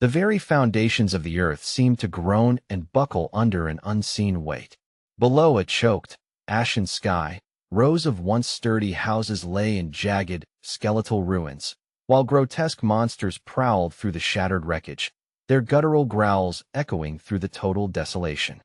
The very foundations of the earth seemed to groan and buckle under an unseen weight. Below a choked, ashen sky, rows of once sturdy houses lay in jagged, skeletal ruins, while grotesque monsters prowled through the shattered wreckage, their guttural growls echoing through the total desolation.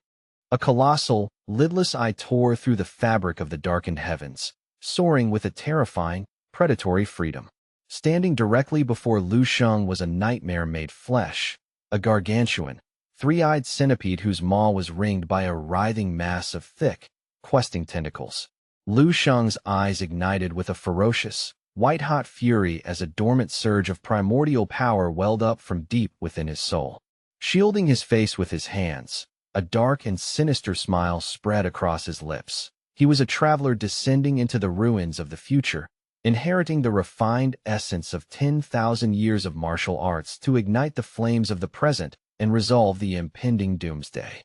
A colossal, lidless eye tore through the fabric of the darkened heavens, soaring with a terrifying, predatory freedom. Standing directly before Lu Sheng was a nightmare made flesh, a gargantuan, three-eyed centipede whose maw was ringed by a writhing mass of thick, questing tentacles. Lu Sheng's eyes ignited with a ferocious, white-hot fury as a dormant surge of primordial power welled up from deep within his soul. Shielding his face with his hands, a dark and sinister smile spread across his lips. He was a traveler descending into the ruins of the future, inheriting the refined essence of 10,000 years of martial arts to ignite the flames of the present and resolve the impending doomsday.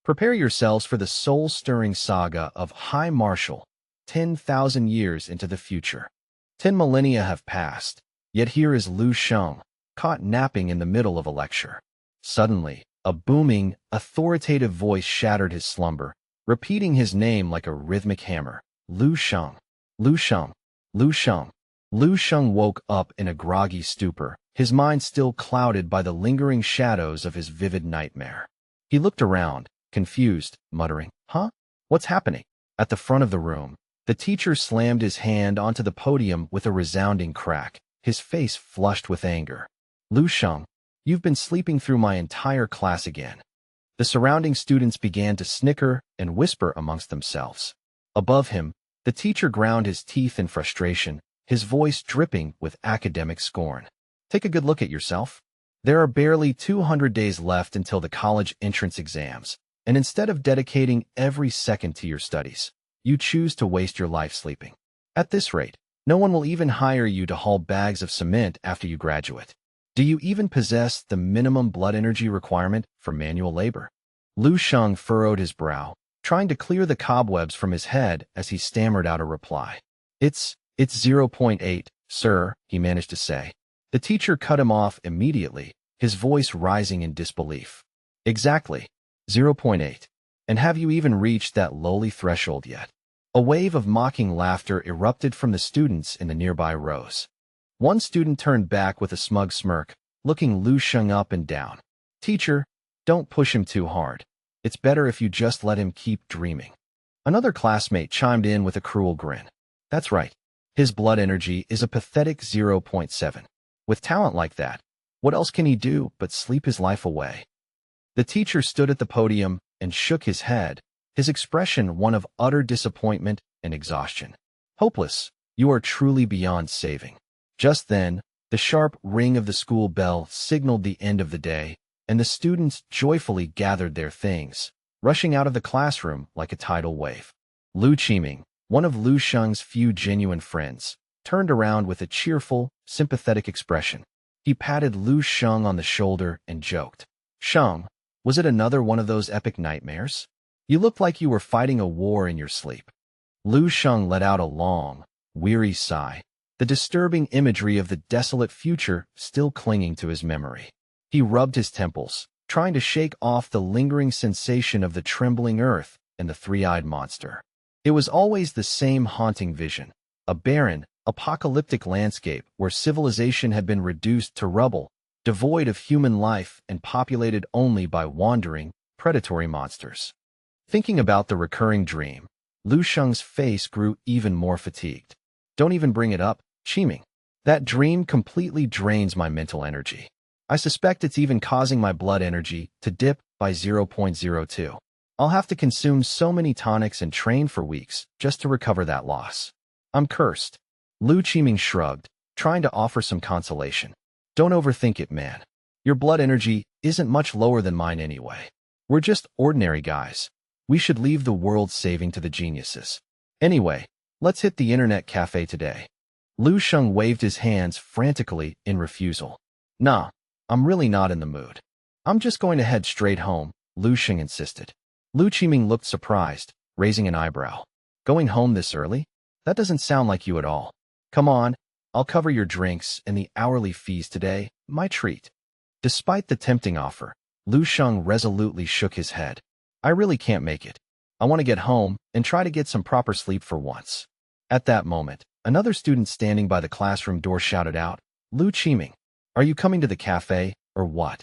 Prepare yourselves for the soul-stirring saga of High Martial, 10,000 years into the future. 10 millennia have passed, yet here is Lu Sheng, caught napping in the middle of a lecture. Suddenly, a booming, authoritative voice shattered his slumber, repeating his name like a rhythmic hammer. Lu Sheng, Lu Sheng, Lu Sheng. Lu Sheng woke up in a groggy stupor, his mind still clouded by the lingering shadows of his vivid nightmare. He looked around, confused, muttering, "Huh? What's happening?" At the front of the room, the teacher slammed his hand onto the podium with a resounding crack, his face flushed with anger. "Lu Sheng, you've been sleeping through my entire class again." The surrounding students began to snicker and whisper amongst themselves. Above him, the teacher ground his teeth in frustration, his voice dripping with academic scorn. "Take a good look at yourself. There are barely 200 days left until the college entrance exams, and instead of dedicating every second to your studies, you choose to waste your life sleeping. At this rate, no one will even hire you to haul bags of cement after you graduate. Do you even possess the minimum blood energy requirement for manual labor?" Lu Sheng furrowed his brow, trying to clear the cobwebs from his head as he stammered out a reply. It's 0.8, sir," he managed to say. The teacher cut him off immediately, his voice rising in disbelief. "Exactly, 0.8. And have you even reached that lowly threshold yet?" A wave of mocking laughter erupted from the students in the nearby rows. One student turned back with a smug smirk, looking Lu Sheng up and down. "Teacher, don't push him too hard. It's better if you just let him keep dreaming." Another classmate chimed in with a cruel grin. "That's right. His blood energy is a pathetic 0.7. With talent like that, what else can he do but sleep his life away?" The teacher stood at the podium and shook his head, his expression one of utter disappointment and exhaustion. "Hopeless, you are truly beyond saving." Just then, the sharp ring of the school bell signaled the end of the day, and the students joyfully gathered their things, rushing out of the classroom like a tidal wave. Lu Qiming, one of Lu Sheng's few genuine friends, turned around with a cheerful, sympathetic expression. He patted Lu Sheng on the shoulder and joked, "Sheng, was it another one of those epic nightmares? You looked like you were fighting a war in your sleep." Lu Sheng let out a long, weary sigh, the disturbing imagery of the desolate future still clinging to his memory. He rubbed his temples, trying to shake off the lingering sensation of the trembling earth and the three-eyed monster. It was always the same haunting vision, a barren, apocalyptic landscape where civilization had been reduced to rubble, devoid of human life and populated only by wandering, predatory monsters. Thinking about the recurring dream, Lu Sheng's face grew even more fatigued. "Don't even bring it up, Qiming. That dream completely drains my mental energy. I suspect it's even causing my blood energy to dip by 0.02. I'll have to consume so many tonics and train for weeks just to recover that loss. I'm cursed." Lu Qiming shrugged, trying to offer some consolation. "Don't overthink it, man. Your blood energy isn't much lower than mine anyway. We're just ordinary guys. We should leave the world saving to the geniuses. Anyway, let's hit the internet cafe today." Lu Sheng waved his hands frantically in refusal. "Nah, I'm really not in the mood. I'm just going to head straight home," Lu Sheng insisted. Lu Qiming looked surprised, raising an eyebrow. "Going home this early? That doesn't sound like you at all. Come on, I'll cover your drinks and the hourly fees today, my treat." Despite the tempting offer, Lu Sheng resolutely shook his head. I really can't make it. I want to get home and try to get some proper sleep for once. At that moment, another student standing by the classroom door shouted out, Lu Qiming, are you coming to the cafe, or what?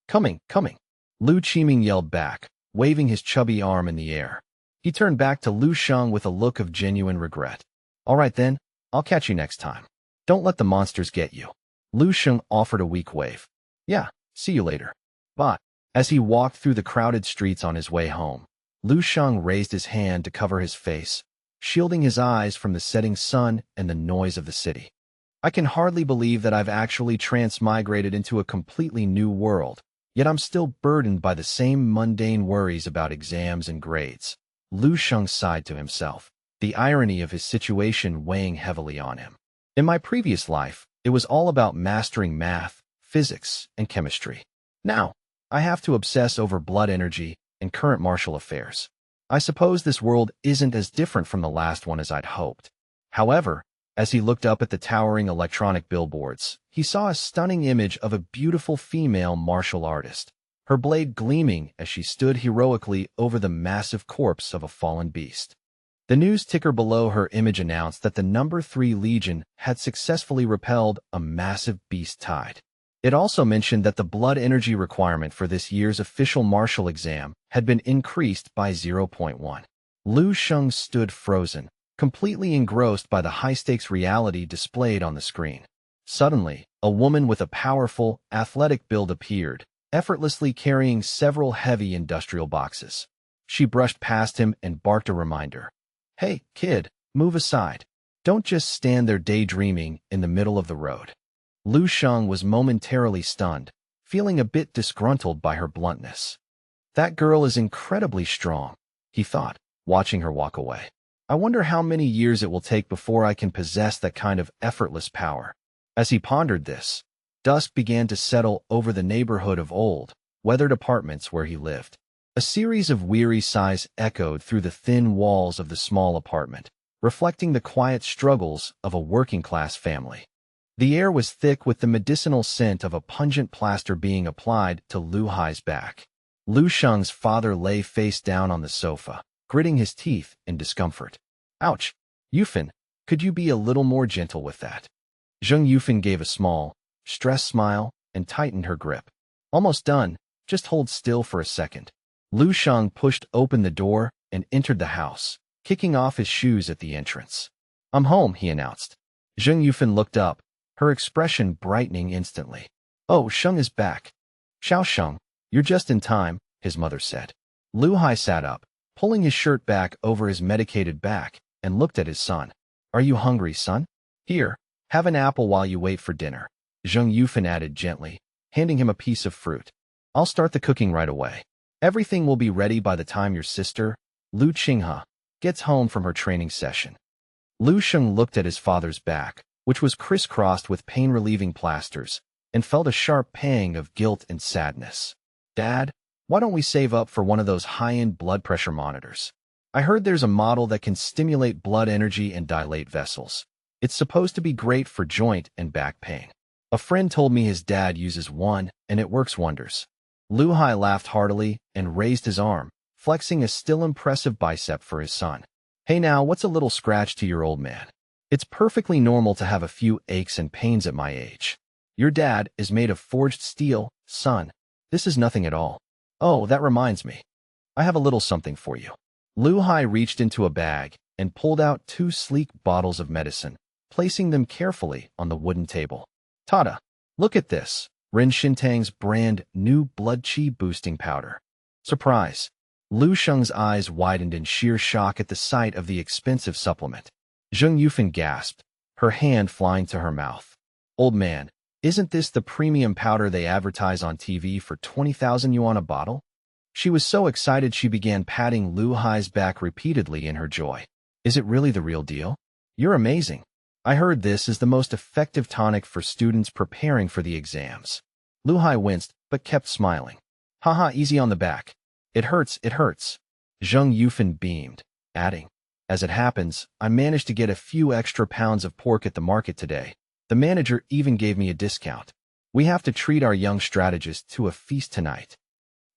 Coming, coming. Lu Qiming yelled back, waving his chubby arm in the air. He turned back to Lu Sheng with a look of genuine regret. All right then, I'll catch you next time. Don't let the monsters get you. Lu Sheng offered a weak wave. Yeah, see you later. Bye. As he walked through the crowded streets on his way home, Lu Sheng raised his hand to cover his face, shielding his eyes from the setting sun and the noise of the city. I can hardly believe that I've actually transmigrated into a completely new world, yet I'm still burdened by the same mundane worries about exams and grades. Lu Sheng sighed to himself, the irony of his situation weighing heavily on him. In my previous life, it was all about mastering math, physics, and chemistry. Now, I have to obsess over blood energy and current martial affairs. I suppose this world isn't as different from the last one as I'd hoped. However, as he looked up at the towering electronic billboards, he saw a stunning image of a beautiful female martial artist, her blade gleaming as she stood heroically over the massive corpse of a fallen beast. The news ticker below her image announced that the number 3 Legion had successfully repelled a massive beast tide. It also mentioned that the blood energy requirement for this year's official martial exam had been increased by 0.1. Lu Sheng stood frozen, completely engrossed by the high-stakes reality displayed on the screen. Suddenly, a woman with a powerful, athletic build appeared, effortlessly carrying several heavy industrial boxes. She brushed past him and barked a reminder. Hey, kid, move aside. Don't just stand there daydreaming in the middle of the road. Lu Sheng was momentarily stunned, feeling a bit disgruntled by her bluntness. That girl is incredibly strong, he thought, watching her walk away. I wonder how many years it will take before I can possess that kind of effortless power. As he pondered this, dusk began to settle over the neighborhood of old, weathered apartments where he lived. A series of weary sighs echoed through the thin walls of the small apartment, reflecting the quiet struggles of a working-class family. The air was thick with the medicinal scent of a pungent plaster being applied to Lu Hai's back. Lu Sheng's father lay face down on the sofa, gritting his teeth in discomfort. Ouch! Yufan, could you be a little more gentle with that? Zheng Yufan gave a small, stressed smile and tightened her grip. Almost done, just hold still for a second. Lu Sheng pushed open the door and entered the house, kicking off his shoes at the entrance. I'm home, he announced. Zheng Yufan looked up, her expression brightening instantly. Oh, Sheng is back. Xiao Sheng, you're just in time, his mother said. Lu Hai sat up, pulling his shirt back over his medicated back, and looked at his son. Are you hungry, son? Here, have an apple while you wait for dinner, Zheng Yufan added gently, handing him a piece of fruit. I'll start the cooking right away. Everything will be ready by the time your sister, Lu Qinghe, gets home from her training session. Lu Sheng looked at his father's back, which was crisscrossed with pain-relieving plasters, and felt a sharp pang of guilt and sadness. Dad, why don't we save up for one of those high-end blood pressure monitors? I heard there's a model that can stimulate blood energy and dilate vessels. It's supposed to be great for joint and back pain. A friend told me his dad uses one, and it works wonders. Lu Hai laughed heartily and raised his arm, flexing a still impressive bicep for his son. Hey now, what's a little scratch to your old man? It's perfectly normal to have a few aches and pains at my age. Your dad is made of forged steel, son. This is nothing at all. Oh, that reminds me. I have a little something for you. Lu Hai reached into a bag and pulled out 2 sleek bottles of medicine, placing them carefully on the wooden table. Tada! Look at this. Ren Shintang's brand new blood chi boosting powder. Surprise! Lu Sheng's eyes widened in sheer shock at the sight of the expensive supplement. Zheng Yufan gasped, her hand flying to her mouth. Old man, isn't this the premium powder they advertise on TV for 20,000 yuan a bottle? She was so excited she began patting Lu Hai's back repeatedly in her joy. Is it really the real deal? You're amazing. I heard this is the most effective tonic for students preparing for the exams. Lu Hai winced, but kept smiling. Haha, easy on the back. It hurts, it hurts. Zheng Yufan beamed, adding, as it happens, I managed to get a few extra pounds of pork at the market today. The manager even gave me a discount. We have to treat our young strategist to a feast tonight.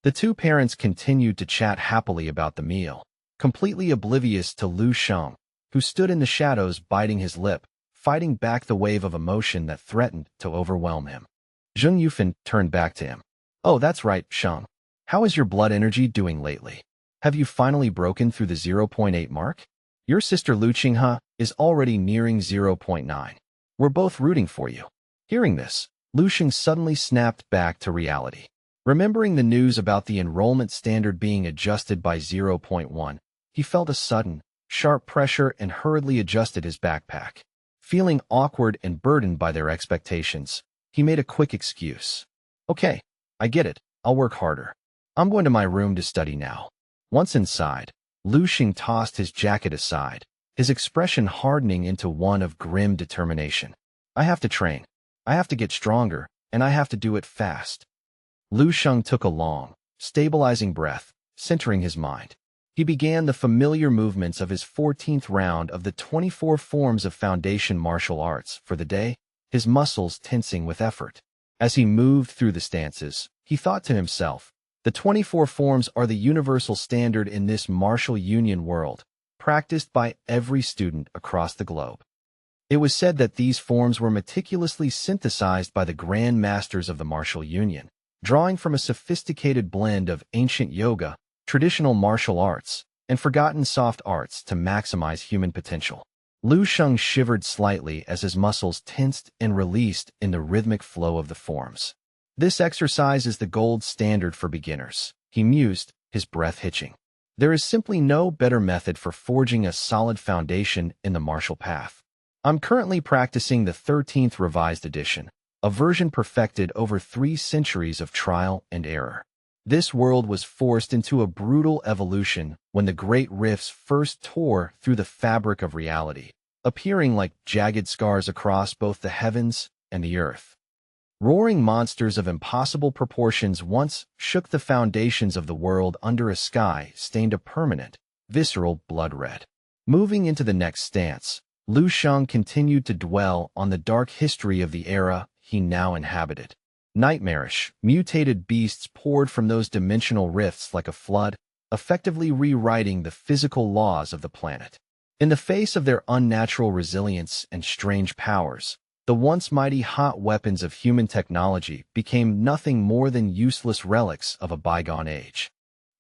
The two parents continued to chat happily about the meal, completely oblivious to Lu Sheng, who stood in the shadows biting his lip, fighting back the wave of emotion that threatened to overwhelm him. Zheng Yufan turned back to him. Oh, that's right, Sheng. How is your blood energy doing lately? Have you finally broken through the 0.8 mark? Your sister Lu Qinghe is already nearing 0.9. We're both rooting for you. Hearing this, Lu Sheng suddenly snapped back to reality. Remembering the news about the enrollment standard being adjusted by 0.1, he felt a sudden, sharp pressure and hurriedly adjusted his backpack. Feeling awkward and burdened by their expectations, he made a quick excuse. Okay, I get it. I'll work harder. I'm going to my room to study now. Once inside, Lu Sheng tossed his jacket aside, his expression hardening into one of grim determination. I have to train. I have to get stronger, and I have to do it fast. Lu Sheng took a long, stabilizing breath, centering his mind. He began the familiar movements of his 14th round of the 24 forms of foundation martial arts for the day, his muscles tensing with effort. As he moved through the stances, he thought to himself, the 24 forms are the universal standard in this martial union world, practiced by every student across the globe. It was said that these forms were meticulously synthesized by the Grand Masters of the martial union, drawing from a sophisticated blend of ancient yoga, traditional martial arts, and forgotten soft arts to maximize human potential. Lu Sheng shivered slightly as his muscles tensed and released in the rhythmic flow of the forms. This exercise is the gold standard for beginners, he mused, his breath hitching. There is simply no better method for forging a solid foundation in the martial path. I'm currently practicing the 13th revised edition, a version perfected over 3 centuries of trial and error. This world was forced into a brutal evolution when the great rifts first tore through the fabric of reality, appearing like jagged scars across both the heavens and the earth. Roaring monsters of impossible proportions once shook the foundations of the world under a sky stained a permanent, visceral blood red. Moving into the next stance, Lu Sheng continued to dwell on the dark history of the era he now inhabited. Nightmarish, mutated beasts poured from those dimensional rifts like a flood, effectively rewriting the physical laws of the planet. In the face of their unnatural resilience and strange powers, the once mighty hot weapons of human technology became nothing more than useless relics of a bygone age.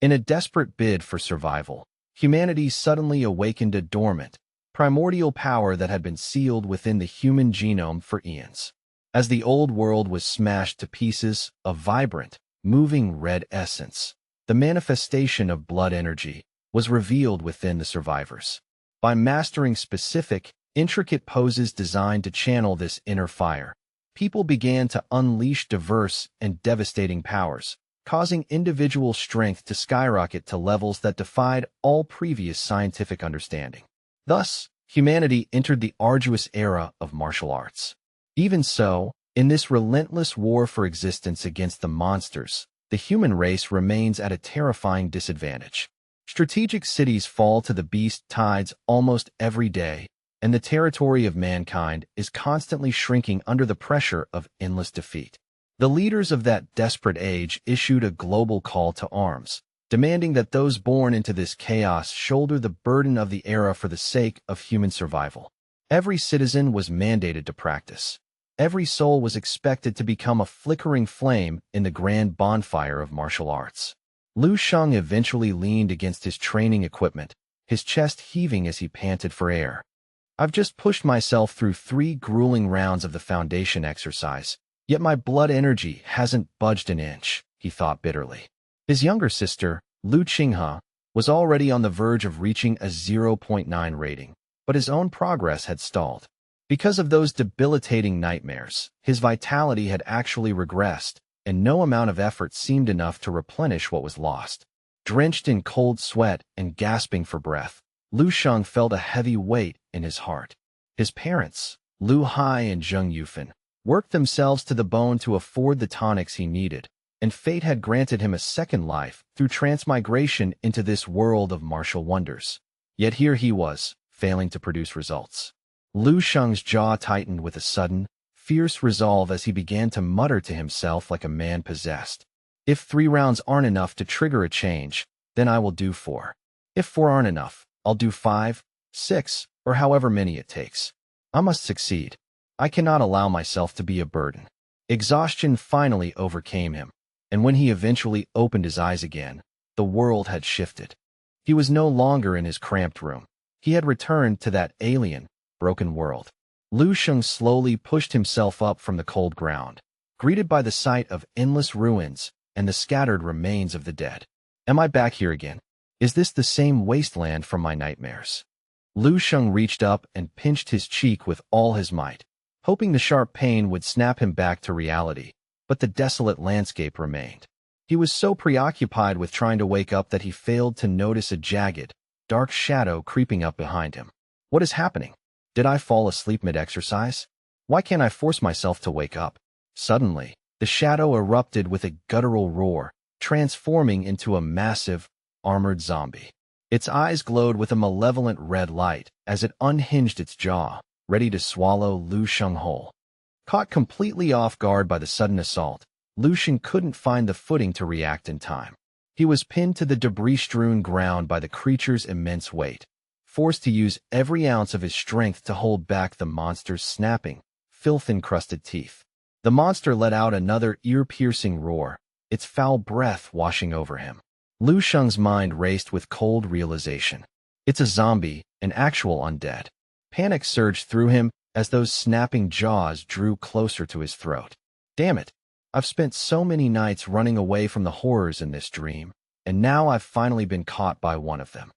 In a desperate bid for survival, humanity suddenly awakened a dormant, primordial power that had been sealed within the human genome for eons. As the old world was smashed to pieces of vibrant, moving red essence, the manifestation of blood energy was revealed within the survivors. By mastering specific, intricate poses designed to channel this inner fire, people began to unleash diverse and devastating powers, causing individual strength to skyrocket to levels that defied all previous scientific understanding. Thus, humanity entered the arduous era of martial arts. Even so, in this relentless war for existence against the monsters, the human race remains at a terrifying disadvantage. Strategic cities fall to the beast tides almost every day, and the territory of mankind is constantly shrinking under the pressure of endless defeat. The leaders of that desperate age issued a global call to arms, demanding that those born into this chaos shoulder the burden of the era for the sake of human survival. Every citizen was mandated to practice. Every soul was expected to become a flickering flame in the grand bonfire of martial arts. Lu Sheng eventually leaned against his training equipment, his chest heaving as he panted for air. I've just pushed myself through 3 grueling rounds of the foundation exercise, yet my blood energy hasn't budged an inch, he thought bitterly. His younger sister, Lu Qinghe, was already on the verge of reaching a 0.9 rating, but his own progress had stalled. Because of those debilitating nightmares, his vitality had actually regressed, and no amount of effort seemed enough to replenish what was lost. Drenched in cold sweat and gasping for breath, Lu Sheng felt a heavy weight in his heart. His parents, Lu Hai and Zheng Yufan, worked themselves to the bone to afford the tonics he needed, and fate had granted him a second life through transmigration into this world of martial wonders. Yet here he was, failing to produce results. Lu Sheng's jaw tightened with a sudden, fierce resolve as he began to mutter to himself like a man possessed. If 3 rounds aren't enough to trigger a change, then I will do 4. If 4 aren't enough, I'll do 5, 6, or however many it takes. I must succeed. I cannot allow myself to be a burden. Exhaustion finally overcame him, and when he eventually opened his eyes again, the world had shifted. He was no longer in his cramped room. He had returned to that alien, broken world. Lu Sheng slowly pushed himself up from the cold ground, greeted by the sight of endless ruins and the scattered remains of the dead. Am I back here again? Is this the same wasteland from my nightmares? Lu Sheng reached up and pinched his cheek with all his might, hoping the sharp pain would snap him back to reality, but the desolate landscape remained. He was so preoccupied with trying to wake up that he failed to notice a jagged, dark shadow creeping up behind him. What is happening? Did I fall asleep mid-exercise? Why can't I force myself to wake up? Suddenly, the shadow erupted with a guttural roar, transforming into a massive, armored zombie. Its eyes glowed with a malevolent red light as it unhinged its jaw, ready to swallow Lu Sheng whole. Caught completely off guard by the sudden assault, Lu Sheng couldn't find the footing to react in time. He was pinned to the debris-strewn ground by the creature's immense weight, forced to use every ounce of his strength to hold back the monster's snapping, filth-encrusted teeth. The monster let out another ear-piercing roar, its foul breath washing over him. Lu Sheng's mind raced with cold realization. It's a zombie, an actual undead. Panic surged through him as those snapping jaws drew closer to his throat. Damn it! I've spent so many nights running away from the horrors in this dream, and now I've finally been caught by one of them.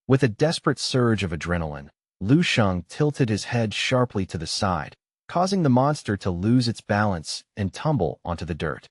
With a desperate surge of adrenaline, Lu Sheng tilted his head sharply to the side, causing the monster to lose its balance and tumble onto the dirt.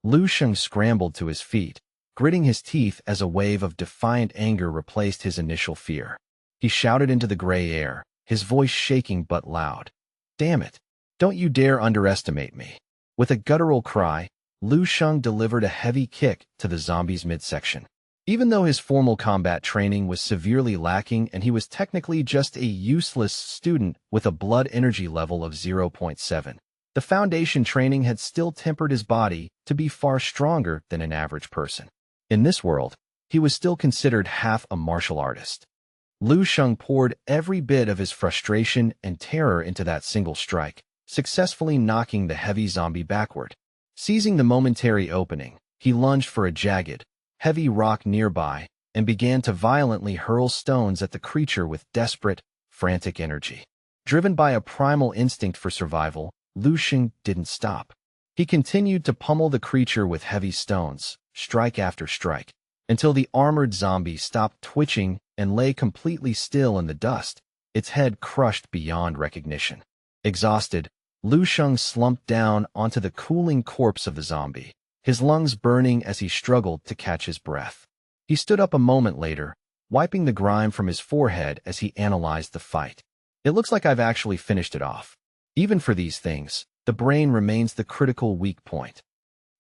Lu Sheng scrambled to his feet, gritting his teeth as a wave of defiant anger replaced his initial fear. He shouted into the gray air, his voice shaking but loud. Damn it! Don't you dare underestimate me. With a guttural cry, Lu Sheng delivered a heavy kick to the zombie's midsection. Even though his formal combat training was severely lacking and he was technically just a useless student with a blood energy level of 0.7, the foundation training had still tempered his body to be far stronger than an average person. In this world, he was still considered half a martial artist. Lu Sheng poured every bit of his frustration and terror into that single strike, successfully knocking the heavy zombie backward. Seizing the momentary opening, he lunged for a jagged, heavy rock nearby and began to violently hurl stones at the creature with desperate, frantic energy. Driven by a primal instinct for survival, Lu Sheng didn't stop. He continued to pummel the creature with heavy stones, strike after strike, until the armored zombie stopped twitching and lay completely still in the dust, its head crushed beyond recognition. Exhausted, Lu Sheng slumped down onto the cooling corpse of the zombie, his lungs burning as he struggled to catch his breath. He stood up a moment later, wiping the grime from his forehead as he analyzed the fight. It looks like I've actually finished it off. Even for these things, the brain remains the critical weak point.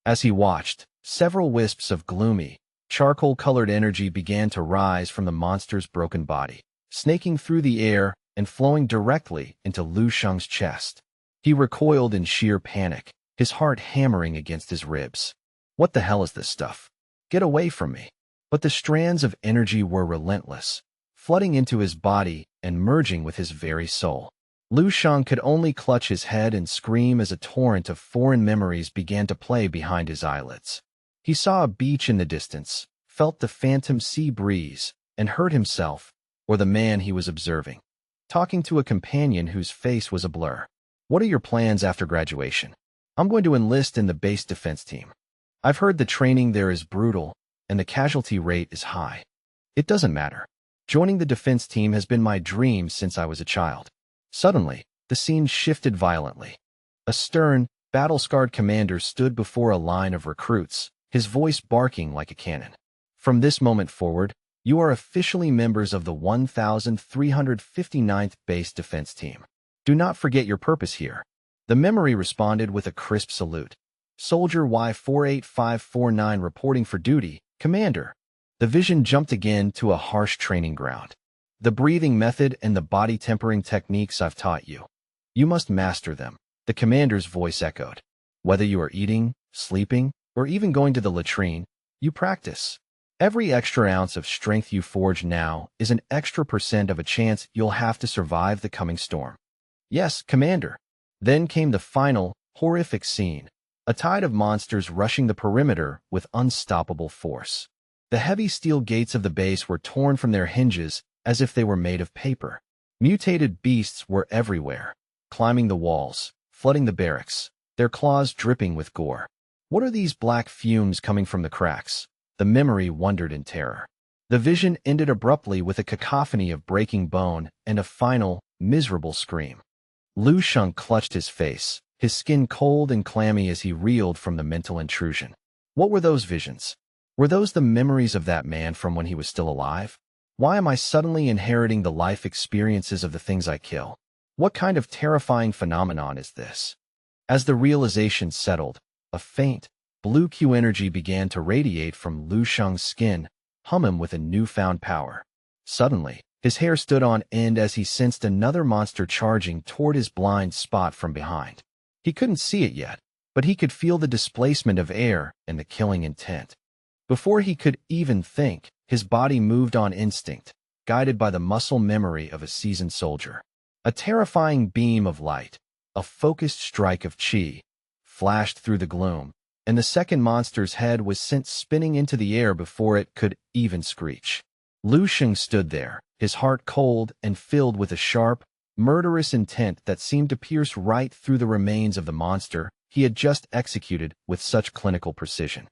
As he watched, several wisps of gloomy, charcoal-colored energy began to rise from the monster's broken body, snaking through the air and flowing directly into Lu Sheng's chest. He recoiled in sheer panic, his heart hammering against his ribs. What the hell is this stuff? Get away from me. But the strands of energy were relentless, flooding into his body and merging with his very soul. Lu Sheng could only clutch his head and scream as a torrent of foreign memories began to play behind his eyelids. He saw a beach in the distance, felt the phantom sea breeze, and heard himself, or the man he was observing, talking to a companion whose face was a blur. What are your plans after graduation? I'm going to enlist in the base defense team. I've heard the training there is brutal, and the casualty rate is high. It doesn't matter. Joining the defense team has been my dream since I was a child. Suddenly, the scene shifted violently. A stern, battle-scarred commander stood before a line of recruits, his voice barking like a cannon. From this moment forward, you are officially members of the 1359th Base Defense Team. Do not forget your purpose here. The memory responded with a crisp salute. Soldier Y48549 reporting for duty, Commander. The vision jumped again to a harsh training ground. The breathing method and the body tempering techniques I've taught you. You must master them. The commander's voice echoed. Whether you are eating, sleeping, or even going to the latrine, you practice. Every extra ounce of strength you forge now is an extra % of a chance you'll have to survive the coming storm. Yes, Commander. Then came the final, horrific scene. A tide of monsters rushing the perimeter with unstoppable force. The heavy steel gates of the base were torn from their hinges as if they were made of paper. Mutated beasts were everywhere, climbing the walls, flooding the barracks, their claws dripping with gore. What are these black fumes coming from the cracks? The memory wondered in terror. The vision ended abruptly with a cacophony of breaking bone and a final, miserable scream. Lu Sheng clutched his face, his skin cold and clammy as he reeled from the mental intrusion. What were those visions? Were those the memories of that man from when he was still alive? Why am I suddenly inheriting the life experiences of the things I kill? What kind of terrifying phenomenon is this? As the realization settled, a faint, blue Q energy began to radiate from Lu Sheng's skin, humming with a newfound power. Suddenly, his hair stood on end as he sensed another monster charging toward his blind spot from behind. He couldn't see it yet, but he could feel the displacement of air and the killing intent. Before he could even think, his body moved on instinct, guided by the muscle memory of a seasoned soldier. A terrifying beam of light, a focused strike of chi, flashed through the gloom, and the second monster's head was sent spinning into the air before it could even screech. Lu Sheng stood there, his heart cold and filled with a sharp, murderous intent that seemed to pierce right through the remains of the monster he had just executed with such clinical precision.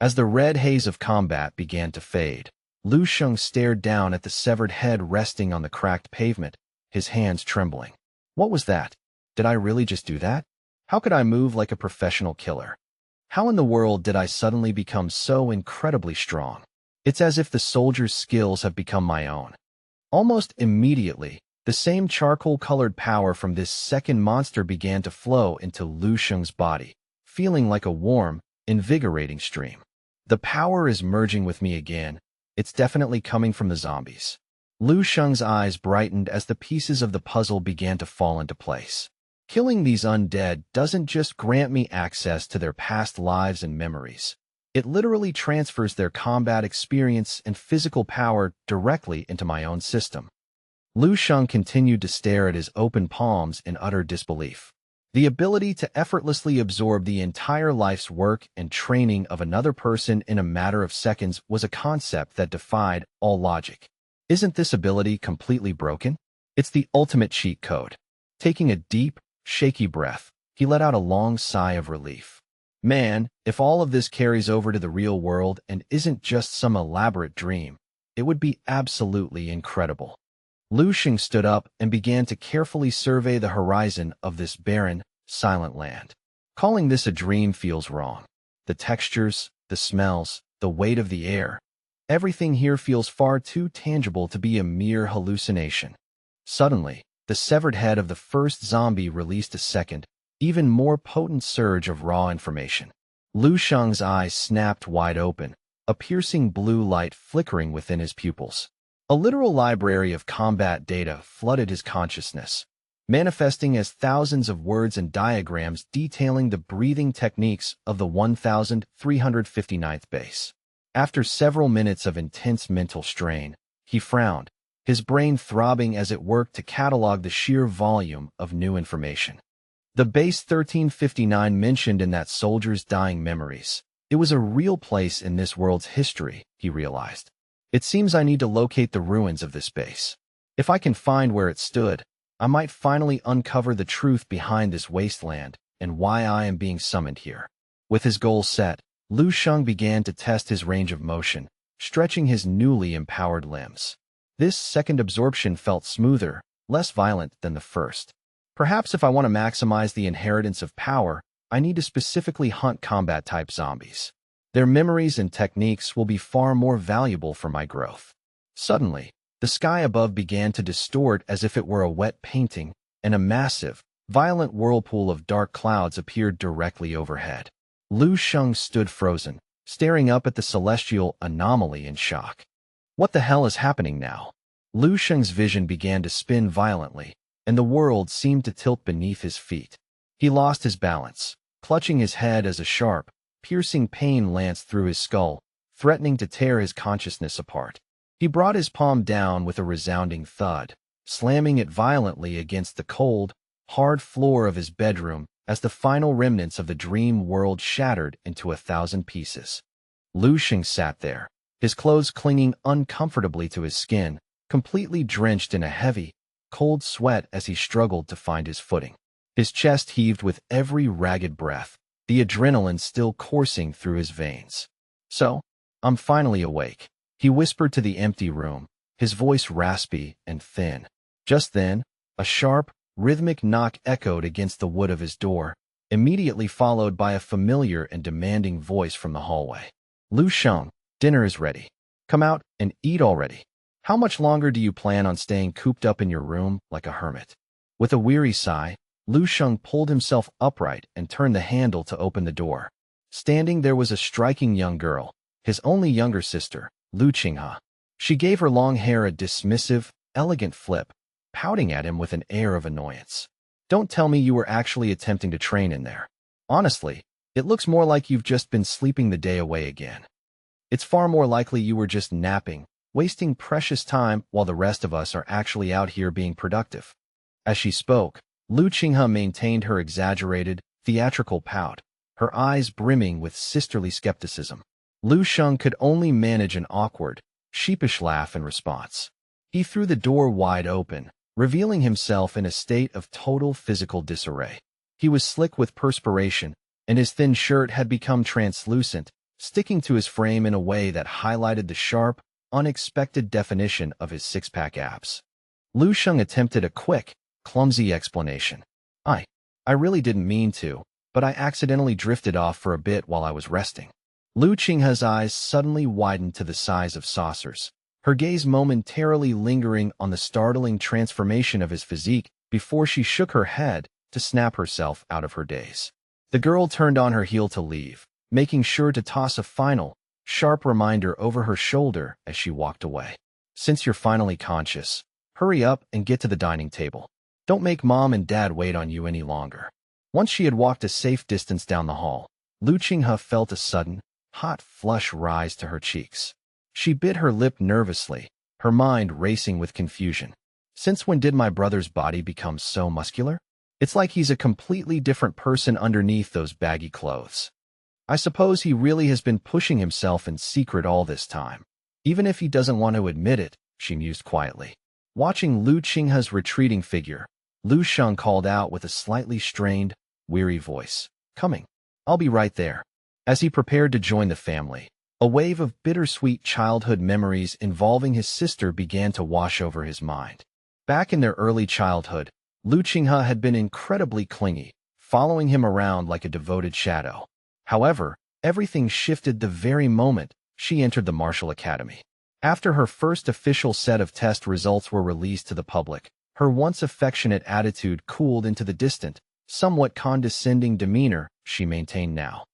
As the red haze of combat began to fade, Lu Sheng stared down at the severed head resting on the cracked pavement, his hands trembling. What was that? Did I really just do that? How could I move like a professional killer? How in the world did I suddenly become so incredibly strong? It's as if the soldier's skills have become my own. Almost immediately, the same charcoal-colored power from this second monster began to flow into Lu Sheng's body, feeling like a warm, invigorating stream. The power is merging with me again. It's definitely coming from the zombies. Lu Sheng's eyes brightened as the pieces of the puzzle began to fall into place. Killing these undead doesn't just grant me access to their past lives and memories. It literally transfers their combat experience and physical power directly into my own system. Lu Sheng continued to stare at his open palms in utter disbelief. The ability to effortlessly absorb the entire life's work and training of another person in a matter of seconds was a concept that defied all logic. Isn't this ability completely broken? It's the ultimate cheat code. Taking a deep, shaky breath, he let out a long sigh of relief. Man, if all of this carries over to the real world and isn't just some elaborate dream, it would be absolutely incredible. Lu Sheng stood up and began to carefully survey the horizon of this barren, silent land. Calling this a dream feels wrong. The textures, the smells, the weight of the air, everything here feels far too tangible to be a mere hallucination. Suddenly, the severed head of the first zombie released a second, even more potent surge of raw information. Lu Sheng's eyes snapped wide open, a piercing blue light flickering within his pupils. A literal library of combat data flooded his consciousness, manifesting as thousands of words and diagrams detailing the breathing techniques of the 1359th base. After several minutes of intense mental strain, he frowned, his brain throbbing as it worked to catalog the sheer volume of new information. The base 1359 mentioned in that soldier's dying memories. It was a real place in this world's history, he realized. It seems I need to locate the ruins of this base. If I can find where it stood, I might finally uncover the truth behind this wasteland and why I am being summoned here. With his goal set, Lu Sheng began to test his range of motion, stretching his newly empowered limbs. This second absorption felt smoother, less violent than the first. Perhaps if I want to maximize the inheritance of power, I need to specifically hunt combat-type zombies. Their memories and techniques will be far more valuable for my growth. Suddenly, the sky above began to distort as if it were a wet painting, and a massive, violent whirlpool of dark clouds appeared directly overhead. Lu Sheng stood frozen, staring up at the celestial anomaly in shock. What the hell is happening now? Lu Sheng's vision began to spin violently, and the world seemed to tilt beneath his feet. He lost his balance, clutching his head as a sharp, piercing pain lanced through his skull, threatening to tear his consciousness apart. He brought his palm down with a resounding thud, slamming it violently against the cold, hard floor of his bedroom as the final remnants of the dream world shattered into 1,000 pieces. Lu Xing sat there, his clothes clinging uncomfortably to his skin, completely drenched in a heavy, cold sweat as he struggled to find his footing. His chest heaved with every ragged breath, the adrenaline still coursing through his veins. "So, I'm finally awake," he whispered to the empty room, his voice raspy and thin. Just then, a sharp, rhythmic knock echoed against the wood of his door, immediately followed by a familiar and demanding voice from the hallway. "Lu Xing, dinner is ready. Come out and eat already. How much longer do you plan on staying cooped up in your room like a hermit?" With a weary sigh, Lu Xing pulled himself upright and turned the handle to open the door. Standing there was a striking young girl, his only younger sister, Lu Qinghe. She gave her long hair a dismissive, elegant flip, pouting at him with an air of annoyance. "Don't tell me you were actually attempting to train in there. Honestly, it looks more like you've just been sleeping the day away again. It's far more likely you were just napping, wasting precious time while the rest of us are actually out here being productive." As she spoke, Lu Qinghe maintained her exaggerated, theatrical pout, her eyes brimming with sisterly skepticism. Lu Xing could only manage an awkward, sheepish laugh in response. He threw the door wide open, revealing himself in a state of total physical disarray. He was slick with perspiration, and his thin shirt had become translucent, sticking to his frame in a way that highlighted the sharp, unexpected definition of his six-pack abs. Lu Xing attempted a quick, clumsy explanation. I really didn't mean to, but I accidentally drifted off for a bit while I was resting." Lu Qinghe's eyes suddenly widened to the size of saucers, her gaze momentarily lingering on the startling transformation of his physique before she shook her head to snap herself out of her daze. The girl turned on her heel to leave, making sure to toss a final, sharp reminder over her shoulder as she walked away. "Since you're finally conscious, hurry up and get to the dining table. Don't make Mom and Dad wait on you any longer." Once she had walked a safe distance down the hall, Lu Qinghe felt a sudden, hot flush rise to her cheeks. She bit her lip nervously, her mind racing with confusion. Since when did my brother's body become so muscular? It's like he's a completely different person underneath those baggy clothes. I suppose he really has been pushing himself in secret all this time, even if he doesn't want to admit it, she mused quietly. Watching Lu Qinghe's retreating figure, Lu Xing called out with a slightly strained, weary voice, "Coming. I'll be right there." As he prepared to join the family, a wave of bittersweet childhood memories involving his sister began to wash over his mind. Back in their early childhood, Lu Qinghe had been incredibly clingy, following him around like a devoted shadow. However, everything shifted the very moment she entered the martial academy. After her first official set of test results were released to the public, her once affectionate attitude cooled into the distant, somewhat condescending demeanor she maintained now.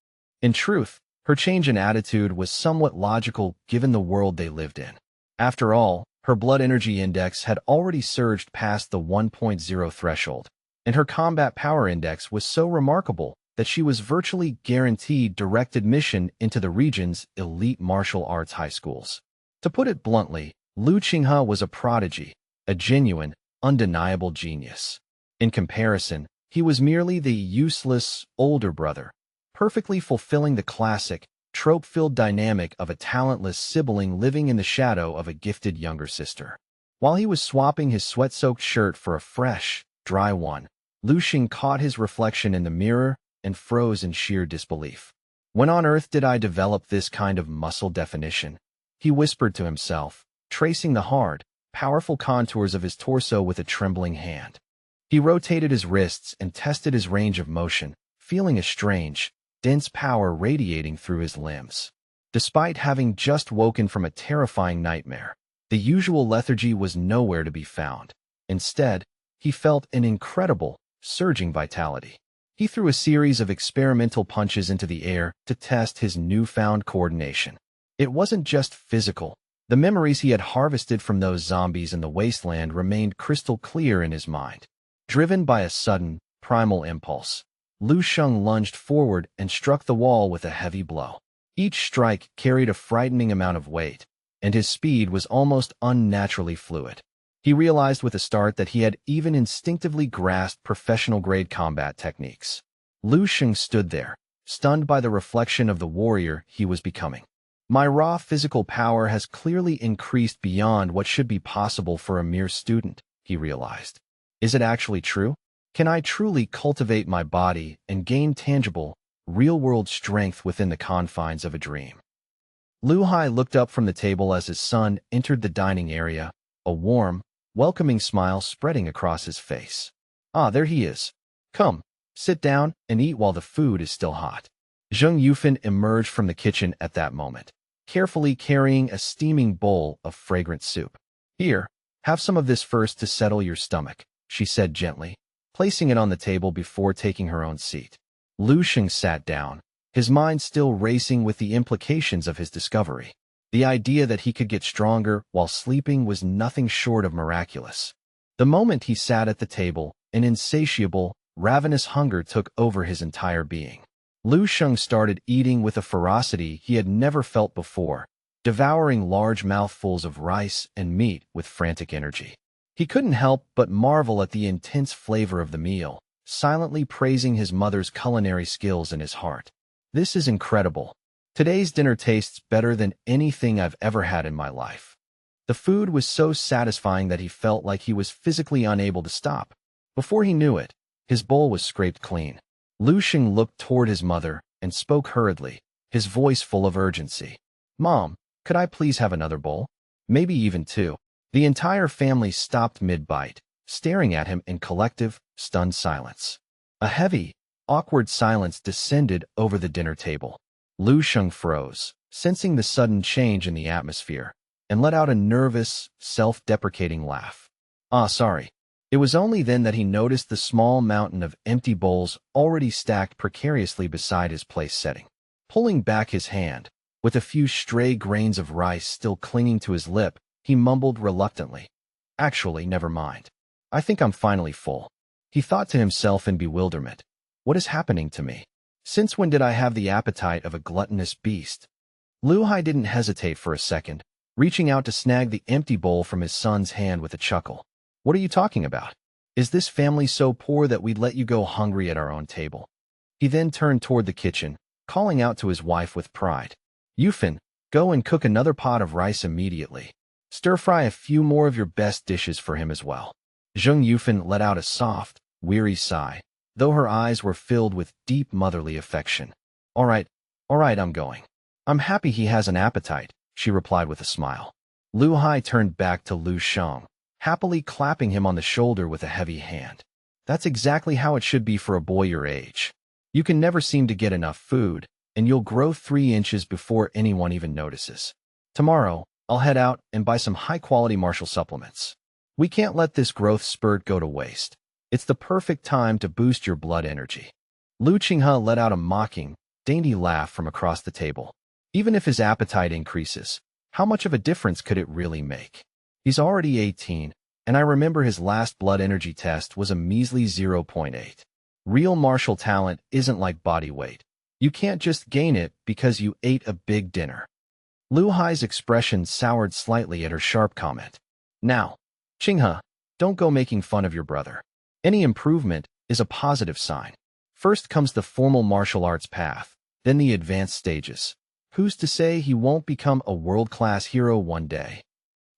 In truth, her change in attitude was somewhat logical given the world they lived in. After all, her blood energy index had already surged past the 1.0 threshold, and her combat power index was so remarkable that she was virtually guaranteed direct admission into the region's elite martial arts high schools. To put it bluntly, Lu Qinghe was a prodigy, a genuine, undeniable genius. In comparison, he was merely the useless, older brother, perfectly fulfilling the classic, trope-filled dynamic of a talentless sibling living in the shadow of a gifted younger sister. While he was swapping his sweat-soaked shirt for a fresh, dry one, Lu Xing caught his reflection in the mirror and froze in sheer disbelief. "When on earth did I develop this kind of muscle definition?" he whispered to himself, tracing the hard, powerful contours of his torso with a trembling hand. He rotated his wrists and tested his range of motion, feeling a strange, dense power radiating through his limbs. Despite having just woken from a terrifying nightmare, the usual lethargy was nowhere to be found. Instead, he felt an incredible, surging vitality. He threw a series of experimental punches into the air to test his newfound coordination. It wasn't just physical. The memories he had harvested from those zombies in the wasteland remained crystal clear in his mind. Driven by a sudden, primal impulse, Lu Sheng lunged forward and struck the wall with a heavy blow. Each strike carried a frightening amount of weight, and his speed was almost unnaturally fluid. He realized with a start that he had even instinctively grasped professional-grade combat techniques. Lu Sheng stood there, stunned by the reflection of the warrior he was becoming. My raw physical power has clearly increased beyond what should be possible for a mere student, he realized. Is it actually true? Can I truly cultivate my body and gain tangible, real-world strength within the confines of a dream? Lu Hai looked up from the table as his son entered the dining area, a warm, welcoming smile spreading across his face. Ah, there he is. Come, sit down and eat while the food is still hot. Zheng Yufan emerged from the kitchen at that moment, carefully carrying a steaming bowl of fragrant soup. Here, have some of this first to settle your stomach, she said gently, placing it on the table before taking her own seat. Lu Sheng sat down, his mind still racing with the implications of his discovery. The idea that he could get stronger while sleeping was nothing short of miraculous. The moment he sat at the table, an insatiable, ravenous hunger took over his entire being. Lu Sheng started eating with a ferocity he had never felt before, devouring large mouthfuls of rice and meat with frantic energy. He couldn't help but marvel at the intense flavor of the meal, silently praising his mother's culinary skills in his heart. This is incredible. Today's dinner tastes better than anything I've ever had in my life. The food was so satisfying that he felt like he was physically unable to stop. Before he knew it, his bowl was scraped clean. Lu Sheng looked toward his mother and spoke hurriedly, his voice full of urgency. Mom, could I please have another bowl? Maybe even two. The entire family stopped mid-bite, staring at him in collective, stunned silence. A heavy, awkward silence descended over the dinner table. Lu Sheng froze, sensing the sudden change in the atmosphere, and let out a nervous, self-deprecating laugh. Ah, sorry. It was only then that he noticed the small mountain of empty bowls already stacked precariously beside his place setting. Pulling back his hand, with a few stray grains of rice still clinging to his lip, he mumbled reluctantly. Actually, never mind. I think I'm finally full. He thought to himself in bewilderment. What is happening to me? Since when did I have the appetite of a gluttonous beast? Lu Hai didn't hesitate for a second, reaching out to snag the empty bowl from his son's hand with a chuckle. What are you talking about? Is this family so poor that we'd let you go hungry at our own table? He then turned toward the kitchen, calling out to his wife with pride. Yufan, go and cook another pot of rice immediately. Stir-fry a few more of your best dishes for him as well. Zheng Yufan let out a soft, weary sigh, though her eyes were filled with deep motherly affection. All right, I'm going. I'm happy he has an appetite, she replied with a smile. Lu Hai turned back to Lu Sheng, happily clapping him on the shoulder with a heavy hand. That's exactly how it should be for a boy your age. You can never seem to get enough food, and you'll grow 3 inches before anyone even notices. Tomorrow, I'll head out and buy some high-quality martial supplements. We can't let this growth spurt go to waste. It's the perfect time to boost your blood energy. Lu Qinghe let out a mocking, dainty laugh from across the table. Even if his appetite increases, how much of a difference could it really make? He's already 18, and I remember his last blood energy test was a measly 0.8. Real martial talent isn't like body weight. You can't just gain it because you ate a big dinner. Lu Hai's expression soured slightly at her sharp comment. Now, Qinghe, don't go making fun of your brother. Any improvement is a positive sign. First comes the formal martial arts path, then the advanced stages. Who's to say he won't become a world-class hero one day?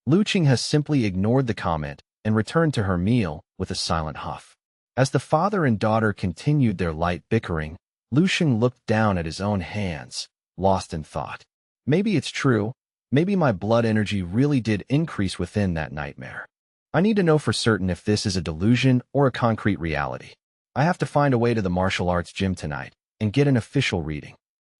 Lu Qinghe simply ignored the comment and returned to her meal with a silent huff. As the father and daughter continued their light bickering, Lu Sheng looked down at his own hands, lost in thought. Maybe it's true. Maybe my blood energy really did increase within that nightmare. I need to know for certain if this is a delusion or a concrete reality. I have to find a way to the martial arts gym tonight and get an official reading.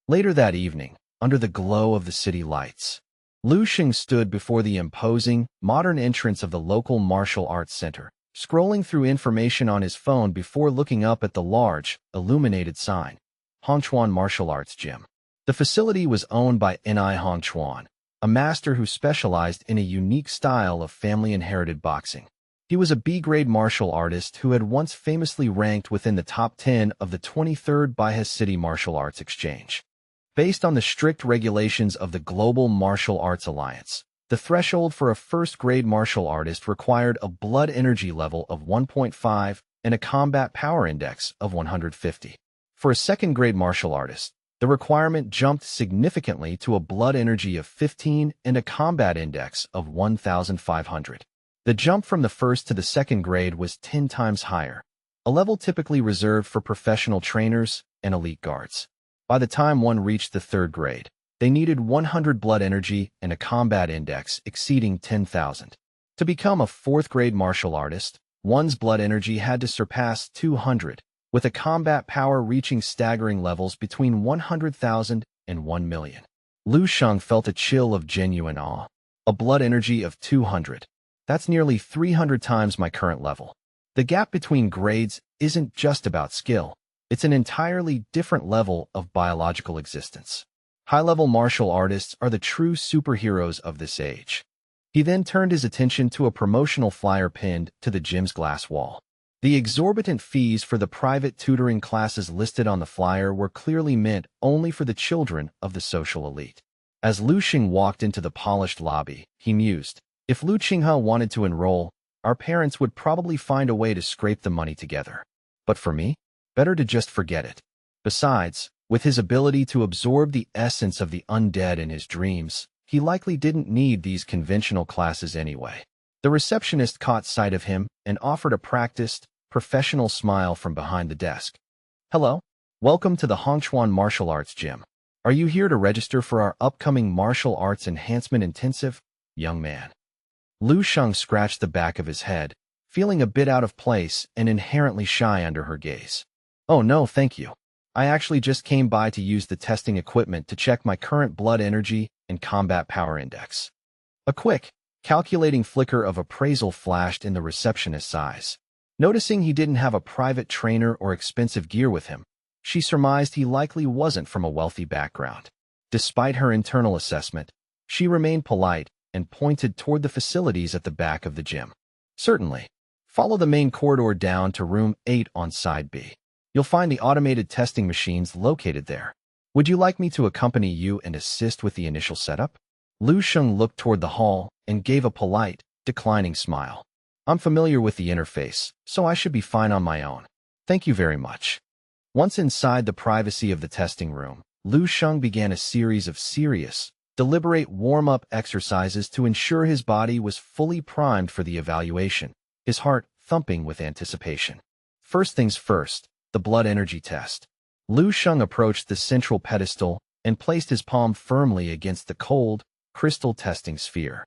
Later that evening, under the glow of the city lights, Lu Sheng stood before the imposing, modern entrance of the local martial arts center, scrolling through information on his phone before looking up at the large, illuminated sign, Hongchuan Martial Arts Gym. The facility was owned by Ni Hongchuan, a master who specialized in a unique style of family-inherited boxing. He was a B-grade martial artist who had once famously ranked within the top 10 of the 23rd Bihas City Martial Arts Exchange. Based on the strict regulations of the Global Martial Arts Alliance, the threshold for a first-grade martial artist required a blood energy level of 1.5 and a combat power index of 150. For a second-grade martial artist, the requirement jumped significantly to a blood energy of 15 and a combat index of 1,500. The jump from the first to the second grade was 10 times higher, a level typically reserved for professional trainers and elite guards. By the time one reached the third grade, they needed 100 blood energy and a combat index exceeding 10,000. To become a fourth-grade martial artist, one's blood energy had to surpass 200, with a combat power reaching staggering levels between 100,000 and 1 million. Lu Sheng felt a chill of genuine awe. A blood energy of 200. That's nearly 300 times my current level. The gap between grades isn't just about skill. It's an entirely different level of biological existence. High-level martial artists are the true superheroes of this age. He then turned his attention to a promotional flyer pinned to the gym's glass wall. The exorbitant fees for the private tutoring classes listed on the flyer were clearly meant only for the children of the social elite. As Lu Xing walked into the polished lobby, he mused, if Lu Qinghe wanted to enroll, our parents would probably find a way to scrape the money together. But for me, better to just forget it. Besides, with his ability to absorb the essence of the undead in his dreams, he likely didn't need these conventional classes anyway. The receptionist caught sight of him and offered a practiced, professional smile from behind the desk. Hello, welcome to the Hongchuan Martial Arts Gym. Are you here to register for our upcoming Martial Arts Enhancement Intensive, young man? Lu Sheng scratched the back of his head, feeling a bit out of place and inherently shy under her gaze. Oh no, thank you. I actually just came by to use the testing equipment to check my current blood energy and combat power index. A quick, calculating flicker of appraisal flashed in the receptionist's eyes. Noticing he didn't have a private trainer or expensive gear with him, she surmised he likely wasn't from a wealthy background. Despite her internal assessment, she remained polite and pointed toward the facilities at the back of the gym. Certainly. Follow the main corridor down to room 8 on side B. You'll find the automated testing machines located there. Would you like me to accompany you and assist with the initial setup? Lu Sheng looked toward the hall and gave a polite, declining smile. I'm familiar with the interface, so I should be fine on my own. Thank you very much. Once inside the privacy of the testing room, Lu Sheng began a series of serious, deliberate warm-up exercises to ensure his body was fully primed for the evaluation, his heart thumping with anticipation. First things first, the blood energy test. Lu Sheng approached the central pedestal and placed his palm firmly against the cold, crystal testing sphere.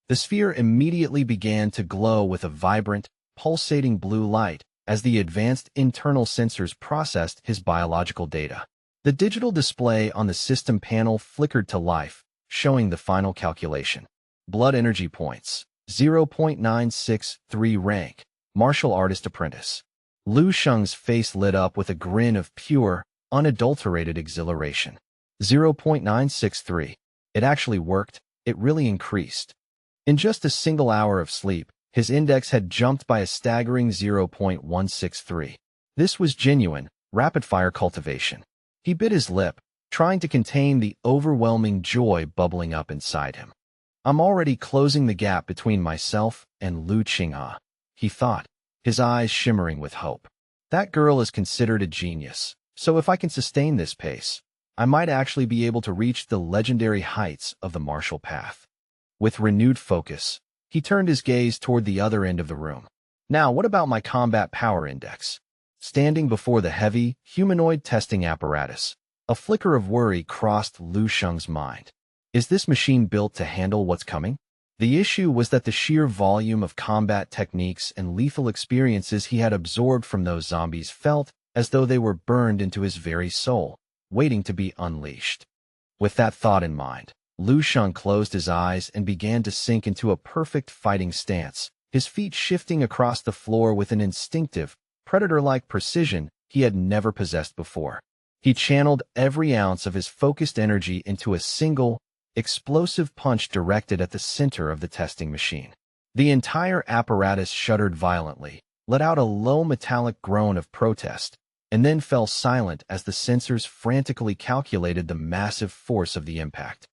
The sphere immediately began to glow with a vibrant, pulsating blue light as the advanced internal sensors processed his biological data. The digital display on the system panel flickered to life, showing the final calculation. Blood energy points, 0.963 rank, martial artist apprentice. Lu Sheng's face lit up with a grin of pure, unadulterated exhilaration. 0.963. It actually worked. It really increased. In just a single hour of sleep, his index had jumped by a staggering 0.163. This was genuine, rapid-fire cultivation. He bit his lip, trying to contain the overwhelming joy bubbling up inside him. I'm already closing the gap between myself and Lu Qinghe, he thought, his eyes shimmering with hope. That girl is considered a genius, so if I can sustain this pace, I might actually be able to reach the legendary heights of the martial path. With renewed focus, he turned his gaze toward the other end of the room. Now, what about my combat power index? Standing before the heavy, humanoid testing apparatus, a flicker of worry crossed Lu Sheng's mind. Is this machine built to handle what's coming? The issue was that the sheer volume of combat techniques and lethal experiences he had absorbed from those zombies felt as though they were burned into his very soul, waiting to be unleashed. With that thought in mind, Lu Sheng closed his eyes and began to sink into a perfect fighting stance, his feet shifting across the floor with an instinctive, predator-like precision he had never possessed before. He channeled every ounce of his focused energy into a single, explosive punch directed at the center of the testing machine. The entire apparatus shuddered violently, let out a low metallic groan of protest, and then fell silent as the sensors frantically calculated the massive force of the impact.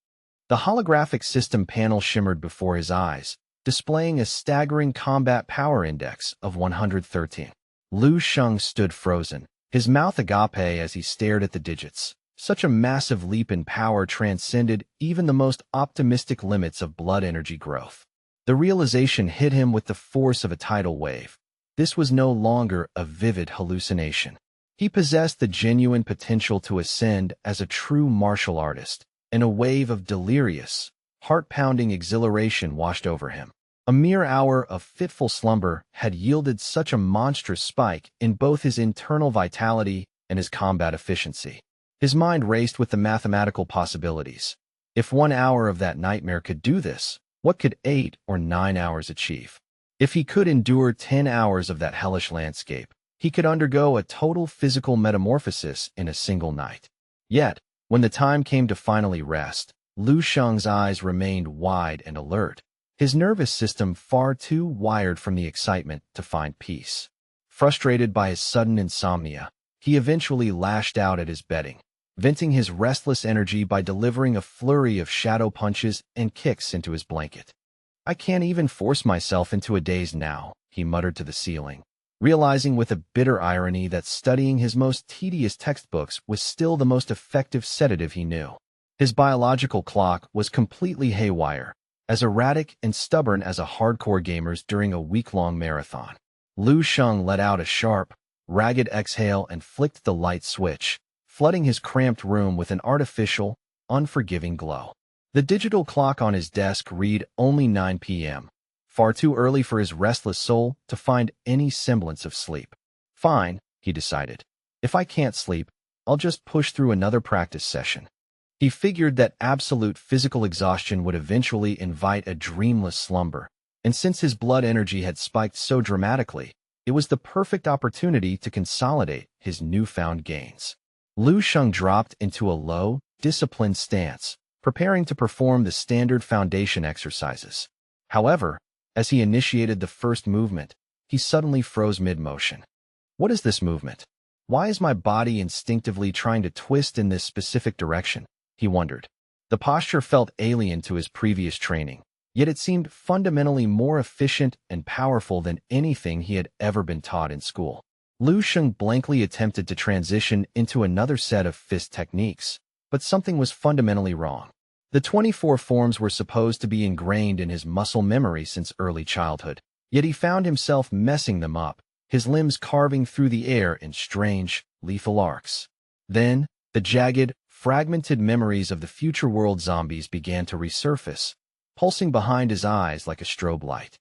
The holographic system panel shimmered before his eyes, displaying a staggering combat power index of 113. Lu Sheng stood frozen, his mouth agape as he stared at the digits. Such a massive leap in power transcended even the most optimistic limits of blood energy growth. The realization hit him with the force of a tidal wave. This was no longer a vivid hallucination. He possessed the genuine potential to ascend as a true martial artist, and a wave of delirious, heart-pounding exhilaration washed over him. A mere hour of fitful slumber had yielded such a monstrous spike in both his internal vitality and his combat efficiency. His mind raced with the mathematical possibilities. If 1 hour of that nightmare could do this, what could 8 or 9 hours achieve? If he could endure 10 hours of that hellish landscape, he could undergo a total physical metamorphosis in a single night. Yet, when the time came to finally rest, Lu Sheng's eyes remained wide and alert, his nervous system far too wired from the excitement to find peace. Frustrated by his sudden insomnia, he eventually lashed out at his bedding, venting his restless energy by delivering a flurry of shadow punches and kicks into his blanket. "I can't even force myself into a daze now," he muttered to the ceiling, realizing with a bitter irony that studying his most tedious textbooks was still the most effective sedative he knew. His biological clock was completely haywire, as erratic and stubborn as a hardcore gamer's during a week-long marathon. Lu Sheng let out a sharp, ragged exhale and flicked the light switch, flooding his cramped room with an artificial, unforgiving glow. The digital clock on his desk read only 9 p.m., far too early for his restless soul to find any semblance of sleep. Fine, he decided. If I can't sleep, I'll just push through another practice session. He figured that absolute physical exhaustion would eventually invite a dreamless slumber, and since his blood energy had spiked so dramatically, it was the perfect opportunity to consolidate his newfound gains. Lu Sheng dropped into a low, disciplined stance, preparing to perform the standard foundation exercises. However, as he initiated the first movement, he suddenly froze mid-motion. What is this movement? Why is my body instinctively trying to twist in this specific direction? He wondered. The posture felt alien to his previous training, yet it seemed fundamentally more efficient and powerful than anything he had ever been taught in school. Lu Sheng blankly attempted to transition into another set of fist techniques, but something was fundamentally wrong. The 24 forms were supposed to be ingrained in his muscle memory since early childhood, yet he found himself messing them up, his limbs carving through the air in strange, lethal arcs. Then, the jagged, fragmented memories of the future world zombies began to resurface, pulsing behind his eyes like a strobe light.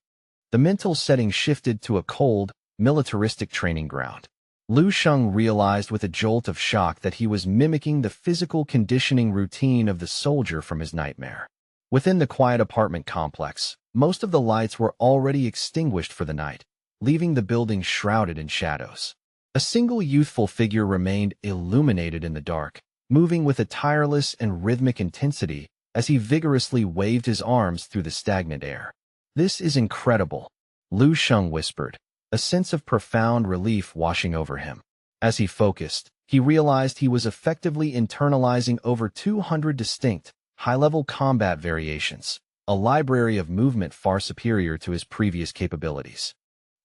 The mental setting shifted to a cold, militaristic training ground. Lu Sheng realized with a jolt of shock that he was mimicking the physical conditioning routine of the soldier from his nightmare. Within the quiet apartment complex, most of the lights were already extinguished for the night, leaving the building shrouded in shadows. A single youthful figure remained illuminated in the dark, moving with a tireless and rhythmic intensity as he vigorously waved his arms through the stagnant air. "This is incredible," Lu Sheng whispered, a sense of profound relief washing over him. As he focused, he realized he was effectively internalizing over 200 distinct, high-level combat variations, a library of movement far superior to his previous capabilities.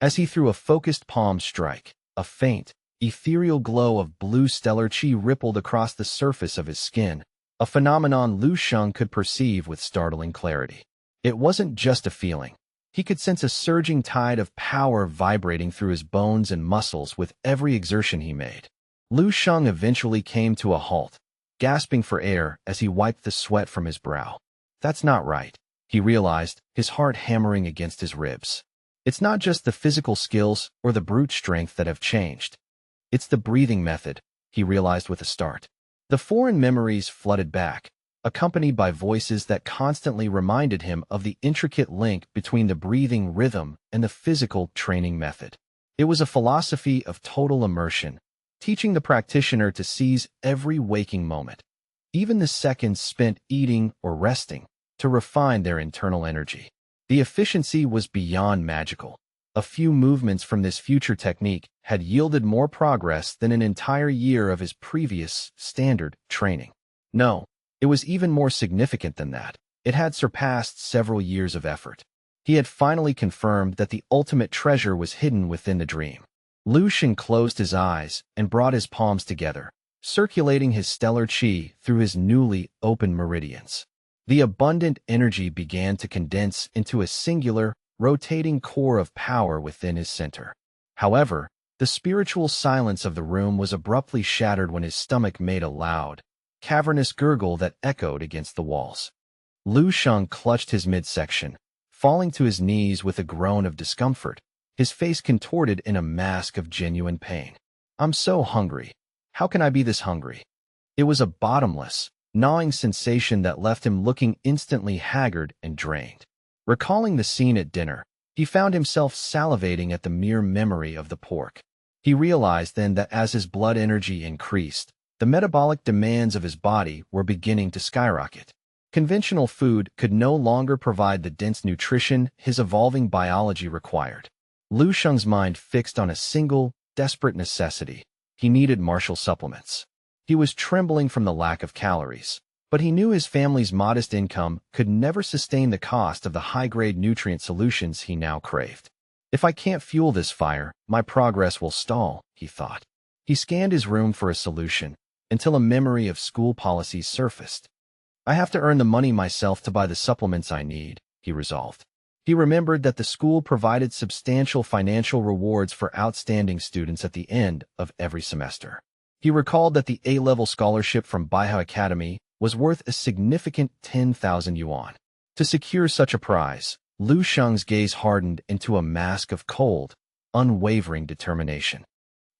As he threw a focused palm strike, a faint, ethereal glow of blue stellar chi rippled across the surface of his skin, a phenomenon Lu Sheng could perceive with startling clarity. It wasn't just a feeling. He could sense a surging tide of power vibrating through his bones and muscles with every exertion he made. Lu Sheng eventually came to a halt, gasping for air as he wiped the sweat from his brow. That's not right, he realized, his heart hammering against his ribs. It's not just the physical skills or the brute strength that have changed. It's the breathing method, he realized with a start. The foreign memories flooded back, accompanied by voices that constantly reminded him of the intricate link between the breathing rhythm and the physical training method. It was a philosophy of total immersion, teaching the practitioner to seize every waking moment, even the seconds spent eating or resting, to refine their internal energy. The efficiency was beyond magical. A few movements from this future technique had yielded more progress than an entire year of his previous standard training. No, it was even more significant than that. It had surpassed several years of effort. He had finally confirmed that the ultimate treasure was hidden within the dream. Lu Xing closed his eyes and brought his palms together, circulating his stellar qi through his newly opened meridians. The abundant energy began to condense into a singular, rotating core of power within his center. However, the spiritual silence of the room was abruptly shattered when his stomach made a loud, cavernous gurgle that echoed against the walls. Lu Xing clutched his midsection, falling to his knees with a groan of discomfort, his face contorted in a mask of genuine pain. "I'm so hungry. How can I be this hungry?" It was a bottomless, gnawing sensation that left him looking instantly haggard and drained. Recalling the scene at dinner, he found himself salivating at the mere memory of the pork. He realized then that as his blood energy increased, the metabolic demands of his body were beginning to skyrocket. Conventional food could no longer provide the dense nutrition his evolving biology required. Lu Xing's mind fixed on a single, desperate necessity. He needed martial supplements. He was trembling from the lack of calories, but he knew his family's modest income could never sustain the cost of the high-grade nutrient solutions he now craved. "If I can't fuel this fire, my progress will stall," he thought. He scanned his room for a solution, until a memory of school policies surfaced. "I have to earn the money myself to buy the supplements I need," he resolved. He remembered that the school provided substantial financial rewards for outstanding students at the end of every semester. He recalled that the A-level scholarship from Baihe Academy was worth a significant 10,000 yuan. To secure such a prize, Lu Xing's gaze hardened into a mask of cold, unwavering determination.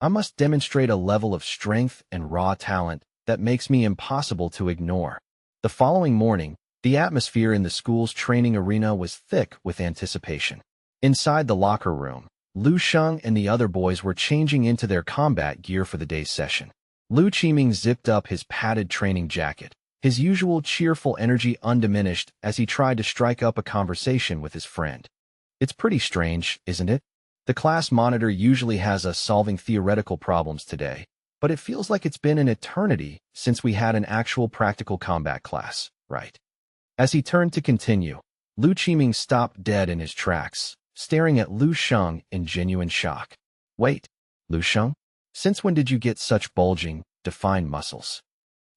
"I must demonstrate a level of strength and raw talent that makes me impossible to ignore." The following morning, the atmosphere in the school's training arena was thick with anticipation. Inside the locker room, Lu Xing and the other boys were changing into their combat gear for the day's session. Lu Qiming zipped up his padded training jacket, his usual cheerful energy undiminished as he tried to strike up a conversation with his friend. "It's pretty strange, isn't it? The class monitor usually has us solving theoretical problems today, but it feels like it's been an eternity since we had an actual practical combat class, right?" As he turned to continue, Lu Qiming stopped dead in his tracks, staring at Lu Xing in genuine shock. "Wait, Lu Xing? Since when did you get such bulging, defined muscles?"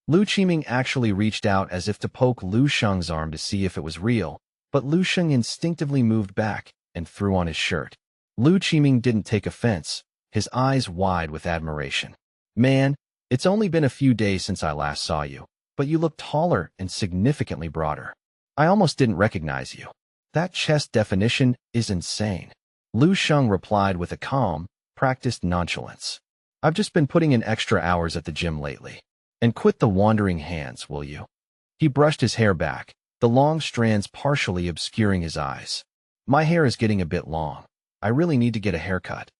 Lu Qiming actually reached out as if to poke Lu Xing's arm to see if it was real, but Lu Xing instinctively moved back and threw on his shirt. Lu Qiming didn't take offense, his eyes wide with admiration. "Man, it's only been a few days since I last saw you, but you look taller and significantly broader. I almost didn't recognize you. That chest definition is insane." Lu Xing replied with a calm, practiced nonchalance. "I've just been putting in extra hours at the gym lately. And quit the wandering hands, will you?" He brushed his hair back, the long strands partially obscuring his eyes. "My hair is getting a bit long. I really need to get a haircut."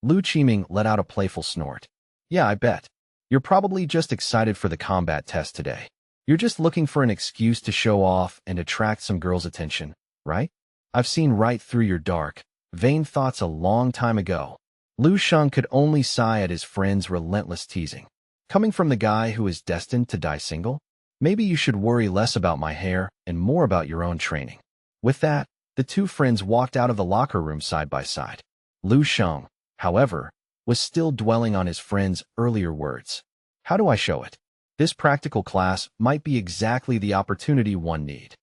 Lu Qiming let out a playful snort. "Yeah, I bet. You're probably just excited for the combat test today. You're just looking for an excuse to show off and attract some girl's attention, right? I've seen right through your dark, vain thoughts a long time ago." Lu Xing could only sigh at his friend's relentless teasing. Coming from the guy who is destined to die single? Maybe you should worry less about my hair and more about your own training. With that, the two friends walked out of the locker room side by side. Lu Xing, however, was still dwelling on his friend's earlier words. "How do I show it? This practical class might be exactly the opportunity one need."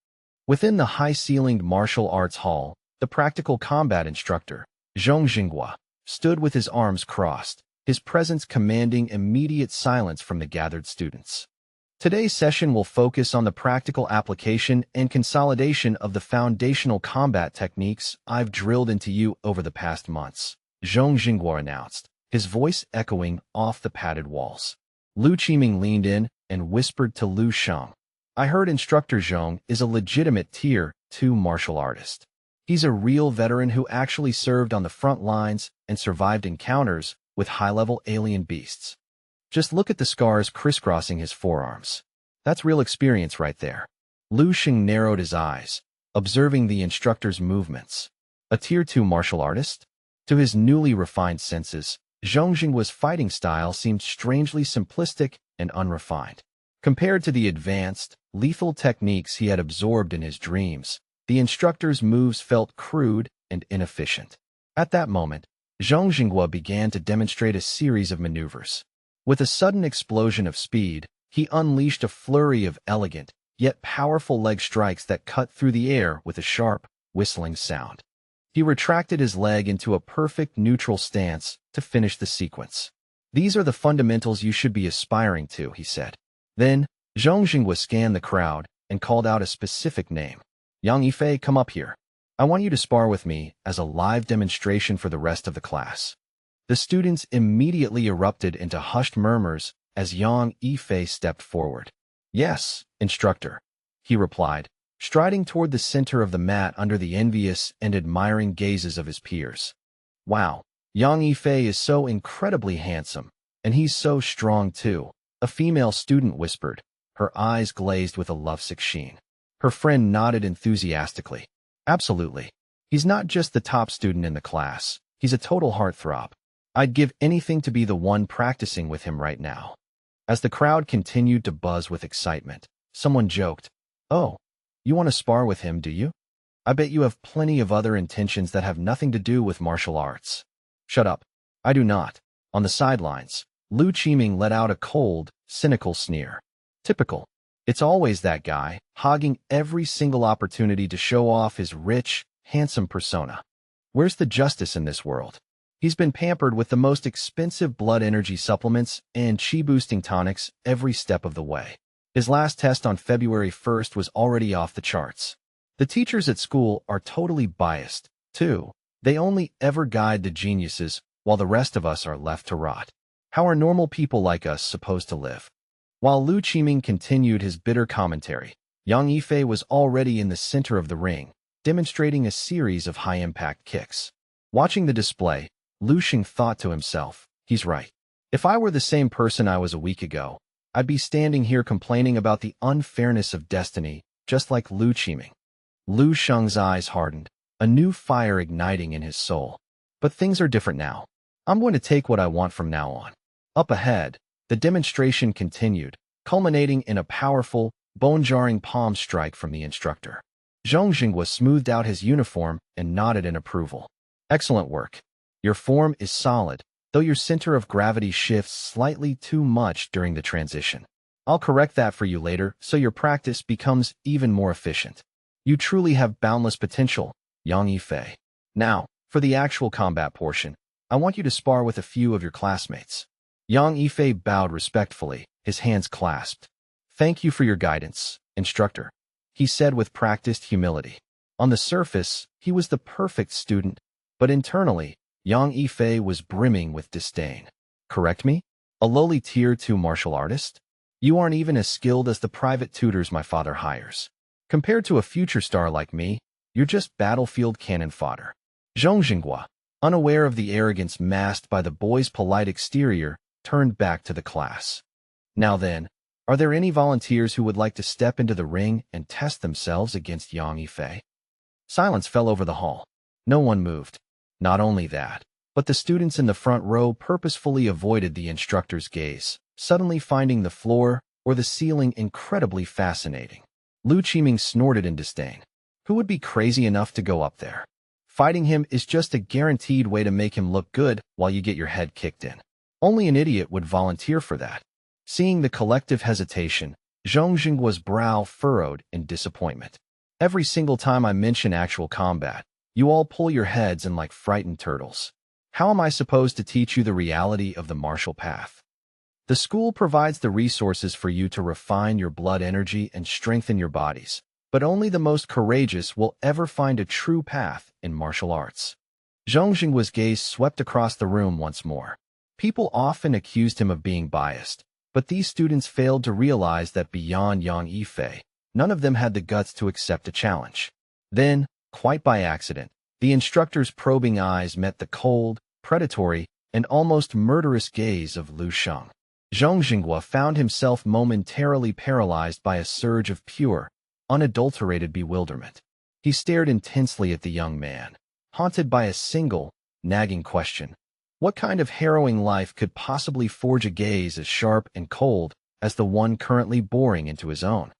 Within the high-ceilinged martial arts hall, the practical combat instructor, Zhong Jinghua, stood with his arms crossed, his presence commanding immediate silence from the gathered students. Today's session will focus on the practical application and consolidation of the foundational combat techniques I've drilled into you over the past months, Zhong Jinghua announced, his voice echoing off the padded walls. Lu Qiming leaned in and whispered to Lu Xing, "I heard Instructor Zhong is a legitimate Tier 2 martial artist. He's a real veteran who actually served on the front lines and survived encounters with high-level alien beasts. Just look at the scars crisscrossing his forearms. That's real experience right there." Lu Xing narrowed his eyes, observing the instructor's movements. A Tier 2 martial artist? To his newly refined senses, Zhong Jinghua's fighting style seemed strangely simplistic and unrefined. Compared to the advanced, lethal techniques he had absorbed in his dreams, the instructor's moves felt crude and inefficient. At that moment, Zhong Jinghua began to demonstrate a series of maneuvers. With a sudden explosion of speed, he unleashed a flurry of elegant, yet powerful leg strikes that cut through the air with a sharp, whistling sound. He retracted his leg into a perfect neutral stance to finish the sequence. "These are the fundamentals you should be aspiring to," he said. Then, Zhong Jinghua scanned the crowd and called out a specific name. "Yang Yifei, come up here. I want you to spar with me as a live demonstration for the rest of the class." The students immediately erupted into hushed murmurs as Yang Yifei stepped forward. "Yes, instructor," he replied, striding toward the center of the mat under the envious and admiring gazes of his peers. "Wow, Yang Yifei is so incredibly handsome, and he's so strong too," a female student whispered, her eyes glazed with a lovesick sheen. Her friend nodded enthusiastically. "Absolutely. He's not just the top student in the class, he's a total heartthrob. I'd give anything to be the one practicing with him right now." As the crowd continued to buzz with excitement, someone joked, "Oh, you want to spar with him, do you? I bet you have plenty of other intentions that have nothing to do with martial arts." "Shut up. I do not." On the sidelines, Lu Qiming let out a cold, cynical sneer. "Typical. It's always that guy, hogging every single opportunity to show off his rich, handsome persona. Where's the justice in this world? He's been pampered with the most expensive blood energy supplements and chi-boosting tonics every step of the way. His last test on February 1st was already off the charts. The teachers at school are totally biased, too. They only ever guide the geniuses, while the rest of us are left to rot. How are normal people like us supposed to live?" While Lu Qiming continued his bitter commentary, Yang Yifei was already in the center of the ring, demonstrating a series of high-impact kicks. Watching the display, Lu Xing thought to himself, "He's right. If I were the same person I was a week ago, I'd be standing here complaining about the unfairness of destiny, just like Lu Qiming." Lu Sheng's eyes hardened, a new fire igniting in his soul. "But things are different now. I'm going to take what I want from now on." Up ahead, the demonstration continued, culminating in a powerful, bone-jarring palm strike from the instructor. Zhong Jinghua smoothed out his uniform and nodded in approval. "Excellent work. Your form is solid, though your center of gravity shifts slightly too much during the transition. I'll correct that for you later so your practice becomes even more efficient. You truly have boundless potential, Yang Yifei. Now, for the actual combat portion, I want you to spar with a few of your classmates." Yang Yifei bowed respectfully, his hands clasped. "Thank you for your guidance, instructor," he said with practiced humility. On the surface, he was the perfect student, but internally, Yang Yifei was brimming with disdain. "Correct me? A lowly Tier 2 martial artist? You aren't even as skilled as the private tutors my father hires. Compared to a future star like me, you're just battlefield cannon fodder." Zhong Jinghua, unaware of the arrogance masked by the boy's polite exterior, turned back to the class. "Now then, are there any volunteers who would like to step into the ring and test themselves against Yang Yifei?" Silence fell over the hall. No one moved. Not only that, but the students in the front row purposefully avoided the instructor's gaze, suddenly finding the floor or the ceiling incredibly fascinating. Lu Qiming snorted in disdain. Who would be crazy enough to go up there? Fighting him is just a guaranteed way to make him look good while you get your head kicked in. Only an idiot would volunteer for that. Seeing the collective hesitation, Zhong Jinghua's brow furrowed in disappointment. "Every single time I mention actual combat, you all pull your heads in like frightened turtles. How am I supposed to teach you the reality of the martial path? The school provides the resources for you to refine your blood energy and strengthen your bodies, but only the most courageous will ever find a true path in martial arts." Zhong Jinghua's gaze swept across the room once more. People often accused him of being biased, but these students failed to realize that beyond Yang Yifei, none of them had the guts to accept a challenge. Then, quite by accident, the instructor's probing eyes met the cold, predatory, and almost murderous gaze of Lu Sheng. Zhong Jinghua found himself momentarily paralyzed by a surge of pure, unadulterated bewilderment. He stared intensely at the young man, haunted by a single, nagging question. What kind of harrowing life could possibly forge a gaze as sharp and cold as the one currently boring into his own?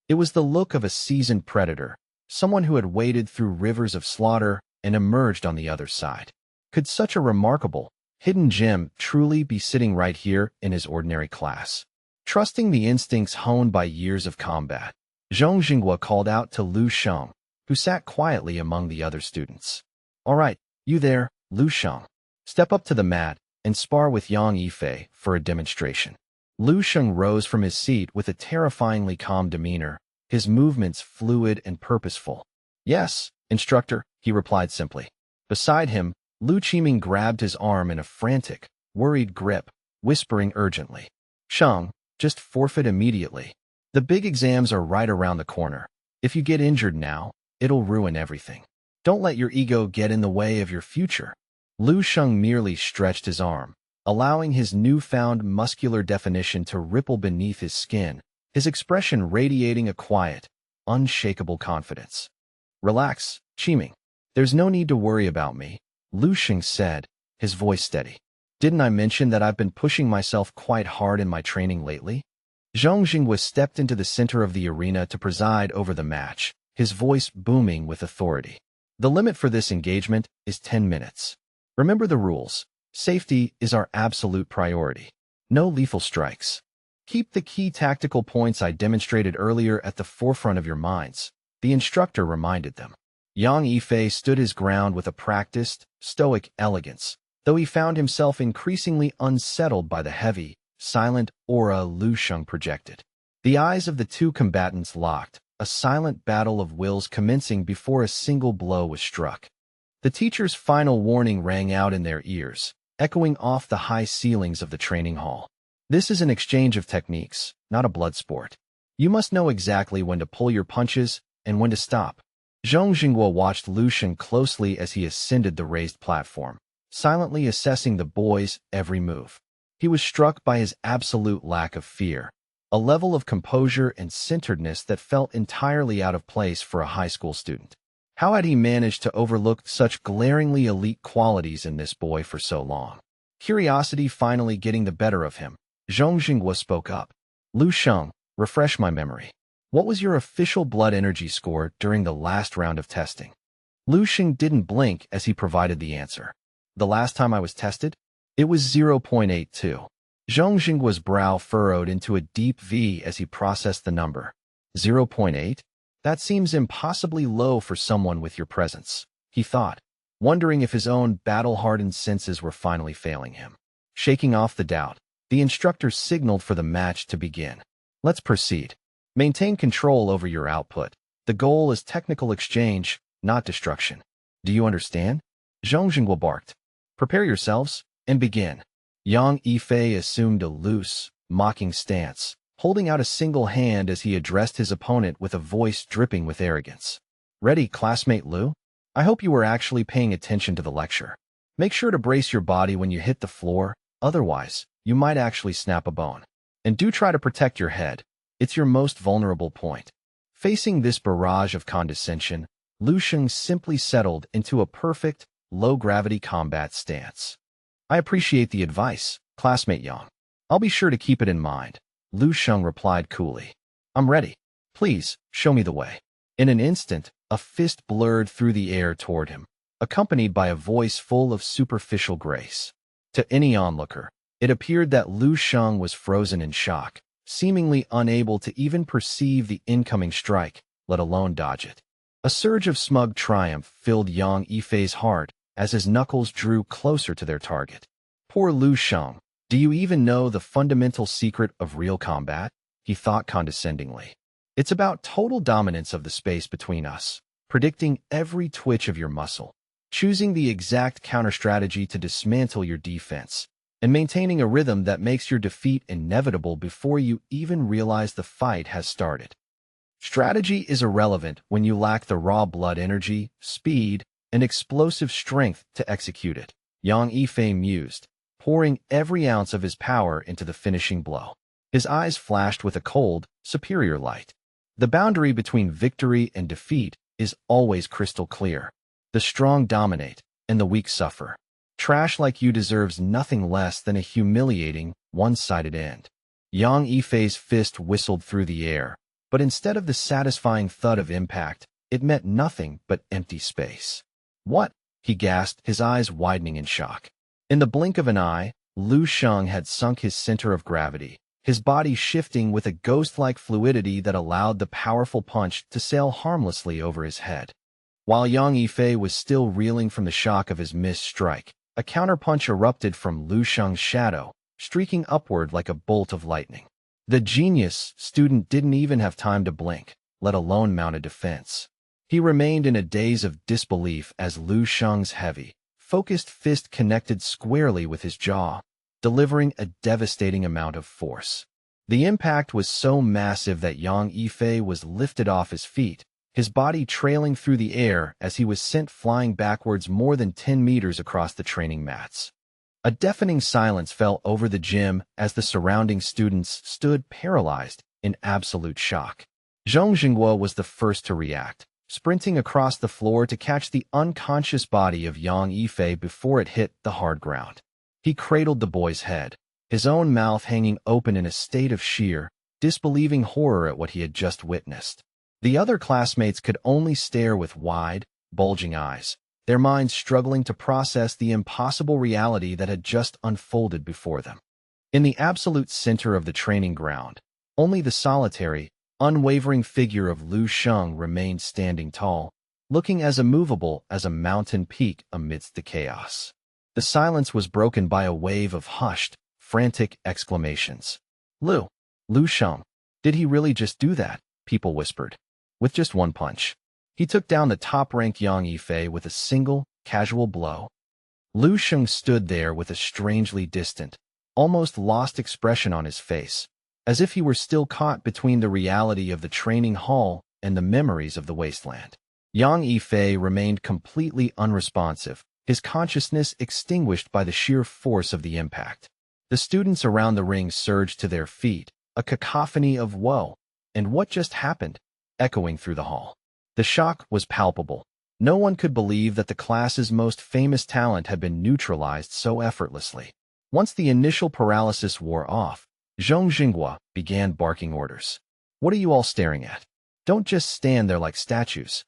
It was the look of a seasoned predator, someone who had waded through rivers of slaughter and emerged on the other side. Could such a remarkable, hidden gem truly be sitting right here in his ordinary class? Trusting the instincts honed by years of combat, Zhong Jinghua called out to Lu Sheng, who sat quietly among the other students. All right, you there, Lu Sheng. Step up to the mat and spar with Yang Yifei for a demonstration. Lu Sheng rose from his seat with a terrifyingly calm demeanor, his movements fluid and purposeful. Yes, instructor, he replied simply. Beside him, Lu Qiming grabbed his arm in a frantic, worried grip, whispering urgently. Sheng, just forfeit immediately. The big exams are right around the corner. If you get injured now, it'll ruin everything. Don't let your ego get in the way of your future. Lu Sheng merely stretched his arm, allowing his newfound muscular definition to ripple beneath his skin, his expression radiating a quiet, unshakable confidence. Relax, Qiming. There's no need to worry about me, Lu Sheng said, his voice steady. Didn't I mention that I've been pushing myself quite hard in my training lately? Zhong Jinghua stepped into the center of the arena to preside over the match, his voice booming with authority. The limit for this engagement is 10 minutes. Remember the rules. Safety is our absolute priority. No lethal strikes. Keep the key tactical points I demonstrated earlier at the forefront of your minds, the instructor reminded them. Yang Yifei stood his ground with a practiced, stoic elegance, though he found himself increasingly unsettled by the heavy, silent aura Lu Sheng projected. The eyes of the two combatants locked, a silent battle of wills commencing before a single blow was struck. The teacher's final warning rang out in their ears, echoing off the high ceilings of the training hall. This is an exchange of techniques, not a blood sport. You must know exactly when to pull your punches and when to stop. Zhong Jinghua watched Lu Sheng closely as he ascended the raised platform, silently assessing the boy's every move. He was struck by his absolute lack of fear, a level of composure and centeredness that felt entirely out of place for a high school student. How had he managed to overlook such glaringly elite qualities in this boy for so long? Curiosity finally getting the better of him, Zhong Jinghua spoke up. Lu Sheng, refresh my memory. What was your official blood energy score during the last round of testing? Lu Sheng didn't blink as he provided the answer. The last time I was tested? It was 0.82. Zhong Jinghua's brow furrowed into a deep V as he processed the number. 0.8? That seems impossibly low for someone with your presence, he thought, wondering if his own battle-hardened senses were finally failing him. Shaking off the doubt, the instructor signaled for the match to begin. Let's proceed. Maintain control over your output. The goal is technical exchange, not destruction. Do you understand? Zhong Jinghua barked. Prepare yourselves, and begin. Yang Yifei assumed a loose, mocking stance, holding out a single hand as he addressed his opponent with a voice dripping with arrogance. Ready, classmate Lu? I hope you were actually paying attention to the lecture. Make sure to brace your body when you hit the floor, otherwise, you might actually snap a bone. And do try to protect your head. It's your most vulnerable point. Facing this barrage of condescension, Lu Sheng simply settled into a perfect, low-gravity combat stance. I appreciate the advice, classmate Yang. I'll be sure to keep it in mind, Lu Sheng replied coolly. I'm ready. Please, show me the way. In an instant, a fist blurred through the air toward him, accompanied by a voice full of superficial grace. To any onlooker, it appeared that Lu Sheng was frozen in shock, seemingly unable to even perceive the incoming strike, let alone dodge it. A surge of smug triumph filled Yang Yifei's heart as his knuckles drew closer to their target. Poor Lu Sheng, do you even know the fundamental secret of real combat? He thought condescendingly. It's about total dominance of the space between us, predicting every twitch of your muscle, choosing the exact counter-strategy to dismantle your defense, and maintaining a rhythm that makes your defeat inevitable before you even realize the fight has started. Strategy is irrelevant when you lack the raw blood energy, speed, and explosive strength to execute it, Yang Yifei mused, pouring every ounce of his power into the finishing blow. His eyes flashed with a cold, superior light. The boundary between victory and defeat is always crystal clear. The strong dominate, and the weak suffer. Trash like you deserves nothing less than a humiliating, one-sided end. Yang Yifei's fist whistled through the air, but instead of the satisfying thud of impact, it met nothing but empty space. What? He gasped, his eyes widening in shock. In the blink of an eye, Lu Sheng had sunk his center of gravity, his body shifting with a ghost-like fluidity that allowed the powerful punch to sail harmlessly over his head. While Yang Yifei was still reeling from the shock of his missed strike, a counterpunch erupted from Lu Sheng's shadow, streaking upward like a bolt of lightning. The genius student didn't even have time to blink, let alone mount a defense. He remained in a daze of disbelief as Lu Sheng's heavy, focused fist connected squarely with his jaw, delivering a devastating amount of force. The impact was so massive that Yang Yifei was lifted off his feet, his body trailing through the air as he was sent flying backwards more than 10 meters across the training mats. A deafening silence fell over the gym as the surrounding students stood paralyzed in absolute shock. Zhong Jinghua was the first to react, sprinting across the floor to catch the unconscious body of Yang Yifei before it hit the hard ground. He cradled the boy's head, his own mouth hanging open in a state of sheer, disbelieving horror at what he had just witnessed. The other classmates could only stare with wide, bulging eyes, their minds struggling to process the impossible reality that had just unfolded before them. In the absolute center of the training ground, only the solitary, unwavering figure of Lu Sheng remained standing tall, looking as immovable as a mountain peak amidst the chaos. The silence was broken by a wave of hushed, frantic exclamations. Lu Sheng, did he really just do that? People whispered. With just one punch, he took down the top-ranked Yang Yifei with a single, casual blow. Lu Sheng stood there with a strangely distant, almost lost expression on his face, as if he were still caught between the reality of the training hall and the memories of the wasteland. Yang Yifei remained completely unresponsive, his consciousness extinguished by the sheer force of the impact. The students around the ring surged to their feet, a cacophony of woe, and what just happened, echoing through the hall. The shock was palpable. No one could believe that the class's most famous talent had been neutralized so effortlessly. Once the initial paralysis wore off, Zhong Jinghua began barking orders. What are you all staring at? Don't just stand there like statues.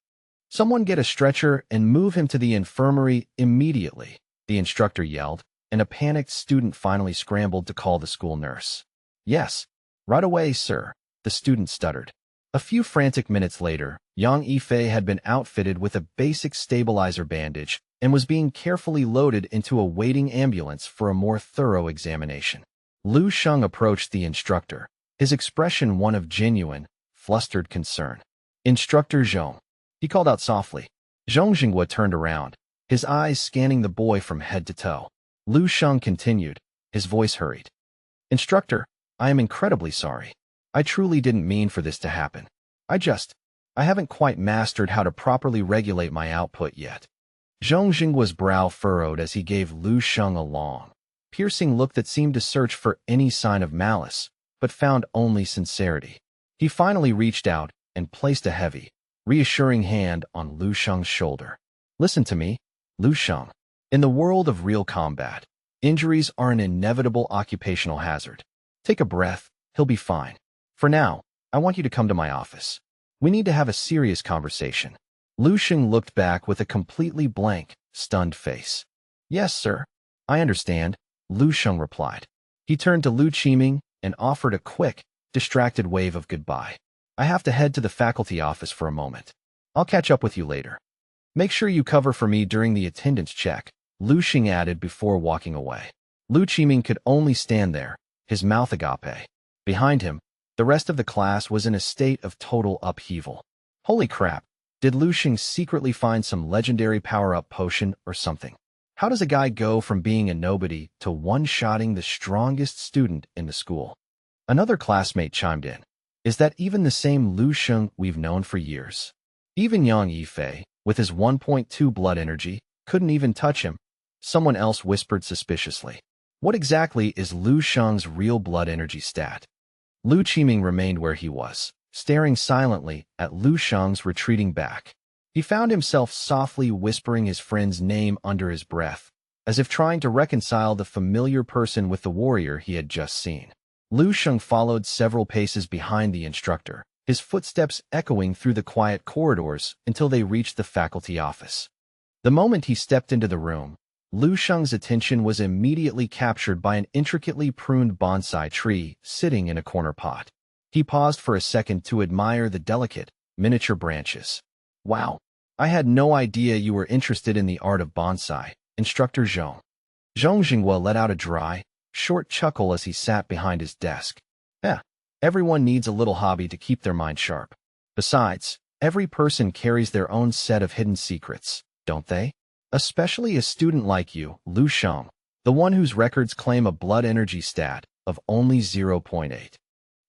Someone get a stretcher and move him to the infirmary immediately, the instructor yelled, and a panicked student finally scrambled to call the school nurse. Yes, right away, sir, the student stuttered. A few frantic minutes later, Yang Yifei had been outfitted with a basic stabilizer bandage and was being carefully loaded into a waiting ambulance for a more thorough examination. Lu Sheng approached the instructor, his expression one of genuine, flustered concern. Instructor Zhong, he called out softly. Zhong Jinghua turned around, his eyes scanning the boy from head to toe. Lu Sheng continued, his voice hurried. Instructor, I am incredibly sorry. I truly didn't mean for this to happen. I haven't quite mastered how to properly regulate my output yet. Zhong Jinghua's brow furrowed as he gave Lu Sheng a long, piercing look that seemed to search for any sign of malice, but found only sincerity. He finally reached out and placed a heavy, reassuring hand on Lu Sheng's shoulder. Listen to me, Lu Sheng. In the world of real combat, injuries are an inevitable occupational hazard. Take a breath, he'll be fine. For now, I want you to come to my office. We need to have a serious conversation. Lu Sheng looked back with a completely blank, stunned face. Yes, sir. I understand, Lu Sheng replied. He turned to Lu Qiming and offered a quick, distracted wave of goodbye. I have to head to the faculty office for a moment. I'll catch up with you later. Make sure you cover for me during the attendance check, Lu Sheng added before walking away. Lu Qiming could only stand there, his mouth agape. Behind him, the rest of the class was in a state of total upheaval. Holy crap, did Lu Sheng secretly find some legendary power-up potion or something? How does a guy go from being a nobody to one-shotting the strongest student in the school? Another classmate chimed in. Is that even the same Lu Sheng we've known for years? Even Yang Yifei, with his 1.2 blood energy, couldn't even touch him. Someone else whispered suspiciously. What exactly is Lu Sheng's real blood energy stat? Lu Qiming remained where he was, staring silently at Lu Sheng's retreating back. He found himself softly whispering his friend's name under his breath, as if trying to reconcile the familiar person with the warrior he had just seen. Lu Sheng followed several paces behind the instructor, his footsteps echoing through the quiet corridors until they reached the faculty office. The moment he stepped into the room, Lu Sheng's attention was immediately captured by an intricately pruned bonsai tree sitting in a corner pot. He paused for a second to admire the delicate, miniature branches. Wow, I had no idea you were interested in the art of bonsai, Instructor Zhong. Zhong Jinghua let out a dry, short chuckle as he sat behind his desk. Everyone needs a little hobby to keep their mind sharp. Besides, every person carries their own set of hidden secrets, don't they? Especially a student like you, Lu Sheng, the one whose records claim a blood energy stat of only 0.8.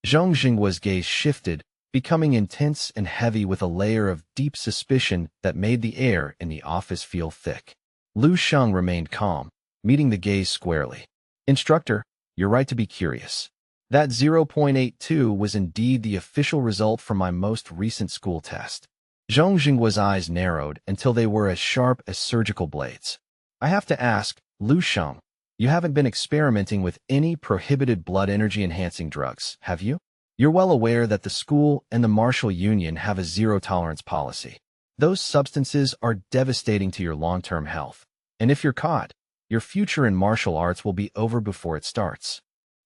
Zhong Jinghua's gaze shifted, becoming intense and heavy with a layer of deep suspicion that made the air in the office feel thick. Lu Sheng remained calm, meeting the gaze squarely. Instructor, you're right to be curious. That 0.82 was indeed the official result from my most recent school test. Zhong Jinghua's eyes narrowed until they were as sharp as surgical blades. I have to ask, Lu Sheng, you haven't been experimenting with any prohibited blood energy-enhancing drugs, have you? You're well aware that the school and the martial union have a zero-tolerance policy. Those substances are devastating to your long-term health. And if you're caught, your future in martial arts will be over before it starts.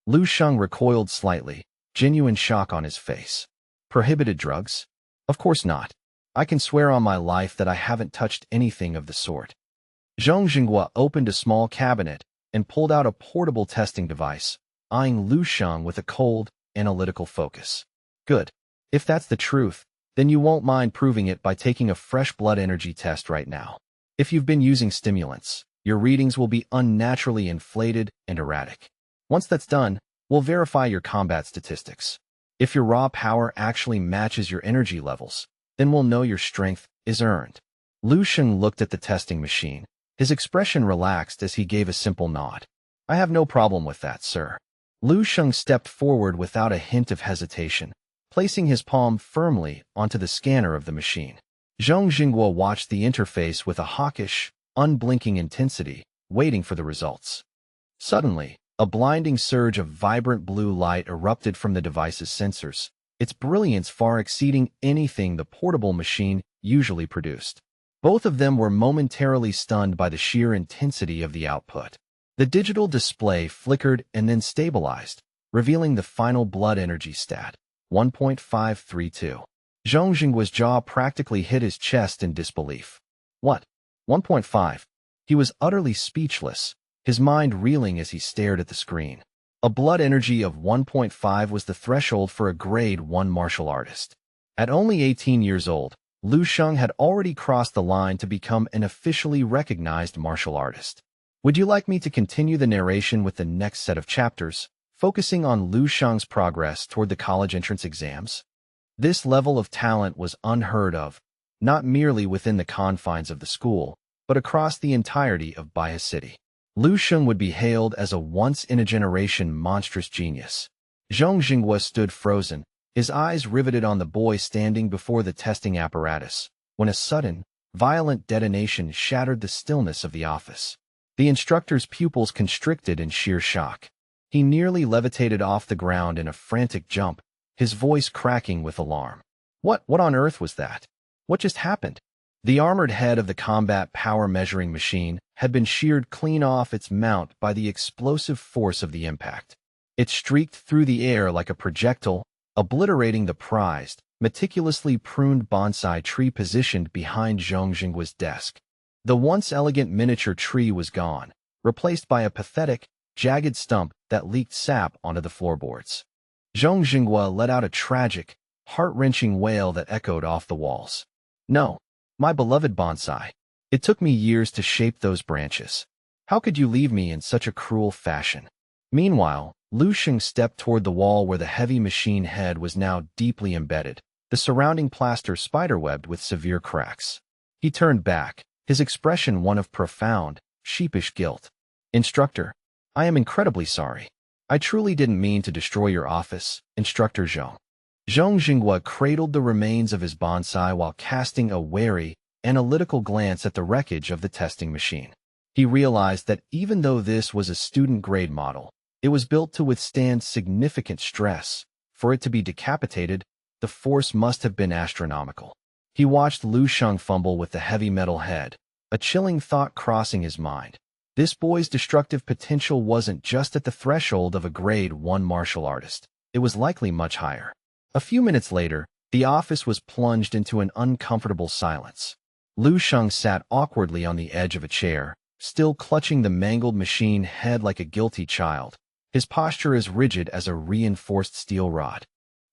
Lu Sheng recoiled slightly, genuine shock on his face. Prohibited drugs? Of course not. I can swear on my life that I haven't touched anything of the sort. Zhong Jinghua opened a small cabinet and pulled out a portable testing device, eyeing Lu Sheng with a cold, analytical focus. Good. If that's the truth, then you won't mind proving it by taking a fresh blood energy test right now. If you've been using stimulants, your readings will be unnaturally inflated and erratic. Once that's done, we'll verify your combat statistics. If your raw power actually matches your energy levels, then we'll know your strength is earned. Lu Sheng looked at the testing machine. His expression relaxed as he gave a simple nod. I have no problem with that, sir. Lu Sheng stepped forward without a hint of hesitation, placing his palm firmly onto the scanner of the machine. Zhong Jinghua watched the interface with a hawkish, unblinking intensity, waiting for the results. Suddenly, a blinding surge of vibrant blue light erupted from the device's sensors, its brilliance far exceeding anything the portable machine usually produced. Both of them were momentarily stunned by the sheer intensity of the output. The digital display flickered and then stabilized, revealing the final blood energy stat, 1.532. Zhong Jinghua's jaw practically hit his chest in disbelief. What? 1.5? He was utterly speechless, his mind reeling as he stared at the screen. A blood energy of 1.5 was the threshold for a grade 1 martial artist. At only 18 years old, Lu Sheng had already crossed the line to become an officially recognized martial artist. Would you like me to continue the narration with the next set of chapters, focusing on Lu Sheng's progress toward the college entrance exams? This level of talent was unheard of, not merely within the confines of the school, but across the entirety of Baihe City. Lu Sheng would be hailed as a once-in-a-generation monstrous genius. Zhong Jinghua stood frozen, his eyes riveted on the boy standing before the testing apparatus, when a sudden, violent detonation shattered the stillness of the office. The instructor's pupils constricted in sheer shock. He nearly levitated off the ground in a frantic jump, his voice cracking with alarm. What on earth was that? What just happened? The armored head of the combat power measuring machine had been sheared clean off its mount by the explosive force of the impact. It streaked through the air like a projectile, obliterating the prized, meticulously pruned bonsai tree positioned behind Zhong Jinghua's desk. The once elegant miniature tree was gone, replaced by a pathetic, jagged stump that leaked sap onto the floorboards. Zhong Jinghua let out a tragic, heart-wrenching wail that echoed off the walls. No, my beloved bonsai. It took me years to shape those branches. How could you leave me in such a cruel fashion? Meanwhile, Lu Sheng stepped toward the wall where the heavy machine head was now deeply embedded, the surrounding plaster spiderwebbed with severe cracks. He turned back, his expression one of profound, sheepish guilt. Instructor, I am incredibly sorry. I truly didn't mean to destroy your office, Instructor Zhong. Zhong Jinghua cradled the remains of his bonsai while casting a wary, analytical glance at the wreckage of the testing machine. He realized that even though this was a student-grade model, it was built to withstand significant stress. For it to be decapitated, the force must have been astronomical. He watched Lu Sheng fumble with the heavy metal head, a chilling thought crossing his mind. This boy's destructive potential wasn't just at the threshold of a grade 1 martial artist. It was likely much higher. A few minutes later, the office was plunged into an uncomfortable silence. Lu Sheng sat awkwardly on the edge of a chair, still clutching the mangled machine head like a guilty child, his posture as rigid as a reinforced steel rod.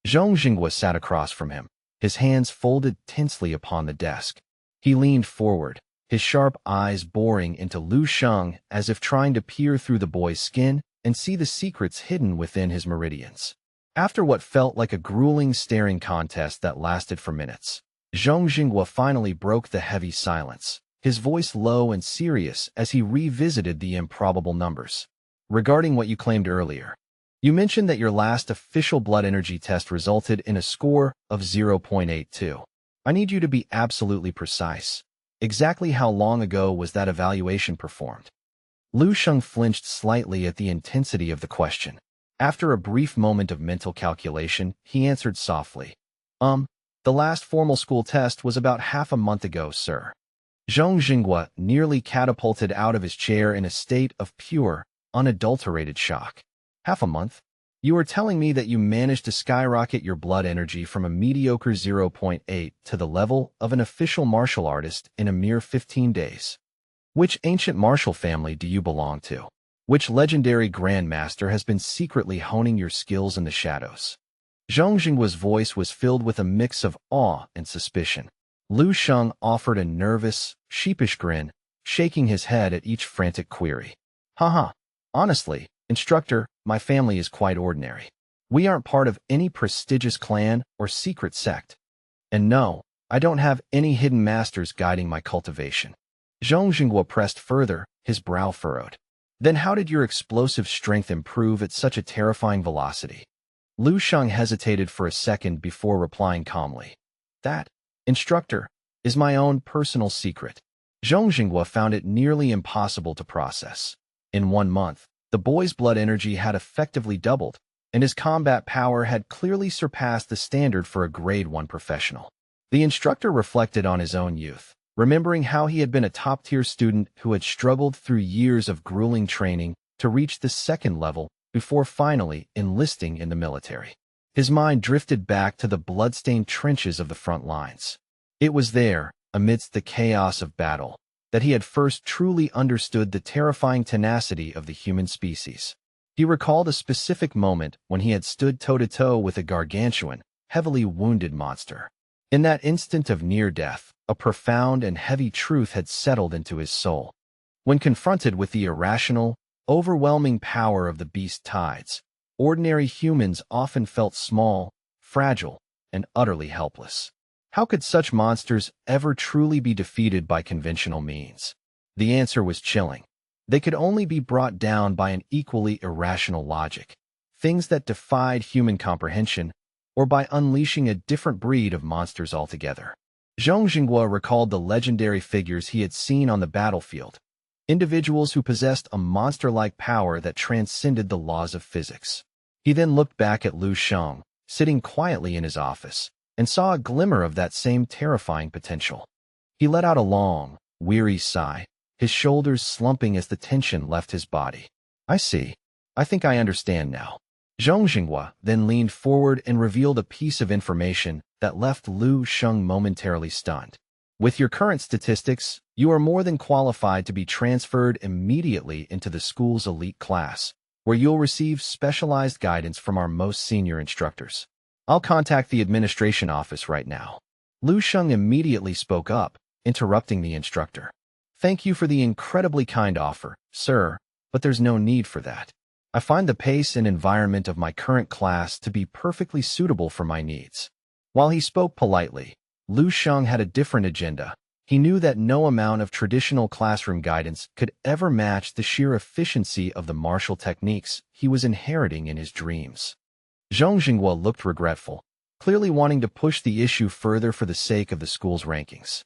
Zhong Jinghua sat across from him, his hands folded tensely upon the desk. He leaned forward, his sharp eyes boring into Lu Sheng as if trying to peer through the boy's skin and see the secrets hidden within his meridians. After what felt like a grueling staring contest that lasted for minutes, Zhong Jinghua finally broke the heavy silence, his voice low and serious as he revisited the improbable numbers. Regarding what you claimed earlier, you mentioned that your last official blood energy test resulted in a score of 0.82. I need you to be absolutely precise. Exactly how long ago was that evaluation performed? Lu Sheng flinched slightly at the intensity of the question. After a brief moment of mental calculation, he answered softly. The last formal school test was about half a month ago, sir. Zhong Jinghua nearly catapulted out of his chair in a state of pure, unadulterated shock. Half a month? You are telling me that you managed to skyrocket your blood energy from a mediocre 0.8 to the level of an official martial artist in a mere 15 days. Which ancient martial family do you belong to? Which legendary grandmaster has been secretly honing your skills in the shadows? Zhong Jinghua's voice was filled with a mix of awe and suspicion. Lu Sheng offered a nervous, sheepish grin, shaking his head at each frantic query. Haha. Honestly, instructor, my family is quite ordinary. We aren't part of any prestigious clan or secret sect. And no, I don't have any hidden masters guiding my cultivation. Zhong Jinghua pressed further, his brow furrowed. Then how did your explosive strength improve at such a terrifying velocity? Lu Sheng hesitated for a second before replying calmly. That, instructor, is my own personal secret. Zhong Jinghua found it nearly impossible to process. In 1 month, the boy's blood energy had effectively doubled, and his combat power had clearly surpassed the standard for a grade 1 professional. The instructor reflected on his own youth, remembering how he had been a top-tier student who had struggled through years of grueling training to reach the second level before finally enlisting in the military. His mind drifted back to the blood-stained trenches of the front lines. It was there, amidst the chaos of battle, that he had first truly understood the terrifying tenacity of the human species. He recalled a specific moment when he had stood toe-to-toe with a gargantuan, heavily wounded monster. In that instant of near death, a profound and heavy truth had settled into his soul. When confronted with the irrational, overwhelming power of the beast tides, ordinary humans often felt small, fragile, and utterly helpless. How could such monsters ever truly be defeated by conventional means? The answer was chilling. They could only be brought down by an equally irrational logic, things that defied human comprehension, or by unleashing a different breed of monsters altogether. Zhong Jinghua recalled the legendary figures he had seen on the battlefield, individuals who possessed a monster-like power that transcended the laws of physics. He then looked back at Lu Sheng, sitting quietly in his office, and saw a glimmer of that same terrifying potential. He let out a long, weary sigh, his shoulders slumping as the tension left his body. I see. I think I understand now. Zhong Jinghua then leaned forward and revealed a piece of information that left Lu Sheng momentarily stunned. With your current statistics, you are more than qualified to be transferred immediately into the school's elite class, where you'll receive specialized guidance from our most senior instructors. I'll contact the administration office right now. Lu Sheng immediately spoke up, interrupting the instructor. Thank you for the incredibly kind offer, sir, but there's no need for that. I find the pace and environment of my current class to be perfectly suitable for my needs. While he spoke politely, Lu Sheng had a different agenda. He knew that no amount of traditional classroom guidance could ever match the sheer efficiency of the martial techniques he was inheriting in his dreams. Zhong Jinghua looked regretful, clearly wanting to push the issue further for the sake of the school's rankings.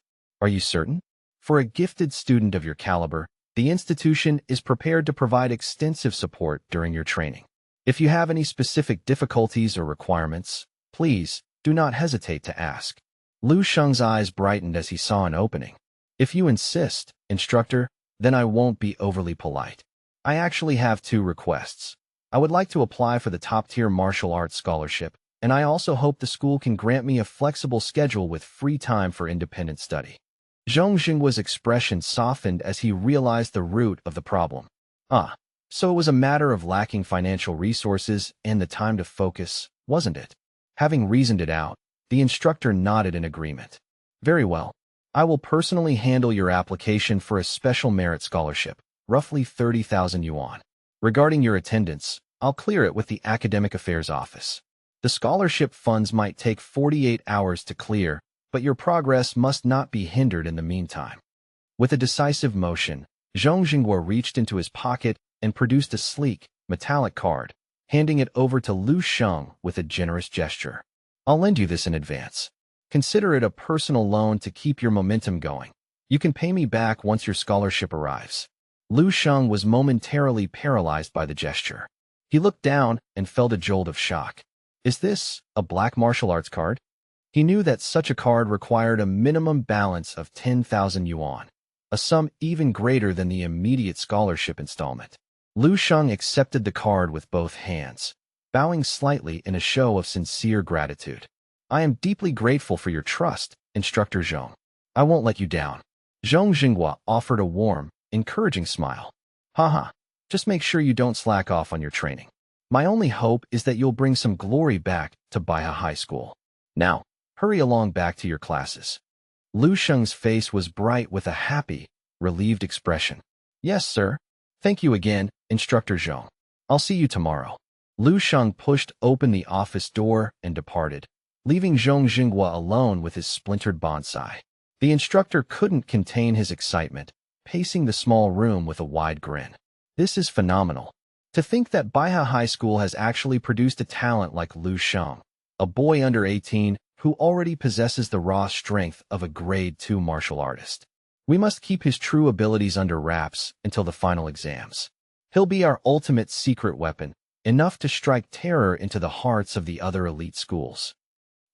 Are you certain? For a gifted student of your caliber, the institution is prepared to provide extensive support during your training. If you have any specific difficulties or requirements, please do not hesitate to ask. Lu Sheng's eyes brightened as he saw an opening. If you insist, instructor, then I won't be overly polite. I actually have 2 requests. I would like to apply for the top-tier martial arts scholarship, and I also hope the school can grant me a flexible schedule with free time for independent study. Zhong Xinghua's expression softened as he realized the root of the problem. So it was a matter of lacking financial resources and the time to focus, wasn't it? Having reasoned it out, the instructor nodded in agreement. Very well. I will personally handle your application for a special merit scholarship, roughly 30,000 yuan. Regarding your attendance, I'll clear it with the Academic Affairs Office. The scholarship funds might take 48 hours to clear, but your progress must not be hindered in the meantime. With a decisive motion, Zhong Xinghua reached into his pocket and produced a sleek, metallic card, handing it over to Lu Sheng with a generous gesture. I'll lend you this in advance. Consider it a personal loan to keep your momentum going. You can pay me back once your scholarship arrives. Lu Sheng was momentarily paralyzed by the gesture. He looked down and felt a jolt of shock. Is this a black martial arts card? He knew that such a card required a minimum balance of 10,000 yuan, a sum even greater than the immediate scholarship installment. Lu Sheng accepted the card with both hands, bowing slightly in a show of sincere gratitude. I am deeply grateful for your trust, Instructor Zhong. I won't let you down. Zhong Xinghua offered a warm, encouraging smile. Haha, just make sure you don't slack off on your training. My only hope is that you'll bring some glory back to Baihe High School. Now, hurry along back to your classes. Lu Sheng's face was bright with a happy, relieved expression. Yes, sir. Thank you again, Instructor Zhong. I'll see you tomorrow. Lu Sheng pushed open the office door and departed, leaving Zhong Xinghua alone with his splintered bonsai. The instructor couldn't contain his excitement, pacing the small room with a wide grin. This is phenomenal. To think that Baihe High School has actually produced a talent like Lu Sheng, a boy under 18 who already possesses the raw strength of a grade 2 martial artist. We must keep his true abilities under wraps until the final exams. He'll be our ultimate secret weapon, enough to strike terror into the hearts of the other elite schools.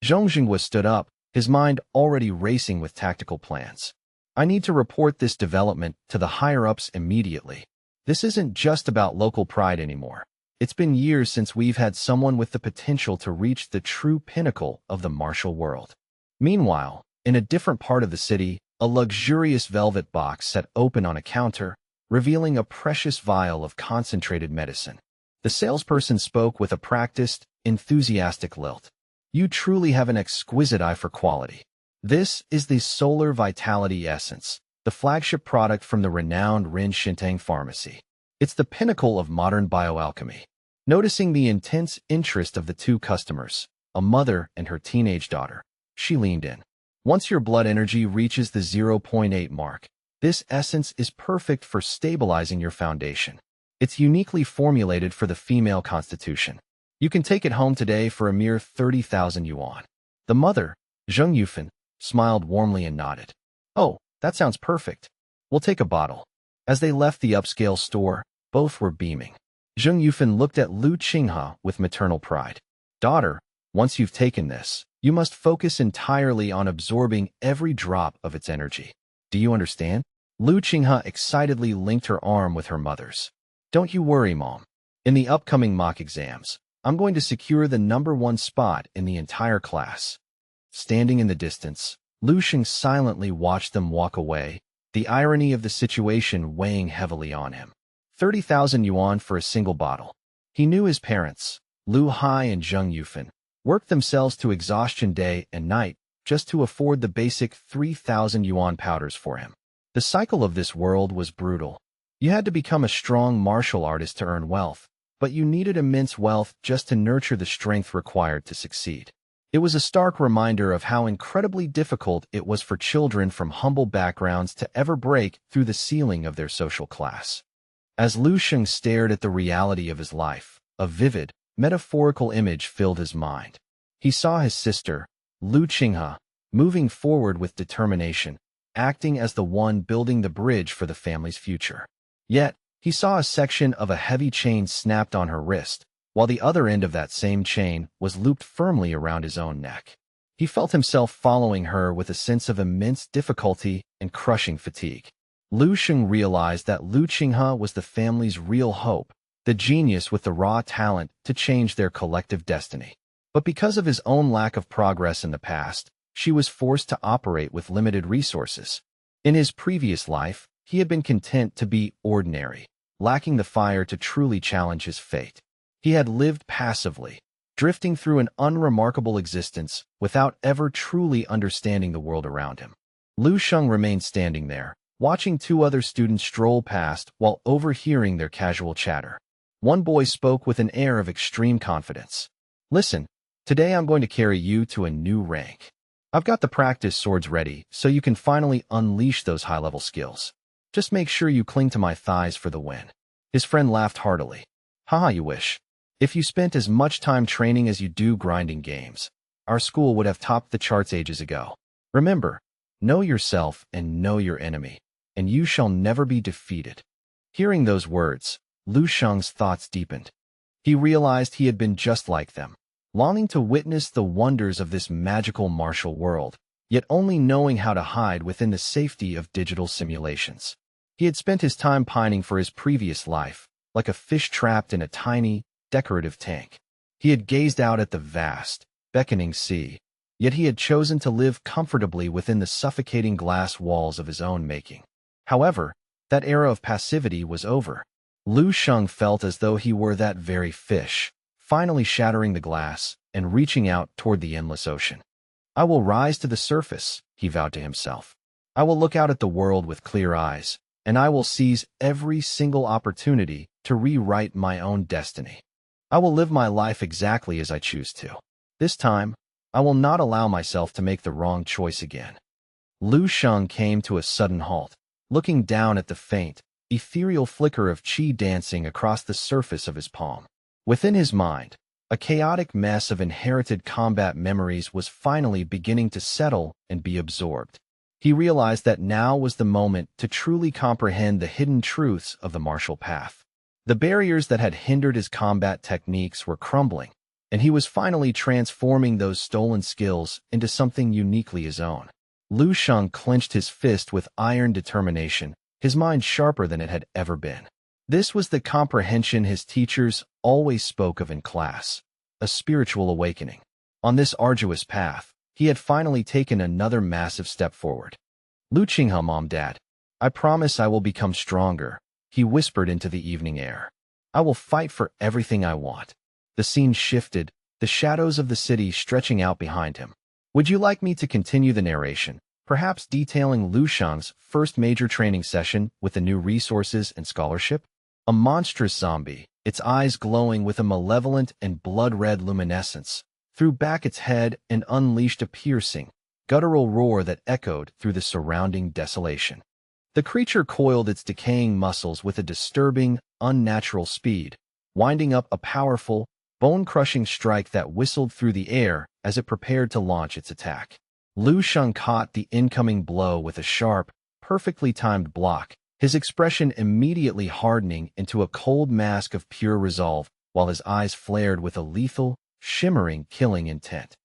Zhong Xinghua stood up, his mind already racing with tactical plans. I need to report this development to the higher-ups immediately. This isn't just about local pride anymore. It's been years since we've had someone with the potential to reach the true pinnacle of the martial world. Meanwhile, in a different part of the city, a luxurious velvet box sat open on a counter, revealing a precious vial of concentrated medicine. The salesperson spoke with a practiced, enthusiastic lilt. You truly have an exquisite eye for quality. This is the Solar Vitality Essence, the flagship product from the renowned Ren Shintang Pharmacy. It's the pinnacle of modern bioalchemy. Noticing the intense interest of the 2 customers, a mother and her teenage daughter, she leaned in. Once your blood energy reaches the 0.8 mark, this essence is perfect for stabilizing your foundation. It's uniquely formulated for the female constitution. You can take it home today for a mere 30,000 yuan. The mother, Zheng Yufan, smiled warmly and nodded. Oh, that sounds perfect. We'll take a bottle. As they left the upscale store, both were beaming. Zheng Yufan looked at Lu Qinghe with maternal pride. Daughter, once you've taken this, you must focus entirely on absorbing every drop of its energy. Do you understand? Lu Qinghe excitedly linked her arm with her mother's. Don't you worry, Mom. In the upcoming mock exams, I'm going to secure the #1 spot in the entire class. Standing in the distance, Lu Sheng silently watched them walk away, the irony of the situation weighing heavily on him. 30,000 yuan for a single bottle. He knew his parents, Lu Hai and Zheng Yufan, worked themselves to exhaustion day and night just to afford the basic 3,000 yuan powders for him. The cycle of this world was brutal. You had to become a strong martial artist to earn wealth, but you needed immense wealth just to nurture the strength required to succeed. It was a stark reminder of how incredibly difficult it was for children from humble backgrounds to ever break through the ceiling of their social class. As Lu Sheng stared at the reality of his life, a vivid, metaphorical image filled his mind. He saw his sister, Lu Qinghe, moving forward with determination, acting as the one building the bridge for the family's future. Yet, he saw a section of a heavy chain snapped on her wrist, while the other end of that same chain was looped firmly around his own neck. He felt himself following her with a sense of immense difficulty and crushing fatigue. Lu Sheng realized that Lu Qinghe was the family's real hope, the genius with the raw talent to change their collective destiny. But because of his own lack of progress in the past, she was forced to operate with limited resources. In his previous life, he had been content to be ordinary, lacking the fire to truly challenge his fate. He had lived passively, drifting through an unremarkable existence without ever truly understanding the world around him. Lu Sheng remained standing there, watching two other students stroll past while overhearing their casual chatter. One boy spoke with an air of extreme confidence. "Listen, today I'm going to carry you to a new rank. I've got the practice swords ready so you can finally unleash those high-level skills. Just make sure you cling to my thighs for the win." His friend laughed heartily. "Haha, you wish. If you spent as much time training as you do grinding games, our school would have topped the charts ages ago. Remember, know yourself and know your enemy, and you shall never be defeated." Hearing those words, Lu Sheng's thoughts deepened. He realized he had been just like them, longing to witness the wonders of this magical martial world, yet only knowing how to hide within the safety of digital simulations. He had spent his time pining for his previous life, like a fish trapped in a tiny, decorative tank. He had gazed out at the vast, beckoning sea, yet he had chosen to live comfortably within the suffocating glass walls of his own making. However, that era of passivity was over. Lu Sheng felt as though he were that very fish, finally shattering the glass and reaching out toward the endless ocean. "I will rise to the surface," he vowed to himself. "I will look out at the world with clear eyes, and I will seize every single opportunity to rewrite my own destiny. I will live my life exactly as I choose to. This time, I will not allow myself to make the wrong choice again." Lu Sheng came to a sudden halt, looking down at the faint, ethereal flicker of qi dancing across the surface of his palm. Within his mind, a chaotic mess of inherited combat memories was finally beginning to settle and be absorbed. He realized that now was the moment to truly comprehend the hidden truths of the martial path. The barriers that had hindered his combat techniques were crumbling, and he was finally transforming those stolen skills into something uniquely his own. Lu Sheng clenched his fist with iron determination, his mind sharper than it had ever been. This was the comprehension his teachers always spoke of in class, a spiritual awakening. On this arduous path, he had finally taken another massive step forward. "Lu Qinghe, Mom, Dad, I promise I will become stronger," he whispered into the evening air. "I will fight for everything I want." The scene shifted, the shadows of the city stretching out behind him. Would you like me to continue the narration, perhaps detailing Lu Sheng's first major training session with the new resources and scholarship? A monstrous zombie, its eyes glowing with a malevolent and blood-red luminescence, threw back its head and unleashed a piercing, guttural roar that echoed through the surrounding desolation. The creature coiled its decaying muscles with a disturbing, unnatural speed, winding up a powerful, bone-crushing strike that whistled through the air as it prepared to launch its attack. Lu Sheng caught the incoming blow with a sharp, perfectly timed block, his expression immediately hardening into a cold mask of pure resolve, while his eyes flared with a lethal, shimmering, killing intent.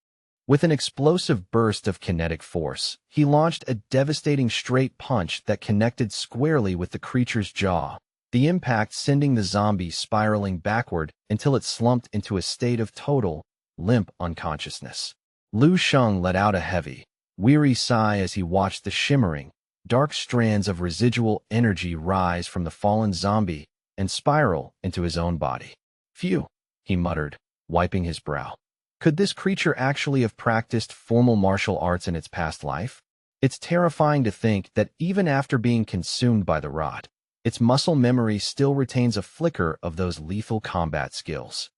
With an explosive burst of kinetic force, he launched a devastating straight punch that connected squarely with the creature's jaw, the impact sending the zombie spiraling backward until it slumped into a state of total, limp unconsciousness. Lu Sheng let out a heavy, weary sigh as he watched the shimmering, dark strands of residual energy rise from the fallen zombie and spiral into his own body. "Phew," he muttered, wiping his brow. Could this creature actually have practiced formal martial arts in its past life? It's terrifying to think that even after being consumed by the rot, its muscle memory still retains a flicker of those lethal combat skills.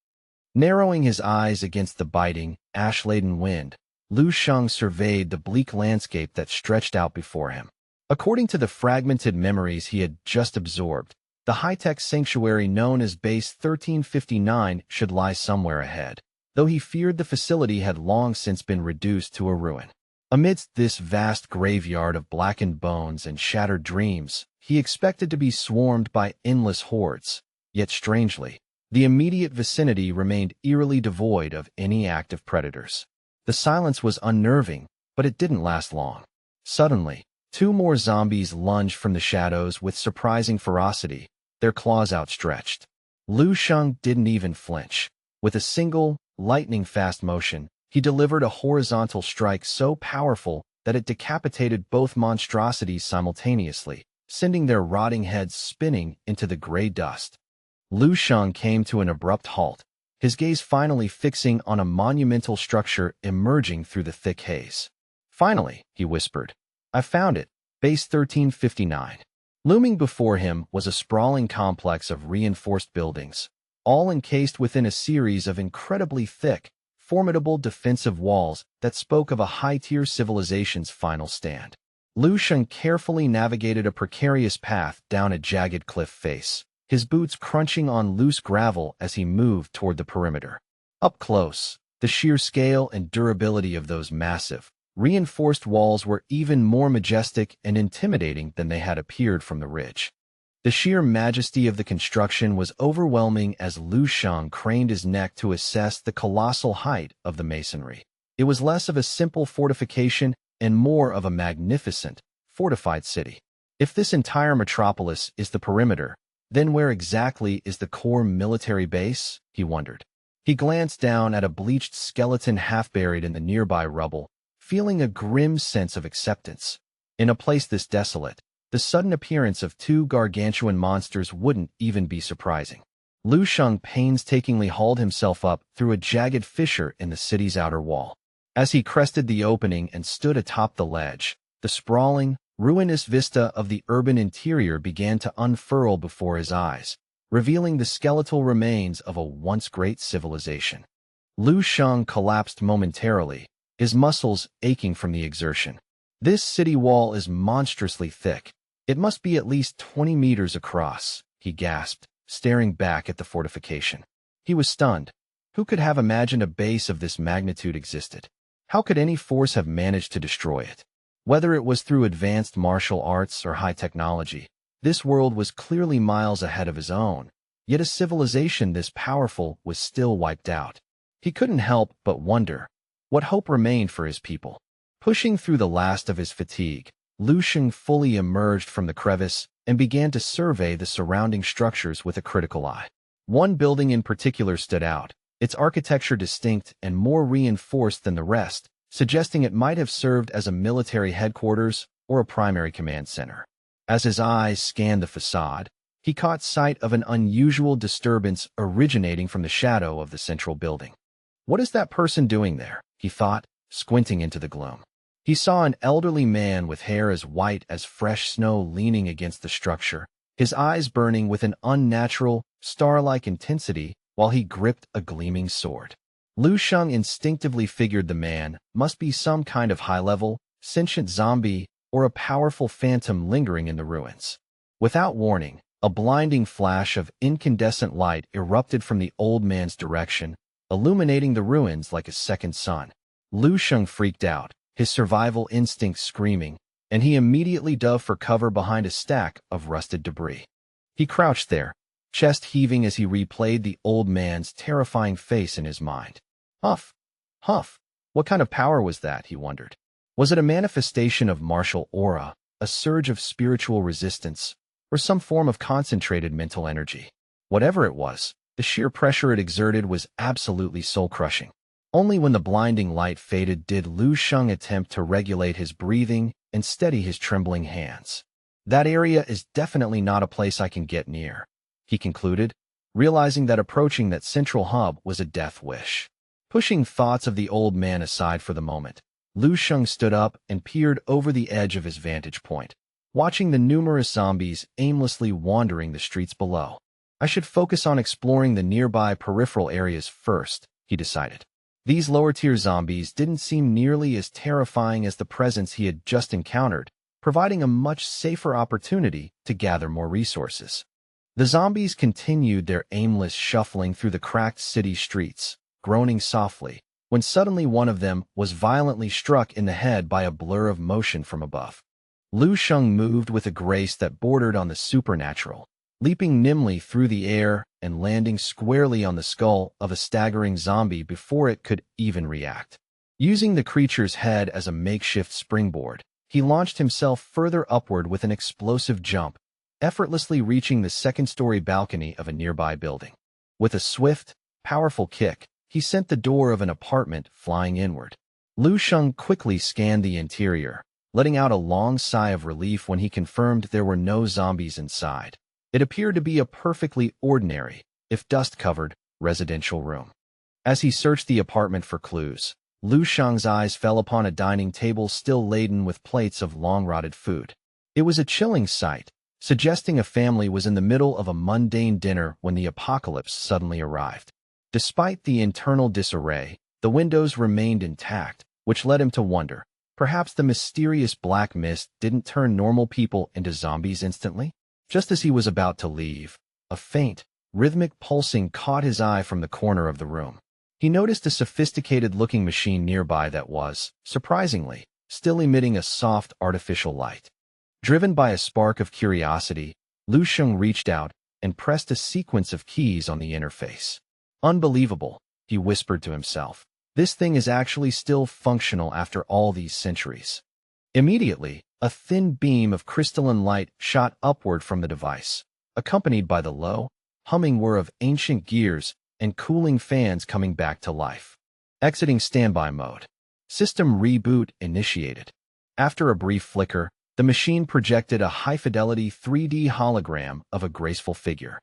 Narrowing his eyes against the biting, ash-laden wind, Lu Sheng surveyed the bleak landscape that stretched out before him. According to the fragmented memories he had just absorbed, the high-tech sanctuary known as Base 1359 should lie somewhere ahead, though he feared the facility had long since been reduced to a ruin. Amidst this vast graveyard of blackened bones and shattered dreams, he expected to be swarmed by endless hordes. Yet strangely, the immediate vicinity remained eerily devoid of any active predators. The silence was unnerving, but it didn't last long. Suddenly, two more zombies lunged from the shadows with surprising ferocity, their claws outstretched. Lu Sheng didn't even flinch. With a single, lightning-fast motion, he delivered a horizontal strike so powerful that it decapitated both monstrosities simultaneously, sending their rotting heads spinning into the gray dust. Lu Sheng came to an abrupt halt, his gaze finally fixing on a monumental structure emerging through the thick haze. "Finally," he whispered, "I found it, Base 1359. Looming before him was a sprawling complex of reinforced buildings, all encased within a series of incredibly thick, formidable defensive walls that spoke of a high-tier civilization's final stand. Lu Sheng carefully navigated a precarious path down a jagged cliff face, his boots crunching on loose gravel as he moved toward the perimeter. Up close, the sheer scale and durability of those massive, reinforced walls were even more majestic and intimidating than they had appeared from the ridge. The sheer majesty of the construction was overwhelming as Lu Sheng craned his neck to assess the colossal height of the masonry. It was less of a simple fortification and more of a magnificent, fortified city. If this entire metropolis is the perimeter, then where exactly is the core military base? He wondered. He glanced down at a bleached skeleton half buried in the nearby rubble, feeling a grim sense of acceptance. In a place this desolate, the sudden appearance of two gargantuan monsters wouldn't even be surprising. Lu Sheng painstakingly hauled himself up through a jagged fissure in the city's outer wall. As he crested the opening and stood atop the ledge, the sprawling, ruinous vista of the urban interior began to unfurl before his eyes, revealing the skeletal remains of a once great civilization. Lu Sheng collapsed momentarily, his muscles aching from the exertion. This city wall is monstrously thick. It must be at least 20 meters across, he gasped, staring back at the fortification. He was stunned. Who could have imagined a base of this magnitude existed? How could any force have managed to destroy it? Whether it was through advanced martial arts or high technology, this world was clearly miles ahead of his own, yet a civilization this powerful was still wiped out. He couldn't help but wonder, what hope remained for his people? Pushing through the last of his fatigue, Lu Sheng fully emerged from the crevice and began to survey the surrounding structures with a critical eye. One building in particular stood out, its architecture distinct and more reinforced than the rest, suggesting it might have served as a military headquarters or a primary command center. As his eyes scanned the facade, he caught sight of an unusual disturbance originating from the shadow of the central building. "What is that person doing there?" he thought, squinting into the gloom. He saw an elderly man with hair as white as fresh snow leaning against the structure, his eyes burning with an unnatural, star-like intensity while he gripped a gleaming sword. Lu Sheng instinctively figured the man must be some kind of high-level, sentient zombie or a powerful phantom lingering in the ruins. Without warning, a blinding flash of incandescent light erupted from the old man's direction, illuminating the ruins like a second sun. Lu Sheng freaked out, his survival instinct screaming, and he immediately dove for cover behind a stack of rusted debris. He crouched there, chest heaving as he replayed the old man's terrifying face in his mind. Huff! Huff! What kind of power was that, he wondered. Was it a manifestation of martial aura, a surge of spiritual resistance, or some form of concentrated mental energy? Whatever it was, the sheer pressure it exerted was absolutely soul-crushing. Only when the blinding light faded did Lu Sheng attempt to regulate his breathing and steady his trembling hands. "That area is definitely not a place I can get near," he concluded, realizing that approaching that central hub was a death wish. Pushing thoughts of the old man aside for the moment, Lu Sheng stood up and peered over the edge of his vantage point, watching the numerous zombies aimlessly wandering the streets below. "I should focus on exploring the nearby peripheral areas first," he decided. These lower-tier zombies didn't seem nearly as terrifying as the presence he had just encountered, providing a much safer opportunity to gather more resources. The zombies continued their aimless shuffling through the cracked city streets, groaning softly, when suddenly one of them was violently struck in the head by a blur of motion from above. Lu Sheng moved with a grace that bordered on the supernatural, leaping nimbly through the air and landing squarely on the skull of a staggering zombie before it could even react. Using the creature's head as a makeshift springboard, he launched himself further upward with an explosive jump, effortlessly reaching the second-story balcony of a nearby building. With a swift, powerful kick, he sent the door of an apartment flying inward. Lu Sheng quickly scanned the interior, letting out a long sigh of relief when he confirmed there were no zombies inside. It appeared to be a perfectly ordinary, if dust-covered, residential room. As he searched the apartment for clues, Lu Sheng's eyes fell upon a dining table still laden with plates of long-rotted food. It was a chilling sight, suggesting a family was in the middle of a mundane dinner when the apocalypse suddenly arrived. Despite the internal disarray, the windows remained intact, which led him to wonder, perhaps the mysterious black mist didn't turn normal people into zombies instantly? Just as he was about to leave, a faint, rhythmic pulsing caught his eye from the corner of the room. He noticed a sophisticated-looking machine nearby that was, surprisingly, still emitting a soft artificial light. Driven by a spark of curiosity, Lu Sheng reached out and pressed a sequence of keys on the interface. Unbelievable, he whispered to himself. This thing is actually still functional after all these centuries. Immediately, a thin beam of crystalline light shot upward from the device, accompanied by the low, humming whir of ancient gears and cooling fans coming back to life. Exiting standby mode. System reboot initiated. After a brief flicker, the machine projected a high-fidelity 3D hologram of a graceful figure.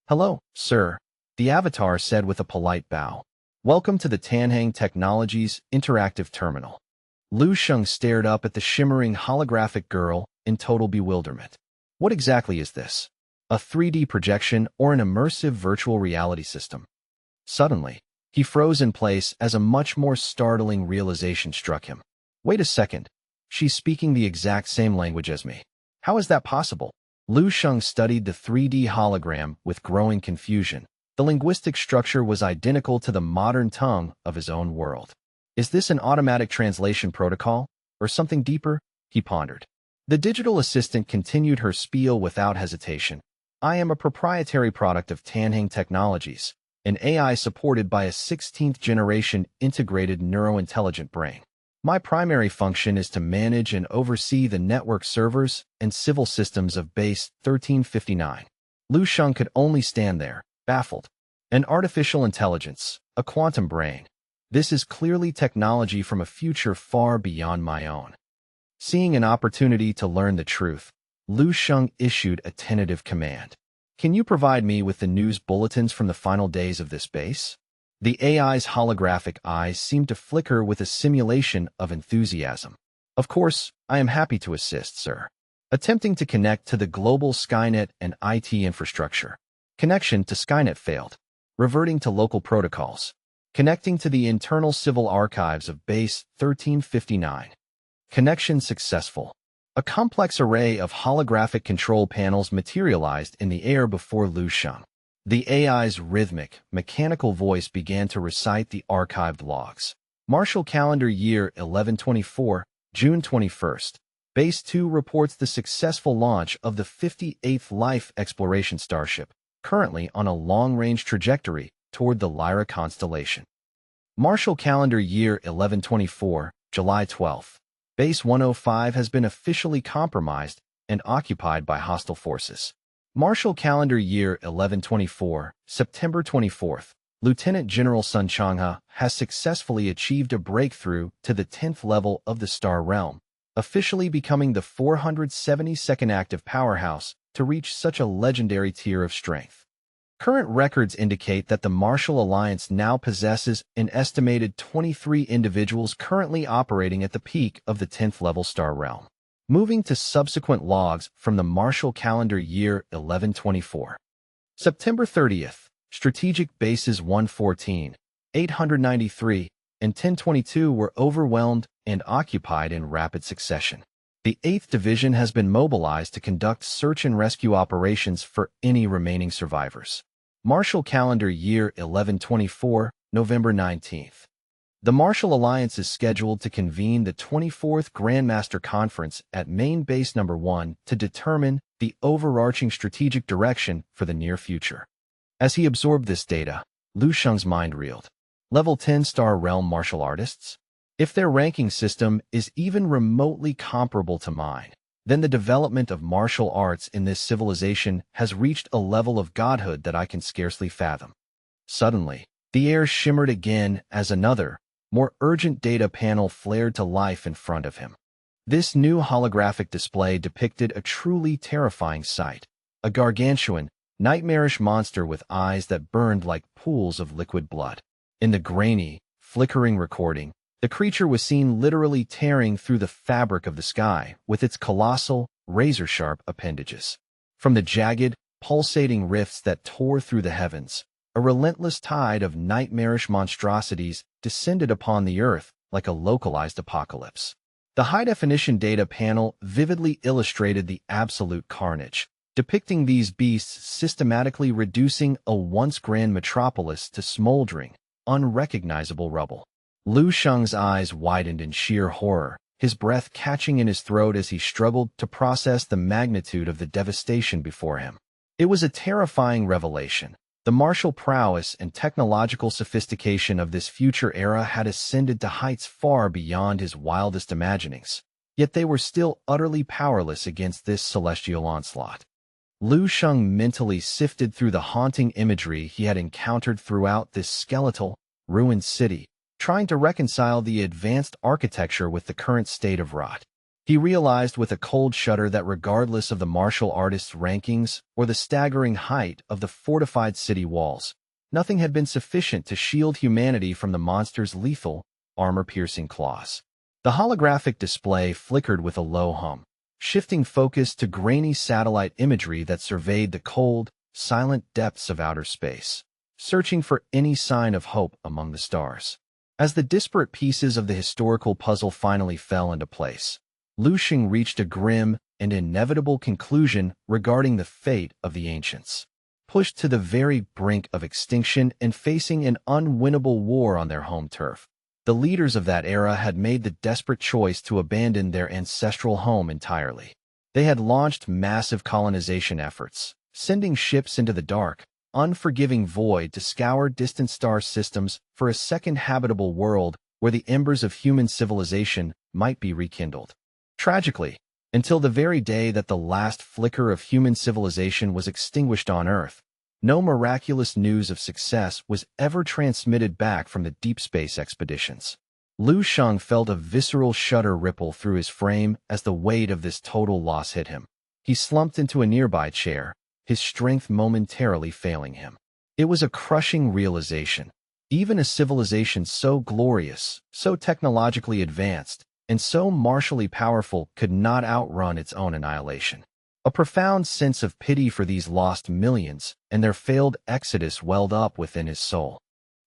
"Hello, sir," the avatar said with a polite bow. "Welcome to the Tanhang Technologies Interactive Terminal." Lu Sheng stared up at the shimmering holographic girl in total bewilderment. What exactly is this? A 3D projection or an immersive virtual reality system? Suddenly, he froze in place as a much more startling realization struck him. Wait a second. She's speaking the exact same language as me. How is that possible? Lu Sheng studied the 3D hologram with growing confusion. The linguistic structure was identical to the modern tongue of his own world. Is this an automatic translation protocol, or something deeper? He pondered. The digital assistant continued her spiel without hesitation. I am a proprietary product of Tanhang Technologies, an AI supported by a 16th-generation integrated neurointelligent brain. My primary function is to manage and oversee the network servers and civil systems of Base 1359. Lu Sheng could only stand there, baffled. An artificial intelligence, a quantum brain. This is clearly technology from a future far beyond my own. Seeing an opportunity to learn the truth, Lu Sheng issued a tentative command. Can you provide me with the news bulletins from the final days of this base? The AI's holographic eyes seemed to flicker with a simulation of enthusiasm. Of course, I am happy to assist, sir. Attempting to connect to the global Skynet and IT infrastructure. Connection to Skynet failed. Reverting to local protocols. Connecting to the internal civil archives of Base 1359. Connection successful. A complex array of holographic control panels materialized in the air before Lu Sheng. The AI's rhythmic, mechanical voice began to recite the archived logs. Martial Calendar Year 1124, June 21st. Base 2 reports the successful launch of the 58th Life Exploration Starship, currently on a long-range trajectory toward the Lyra constellation. Martial Calendar Year 1124, July 12th. Base 105 has been officially compromised and occupied by hostile forces. Martial Calendar Year 1124, September 24th. Lieutenant General Sun Changha has successfully achieved a breakthrough to the 10th level of the Star Realm, officially becoming the 472nd active powerhouse to reach such a legendary tier of strength. Current records indicate that the Martial Alliance now possesses an estimated 23 individuals currently operating at the peak of the 10th level Star Realm. Moving to subsequent logs from the Martial Calendar Year 1124. September 30th, Strategic Bases 114, 893, and 1022 were overwhelmed and occupied in rapid succession. The 8th Division has been mobilized to conduct search and rescue operations for any remaining survivors. Martial Calendar Year 1124, November 19th. The Martial Alliance is scheduled to convene the 24th Grandmaster Conference at Main Base Number 1 to determine the overarching strategic direction for the near future. As he absorbed this data, Lu Sheng's mind reeled. Level 10-star realm martial artists? If their ranking system is even remotely comparable to mine, then the development of martial arts in this civilization has reached a level of godhood that I can scarcely fathom. Suddenly, the air shimmered again as another, more urgent data panel flared to life in front of him. This new holographic display depicted a truly terrifying sight, a gargantuan, nightmarish monster with eyes that burned like pools of liquid blood. In the grainy, flickering recording, the creature was seen literally tearing through the fabric of the sky with its colossal, razor-sharp appendages. From the jagged, pulsating rifts that tore through the heavens, a relentless tide of nightmarish monstrosities descended upon the earth like a localized apocalypse. The high-definition data panel vividly illustrated the absolute carnage, depicting these beasts systematically reducing a once grand metropolis to smoldering, unrecognizable rubble. Lu Sheng's eyes widened in sheer horror, his breath catching in his throat as he struggled to process the magnitude of the devastation before him. It was a terrifying revelation. The martial prowess and technological sophistication of this future era had ascended to heights far beyond his wildest imaginings, yet they were still utterly powerless against this celestial onslaught. Lu Sheng mentally sifted through the haunting imagery he had encountered throughout this skeletal, ruined city, trying to reconcile the advanced architecture with the current state of rot. He realized with a cold shudder that regardless of the martial artist's rankings or the staggering height of the fortified city walls, nothing had been sufficient to shield humanity from the monster's lethal, armor-piercing claws. The holographic display flickered with a low hum, shifting focus to grainy satellite imagery that surveyed the cold, silent depths of outer space, searching for any sign of hope among the stars. As the disparate pieces of the historical puzzle finally fell into place, Lu Sheng reached a grim and inevitable conclusion regarding the fate of the ancients. Pushed to the very brink of extinction and facing an unwinnable war on their home turf, the leaders of that era had made the desperate choice to abandon their ancestral home entirely. They had launched massive colonization efforts, sending ships into the dark, unforgiving void to scour distant star systems for a second habitable world where the embers of human civilization might be rekindled. Tragically, until the very day that the last flicker of human civilization was extinguished on Earth, no miraculous news of success was ever transmitted back from the deep space expeditions. Lu Sheng felt a visceral shudder ripple through his frame as the weight of this total loss hit him. He slumped into a nearby chair, his strength momentarily failing him. It was a crushing realization. Even a civilization so glorious, so technologically advanced, and so martially powerful could not outrun its own annihilation. A profound sense of pity for these lost millions and their failed exodus welled up within his soul.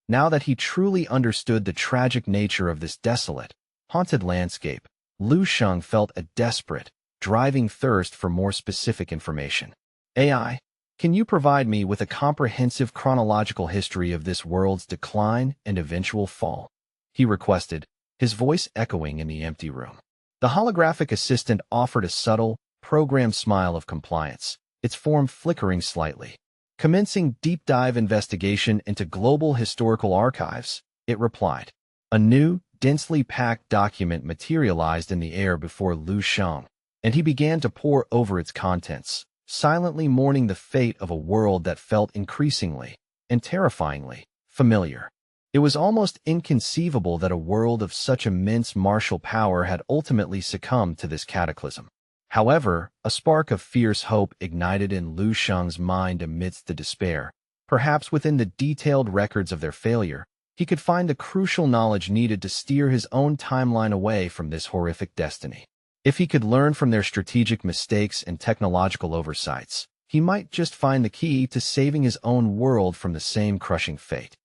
Now that he truly understood the tragic nature of this desolate, haunted landscape, Lu Sheng felt a desperate, driving thirst for more specific information. AI, can you provide me with a comprehensive chronological history of this world's decline and eventual fall? He requested, his voice echoing in the empty room. The holographic assistant offered a subtle, programmed smile of compliance, its form flickering slightly. Commencing deep-dive investigation into global historical archives, it replied. A new, densely packed document materialized in the air before Lu Sheng, and he began to pore over its contents, silently mourning the fate of a world that felt increasingly, and terrifyingly, familiar. It was almost inconceivable that a world of such immense martial power had ultimately succumbed to this cataclysm. However, a spark of fierce hope ignited in Lu Sheng's mind amidst the despair. Perhaps within the detailed records of their failure, he could find the crucial knowledge needed to steer his own timeline away from this horrific destiny. If he could learn from their strategic mistakes and technological oversights, he might just find the key to saving his own world from the same crushing fate.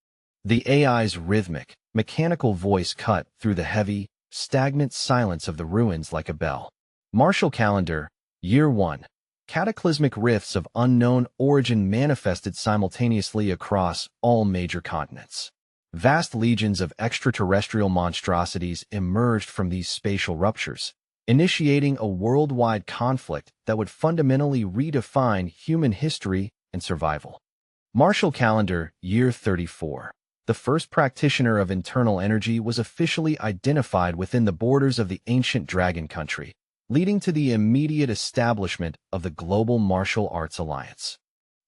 The AI's rhythmic, mechanical voice cut through the heavy, stagnant silence of the ruins like a bell. Martial Calendar, Year 1. Cataclysmic rifts of unknown origin manifested simultaneously across all major continents. Vast legions of extraterrestrial monstrosities emerged from these spatial ruptures, initiating a worldwide conflict that would fundamentally redefine human history and survival. Martial Calendar, Year 34. The first practitioner of internal energy was officially identified within the borders of the ancient dragon country, leading to the immediate establishment of the Global Martial Arts Alliance.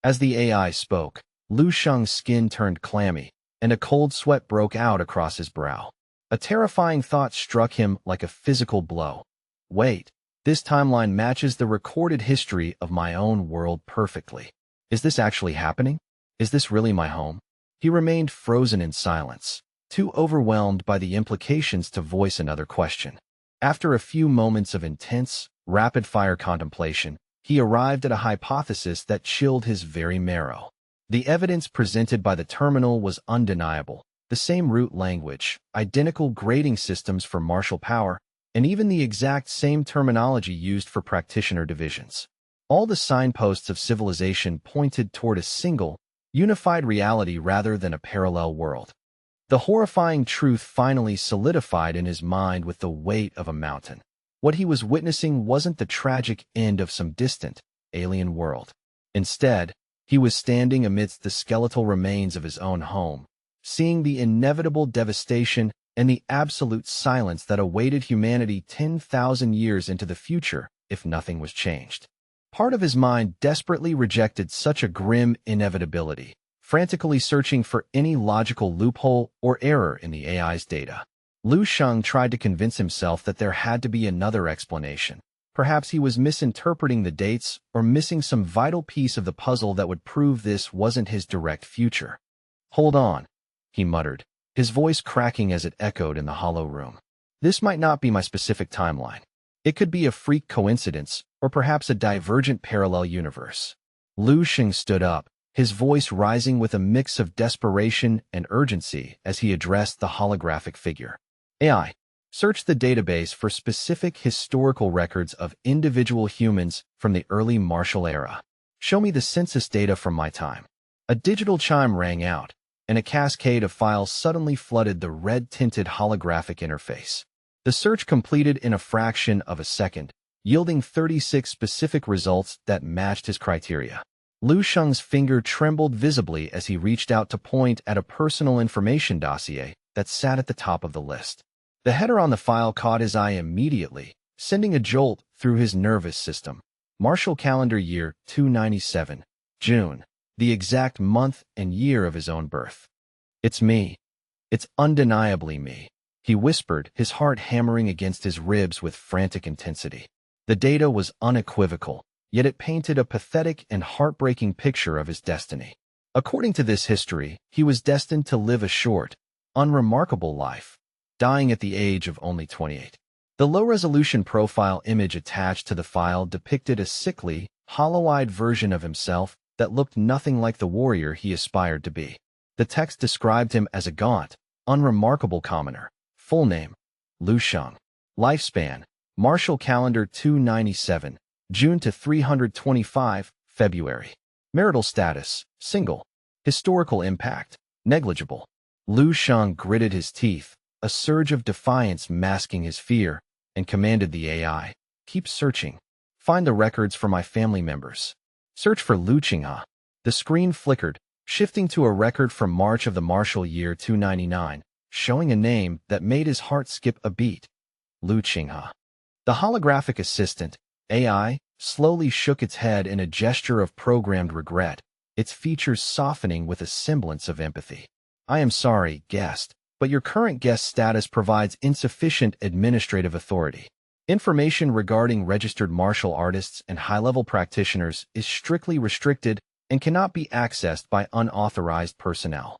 As the AI spoke, Lu Sheng's skin turned clammy, and a cold sweat broke out across his brow. A terrifying thought struck him like a physical blow. Wait, this timeline matches the recorded history of my own world perfectly. Is this actually happening? Is this really my home? He remained frozen in silence, too overwhelmed by the implications to voice another question. After a few moments of intense, rapid-fire contemplation, he arrived at a hypothesis that chilled his very marrow. The evidence presented by the terminal was undeniable. The same root language, identical grading systems for martial power, and even the exact same terminology used for practitioner divisions. All the signposts of civilization pointed toward a single, unified reality rather than a parallel world. The horrifying truth finally solidified in his mind with the weight of a mountain. What he was witnessing wasn't the tragic end of some distant, alien world. Instead, he was standing amidst the skeletal remains of his own home, seeing the inevitable devastation and the absolute silence that awaited humanity 10,000 years into the future if nothing was changed. Part of his mind desperately rejected such a grim inevitability, frantically searching for any logical loophole or error in the AI's data. Lu Sheng tried to convince himself that there had to be another explanation. Perhaps he was misinterpreting the dates or missing some vital piece of the puzzle that would prove this wasn't his direct future. "Hold on," he muttered, his voice cracking as it echoed in the hollow room. "This might not be my specific timeline. It could be a freak coincidence or perhaps a divergent parallel universe." Lu Sheng stood up, his voice rising with a mix of desperation and urgency as he addressed the holographic figure. "AI, search the database for specific historical records of individual humans from the early martial era. Show me the census data from my time." A digital chime rang out, and a cascade of files suddenly flooded the red-tinted holographic interface. The search completed in a fraction of a second, yielding 36 specific results that matched his criteria. Lu Sheng's finger trembled visibly as he reached out to point at a personal information dossier that sat at the top of the list. The header on the file caught his eye immediately, sending a jolt through his nervous system. Martial Calendar Year 297, June, the exact month and year of his own birth. "It's me. It's undeniably me," he whispered, his heart hammering against his ribs with frantic intensity. The data was unequivocal, yet it painted a pathetic and heartbreaking picture of his destiny. According to this history, he was destined to live a short, unremarkable life, dying at the age of only 28. The low-resolution profile image attached to the file depicted a sickly, hollow-eyed version of himself that looked nothing like the warrior he aspired to be. The text described him as a gaunt, unremarkable commoner. Full name: Lu Sheng. Lifespan: Martial Calendar 297, June to 325, February. Marital status: single. Historical impact: negligible. Lu Sheng gritted his teeth, a surge of defiance masking his fear, and commanded the AI, "Keep searching. Find the records for my family members. Search for Lu Qingha." The screen flickered, shifting to a record from March of the martial year 299, showing a name that made his heart skip a beat. Lu Qingha. The holographic assistant, AI, slowly shook its head in a gesture of programmed regret, its features softening with a semblance of empathy. "I am sorry, guest, but your current guest status provides insufficient administrative authority. Information regarding registered martial artists and high-level practitioners is strictly restricted and cannot be accessed by unauthorized personnel.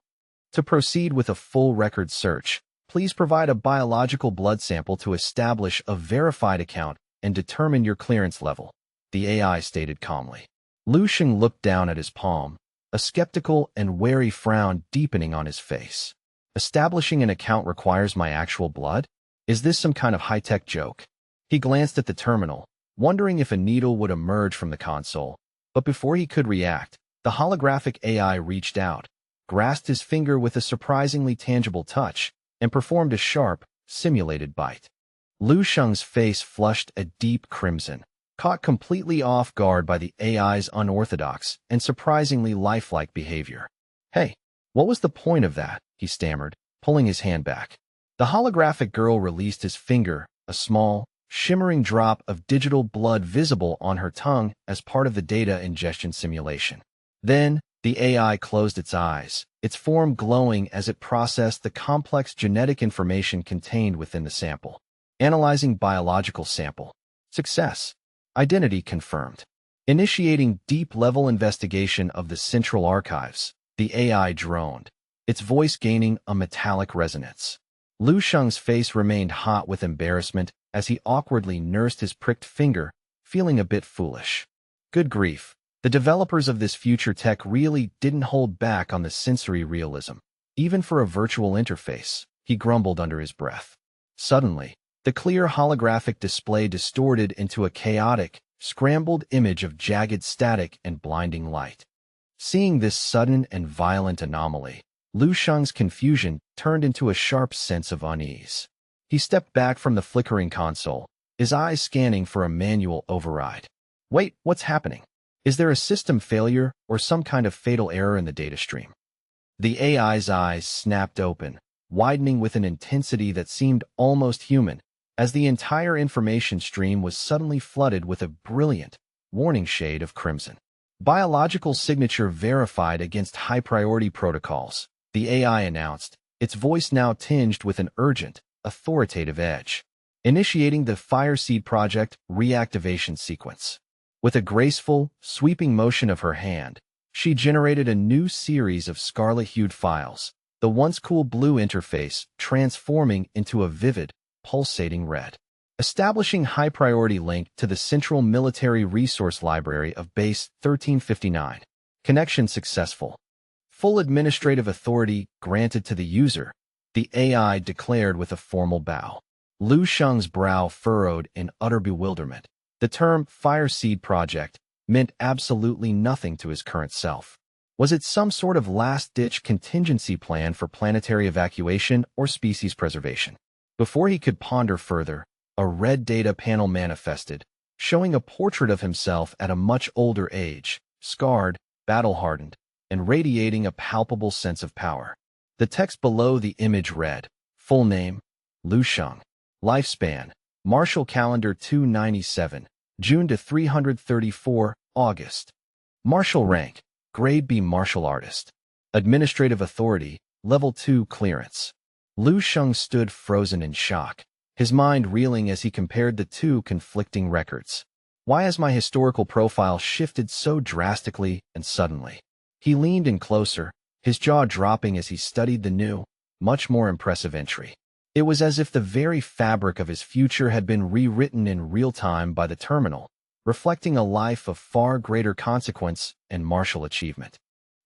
To proceed with a full record search, please provide a biological blood sample to establish a verified account and determine your clearance level," the AI stated calmly. Lu Sheng looked down at his palm, a skeptical and wary frown deepening on his face. "Establishing an account requires my actual blood? Is this some kind of high-tech joke?" He glanced at the terminal, wondering if a needle would emerge from the console, but before he could react, the holographic AI reached out, grasped his finger with a surprisingly tangible touch, and performed a sharp, simulated bite. Lu Sheng's face flushed a deep crimson, caught completely off guard by the AI's unorthodox and surprisingly lifelike behavior. "Hey, what was the point of that?" he stammered, pulling his hand back. The holographic girl released his finger, a small, shimmering drop of digital blood visible on her tongue as part of the data ingestion simulation. Then, the AI closed its eyes, its form glowing as it processed the complex genetic information contained within the sample. Analyzing biological sample. Success. Identity confirmed. Initiating deep-level investigation of the central archives, the AI droned, its voice gaining a metallic resonance. Lu Sheng's face remained hot with embarrassment as he awkwardly nursed his pricked finger, feeling a bit foolish. Good grief, the developers of this future tech really didn't hold back on the sensory realism. Even for a virtual interface, he grumbled under his breath. Suddenly, the clear holographic display distorted into a chaotic, scrambled image of jagged static and blinding light. Seeing this sudden and violent anomaly, Lu Sheng's confusion turned into a sharp sense of unease. He stepped back from the flickering console, his eyes scanning for a manual override. Wait, what's happening? Is there a system failure or some kind of fatal error in the data stream? The AI's eyes snapped open, widening with an intensity that seemed almost human, as the entire information stream was suddenly flooded with a brilliant, warning shade of crimson. Biological signature verified against high-priority protocols, the AI announced, its voice now tinged with an urgent, authoritative edge. Initiating the Fireseed Project reactivation sequence. With a graceful, sweeping motion of her hand, she generated a new series of scarlet-hued files, the once cool blue interface transforming into a vivid, pulsating red. Establishing high-priority link to the Central Military Resource Library of Base 1359. Connection successful. Full administrative authority granted to the user, the AI declared with a formal bow. Lu Sheng's brow furrowed in utter bewilderment. The term Fireseed Project meant absolutely nothing to his current self. Was it some sort of last-ditch contingency plan for planetary evacuation or species preservation? Before he could ponder further, a red data panel manifested, showing a portrait of himself at a much older age, scarred, battle-hardened, and radiating a palpable sense of power. The text below the image read, full name, Lu Sheng. Lifespan, Martial Calendar 297, June to 334, August. Martial rank, Grade B Martial Artist. Administrative authority, Level 2 clearance. Lu Sheng stood frozen in shock, his mind reeling as he compared the two conflicting records. Why has my historical profile shifted so drastically and suddenly? He leaned in closer, his jaw dropping as he studied the new, much more impressive entry. It was as if the very fabric of his future had been rewritten in real time by the terminal, reflecting a life of far greater consequence and martial achievement.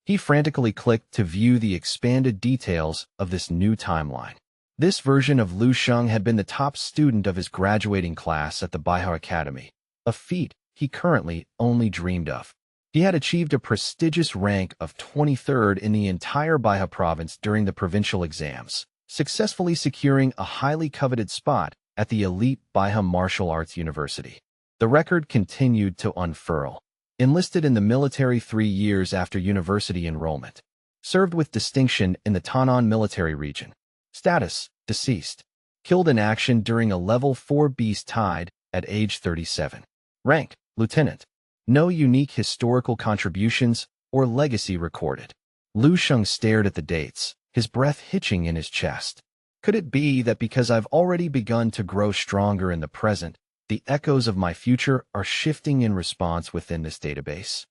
He frantically clicked to view the expanded details of this new timeline. This version of Lu Sheng had been the top student of his graduating class at the Manhwa Academy, a feat he currently only dreamed of. He had achieved a prestigious rank of 23rd in the entire Manhwa province during the provincial exams, successfully securing a highly coveted spot at the elite Manhwa Martial Arts University. The record continued to unfurl. Enlisted in the military 3 years after university enrollment. Served with distinction in the Tanan military region. Status, deceased. Killed in action during a Level 4 beast tide at age 37. Rank, lieutenant. No unique historical contributions or legacy recorded. Lu Sheng stared at the dates, his breath hitching in his chest. Could it be that because I've already begun to grow stronger in the present, the echoes of my future are shifting in response within this database?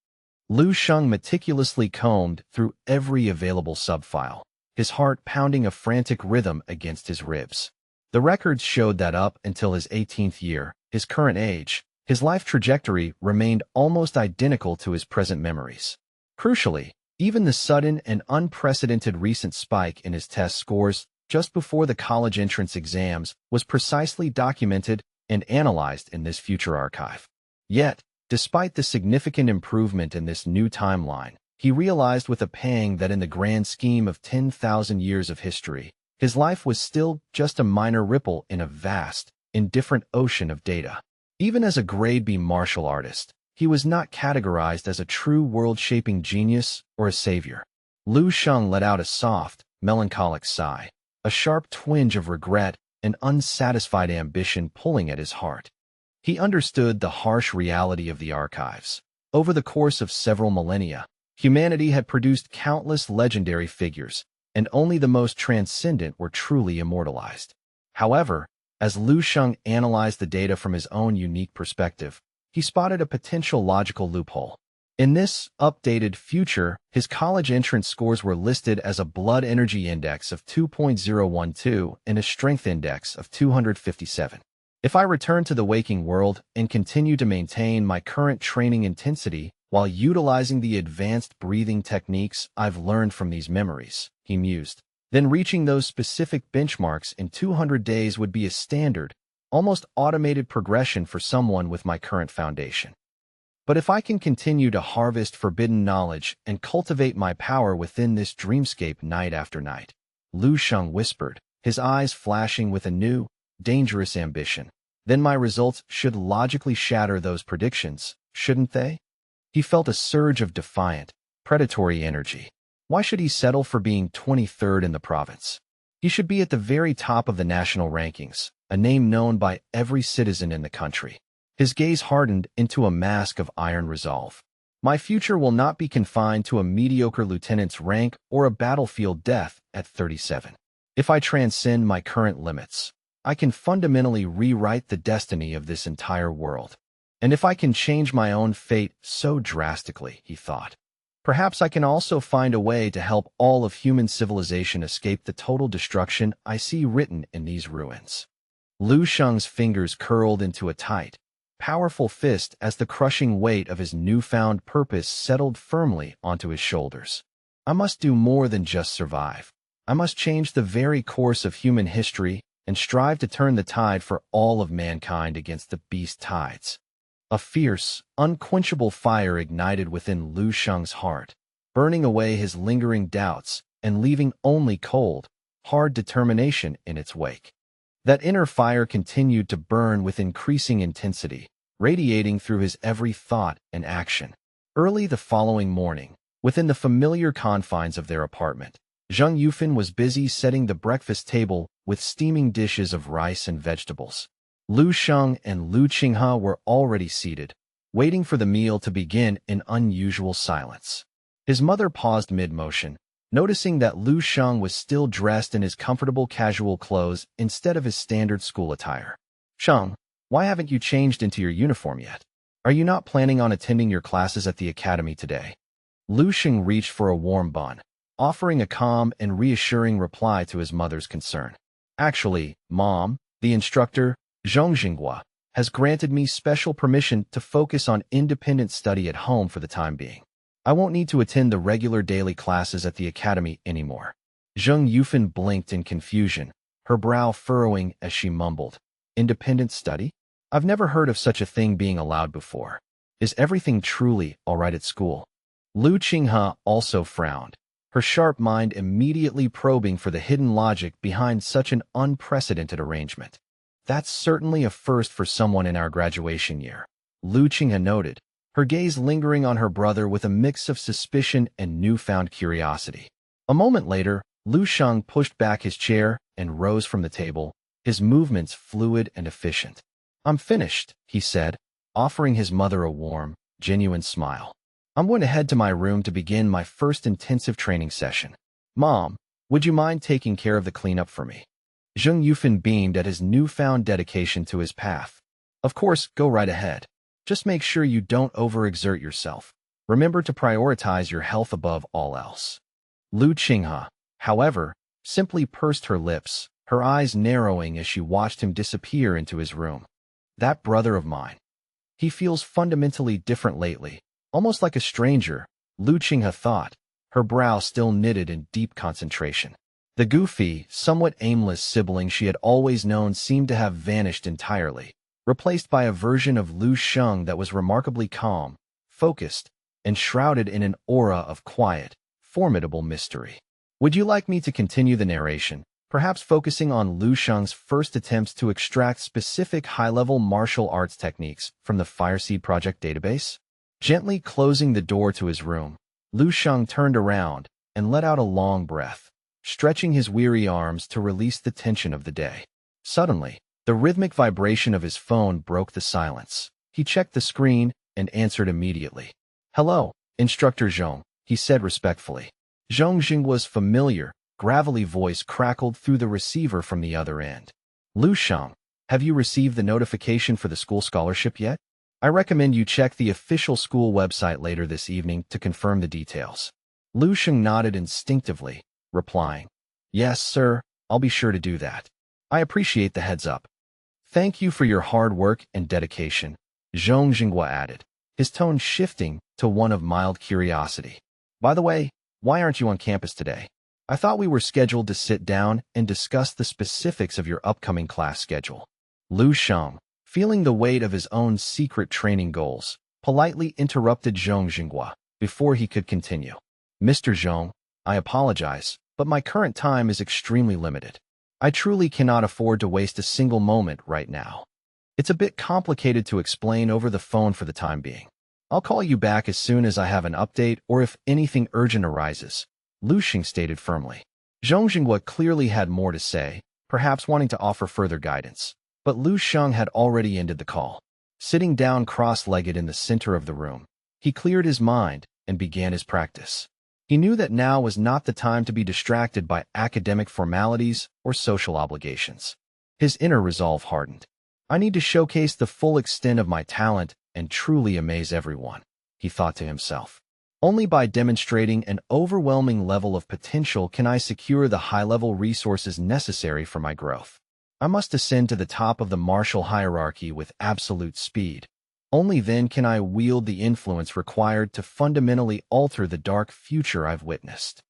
Lu Sheng meticulously combed through every available subfile, his heart pounding a frantic rhythm against his ribs. The records showed that up until his 18th year, his current age, his life trajectory remained almost identical to his present memories. Crucially, even the sudden and unprecedented recent spike in his test scores just before the college entrance exams was precisely documented and analyzed in this future archive. Yet, despite the significant improvement in this new timeline, He realized with a pang that in the grand scheme of 10,000 years of history, his life was still just a minor ripple in a vast, indifferent ocean of data. Even as a grade B martial artist, he was not categorized as a true world-shaping genius or a savior. Lu Sheng let out a soft, melancholic sigh, a sharp twinge of regret and unsatisfied ambition pulling at his heart. He understood the harsh reality of the archives. Over the course of several millennia, humanity had produced countless legendary figures, and only the most transcendent were truly immortalized. However, as Lu Sheng analyzed the data from his own unique perspective, he spotted a potential logical loophole. In this updated future, his college entrance scores were listed as a blood energy index of 2.012 and a strength index of 257. If I return to the waking world and continue to maintain my current training intensity while utilizing the advanced breathing techniques I've learned from these memories, he mused, then reaching those specific benchmarks in 200 days would be a standard, almost automated progression for someone with my current foundation. But if I can continue to harvest forbidden knowledge and cultivate my power within this dreamscape night after night, Lu Sheng whispered, his eyes flashing with a new, dangerous ambition, then my results should logically shatter those predictions, shouldn't they? He felt a surge of defiant, predatory energy. Why should he settle for being 23rd in the province? He should be at the very top of the national rankings, a name known by every citizen in the country. His gaze hardened into a mask of iron resolve. My future will not be confined to a mediocre lieutenant's rank or a battlefield death at 37. If I transcend my current limits, I can fundamentally rewrite the destiny of this entire world. And if I can change my own fate so drastically, he thought, perhaps I can also find a way to help all of human civilization escape the total destruction I see written in these ruins. Lu Sheng's fingers curled into a tight, powerful fist as the crushing weight of his newfound purpose settled firmly onto his shoulders. I must do more than just survive. I must change the very course of human history and strive to turn the tide for all of mankind against the beast tides. A fierce, unquenchable fire ignited within Lu Sheng's heart, burning away his lingering doubts and leaving only cold, hard determination in its wake. That inner fire continued to burn with increasing intensity, radiating through his every thought and action. Early the following morning, within the familiar confines of their apartment, Zheng Yufan was busy setting the breakfast table with steaming dishes of rice and vegetables. Lu Sheng and Lu Qinghe were already seated, waiting for the meal to begin in unusual silence. His mother paused mid-motion, noticing that Lu Sheng was still dressed in his comfortable casual clothes instead of his standard school attire. "Sheng, why haven't you changed into your uniform yet? Are you not planning on attending your classes at the academy today?" Lu Sheng reached for a warm bun, offering a calm and reassuring reply to his mother's concern. "Actually, Mom, the instructor, Zhong Jinghua, has granted me special permission to focus on independent study at home for the time being. I won't need to attend the regular daily classes at the academy anymore." Zheng Yufan blinked in confusion, her brow furrowing as she mumbled, "Independent study? I've never heard of such a thing being allowed before. Is everything truly all right at school?" Lu Qinghe also frowned, her sharp mind immediately probing for the hidden logic behind such an unprecedented arrangement. "That's certainly a first for someone in our graduation year," Lu Qinghe noted, her gaze lingering on her brother with a mix of suspicion and newfound curiosity. A moment later, Lu Sheng pushed back his chair and rose from the table, his movements fluid and efficient. "I'm finished," he said, offering his mother a warm, genuine smile. "I'm going to head to my room to begin my first intensive training session. Mom, would you mind taking care of the cleanup for me?" Zheng Yufan beamed at his newfound dedication to his path. "Of course, go right ahead. Just make sure you don't overexert yourself. Remember to prioritize your health above all else." Lu Qinghe, however, simply pursed her lips, her eyes narrowing as she watched him disappear into his room. That brother of mine. He feels fundamentally different lately, almost like a stranger, Lu Qinghe thought, her brow still knitted in deep concentration. The goofy, somewhat aimless sibling she had always known seemed to have vanished entirely, replaced by a version of Lu Sheng that was remarkably calm, focused, and shrouded in an aura of quiet, formidable mystery. Would you like me to continue the narration, perhaps focusing on Lu Sheng's first attempts to extract specific high-level martial arts techniques from the Fireseed Project database? Gently closing the door to his room, Lu Sheng turned around and let out a long breath, stretching his weary arms to release the tension of the day. Suddenly, the rhythmic vibration of his phone broke the silence. He checked the screen and answered immediately. "Hello, Instructor Zhong," he said respectfully. Zhong Jingwa's familiar, gravelly voice crackled through the receiver from the other end. "Lu Sheng, have you received the notification for the school scholarship yet? I recommend you check the official school website later this evening to confirm the details." Lu Sheng nodded instinctively, replying, "Yes, sir, I'll be sure to do that. I appreciate the heads up." "Thank you for your hard work and dedication," Zhong Jingwa added, his tone shifting to one of mild curiosity. "By the way, why aren't you on campus today? I thought we were scheduled to sit down and discuss the specifics of your upcoming class schedule." Lu Sheng, feeling the weight of his own secret training goals, politely interrupted Zhong Jingwa before he could continue. "Mr. Zhong, I apologize, but my current time is extremely limited. I truly cannot afford to waste a single moment right now. It's a bit complicated to explain over the phone for the time being. I'll call you back as soon as I have an update or if anything urgent arises," Lu Sheng stated firmly. Zhong Jingwa clearly had more to say, perhaps wanting to offer further guidance, but Lu Sheng had already ended the call. Sitting down cross-legged in the center of the room, he cleared his mind and began his practice. He knew that now was not the time to be distracted by academic formalities or social obligations. His inner resolve hardened. "I need to showcase the full extent of my talent and truly amaze everyone," he thought to himself. "Only by demonstrating an overwhelming level of potential can I secure the high-level resources necessary for my growth. I must ascend to the top of the martial hierarchy with absolute speed. Only then can I wield the influence required to fundamentally alter the dark future I've witnessed."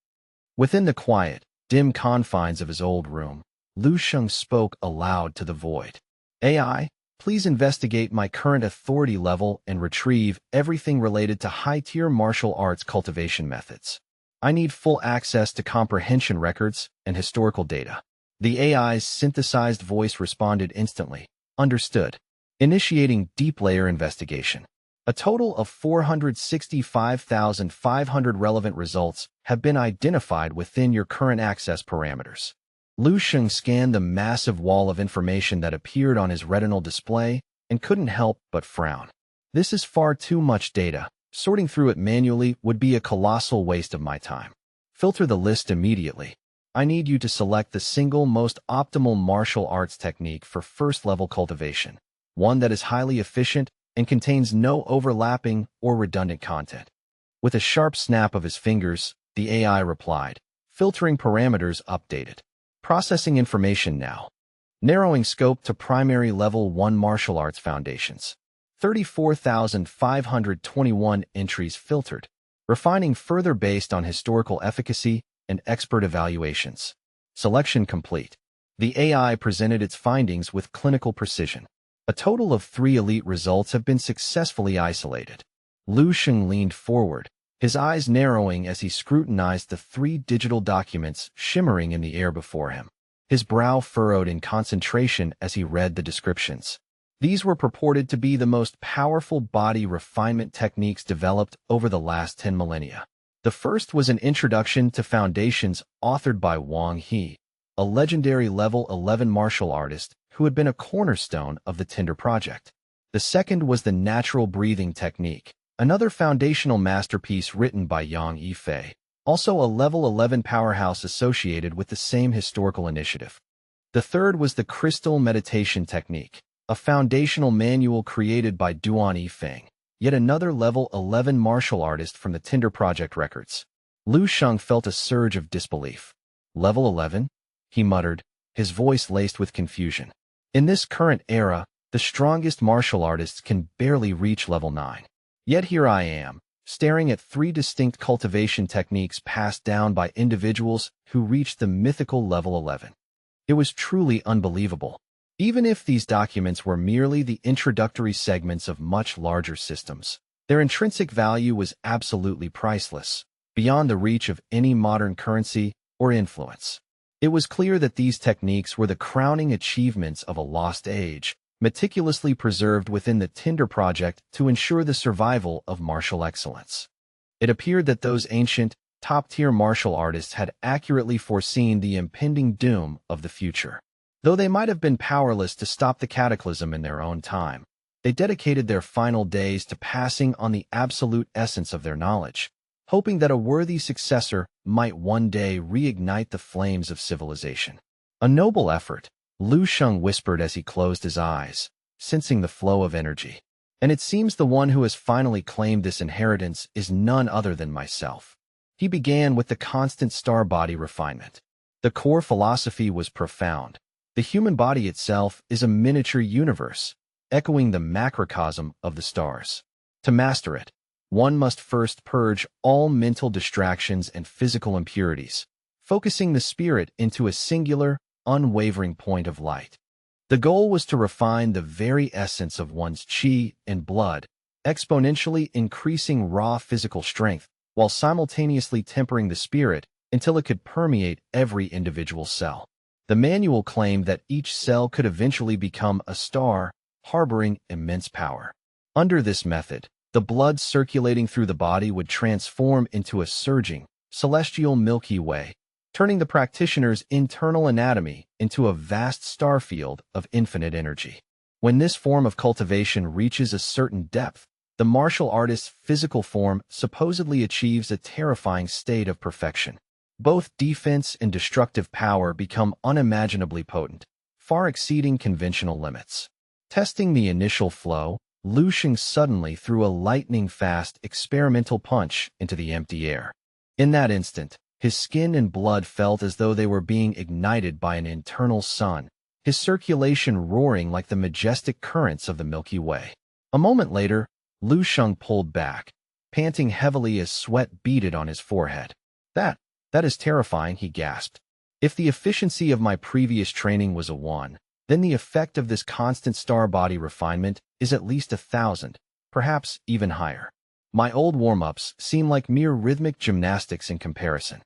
Within the quiet, dim confines of his old room, Lu Sheng spoke aloud to the void. "AI, please investigate my current authority level and retrieve everything related to high-tier martial arts cultivation methods. I need full access to comprehension records and historical data." The AI's synthesized voice responded instantly. "Understood. Initiating deep layer investigation. A total of 465,500 relevant results have been identified within your current access parameters." Lu Sheng scanned the massive wall of information that appeared on his retinal display and couldn't help but frown. "This is far too much data. Sorting through it manually would be a colossal waste of my time. Filter the list immediately. I need you to select the single most optimal martial arts technique for first-level cultivation, one that is highly efficient and contains no overlapping or redundant content." With a sharp snap of his fingers, the AI replied, "Filtering parameters updated. Processing information now. Narrowing scope to primary level 1 martial arts foundations. 34,521 entries filtered. Refining further based on historical efficacy and expert evaluations. Selection complete." The AI presented its findings with clinical precision. A total of 3 elite results have been successfully isolated. Lu Sheng leaned forward, his eyes narrowing as he scrutinized the 3 digital documents shimmering in the air before him. His brow furrowed in concentration as he read the descriptions. These were purported to be the most powerful body refinement techniques developed over the last 10 millennia. The first was an introduction to foundations authored by Wang He, a legendary level 11 martial artist who had been a cornerstone of the Tinder project. The second was the natural breathing technique, another foundational masterpiece written by Yang Yifei, also a level 11 powerhouse associated with the same historical initiative. The third was the crystal meditation technique, a foundational manual created by Duan Yifeng, yet another level 11 martial artist from the Tinder project records. Lu Sheng felt a surge of disbelief. "Level 11? He muttered, his voice laced with confusion. "In this current era, the strongest martial artists can barely reach level 9. Yet here I am, staring at 3 distinct cultivation techniques passed down by individuals who reached the mythical level 11. It was truly unbelievable. Even if these documents were merely the introductory segments of much larger systems, Their intrinsic value was absolutely priceless, beyond the reach of any modern currency or influence. It was clear that these techniques were the crowning achievements of a lost age, meticulously preserved within the Tinder project to ensure the survival of martial excellence. It appeared that those ancient, top-tier martial artists had accurately foreseen the impending doom of the future. Though they might have been powerless to stop the cataclysm in their own time, they dedicated their final days to passing on the absolute essence of their knowledge, hoping that a worthy successor might one day reignite the flames of civilization. A noble effort, Lu Sheng whispered as he closed his eyes, sensing the flow of energy. And it seems the one who has finally claimed this inheritance is none other than myself. He began with the constant star body refinement. The core philosophy was profound. The human body itself is a miniature universe, echoing the macrocosm of the stars. To master it, one must first purge all mental distractions and physical impurities, focusing the spirit into a singular, unwavering point of light. The goal was to refine the very essence of one's chi and blood, exponentially increasing raw physical strength while simultaneously tempering the spirit until it could permeate every individual cell. The manual claimed that each cell could eventually become a star, harboring immense power. Under this method, the blood circulating through the body would transform into a surging, celestial Milky Way, turning the practitioner's internal anatomy into a vast star field of infinite energy. When this form of cultivation reaches a certain depth, the martial artist's physical form supposedly achieves a terrifying state of perfection. Both defense and destructive power become unimaginably potent, far exceeding conventional limits. Testing the initial flow, Lu Sheng suddenly threw a lightning-fast experimental punch into the empty air. In that instant, his skin and blood felt as though they were being ignited by an internal sun, his circulation roaring like the majestic currents of the Milky Way. A moment later, Lu Sheng pulled back, panting heavily as sweat beaded on his forehead. That is terrifying, he gasped. If the efficiency of my previous training was a 1, then the effect of this constant star body refinement is at least 1,000, perhaps even higher. My old warm-ups seem like mere rhythmic gymnastics in comparison.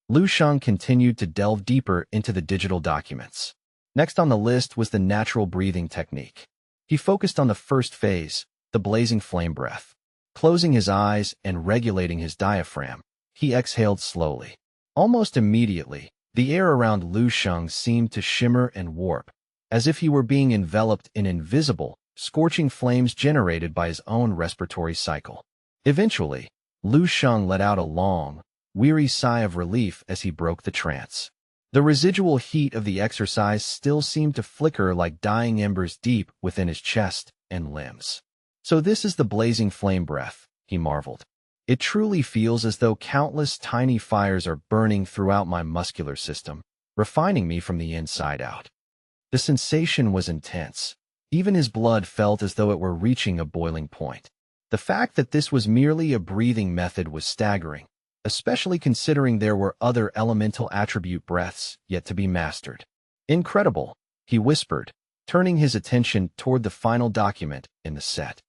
Lu Sheng continued to delve deeper into the digital documents. Next on the list was the natural breathing technique. He focused on the first phase, the blazing flame breath. Closing his eyes and regulating his diaphragm, he exhaled slowly. Almost immediately, the air around Lu Sheng seemed to shimmer and warp, as if he were being enveloped in invisible, scorching flames generated by his own respiratory cycle. Eventually, Lu Sheng let out a long, weary sigh of relief as he broke the trance. The residual heat of the exercise still seemed to flicker like dying embers deep within his chest and limbs. So this is the blazing flame breath, he marveled. It truly feels as though countless tiny fires are burning throughout my muscular system, refining me from the inside out. The sensation was intense. Even his blood felt as though it were reaching a boiling point. The fact that this was merely a breathing method was staggering, especially considering there were other elemental attribute breaths yet to be mastered. Incredible, he whispered, turning his attention toward the final document in the set.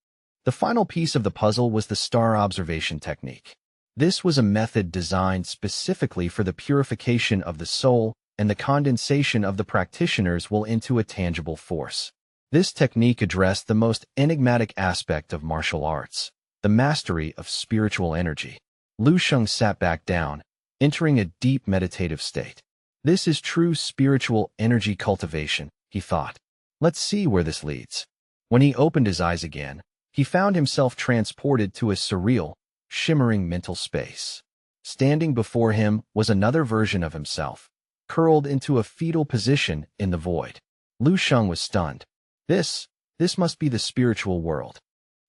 The final piece of the puzzle was the star observation technique. This was a method designed specifically for the purification of the soul and the condensation of the practitioner's will into a tangible force. This technique addressed the most enigmatic aspect of martial arts, the mastery of spiritual energy. Lu Sheng sat back down, entering a deep meditative state. This is true spiritual energy cultivation, he thought. Let's see where this leads. When he opened his eyes again, he found himself transported to a surreal, shimmering mental space. Standing before him was another version of himself, curled into a fetal position in the void. Lu Sheng was stunned. This must be the spiritual world.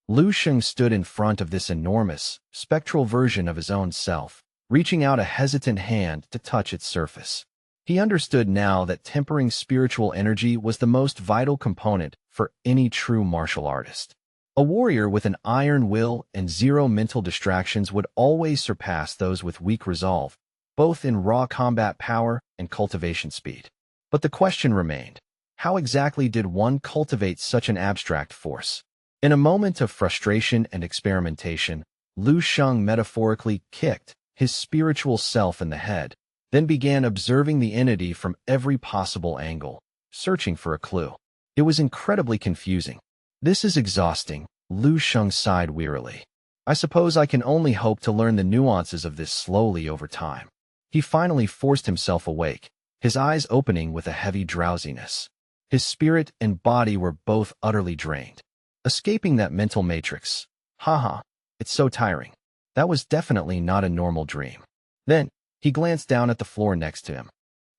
Lu Sheng stood in front of this enormous, spectral version of his own self, reaching out a hesitant hand to touch its surface. He understood now that tempering spiritual energy was the most vital component for any true martial artist. A warrior with an iron will and zero mental distractions would always surpass those with weak resolve, both in raw combat power and cultivation speed. But the question remained, how exactly did one cultivate such an abstract force? In a moment of frustration and experimentation, Lu Sheng metaphorically kicked his spiritual self in the head, then began observing the entity from every possible angle, searching for a clue. It was incredibly confusing. This is exhausting, Lu Sheng sighed wearily. I suppose I can only hope to learn the nuances of this slowly over time. He finally forced himself awake, his eyes opening with a heavy drowsiness. His spirit and body were both utterly drained. Escaping that mental matrix. Haha, it's so tiring. That was definitely not a normal dream. Then, he glanced down at the floor next to him.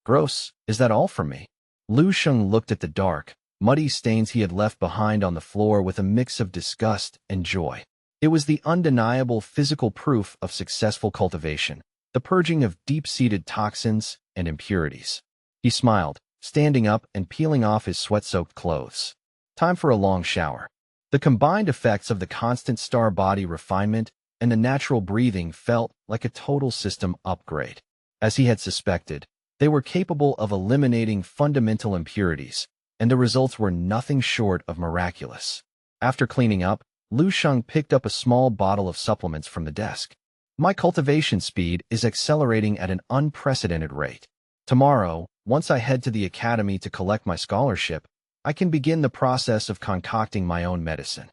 Gross, is that all for me? Lu Sheng looked at the dark, muddy stains he had left behind on the floor with a mix of disgust and joy. It was the undeniable physical proof of successful cultivation, the purging of deep-seated toxins and impurities. He smiled, standing up and peeling off his sweat-soaked clothes. Time for a long shower. The combined effects of the constant star body refinement and the natural breathing felt like a total system upgrade. As he had suspected, they were capable of eliminating fundamental impurities, and the results were nothing short of miraculous. After cleaning up, Lu Sheng picked up a small bottle of supplements from the desk. My cultivation speed is accelerating at an unprecedented rate. Tomorrow, once I head to the academy to collect my scholarship, I can begin the process of concocting my own medicine.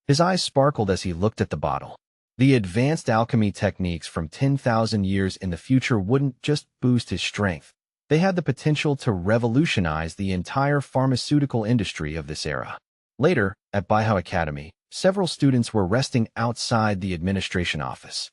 His eyes sparkled as he looked at the bottle. The advanced alchemy techniques from 10,000 years in the future wouldn't just boost his strength. They had the potential to revolutionize the entire pharmaceutical industry of this era. Later, at Baihao Academy, several students were resting outside the administration office.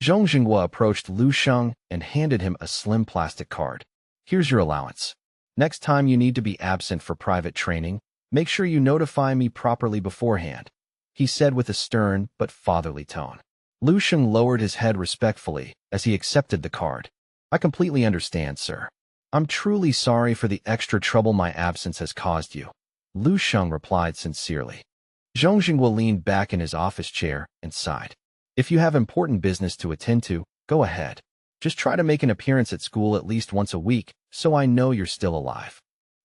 Zhong Jinghua approached Lu Sheng and handed him a slim plastic card. Here's your allowance. Next time you need to be absent for private training, make sure you notify me properly beforehand, he said with a stern but fatherly tone. Lu Sheng lowered his head respectfully as he accepted the card. I completely understand, sir. I'm truly sorry for the extra trouble my absence has caused you, Lu Sheng replied sincerely. Zhong Jinghua leaned back in his office chair and sighed. If you have important business to attend to, go ahead. Just try to make an appearance at school at least once a week, so I know you're still alive.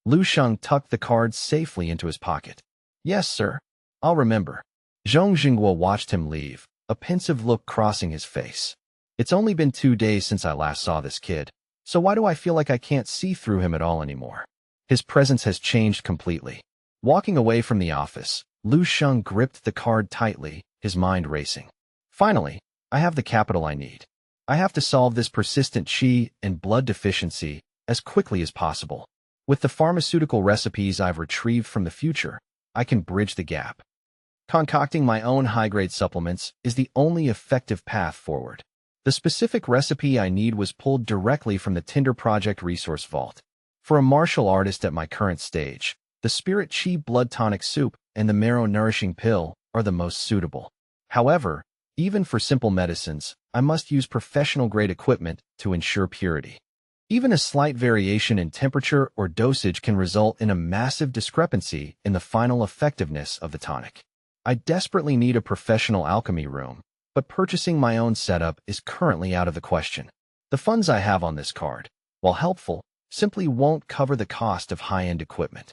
Lu Sheng tucked the card safely into his pocket. Yes, sir. I'll remember. Zhong Jinghua watched him leave, a pensive look crossing his face. It's only been 2 days since I last saw this kid, so why do I feel like I can't see through him at all anymore? His presence has changed completely. Walking away from the office, Lu Sheng gripped the card tightly, his mind racing. Finally, I have the capital I need. I have to solve this persistent qi and blood deficiency as quickly as possible. With the pharmaceutical recipes I've retrieved from the future, I can bridge the gap. Concocting my own high-grade supplements is the only effective path forward. The specific recipe I need was pulled directly from the Tinder Project Resource Vault. For a martial artist at my current stage, the Spirit Qi Blood Tonic Soup and the Marrow Nourishing Pill are the most suitable. However, even for simple medicines, I must use professional-grade equipment to ensure purity. Even a slight variation in temperature or dosage can result in a massive discrepancy in the final effectiveness of the tonic. I desperately need a professional alchemy room, but purchasing my own setup is currently out of the question. The funds I have on this card, while helpful, simply won't cover the cost of high-end equipment.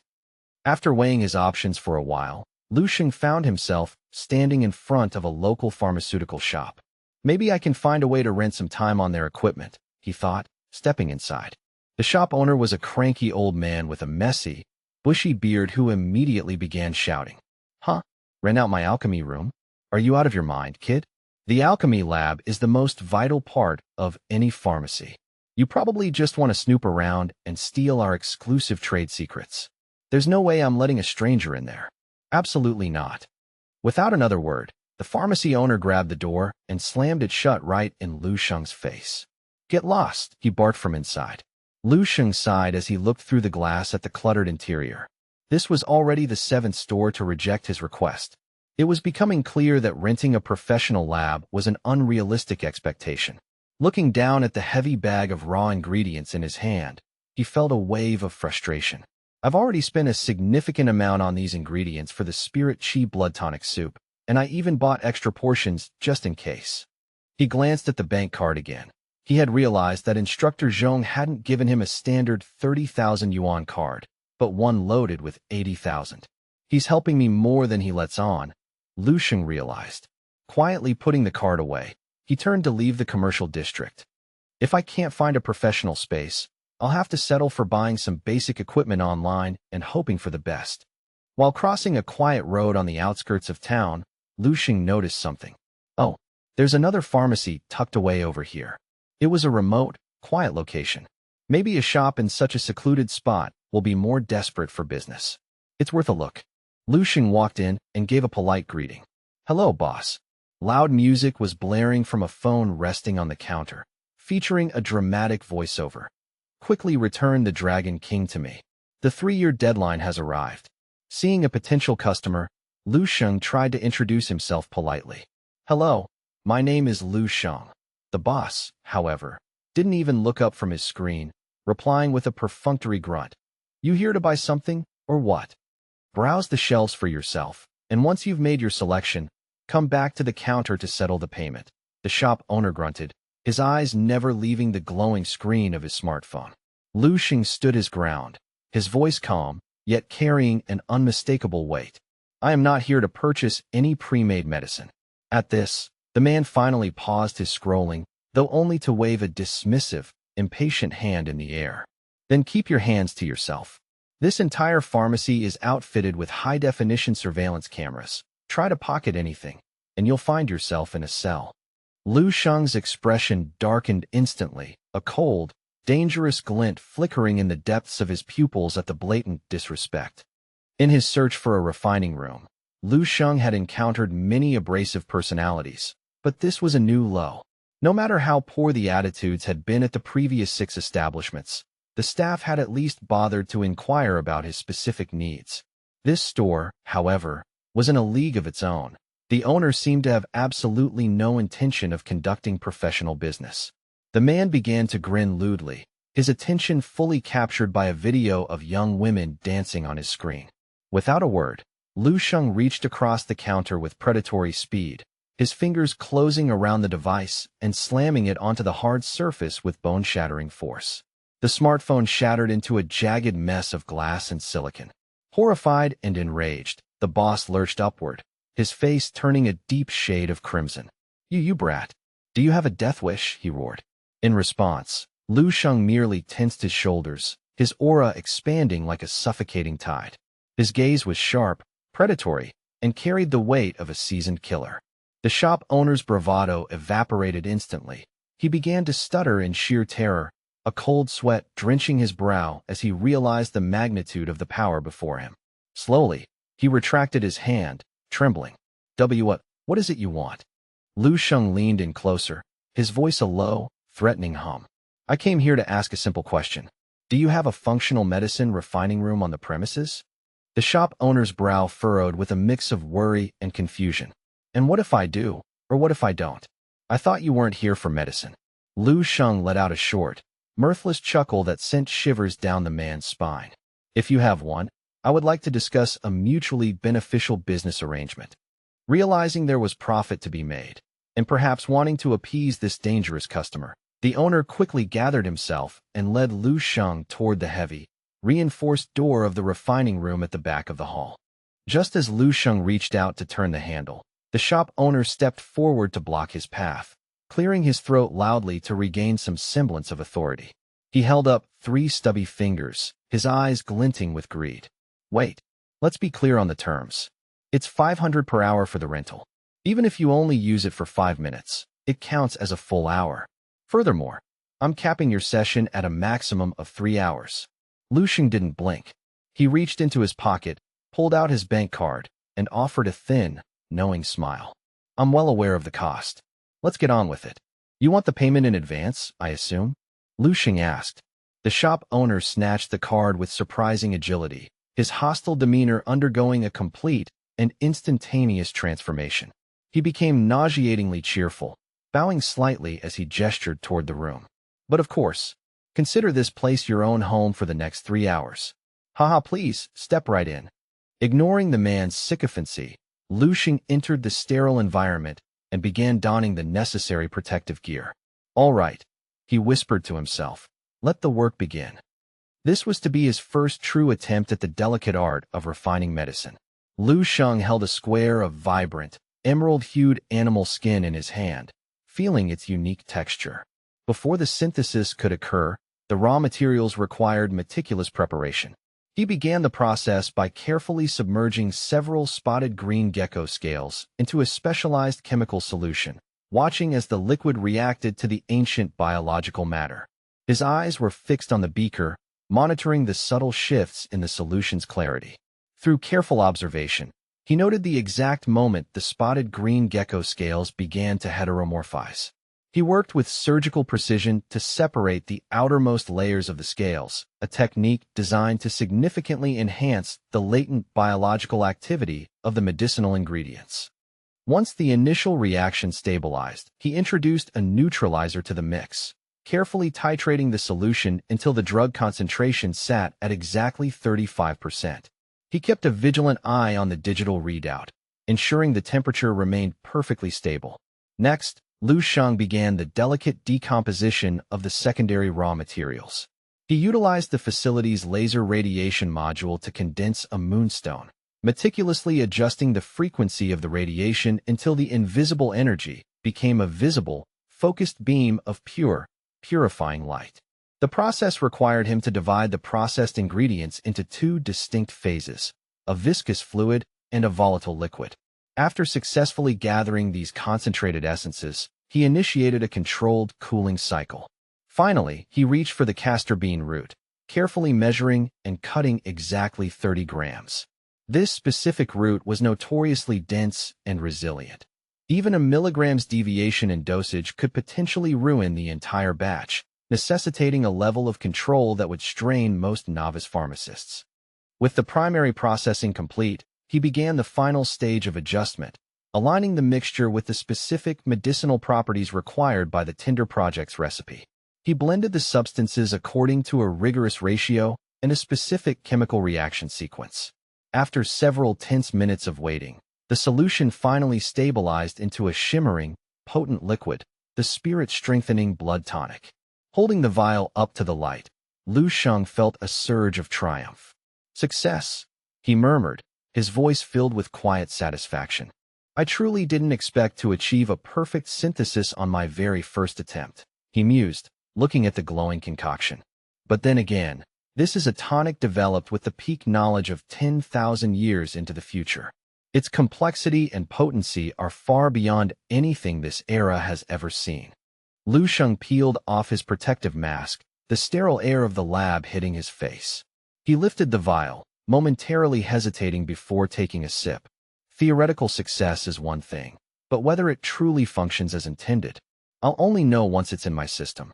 After weighing his options for a while, Lu Sheng found himself standing in front of a local pharmaceutical shop. Maybe I can find a way to rent some time on their equipment, he thought, stepping inside. The shop owner was a cranky old man with a messy, bushy beard who immediately began shouting. Huh? Rent out my alchemy room? Are you out of your mind, kid? The alchemy lab is the most vital part of any pharmacy. You probably just want to snoop around and steal our exclusive trade secrets. There's no way I'm letting a stranger in there. Absolutely not. Without another word, the pharmacy owner grabbed the door and slammed it shut right in Lu Sheng's face. Get lost, he barked from inside. Lu Sheng sighed as he looked through the glass at the cluttered interior. This was already the 7th store to reject his request. It was becoming clear that renting a professional lab was an unrealistic expectation. Looking down at the heavy bag of raw ingredients in his hand, he felt a wave of frustration. I've already spent a significant amount on these ingredients for the Spirit Qi Blood Tonic Soup, and I even bought extra portions just in case. He glanced at the bank card again. He had realized that Instructor Zhong hadn't given him a standard 30,000 yuan card, but one loaded with 80,000. He's helping me more than he lets on, Lu Sheng realized. Quietly putting the card away, he turned to leave the commercial district. If I can't find a professional space, I'll have to settle for buying some basic equipment online and hoping for the best. While crossing a quiet road on the outskirts of town, Lu Sheng noticed something. Oh, there's another pharmacy tucked away over here. It was a remote, quiet location. Maybe a shop in such a secluded spot will be more desperate for business. It's worth a look. Lu Sheng walked in and gave a polite greeting. Hello, boss. Loud music was blaring from a phone resting on the counter, featuring a dramatic voiceover. Quickly return the Dragon King to me. The 3-year deadline has arrived. Seeing a potential customer, Lu Sheng tried to introduce himself politely. Hello, my name is Lu Sheng. The boss, however, didn't even look up from his screen, replying with a perfunctory grunt. You here to buy something, or what? Browse the shelves for yourself, and once you've made your selection, come back to the counter to settle the payment. The shop owner grunted, his eyes never leaving the glowing screen of his smartphone. Lu Sheng stood his ground, his voice calm, yet carrying an unmistakable weight. I am not here to purchase any pre-made medicine. At this, the man finally paused his scrolling, though only to wave a dismissive, impatient hand in the air. Then keep your hands to yourself. This entire pharmacy is outfitted with high-definition surveillance cameras. Try to pocket anything, and you'll find yourself in a cell. Lu Sheng's expression darkened instantly, a cold, dangerous glint flickering in the depths of his pupils at the blatant disrespect. In his search for a refining room, Lu Sheng had encountered many abrasive personalities, but this was a new low. No matter how poor the attitudes had been at the previous 6 establishments, the staff had at least bothered to inquire about his specific needs. This store, however, was in a league of its own. The owner seemed to have absolutely no intention of conducting professional business. The man began to grin lewdly, his attention fully captured by a video of young women dancing on his screen. Without a word, Lu Sheng reached across the counter with predatory speed, his fingers closing around the device and slamming it onto the hard surface with bone-shattering force. The smartphone shattered into a jagged mess of glass and silicon. Horrified and enraged, the boss lurched upward, his face turning a deep shade of crimson. You brat. Do you have a death wish? He roared. In response, Lu Sheng merely tensed his shoulders, his aura expanding like a suffocating tide. His gaze was sharp, predatory, and carried the weight of a seasoned killer. The shop owner's bravado evaporated instantly. He began to stutter in sheer terror, a cold sweat drenching his brow as he realized the magnitude of the power before him. Slowly, he retracted his hand, trembling. What is it you want? Lu Sheng leaned in closer, his voice a low, threatening hum. I came here to ask a simple question. Do you have a functional medicine refining room on the premises? The shop owner's brow furrowed with a mix of worry and confusion. And what if I do, or what if I don't? I thought you weren't here for medicine. Lu Sheng let out a short, mirthless chuckle that sent shivers down the man's spine. If you have one, I would like to discuss a mutually beneficial business arrangement. Realizing there was profit to be made, and perhaps wanting to appease this dangerous customer, the owner quickly gathered himself and led Lu Sheng toward the heavy, reinforced door of the refining room at the back of the hall. Just as Lu Sheng reached out to turn the handle, the shop owner stepped forward to block his path, clearing his throat loudly to regain some semblance of authority. He held up 3 stubby fingers, his eyes glinting with greed. Wait, let's be clear on the terms. It's 500 per hour for the rental. Even if you only use it for 5 minutes, it counts as a full hour. Furthermore, I'm capping your session at a maximum of 3 hours. Lu Sheng didn't blink. He reached into his pocket, pulled out his bank card, and offered a thin, knowing smile. I'm well aware of the cost. Let's get on with it. You want the payment in advance, I assume? Lu Sheng asked. The shop owner snatched the card with surprising agility, his hostile demeanor undergoing a complete and instantaneous transformation. He became nauseatingly cheerful, bowing slightly as he gestured toward the room. But of course, consider this place your own home for the next 3 hours. Haha, please, step right in. Ignoring the man's sycophancy, Lu Sheng entered the sterile environment and began donning the necessary protective gear. All right, he whispered to himself. Let the work begin. This was to be his first true attempt at the delicate art of refining medicine. Lu Sheng held a square of vibrant, emerald-hued animal skin in his hand, feeling its unique texture. Before the synthesis could occur, the raw materials required meticulous preparation. He began the process by carefully submerging several spotted green gecko scales into a specialized chemical solution, watching as the liquid reacted to the ancient biological matter. His eyes were fixed on the beaker, monitoring the subtle shifts in the solution's clarity. Through careful observation, he noted the exact moment the spotted green gecko scales began to heteromorphize. He worked with surgical precision to separate the outermost layers of the scales, a technique designed to significantly enhance the latent biological activity of the medicinal ingredients. Once the initial reaction stabilized, he introduced a neutralizer to the mix, carefully titrating the solution until the drug concentration sat at exactly 35%. He kept a vigilant eye on the digital readout, ensuring the temperature remained perfectly stable. Next, Lu Sheng began the delicate decomposition of the secondary raw materials. He utilized the facility's laser radiation module to condense a moonstone, meticulously adjusting the frequency of the radiation until the invisible energy became a visible, focused beam of pure, purifying light. The process required him to divide the processed ingredients into two distinct phases, a viscous fluid and a volatile liquid. After successfully gathering these concentrated essences, he initiated a controlled cooling cycle. Finally, he reached for the castor bean root, carefully measuring and cutting exactly 30 grams. This specific root was notoriously dense and resilient. Even a milligram's deviation in dosage could potentially ruin the entire batch, necessitating a level of control that would strain most novice pharmacists. With the primary processing complete, he began the final stage of adjustment, aligning the mixture with the specific medicinal properties required by the Tinder Project's recipe. He blended the substances according to a rigorous ratio and a specific chemical reaction sequence. After several tense minutes of waiting, the solution finally stabilized into a shimmering, potent liquid, the spirit-strengthening blood tonic. Holding the vial up to the light, Lu Sheng felt a surge of triumph. "Success," he murmured, his voice filled with quiet satisfaction. "I truly didn't expect to achieve a perfect synthesis on my very first attempt," he mused, looking at the glowing concoction. But then again, this is a tonic developed with the peak knowledge of 10,000 years into the future. Its complexity and potency are far beyond anything this era has ever seen. Lu Sheng peeled off his protective mask, the sterile air of the lab hitting his face. He lifted the vial, momentarily hesitating before taking a sip. Theoretical success is one thing, but whether it truly functions as intended, I'll only know once it's in my system.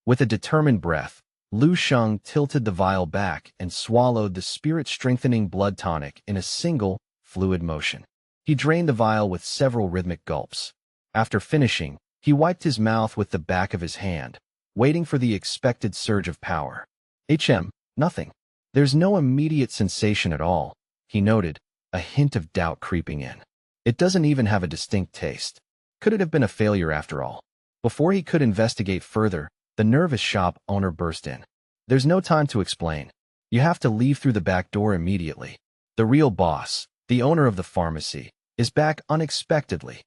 With a determined breath, Lu Sheng tilted the vial back and swallowed the spirit-strengthening blood tonic in a single, fluid motion. He drained the vial with several rhythmic gulps. After finishing, he wiped his mouth with the back of his hand, waiting for the expected surge of power. Nothing. There's no immediate sensation at all, he noted, a hint of doubt creeping in. It doesn't even have a distinct taste. Could it have been a failure after all? Before he could investigate further, the nervous shop owner burst in. "There's no time to explain. You have to leave through the back door immediately. The real boss, the owner of the pharmacy, is back unexpectedly."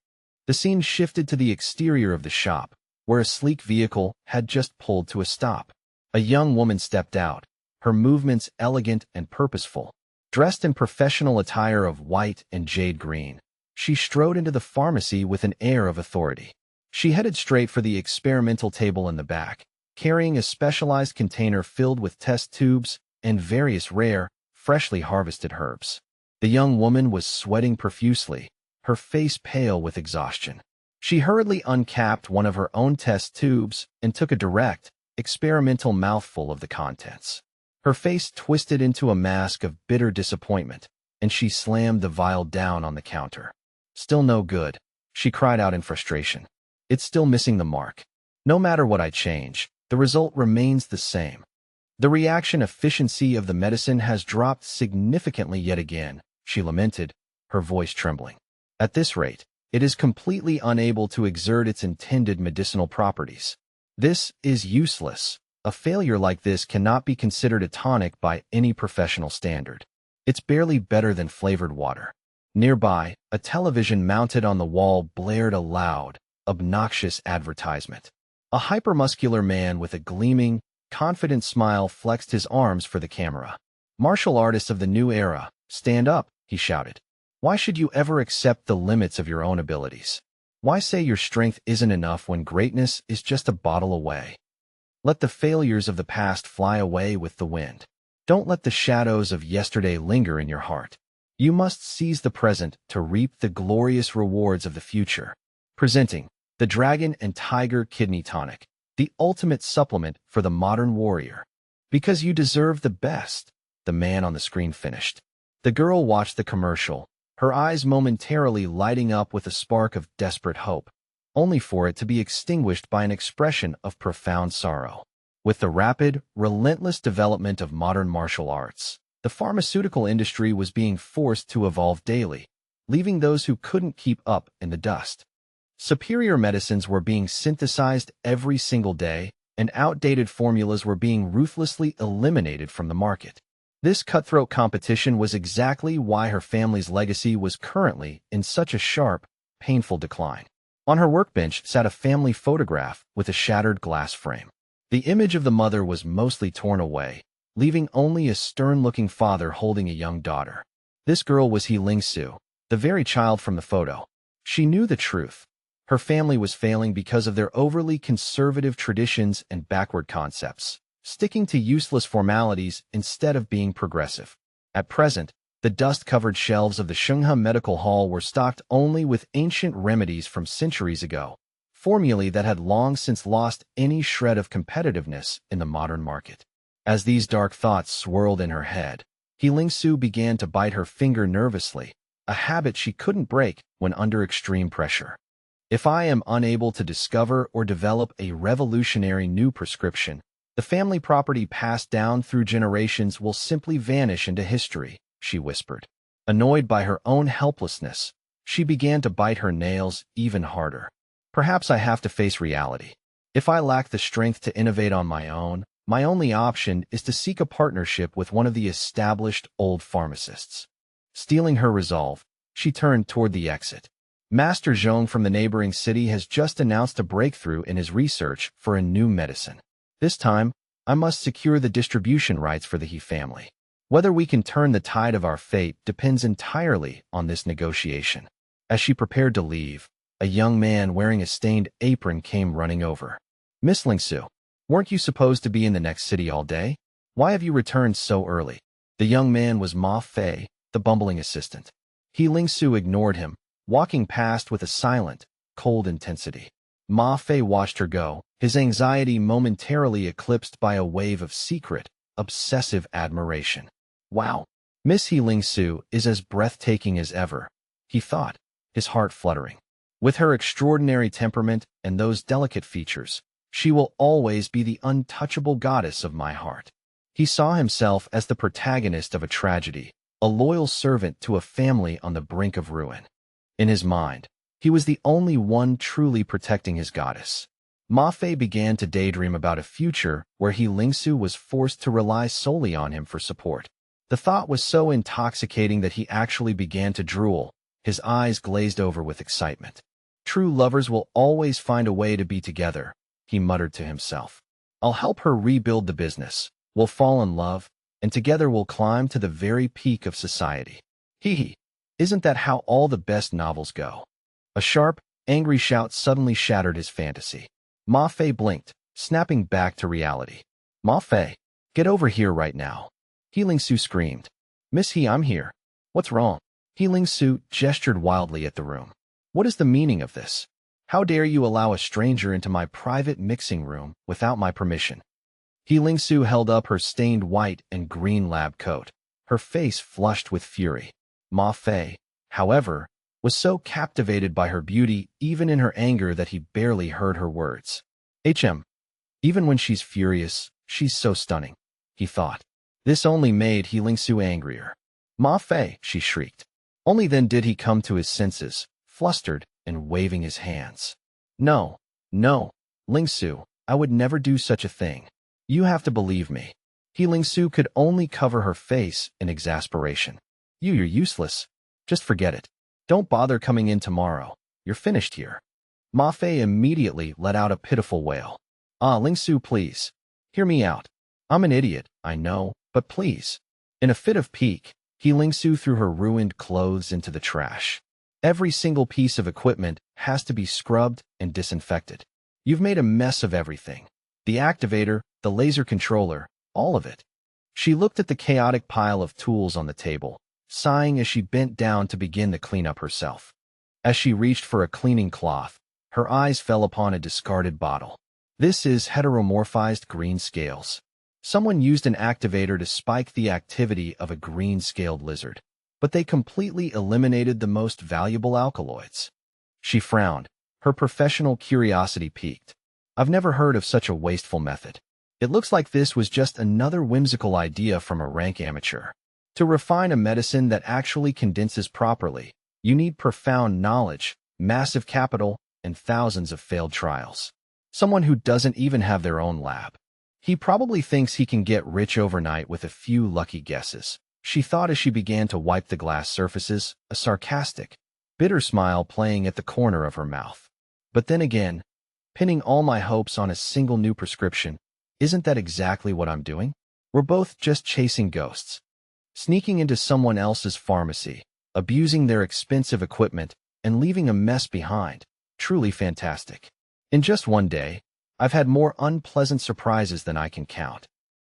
The scene shifted to the exterior of the shop, where a sleek vehicle had just pulled to a stop. A young woman stepped out, her movements elegant and purposeful. Dressed in professional attire of white and jade green, she strode into the pharmacy with an air of authority. She headed straight for the experimental table in the back, carrying a specialized container filled with test tubes and various rare, freshly harvested herbs. The young woman was sweating profusely, her face pale with exhaustion. She hurriedly uncapped one of her own test tubes and took a direct, experimental mouthful of the contents. Her face twisted into a mask of bitter disappointment, and she slammed the vial down on the counter. "Still no good," she cried out in frustration. "It's still missing the mark. No matter what I change, the result remains the same. The reaction efficiency of the medicine has dropped significantly yet again," she lamented, her voice trembling. "At this rate, it is completely unable to exert its intended medicinal properties. This is useless. A failure like this cannot be considered a tonic by any professional standard. It's barely better than flavored water." Nearby, a television mounted on the wall blared a loud, obnoxious advertisement. A hypermuscular man with a gleaming, confident smile flexed his arms for the camera. "Martial artists of the new era, stand up," he shouted. "Why should you ever accept the limits of your own abilities? Why say your strength isn't enough when greatness is just a bottle away? Let the failures of the past fly away with the wind. Don't let the shadows of yesterday linger in your heart. You must seize the present to reap the glorious rewards of the future." Presenting the Dragon and Tiger Kidney Tonic, the ultimate supplement for the modern warrior. "Because you deserve the best," the man on the screen finished. The girl watched the commercial, her eyes momentarily lighting up with a spark of desperate hope, only for it to be extinguished by an expression of profound sorrow. With the rapid, relentless development of modern martial arts, the pharmaceutical industry was being forced to evolve daily, leaving those who couldn't keep up in the dust. Superior medicines were being synthesized every single day, and outdated formulas were being ruthlessly eliminated from the market. This cutthroat competition was exactly why her family's legacy was currently in such a sharp, painful decline. On her workbench sat a family photograph with a shattered glass frame. The image of the mother was mostly torn away, leaving only a stern-looking father holding a young daughter. This girl was He Ling-su, the very child from the photo. She knew the truth. Her family was failing because of their overly conservative traditions and backward concepts, sticking to useless formalities instead of being progressive. At present, the dust-covered shelves of the Shungha Medical Hall were stocked only with ancient remedies from centuries ago, formulae that had long since lost any shred of competitiveness in the modern market. As these dark thoughts swirled in her head, He Ling-su began to bite her finger nervously, a habit she couldn't break when under extreme pressure. "If I am unable to discover or develop a revolutionary new prescription, the family property passed down through generations will simply vanish into history," she whispered. Annoyed by her own helplessness, she began to bite her nails even harder. "Perhaps I have to face reality. If I lack the strength to innovate on my own, my only option is to seek a partnership with one of the established old pharmacists." Stealing her resolve, she turned toward the exit. Master Zhong from the neighboring city has just announced a breakthrough in his research for a new medicine. This time, I must secure the distribution rights for the He family. Whether we can turn the tide of our fate depends entirely on this negotiation. As she prepared to leave, a young man wearing a stained apron came running over. "Miss Ling-su, weren't you supposed to be in the next city all day? Why have you returned so early?" The young man was Ma Fei, the bumbling assistant. He Ling-su ignored him, walking past with a silent, cold intensity. Ma Fei watched her go, his anxiety momentarily eclipsed by a wave of secret, obsessive admiration. "Wow, Miss He Ling-su is as breathtaking as ever," he thought, his heart fluttering. "With her extraordinary temperament and those delicate features, she will always be the untouchable goddess of my heart." He saw himself as the protagonist of a tragedy, a loyal servant to a family on the brink of ruin. In his mind, he was the only one truly protecting his goddess. Ma Fei began to daydream about a future where He Ling-su was forced to rely solely on him for support. The thought was so intoxicating that he actually began to drool, his eyes glazed over with excitement. "True lovers will always find a way to be together," he muttered to himself. "I'll help her rebuild the business, we'll fall in love, and together we'll climb to the very peak of society. Hee. Isn't that how all the best novels go?" A sharp, angry shout suddenly shattered his fantasy. Ma Fei blinked, snapping back to reality. "Ma Fei, get over here right now." He Ling-su screamed. "Miss He, I'm here. What's wrong?" He Ling-su gestured wildly at the room. "What is the meaning of this? How dare you allow a stranger into my private mixing room without my permission?" He Ling-su held up her stained white and green lab coat, her face flushed with fury. Ma Fei, however, was so captivated by her beauty even in her anger that he barely heard her words. Even when she's furious, she's so stunning," he thought. This only made He Ling-su angrier. "Ma Fei," she shrieked. Only then did he come to his senses, flustered and waving his hands. No, Ling-su, I would never do such a thing. You have to believe me." He Ling-su could only cover her face in exasperation. You're useless. Just forget it. Don't bother coming in tomorrow. You're finished here. Ma Fei immediately let out a pitiful wail. Ah, Lingsu, please. Hear me out. I'm an idiot, I know, but please. In a fit of pique, Lingsu threw her ruined clothes into the trash. Every single piece of equipment has to be scrubbed and disinfected. You've made a mess of everything. The activator, the laser controller, all of it. She looked at the chaotic pile of tools on the table, sighing as she bent down to begin the cleanup herself. As she reached for a cleaning cloth, her eyes fell upon a discarded bottle. This is heteromorphized green scales. Someone used an activator to spike the activity of a green-scaled lizard, but they completely eliminated the most valuable alkaloids. She frowned, her professional curiosity piqued. I've never heard of such a wasteful method. It looks like this was just another whimsical idea from a rank amateur. To refine a medicine that actually condenses properly, you need profound knowledge, massive capital, and thousands of failed trials. Someone who doesn't even have their own lab. He probably thinks he can get rich overnight with a few lucky guesses, she thought as she began to wipe the glass surfaces, a sarcastic, bitter smile playing at the corner of her mouth. But then again, pinning all my hopes on a single new prescription, isn't that exactly what I'm doing? We're both just chasing ghosts. Sneaking into someone else's pharmacy, abusing their expensive equipment, and leaving a mess behind. Truly fantastic. In just one day, I've had more unpleasant surprises than I can count.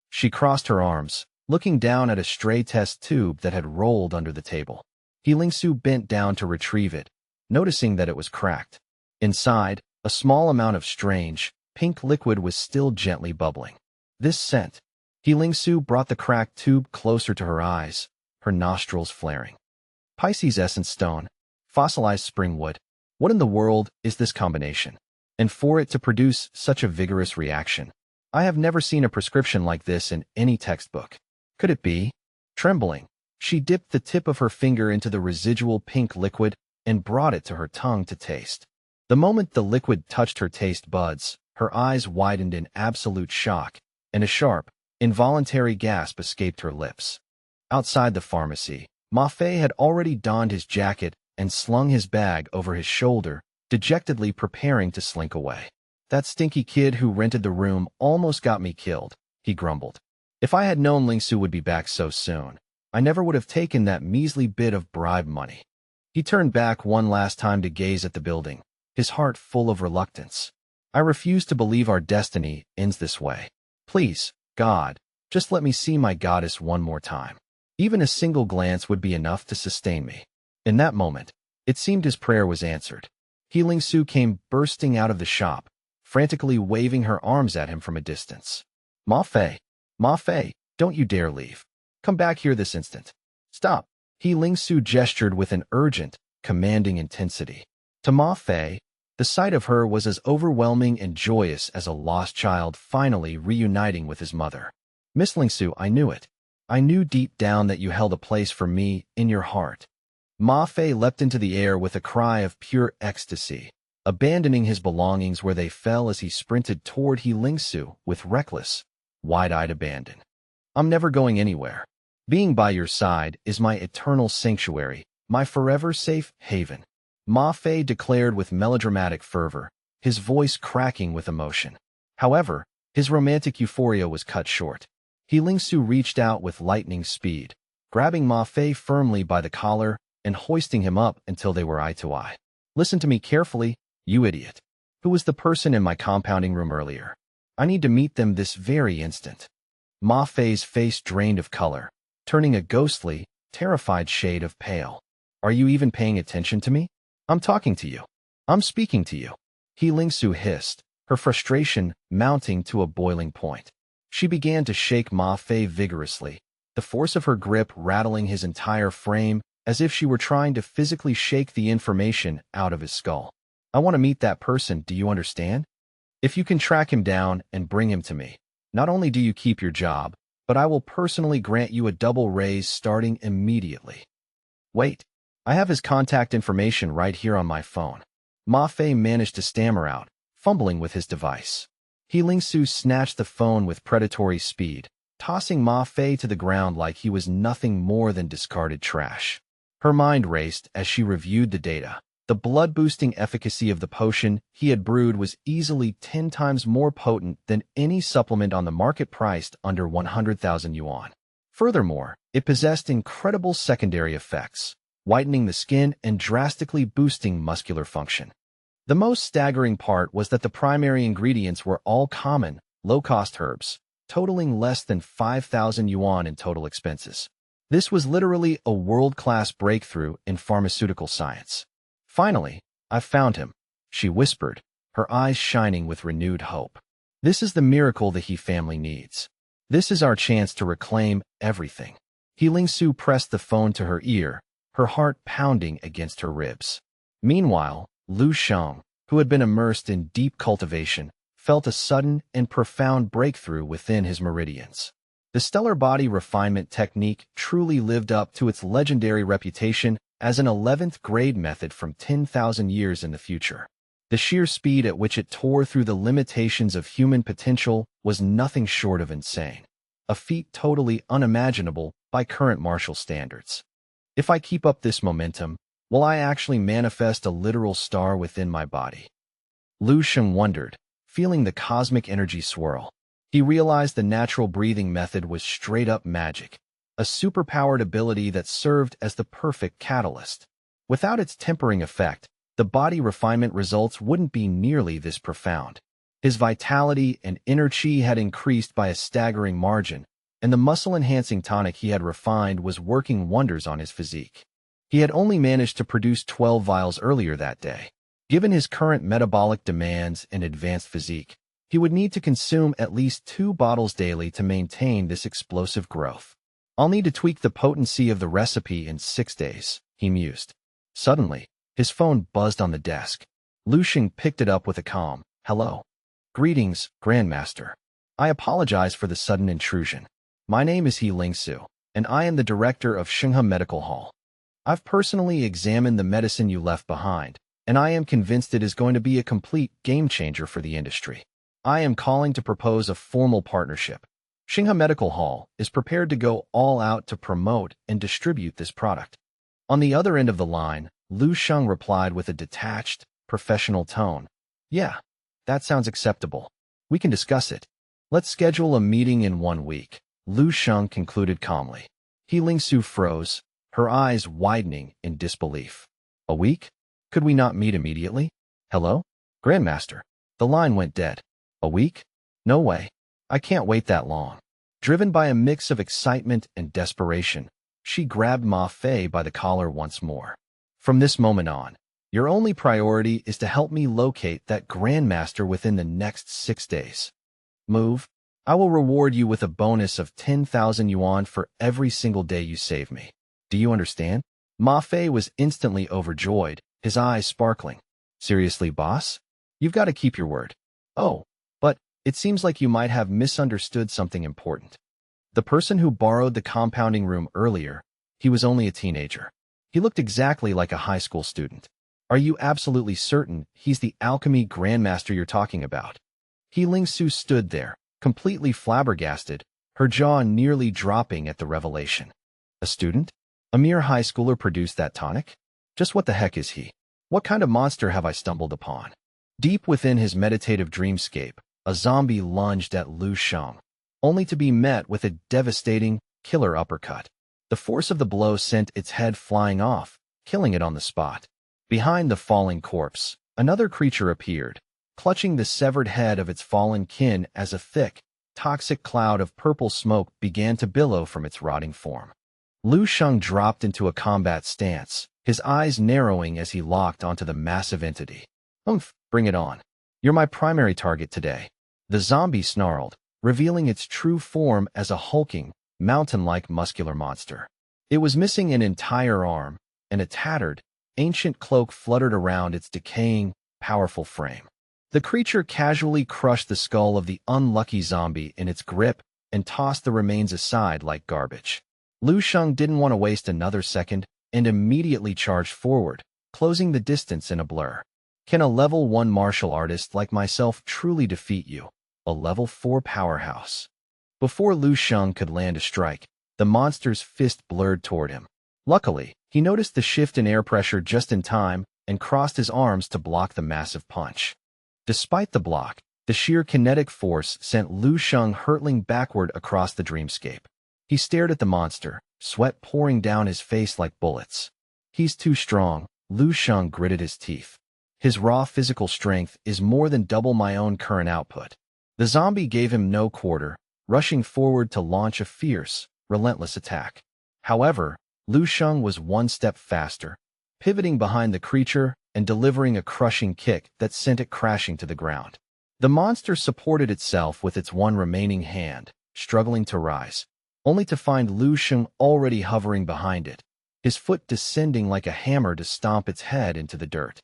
She crossed her arms, looking down at a stray test tube that had rolled under the table. Lingsu bent down to retrieve it, noticing that it was cracked. Inside, a small amount of strange, pink liquid was still gently bubbling. This scent. Lingsu brought the cracked tube closer to her eyes, her nostrils flaring. Pisces essence stone, fossilized spring wood. What in the world is this combination? And for it to produce such a vigorous reaction, I have never seen a prescription like this in any textbook. Could it be? Trembling, she dipped the tip of her finger into the residual pink liquid and brought it to her tongue to taste. The moment the liquid touched her taste buds, her eyes widened in absolute shock, and a sharp, involuntary gasp escaped her lips. Outside the pharmacy, Ma Fei had already donned his jacket and slung his bag over his shoulder, dejectedly preparing to slink away. That stinky kid who rented the room almost got me killed, he grumbled. If I had known Lingsu would be back so soon, I never would have taken that measly bit of bribe money. He turned back one last time to gaze at the building, his heart full of reluctance. I refuse to believe our destiny ends this way. Please, God, just let me see my goddess one more time. Even a single glance would be enough to sustain me. In that moment, it seemed his prayer was answered. Lingsu came bursting out of the shop, frantically waving her arms at him from a distance. Ma Fei, don't you dare leave. Come back here this instant. Stop. Lingsu gestured with an urgent, commanding intensity. To Ma Fei, the sight of her was as overwhelming and joyous as a lost child finally reuniting with his mother. Miss Lingsu, I knew it. I knew deep down that you held a place for me in your heart. Ma Fei leapt into the air with a cry of pure ecstasy, abandoning his belongings where they fell as he sprinted toward Lingsu with reckless, wide-eyed abandon. I'm never going anywhere. Being by your side is my eternal sanctuary, my forever safe haven, Ma Fei declared with melodramatic fervor, his voice cracking with emotion. However, his romantic euphoria was cut short. Lingsu reached out with lightning speed, grabbing Ma Fei firmly by the collar and hoisting him up until they were eye to eye. Listen to me carefully, you idiot. Who was the person in my compounding room earlier? I need to meet them this very instant. Ma Fei's face drained of color, turning a ghostly, terrified shade of pale. Are you even paying attention to me? I'm talking to you. I'm speaking to you. Lingsu hissed, her frustration mounting to a boiling point. She began to shake Ma Fei vigorously, the force of her grip rattling his entire frame as if she were trying to physically shake the information out of his skull. I want to meet that person, do you understand? If you can track him down and bring him to me, not only do you keep your job, but I will personally grant you a double raise starting immediately. Wait, I have his contact information right here on my phone. Ma Fei managed to stammer out, fumbling with his device. Lingsu snatched the phone with predatory speed, tossing Ma Fei to the ground like he was nothing more than discarded trash. Her mind raced as she reviewed the data. The blood-boosting efficacy of the potion he had brewed was easily 10 times more potent than any supplement on the market priced under 100,000 yuan. Furthermore, it possessed incredible secondary effects, whitening the skin and drastically boosting muscular function. The most staggering part was that the primary ingredients were all common, low-cost herbs, totaling less than 5,000 yuan in total expenses. This was literally a world-class breakthrough in pharmaceutical science. Finally, I've found him, she whispered, her eyes shining with renewed hope. This is the miracle the He family needs. This is our chance to reclaim everything. He Lingsu pressed the phone to her ear, her heart pounding against her ribs. Meanwhile, Lu Sheng, who had been immersed in deep cultivation, felt a sudden and profound breakthrough within his meridians. The stellar body refinement technique truly lived up to its legendary reputation as an 11th grade method from 10,000 years in the future. The sheer speed at which it tore through the limitations of human potential was nothing short of insane, a feat totally unimaginable by current martial standards. If I keep up this momentum, will I actually manifest a literal star within my body? Lu Sheng wondered, feeling the cosmic energy swirl. He realized the natural breathing method was straight-up magic, a superpowered ability that served as the perfect catalyst. Without its tempering effect, the body refinement results wouldn't be nearly this profound. His vitality and inner chi had increased by a staggering margin, and the muscle-enhancing tonic he had refined was working wonders on his physique. He had only managed to produce 12 vials earlier that day. Given his current metabolic demands and advanced physique, he would need to consume at least 2 bottles daily to maintain this explosive growth. I'll need to tweak the potency of the recipe in 6 days, he mused. Suddenly, his phone buzzed on the desk. Lu Sheng picked it up with a calm, "Hello. Greetings, Grandmaster. I apologize for the sudden intrusion. My name is He Lingsu, and I am the director of Shenghe Medical Hall. I've personally examined the medicine you left behind, and I am convinced it is going to be a complete game-changer for the industry. I am calling to propose a formal partnership. Shenghe Medical Hall is prepared to go all out to promote and distribute this product." On the other end of the line, Lu Sheng replied with a detached, professional tone. "Yeah, that sounds acceptable. We can discuss it. Let's schedule a meeting in 1 week," Lu Sheng concluded calmly. He Lingsu froze, her eyes widening in disbelief. "A week? Could we not meet immediately? Hello? Grandmaster." The line went dead. "A week? No way. I can't wait that long." Driven by a mix of excitement and desperation, she grabbed Ma Fei by the collar once more. "From this moment on, your only priority is to help me locate that Grandmaster within the next 6 days. Move. I will reward you with a bonus of 10,000 yuan for every single day you save me. Do you understand?" Ma Fei was instantly overjoyed, his eyes sparkling. "Seriously, boss? You've got to keep your word." "Oh, but it seems like you might have misunderstood something important. The person who borrowed the compounding room earlier, he was only a teenager. He looked exactly like a high school student. Are you absolutely certain he's the alchemy grandmaster you're talking about?" He Lingsu stood there, completely flabbergasted, her jaw nearly dropping at the revelation. A student? A mere high schooler produced that tonic? Just what the heck is he? What kind of monster have I stumbled upon? Deep within his meditative dreamscape, a zombie lunged at Lu Sheng, only to be met with a devastating, killer uppercut. The force of the blow sent its head flying off, killing it on the spot. Behind the falling corpse, another creature appeared, clutching the severed head of its fallen kin as a thick, toxic cloud of purple smoke began to billow from its rotting form. Lu Sheng dropped into a combat stance, his eyes narrowing as he locked onto the massive entity. Bring it on. You're my primary target today." The zombie snarled, revealing its true form as a hulking, mountain-like muscular monster. It was missing an entire arm, and a tattered, ancient cloak fluttered around its decaying, powerful frame. The creature casually crushed the skull of the unlucky zombie in its grip and tossed the remains aside like garbage. Lu Sheng didn't want to waste another second and immediately charged forward, closing the distance in a blur. "Can a level 1 martial artist like myself truly defeat you, a level 4 powerhouse?" Before Lu Sheng could land a strike, the monster's fist blurred toward him. Luckily, he noticed the shift in air pressure just in time and crossed his arms to block the massive punch. Despite the block, the sheer kinetic force sent Lu Sheng hurtling backward across the dreamscape. He stared at the monster, sweat pouring down his face like bullets. He's too strong, Lu Sheng gritted his teeth. His raw physical strength is more than double my own current output. The zombie gave him no quarter, rushing forward to launch a fierce, relentless attack. However, Lu Sheng was one step faster, pivoting behind the creature and delivering a crushing kick that sent it crashing to the ground. The monster supported itself with its one remaining hand, struggling to rise, only to find Lu Sheng already hovering behind it, his foot descending like a hammer to stomp its head into the dirt.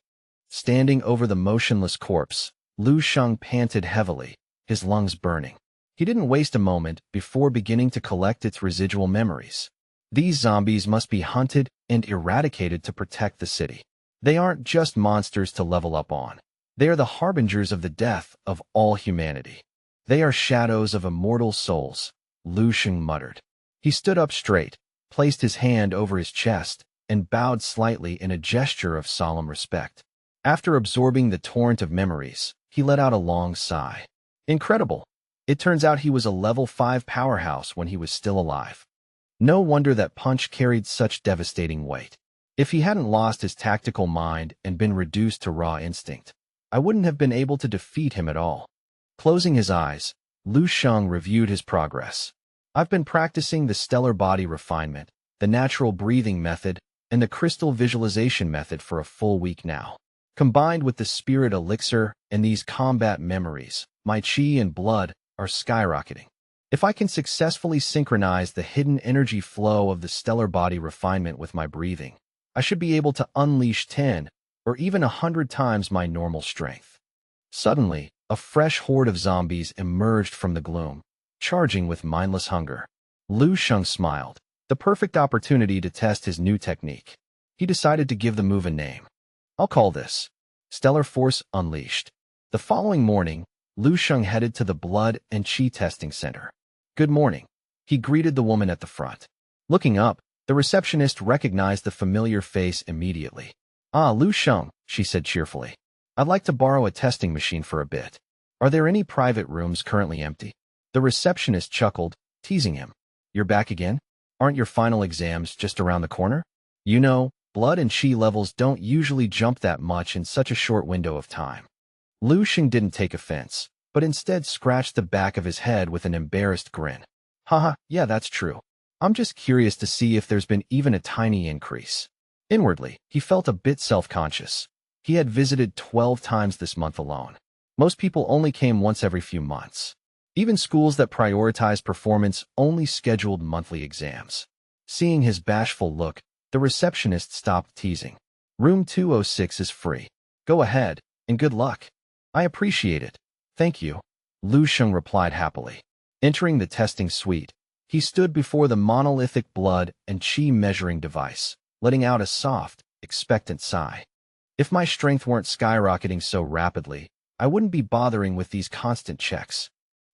Standing over the motionless corpse, Lu Sheng panted heavily, his lungs burning. He didn't waste a moment before beginning to collect its residual memories. These zombies must be hunted and eradicated to protect the city. They aren't just monsters to level up on. They are the harbingers of the death of all humanity. They are shadows of immortal souls, Lu Sheng muttered. He stood up straight, placed his hand over his chest, and bowed slightly in a gesture of solemn respect. After absorbing the torrent of memories, he let out a long sigh. Incredible! It turns out he was a level 5 powerhouse when he was still alive. No wonder that punch carried such devastating weight. If he hadn't lost his tactical mind and been reduced to raw instinct, I wouldn't have been able to defeat him at all. Closing his eyes, Lu Sheng reviewed his progress. I've been practicing the stellar body refinement, the natural breathing method, and the crystal visualization method for a full week now. Combined with the spirit elixir and these combat memories, my chi and blood are skyrocketing. If I can successfully synchronize the hidden energy flow of the stellar body refinement with my breathing, I should be able to unleash 10 or even 100 times my normal strength. Suddenly, a fresh horde of zombies emerged from the gloom, charging with mindless hunger. Lu Sheng smiled, the perfect opportunity to test his new technique. He decided to give the move a name. I'll call this Stellar Force Unleashed. The following morning, Lu Sheng headed to the Blood and Chi Testing Center. Good morning, he greeted the woman at the front. Looking up, the receptionist recognized the familiar face immediately. Ah, Lu Sheng, she said cheerfully. I'd like to borrow a testing machine for a bit. Are there any private rooms currently empty? The receptionist chuckled, teasing him. You're back again? Aren't your final exams just around the corner? You know, blood and chi levels don't usually jump that much in such a short window of time. Lu Sheng didn't take offense, but instead scratched the back of his head with an embarrassed grin. Haha, yeah, that's true. I'm just curious to see if there's been even a tiny increase. Inwardly, he felt a bit self-conscious. He had visited 12 times this month alone. Most people only came once every few months. Even schools that prioritize performance only scheduled monthly exams. Seeing his bashful look, the receptionist stopped teasing. Room 206 is free. Go ahead, and good luck. I appreciate it. Thank you, Lu Sheng replied happily. Entering the testing suite, he stood before the monolithic blood and chi measuring device, letting out a soft, expectant sigh. If my strength weren't skyrocketing so rapidly, I wouldn't be bothering with these constant checks.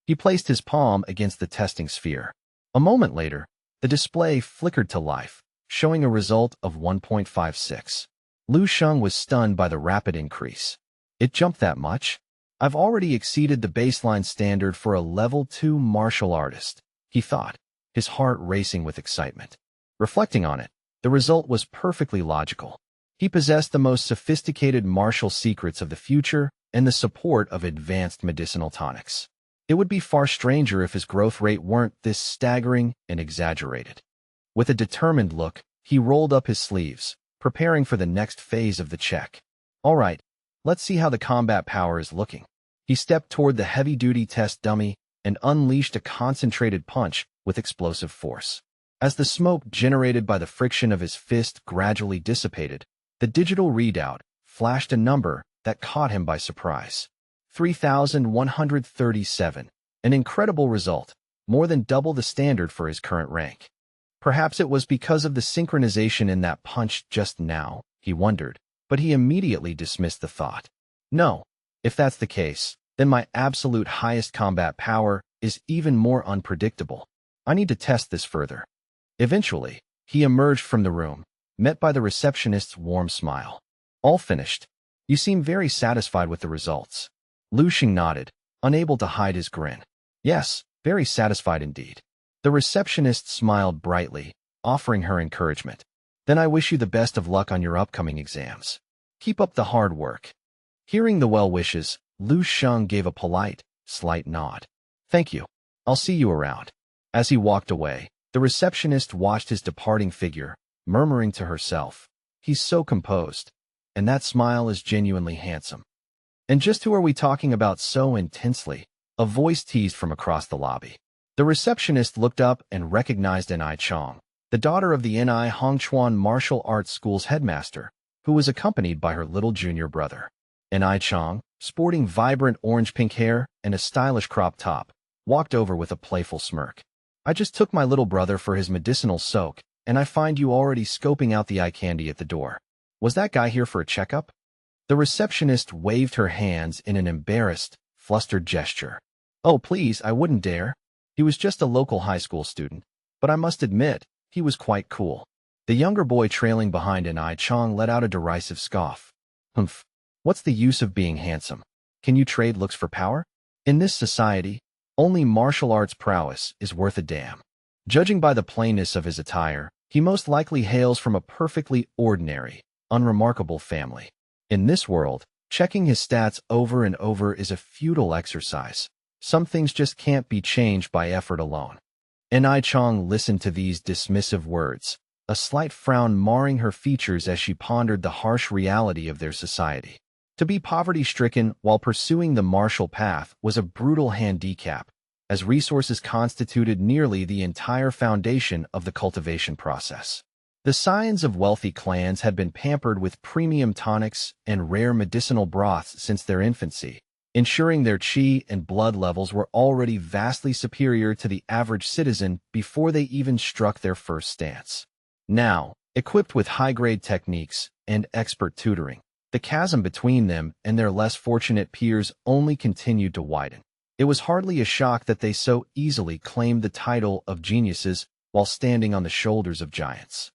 He placed his palm against the testing sphere. A moment later, the display flickered to life, showing a result of 1.56. Lu Sheng was stunned by the rapid increase. It jumped that much? I've already exceeded the baseline standard for a level 2 martial artist, he thought, his heart racing with excitement. Reflecting on it, the result was perfectly logical. He possessed the most sophisticated martial secrets of the future and the support of advanced medicinal tonics. It would be far stranger if his growth rate weren't this staggering and exaggerated. With a determined look, he rolled up his sleeves, preparing for the next phase of the check. All right, let's see how the combat power is looking. He stepped toward the heavy-duty test dummy and unleashed a concentrated punch with explosive force. As the smoke generated by the friction of his fist gradually dissipated, the digital readout flashed a number that caught him by surprise. 3,137. An incredible result, more than double the standard for his current rank. Perhaps it was because of the synchronization in that punch just now, he wondered, but he immediately dismissed the thought. No, if that's the case, then my absolute highest combat power is even more unpredictable. I need to test this further. Eventually, He emerged from the room, met by the receptionist's warm smile. All finished. You seem very satisfied with the results. Lu Xing nodded, unable to hide his grin. Yes, very satisfied indeed. The receptionist smiled brightly, offering her encouragement. Then I wish you the best of luck on your upcoming exams. Keep up the hard work. Hearing the well wishes, Lu Xing gave a polite, slight nod. Thank you. I'll see you around. As he walked away, the receptionist watched his departing figure, murmuring to herself, he's so composed, and that smile is genuinely handsome. And just who are we talking about so intensely? A voice teased from across the lobby. The receptionist looked up and recognized Enai Chong, the daughter of the Enai Hongchuan Martial Arts School's headmaster, who was accompanied by her little junior brother. Enai Chong, sporting vibrant orange-pink hair and a stylish crop top, walked over with a playful smirk. I just took my little brother for his medicinal soak, and I find you already scoping out the eye candy at the door. Was that guy here for a checkup? The receptionist waved her hands in an embarrassed, flustered gesture. Oh, please, I wouldn't dare. He was just a local high school student, but I must admit, he was quite cool. The younger boy trailing behind Enai Chong let out a derisive scoff. Humph. What's the use of being handsome? Can you trade looks for power? In this society, only martial arts prowess is worth a damn. Judging by the plainness of his attire, he most likely hails from a perfectly ordinary, unremarkable family. In this world, checking his stats over and over is a futile exercise. Some things just can't be changed by effort alone. Enai Chong listened to these dismissive words, a slight frown marring her features as she pondered the harsh reality of their society. To be poverty-stricken while pursuing the martial path was a brutal handicap, as resources constituted nearly the entire foundation of the cultivation process. The scions of wealthy clans had been pampered with premium tonics and rare medicinal broths since their infancy, ensuring their qi and blood levels were already vastly superior to the average citizen before they even struck their first stance. Now, equipped with high-grade techniques and expert tutoring, the chasm between them and their less fortunate peers only continued to widen. It was hardly a shock that they so easily claimed the title of geniuses while standing on the shoulders of giants.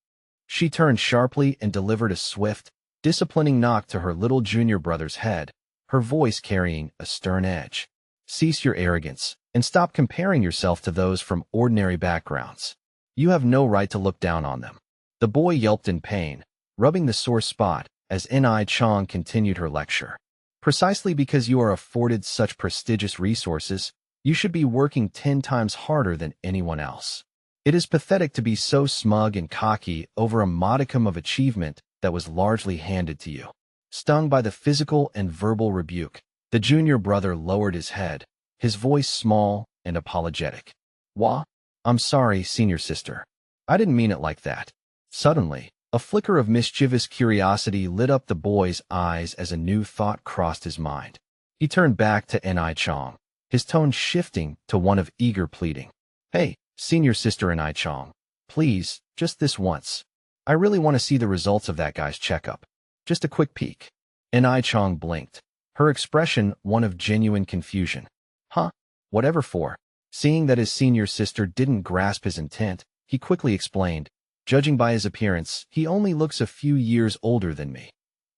She turned sharply and delivered a swift, disciplining knock to her little junior brother's head, her voice carrying a stern edge. Cease your arrogance and stop comparing yourself to those from ordinary backgrounds. You have no right to look down on them. The boy yelped in pain, rubbing the sore spot as Enai Chong continued her lecture. Precisely because you are afforded such prestigious resources, you should be working 10 times harder than anyone else. It is pathetic to be so smug and cocky over a modicum of achievement that was largely handed to you. Stung by the physical and verbal rebuke, the junior brother lowered his head, his voice small and apologetic. Wah? I'm sorry, senior sister. I didn't mean it like that. Suddenly, a flicker of mischievous curiosity lit up the boy's eyes as a new thought crossed his mind. He turned back to Enai Chong, his tone shifting to one of eager pleading. Hey, senior sister Enai Chong, please, just this once. I really want to see the results of that guy's checkup. Just a quick peek. Enai Chong blinked, her expression one of genuine confusion. Huh? Whatever for? Seeing that his senior sister didn't grasp his intent, he quickly explained, judging by his appearance, he only looks a few years older than me.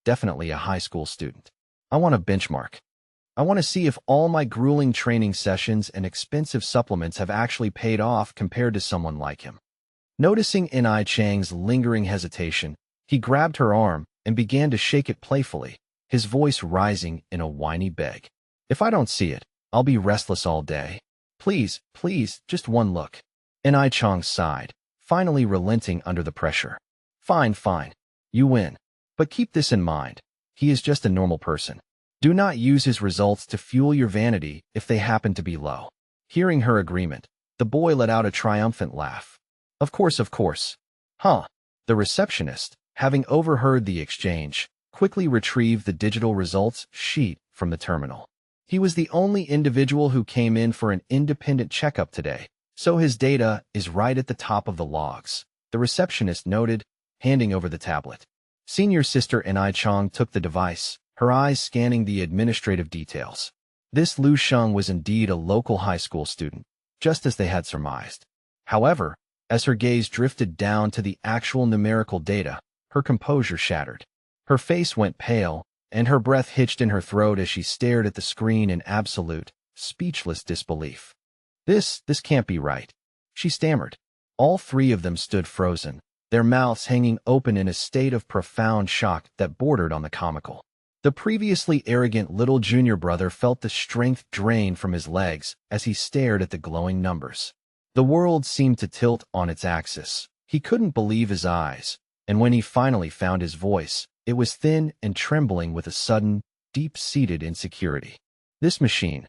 Definitely a high school student. I want a benchmark. I want to see if all my grueling training sessions and expensive supplements have actually paid off compared to someone like him. Noticing Enai Chang's lingering hesitation, he grabbed her arm and began to shake it playfully, his voice rising in a whiny beg. If I don't see it, I'll be restless all day. Please, please, just one look. Enai Chong sighed, finally relenting under the pressure. Fine, fine. You win. But keep this in mind. He is just a normal person. Do not use his results to fuel your vanity if they happen to be low. Hearing her agreement, the boy let out a triumphant laugh. Of course, of course. Huh. The receptionist, having overheard the exchange, quickly retrieved the digital results sheet from the terminal. He was the only individual who came in for an independent checkup today, so his data is right at the top of the logs, the receptionist noted, handing over the tablet. Senior sister Enai Chong took the device, her eyes scanning the administrative details. This Lu Sheng was indeed a local high school student, just as they had surmised. However, As her gaze drifted down to the actual numerical data, her composure shattered. Her face went pale, and her breath hitched in her throat as she stared at the screen in absolute, speechless disbelief. This can't be right, she stammered. All three of them stood frozen, their mouths hanging open in a state of profound shock that bordered on the comical. The previously arrogant little junior brother felt the strength drain from his legs as he stared at the glowing numbers. The world seemed to tilt on its axis. He couldn't believe his eyes, and when he finally found his voice, it was thin and trembling with a sudden, deep-seated insecurity. This machine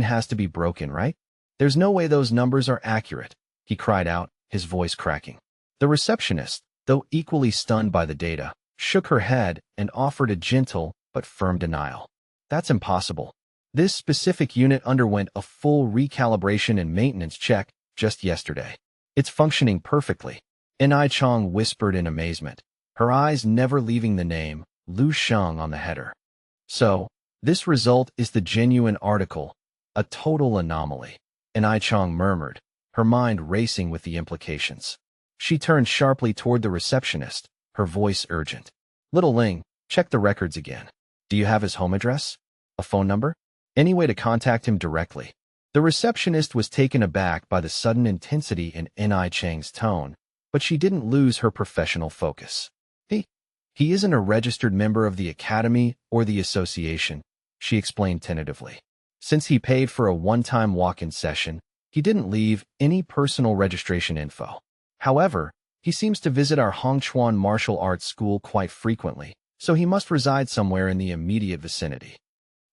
has to be broken, right? There's no way those numbers are accurate, he cried out, his voice cracking. The receptionist, though equally stunned by the data, shook her head and offered a gentle but firm denial. That's impossible. This specific unit underwent a full recalibration and maintenance check just yesterday. It's functioning perfectly. Ni Chong whispered in amazement, her eyes never leaving the name Lu Sheng on the header. So, this result is the genuine article, a total anomaly, Ni Chong murmured, her mind racing with the implications. She turned sharply toward the receptionist, her voice urgent. Little Ling, check the records again. Do you have his home address? A phone number? Any way to contact him directly? The receptionist was taken aback by the sudden intensity in Ni Chang's tone, but she didn't lose her professional focus. He isn't a registered member of the academy or the association, she explained tentatively. Since he paid for a one-time walk-in session, he didn't leave any personal registration info. However, he seems to visit our Hongchuan martial arts school quite frequently, so he must reside somewhere in the immediate vicinity.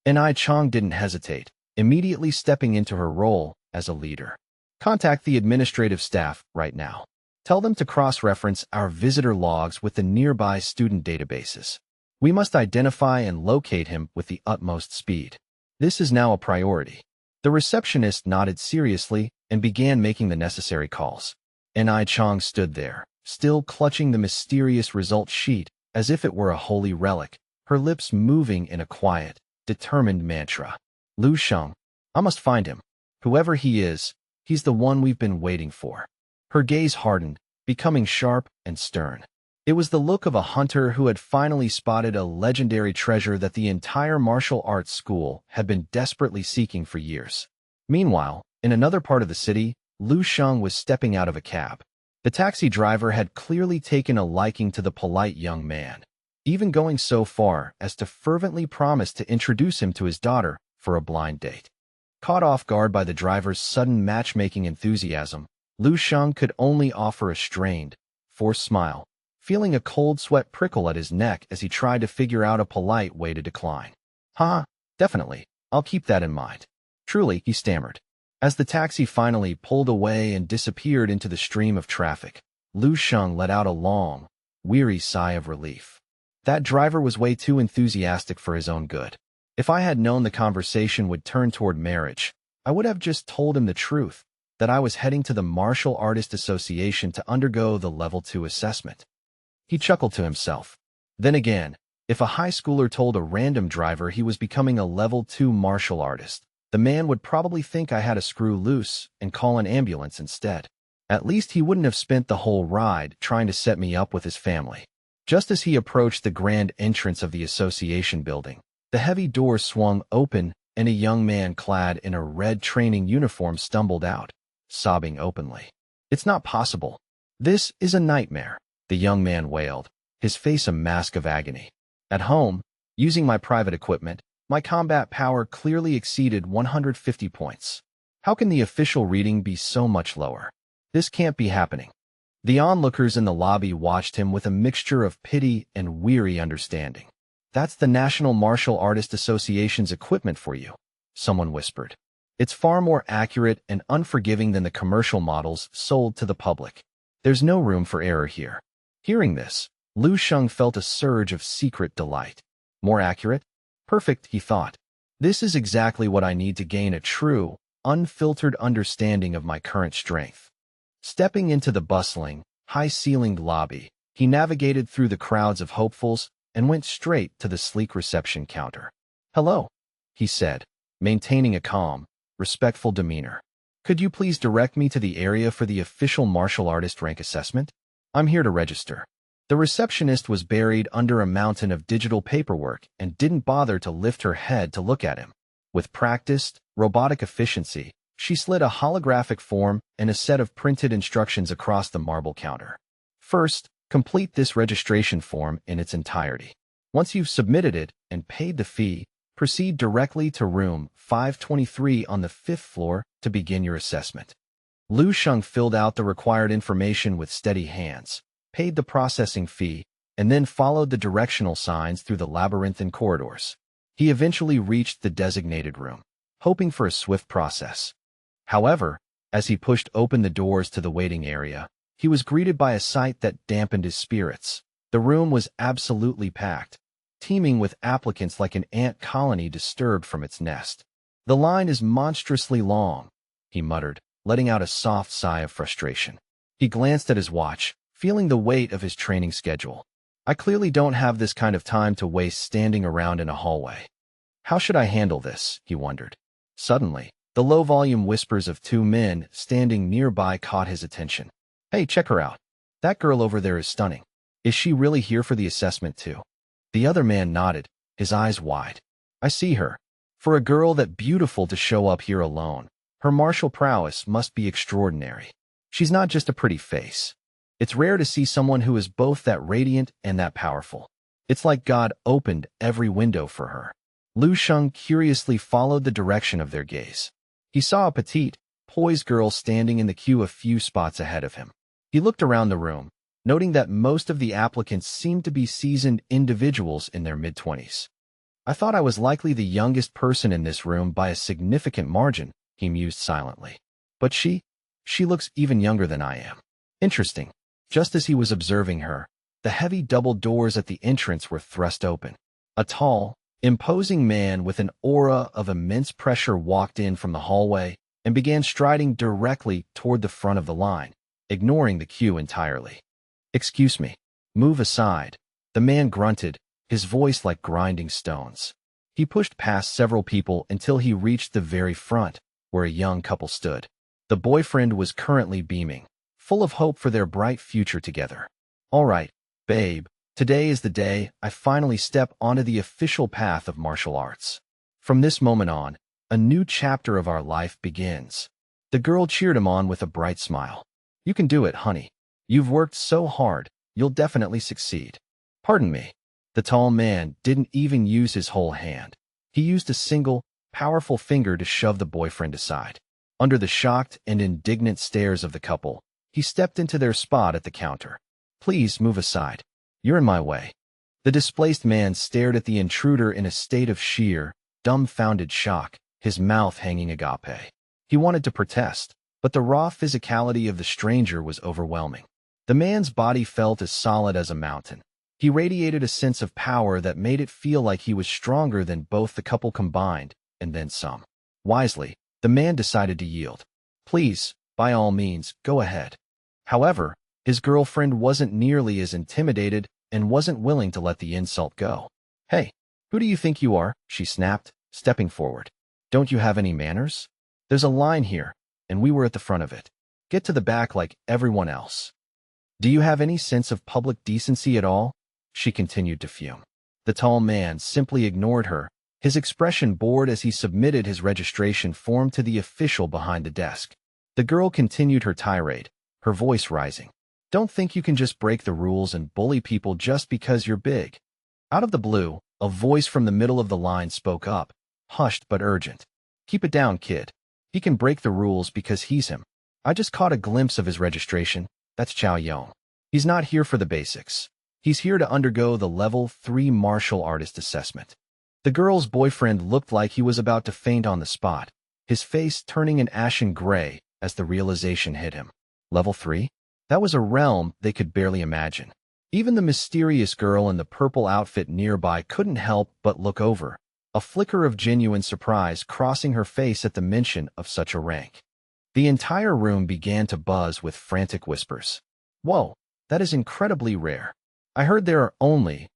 Ni Chong didn't hesitate, immediately stepping into her role as a leader. Contact the administrative staff right now. Tell them to cross-reference our visitor logs with the nearby student databases. We must identify and locate him with the utmost speed. This is now a priority. The receptionist nodded seriously and began making the necessary calls. Ni Chong stood there, still clutching the mysterious result sheet as if it were a holy relic, her lips moving in a quiet, determined mantra. Lu Sheng, I must find him. Whoever he is, he's the one we've been waiting for. Her gaze hardened, becoming sharp and stern. It was the look of a hunter who had finally spotted a legendary treasure that the entire martial arts school had been desperately seeking for years. Meanwhile, in another part of the city, Lu Sheng was stepping out of a cab. The taxi driver had clearly taken a liking to the polite young man, even going so far as to fervently promise to introduce him to his daughter for a blind date. Caught off guard by the driver's sudden matchmaking enthusiasm, Lu Sheng could only offer a strained, forced smile, feeling a cold sweat prickle at his neck as he tried to figure out a polite way to decline. Definitely, I'll keep that in mind. Truly, he stammered. As the taxi finally pulled away and disappeared into the stream of traffic, Lu Sheng let out a long, weary sigh of relief. That driver was way too enthusiastic for his own good. If I had known the conversation would turn toward marriage, I would have just told him the truth, that I was heading to the Martial Artist Association to undergo the Level 2 assessment. He chuckled to himself. Then again, if a high schooler told a random driver he was becoming a Level 2 martial artist, the man would probably think I had a screw loose and call an ambulance instead. At least he wouldn't have spent the whole ride trying to set me up with his family. Just as he approached the grand entrance of the association building, the heavy door swung open and a young man clad in a red training uniform stumbled out, sobbing openly. It's not possible. This is a nightmare, the young man wailed, his face a mask of agony. At home, using my private equipment, my combat power clearly exceeded 150 points. How can the official reading be so much lower? This can't be happening. The onlookers in the lobby watched him with a mixture of pity and weary understanding. That's the National Martial Artist Association's equipment for you, someone whispered. It's far more accurate and unforgiving than the commercial models sold to the public. There's no room for error here. Hearing this, Lu Sheng felt a surge of secret delight. More accurate? Perfect, he thought. This is exactly what I need to gain a true, unfiltered understanding of my current strength. Stepping into the bustling, high-ceilinged lobby, he navigated through the crowds of hopefuls and went straight to the sleek reception counter. Hello, he said, maintaining a calm, respectful demeanor. Could you please direct me to the area for the official martial artist rank assessment? I'm here to register. The receptionist was buried under a mountain of digital paperwork and didn't bother to lift her head to look at him. With practiced, robotic efficiency, she slid a holographic form and a set of printed instructions across the marble counter. First, complete this registration form in its entirety. Once you've submitted it and paid the fee, proceed directly to room 523 on the 5th floor to begin your assessment. Lu Sheng filled out the required information with steady hands, paid the processing fee, and then followed the directional signs through the labyrinthine corridors. He eventually reached the designated room, hoping for a swift process. However, as he pushed open the doors to the waiting area, he was greeted by a sight that dampened his spirits. The room was absolutely packed, teeming with applicants like an ant colony disturbed from its nest. "The line is monstrously long," he muttered, letting out a soft sigh of frustration. He glanced at his watch, feeling the weight of his training schedule. "I clearly don't have this kind of time to waste standing around in a hallway. How should I handle this?" he wondered. Suddenly, the low-volume whispers of two men standing nearby caught his attention. "Hey, check her out. That girl over there is stunning. Is she really here for the assessment too?" The other man nodded, his eyes wide. "I see her. For a girl that beautiful to show up here alone, her martial prowess must be extraordinary. She's not just a pretty face. It's rare to see someone who is both that radiant and that powerful. It's like God opened every window for her." Lu Sheng curiously followed the direction of their gaze. He saw a petite, poised girl standing in the queue a few spots ahead of him. He looked around the room, noting that most of the applicants seemed to be seasoned individuals in their mid-20s. "I thought I was likely the youngest person in this room by a significant margin," he mused silently. "But she looks even younger than I am. Interesting." Just as he was observing her, the heavy double doors at the entrance were thrust open. A tall, imposing man with an aura of immense pressure walked in from the hallway and began striding directly toward the front of the line, ignoring the queue entirely. "Excuse me. Move aside," the man grunted, his voice like grinding stones. He pushed past several people until he reached the very front, where a young couple stood. The boyfriend was currently beaming, full of hope for their bright future together. "All right, babe, today is the day I finally step onto the official path of martial arts. From this moment on, a new chapter of our life begins." The girl cheered him on with a bright smile. "You can do it, honey. You've worked so hard, you'll definitely succeed." "Pardon me." The tall man didn't even use his whole hand. He used a single, powerful finger to shove the boyfriend aside. Under the shocked and indignant stares of the couple, he stepped into their spot at the counter. "Please move aside. You're in my way." The displaced man stared at the intruder in a state of sheer, dumbfounded shock, his mouth hanging agape. He wanted to protest, but the raw physicality of the stranger was overwhelming. The man's body felt as solid as a mountain. He radiated a sense of power that made it feel like he was stronger than both the couple combined, and then some. Wisely, the man decided to yield. "Please, by all means, go ahead." However, his girlfriend wasn't nearly as intimidated and wasn't willing to let the insult go. "Hey, who do you think you are?" she snapped, stepping forward. "Don't you have any manners? There's a line here, and we were at the front of it. Get to the back like everyone else. Do you have any sense of public decency at all?" She continued to fume. The tall man simply ignored her, his expression bored as he submitted his registration form to the official behind the desk. The girl continued her tirade, her voice rising. "Don't think you can just break the rules and bully people just because you're big." Out of the blue, a voice from the middle of the line spoke up, hushed but urgent. "Keep it down, kid. He can break the rules because he's him. I just caught a glimpse of his registration. That's Chow Yong. He's not here for the basics. He's here to undergo the Level 3 martial artist assessment." The girl's boyfriend looked like he was about to faint on the spot, his face turning an ashen gray as the realization hit him. Level 3? That was a realm they could barely imagine. Even the mysterious girl in the purple outfit nearby couldn't help but look over, a flicker of genuine surprise crossing her face at the mention of such a rank. The entire room began to buzz with frantic whispers. "Whoa, that is incredibly rare. I heard there are only,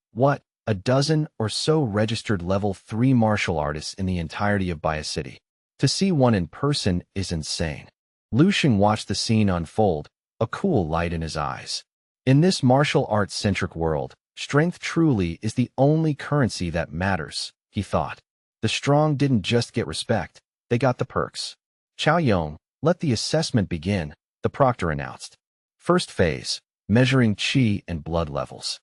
a dozen or so registered Level 3 martial artists in the entirety of Bias City. To see one in person is insane." Lu Xing watched the scene unfold, a cool light in his eyes. In this martial arts-centric world, strength truly is the only currency that matters, he thought. The strong didn't just get respect, they got the perks. Chao Yong, let the assessment begin, the proctor announced. First phase, measuring qi and blood levels.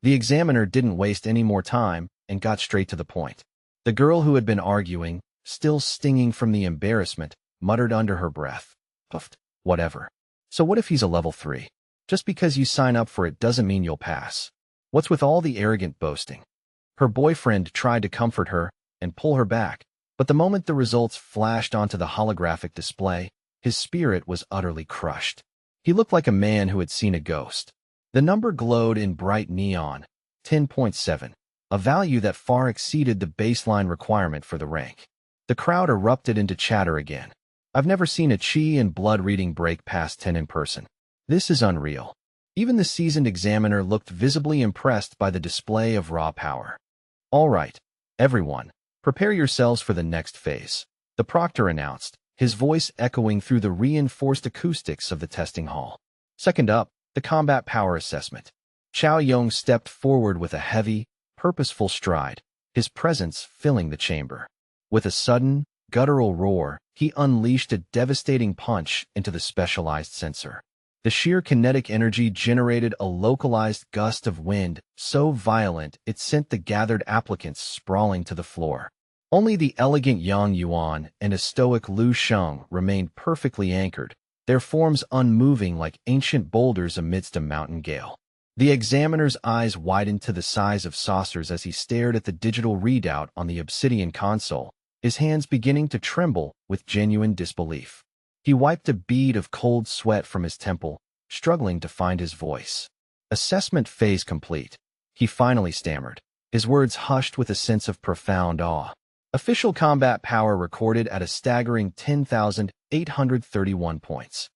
The examiner didn't waste any more time and got straight to the point. The girl who had been arguing, still stinging from the embarrassment, muttered under her breath. Puffed, whatever. So what if he's a level 3? Just because you sign up for it doesn't mean you'll pass. What's with all the arrogant boasting? Her boyfriend tried to comfort her and pull her back, but the moment the results flashed onto the holographic display, his spirit was utterly crushed. He looked like a man who had seen a ghost. The number glowed in bright neon, 10.7, a value that far exceeded the baseline requirement for the rank. The crowd erupted into chatter again. I've never seen a chi and blood reading break past 10 in person. This is unreal. Even the seasoned examiner looked visibly impressed by the display of raw power. All right, everyone, prepare yourselves for the next phase, the proctor announced, his voice echoing through the reinforced acoustics of the testing hall. Second up, the combat power assessment. Chao Yong stepped forward with a heavy, purposeful stride, his presence filling the chamber. With a sudden, guttural roar, he unleashed a devastating punch into the specialized sensor. The sheer kinetic energy generated a localized gust of wind so violent it sent the gathered applicants sprawling to the floor. Only the elegant Yang Yuan and a stoic Lu Sheng remained perfectly anchored, their forms unmoving like ancient boulders amidst a mountain gale. The examiner's eyes widened to the size of saucers as he stared at the digital readout on the obsidian console, his hands beginning to tremble with genuine disbelief. He wiped a bead of cold sweat from his temple, struggling to find his voice. Assessment phase complete. He finally stammered, his words hushed with a sense of profound awe. Official combat power recorded at a staggering 10,831 points.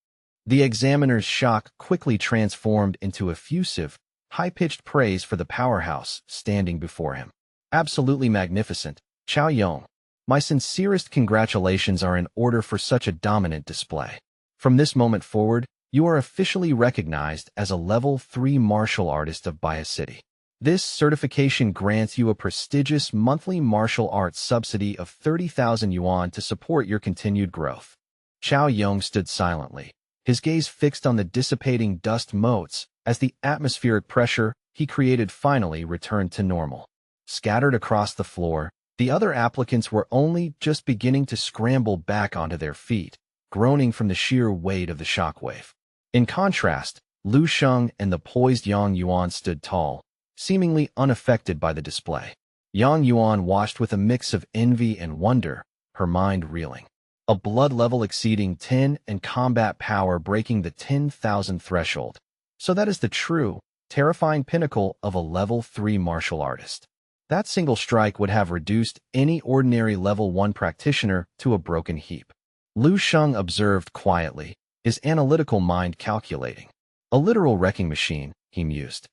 The examiner's shock quickly transformed into effusive, high-pitched praise for the powerhouse standing before him. Absolutely magnificent, Chao Yong. My sincerest congratulations are in order for such a dominant display. From this moment forward, you are officially recognized as a Level 3 martial artist of Bias City. This certification grants you a prestigious monthly martial arts subsidy of 30,000 yuan to support your continued growth. Chao Yong stood silently, his gaze fixed on the dissipating dust motes as the atmospheric pressure he created finally returned to normal. Scattered across the floor, the other applicants were only just beginning to scramble back onto their feet, groaning from the sheer weight of the shockwave. In contrast, Lu Sheng and the poised Yang Yuan stood tall, seemingly unaffected by the display. Yang Yuan watched with a mix of envy and wonder, her mind reeling. A blood level exceeding 10 and combat power breaking the 10,000 threshold. So that is the true, terrifying pinnacle of a Level 3 martial artist. That single strike would have reduced any ordinary Level 1 practitioner to a broken heap. Lu Sheng observed quietly, his analytical mind calculating. A literal wrecking machine, he mused.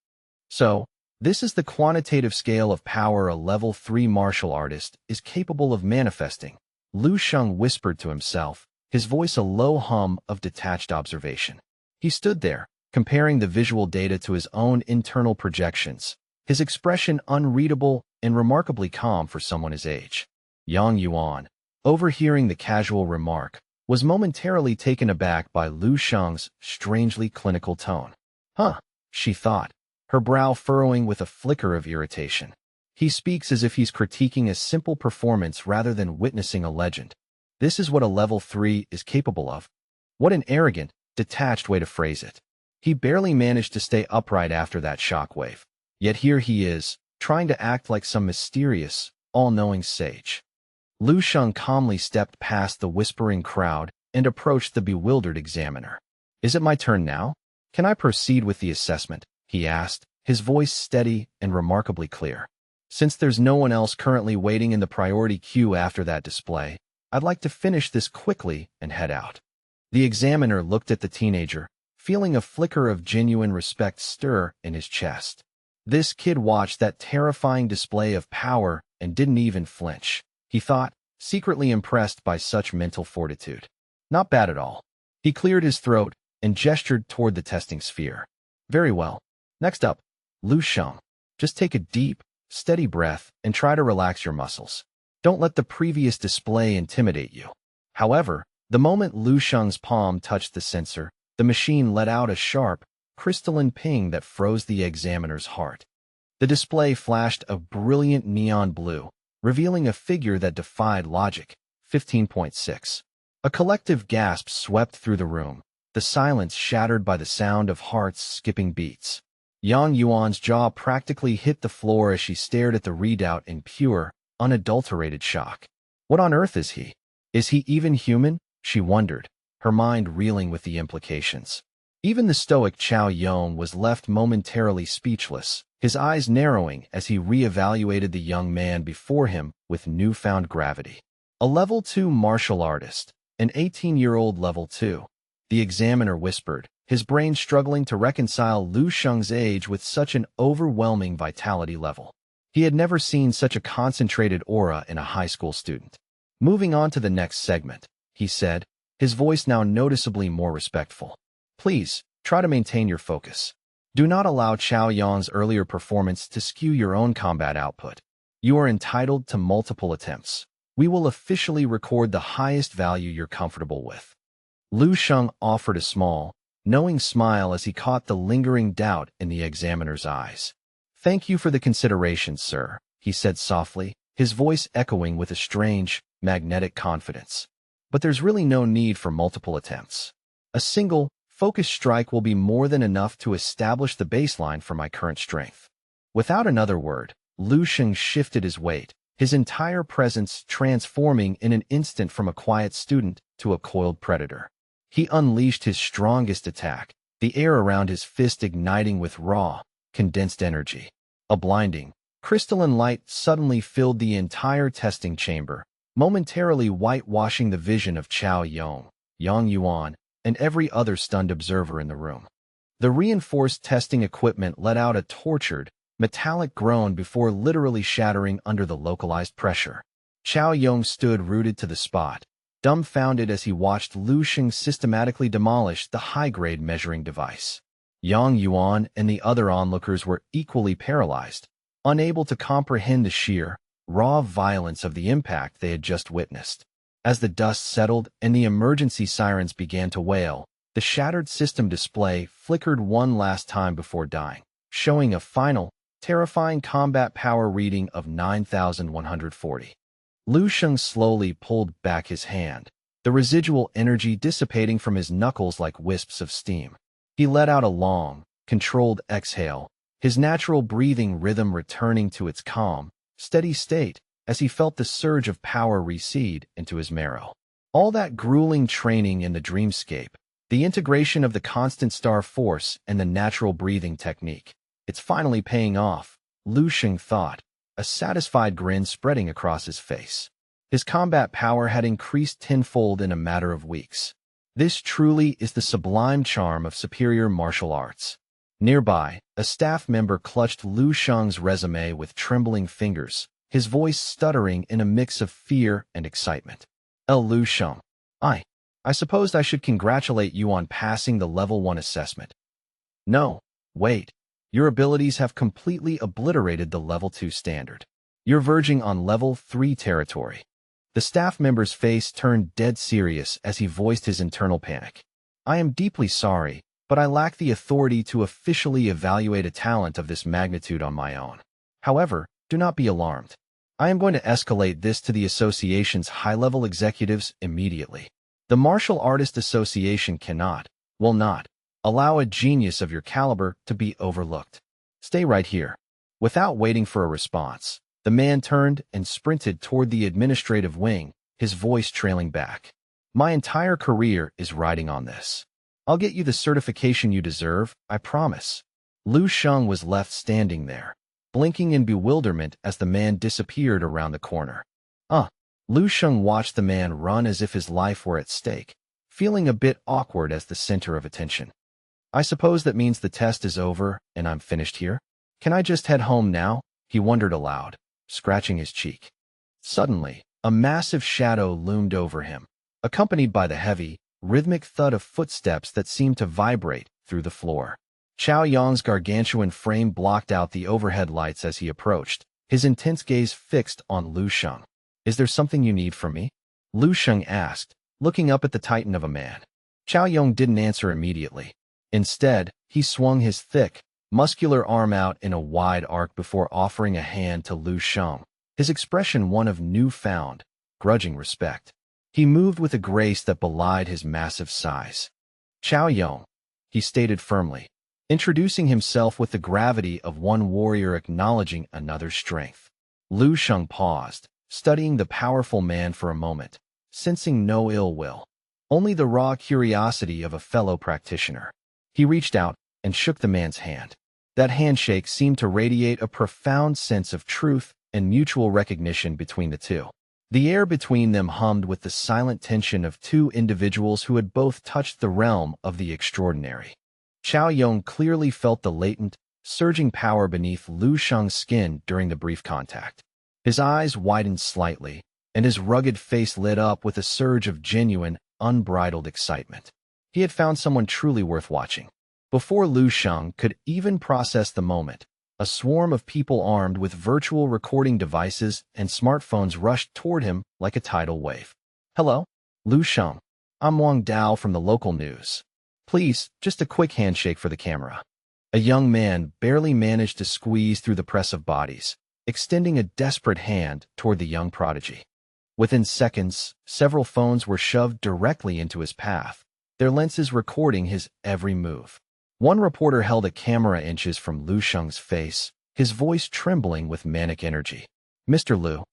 So, this is the quantitative scale of power a Level 3 martial artist is capable of manifesting, Lu Sheng whispered to himself, his voice a low hum of detached observation. He stood there, comparing the visual data to his own internal projections, his expression unreadable and remarkably calm for someone his age. Yang Yuan, overhearing the casual remark, was momentarily taken aback by Lu Sheng's strangely clinical tone. Huh, she thought, her brow furrowing with a flicker of irritation. He speaks as if he's critiquing a simple performance rather than witnessing a legend. This is what a Level 3 is capable of. What an arrogant, detached way to phrase it. He barely managed to stay upright after that shockwave. Yet here he is, trying to act like some mysterious, all-knowing sage. Lu Sheng calmly stepped past the whispering crowd and approached the bewildered examiner. Is it my turn now? Can I proceed with the assessment? He asked, his voice steady and remarkably clear. Since there's no one else currently waiting in the priority queue after that display, I'd like to finish this quickly and head out. The examiner looked at the teenager, feeling a flicker of genuine respect stir in his chest. This kid watched that terrifying display of power and didn't even flinch, he thought, secretly impressed by such mental fortitude. Not bad at all. He cleared his throat and gestured toward the testing sphere. Very well. Next up, Lu Sheng. Just take a deep, steady breath and try to relax your muscles. Don't let the previous display intimidate you. However, the moment Lu Sheng's palm touched the sensor, the machine let out a sharp, crystalline ping that froze the examiner's heart. The display flashed a brilliant neon blue, revealing a figure that defied logic. 15.6. A collective gasp swept through the room, the silence shattered by the sound of hearts skipping beats. Yang Yuan's jaw practically hit the floor as she stared at the readout in pure, unadulterated shock. What on earth is he? Is he even human? She wondered, her mind reeling with the implications. Even the stoic Chao Yong was left momentarily speechless, his eyes narrowing as he re-evaluated the young man before him with newfound gravity. A level 2 martial artist, an 18-year-old level 2. The examiner whispered, his brain struggling to reconcile Lu Sheng's age with such an overwhelming vitality level. He had never seen such a concentrated aura in a high school student. Moving on to the next segment, he said, his voice now noticeably more respectful. Please, try to maintain your focus. Do not allow Chao Yong's earlier performance to skew your own combat output. You are entitled to multiple attempts. We will officially record the highest value you're comfortable with. Lu Sheng offered a small, knowing smile as he caught the lingering doubt in the examiner's eyes. Thank you for the consideration, sir, he said softly, his voice echoing with a strange, magnetic confidence. But there's really no need for multiple attempts. A single, focused strike will be more than enough to establish the baseline for my current strength. Without another word, Lu Sheng shifted his weight, his entire presence transforming in an instant from a quiet student to a coiled predator. He unleashed his strongest attack, the air around his fist igniting with raw, condensed energy. A blinding, crystalline light suddenly filled the entire testing chamber, momentarily whitewashing the vision of Chao Yong, Yang Yuan, and every other stunned observer in the room. The reinforced testing equipment let out a tortured, metallic groan before literally shattering under the localized pressure. Chao Yong stood rooted to the spot, dumbfounded as he watched Lu Sheng systematically demolish the high-grade measuring device. Yang Yuan and the other onlookers were equally paralyzed, unable to comprehend the sheer, raw violence of the impact they had just witnessed. As the dust settled and the emergency sirens began to wail, the shattered system display flickered one last time before dying, showing a final, terrifying combat power reading of 9,140. Lu Sheng slowly pulled back his hand, the residual energy dissipating from his knuckles like wisps of steam. He let out a long, controlled exhale, his natural breathing rhythm returning to its calm, steady state as he felt the surge of power recede into his marrow. All that grueling training in the dreamscape, the integration of the constant star force and the natural breathing technique, it's finally paying off, Lu Sheng thought, a satisfied grin spreading across his face. His combat power had increased tenfold in a matter of weeks. This truly is the sublime charm of superior martial arts. Nearby, a staff member clutched Lu Sheng's resume with trembling fingers, his voice stuttering in a mix of fear and excitement. Lu Sheng, I supposed I should congratulate you on passing the Level 1 assessment. No, wait. Your abilities have completely obliterated the Level 2 standard. You're verging on Level 3 territory. The staff member's face turned dead serious as he voiced his internal panic. I am deeply sorry, but I lack the authority to officially evaluate a talent of this magnitude on my own. However, do not be alarmed. I am going to escalate this to the association's high-level executives immediately. The Martial Artist Association cannot, will not, allow a genius of your caliber to be overlooked. Stay right here. Without waiting for a response, the man turned and sprinted toward the administrative wing, his voice trailing back. My entire career is riding on this. I'll get you the certification you deserve, I promise. Lu Sheng was left standing there, blinking in bewilderment as the man disappeared around the corner. Lu Sheng watched the man run as if his life were at stake, feeling a bit awkward as the center of attention. I suppose that means the test is over and I'm finished here? Can I just head home now? He wondered aloud, scratching his cheek. Suddenly, a massive shadow loomed over him, accompanied by the heavy, rhythmic thud of footsteps that seemed to vibrate through the floor. Chao Yong's gargantuan frame blocked out the overhead lights as he approached, his intense gaze fixed on Lu Sheng. "Is there something you need from me?" Lu Sheng asked, looking up at the titan of a man. Chao Yong didn't answer immediately. Instead, he swung his thick, muscular arm out in a wide arc before offering a hand to Lu Sheng, his expression one of newfound, grudging respect. He moved with a grace that belied his massive size. "Chao Yong," he stated firmly, introducing himself with the gravity of one warrior acknowledging another's strength. Lu Sheng paused, studying the powerful man for a moment, sensing no ill will, only the raw curiosity of a fellow practitioner. He reached out and shook the man's hand. That handshake seemed to radiate a profound sense of truth and mutual recognition between the two. The air between them hummed with the silent tension of two individuals who had both touched the realm of the extraordinary. Chao Yong clearly felt the latent, surging power beneath Lu Sheng's skin during the brief contact. His eyes widened slightly, and his rugged face lit up with a surge of genuine, unbridled excitement. He had found someone truly worth watching. Before Lu Sheng could even process the moment, a swarm of people armed with virtual recording devices and smartphones rushed toward him like a tidal wave. "Hello, Lu Sheng. I'm Wang Dao from the local news. Please, just a quick handshake for the camera." A young man barely managed to squeeze through the press of bodies, extending a desperate hand toward the young prodigy. Within seconds, several phones were shoved directly into his path, their lenses recording his every move. One reporter held a camera inches from Lu Sheng's face, his voice trembling with manic energy. Mr. Lu,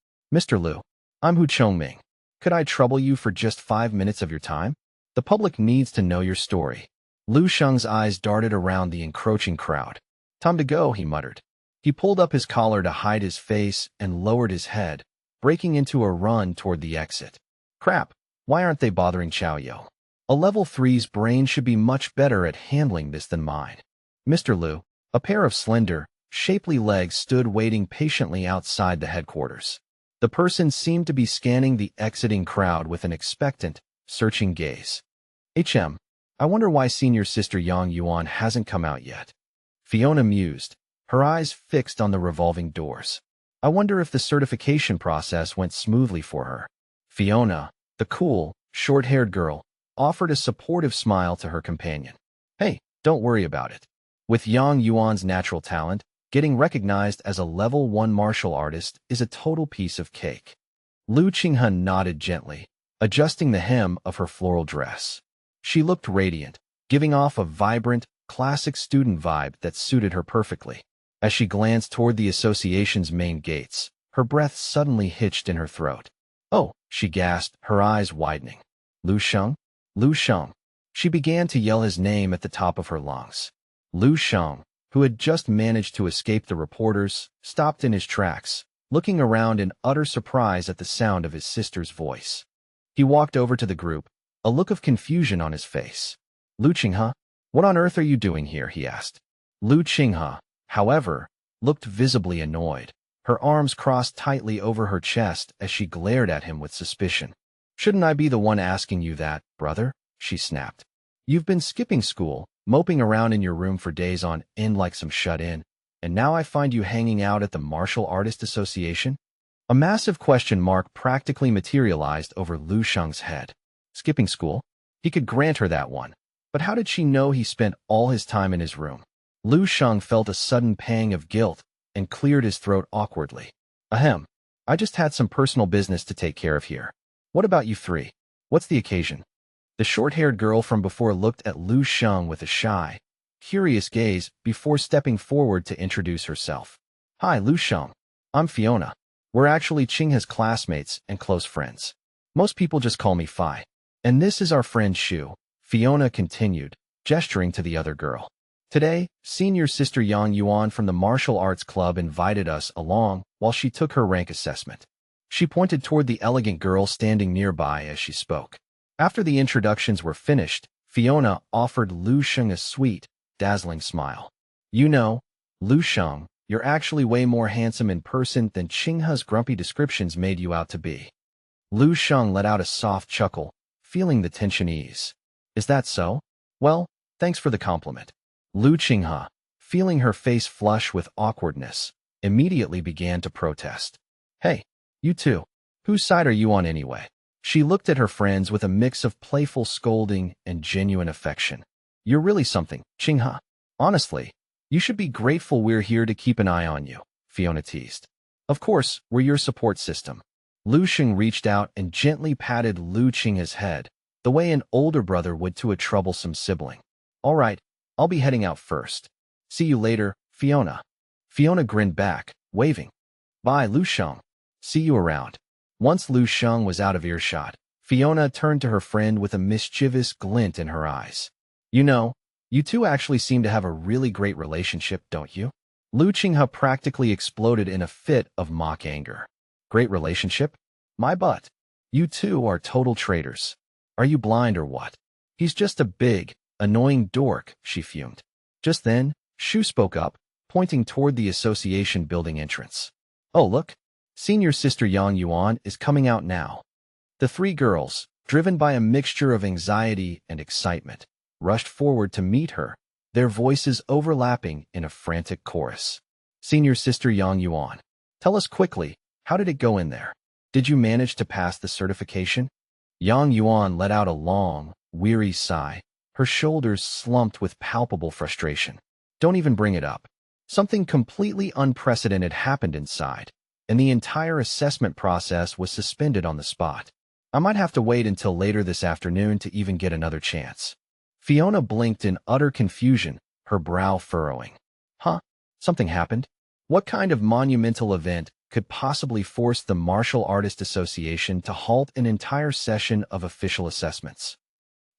I'm Hu Chongming. Could I trouble you for just 5 minutes of your time? The public needs to know your story." Lu Sheng's eyes darted around the encroaching crowd. "Time to go," he muttered. He pulled up his collar to hide his face and lowered his head, breaking into a run toward the exit. Crap, why aren't they bothering Chao Yong? A level 3's brain should be much better at handling this than mine. Mr. Lu, a pair of slender, shapely legs stood waiting patiently outside the headquarters. The person seemed to be scanning the exiting crowd with an expectant, searching gaze. I wonder why senior sister Yang Yuan hasn't come out yet." Fiona mused, her eyes fixed on the revolving doors. "I wonder if the certification process went smoothly for her." Fiona, the cool, short-haired girl, offered a supportive smile to her companion. "Hey, don't worry about it. With Yang Yuan's natural talent, getting recognized as a level 1 martial artist is a total piece of cake." Lu Qinghan nodded gently, adjusting the hem of her floral dress. She looked radiant, giving off a vibrant, classic student vibe that suited her perfectly. As she glanced toward the association's main gates, her breath suddenly hitched in her throat. "Oh," she gasped, her eyes widening. "Lu Sheng? Lu Sheng." She began to yell his name at the top of her lungs. Lu Sheng, who had just managed to escape the reporters, stopped in his tracks, looking around in utter surprise at the sound of his sister's voice. He walked over to the group, a look of confusion on his face. "Lu Qinghe, what on earth are you doing here?" he asked. Lu Qinghe, however, looked visibly annoyed, her arms crossed tightly over her chest as she glared at him with suspicion. "Shouldn't I be the one asking you that, brother?" she snapped. "You've been skipping school, moping around in your room for days on end like some shut-in, and now I find you hanging out at the Martial Artist Association?" A massive question mark practically materialized over Lu Sheng's head. Skipping school? He could grant her that one. But how did she know he spent all his time in his room? Lu Sheng felt a sudden pang of guilt and cleared his throat awkwardly. "Ahem. I just had some personal business to take care of here. What about you three? What's the occasion?" The short-haired girl from before looked at Lu Sheng with a shy, curious gaze before stepping forward to introduce herself. "Hi, Lu Sheng. I'm Fiona. We're actually Qinghe's classmates and close friends. Most people just call me Fi. And this is our friend Shu," Fiona continued, gesturing to the other girl. "Today, senior sister Yang Yuan from the Martial Arts Club invited us along while she took her rank assessment." She pointed toward the elegant girl standing nearby as she spoke. After the introductions were finished, Fiona offered Lu Sheng a sweet, dazzling smile. "You know, Lu Sheng, you're actually way more handsome in person than Qinghe's grumpy descriptions made you out to be." Lu Sheng let out a soft chuckle, feeling the tension ease. Is that so? Well, thanks for the compliment. Lu Qinghe, feeling her face flush with awkwardness, immediately began to protest. Hey, you two. Whose side are you on anyway? She looked at her friends with a mix of playful scolding and genuine affection. You're really something, Qinghe. Honestly, you should be grateful we're here to keep an eye on you, Fiona teased. Of course, we're your support system. Lu Xing reached out and gently patted Lu Qinghe's head, the way an older brother would to a troublesome sibling. All right, I'll be heading out first. See you later, Fiona. Fiona grinned back, waving. Bye, Lu Xing. See you around. Once Lu Xing was out of earshot, Fiona turned to her friend with a mischievous glint in her eyes. You know, you two actually seem to have a really great relationship, don't you? Lu Qinghe practically exploded in a fit of mock anger. Great relationship? My butt. You two are total traitors. Are you blind or what? He's just a big, annoying dork, she fumed. Just then, Shu spoke up, pointing toward the association building entrance. Oh, look. Senior sister Yang Yuan is coming out now. The three girls, driven by a mixture of anxiety and excitement, rushed forward to meet her, their voices overlapping in a frantic chorus. Senior sister Yang Yuan, tell us quickly, how did it go in there? Did you manage to pass the certification? Yang Yuan let out a long, weary sigh, her shoulders slumped with palpable frustration. Don't even bring it up. Something completely unprecedented happened inside, and the entire assessment process was suspended on the spot. I might have to wait until later this afternoon to even get another chance. Fiona blinked in utter confusion, her brow furrowing. Huh? Something happened? What kind of monumental event could possibly force the Martial Artist Association to halt an entire session of official assessments?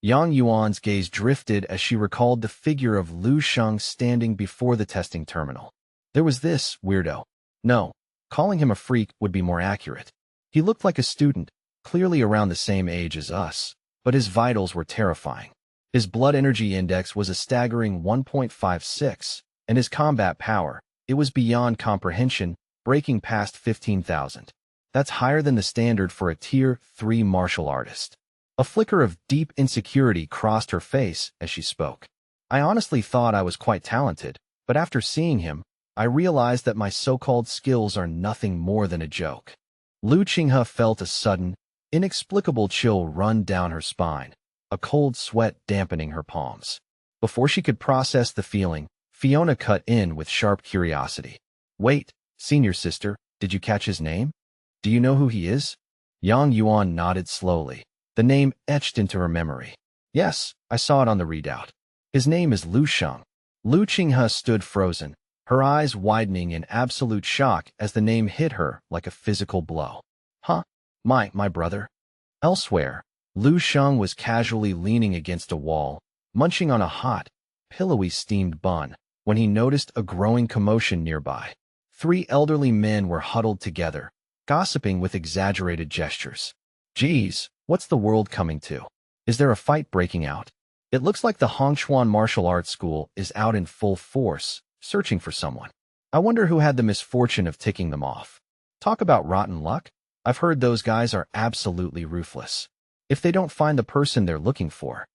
Yang Yuan's gaze drifted as she recalled the figure of Lu Xing standing before the testing terminal. There was this weirdo. No, calling him a freak would be more accurate. He looked like a student, clearly around the same age as us, but his vitals were terrifying. His blood energy index was a staggering 1.56, and his combat power, it was beyond comprehension, breaking past 15,000. That's higher than the standard for a Tier 3 martial artist. A flicker of deep insecurity crossed her face as she spoke. I honestly thought I was quite talented, but after seeing him, I realized that my so-called skills are nothing more than a joke. Lu Qinghe felt a sudden, inexplicable chill run down her spine, a cold sweat dampening her palms. Before she could process the feeling, Fiona cut in with sharp curiosity. Wait, senior sister, did you catch his name? Do you know who he is? Yang Yuan nodded slowly, the name etched into her memory. Yes, I saw it on the readout. His name is Lu Xing. Lu Qinghe stood frozen, her eyes widening in absolute shock as the name hit her like a physical blow. Huh? My brother? Elsewhere, Lu Xing was casually leaning against a wall, munching on a hot, pillowy steamed bun, when he noticed a growing commotion nearby. Three elderly men were huddled together, gossiping with exaggerated gestures. Geez, what's the world coming to? Is there a fight breaking out? It looks like the Hongshuan Martial Arts School is out in full force, searching for someone. I wonder who had the misfortune of ticking them off. Talk about rotten luck. I've heard those guys are absolutely ruthless. If they don't find the person they're looking for,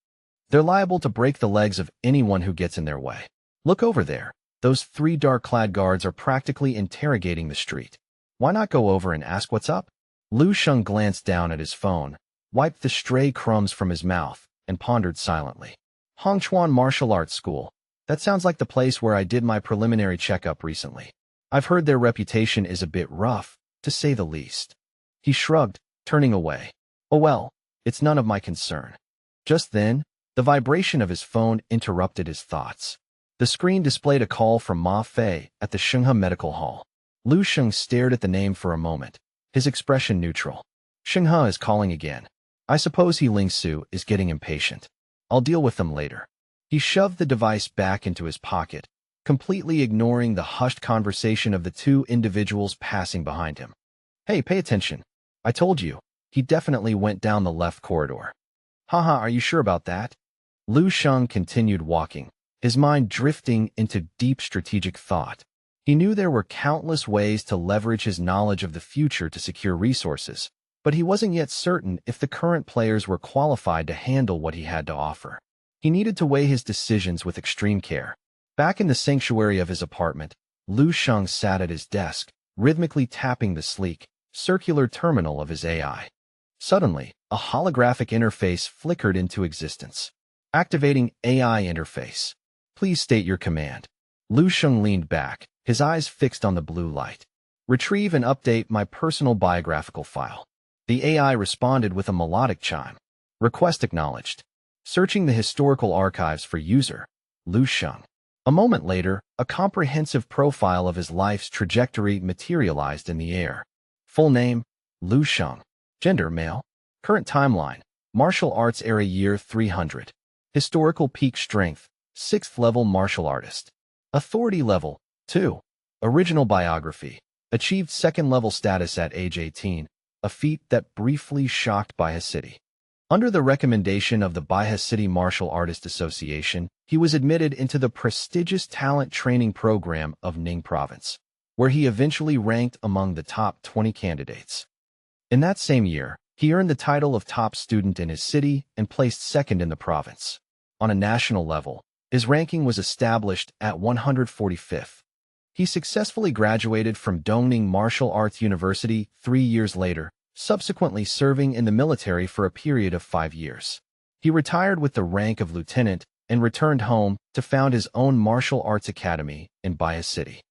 they're liable to break the legs of anyone who gets in their way. Look over there. Those three dark-clad guards are practically interrogating the street. Why not go over and ask what's up? Lu Xing glanced down at his phone, wiped the stray crumbs from his mouth, and pondered silently. Hongshuan Martial Arts School. That sounds like the place where I did my preliminary checkup recently. I've heard their reputation is a bit rough, to say the least. He shrugged, turning away. Oh well, it's none of my concern. Just then, the vibration of his phone interrupted his thoughts. The screen displayed a call from Ma Fei at the Shenghe Medical Hall. Lu Xing stared at the name for a moment, his expression neutral. Shenghe is calling again. I suppose he Ling Su is getting impatient. I'll deal with them later. He shoved the device back into his pocket, completely ignoring the hushed conversation of the two individuals passing behind him. Hey, pay attention. I told you, he definitely went down the left corridor. Haha, are you sure about that? Lu Xing continued walking, his mind drifting into deep strategic thought. He knew there were countless ways to leverage his knowledge of the future to secure resources, but he wasn't yet certain if the current players were qualified to handle what he had to offer. He needed to weigh his decisions with extreme care. Back in the sanctuary of his apartment, Lu Sheng sat at his desk, rhythmically tapping the sleek, circular terminal of his AI. Suddenly, a holographic interface flickered into existence. Activating AI interface. Please state your command. Lu Sheng leaned back, his eyes fixed on the blue light. Retrieve and update my personal biographical file. The AI responded with a melodic chime. Request acknowledged. Searching the historical archives for user, Lu Sheng. A moment later, a comprehensive profile of his life's trajectory materialized in the air. Full name, Lu Sheng. Gender, male. Current timeline, martial arts era year 300. Historical peak strength, 6th level martial artist. Authority level, 2. Original biography. Achieved 2nd level status at age 18, a feat that briefly shocked Baihe City. Under the recommendation of the Baihe City Martial Artist Association, he was admitted into the prestigious talent training program of Ning Province, where he eventually ranked among the top 20 candidates. In that same year, he earned the title of top student in his city and placed 2nd in the province. On a national level, his ranking was established at 145th. He successfully graduated from Dongning Martial Arts University 3 years later, subsequently serving in the military for a period of 5 years. He retired with the rank of lieutenant and returned home to found his own martial arts academy in Baihe City.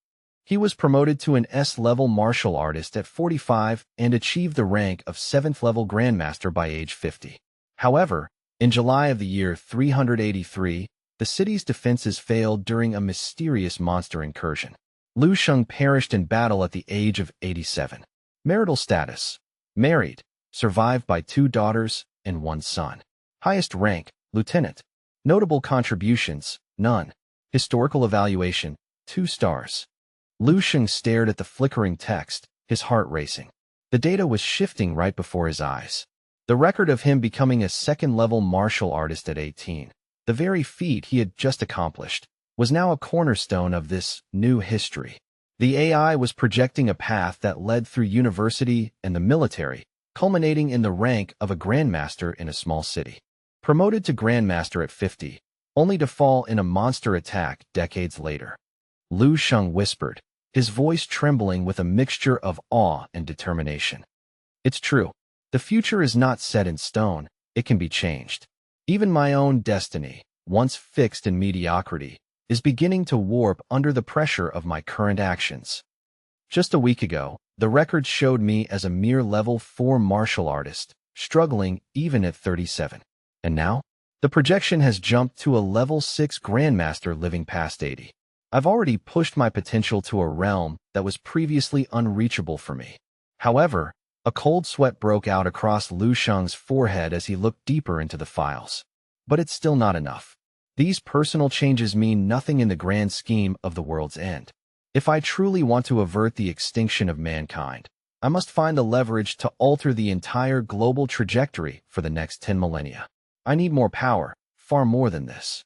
He was promoted to an S-level martial artist at 45 and achieved the rank of 7th level grandmaster by age 50. However, in July of the year 383, the city's defenses failed during a mysterious monster incursion. Lu Sheng perished in battle at the age of 87. Marital status: married, survived by 2 daughters and 1 son. Highest rank: lieutenant. Notable contributions: none. Historical evaluation: 2 stars. Lu Sheng stared at the flickering text, his heart racing. The data was shifting right before his eyes. The record of him becoming a 2nd-level martial artist at 18, the very feat he had just accomplished, was now a cornerstone of this new history. The AI was projecting a path that led through university and the military, culminating in the rank of a grandmaster in a small city. Promoted to grandmaster at 50, only to fall in a monster attack decades later. Lu Sheng whispered, his voice trembling with a mixture of awe and determination. It's true. The future is not set in stone, it can be changed. Even my own destiny, once fixed in mediocrity, is beginning to warp under the pressure of my current actions. Just a week ago, the records showed me as a mere level 4 martial artist, struggling even at 37. And now, the projection has jumped to a level 6 grandmaster living past 80. I've already pushed my potential to a realm that was previously unreachable for me. However, a cold sweat broke out across Lu Sheng's forehead as he looked deeper into the files. But it's still not enough. These personal changes mean nothing in the grand scheme of the world's end. If I truly want to avert the extinction of mankind, I must find the leverage to alter the entire global trajectory for the next 10 millennia. I need more power, far more than this.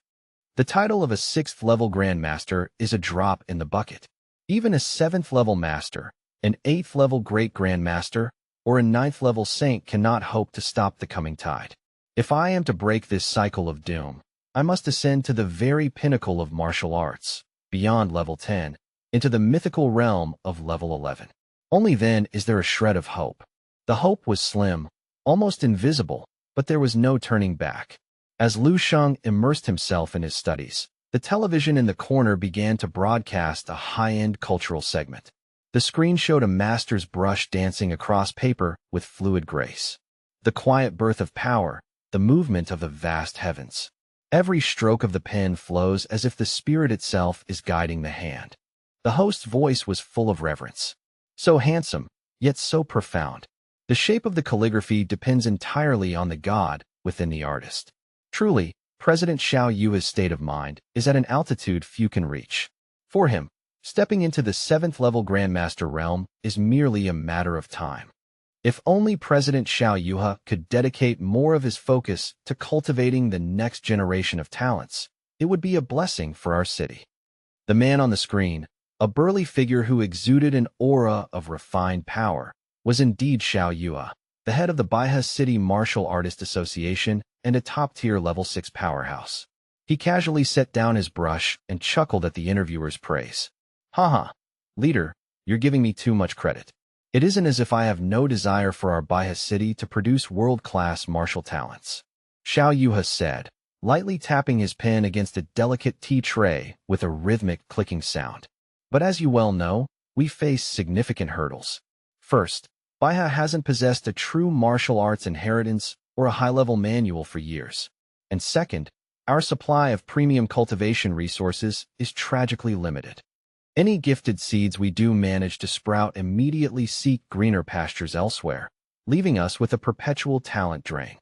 The title of a 6th-level grandmaster is a drop in the bucket. Even a 7th-level master, an 8th-level great grandmaster, or a 9th-level saint cannot hope to stop the coming tide. If I am to break this cycle of doom, I must ascend to the very pinnacle of martial arts, beyond level 10, into the mythical realm of level 11. Only then is there a shred of hope. The hope was slim, almost invisible, but there was no turning back. As Lu Sheng immersed himself in his studies, the television in the corner began to broadcast a high-end cultural segment. The screen showed a master's brush dancing across paper with fluid grace. The quiet birth of power, the movement of the vast heavens. Every stroke of the pen flows as if the spirit itself is guiding the hand. The host's voice was full of reverence. So handsome, yet so profound. The shape of the calligraphy depends entirely on the god within the artist. Truly, President Xiao Yue's state of mind is at an altitude few can reach. For him, stepping into the 7th-level Grandmaster realm is merely a matter of time. If only President Xiao Yue could dedicate more of his focus to cultivating the next generation of talents, it would be a blessing for our city. The man on the screen, a burly figure who exuded an aura of refined power, was indeed Xiao Yue, the head of the Baiha City Martial Artist Association and a top-tier level 6 powerhouse. He casually set down his brush and chuckled at the interviewer's praise. Haha, leader, you're giving me too much credit. It isn't as if I have no desire for our Baiha City to produce world-class martial talents. Xiao Yuha said, lightly tapping his pen against a delicate tea tray with a rhythmic clicking sound. But as you well know, we face significant hurdles. First, Baiha hasn't possessed a true martial arts inheritance or a high-level manual for years. And second, our supply of premium cultivation resources is tragically limited. Any gifted seeds we do manage to sprout immediately seek greener pastures elsewhere, leaving us with a perpetual talent drain.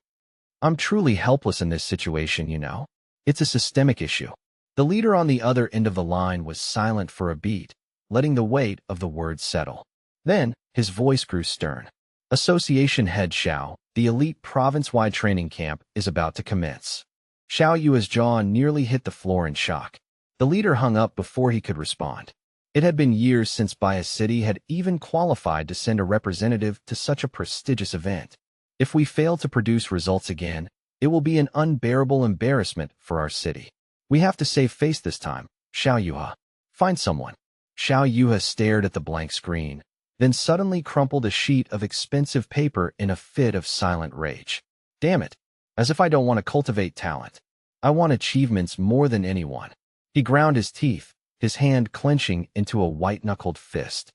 I'm truly helpless in this situation, you know. It's a systemic issue. The leader on the other end of the line was silent for a beat, letting the weight of the words settle. Then, his voice grew stern. Association head Xiao, the elite province-wide training camp is about to commence. Xiao Yu's jaw nearly hit the floor in shock. The leader hung up before he could respond. It had been years since Baiha City had even qualified to send a representative to such a prestigious event. If we fail to produce results again, it will be an unbearable embarrassment for our city. We have to save face this time, Xiao Yuha. Find someone. Xiao Yuha stared at the blank screen, then suddenly crumpled a sheet of expensive paper in a fit of silent rage. Damn it. As if I don't want to cultivate talent. I want achievements more than anyone. He ground his teeth, his hand clenching into a white-knuckled fist.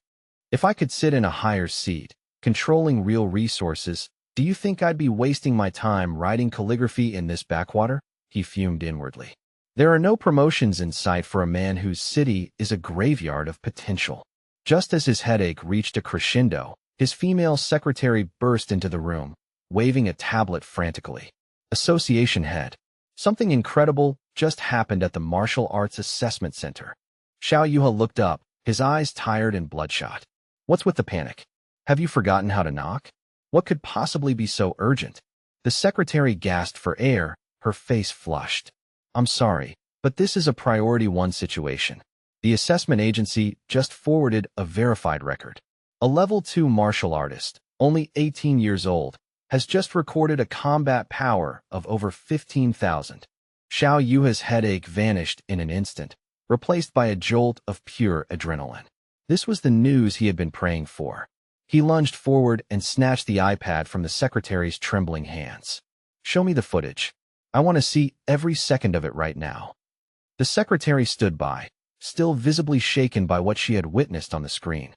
If I could sit in a higher seat, controlling real resources, do you think I'd be wasting my time writing calligraphy in this backwater? He fumed inwardly. There are no promotions in sight for a man whose city is a graveyard of potential. Just as his headache reached a crescendo, his female secretary burst into the room, waving a tablet frantically. Association head. Something incredible just happened at the Martial Arts Assessment Center. Xiao Yuha looked up, his eyes tired and bloodshot. What's with the panic? Have you forgotten how to knock? What could possibly be so urgent? The secretary gasped for air, her face flushed. I'm sorry, but this is a priority 1 situation. The assessment agency just forwarded a verified record. A level 2 martial artist, only 18 years old, has just recorded a combat power of over 15,000. Xiao Yuha's headache vanished in an instant, replaced by a jolt of pure adrenaline. This was the news he had been praying for. He lunged forward and snatched the iPad from the secretary's trembling hands. Show me the footage. I want to see every second of it right now. The secretary stood by, still visibly shaken by what she had witnessed on the screen.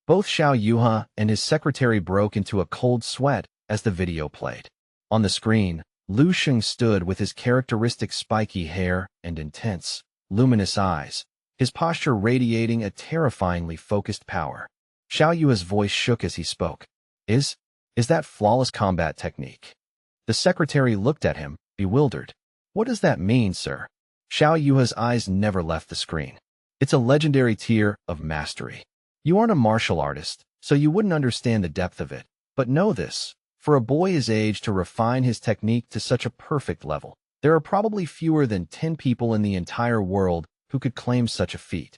Both Xiao Yuha and his secretary broke into a cold sweat as the video played. On the screen, Lu Sheng stood with his characteristic spiky hair and intense, luminous eyes, his posture radiating a terrifyingly focused power. Xiao Yu's voice shook as he spoke. Is that flawless combat technique? The secretary looked at him, bewildered. What does that mean, sir? Xiao Yu's eyes never left the screen. It's a legendary tier of mastery. You aren't a martial artist, so you wouldn't understand the depth of it. But know this, for a boy his age to refine his technique to such a perfect level, there are probably fewer than 10 people in the entire world who could claim such a feat.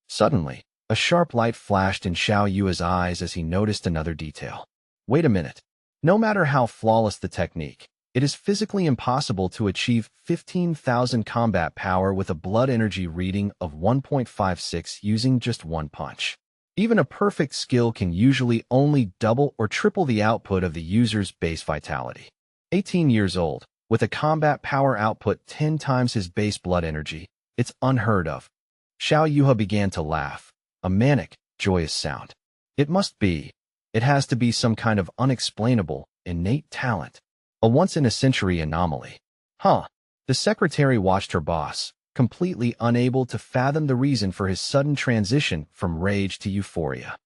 Suddenly, a sharp light flashed in Xiao Yu's eyes as he noticed another detail. Wait a minute. No matter how flawless the technique, it is physically impossible to achieve 15,000 combat power with a blood energy reading of 1.56 using just 1 punch. Even a perfect skill can usually only double or triple the output of the user's base vitality. 18 years old, with a combat power output 10 times his base blood energy, it's unheard of. Xiao Yuha began to laugh, a manic, joyous sound. It has to be some kind of unexplainable, innate talent. A once-in-a-century anomaly. Huh. The secretary watched her boss, completely unable to fathom the reason for his sudden transition from rage to euphoria.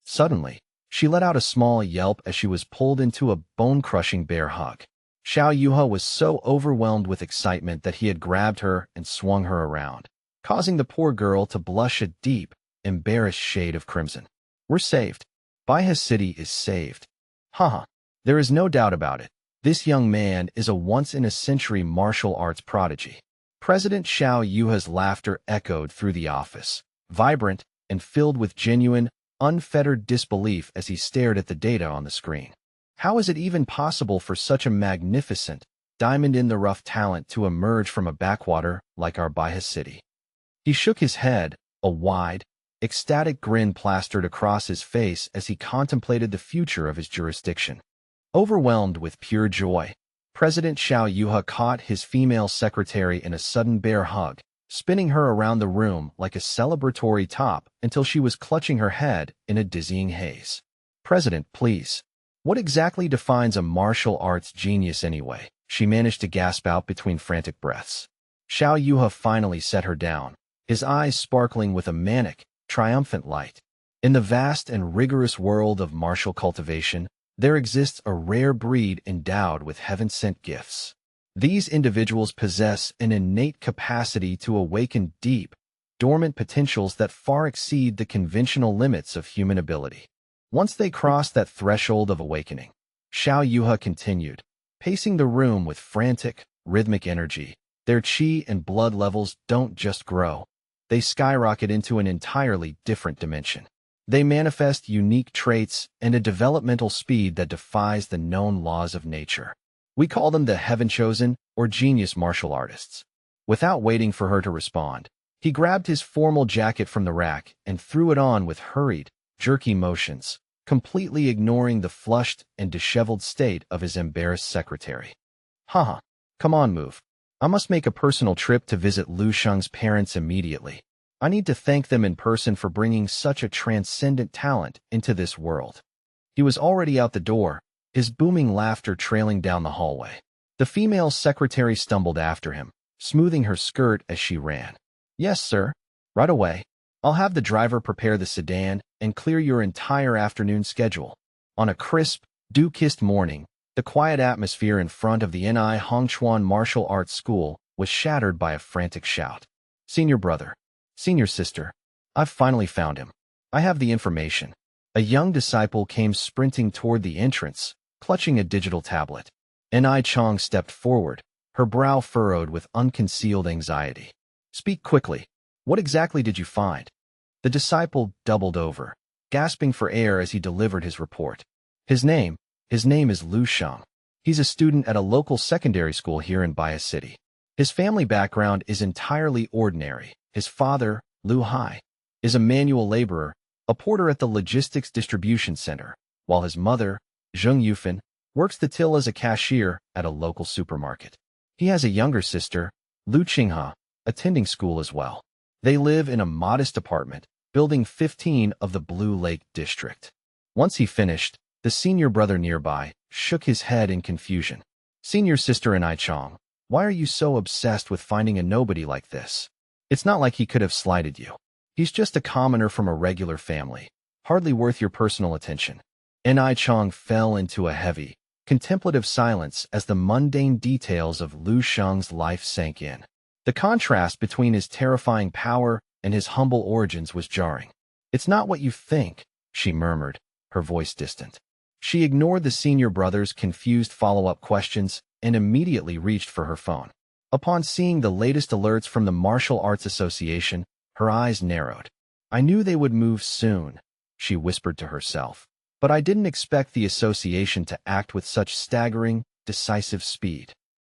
Suddenly, she let out a small yelp as she was pulled into a bone-crushing bear hug. Xiao Yuha was so overwhelmed with excitement that he had grabbed her and swung her around, causing the poor girl to blush a deep, embarrassed shade of crimson. We're saved. Baiha City is saved. Haha. There is no doubt about it. This young man is a once-in-a-century martial arts prodigy. President Xiao Yuha's laughter echoed through the office, vibrant and filled with genuine, unfettered disbelief as he stared at the data on the screen. How is it even possible for such a magnificent, diamond-in-the-rough talent to emerge from a backwater like our Baiha city? He shook his head, a wide, ecstatic grin plastered across his face as he contemplated the future of his jurisdiction. Overwhelmed with pure joy, President Xiao Yuha caught his female secretary in a sudden bear hug, spinning her around the room like a celebratory top until she was clutching her head in a dizzying haze. "President, please. What exactly defines a martial arts genius anyway?" she managed to gasp out between frantic breaths. Xiao Yuha finally set her down, his eyes sparkling with a manic, triumphant light. In the vast and rigorous world of martial cultivation, there exists a rare breed endowed with heaven-sent gifts. These individuals possess an innate capacity to awaken deep, dormant potentials that far exceed the conventional limits of human ability. Once they cross that threshold of awakening, Xiao Yuha continued, pacing the room with frantic, rhythmic energy, their qi and blood levels don't just grow. They skyrocket into an entirely different dimension. They manifest unique traits and a developmental speed that defies the known laws of nature. We call them the heaven-chosen or genius martial artists. Without waiting for her to respond, he grabbed his formal jacket from the rack and threw it on with hurried, jerky motions, completely ignoring the flushed and disheveled state of his embarrassed secretary. Haha, come on, move. I must make a personal trip to visit Lu Sheng's parents immediately. I need to thank them in person for bringing such a transcendent talent into this world. He was already out the door, his booming laughter trailing down the hallway. The female secretary stumbled after him, smoothing her skirt as she ran. "Yes, sir. Right away. I'll have the driver prepare the sedan and clear your entire afternoon schedule." On a crisp, dew-kissed morning, the quiet atmosphere in front of the Ni Hongchuan Martial Arts School was shattered by a frantic shout. "Senior brother. Senior sister. I've finally found him. I have the information." A young disciple came sprinting toward the entrance, clutching a digital tablet. Ni Chong stepped forward, her brow furrowed with unconcealed anxiety. "Speak quickly. What exactly did you find?" The disciple doubled over, gasping for air as he delivered his report. His name is Lu Sheng. He's a student at a local secondary school here in Baiha City. His family background is entirely ordinary. His father, Lu Hai, is a manual laborer, a porter at the logistics distribution center, while his mother, Zheng Yufan, works the till as a cashier at a local supermarket. He has a younger sister, Lu Qingha, attending school as well. They live in a modest apartment, building 15 of the Blue Lake district. Once he finished, the senior brother nearby shook his head in confusion. "Senior sister Ni Chong, why are you so obsessed with finding a nobody like this? It's not like he could have slighted you. He's just a commoner from a regular family, hardly worth your personal attention." Ni Chong fell into a heavy, contemplative silence as the mundane details of Lu Sheng's life sank in. The contrast between his terrifying power and his humble origins was jarring. "It's not what you think," she murmured, her voice distant. She ignored the senior brother's confused follow-up questions and immediately reached for her phone. Upon seeing the latest alerts from the Martial Arts Association, her eyes narrowed. "I knew they would move soon," she whispered to herself. "But I didn't expect the association to act with such staggering, decisive speed."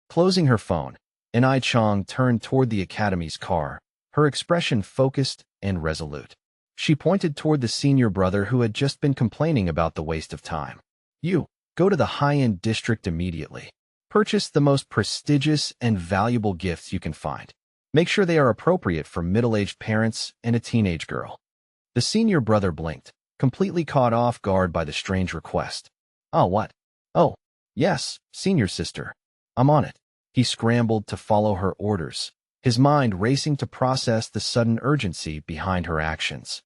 Closing her phone, Ni Chong turned toward the academy's car, her expression focused and resolute. She pointed toward the senior brother who had just been complaining about the waste of time. "You, go to the high-end district immediately. Purchase the most prestigious and valuable gifts you can find. Make sure they are appropriate for middle-aged parents and a teenage girl." The senior brother blinked, completely caught off guard by the strange request. "Oh, what? Oh, yes, senior sister. I'm on it." He scrambled to follow her orders, his mind racing to process the sudden urgency behind her actions.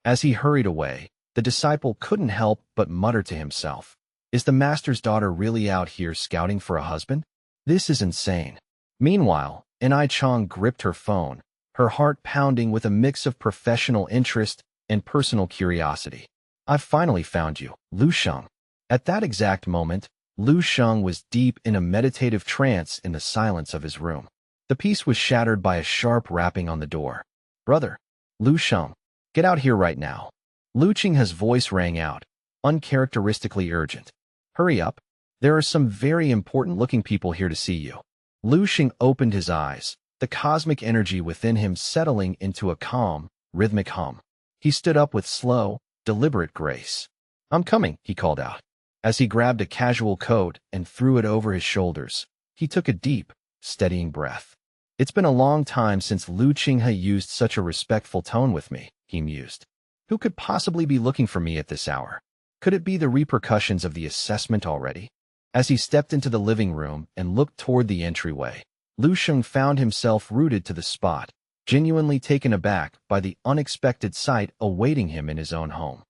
As he hurried away, the disciple couldn't help but mutter to himself, "Is the master's daughter really out here scouting for a husband? This is insane." Meanwhile, Ni Chong gripped her phone, her heart pounding with a mix of professional interest and personal curiosity. "I've finally found you, Lu Sheng." At that exact moment, Lu Sheng was deep in a meditative trance in the silence of his room. The peace was shattered by a sharp rapping on the door. "Brother, Lu Sheng, get out here right now." Lu Qingha's voice rang out, uncharacteristically urgent. Hurry up. There are some very important-looking people here to see you. Lu Xing opened his eyes, the cosmic energy within him settling into a calm, rhythmic hum. He stood up with slow, deliberate grace. I'm coming, he called out. As he grabbed a casual coat and threw it over his shoulders, he took a deep, steadying breath. It's been a long time since Lu Xing had used such a respectful tone with me, he mused. Who could possibly be looking for me at this hour? Could it be the repercussions of the assessment already? As he stepped into the living room and looked toward the entryway, Lu Xing found himself rooted to the spot, genuinely taken aback by the unexpected sight awaiting him in his own home.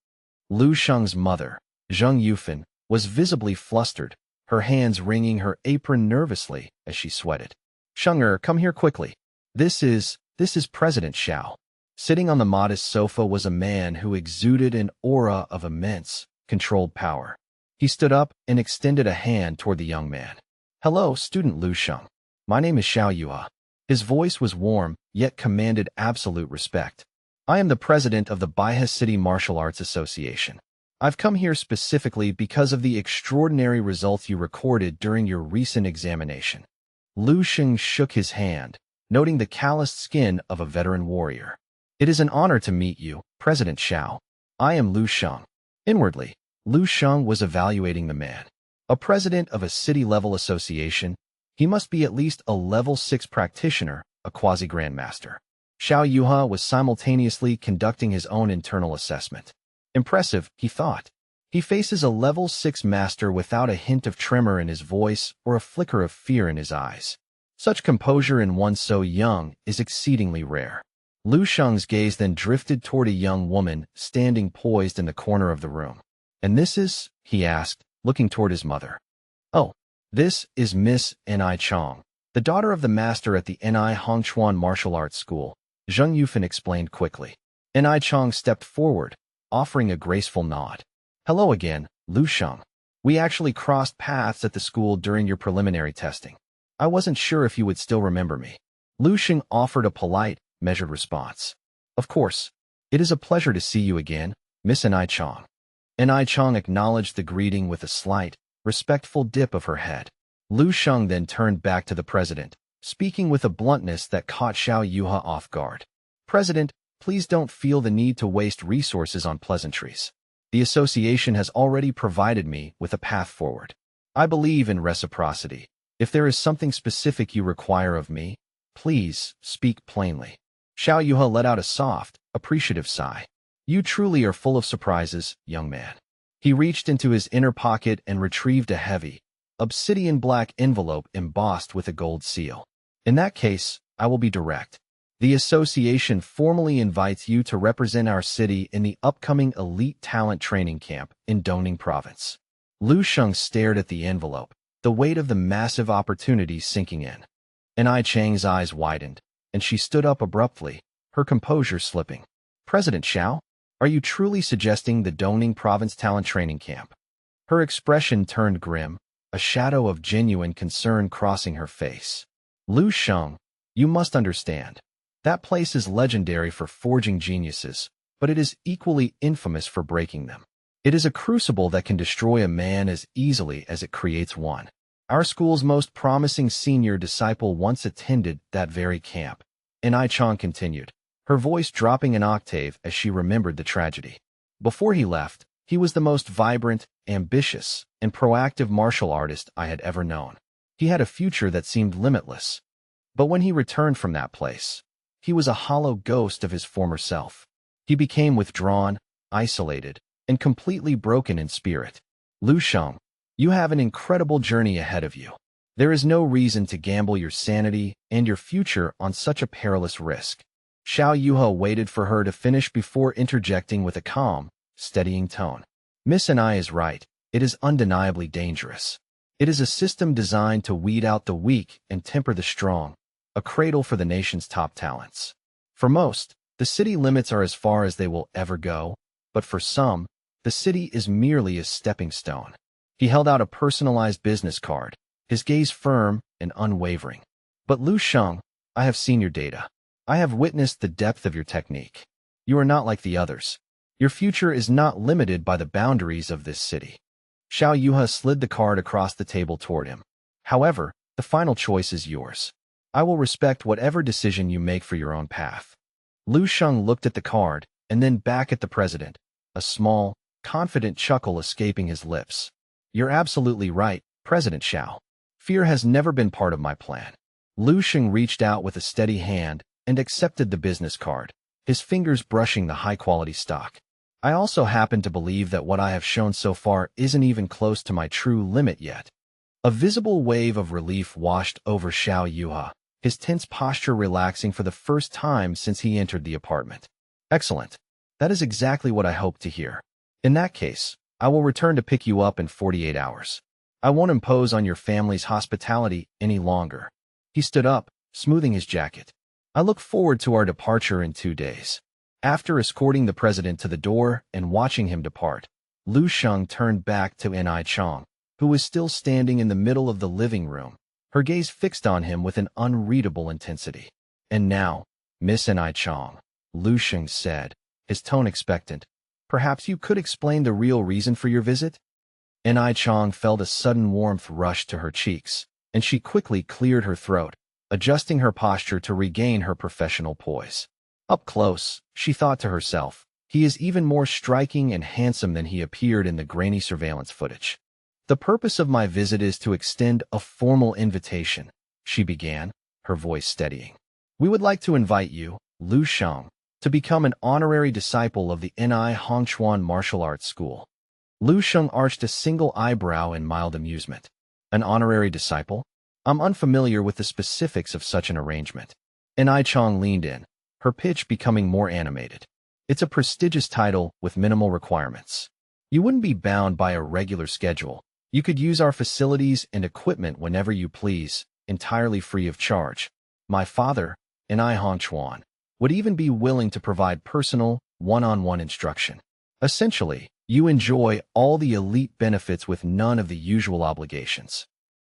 Lu Xing's mother, Zheng Yufan, was visibly flustered, her hands wringing her apron nervously as she sweated. Sheng'er, come here quickly. This is President Xiao. Sitting on the modest sofa was a man who exuded an aura of immense, controlled power. He stood up and extended a hand toward the young man. Hello, student Lu Xing. My name is Xiao Yua. His voice was warm, yet commanded absolute respect. I am the president of the Baihe City Martial Arts Association. I've come here specifically because of the extraordinary results you recorded during your recent examination. Lu Xing shook his hand, noting the calloused skin of a veteran warrior. It is an honor to meet you, President Xiao. I am Lu Xing. Inwardly, Lu Xing was evaluating the man. A president of a city-level association, he must be at least a level 6 practitioner, a quasi-grandmaster. Xiao Yuha was simultaneously conducting his own internal assessment. Impressive, he thought. He faces a level 6 master without a hint of tremor in his voice or a flicker of fear in his eyes. Such composure in one so young is exceedingly rare. Lu Xing's gaze then drifted toward a young woman standing poised in the corner of the room. And this is, he asked, looking toward his mother. Oh, this is Miss Ni Chong, the daughter of the master at the Ni Hongchuan Martial Arts School, Zheng Yufan explained quickly. Ni Chong stepped forward, offering a graceful nod. Hello again, Lu Xing. We actually crossed paths at the school during your preliminary testing. I wasn't sure if you would still remember me. Lu Xing offered a polite, measured response. Of course. It is a pleasure to see you again, Miss Ni Chong. Ni Chong acknowledged the greeting with a slight, respectful dip of her head. Lu Xing then turned back to the president, speaking with a bluntness that caught Xiao Yuha off guard. President, please don't feel the need to waste resources on pleasantries. The association has already provided me with a path forward. I believe in reciprocity. If there is something specific you require of me, please speak plainly. Xiao Yuha let out a soft, appreciative sigh. You truly are full of surprises, young man. He reached into his inner pocket and retrieved a heavy, obsidian black envelope embossed with a gold seal. In that case, I will be direct. The association formally invites you to represent our city in the upcoming elite talent training camp in Dongning Province. Lu Xing stared at the envelope, the weight of the massive opportunity sinking in. Ni Chang's eyes widened, and she stood up abruptly, her composure slipping. President Xiao, are you truly suggesting the Dongning Province Talent Training Camp? Her expression turned grim, a shadow of genuine concern crossing her face. Lu Xing, you must understand. That place is legendary for forging geniuses, but it is equally infamous for breaking them. It is a crucible that can destroy a man as easily as it creates one. Our school's most promising senior disciple once attended that very camp. Ni Chong continued, her voice dropping an octave as she remembered the tragedy. Before he left, he was the most vibrant, ambitious, and proactive martial artist I had ever known. He had a future that seemed limitless. But when he returned from that place, he was a hollow ghost of his former self. He became withdrawn, isolated, and completely broken in spirit. Lu Xing, you have an incredible journey ahead of you. There is no reason to gamble your sanity and your future on such a perilous risk. Xiao Yuha waited for her to finish before interjecting with a calm, steadying tone. Miss Ni is right. It is undeniably dangerous. It is a system designed to weed out the weak and temper the strong, a cradle for the nation's top talents. For most, the city limits are as far as they will ever go, but for some, the city is merely a stepping stone. He held out a personalized business card, his gaze firm and unwavering. But Lu Xing, I have seen your data. I have witnessed the depth of your technique. You are not like the others. Your future is not limited by the boundaries of this city. Xiao Yuha slid the card across the table toward him. However, the final choice is yours. I will respect whatever decision you make for your own path. Lu Sheng looked at the card and then back at the president, a small, confident chuckle escaping his lips. You're absolutely right, President Xiao. Fear has never been part of my plan. Lu Sheng reached out with a steady hand and accepted the business card, his fingers brushing the high-quality stock. I also happen to believe that what I have shown so far isn't even close to my true limit yet. A visible wave of relief washed over Xiao Yuha, his tense posture relaxing for the first time since he entered the apartment. Excellent. That is exactly what I hoped to hear. In that case, I will return to pick you up in 48 hours. I won't impose on your family's hospitality any longer. He stood up, smoothing his jacket. I look forward to our departure in 2 days. After escorting the president to the door and watching him depart, Lu Sheng turned back to Ni Chong, who was still standing in the middle of the living room, her gaze fixed on him with an unreadable intensity. And now, Miss Ni Chong, Lu Sheng said, his tone expectant, perhaps you could explain the real reason for your visit? Ni Chong felt a sudden warmth rush to her cheeks, and she quickly cleared her throat, adjusting her posture to regain her professional poise. Up close, she thought to herself, he is even more striking and handsome than he appeared in the grainy surveillance footage. The purpose of my visit is to extend a formal invitation, she began, her voice steadying. We would like to invite you, Lu Sheng, to become an honorary disciple of the Ni Hongchuan Martial Arts School. Lu Sheng arched a single eyebrow in mild amusement. An honorary disciple? I'm unfamiliar with the specifics of such an arrangement. Ni Chong leaned in, her pitch becoming more animated. It's a prestigious title with minimal requirements. You wouldn't be bound by a regular schedule. You could use our facilities and equipment whenever you please, entirely free of charge. My father, Ni Hongchuan, would even be willing to provide personal, one-on-one instruction. Essentially, you enjoy all the elite benefits with none of the usual obligations.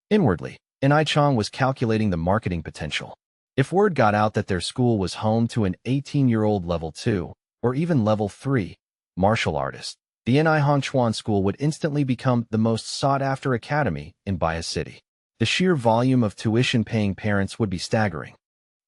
Inwardly, Ni Chong was calculating the marketing potential. If word got out that their school was home to an 18-year-old level 2, or even level 3, martial artist, the Ni Hongchuan school would instantly become the most sought-after academy in Bias City. The sheer volume of tuition-paying parents would be staggering.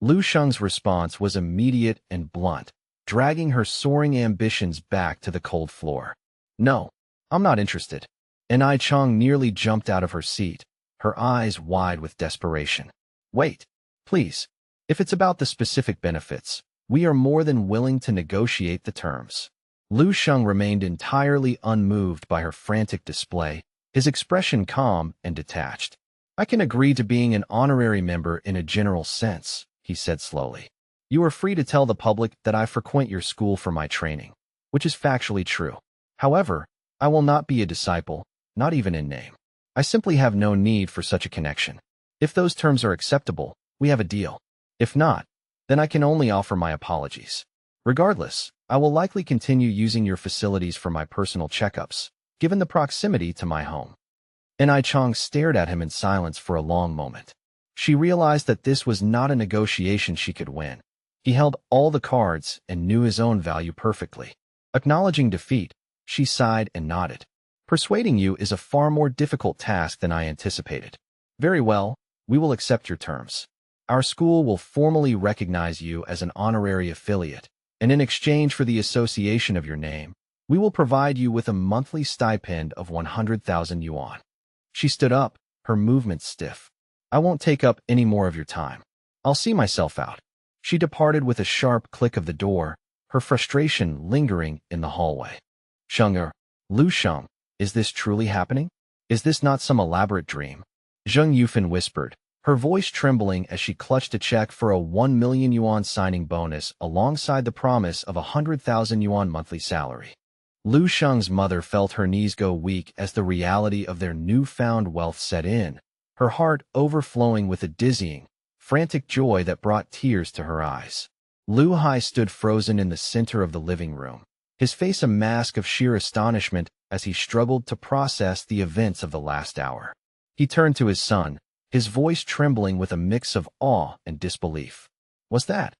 Lu Sheng's response was immediate and blunt, dragging her soaring ambitions back to the cold floor. No, I'm not interested. Ni Chong nearly jumped out of her seat, her eyes wide with desperation. Wait, please. If it's about the specific benefits, we are more than willing to negotiate the terms. Lu Sheng remained entirely unmoved by her frantic display, his expression calm and detached. I can agree to being an honorary member in a general sense, he said slowly. You are free to tell the public that I frequent your school for my training, which is factually true. However, I will not be a disciple, not even in name. I simply have no need for such a connection. If those terms are acceptable, we have a deal. If not, then I can only offer my apologies. Regardless, I will likely continue using your facilities for my personal checkups, given the proximity to my home. Ni Chong stared at him in silence for a long moment. She realized that this was not a negotiation she could win. He held all the cards and knew his own value perfectly. Acknowledging defeat, she sighed and nodded. Persuading you is a far more difficult task than I anticipated. Very well, we will accept your terms. Our school will formally recognize you as an honorary affiliate, and in exchange for the association of your name, we will provide you with a monthly stipend of 100,000 yuan. She stood up, her movements stiff. I won't take up any more of your time. I'll see myself out. She departed with a sharp click of the door, her frustration lingering in the hallway. Sheng, Lu Sheng, is this truly happening? Is this not some elaborate dream? Zheng Yufan whispered, her voice trembling as she clutched a check for a 1 million yuan signing bonus alongside the promise of 100,000 yuan monthly salary. Lu Sheng's mother felt her knees go weak as the reality of their newfound wealth set in, her heart overflowing with a dizzying, frantic joy that brought tears to her eyes. Lu Hai stood frozen in the center of the living room, his face a mask of sheer astonishment as he struggled to process the events of the last hour. He turned to his son, his voice trembling with a mix of awe and disbelief. Was that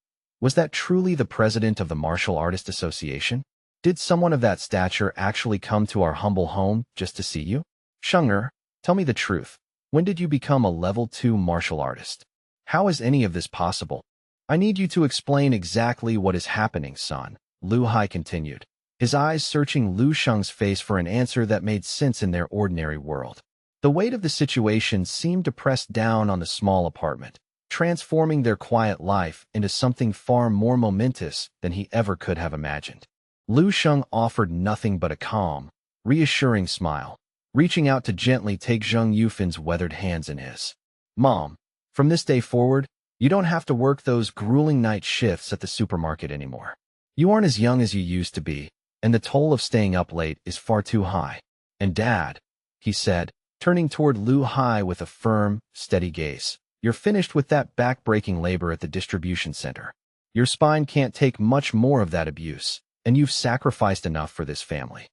truly the president of the Martial Artist Association? Did someone of that stature actually come to our humble home just to see you? Sheng'er, tell me the truth. When did you become a level 2 martial artist? How is any of this possible? I need you to explain exactly what is happening, son, Lu Hai continued, his eyes searching Lu Sheng's face for an answer that made sense in their ordinary world. The weight of the situation seemed to press down on the small apartment, transforming their quiet life into something far more momentous than he ever could have imagined. Lu Sheng offered nothing but a calm, reassuring smile, reaching out to gently take Zheng Yufin's weathered hands in his. Mom, from this day forward, you don't have to work those grueling night shifts at the supermarket anymore. You aren't as young as you used to be, and the toll of staying up late is far too high. And Dad, he said, turning toward Lu Hai with a firm, steady gaze, you're finished with that back-breaking labor at the distribution center. Your spine can't take much more of that abuse, and you've sacrificed enough for this family.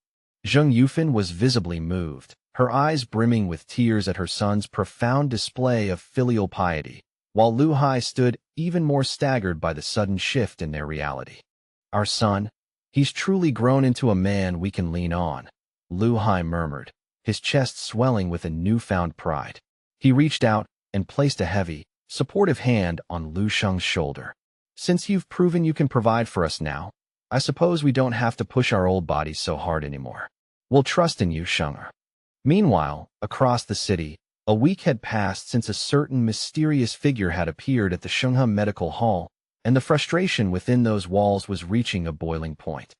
Zheng Yufin was visibly moved, her eyes brimming with tears at her son's profound display of filial piety, while Lu Hai stood even more staggered by the sudden shift in their reality. Our son, he's truly grown into a man we can lean on, Lu Hai murmured, his chest swelling with a newfound pride. He reached out and placed a heavy, supportive hand on Lu Sheng's shoulder. Since you've proven you can provide for us now, I suppose we don't have to push our old bodies so hard anymore. We'll trust in you, Sheng'er. Meanwhile, across the city, a week had passed since a certain mysterious figure had appeared at the Shenghe Medical Hall, and the frustration within those walls was reaching a boiling point.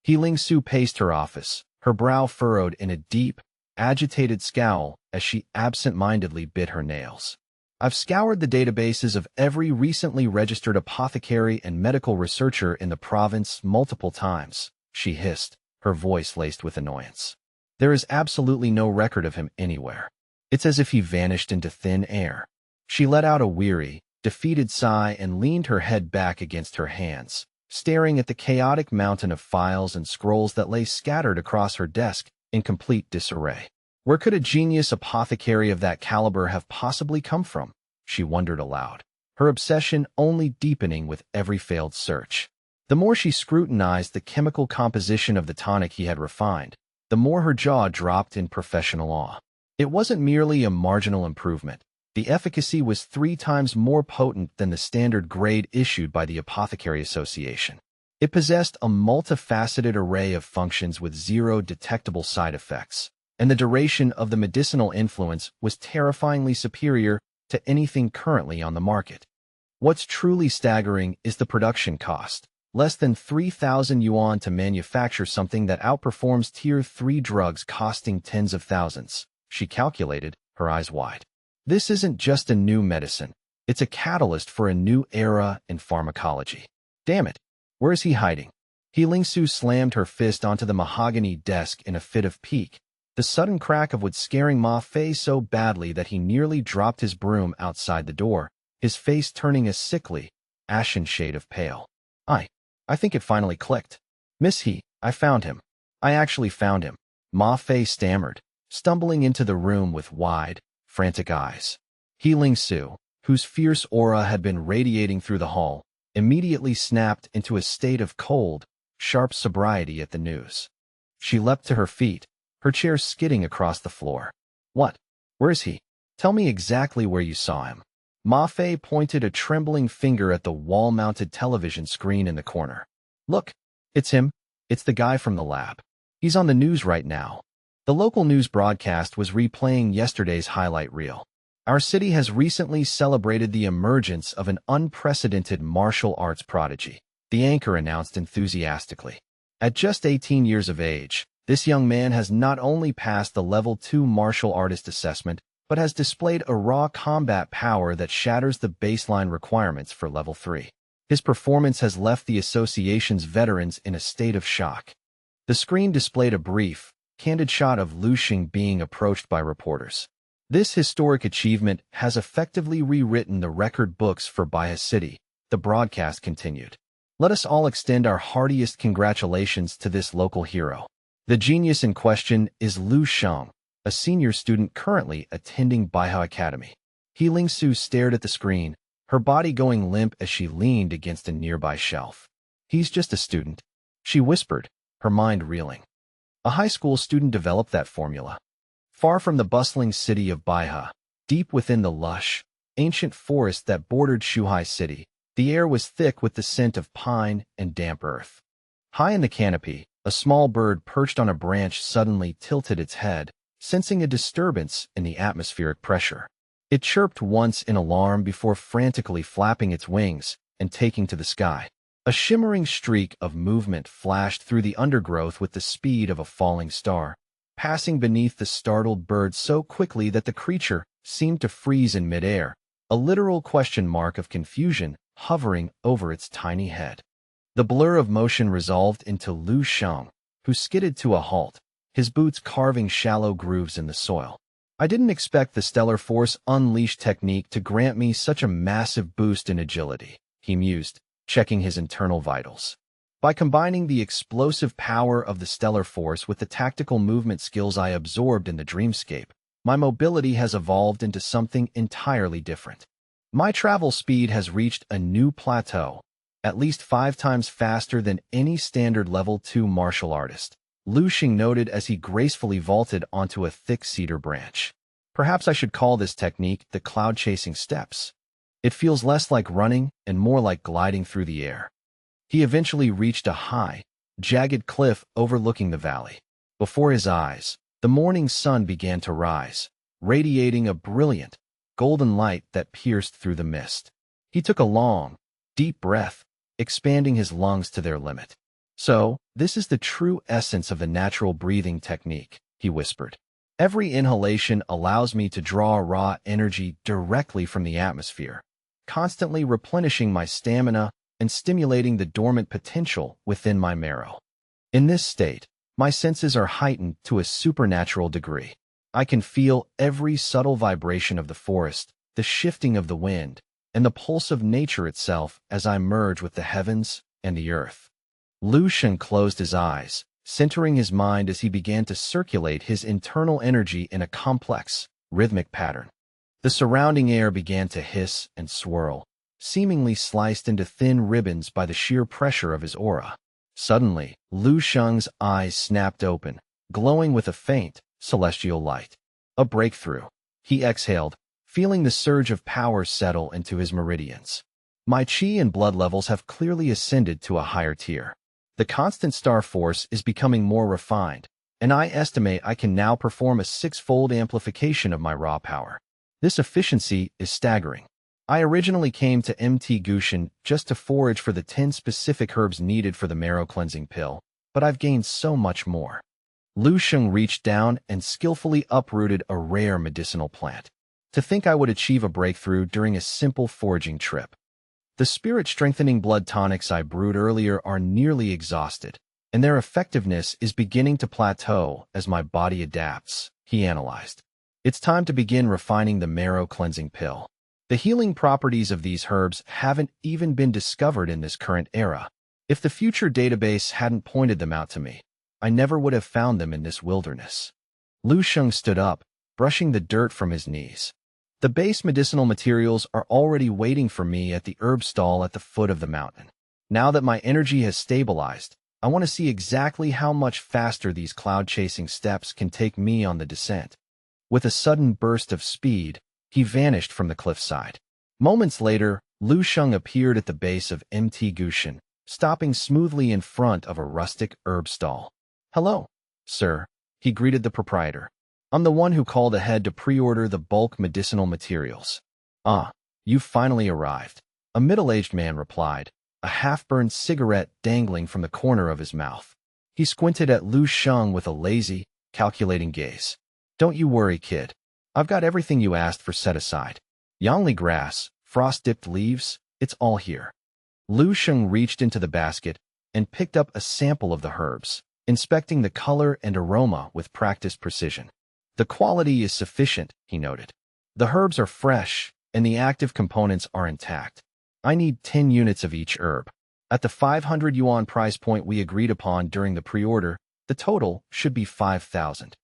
He Lingsu paced her office, her brow furrowed in a deep, agitated scowl as she absent-mindedly bit her nails. I've scoured the databases of every recently registered apothecary and medical researcher in the province multiple times, she hissed, her voice laced with annoyance. There is absolutely no record of him anywhere. It's as if he vanished into thin air. She let out a weary, defeated sigh and leaned her head back against her hands, staring at the chaotic mountain of files and scrolls that lay scattered across her desk in complete disarray. Where could a genius apothecary of that caliber have possibly come from? She wondered aloud, her obsession only deepening with every failed search. The more she scrutinized the chemical composition of the tonic he had refined, the more her jaw dropped in professional awe. It wasn't merely a marginal improvement. The efficacy was 3 times more potent than the standard grade issued by the Apothecary Association. It possessed a multifaceted array of functions with 0 detectable side effects, and the duration of the medicinal influence was terrifyingly superior to anything currently on the market. What's truly staggering is the production cost, less than 3,000 yuan to manufacture something that outperforms Tier 3 drugs costing tens of thousands, she calculated, her eyes wide. This isn't just a new medicine, it's a catalyst for a new era in pharmacology. Damn it, where is he hiding? He Lingsu slammed her fist onto the mahogany desk in a fit of pique, the sudden crack of wood scaring Ma Fei so badly that he nearly dropped his broom outside the door, his face turning a sickly, ashen shade of pale. I think it finally clicked. Miss He, I found him. I actually found him, Ma Fei stammered, stumbling into the room with wide, frantic eyes. He Lingsu, whose fierce aura had been radiating through the hall, immediately snapped into a state of cold, sharp sobriety at the news. She leapt to her feet, her chair skidding across the floor. What? Where is he? Tell me exactly where you saw him. Ma Fei pointed a trembling finger at the wall-mounted television screen in the corner. Look, it's him. It's the guy from the lab. He's on the news right now. The local news broadcast was replaying yesterday's highlight reel. Our city has recently celebrated the emergence of an unprecedented martial arts prodigy, the anchor announced enthusiastically. At just 18 years of age, this young man has not only passed the Level 2 martial artist assessment, but has displayed a raw combat power that shatters the baseline requirements for Level 3. His performance has left the association's veterans in a state of shock. The screen displayed a brief, candid shot of Lu Xing being approached by reporters. This historic achievement has effectively rewritten the record books for Baihe City, the broadcast continued. Let us all extend our heartiest congratulations to this local hero. The genius in question is Lu Sheng, a senior student currently attending Baihe Academy. He Lingsu stared at the screen, her body going limp as she leaned against a nearby shelf. He's just a student, she whispered, her mind reeling. A high school student developed that formula. Far from the bustling city of Baihe, deep within the lush, ancient forest that bordered Shuhai City, the air was thick with the scent of pine and damp earth. High in the canopy, a small bird perched on a branch suddenly tilted its head, sensing a disturbance in the atmospheric pressure. It chirped once in alarm before frantically flapping its wings and taking to the sky. A shimmering streak of movement flashed through the undergrowth with the speed of a falling star, passing beneath the startled bird so quickly that the creature seemed to freeze in midair, a literal question mark of confusion hovering over its tiny head. The blur of motion resolved into Lu Sheng, who skidded to a halt, his boots carving shallow grooves in the soil. I didn't expect the Stellar Force Unleashed technique to grant me such a massive boost in agility, he mused, checking his internal vitals. By combining the explosive power of the Stellar Force with the tactical movement skills I absorbed in the dreamscape, my mobility has evolved into something entirely different. My travel speed has reached a new plateau, at least 5 times faster than any standard level 2 martial artist, Lu Sheng noted as he gracefully vaulted onto a thick cedar branch. Perhaps I should call this technique the cloud-chasing steps. It feels less like running and more like gliding through the air. He eventually reached a high, jagged cliff overlooking the valley. Before his eyes, the morning sun began to rise, radiating a brilliant, golden light that pierced through the mist. He took a long, deep breath, expanding his lungs to their limit. So, this is the true essence of the natural breathing technique, he whispered. Every inhalation allows me to draw raw energy directly from the atmosphere, constantly replenishing my stamina and stimulating the dormant potential within my marrow. In this state, my senses are heightened to a supernatural degree. I can feel every subtle vibration of the forest, the shifting of the wind, and the pulse of nature itself as I merge with the heavens and the earth. Lu Sheng closed his eyes, centering his mind as he began to circulate his internal energy in a complex, rhythmic pattern. The surrounding air began to hiss and swirl, seemingly sliced into thin ribbons by the sheer pressure of his aura. Suddenly, Lu Sheng's eyes snapped open, glowing with a faint, celestial light. A breakthrough. He exhaled, feeling the surge of power settle into his meridians. My chi and blood levels have clearly ascended to a higher tier. The constant star force is becoming more refined, and I estimate I can now perform a 6-fold amplification of my raw power. This efficiency is staggering. I originally came to MT Gushin just to forage for the 10 specific herbs needed for the marrow cleansing pill, but I've gained so much more. Lu Sheng reached down and skillfully uprooted a rare medicinal plant. To think I would achieve a breakthrough during a simple foraging trip. The spirit-strengthening blood tonics I brewed earlier are nearly exhausted, and their effectiveness is beginning to plateau as my body adapts, he analyzed. It's time to begin refining the marrow cleansing pill. The healing properties of these herbs haven't even been discovered in this current era. If the future database hadn't pointed them out to me, I never would have found them in this wilderness. Lu Sheng stood up, brushing the dirt from his knees. The base medicinal materials are already waiting for me at the herb stall at the foot of the mountain. Now that my energy has stabilized, I want to see exactly how much faster these cloud-chasing steps can take me on the descent. With a sudden burst of speed, he vanished from the cliffside. Moments later, Lu Sheng appeared at the base of MT Gushin, stopping smoothly in front of a rustic herb stall. "Hello, sir," he greeted the proprietor. "I'm the one who called ahead to pre-order the bulk medicinal materials." "Ah, you've finally arrived," a middle-aged man replied, a half-burned cigarette dangling from the corner of his mouth. He squinted at Lu Sheng with a lazy, calculating gaze. "Don't you worry, kid. I've got everything you asked for set aside. Yangli grass, frost-dipped leaves, it's all here." Lu Sheng reached into the basket and picked up a sample of the herbs, inspecting the color and aroma with practiced precision. "The quality is sufficient," he noted. "The herbs are fresh, and the active components are intact. I need 10 units of each herb. At the 500 yuan price point we agreed upon during the pre-order, the total should be 5,000.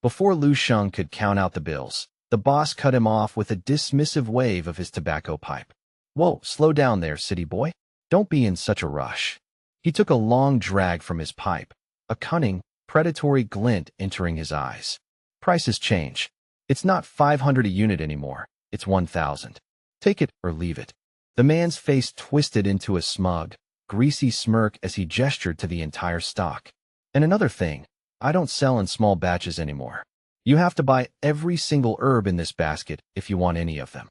Before Lu Sheng could count out the bills, the boss cut him off with a dismissive wave of his tobacco pipe. "Whoa, slow down there, city boy. Don't be in such a rush." He took a long drag from his pipe, a cunning, predatory glint entering his eyes. Prices change. It's not 500 a unit anymore. It's 1,000. Take it or leave it. The man's face twisted into a smug, greasy smirk as he gestured to the entire stock. And another thing, I don't sell in small batches anymore. You have to buy every single herb in this basket if you want any of them.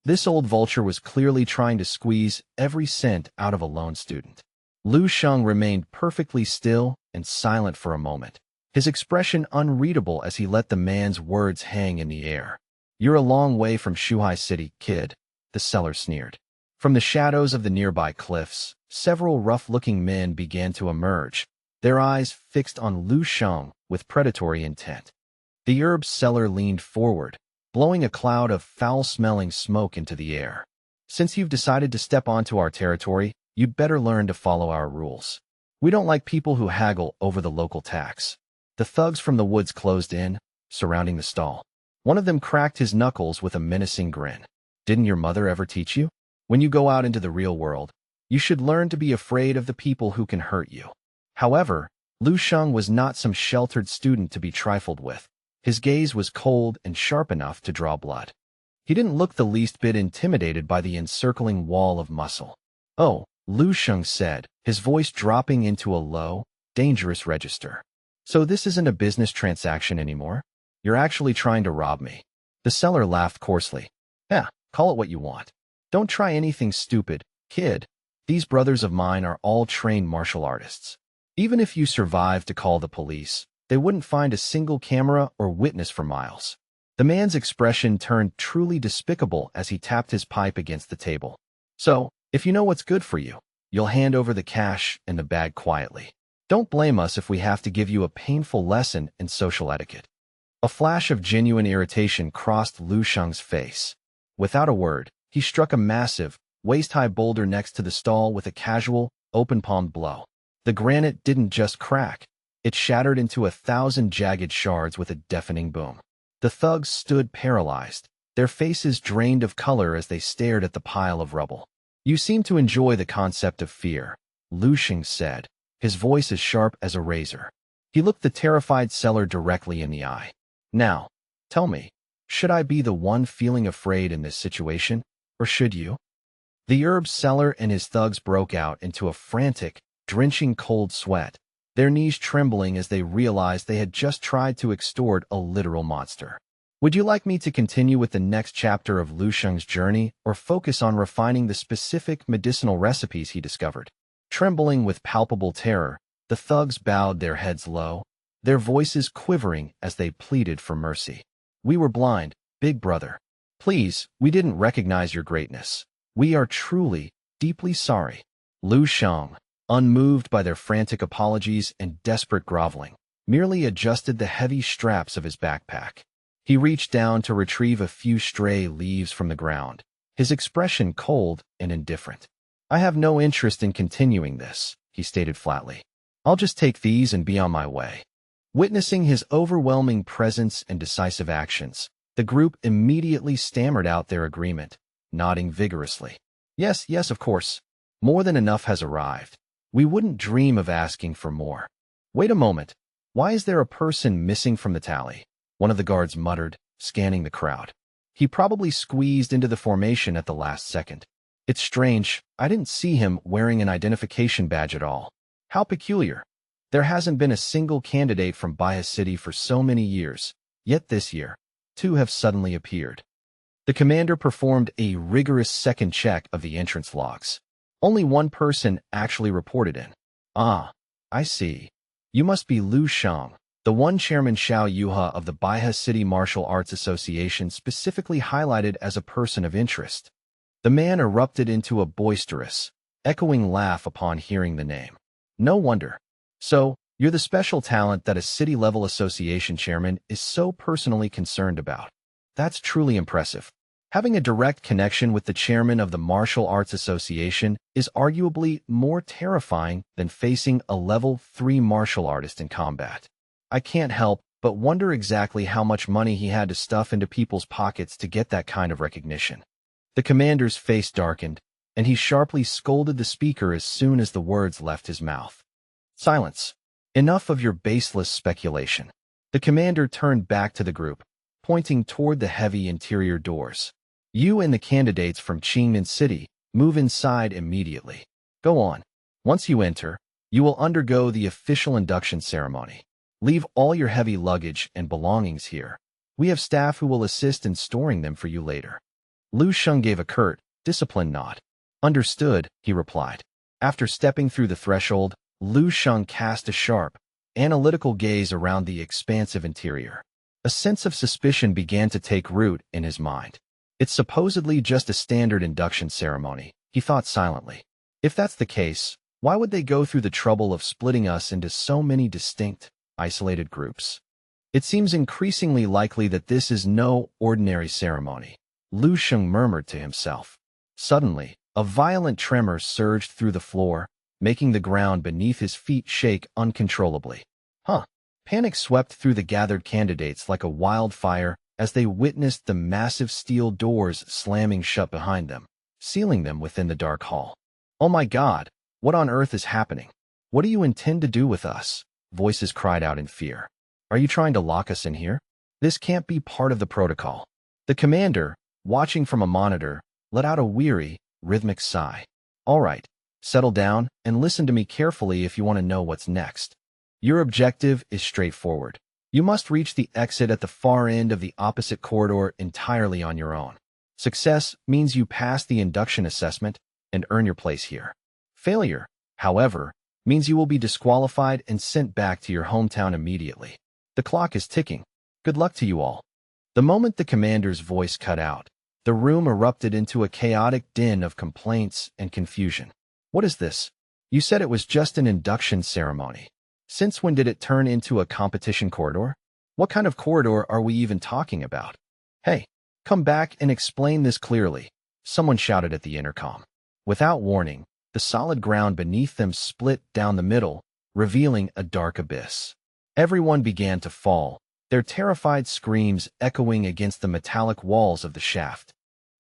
This old vulture was clearly trying to squeeze every cent out of a lone student. Lu Sheng remained perfectly still and silent for a moment, his expression unreadable as he let the man's words hang in the air. You're a long way from Shuhai City, kid, the seller sneered. From the shadows of the nearby cliffs, several rough-looking men began to emerge, their eyes fixed on Lu Sheng with predatory intent. The herb seller leaned forward, blowing a cloud of foul-smelling smoke into the air. Since you've decided to step onto our territory, you'd better learn to follow our rules. We don't like people who haggle over the local tax. The thugs from the woods closed in, surrounding the stall. One of them cracked his knuckles with a menacing grin. Didn't your mother ever teach you? When you go out into the real world, you should learn to be afraid of the people who can hurt you. However, Lu Sheng was not some sheltered student to be trifled with. His gaze was cold and sharp enough to draw blood. He didn't look the least bit intimidated by the encircling wall of muscle. Oh, Lu Sheng said, his voice dropping into a low, dangerous register. So this isn't a business transaction anymore? You're actually trying to rob me. The seller laughed coarsely. Yeah, call it what you want. Don't try anything stupid, kid. These brothers of mine are all trained martial artists. Even if you survive to call the police, they wouldn't find a single camera or witness for miles. The man's expression turned truly despicable as he tapped his pipe against the table. So, if you know what's good for you, you'll hand over the cash and the bag quietly. Don't blame us if we have to give you a painful lesson in social etiquette. A flash of genuine irritation crossed Lu Sheng's face. Without a word, he struck a massive, waist-high boulder next to the stall with a casual, open-palmed blow. The granite didn't just crack. It shattered into 1,000 jagged shards with a deafening boom. The thugs stood paralyzed, their faces drained of color as they stared at the pile of rubble. You seem to enjoy the concept of fear, Lu Sheng said, his voice as sharp as a razor. He looked the terrified seller directly in the eye. Now, tell me, should I be the one feeling afraid in this situation, or should you? The herb seller and his thugs broke out into a frantic, drenching cold sweat, their knees trembling as they realized they had just tried to extort a literal monster. Would you like me to continue with the next chapter of Lu Sheng's journey, or focus on refining the specific medicinal recipes he discovered? Trembling with palpable terror, the thugs bowed their heads low, their voices quivering as they pleaded for mercy. We were blind, big brother. Please, we didn't recognize your greatness. We are truly, deeply sorry. Lu Sheng, unmoved by their frantic apologies and desperate groveling, merely adjusted the heavy straps of his backpack. He reached down to retrieve a few stray leaves from the ground, his expression cold and indifferent. I have no interest in continuing this, he stated flatly. I'll just take these and be on my way. Witnessing his overwhelming presence and decisive actions, the group immediately stammered out their agreement, nodding vigorously. Yes, of course. More than enough has arrived. We wouldn't dream of asking for more. Wait a moment. Why is there a person missing from the tally? One of the guards muttered, scanning the crowd. He probably squeezed into the formation at the last second. It's strange, I didn't see him wearing an identification badge at all. How peculiar. There hasn't been a single candidate from Baiha City for so many years, yet this year, 2 have suddenly appeared. The commander performed a rigorous second check of the entrance logs. Only 1 person actually reported in. Ah, I see. You must be Lu Sheng, the one Chairman Xiao Yuha of the Baiha City Martial Arts Association specifically highlighted as a person of interest. The man erupted into a boisterous, echoing laugh upon hearing the name. No wonder. So, you're the special talent that a city-level association chairman is so personally concerned about. That's truly impressive. Having a direct connection with the chairman of the Martial Arts Association is arguably more terrifying than facing a level 3 martial artist in combat. I can't help but wonder exactly how much money he had to stuff into people's pockets to get that kind of recognition. The commander's face darkened, and he sharply scolded the speaker as soon as the words left his mouth. Silence. Enough of your baseless speculation. The commander turned back to the group, pointing toward the heavy interior doors. You and the candidates from Qingnan City move inside immediately. Go on. Once you enter, you will undergo the official induction ceremony. Leave all your heavy luggage and belongings here. We have staff who will assist in storing them for you later. Lu Sheng gave a curt, disciplined nod. Understood, he replied. After stepping through the threshold, Lu Sheng cast a sharp, analytical gaze around the expansive interior. A sense of suspicion began to take root in his mind. It's supposedly just a standard induction ceremony, he thought silently. If that's the case, why would they go through the trouble of splitting us into so many distinct, isolated groups? It seems increasingly likely that this is no ordinary ceremony, Lu Sheng murmured to himself. Suddenly, a violent tremor surged through the floor, making the ground beneath his feet shake uncontrollably. Panic swept through the gathered candidates like a wildfire as they witnessed the massive steel doors slamming shut behind them, sealing them within the dark hall. Oh my God, what on earth is happening? What do you intend to do with us? Voices cried out in fear. Are you trying to lock us in here? This can't be part of the protocol. The commander, watching from a monitor, let out a weary, rhythmic sigh. All right, settle down and listen to me carefully if you want to know what's next. Your objective is straightforward. You must reach the exit at the far end of the opposite corridor entirely on your own. Success means you pass the induction assessment and earn your place here. Failure, however, means you will be disqualified and sent back to your hometown immediately. The clock is ticking. Good luck to you all. The moment the commander's voice cut out, the room erupted into a chaotic din of complaints and confusion. What is this? You said it was just an induction ceremony. Since when did it turn into a competition corridor? What kind of corridor are we even talking about? Hey, come back and explain this clearly, someone shouted at the intercom. Without warning, the solid ground beneath them split down the middle, revealing a dark abyss. Everyone began to fall, their terrified screams echoing against the metallic walls of the shaft.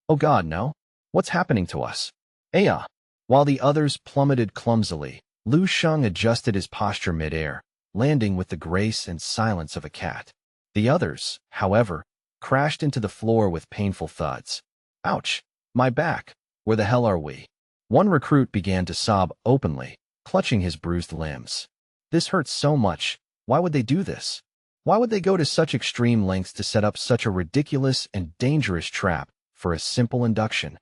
Oh God, no! What's happening to us? Aya! While the others plummeted clumsily, Lu Sheng adjusted his posture mid-air, landing with the grace and silence of a cat. The others, however, crashed into the floor with painful thuds. Ouch! My back! Where the hell are we? One recruit began to sob openly, clutching his bruised limbs. This hurts so much. Why would they do this? Why would they go to such extreme lengths to set up such a ridiculous and dangerous trap for a simple induction?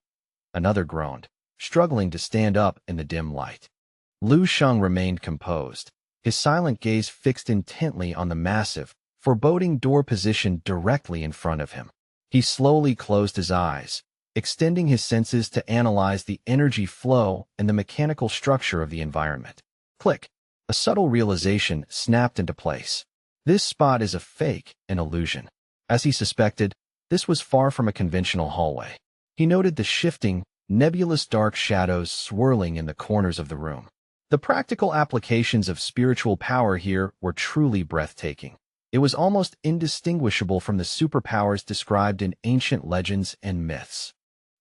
Another groaned, struggling to stand up in the dim light. Lu Sheng remained composed, his silent gaze fixed intently on the massive, foreboding door positioned directly in front of him. He slowly closed his eyes, extending his senses to analyze the energy flow and the mechanical structure of the environment. Click! A subtle realization snapped into place. This spot is a fake, an illusion. As he suspected, this was far from a conventional hallway. He noted the shifting, nebulous dark shadows swirling in the corners of the room. The practical applications of spiritual power here were truly breathtaking. It was almost indistinguishable from the superpowers described in ancient legends and myths.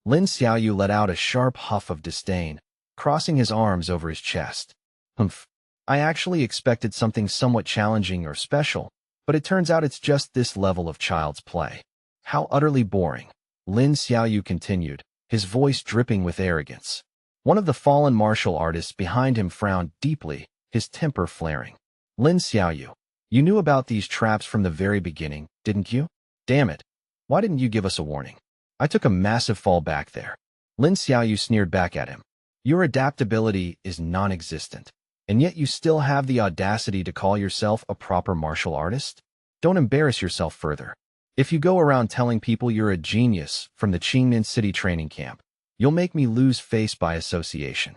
Lin Xiaoyu let out a sharp huff of disdain, crossing his arms over his chest. Humph. I actually expected something somewhat challenging or special, but it turns out it's just this level of child's play. How utterly boring. Lin Xiaoyu continued, his voice dripping with arrogance. One of the fallen martial artists behind him frowned deeply, his temper flaring. Lin Xiaoyu, you knew about these traps from the very beginning, didn't you? Damn it. Why didn't you give us a warning? I took a massive fall back there. Lin Xiaoyu sneered back at him. Your adaptability is non-existent, and yet you still have the audacity to call yourself a proper martial artist? Don't embarrass yourself further. If you go around telling people you're a genius from the Qingnan City training camp, you'll make me lose face by association.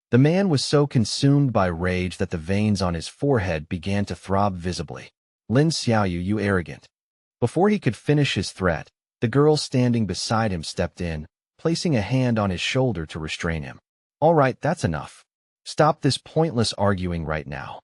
The man was so consumed by rage that the veins on his forehead began to throb visibly. Lin Xiaoyu, you arrogant. Before he could finish his threat, the girl standing beside him stepped in, placing a hand on his shoulder to restrain him. All right, that's enough. Stop this pointless arguing right now.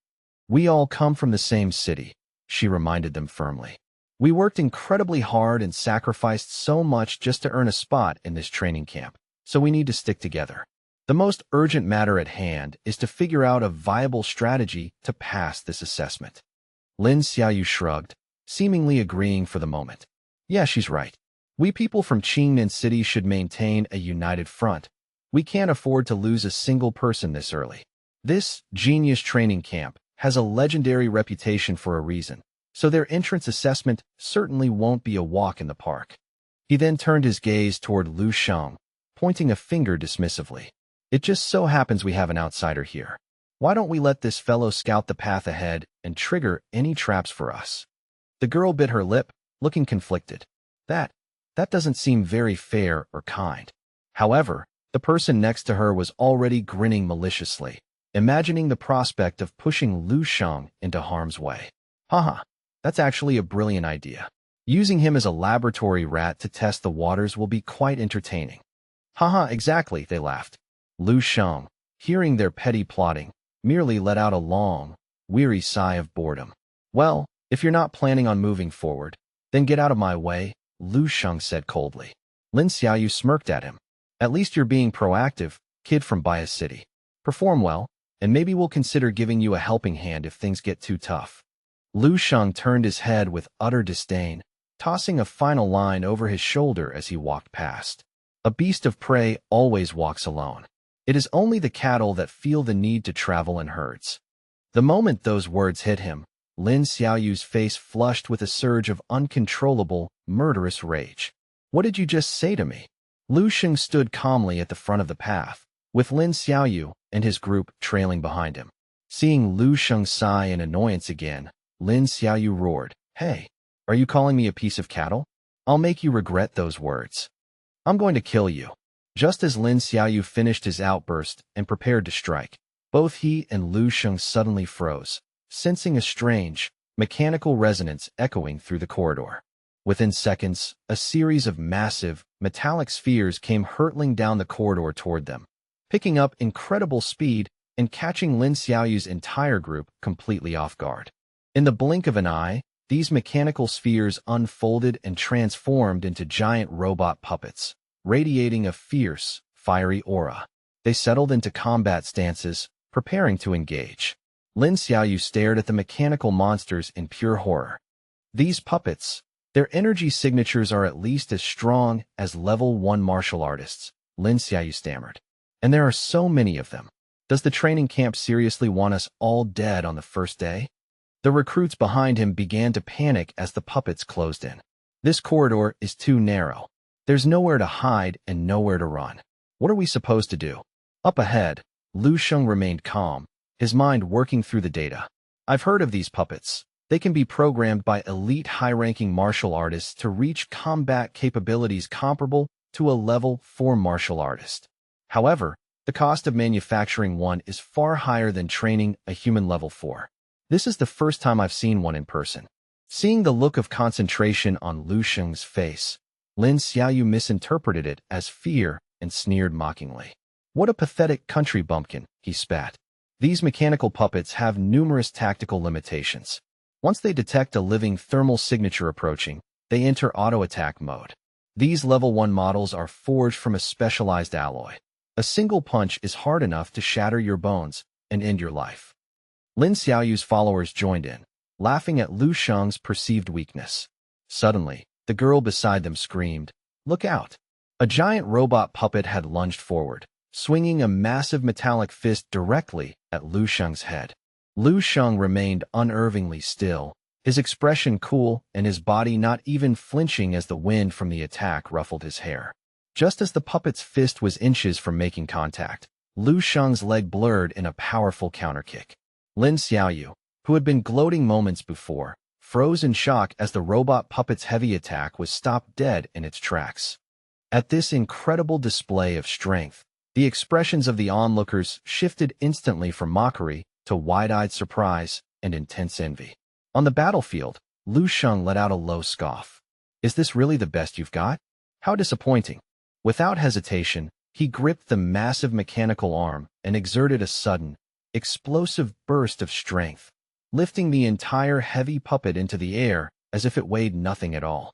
We all come from the same city, she reminded them firmly. We worked incredibly hard and sacrificed so much just to earn a spot in this training camp, so we need to stick together. The most urgent matter at hand is to figure out a viable strategy to pass this assessment. Lin Xiaoyu shrugged, seemingly agreeing for the moment. Yeah, she's right. We people from Qingnan City should maintain a united front. We can't afford to lose a single person this early. This genius training camp has a legendary reputation for a reason, so their entrance assessment certainly won't be a walk in the park. He then turned his gaze toward Lu Sheng, pointing a finger dismissively. It just so happens we have an outsider here. Why don't we let this fellow scout the path ahead and trigger any traps for us? The girl bit her lip, looking conflicted. That doesn't seem very fair or kind. However, the person next to her was already grinning maliciously, imagining the prospect of pushing Lu Sheng into harm's way. Haha, that's actually a brilliant idea. Using him as a laboratory rat to test the waters will be quite entertaining. Haha, exactly, they laughed. Lu Sheng, hearing their petty plotting, merely let out a long, weary sigh of boredom. Well, if you're not planning on moving forward, then get out of my way, Lu Sheng said coldly. Lin Xiaoyu smirked at him. At least you're being proactive, kid from Bias City. Perform well, and maybe we'll consider giving you a helping hand if things get too tough. Lu Sheng turned his head with utter disdain, tossing a final line over his shoulder as he walked past. A beast of prey always walks alone. It is only the cattle that feel the need to travel in herds. The moment those words hit him, Lin Xiaoyu's face flushed with a surge of uncontrollable, murderous rage. What did you just say to me? Lu Sheng stood calmly at the front of the path, with Lin Xiaoyu and his group trailing behind him. Seeing Lu Sheng sigh in annoyance again, Lin Xiaoyu roared, "Hey, are you calling me a piece of cattle? I'll make you regret those words. I'm going to kill you." Just as Lin Xiaoyu finished his outburst and prepared to strike, both he and Lu Sheng suddenly froze, sensing a strange, mechanical resonance echoing through the corridor. Within seconds, a series of massive, metallic spheres came hurtling down the corridor toward them, picking up incredible speed and catching Lin Xiaoyu's entire group completely off guard. In the blink of an eye, these mechanical spheres unfolded and transformed into giant robot puppets, radiating a fierce, fiery aura. They settled into combat stances, preparing to engage. Lin Xiaoyu stared at the mechanical monsters in pure horror. These puppets, their energy signatures are at least as strong as level 1 martial artists, Lin Xiaoyu stammered. And there are so many of them. Does the training camp seriously want us all dead on the first day? The recruits behind him began to panic as the puppets closed in. This corridor is too narrow. There's nowhere to hide and nowhere to run. What are we supposed to do? Up ahead, Lu Sheng remained calm, his mind working through the data. I've heard of these puppets. They can be programmed by elite high-ranking martial artists to reach combat capabilities comparable to a level 4 martial artist. However, the cost of manufacturing one is far higher than training a human level 4. This is the first time I've seen one in person. Seeing the look of concentration on Lu Sheng's face, Lin Xiaoyu misinterpreted it as fear and sneered mockingly. What a pathetic country bumpkin, he spat. These mechanical puppets have numerous tactical limitations. Once they detect a living thermal signature approaching, they enter auto-attack mode. These level 1 models are forged from a specialized alloy. A single punch is hard enough to shatter your bones and end your life. Lin Xiaoyu's followers joined in, laughing at Lu Sheng's perceived weakness. Suddenly, the girl beside them screamed, "Look out!" A giant robot puppet had lunged forward, swinging a massive metallic fist directly at Lu Sheng's head. Lu Sheng remained unervingly still, his expression cool and his body not even flinching as the wind from the attack ruffled his hair. Just as the puppet's fist was inches from making contact, Lu Sheng's leg blurred in a powerful counterkick. Lin Xiaoyu, who had been gloating moments before, froze in shock as the robot puppet's heavy attack was stopped dead in its tracks. At this incredible display of strength, the expressions of the onlookers shifted instantly from mockery to wide-eyed surprise and intense envy. On the battlefield, Lu Sheng let out a low scoff. "Is this really the best you've got? How disappointing." Without hesitation, he gripped the massive mechanical arm and exerted a sudden, explosive burst of strength, lifting the entire heavy puppet into the air as if it weighed nothing at all.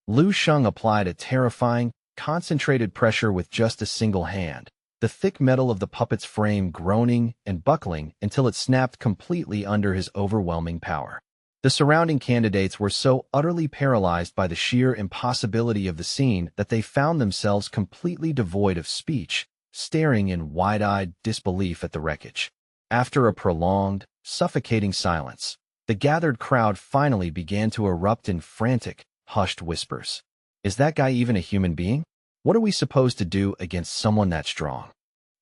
Lu Sheng applied a terrifying, concentrated pressure with just a single hand, the thick metal of the puppet's frame groaning and buckling until it snapped completely under his overwhelming power. The surrounding candidates were so utterly paralyzed by the sheer impossibility of the scene that they found themselves completely devoid of speech, staring in wide-eyed disbelief at the wreckage. After a prolonged, suffocating silence, the gathered crowd finally began to erupt in frantic, hushed whispers. Is that guy even a human being? What are we supposed to do against someone that strong?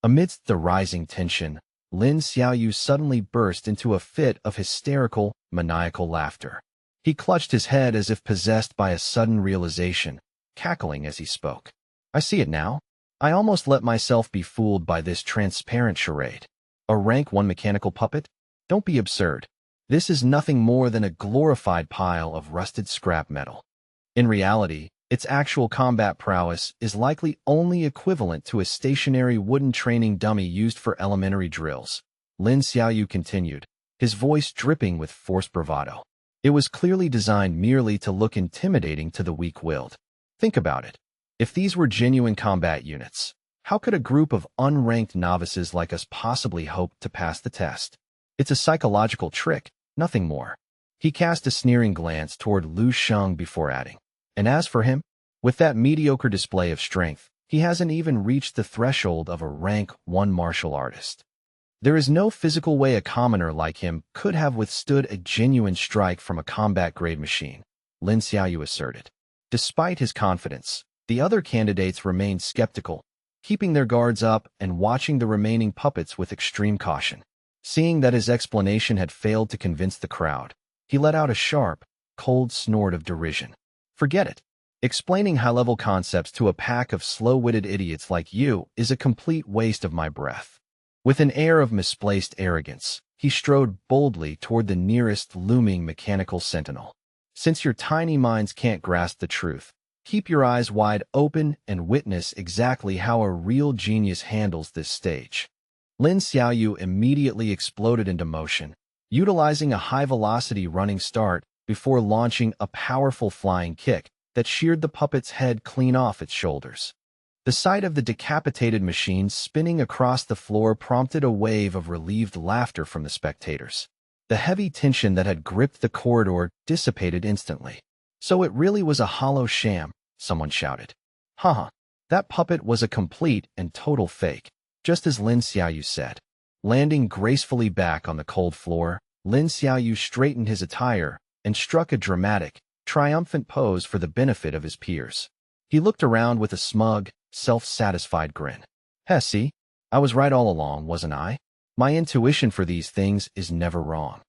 Amidst the rising tension, Lin Xiaoyu suddenly burst into a fit of hysterical, maniacal laughter. He clutched his head as if possessed by a sudden realization, cackling as he spoke. I see it now. I almost let myself be fooled by this transparent charade. A rank 1 mechanical puppet? Don't be absurd. This is nothing more than a glorified pile of rusted scrap metal. In reality, its actual combat prowess is likely only equivalent to a stationary wooden training dummy used for elementary drills. Lin Xiaoyu continued, his voice dripping with forced bravado. It was clearly designed merely to look intimidating to the weak-willed. Think about it. If these were genuine combat units, how could a group of unranked novices like us possibly hope to pass the test? It's a psychological trick, nothing more. He cast a sneering glance toward Lu Sheng before adding. And as for him, with that mediocre display of strength, he hasn't even reached the threshold of a rank 1 martial artist. There is no physical way a commoner like him could have withstood a genuine strike from a combat-grade machine, Lin Xiaoyu asserted. Despite his confidence, the other candidates remained skeptical, keeping their guards up and watching the remaining puppets with extreme caution. Seeing that his explanation had failed to convince the crowd, he let out a sharp, cold snort of derision. Forget it. Explaining high-level concepts to a pack of slow-witted idiots like you is a complete waste of my breath. With an air of misplaced arrogance, he strode boldly toward the nearest looming mechanical sentinel. Since your tiny minds can't grasp the truth, keep your eyes wide open and witness exactly how a real genius handles this stage. Lin Xiaoyu immediately exploded into motion, utilizing a high-velocity running start before launching a powerful flying kick that sheared the puppet's head clean off its shoulders. The sight of the decapitated machine spinning across the floor prompted a wave of relieved laughter from the spectators. The heavy tension that had gripped the corridor dissipated instantly. So it really was a hollow sham, someone shouted. Haha, that puppet was a complete and total fake, just as Lin Xiaoyu said. Landing gracefully back on the cold floor, Lin Xiaoyu straightened his attire and struck a dramatic, triumphant pose for the benefit of his peers. He looked around with a smug, self-satisfied grin. See, I was right all along, wasn't I? My intuition for these things is never wrong.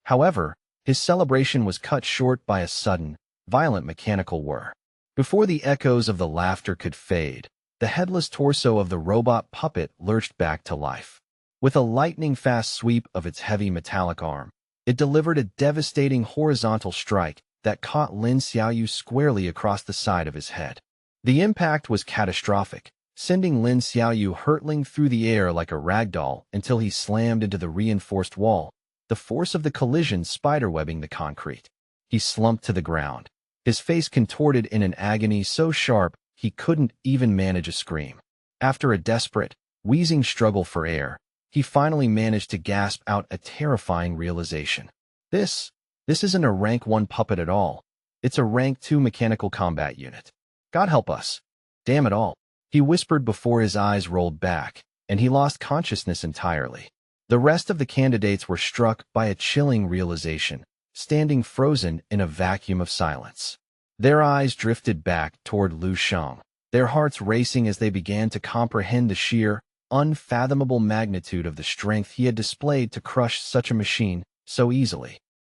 However, his celebration was cut short by a sudden, violent mechanical whir. Before the echoes of the laughter could fade, the headless torso of the robot puppet lurched back to life. With a lightning-fast sweep of its heavy metallic arm, it delivered a devastating horizontal strike that caught Lin Xiaoyu squarely across the side of his head. The impact was catastrophic, sending Lin Xiaoyu hurtling through the air like a ragdoll until he slammed into the reinforced wall, the force of the collision spiderwebbing the concrete. He slumped to the ground, his face contorted in an agony so sharp he couldn't even manage a scream. After a desperate, wheezing struggle for air, he finally managed to gasp out a terrifying realization. This isn't a rank 1 puppet at all. It's a rank 2 mechanical combat unit. God help us. Damn it all. He whispered before his eyes rolled back, and he lost consciousness entirely. The rest of the candidates were struck by a chilling realization, standing frozen in a vacuum of silence. Their eyes drifted back toward Lu Sheng, their hearts racing as they began to comprehend the sheer, unfathomable magnitude of the strength he had displayed to crush such a machine so easily.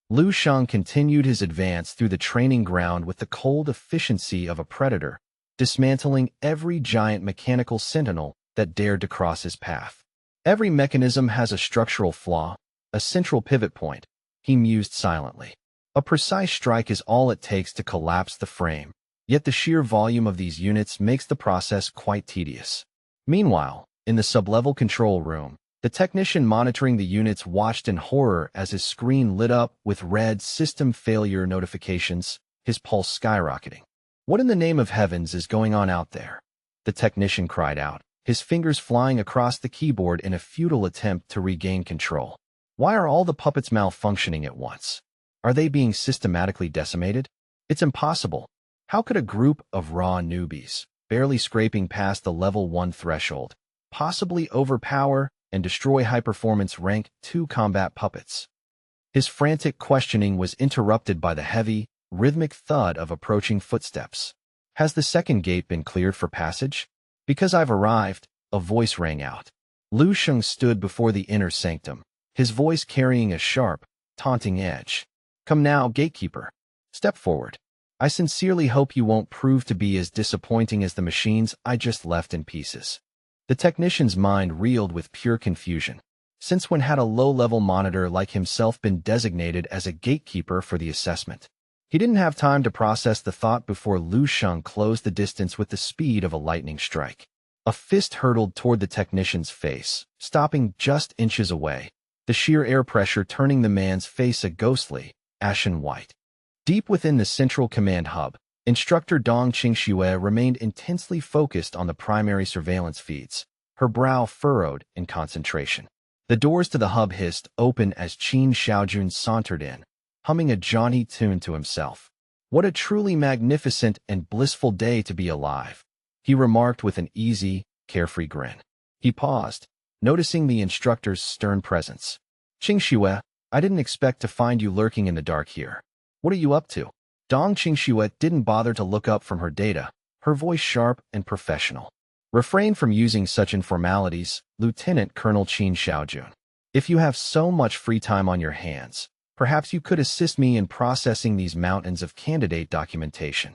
Lu Sheng continued his advance through the training ground with the cold efficiency of a predator, dismantling every giant mechanical sentinel that dared to cross his path. Every mechanism has a structural flaw, a central pivot point, he mused silently. A precise strike is all it takes to collapse the frame, yet the sheer volume of these units makes the process quite tedious. Meanwhile, in the sub-level control room, the technician monitoring the units watched in horror as his screen lit up with red system failure notifications, his pulse skyrocketing. What in the name of heavens is going on out there? The technician cried out, his fingers flying across the keyboard in a futile attempt to regain control. Why are all the puppets malfunctioning at once? Are they being systematically decimated? It's impossible. How could a group of raw newbies, barely scraping past the level 1 threshold, possibly overpower and destroy high-performance rank 2 combat puppets? His frantic questioning was interrupted by the heavy, rhythmic thud of approaching footsteps. Has the second gate been cleared for passage? Because I've arrived, a voice rang out. Lu Sheng stood before the inner sanctum, his voice carrying a sharp, taunting edge. Come now, gatekeeper. Step forward. I sincerely hope you won't prove to be as disappointing as the machines I just left in pieces. The technician's mind reeled with pure confusion. Since when had a low-level monitor like himself been designated as a gatekeeper for the assessment? He didn't have time to process the thought before Lu Sheng closed the distance with the speed of a lightning strike. A fist hurtled toward the technician's face, stopping just inches away, the sheer air pressure turning the man's face a ghostly, ashen white. Deep within the central command hub, Instructor Dong Qingxue remained intensely focused on the primary surveillance feeds, her brow furrowed in concentration. The doors to the hub hissed open as Qin Xiaojun sauntered in, humming a jaunty tune to himself. What a truly magnificent and blissful day to be alive, he remarked with an easy, carefree grin. He paused, noticing the instructor's stern presence. Qingxue, I didn't expect to find you lurking in the dark here. What are you up to? Dong Qingxue didn't bother to look up from her data, her voice sharp and professional. Refrain from using such informalities, Lieutenant Colonel Qin Xiaojun. If you have so much free time on your hands, perhaps you could assist me in processing these mountains of candidate documentation.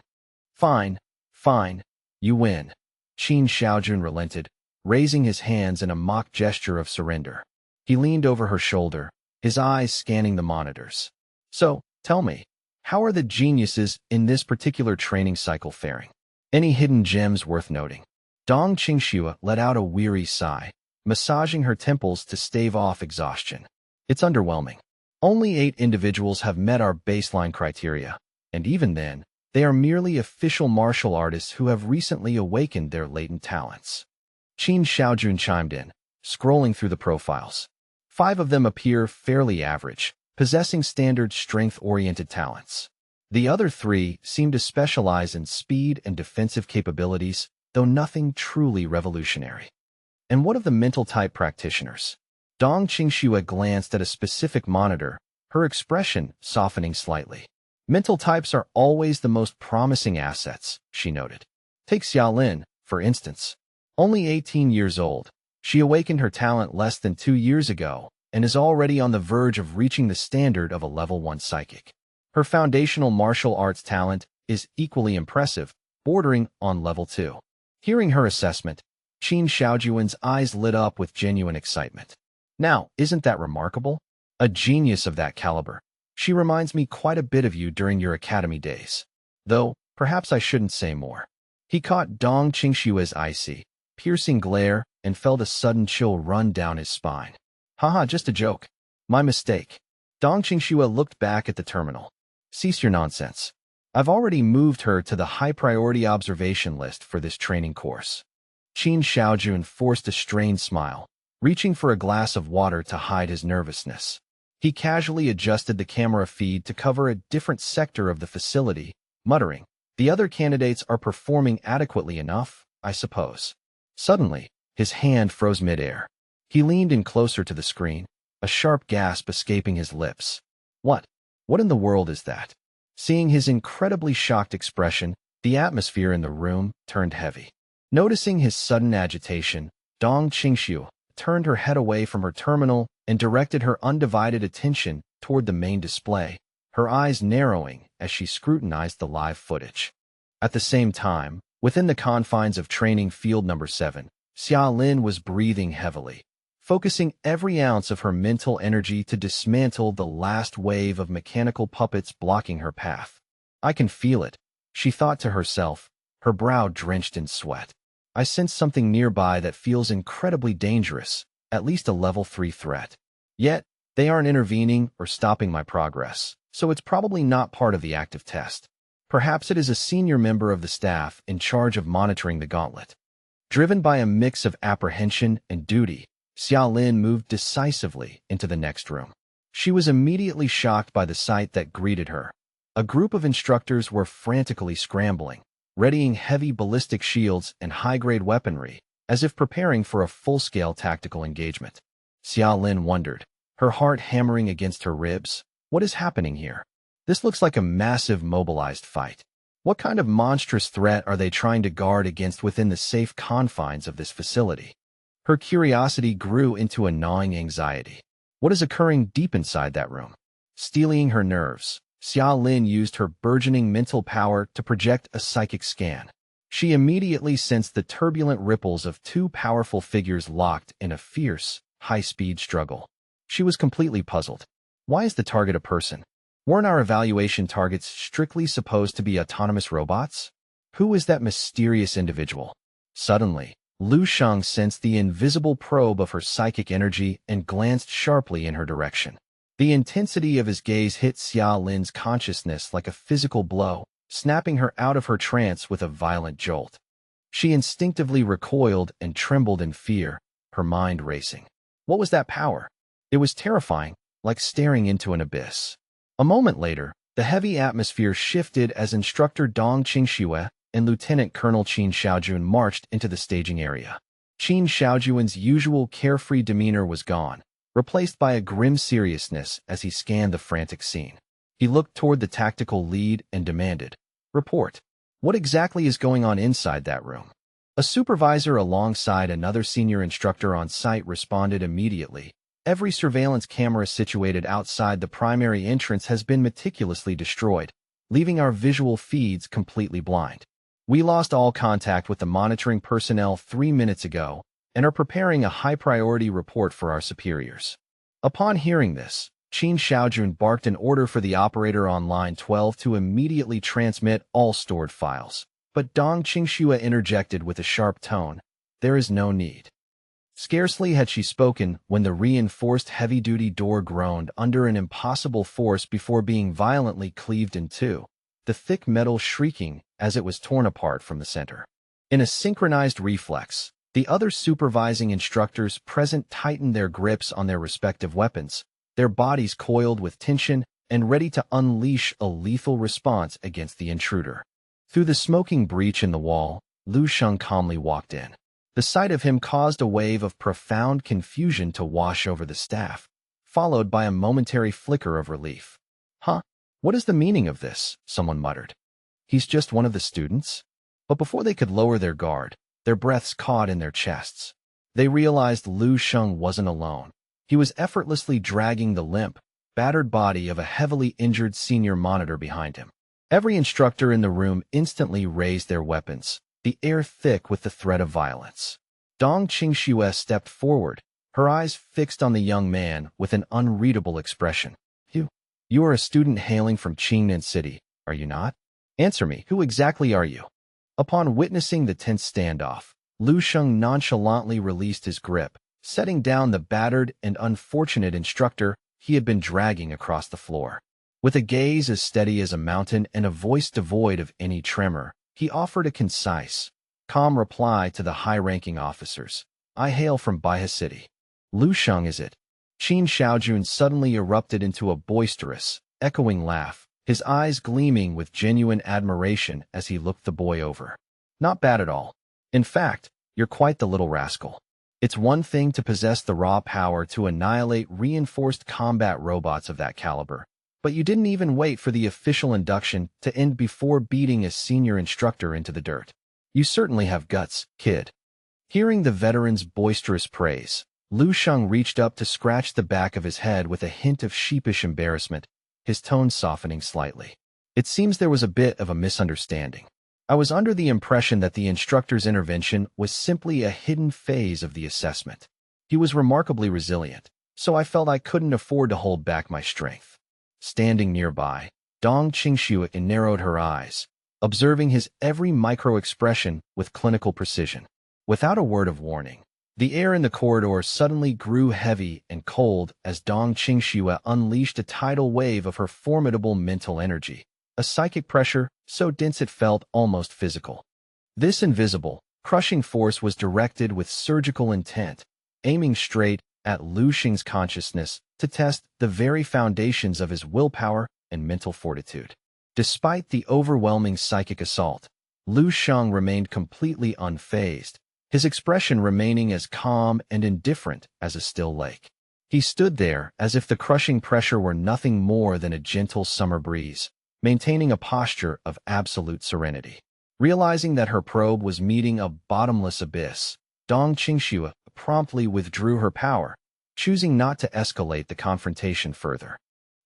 Fine, fine, you win. Qin Xiaojun relented, raising his hands in a mock gesture of surrender. He leaned over her shoulder, his eyes scanning the monitors. So, tell me, how are the geniuses in this particular training cycle faring? Any hidden gems worth noting? Dong Qingxue let out a weary sigh, massaging her temples to stave off exhaustion. It's underwhelming. Only 8 individuals have met our baseline criteria, and even then, they are merely official martial artists who have recently awakened their latent talents. Qin Xiaojun chimed in, scrolling through the profiles. 5 of them appear fairly average, possessing standard strength-oriented talents. The other 3 seem to specialize in speed and defensive capabilities, though nothing truly revolutionary. And what of the mental-type practitioners? Dong Qingxue glanced at a specific monitor, her expression softening slightly. Mental types are always the most promising assets, she noted. Take Xiaolin, for instance. Only 18 years old, she awakened her talent less than 2 years ago and is already on the verge of reaching the standard of a level 1 psychic. Her foundational martial arts talent is equally impressive, bordering on level 2. Hearing her assessment, Qin Xiaojun's eyes lit up with genuine excitement. Now, isn't that remarkable? A genius of that caliber. She reminds me quite a bit of you during your academy days. Though, perhaps I shouldn't say more. He caught Dong Qingxue's icy, piercing glare and felt a sudden chill run down his spine. Haha, just a joke. My mistake. Dong Qingxue looked back at the terminal. Cease your nonsense. I've already moved her to the high-priority observation list for this training course. Qin Xiaojun forced a strained smile, reaching for a glass of water to hide his nervousness. He casually adjusted the camera feed to cover a different sector of the facility, muttering, "The other candidates are performing adequately enough, I suppose." Suddenly, his hand froze midair. He leaned in closer to the screen, a sharp gasp escaping his lips. What? What in the world is that? Seeing his incredibly shocked expression, the atmosphere in the room turned heavy. Noticing his sudden agitation, Dong Qingxue turned her head away from her terminal and directed her undivided attention toward the main display, her eyes narrowing as she scrutinized the live footage. At the same time, within the confines of training field number 7, Xia Lin was breathing heavily, focusing every ounce of her mental energy to dismantle the last wave of mechanical puppets blocking her path. I can feel it, she thought to herself, her brow drenched in sweat. I sense something nearby that feels incredibly dangerous, at least a level 3 threat. Yet, they aren't intervening or stopping my progress, so it's probably not part of the active test. Perhaps it is a senior member of the staff in charge of monitoring the gauntlet. Driven by a mix of apprehension and duty, Xia Lin moved decisively into the next room. She was immediately shocked by the sight that greeted her. A group of instructors were frantically scrambling, readying heavy ballistic shields and high-grade weaponry, as if preparing for a full-scale tactical engagement. Xia Lin wondered, her heart hammering against her ribs. What is happening here? This looks like a massive mobilized fight. What kind of monstrous threat are they trying to guard against within the safe confines of this facility? Her curiosity grew into a gnawing anxiety. What is occurring deep inside that room? Steeling her nerves, Xia Lin used her burgeoning mental power to project a psychic scan. She immediately sensed the turbulent ripples of two powerful figures locked in a fierce, high-speed struggle. She was completely puzzled. Why is the target a person? Weren't our evaluation targets strictly supposed to be autonomous robots? Who is that mysterious individual? Suddenly, Lu Sheng sensed the invisible probe of her psychic energy and glanced sharply in her direction. The intensity of his gaze hit Xia Lin's consciousness like a physical blow, snapping her out of her trance with a violent jolt. She instinctively recoiled and trembled in fear, her mind racing. What was that power? It was terrifying, like staring into an abyss. A moment later, the heavy atmosphere shifted as Instructor Dong Qingxue and Lieutenant Colonel Qin Xiaojun marched into the staging area. Qin Xiaojun's usual carefree demeanor was gone, replaced by a grim seriousness as he scanned the frantic scene. He looked toward the tactical lead and demanded, "Report. What exactly is going on inside that room?" A supervisor alongside another senior instructor on site responded immediately. Every surveillance camera situated outside the primary entrance has been meticulously destroyed, leaving our visual feeds completely blind. We lost all contact with the monitoring personnel 3 minutes ago and are preparing a high-priority report for our superiors. Upon hearing this, Qin Xiaojun barked an order for the operator on line 12 to immediately transmit all stored files. But Dong Qingxue interjected with a sharp tone, "There is no need." Scarcely had she spoken when the reinforced heavy-duty door groaned under an impossible force before being violently cleaved in two, the thick metal shrieking as it was torn apart from the center. In a synchronized reflex, the other supervising instructors present tightened their grips on their respective weapons, their bodies coiled with tension and ready to unleash a lethal response against the intruder. Through the smoking breach in the wall, Lu Sheng calmly walked in. The sight of him caused a wave of profound confusion to wash over the staff, followed by a momentary flicker of relief. "Huh? What is the meaning of this?" someone muttered. "He's just one of the students?" But before they could lower their guard, their breaths caught in their chests. They realized Lu Sheng wasn't alone. He was effortlessly dragging the limp, battered body of a heavily injured senior monitor behind him. Every instructor in the room instantly raised their weapons, the air thick with the threat of violence. Dong Qingxue stepped forward, her eyes fixed on the young man with an unreadable expression. You are a student hailing from Qingnan City, are you not? Answer me, who exactly are you?" Upon witnessing the tense standoff, Lu Sheng nonchalantly released his grip, setting down the battered and unfortunate instructor he had been dragging across the floor. With a gaze as steady as a mountain and a voice devoid of any tremor, he offered a concise, calm reply to the high-ranking officers. "I hail from Baihe City." "Lu Sheng, is it?" Qin Xiaojun suddenly erupted into a boisterous, echoing laugh, his eyes gleaming with genuine admiration as he looked the boy over. "Not bad at all. In fact, you're quite the little rascal. It's one thing to possess the raw power to annihilate reinforced combat robots of that caliber, but you didn't even wait for the official induction to end before beating a senior instructor into the dirt. You certainly have guts, kid." Hearing the veteran's boisterous praise, Lu Sheng reached up to scratch the back of his head with a hint of sheepish embarrassment, his tone softening slightly. "It seems there was a bit of a misunderstanding. I was under the impression that the instructor's intervention was simply a hidden phase of the assessment. He was remarkably resilient, so I felt I couldn't afford to hold back my strength." Standing nearby, Dong Qingxue narrowed her eyes, observing his every micro-expression with clinical precision. Without a word of warning, the air in the corridor suddenly grew heavy and cold as Dong Qingxue unleashed a tidal wave of her formidable mental energy, a psychic pressure so dense it felt almost physical. This invisible, crushing force was directed with surgical intent, aiming straight at Lu Xing's consciousness to test the very foundations of his willpower and mental fortitude. Despite the overwhelming psychic assault, Lu Xing remained completely unfazed, his expression remaining as calm and indifferent as a still lake. He stood there as if the crushing pressure were nothing more than a gentle summer breeze, maintaining a posture of absolute serenity. Realizing that her probe was meeting a bottomless abyss, Dong Qingxue promptly withdrew her power, choosing not to escalate the confrontation further.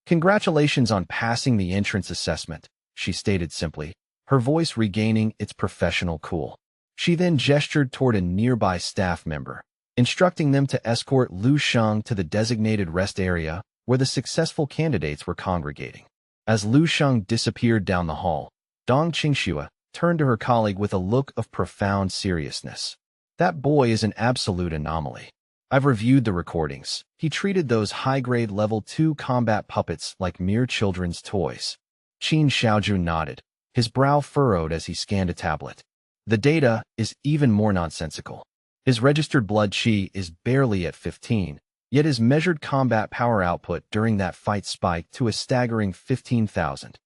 "Congratulations on passing the entrance assessment," she stated simply, her voice regaining its professional cool. She then gestured toward a nearby staff member, instructing them to escort Lu Xing to the designated rest area where the successful candidates were congregating. As Lu Xing disappeared down the hall, Dong Qingxue turned to her colleague with a look of profound seriousness. "That boy is an absolute anomaly. I've reviewed the recordings. He treated those high-grade level 2 combat puppets like mere children's toys." Qin Xiaojun nodded, his brow furrowed as he scanned a tablet. "The data is even more nonsensical. His registered blood qi is barely at 15, yet his measured combat power output during that fight spiked to a staggering 15,000.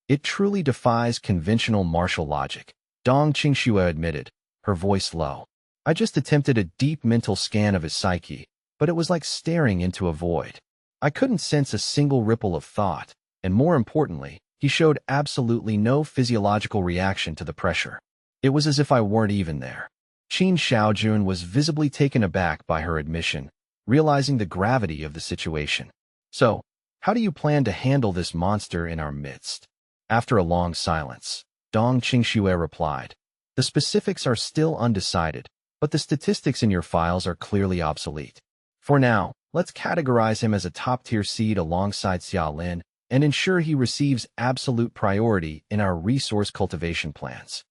It truly defies conventional martial logic," Dong Qingxue admitted, her voice low. "I just attempted a deep mental scan of his psyche, but it was like staring into a void. I couldn't sense a single ripple of thought, and more importantly, he showed absolutely no physiological reaction to the pressure. It was as if I weren't even there." Qin Xiaojun was visibly taken aback by her admission, realizing the gravity of the situation. "So, how do you plan to handle this monster in our midst?" After a long silence, Dong Qingxue replied, "The specifics are still undecided, but the statistics in your files are clearly obsolete. For now, let's categorize him as a top-tier seed alongside Xia Lin and ensure he receives absolute priority in our resource cultivation plans.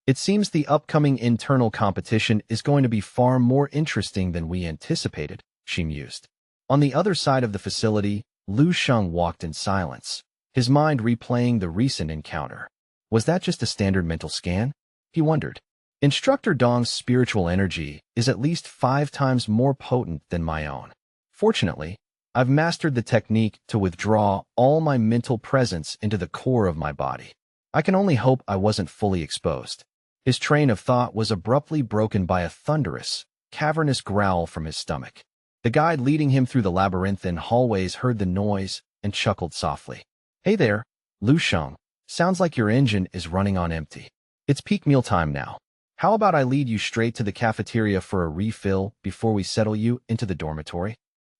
It seems the upcoming internal competition is going to be far more interesting than we anticipated," she mused. On the other side of the facility, Lu Xing walked in silence, his mind replaying the recent encounter. Was that just a standard mental scan? He wondered. Instructor Dong's spiritual energy is at least 5 times more potent than my own. Fortunately, I've mastered the technique to withdraw all my mental presence into the core of my body. I can only hope I wasn't fully exposed. His train of thought was abruptly broken by a thunderous, cavernous growl from his stomach. The guide leading him through the labyrinthine hallways heard the noise and chuckled softly. "Hey there, Lu Xing. Sounds like your engine is running on empty. It's peak mealtime now. How about I lead you straight to the cafeteria for a refill before we settle you into the dormitory?"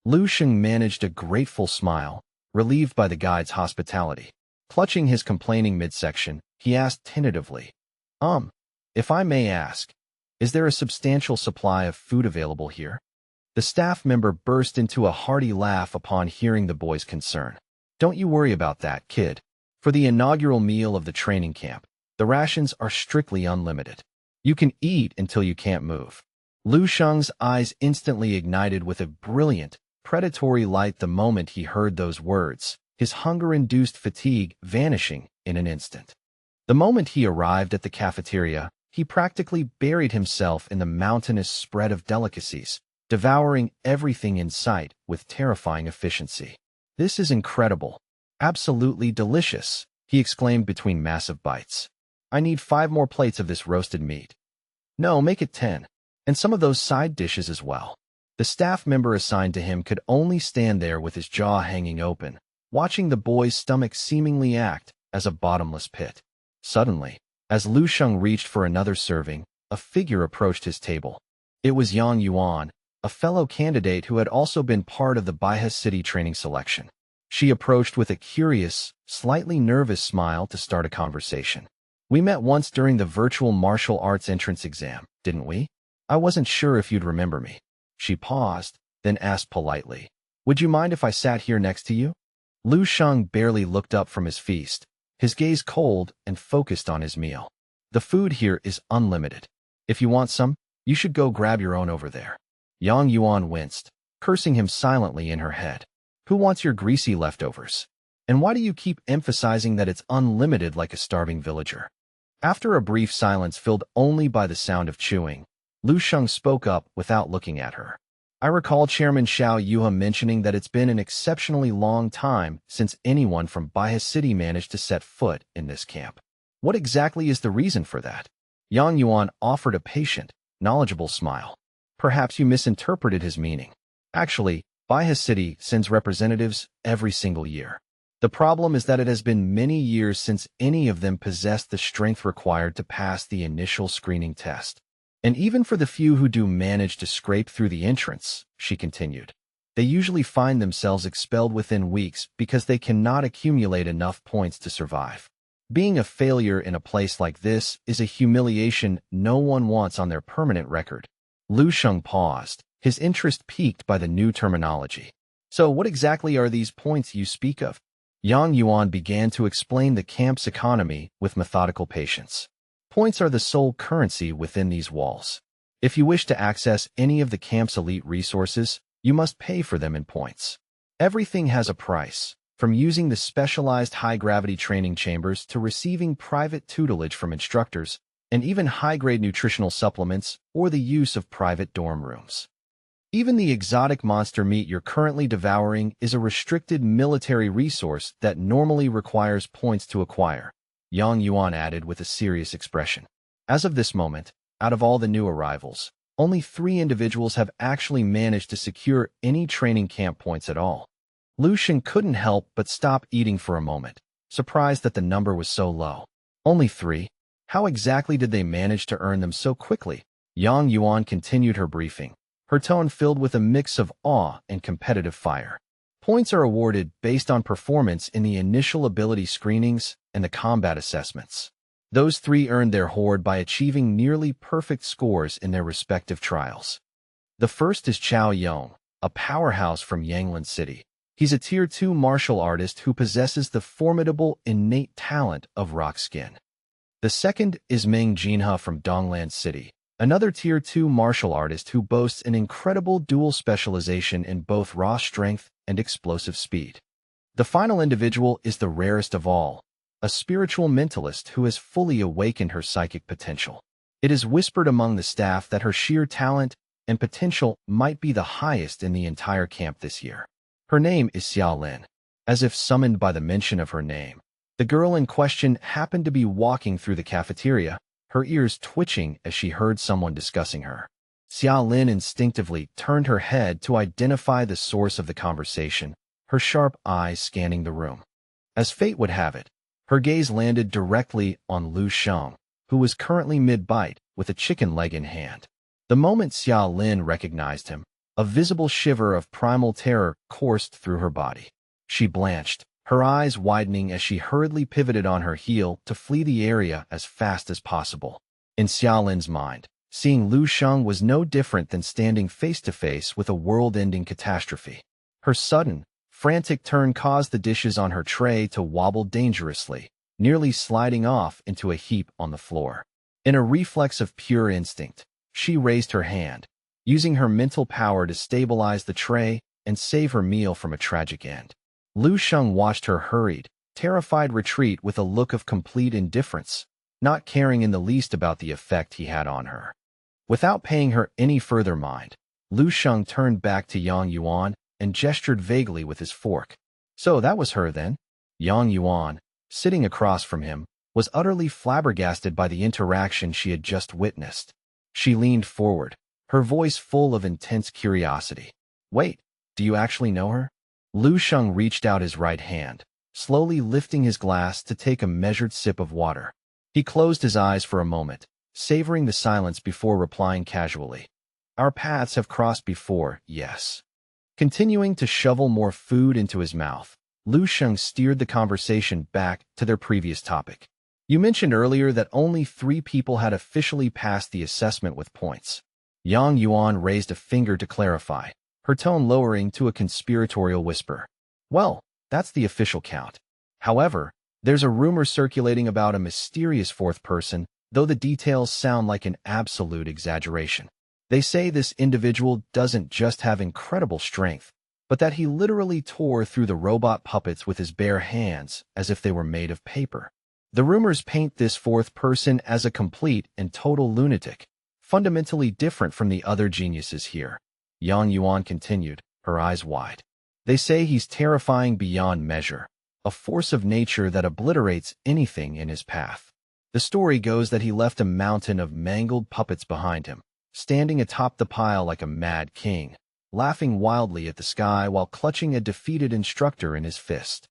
Lu Xing managed a grateful smile, relieved by the guide's hospitality. Clutching his complaining midsection, he asked tentatively, If I may ask, is there a substantial supply of food available here?" The staff member burst into a hearty laugh upon hearing the boy's concern. "Don't you worry about that, kid. For the inaugural meal of the training camp, the rations are strictly unlimited. You can eat until you can't move." Lu Xing's eyes instantly ignited with a brilliant, predatory light the moment he heard those words, his hunger-induced fatigue vanishing in an instant. The moment he arrived at the cafeteria, he practically buried himself in the mountainous spread of delicacies, devouring everything in sight with terrifying efficiency. "This is incredible. Absolutely delicious," he exclaimed between massive bites. "I need 5 more plates of this roasted meat." "No, make it 10. And some of those side dishes as well." The staff member assigned to him could only stand there with his jaw hanging open, watching the boy's stomach seemingly act as a bottomless pit. Suddenly, as Lu Xing reached for another serving, a figure approached his table. It was Yang Yuan, a fellow candidate who had also been part of the Baihe City training selection. She approached with a curious, slightly nervous smile to start a conversation. "We met once during the virtual martial arts entrance exam, didn't we? I wasn't sure if you'd remember me." She paused, then asked politely, "Would you mind if I sat here next to you?" Lu Xing barely looked up from his feast, his gaze cold and focused on his meal. "The food here is unlimited. If you want some, you should go grab your own over there." Yang Yuan winced, cursing him silently in her head. "Who wants your greasy leftovers? And why do you keep emphasizing that it's unlimited like a starving villager?" After a brief silence filled only by the sound of chewing, Lu Xing spoke up without looking at her. I recall Chairman Xiao Yuha mentioning that it's been an exceptionally long time since anyone from Baihe City managed to set foot in this camp. What exactly is the reason for that? Yang Yuan offered a patient, knowledgeable smile. Perhaps you misinterpreted his meaning. Actually, Baihe City sends representatives every single year. The problem is that it has been many years since any of them possessed the strength required to pass the initial screening test. And even for the few who do manage to scrape through the entrance, she continued, they usually find themselves expelled within weeks because they cannot accumulate enough points to survive. Being a failure in a place like this is a humiliation no one wants on their permanent record. Lu Sheng paused, his interest piqued by the new terminology. So what exactly are these points you speak of? Yang Yuan began to explain the camp's economy with methodical patience. Points are the sole currency within these walls. If you wish to access any of the camp's elite resources, you must pay for them in points. Everything has a price, from using the specialized high-gravity training chambers to receiving private tutelage from instructors, and even high-grade nutritional supplements or the use of private dorm rooms. Even the exotic monster meat you're currently devouring is a restricted military resource that normally requires points to acquire, Yang Yuan added with a serious expression. As of this moment, out of all the new arrivals, only 3 individuals have actually managed to secure any training camp points at all. Lu Sheng couldn't help but stop eating for a moment, surprised that the number was so low. Only 3? How exactly did they manage to earn them so quickly? Yang Yuan continued her briefing, her tone filled with a mix of awe and competitive fire. Points are awarded based on performance in the initial ability screenings and the combat assessments. Those 3 earned their hoard by achieving nearly perfect scores in their respective trials. The first is Chao Yong, a powerhouse from Yanglan City. He's a Tier 2 martial artist who possesses the formidable innate talent of rock skin. The second is Meng Jinhe from Donglan City, another Tier 2 martial artist who boasts an incredible dual specialization in both raw strength and explosive speed. The final individual is the rarest of all, a spiritual mentalist who has fully awakened her psychic potential. It is whispered among the staff that her sheer talent and potential might be the highest in the entire camp this year. Her name is Xiao Lin. As if summoned by the mention of her name, the girl in question happened to be walking through the cafeteria, her ears twitching as she heard someone discussing her. Xiao Lin instinctively turned her head to identify the source of the conversation, her sharp eyes scanning the room. As fate would have it, her gaze landed directly on Lu Sheng, who was currently mid-bite with a chicken leg in hand. The moment Xiao Lin recognized him, a visible shiver of primal terror coursed through her body. She blanched, her eyes widening as she hurriedly pivoted on her heel to flee the area as fast as possible. In Xiao Lin's mind, seeing Lu Sheng was no different than standing face-to-face with a world-ending catastrophe. Her sudden, frantic turn caused the dishes on her tray to wobble dangerously, nearly sliding off into a heap on the floor. In a reflex of pure instinct, she raised her hand, using her mental power to stabilize the tray and save her meal from a tragic end. Lu Sheng watched her hurried, terrified retreat with a look of complete indifference, not caring in the least about the effect he had on her. Without paying her any further mind, Lu Sheng turned back to Yang Yuan and gestured vaguely with his fork. So that was her then? Yang Yuan, sitting across from him, was utterly flabbergasted by the interaction she had just witnessed. She leaned forward, her voice full of intense curiosity. Wait, do you actually know her? Lu Sheng reached out his right hand, slowly lifting his glass to take a measured sip of water. He closed his eyes for a moment, savoring the silence before replying casually. Our paths have crossed before, yes. Continuing to shovel more food into his mouth, Lu Sheng steered the conversation back to their previous topic. You mentioned earlier that only 3 people had officially passed the assessment with points. Yang Yuan raised a finger to clarify, her tone lowering to a conspiratorial whisper. Well, that's the official count. However, there's a rumor circulating about a mysterious 4th person, though the details sound like an absolute exaggeration. They say this individual doesn't just have incredible strength, but that he literally tore through the robot puppets with his bare hands as if they were made of paper. The rumors paint this 4th person as a complete and total lunatic, fundamentally different from the other geniuses here. Yang Yuan continued, her eyes wide. They say he's terrifying beyond measure, a force of nature that obliterates anything in his path. The story goes that he left a mountain of mangled puppets behind him, standing atop the pile like a mad king, laughing wildly at the sky while clutching a defeated instructor in his fist.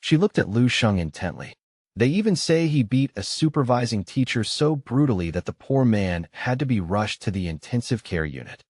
She looked at Lu Sheng intently. They even say he beat a supervising teacher so brutally that the poor man had to be rushed to the intensive care unit.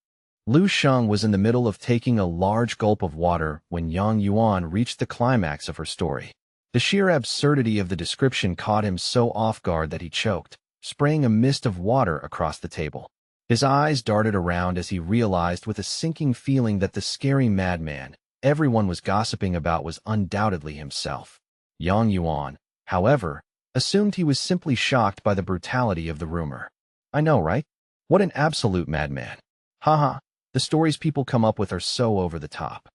Lu Sheng was in the middle of taking a large gulp of water when Yang Yuan reached the climax of her story. The sheer absurdity of the description caught him so off guard that he choked, spraying a mist of water across the table. His eyes darted around as he realized with a sinking feeling that the scary madman everyone was gossiping about was undoubtedly himself. Yang Yuan, however, assumed he was simply shocked by the brutality of the rumor. I know, right? What an absolute madman. Haha, the stories people come up with are so over the top.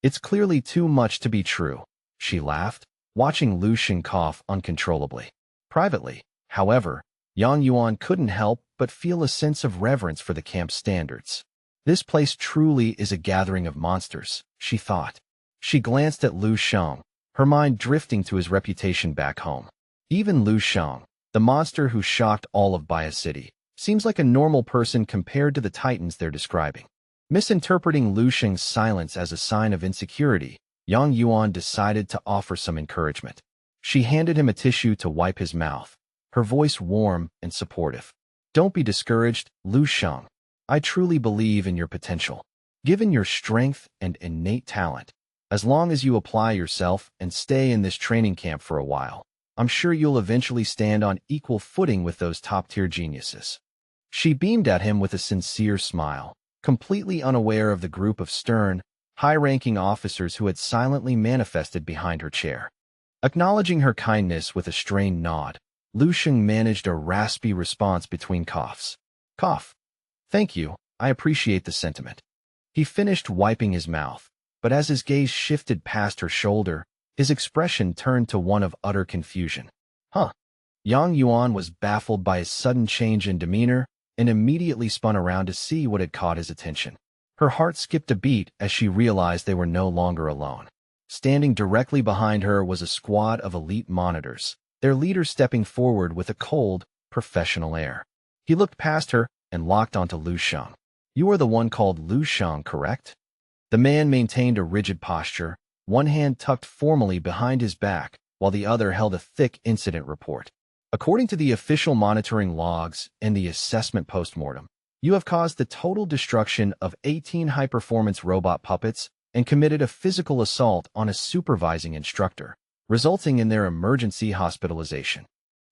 It's clearly too much to be true, she laughed, watching Lu Sheng cough uncontrollably. Privately, however, Yang Yuan couldn't help but feel a sense of reverence for the camp's standards. This place truly is a gathering of monsters, she thought. She glanced at Lu Sheng, her mind drifting to his reputation back home. Even Lu Sheng, the monster who shocked all of Baya City, seems like a normal person compared to the titans they're describing. Misinterpreting Lu Sheng's silence as a sign of insecurity, Yang Yuan decided to offer some encouragement. She handed him a tissue to wipe his mouth, her voice warm and supportive. Don't be discouraged, Lu Sheng. I truly believe in your potential. Given your strength and innate talent, as long as you apply yourself and stay in this training camp for a while, I'm sure you'll eventually stand on equal footing with those top-tier geniuses. She beamed at him with a sincere smile, completely unaware of the group of stern, high-ranking officers who had silently manifested behind her chair. Acknowledging her kindness with a strained nod, Lu Sheng managed a raspy response between coughs. Cough. Thank you, I appreciate the sentiment. He finished wiping his mouth, but as his gaze shifted past her shoulder, his expression turned to one of utter confusion. Huh? Yang Yuan was baffled by his sudden change in demeanor and immediately spun around to see what had caught his attention. Her heart skipped a beat as she realized they were no longer alone. Standing directly behind her was a squad of elite monitors, their leader stepping forward with a cold, professional air. He looked past her and locked onto Lu Sheng. You are the one called Lu Sheng, correct? The man maintained a rigid posture, one hand tucked formally behind his back, while the other held a thick incident report. According to the official monitoring logs and the assessment postmortem, you have caused the total destruction of 18 high-performance robot puppets and committed a physical assault on a supervising instructor, resulting in their emergency hospitalization.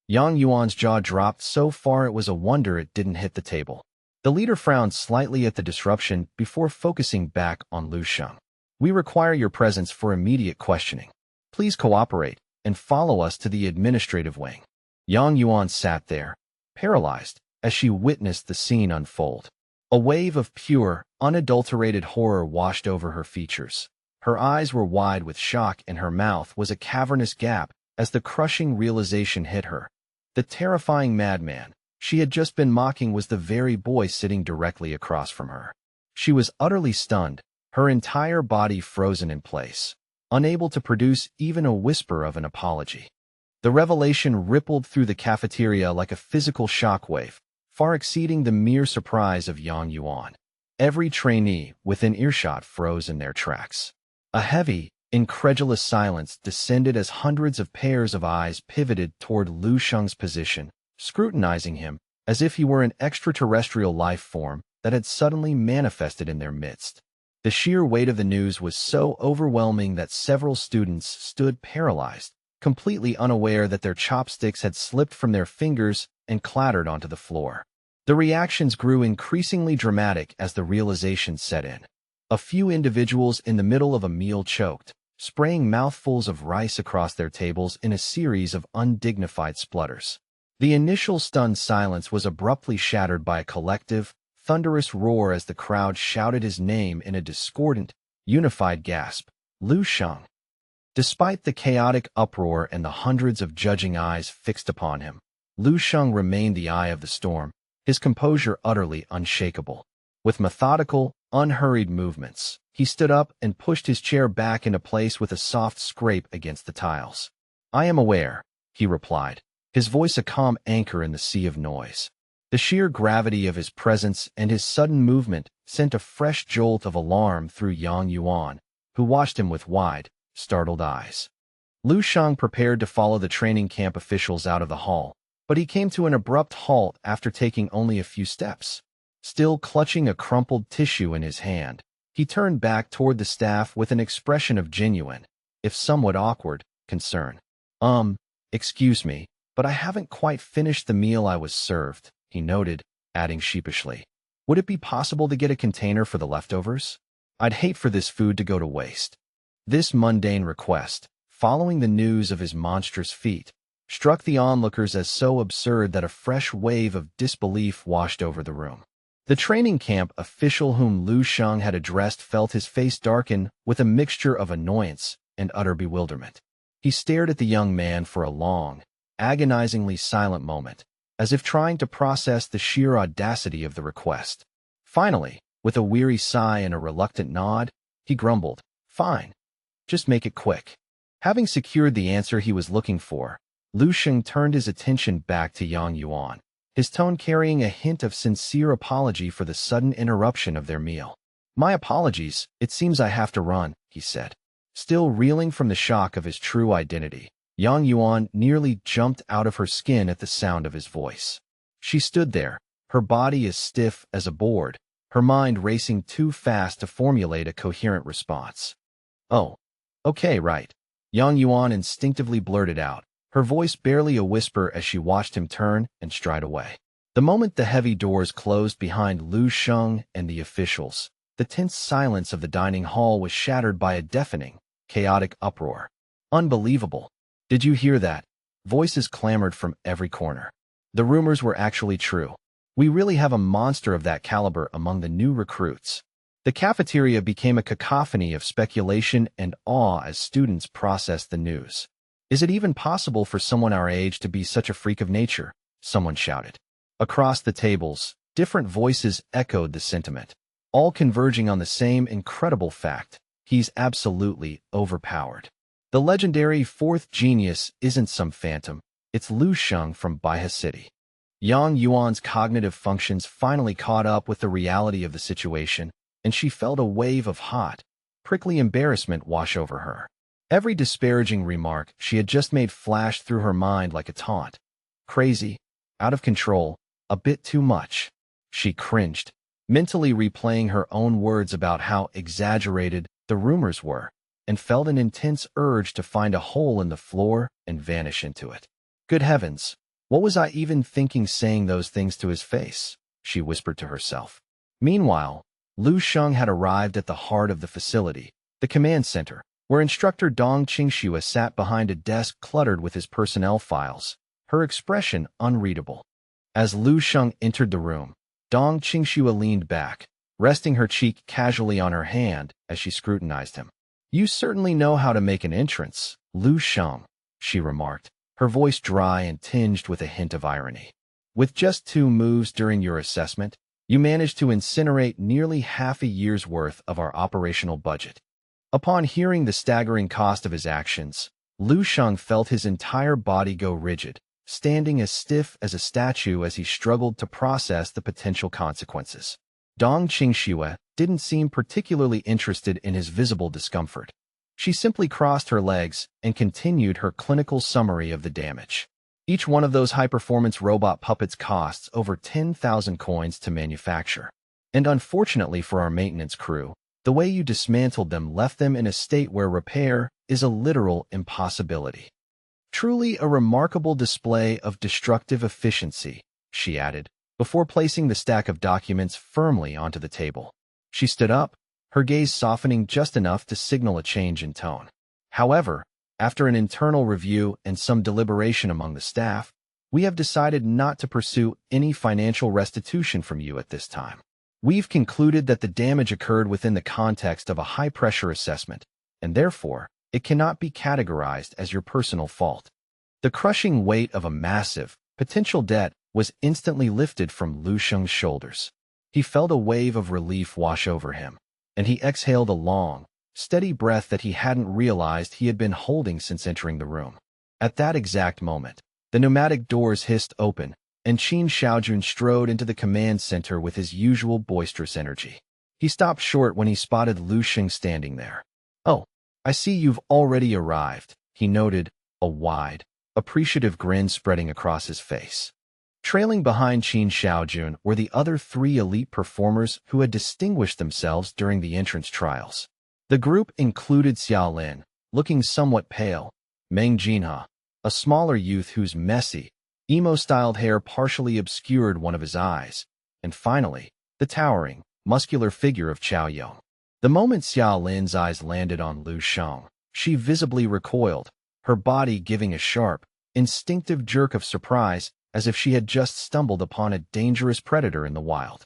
Yang Yuan's jaw dropped so far it was a wonder it didn't hit the table. The leader frowned slightly at the disruption before focusing back on Lu Sheng. We require your presence for immediate questioning. Please cooperate and follow us to the administrative wing. Yang Yuan sat there, paralyzed, as she witnessed the scene unfold. A wave of pure, unadulterated horror washed over her features. Her eyes were wide with shock and her mouth was a cavernous gap as the crushing realization hit her. The terrifying madman she had just been mocking was the very boy sitting directly across from her. She was utterly stunned, her entire body frozen in place, unable to produce even a whisper of an apology. The revelation rippled through the cafeteria like a physical shockwave, far exceeding the mere surprise of Yang Yuan. Every trainee within earshot froze in their tracks. A heavy, incredulous silence descended as hundreds of pairs of eyes pivoted toward Lu Sheng's position, scrutinizing him as if he were an extraterrestrial life form that had suddenly manifested in their midst. The sheer weight of the news was so overwhelming that several students stood paralyzed, completely unaware that their chopsticks had slipped from their fingers and clattered onto the floor. The reactions grew increasingly dramatic as the realization set in. A few individuals in the middle of a meal choked, spraying mouthfuls of rice across their tables in a series of undignified splutters. The initial stunned silence was abruptly shattered by a collective, thunderous roar as the crowd shouted his name in a discordant, unified gasp, Lu Sheng. Despite the chaotic uproar and the hundreds of judging eyes fixed upon him, Lu Sheng remained the eye of the storm, his composure utterly unshakable. With methodical, unhurried movements, he stood up and pushed his chair back into place with a soft scrape against the tiles. "I am aware," he replied, his voice a calm anchor in the sea of noise. The sheer gravity of his presence and his sudden movement sent a fresh jolt of alarm through Yang Yuan, who watched him with wide, startled eyes. Lu Sheng prepared to follow the training camp officials out of the hall, but he came to an abrupt halt after taking only a few steps. Still clutching a crumpled tissue in his hand, he turned back toward the staff with an expression of genuine, if somewhat awkward, concern. Excuse me, but I haven't quite finished the meal I was served," he noted, adding sheepishly. "Would it be possible to get a container for the leftovers? I'd hate for this food to go to waste." This mundane request, following the news of his monstrous feat, struck the onlookers as so absurd that a fresh wave of disbelief washed over the room. The training camp official whom Lu Sheng had addressed felt his face darken with a mixture of annoyance and utter bewilderment. He stared at the young man for a long, agonizingly silent moment, as if trying to process the sheer audacity of the request. Finally, with a weary sigh and a reluctant nod, he grumbled, "Fine. Just make it quick." Having secured the answer he was looking for, Lu Sheng turned his attention back to Yang Yuan, his tone carrying a hint of sincere apology for the sudden interruption of their meal. "My apologies, it seems I have to run," he said. Still reeling from the shock of his true identity, Yang Yuan nearly jumped out of her skin at the sound of his voice. She stood there, her body as stiff as a board, her mind racing too fast to formulate a coherent response. "Oh, okay, right," Yang Yuan instinctively blurted out, her voice barely a whisper as she watched him turn and stride away. The moment the heavy doors closed behind Lu Sheng and the officials, the tense silence of the dining hall was shattered by a deafening, chaotic uproar. "Unbelievable. Did you hear that?" Voices clamored from every corner. The rumors were actually true. We really have a monster of that caliber among the new recruits. The cafeteria became a cacophony of speculation and awe as students processed the news. "Is it even possible for someone our age to be such a freak of nature?" someone shouted. Across the tables, different voices echoed the sentiment, all converging on the same incredible fact: he's absolutely overpowered. The legendary fourth genius isn't some phantom, it's Lu Sheng from Baihe City. Yang Yuan's cognitive functions finally caught up with the reality of the situation, and she felt a wave of hot, prickly embarrassment wash over her. Every disparaging remark she had just made flashed through her mind like a taunt. Crazy, out of control, a bit too much. She cringed, mentally replaying her own words about how exaggerated the rumors were, and felt an intense urge to find a hole in the floor and vanish into it. "Good heavens, what was I even thinking saying those things to his face?" she whispered to herself. Meanwhile, Lu Sheng had arrived at the heart of the facility, the command center, where instructor Dong Qingxue sat behind a desk cluttered with his personnel files, her expression unreadable. As Lu Sheng entered the room, Dong Qingxue leaned back, resting her cheek casually on her hand as she scrutinized him. "You certainly know how to make an entrance, Lu Sheng," she remarked, her voice dry and tinged with a hint of irony. "With just 2 moves during your assessment, you managed to incinerate nearly half a year's worth of our operational budget." Upon hearing the staggering cost of his actions, Lu Sheng felt his entire body go rigid, standing as stiff as a statue as he struggled to process the potential consequences. Dong Qingxue didn't seem particularly interested in his visible discomfort. She simply crossed her legs and continued her clinical summary of the damage. "Each one of those high-performance robot puppets costs over 10,000 coins to manufacture. And unfortunately for our maintenance crew, the way you dismantled them left them in a state where repair is a literal impossibility. Truly a remarkable display of destructive efficiency," she added, before placing the stack of documents firmly onto the table. She stood up, her gaze softening just enough to signal a change in tone. "However, after an internal review and some deliberation among the staff, we have decided not to pursue any financial restitution from you at this time. We've concluded that the damage occurred within the context of a high-pressure assessment, and therefore, it cannot be categorized as your personal fault." The crushing weight of a massive, potential debt was instantly lifted from Lu Sheng's shoulders. He felt a wave of relief wash over him, and he exhaled a long, steady breath that he hadn't realized he had been holding since entering the room. At that exact moment, the pneumatic doors hissed open, and Qin Xiaojun strode into the command center with his usual boisterous energy. He stopped short when he spotted Lu Xing standing there. "Oh, I see you've already arrived," he noted, a wide, appreciative grin spreading across his face. Trailing behind Qin Xiaojun were the other 3 elite performers who had distinguished themselves during the entrance trials. The group included Xiaolin, looking somewhat pale, Meng Jinha, a smaller youth whose messy, emo-styled hair partially obscured one of his eyes, and finally, the towering, muscular figure of Chao Yong. The moment Xiaolin's eyes landed on Lu Shang, she visibly recoiled, her body giving a sharp, instinctive jerk of surprise as if she had just stumbled upon a dangerous predator in the wild.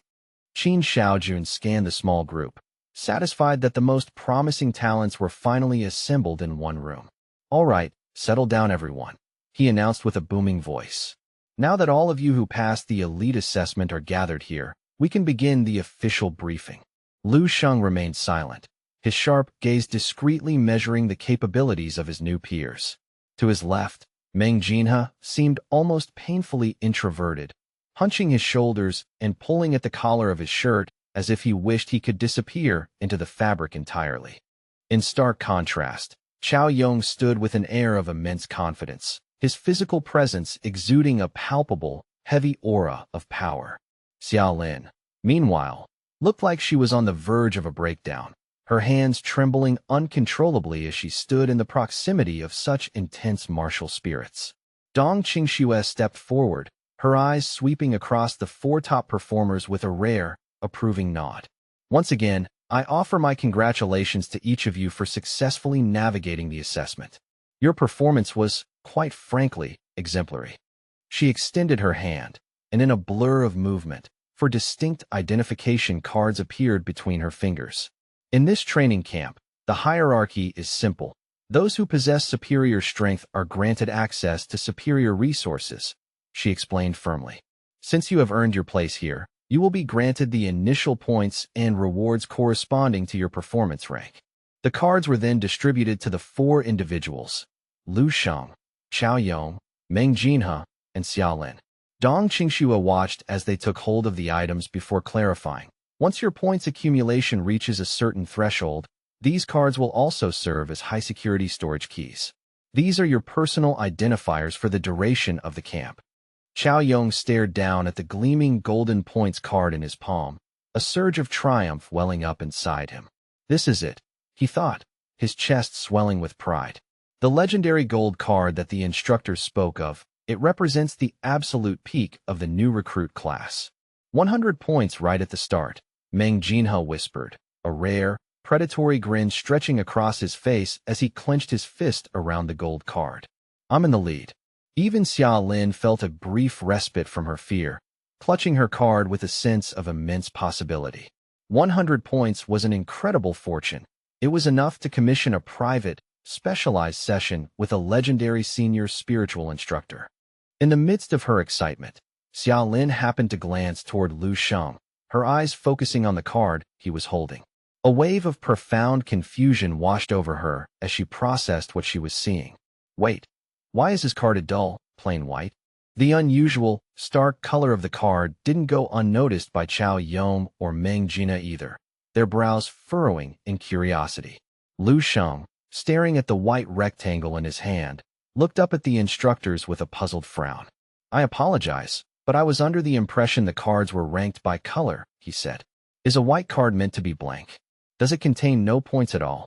Qin Xiaojun scanned the small group, satisfied that the most promising talents were finally assembled in one room. "All right, settle down everyone," he announced with a booming voice. "Now that all of you who passed the elite assessment are gathered here, we can begin the official briefing." Lu Sheng remained silent, his sharp gaze discreetly measuring the capabilities of his new peers. To his left, Meng Jinha seemed almost painfully introverted, hunching his shoulders and pulling at the collar of his shirt as if he wished he could disappear into the fabric entirely. In stark contrast, Chao Yong stood with an air of immense confidence, his physical presence exuding a palpable, heavy aura of power. Xiaolin, meanwhile, looked like she was on the verge of a breakdown, her hands trembling uncontrollably as she stood in the proximity of such intense martial spirits. Dong Qingxue stepped forward, her eyes sweeping across the 4 top performers with a rare, approving nod. "Once again, I offer my congratulations to each of you for successfully navigating the assessment. Your performance was, quite frankly, exemplary." She extended her hand, and in a blur of movement, 4 distinct identification cards appeared between her fingers. In this training camp, the hierarchy is simple. Those who possess superior strength are granted access to superior resources, she explained firmly. "Since you have earned your place here, you will be granted the initial points and rewards corresponding to your performance rank." The cards were then distributed to the 4 individuals: Lu Shang, Chao Yong, Meng Jinha, and Xiaolin. Dong Qingxue watched as they took hold of the items before clarifying. "Once your points accumulation reaches a certain threshold, these cards will also serve as high-security storage keys. These are your personal identifiers for the duration of the camp." Chao Yong stared down at the gleaming golden points card in his palm, a surge of triumph welling up inside him. "This is it," he thought, his chest swelling with pride. The legendary gold card that the instructor spoke of, it represents the absolute peak of the new recruit class. 100 points right at the start, Meng Jinha whispered, a rare, predatory grin stretching across his face as he clenched his fist around the gold card. "I'm in the lead." Even Xiaolin felt a brief respite from her fear, clutching her card with a sense of immense possibility. 100 points was an incredible fortune. It was enough to commission a private, specialized session with a legendary senior spiritual instructor. In the midst of her excitement, Xiaolin happened to glance toward Lu Sheng, her eyes focusing on the card he was holding. A wave of profound confusion washed over her as she processed what she was seeing. "Wait. Why is his card a dull, plain white?" The unusual, stark color of the card didn't go unnoticed by Chao Yong or Meng Jinha either, their brows furrowing in curiosity. Lu Sheng, staring at the white rectangle in his hand, looked up at the instructors with a puzzled frown. "I apologize, but I was under the impression the cards were ranked by color," he said. "Is a white card meant to be blank? Does it contain no points at all?"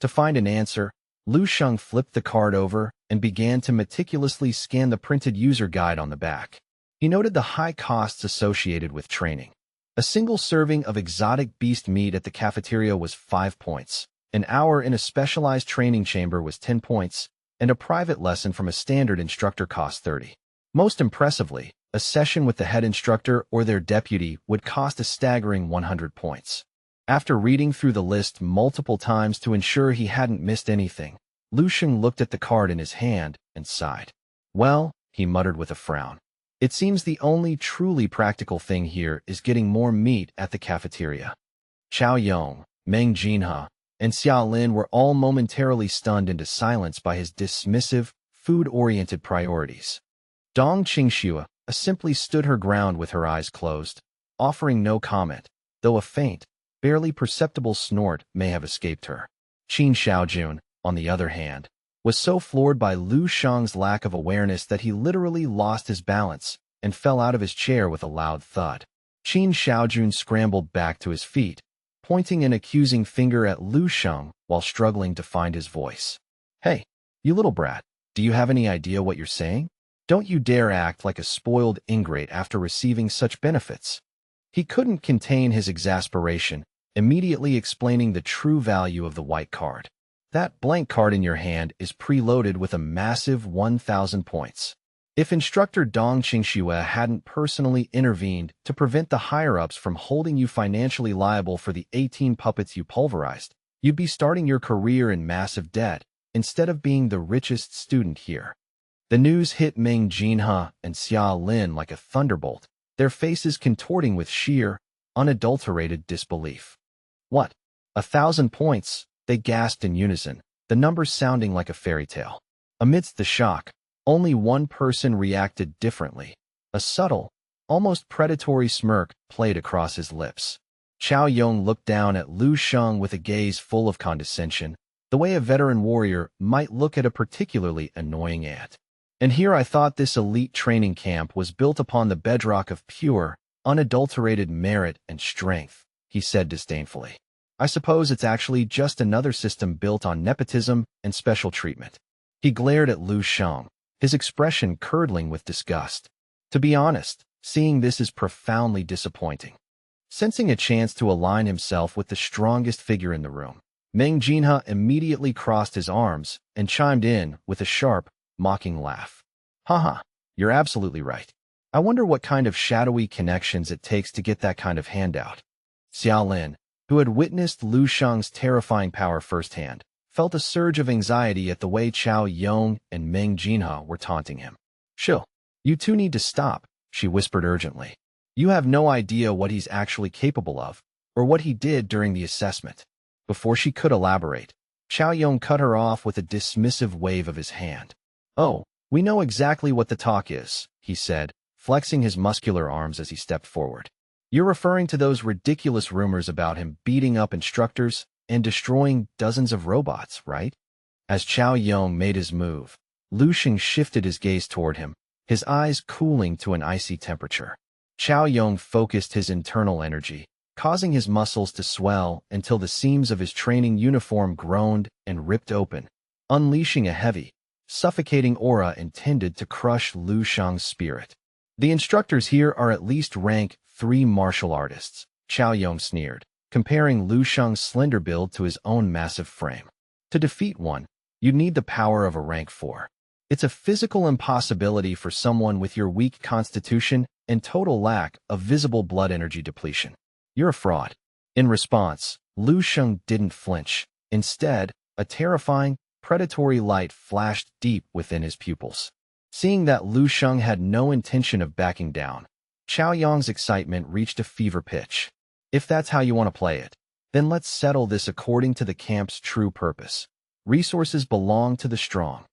To find an answer, Lu Sheng flipped the card over and began to meticulously scan the printed user guide on the back. He noted the high costs associated with training. A single serving of exotic beast meat at the cafeteria was 5 points, an hour in a specialized training chamber was 10 points, and a private lesson from a standard instructor cost 30. Most impressively, a session with the head instructor or their deputy would cost a staggering 100 points. After reading through the list multiple times to ensure he hadn't missed anything, Lu Sheng looked at the card in his hand and sighed. "Well," he muttered with a frown, It seems the only truly practical thing here is getting more meat at the cafeteria. Chao Yong, Meng Jinha, and Xia Lin were all momentarily stunned into silence by his dismissive, food-oriented priorities. Dong Qingxue simply stood her ground with her eyes closed, offering no comment, though a faint, barely perceptible snort may have escaped her. Qin Xiaojun, on the other hand, was so floored by Lu Shang's lack of awareness that he literally lost his balance and fell out of his chair with a loud thud. Qin Xiaojun scrambled back to his feet, pointing an accusing finger at Lu Shang while struggling to find his voice. "Hey, you little brat, do you have any idea what you're saying? Don't you dare act like a spoiled ingrate after receiving such benefits." He couldn't contain his exasperation, immediately explaining the true value of the white card. That blank card in your hand is preloaded with a massive 1,000 points. If instructor Dong Qingxue hadn't personally intervened to prevent the higher-ups from holding you financially liable for the 18 puppets you pulverized, you'd be starting your career in massive debt instead of being the richest student here. The news hit Meng Jinha and Xia Lin like a thunderbolt, their faces contorting with sheer, unadulterated disbelief. "What? 1,000 points?" they gasped in unison, the numbers sounding like a fairy tale. Amidst the shock, only one person reacted differently. A subtle, almost predatory smirk played across his lips. Chao Yong looked down at Lu Sheng with a gaze full of condescension, the way a veteran warrior might look at a particularly annoying ant. "And here I thought this elite training camp was built upon the bedrock of pure, unadulterated merit and strength," he said disdainfully. "I suppose it's actually just another system built on nepotism and special treatment." He glared at Lu Sheng, his expression curdling with disgust. To be honest, seeing this is profoundly disappointing. Sensing a chance to align himself with the strongest figure in the room, Meng Jinha immediately crossed his arms and chimed in with a sharp, mocking laugh. "Haha, you're absolutely right. I wonder what kind of shadowy connections it takes to get that kind of handout." Xia Lin, who had witnessed Lu Sheng's terrifying power firsthand, felt a surge of anxiety at the way Chao Yong and Meng Jinha were taunting him. "Chill, you two need to stop," she whispered urgently. "You have no idea what he's actually capable of, or what he did during the assessment." Before she could elaborate, Chao Yong cut her off with a dismissive wave of his hand. "Oh, we know exactly what the talk is," he said, flexing his muscular arms as he stepped forward. "You're referring to those ridiculous rumors about him beating up instructors and destroying dozens of robots, right?" As Chao Yong made his move, Lu Sheng shifted his gaze toward him, his eyes cooling to an icy temperature. Chao Yong focused his internal energy, causing his muscles to swell until the seams of his training uniform groaned and ripped open, unleashing a heavy, suffocating aura intended to crush Lu Sheng's spirit. "The instructors here are at least rank 3 martial artists," Chao Yong sneered, comparing Lu Sheng's slender build to his own massive frame. "To defeat one, you'd need the power of a rank 4. It's a physical impossibility for someone with your weak constitution and total lack of visible blood energy depletion. You're a fraud." In response, Lu Sheng didn't flinch. Instead, a terrifying, predatory light flashed deep within his pupils. Seeing that Lu Sheng had no intention of backing down, Chao Yong's excitement reached a fever pitch. "If that's how you want to play it, then let's settle this according to the camp's true purpose. Resources belong to the strong."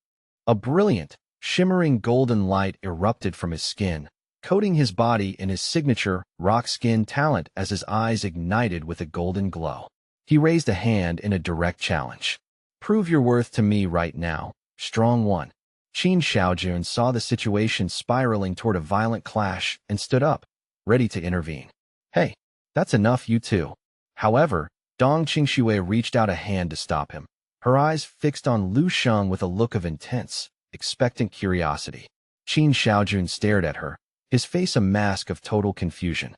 A brilliant, shimmering golden light erupted from his skin, coating his body in his signature rock skin talent as his eyes ignited with a golden glow. He raised a hand in a direct challenge. "Prove your worth to me right now, strong one." Qin Xiaojun saw the situation spiraling toward a violent clash and stood up, ready to intervene. "Hey, that's enough, you two." However, Dong Qingxue reached out a hand to stop him, her eyes fixed on Lu Sheng with a look of intense, expectant curiosity. Qin Xiaojun stared at her, his face a mask of total confusion.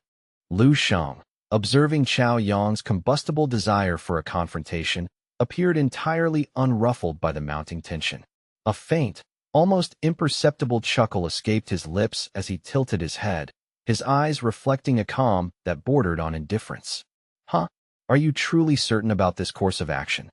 Lu Sheng, observing Chao Yong's combustible desire for a confrontation, appeared entirely unruffled by the mounting tension. A faint, almost imperceptible chuckle escaped his lips as he tilted his head, his eyes reflecting a calm that bordered on indifference. "Huh? Are you truly certain about this course of action?"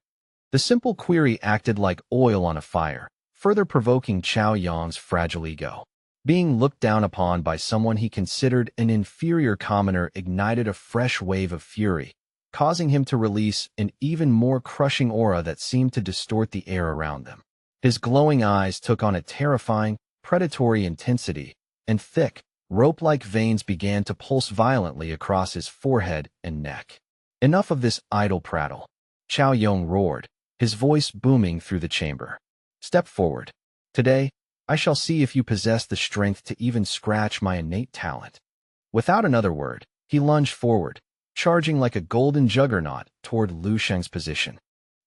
The simple query acted like oil on a fire, further provoking Chao Yong's fragile ego. Being looked down upon by someone he considered an inferior commoner ignited a fresh wave of fury, causing him to release an even more crushing aura that seemed to distort the air around them. His glowing eyes took on a terrifying, predatory intensity, and thick, rope-like veins began to pulse violently across his forehead and neck. Enough of this idle prattle, Chao Yong roared, his voice booming through the chamber. Step forward. Today, I shall see if you possess the strength to even scratch my innate talent. Without another word, he lunged forward, charging like a golden juggernaut toward Lu Sheng's position.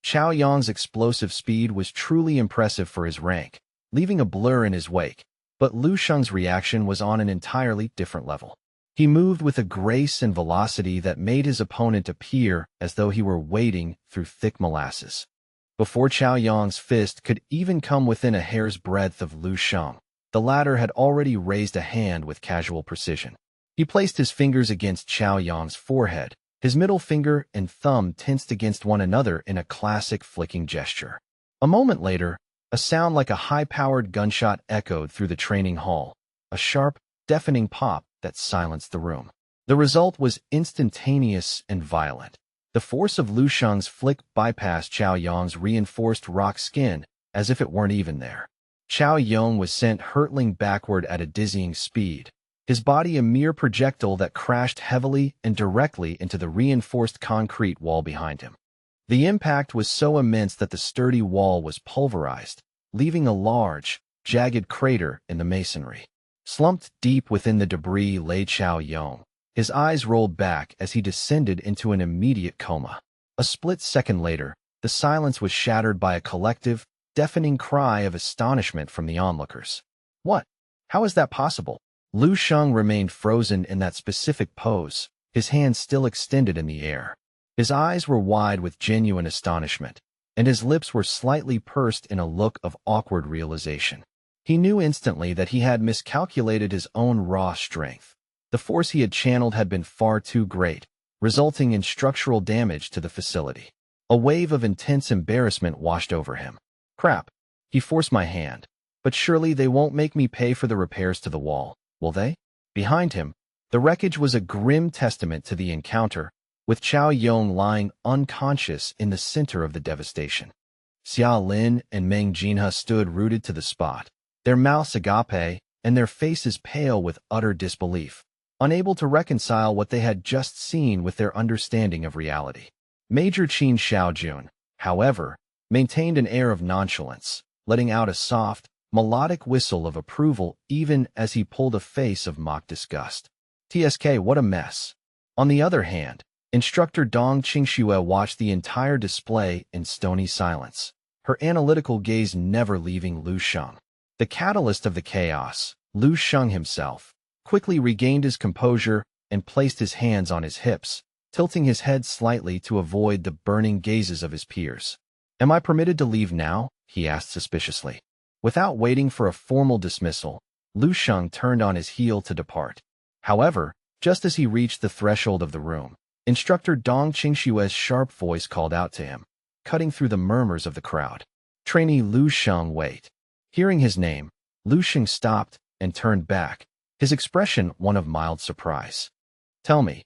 Chao Yong's explosive speed was truly impressive for his rank, leaving a blur in his wake, but Lu Sheng's reaction was on an entirely different level. He moved with a grace and velocity that made his opponent appear as though he were wading through thick molasses. Before Chao Yong's fist could even come within a hair's breadth of Lu Sheng, the latter had already raised a hand with casual precision. He placed his fingers against Chao Yong's forehead, his middle finger and thumb tensed against one another in a classic flicking gesture. A moment later, a sound like a high-powered gunshot echoed through the training hall, a sharp, deafening pop that silenced the room. The result was instantaneous and violent. The force of Lu Sheng's flick bypassed Chao Yong's reinforced rock skin as if it weren't even there. Chao Yong was sent hurtling backward at a dizzying speed, his body a mere projectile that crashed heavily and directly into the reinforced concrete wall behind him. The impact was so immense that the sturdy wall was pulverized, leaving a large, jagged crater in the masonry. Slumped deep within the debris lay Chao Yong. His eyes rolled back as he descended into an immediate coma. A split second later, the silence was shattered by a collective, deafening cry of astonishment from the onlookers. What? How is that possible? Lu Sheng remained frozen in that specific pose, his hands still extended in the air. His eyes were wide with genuine astonishment, and his lips were slightly pursed in a look of awkward realization. He knew instantly that he had miscalculated his own raw strength. The force he had channeled had been far too great, resulting in structural damage to the facility. A wave of intense embarrassment washed over him. Crap. He forced my hand. But surely they won't make me pay for the repairs to the wall, will they? Behind him, the wreckage was a grim testament to the encounter, with Chao Yong lying unconscious in the center of the devastation. Xia Lin and Meng Jinhe stood rooted to the spot, their mouths agape and their faces pale with utter disbelief, unable to reconcile what they had just seen with their understanding of reality. Major Qin Xiaojun, however, maintained an air of nonchalance, letting out a soft, melodic whistle of approval even as he pulled a face of mock disgust. TSK, what a mess. On the other hand, Instructor Dong Qingxue watched the entire display in stony silence, her analytical gaze never leaving Lu Sheng. The catalyst of the chaos, Lu Sheng himself, quickly regained his composure and placed his hands on his hips, tilting his head slightly to avoid the burning gazes of his peers. Am I permitted to leave now? He asked suspiciously. Without waiting for a formal dismissal, Lu Sheng turned on his heel to depart. However, just as he reached the threshold of the room, Instructor Dong Qingxue's sharp voice called out to him, cutting through the murmurs of the crowd. Trainee Lu Sheng, wait. Hearing his name, Lu Sheng stopped and turned back, his expression one of mild surprise. Tell me,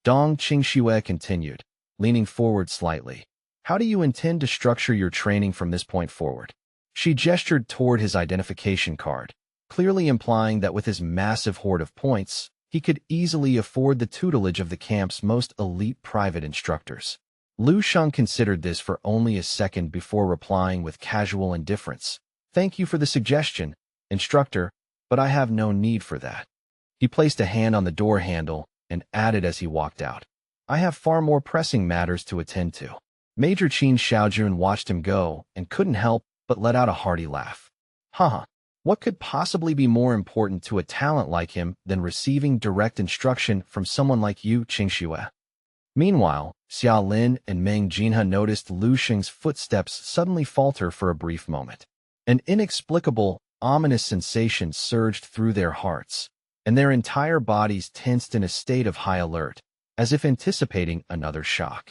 Dong Qingxue continued, leaning forward slightly. How do you intend to structure your training from this point forward? She gestured toward his identification card, clearly implying that with his massive hoard of points, he could easily afford the tutelage of the camp's most elite private instructors. Lu Sheng considered this for only a second before replying with casual indifference. Thank you for the suggestion, instructor, but I have no need for that. He placed a hand on the door handle and added as he walked out. I have far more pressing matters to attend to. Major Qin Xiaojun watched him go and couldn't help but let out a hearty laugh. Haha, what could possibly be more important to a talent like him than receiving direct instruction from someone like you, Qingxue? Meanwhile, Xia Lin and Meng Jinhe noticed Lu Sheng's footsteps suddenly falter for a brief moment. An inexplicable, ominous sensation surged through their hearts, and their entire bodies tensed in a state of high alert, as if anticipating another shock.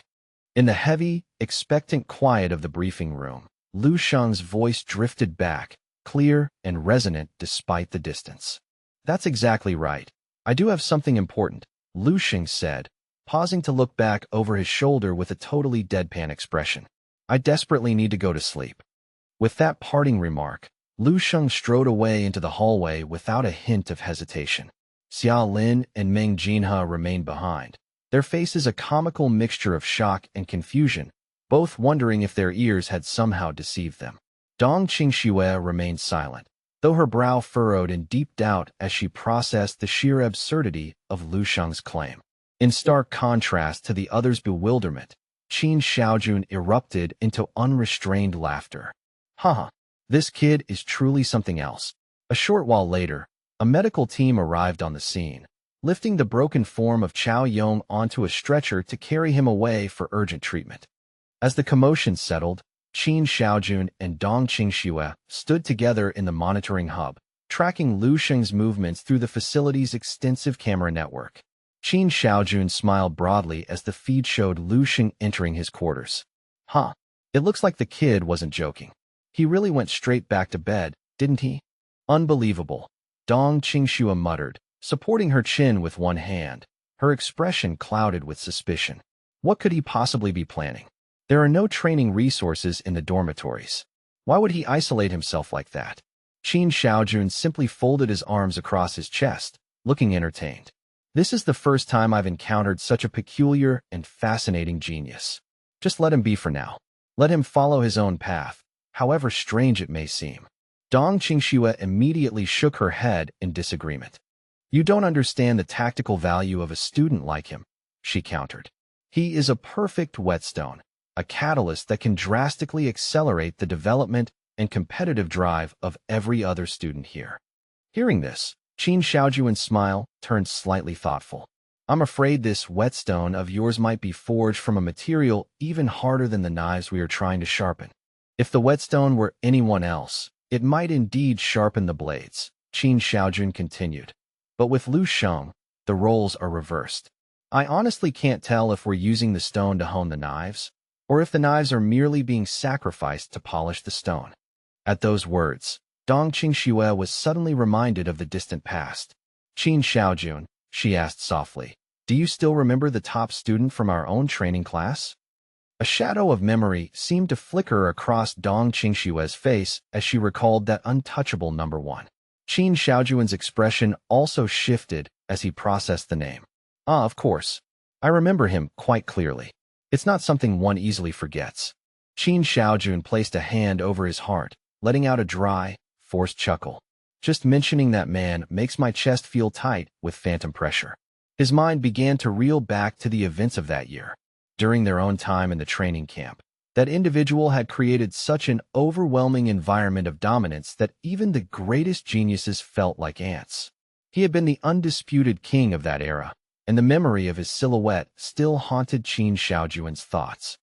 In the heavy, expectant quiet of the briefing room, Lu Sheng's voice drifted back, clear and resonant despite the distance. That's exactly right. I do have something important, Lu Xing said, pausing to look back over his shoulder with a totally deadpan expression. I desperately need to go to sleep. With that parting remark, Lu Sheng strode away into the hallway without a hint of hesitation. Xia Lin and Meng Jinhe remained behind, their faces a comical mixture of shock and confusion, both wondering if their ears had somehow deceived them. Dong Qingxue remained silent, though her brow furrowed in deep doubt as she processed the sheer absurdity of Lu Sheng's claim. In stark contrast to the other's bewilderment, Qin Xiaojun erupted into unrestrained laughter. Haha, this kid is truly something else. A short while later, a medical team arrived on the scene, lifting the broken form of Chao Yong onto a stretcher to carry him away for urgent treatment. As the commotion settled, Qin Xiaojun and Dong Qingxue stood together in the monitoring hub, tracking Lu Sheng's movements through the facility's extensive camera network. Qin Xiaojun smiled broadly as the feed showed Lu Sheng entering his quarters. Huh, it looks like the kid wasn't joking. He really went straight back to bed, didn't he? Unbelievable, Dong Qingxue muttered, supporting her chin with one hand, her expression clouded with suspicion. What could he possibly be planning? There are no training resources in the dormitories. Why would he isolate himself like that? Qin Xiaojun simply folded his arms across his chest, looking entertained. This is the first time I've encountered such a peculiar and fascinating genius. Just let him be for now. Let him follow his own path, however strange it may seem. Dong Qingxue immediately shook her head in disagreement. You don't understand the tactical value of a student like him, she countered. He is a perfect whetstone, a catalyst that can drastically accelerate the development and competitive drive of every other student here. Hearing this, Qin Xiaojun's smile turned slightly thoughtful. I'm afraid this whetstone of yours might be forged from a material even harder than the knives we are trying to sharpen. If the whetstone were anyone else, it might indeed sharpen the blades, Qin Xiaojun continued. But with Lu Sheng, the roles are reversed. I honestly can't tell if we're using the stone to hone the knives, or if the knives are merely being sacrificed to polish the stone. At those words, Dong Qingxue was suddenly reminded of the distant past. Qin Xiaojun, she asked softly, do you still remember the top student from our own training class? A shadow of memory seemed to flicker across Dong Qingxue's face as she recalled that untouchable number one. Qin Xiaojun's expression also shifted as he processed the name. Ah, of course. I remember him quite clearly. It's not something one easily forgets. Qin Xiaojun placed a hand over his heart, letting out a dry, forced chuckle. Just mentioning that man makes my chest feel tight with phantom pressure. His mind began to reel back to the events of that year. During their own time in the training camp, that individual had created such an overwhelming environment of dominance that even the greatest geniuses felt like ants. He had been the undisputed king of that era, and the memory of his silhouette still haunted Qin Xiaojun's thoughts.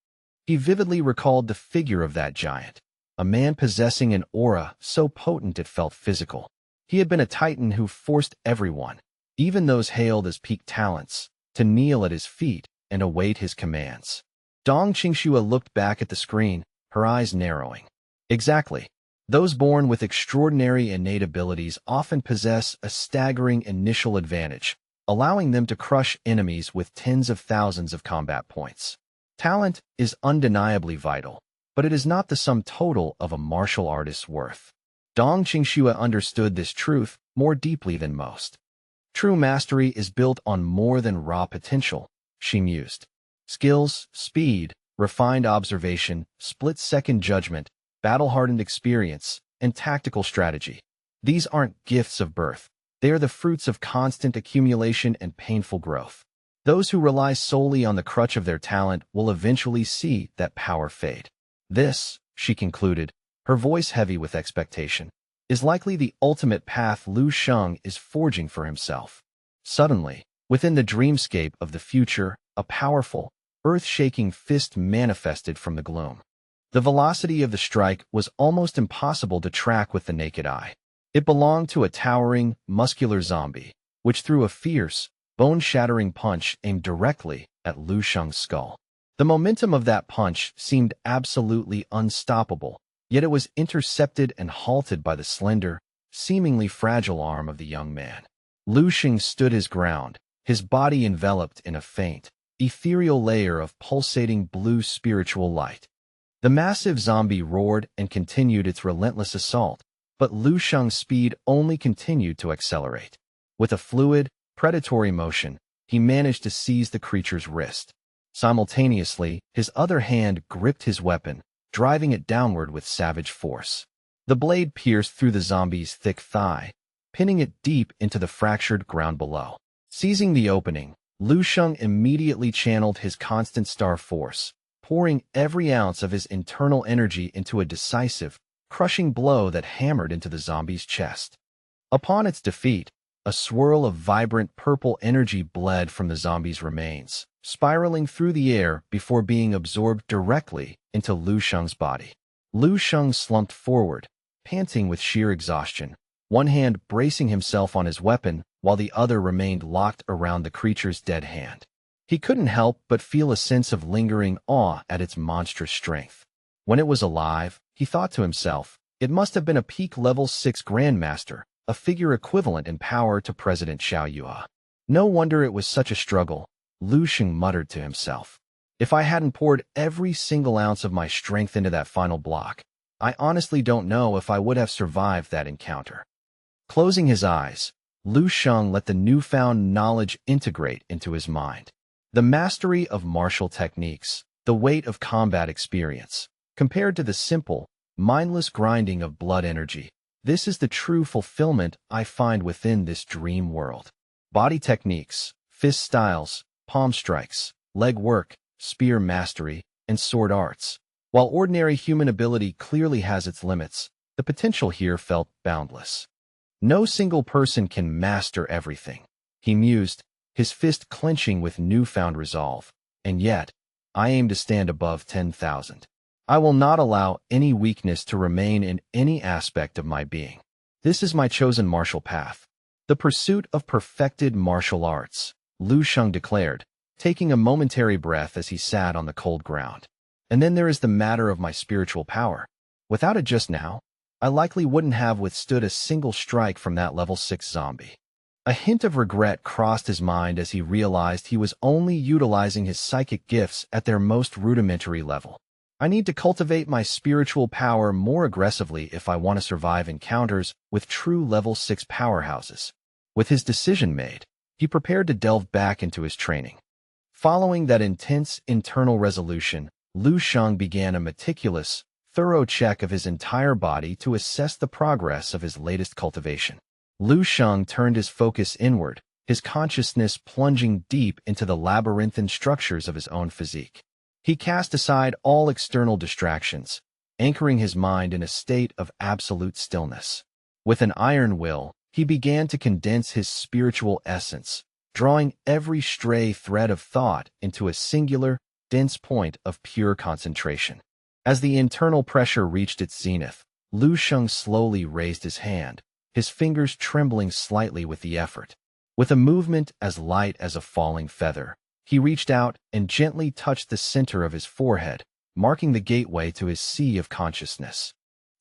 He vividly recalled the figure of that giant, a man possessing an aura so potent it felt physical. He had been a titan who forced everyone, even those hailed as peak talents, to kneel at his feet and await his commands. Dong Qingxue looked back at the screen, her eyes narrowing. Exactly. Those born with extraordinary innate abilities often possess a staggering initial advantage, allowing them to crush enemies with tens of thousands of combat points. Talent is undeniably vital, but it is not the sum total of a martial artist's worth. Dong Qingxue understood this truth more deeply than most. True mastery is built on more than raw potential, she mused. Skills, speed, refined observation, split-second judgment, battle-hardened experience, and tactical strategy. These aren't gifts of birth. They are the fruits of constant accumulation and painful growth. Those who rely solely on the crutch of their talent will eventually see that power fade. This, she concluded, her voice heavy with expectation, is likely the ultimate path Lu Sheng is forging for himself. Suddenly, within the dreamscape of the future, a powerful, earth-shaking fist manifested from the gloom. The velocity of the strike was almost impossible to track with the naked eye. It belonged to a towering, muscular zombie, which threw a fierce, bone-shattering punch aimed directly at Lu Sheng's skull. The momentum of that punch seemed absolutely unstoppable, yet it was intercepted and halted by the slender, seemingly fragile arm of the young man. Lu Xing stood his ground, his body enveloped in a faint, ethereal layer of pulsating blue spiritual light. The massive zombie roared and continued its relentless assault, but Lu Sheng's speed only continued to accelerate. With a fluid, predatory motion, he managed to seize the creature's wrist. Simultaneously, his other hand gripped his weapon, driving it downward with savage force. The blade pierced through the zombie's thick thigh, pinning it deep into the fractured ground below. Seizing the opening, Lu Sheng immediately channeled his constant star force, pouring every ounce of his internal energy into a decisive, crushing blow that hammered into the zombie's chest. Upon its defeat, a swirl of vibrant purple energy bled from the zombie's remains, spiraling through the air before being absorbed directly into Lu Sheng's body. Lu Sheng slumped forward, panting with sheer exhaustion, one hand bracing himself on his weapon while the other remained locked around the creature's dead hand. He couldn't help but feel a sense of lingering awe at its monstrous strength. When it was alive, he thought to himself, it must have been a peak level 6 Grandmaster, a figure equivalent in power to President Xiao Yue. No wonder it was such a struggle, Lu Sheng muttered to himself. If I hadn't poured every single ounce of my strength into that final block, I honestly don't know if I would have survived that encounter. Closing his eyes, Lu Sheng let the newfound knowledge integrate into his mind. The mastery of martial techniques, the weight of combat experience, compared to the simple, mindless grinding of blood energy, this is the true fulfillment I find within this dream world. Body techniques, fist styles, palm strikes, leg work, spear mastery, and sword arts. While ordinary human ability clearly has its limits, the potential here felt boundless. No single person can master everything, he mused, his fist clenching with newfound resolve. And yet, I aim to stand above 10,000. I will not allow any weakness to remain in any aspect of my being. This is my chosen martial path. The pursuit of perfected martial arts, Lu Sheng declared, taking a momentary breath as he sat on the cold ground. And then there is the matter of my spiritual power. Without it just now, I likely wouldn't have withstood a single strike from that level 6 zombie. A hint of regret crossed his mind as he realized he was only utilizing his psychic gifts at their most rudimentary level. I need to cultivate my spiritual power more aggressively if I want to survive encounters with true level 6 powerhouses. With his decision made, he prepared to delve back into his training. Following that intense internal resolution, Lu Sheng began a meticulous, thorough check of his entire body to assess the progress of his latest cultivation. Lu Sheng turned his focus inward, his consciousness plunging deep into the labyrinthine structures of his own physique. He cast aside all external distractions, anchoring his mind in a state of absolute stillness. With an iron will, he began to condense his spiritual essence, drawing every stray thread of thought into a singular, dense point of pure concentration. As the internal pressure reached its zenith, Lu Sheng slowly raised his hand, his fingers trembling slightly with the effort. With a movement as light as a falling feather, he reached out and gently touched the center of his forehead, marking the gateway to his sea of consciousness.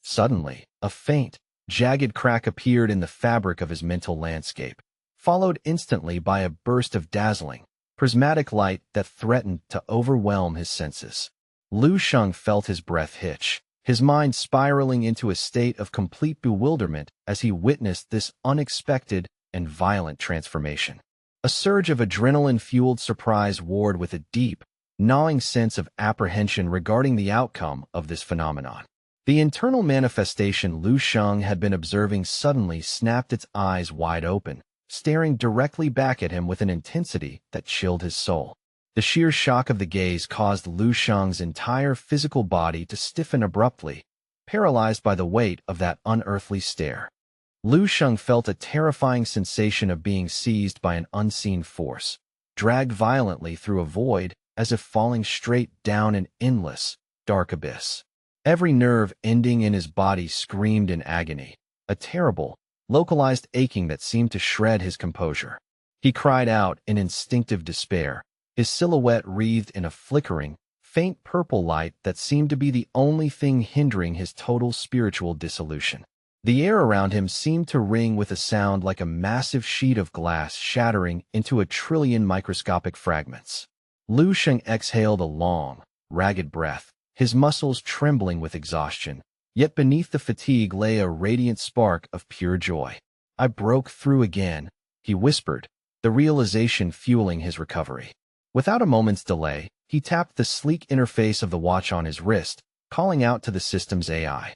Suddenly, a faint, jagged crack appeared in the fabric of his mental landscape, followed instantly by a burst of dazzling, prismatic light that threatened to overwhelm his senses. Lu Sheng felt his breath hitch, his mind spiraling into a state of complete bewilderment as he witnessed this unexpected and violent transformation. A surge of adrenaline-fueled surprise warred with a deep, gnawing sense of apprehension regarding the outcome of this phenomenon. The internal manifestation Lu Sheng had been observing suddenly snapped its eyes wide open, staring directly back at him with an intensity that chilled his soul. The sheer shock of the gaze caused Lu Sheng's entire physical body to stiffen abruptly, paralyzed by the weight of that unearthly stare. Lu Sheng felt a terrifying sensation of being seized by an unseen force, dragged violently through a void as if falling straight down an endless, dark abyss. Every nerve ending in his body screamed in agony, a terrible, localized aching that seemed to shred his composure. He cried out in instinctive despair, his silhouette wreathed in a flickering, faint purple light that seemed to be the only thing hindering his total spiritual dissolution. The air around him seemed to ring with a sound like a massive sheet of glass shattering into a trillion microscopic fragments. Lu Sheng exhaled a long, ragged breath, his muscles trembling with exhaustion, yet beneath the fatigue lay a radiant spark of pure joy. I broke through again, he whispered, the realization fueling his recovery. Without a moment's delay, he tapped the sleek interface of the watch on his wrist, calling out to the system's AI.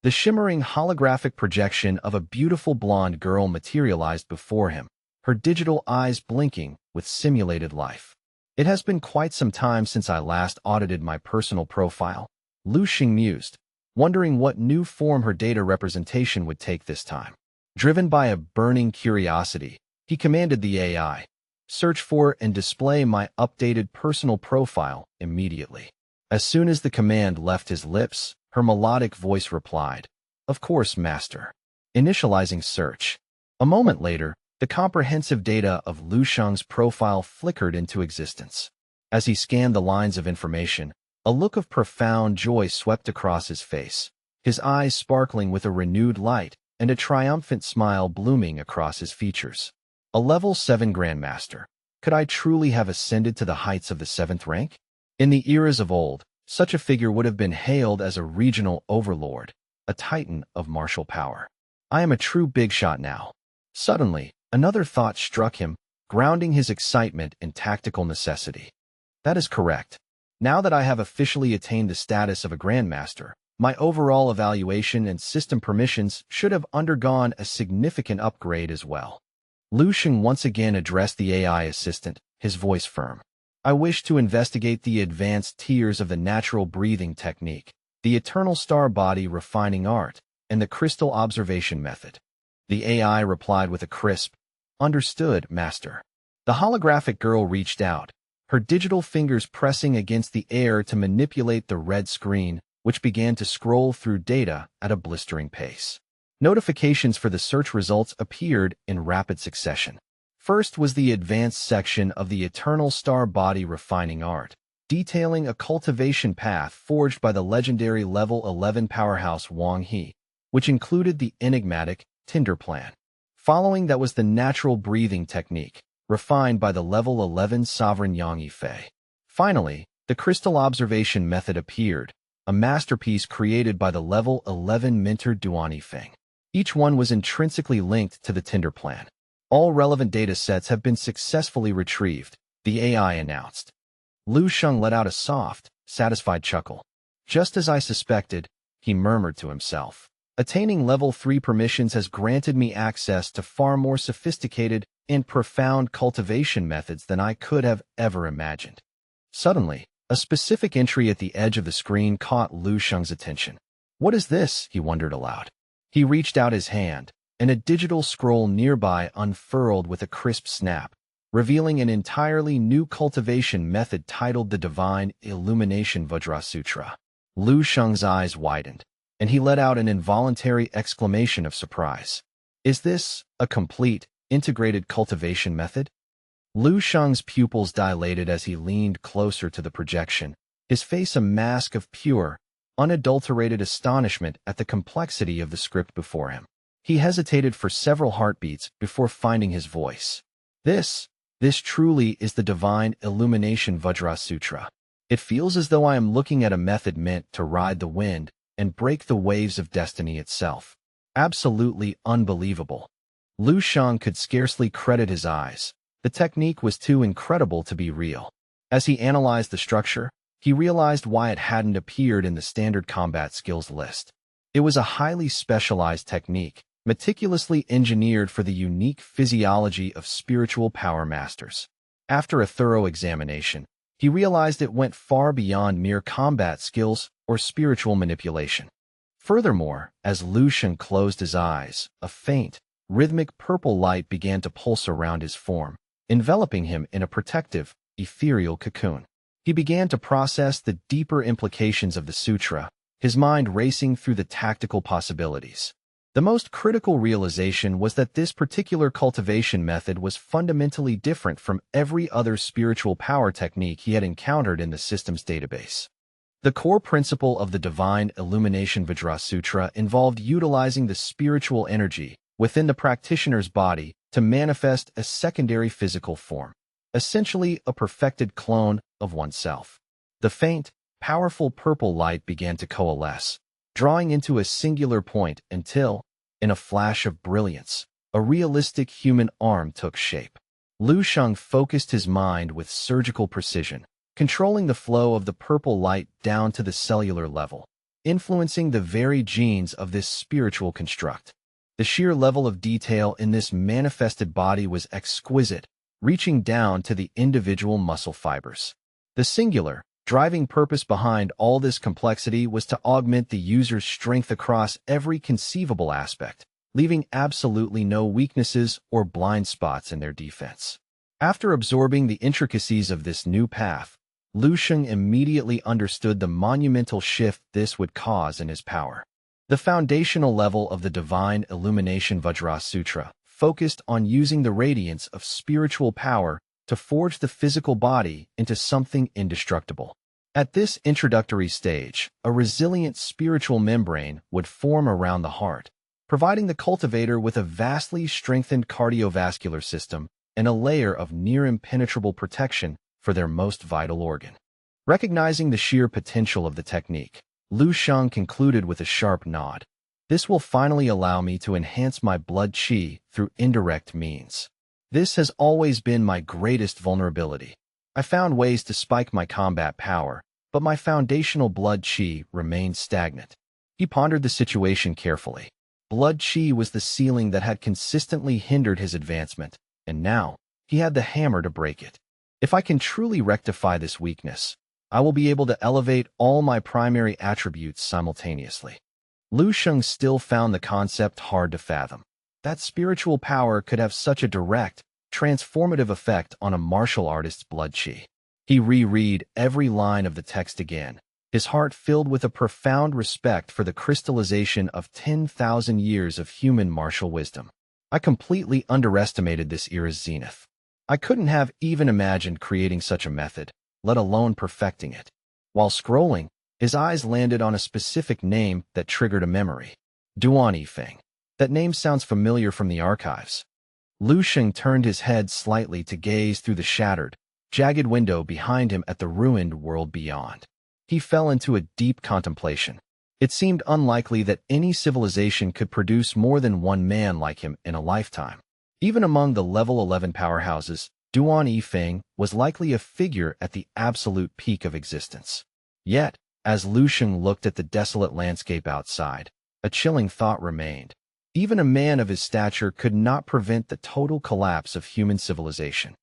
The shimmering holographic projection of a beautiful blonde girl materialized before him, her digital eyes blinking with simulated life. It has been quite some time since I last audited my personal profile, Lu Xing mused, wondering what new form her data representation would take this time. Driven by a burning curiosity, he commanded the AI, search for and display my updated personal profile immediately. As soon as the command left his lips, her melodic voice replied, "Of course, master." Initializing search. A moment later, the comprehensive data of Lu Sheng's profile flickered into existence. As he scanned the lines of information, a look of profound joy swept across his face, his eyes sparkling with a renewed light and a triumphant smile blooming across his features. A level 7 Grandmaster. Could I truly have ascended to the heights of the 7th rank? In the eras of old, such a figure would have been hailed as a regional overlord, a titan of martial power. I am a true big shot now. Suddenly, another thought struck him, grounding his excitement in tactical necessity. That is correct. Now that I have officially attained the status of a Grandmaster, my overall evaluation and system permissions should have undergone a significant upgrade as well. Lu Sheng once again addressed the AI assistant, his voice firm. I wish to investigate the advanced tiers of the natural breathing technique, the eternal star body refining art, and the crystal observation method. The AI replied with a crisp, "Understood, master." The holographic girl reached out, her digital fingers pressing against the air to manipulate the red screen, which began to scroll through data at a blistering pace. Notifications for the search results appeared in rapid succession. First was the advanced section of the Eternal Star Body Refining Art, detailing a cultivation path forged by the legendary level 11 powerhouse Wang He, which included the enigmatic Tinder plan. Following that was the natural breathing technique, refined by the level 11 sovereign Yang Yifei. Finally, the crystal observation method appeared, a masterpiece created by the level 11 mentor Duan Yifeng. Each one was intrinsically linked to the Tinder plan. All relevant data sets have been successfully retrieved, the AI announced. Lu Sheng let out a soft, satisfied chuckle. Just as I suspected, he murmured to himself. Attaining level 3 permissions has granted me access to far more sophisticated and profound cultivation methods than I could have ever imagined. Suddenly, a specific entry at the edge of the screen caught Lu Sheng's attention. What is this? He wondered aloud. He reached out his hand, and a digital scroll nearby unfurled with a crisp snap, revealing an entirely new cultivation method titled the Divine Illumination Vajra Sutra. Lu Sheng's eyes widened, and he let out an involuntary exclamation of surprise. Is this a complete, integrated cultivation method? Lu Sheng's pupils dilated as he leaned closer to the projection, his face a mask of pure, unadulterated astonishment at the complexity of the script before him. He hesitated for several heartbeats before finding his voice. This truly is the Divine Illumination Vajra Sutra. It feels as though I am looking at a method meant to ride the wind and break the waves of destiny itself. Absolutely unbelievable. Lu Sheng could scarcely credit his eyes. The technique was too incredible to be real. As he analyzed the structure, he realized why it hadn't appeared in the standard combat skills list. It was a highly specialized technique, meticulously engineered for the unique physiology of spiritual power masters. After a thorough examination, he realized it went far beyond mere combat skills or spiritual manipulation. Furthermore, as Lu Sheng closed his eyes, a faint, rhythmic purple light began to pulse around his form, enveloping him in a protective, ethereal cocoon. He began to process the deeper implications of the sutra, his mind racing through the tactical possibilities. The most critical realization was that this particular cultivation method was fundamentally different from every other spiritual power technique he had encountered in the system's database. The core principle of the Divine Illumination Vajra Sutra involved utilizing the spiritual energy within the practitioner's body to manifest a secondary physical form, essentially a perfected clone of oneself. The faint, powerful purple light began to coalesce, drawing into a singular point until, in a flash of brilliance, a realistic human arm took shape. Lu Sheng focused his mind with surgical precision, controlling the flow of the purple light down to the cellular level, influencing the very genes of this spiritual construct. The sheer level of detail in this manifested body was exquisite, reaching down to the individual muscle fibers. The singular, driving purpose behind all this complexity was to augment the user's strength across every conceivable aspect, leaving absolutely no weaknesses or blind spots in their defense. After absorbing the intricacies of this new path, Lu Sheng immediately understood the monumental shift this would cause in his power. The foundational level of the Divine Illumination Vajra Sutra focused on using the radiance of spiritual power to forge the physical body into something indestructible. At this introductory stage, a resilient spiritual membrane would form around the heart, providing the cultivator with a vastly strengthened cardiovascular system and a layer of near-impenetrable protection for their most vital organ. Recognizing the sheer potential of the technique, Lu Sheng concluded with a sharp nod. This will finally allow me to enhance my blood qi through indirect means. This has always been my greatest vulnerability. I found ways to spike my combat power, but my foundational blood qi remained stagnant. He pondered the situation carefully. Blood qi was the ceiling that had consistently hindered his advancement, and now he had the hammer to break it. If I can truly rectify this weakness, I will be able to elevate all my primary attributes simultaneously. Lu Sheng still found the concept hard to fathom. That spiritual power could have such a direct, transformative effect on a martial artist's blood qi. He reread every line of the text again, his heart filled with a profound respect for the crystallization of 10,000 years of human martial wisdom. I completely underestimated this era's zenith. I couldn't have even imagined creating such a method, let alone perfecting it. While scrolling, his eyes landed on a specific name that triggered a memory. Duan Yifeng. That name sounds familiar from the archives. Lu Sheng turned his head slightly to gaze through the shattered, jagged window behind him at the ruined world beyond. He fell into a deep contemplation. It seemed unlikely that any civilization could produce more than one man like him in a lifetime. Even among the level 11 powerhouses, Duan Yifeng was likely a figure at the absolute peak of existence. Yet, as Lu Sheng looked at the desolate landscape outside, a chilling thought remained. Even a man of his stature could not prevent the total collapse of human civilization.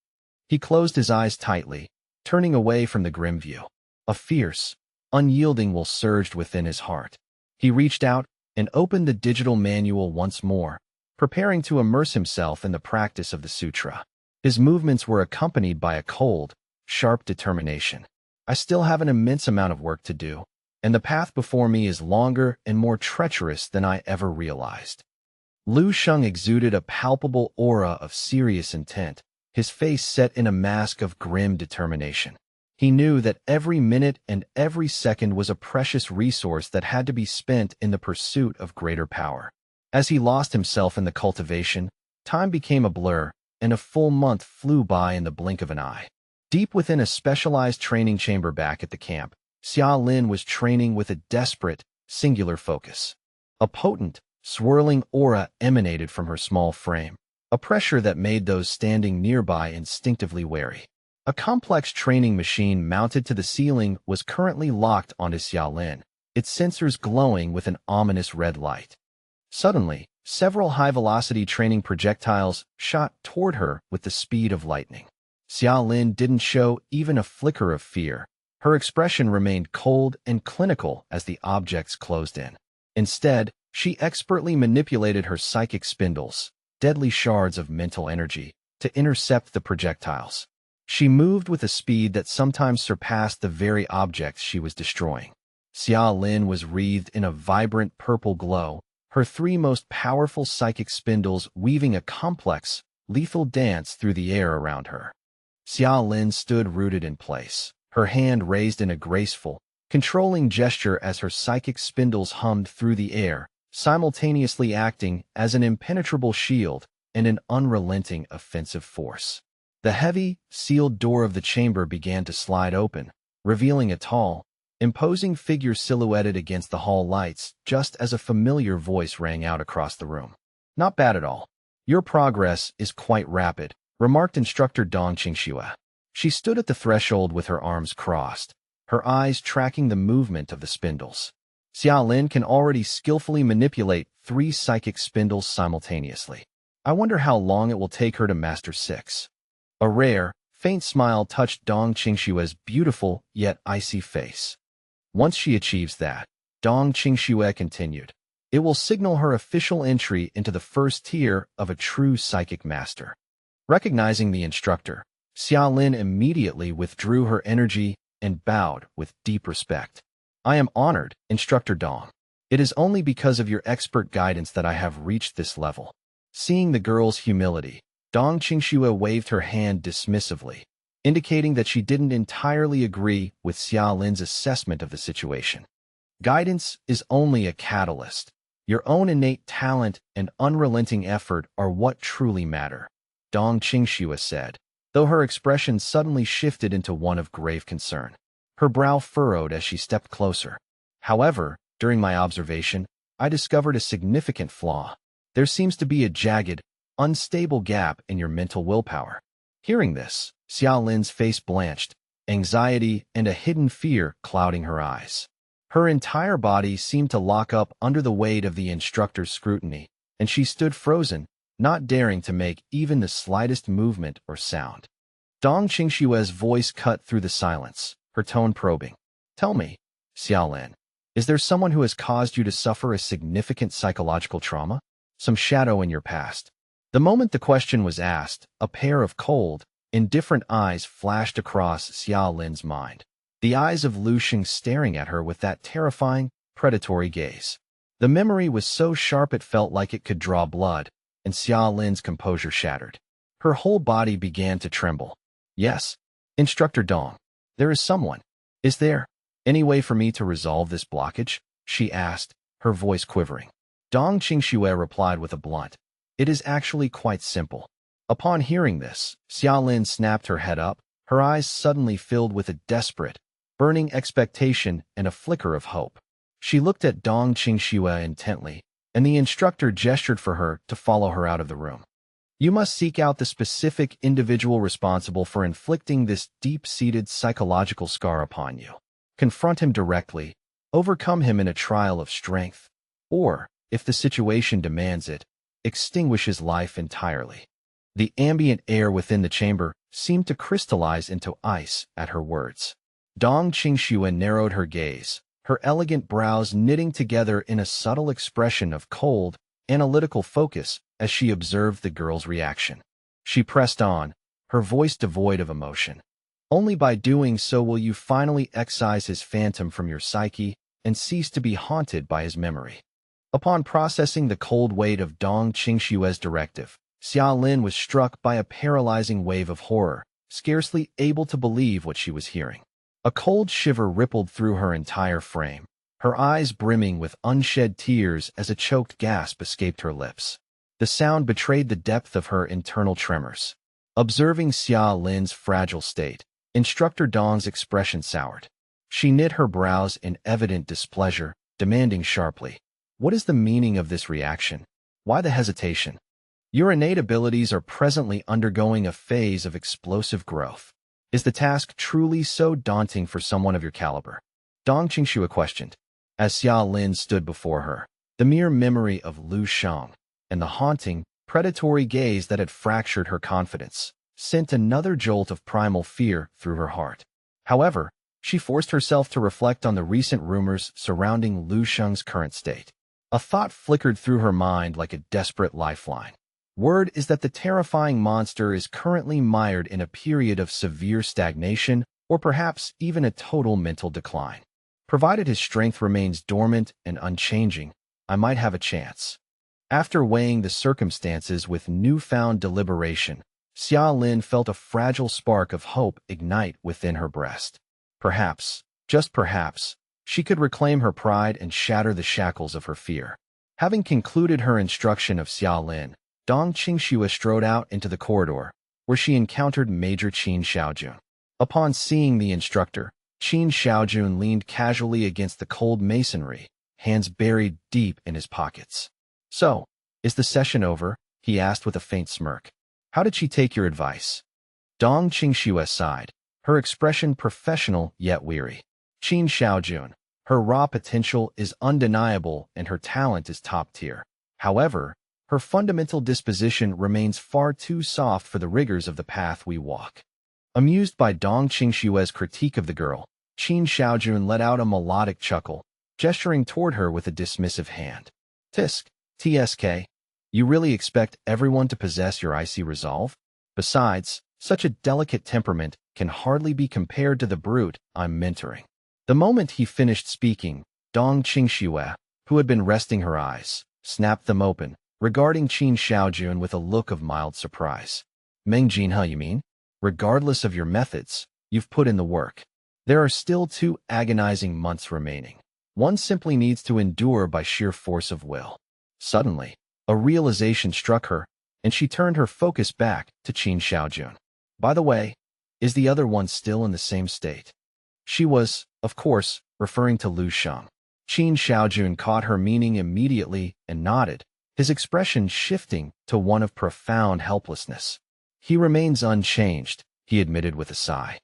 He closed his eyes tightly, turning away from the grim view. A fierce, unyielding will surged within his heart. He reached out and opened the digital manual once more, preparing to immerse himself in the practice of the sutra. His movements were accompanied by a cold, sharp determination. I still have an immense amount of work to do, and the path before me is longer and more treacherous than I ever realized. Lu Sheng exuded a palpable aura of serious intent, his face set in a mask of grim determination. He knew that every minute and every second was a precious resource that had to be spent in the pursuit of greater power. As he lost himself in the cultivation, time became a blur, and a full month flew by in the blink of an eye. Deep within a specialized training chamber back at the camp, Xia Lin was training with a desperate, singular focus. A potent, swirling aura emanated from her small frame, a pressure that made those standing nearby instinctively wary. A complex training machine mounted to the ceiling was currently locked onto Xia Lin, its sensors glowing with an ominous red light. Suddenly, several high-velocity training projectiles shot toward her with the speed of lightning. Xia Lin didn't show even a flicker of fear. Her expression remained cold and clinical as the objects closed in. Instead, she expertly manipulated her psychic spindles, deadly shards of mental energy, to intercept the projectiles. She moved with a speed that sometimes surpassed the very objects she was destroying. Xia Lin was wreathed in a vibrant purple glow, her three most powerful psychic spindles weaving a complex, lethal dance through the air around her. Xia Lin stood rooted in place, her hand raised in a graceful, controlling gesture as her psychic spindles hummed through the air, simultaneously acting as an impenetrable shield and an unrelenting offensive force. The heavy, sealed door of the chamber began to slide open, revealing a tall, imposing figure silhouetted against the hall lights just as a familiar voice rang out across the room. "Not bad at all. Your progress is quite rapid," remarked instructor Dong Qingxue. She stood at the threshold with her arms crossed, her eyes tracking the movement of the spindles. Xiaolin can already skillfully manipulate 3 psychic spindles simultaneously. I wonder how long it will take her to master 6. A rare, faint smile touched Dong Qingxue's beautiful yet icy face. Once she achieves that, Dong Qingxue continued, it will signal her official entry into the first tier of a true psychic master. Recognizing the instructor, Xiaolin immediately withdrew her energy and bowed with deep respect. "I am honored, Instructor Dong. It is only because of your expert guidance that I have reached this level." Seeing the girl's humility, Dong Qingxue waved her hand dismissively, indicating that she didn't entirely agree with Xiaolin's assessment of the situation. Guidance is only a catalyst. Your own innate talent and unrelenting effort are what truly matter, Dong Qingxue said, though her expression suddenly shifted into one of grave concern. Her brow furrowed as she stepped closer. "However, during my observation, I discovered a significant flaw. There seems to be a jagged, unstable gap in your mental willpower." Hearing this, Xiaolin's face blanched, anxiety and a hidden fear clouding her eyes. Her entire body seemed to lock up under the weight of the instructor's scrutiny, and she stood frozen, not daring to make even the slightest movement or sound. Dong Qingxue's voice cut through the silence, her tone probing. "Tell me, Xiaolin, is there someone who has caused you to suffer a significant psychological trauma? Some shadow in your past?" The moment the question was asked, a pair of cold, indifferent eyes flashed across Xiaolin's mind. The eyes of Lu Xing staring at her with that terrifying, predatory gaze. The memory was so sharp it felt like it could draw blood, and Xiaolin's composure shattered. Her whole body began to tremble. "Yes, Instructor Dong, there is someone. Is there any way for me to resolve this blockage?" she asked, her voice quivering. Dong Qingxue replied with a blunt, "It is actually quite simple." Upon hearing this, Xiaolin snapped her head up, her eyes suddenly filled with a desperate, burning expectation and a flicker of hope. She looked at Dong Qingxue intently, and the instructor gestured for her to follow her out of the room. "You must seek out the specific individual responsible for inflicting this deep-seated psychological scar upon you. Confront him directly, overcome him in a trial of strength, or, if the situation demands it, extinguish his life entirely." The ambient air within the chamber seemed to crystallize into ice at her words. Dong Qingxue narrowed her gaze, her elegant brows knitting together in a subtle expression of cold, analytical focus as she observed the girl's reaction. She pressed on, her voice devoid of emotion. "Only by doing so will you finally excise his phantom from your psyche and cease to be haunted by his memory." Upon processing the cold weight of Dong Qingxue's directive, Xiaolin was struck by a paralyzing wave of horror, scarcely able to believe what she was hearing. A cold shiver rippled through her entire frame, her eyes brimming with unshed tears as a choked gasp escaped her lips. The sound betrayed the depth of her internal tremors. Observing Xiaolin's fragile state, Instructor Dong's expression soured. She knit her brows in evident displeasure, demanding sharply, "What is the meaning of this reaction? Why the hesitation? Your innate abilities are presently undergoing a phase of explosive growth. Is the task truly so daunting for someone of your caliber?" Dong Qingxue questioned. As Xiaolin stood before her, the mere memory of Lu Shang and the haunting, predatory gaze that had fractured her confidence sent another jolt of primal fear through her heart. However, she forced herself to reflect on the recent rumors surrounding Lu Shang's current state. A thought flickered through her mind like a desperate lifeline. Word is that the terrifying monster is currently mired in a period of severe stagnation or perhaps even a total mental decline. Provided his strength remains dormant and unchanging, I might have a chance. After weighing the circumstances with newfound deliberation, Xiaolin felt a fragile spark of hope ignite within her breast. Perhaps, Just perhaps, she could reclaim her pride and shatter the shackles of her fear. Having concluded her instruction of Xia Lin, Dong Qingxue strode out into the corridor, where she encountered Major Qin Xiaojun. Upon seeing the instructor, Qin Xiaojun leaned casually against the cold masonry, hands buried deep in his pockets. "So, is the session over?" he asked with a faint smirk. "How did she take your advice?" Dong Qingxue sighed, her expression professional yet weary. "Qin Xiaojun, her raw potential is undeniable and her talent is top tier. However, her fundamental disposition remains far too soft for the rigors of the path we walk." Amused by Dong Qingxue's critique of the girl, Qin Xiaojun let out a melodic chuckle, gesturing toward her with a dismissive hand. "Tsk, you really expect everyone to possess your icy resolve? Besides, such a delicate temperament can hardly be compared to the brute I'm mentoring." The moment he finished speaking, Dong Qingxue, who had been resting her eyes, snapped them open, regarding Qin Xiaojun with a look of mild surprise. "Meng Jinhe, you mean? Regardless of your methods, you've put in the work. There are still 2 agonizing months remaining. One simply needs to endure by sheer force of will." Suddenly, a realization struck her, and she turned her focus back to Qin Xiaojun. "By the way, is the other one still in the same state?" She was, of course, referring to Lu Sheng. Qin Xiaojun caught her meaning immediately and nodded, his expression shifting to one of profound helplessness. "He remains unchanged," he admitted with a sigh.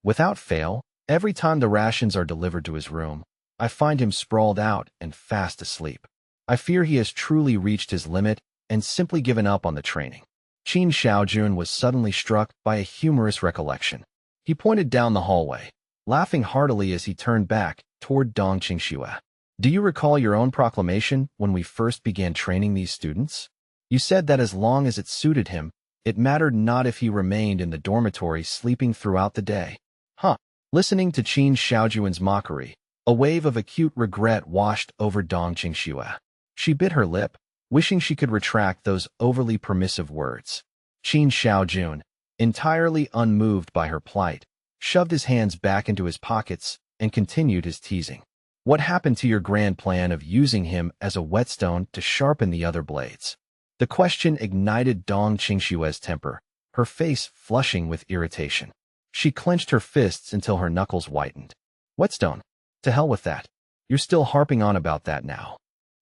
"Without fail, every time the rations are delivered to his room, I find him sprawled out and fast asleep. I fear he has truly reached his limit and simply given up on the training." Qin Xiaojun was suddenly struck by a humorous recollection. He pointed down the hallway, laughing heartily as he turned back toward Dong Qingxue. "Do you recall your own proclamation when we first began training these students? You said that as long as it suited him, it mattered not if he remained in the dormitory sleeping throughout the day." Huh. Listening to Qin Xiaojun's mockery, a wave of acute regret washed over Dong Qingxue. She bit her lip, wishing she could retract those overly permissive words. Qin Xiaojun, entirely unmoved by her plight, shoved his hands back into his pockets and continued his teasing. "What happened to your grand plan of using him as a whetstone to sharpen the other blades?" The question ignited Dong Qingxue's temper, her face flushing with irritation. She clenched her fists until her knuckles whitened. "Whetstone? To hell with that. You're still harping on about that now."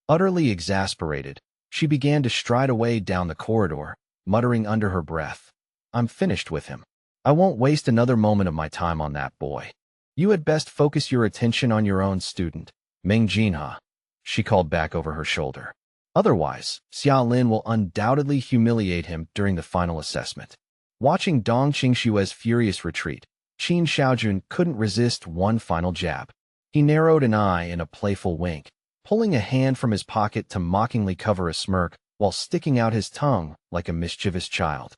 Utterly exasperated, she began to stride away down the corridor, muttering under her breath, "I'm finished with him. I won't waste another moment of my time on that boy. You had best focus your attention on your own student, Meng Jinhe," she called back over her shoulder. "Otherwise, Xia Lin will undoubtedly humiliate him during the final assessment." Watching Dong Qingxue's furious retreat, Qin Xiaojun couldn't resist one final jab. He narrowed an eye in a playful wink, pulling a hand from his pocket to mockingly cover a smirk while sticking out his tongue like a mischievous child.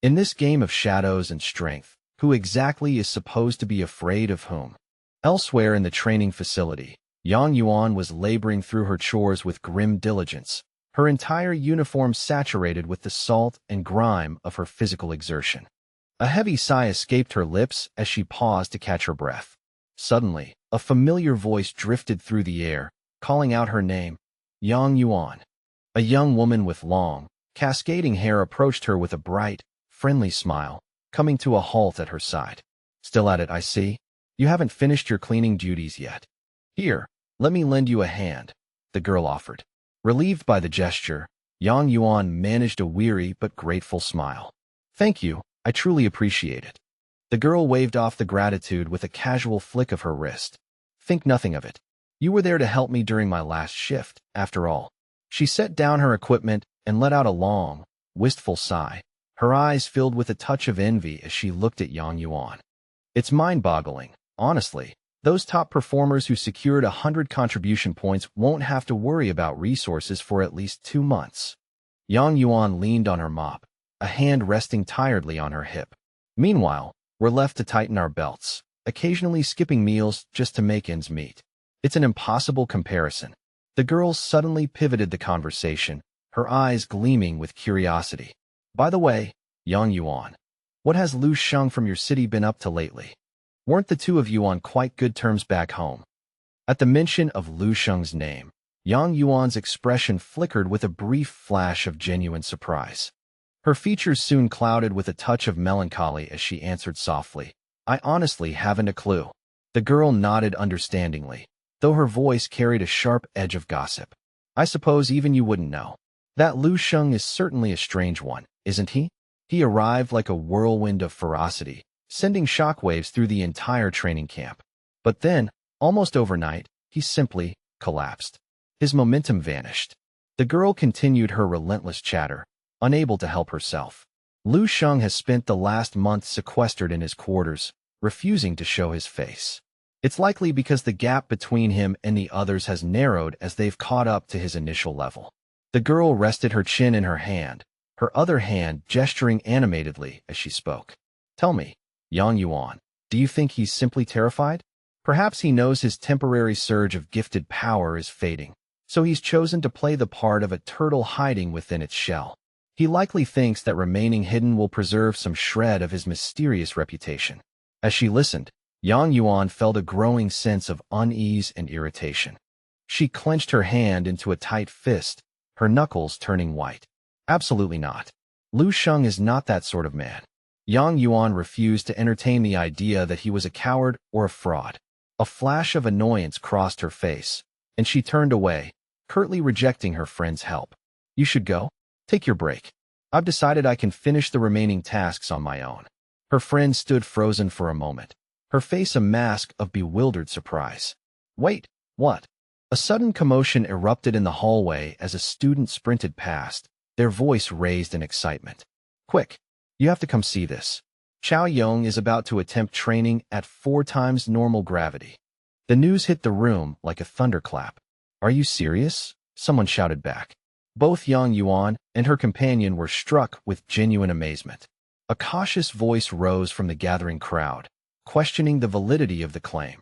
In this game of shadows and strength, who exactly is supposed to be afraid of whom? Elsewhere in the training facility, Yang Yuan was laboring through her chores with grim diligence, her entire uniform saturated with the salt and grime of her physical exertion. A heavy sigh escaped her lips as she paused to catch her breath. Suddenly, a familiar voice drifted through the air, calling out her name, "Yang Yuan." A young woman with long, cascading hair approached her with a bright, friendly smile, coming to a halt at her side. "Still at it, I see. You haven't finished your cleaning duties yet. Here, let me lend you a hand," the girl offered. Relieved by the gesture, Yang Yuan managed a weary but grateful smile. "Thank you, I truly appreciate it." The girl waved off the gratitude with a casual flick of her wrist. "Think nothing of it. You were there to help me during my last shift, after all." She set down her equipment and let out a long, wistful sigh, her eyes filled with a touch of envy as she looked at Yang Yuan. "It's mind-boggling, honestly. Those top performers who secured 100 contribution points won't have to worry about resources for at least 2 months." Yang Yuan leaned on her mop, a hand resting tiredly on her hip. "Meanwhile, we're left to tighten our belts, occasionally skipping meals just to make ends meet. It's an impossible comparison." The girl suddenly pivoted the conversation, her eyes gleaming with curiosity. "By the way, Yang Yuan, what has Lu Sheng from your city been up to lately?" Weren't the two of you on quite good terms back home? At the mention of Lu Sheng's name, Yang Yuan's expression flickered with a brief flash of genuine surprise. Her features soon clouded with a touch of melancholy as she answered softly, I honestly haven't a clue. The girl nodded understandingly, though her voice carried a sharp edge of gossip. I suppose even you wouldn't know. That Lu Sheng is certainly a strange one, isn't he? He arrived like a whirlwind of ferocity, sending shockwaves through the entire training camp. But then, almost overnight, he simply collapsed. His momentum vanished. The girl continued her relentless chatter, unable to help herself. Lu Sheng has spent the last month sequestered in his quarters, refusing to show his face. It's likely because the gap between him and the others has narrowed as they've caught up to his initial level. The girl rested her chin in her hand, her other hand gesturing animatedly as she spoke. Tell me, Yang Yuan, do you think he's simply terrified? Perhaps he knows his temporary surge of gifted power is fading, so he's chosen to play the part of a turtle hiding within its shell. He likely thinks that remaining hidden will preserve some shred of his mysterious reputation. As she listened, Yang Yuan felt a growing sense of unease and irritation. She clenched her hand into a tight fist, her knuckles turning white. Absolutely not. Lu Sheng is not that sort of man. Yang Yuan refused to entertain the idea that he was a coward or a fraud. A flash of annoyance crossed her face, and she turned away, curtly rejecting her friend's help. You should go. Take your break. I've decided I can finish the remaining tasks on my own. Her friend stood frozen for a moment, her face a mask of bewildered surprise. Wait, what? A sudden commotion erupted in the hallway as a student sprinted past, their voice raised in excitement. Quick, you have to come see this. Chao Yong is about to attempt training at 4 times normal gravity. The news hit the room like a thunderclap. Are you serious? Someone shouted back. Both Yang Yuan and her companion were struck with genuine amazement. A cautious voice rose from the gathering crowd, questioning the validity of the claim.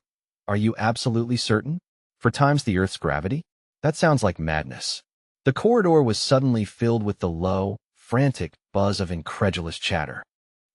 Are you absolutely certain? 4 times the Earth's gravity? That sounds like madness. The corridor was suddenly filled with the low, frantic buzz of incredulous chatter.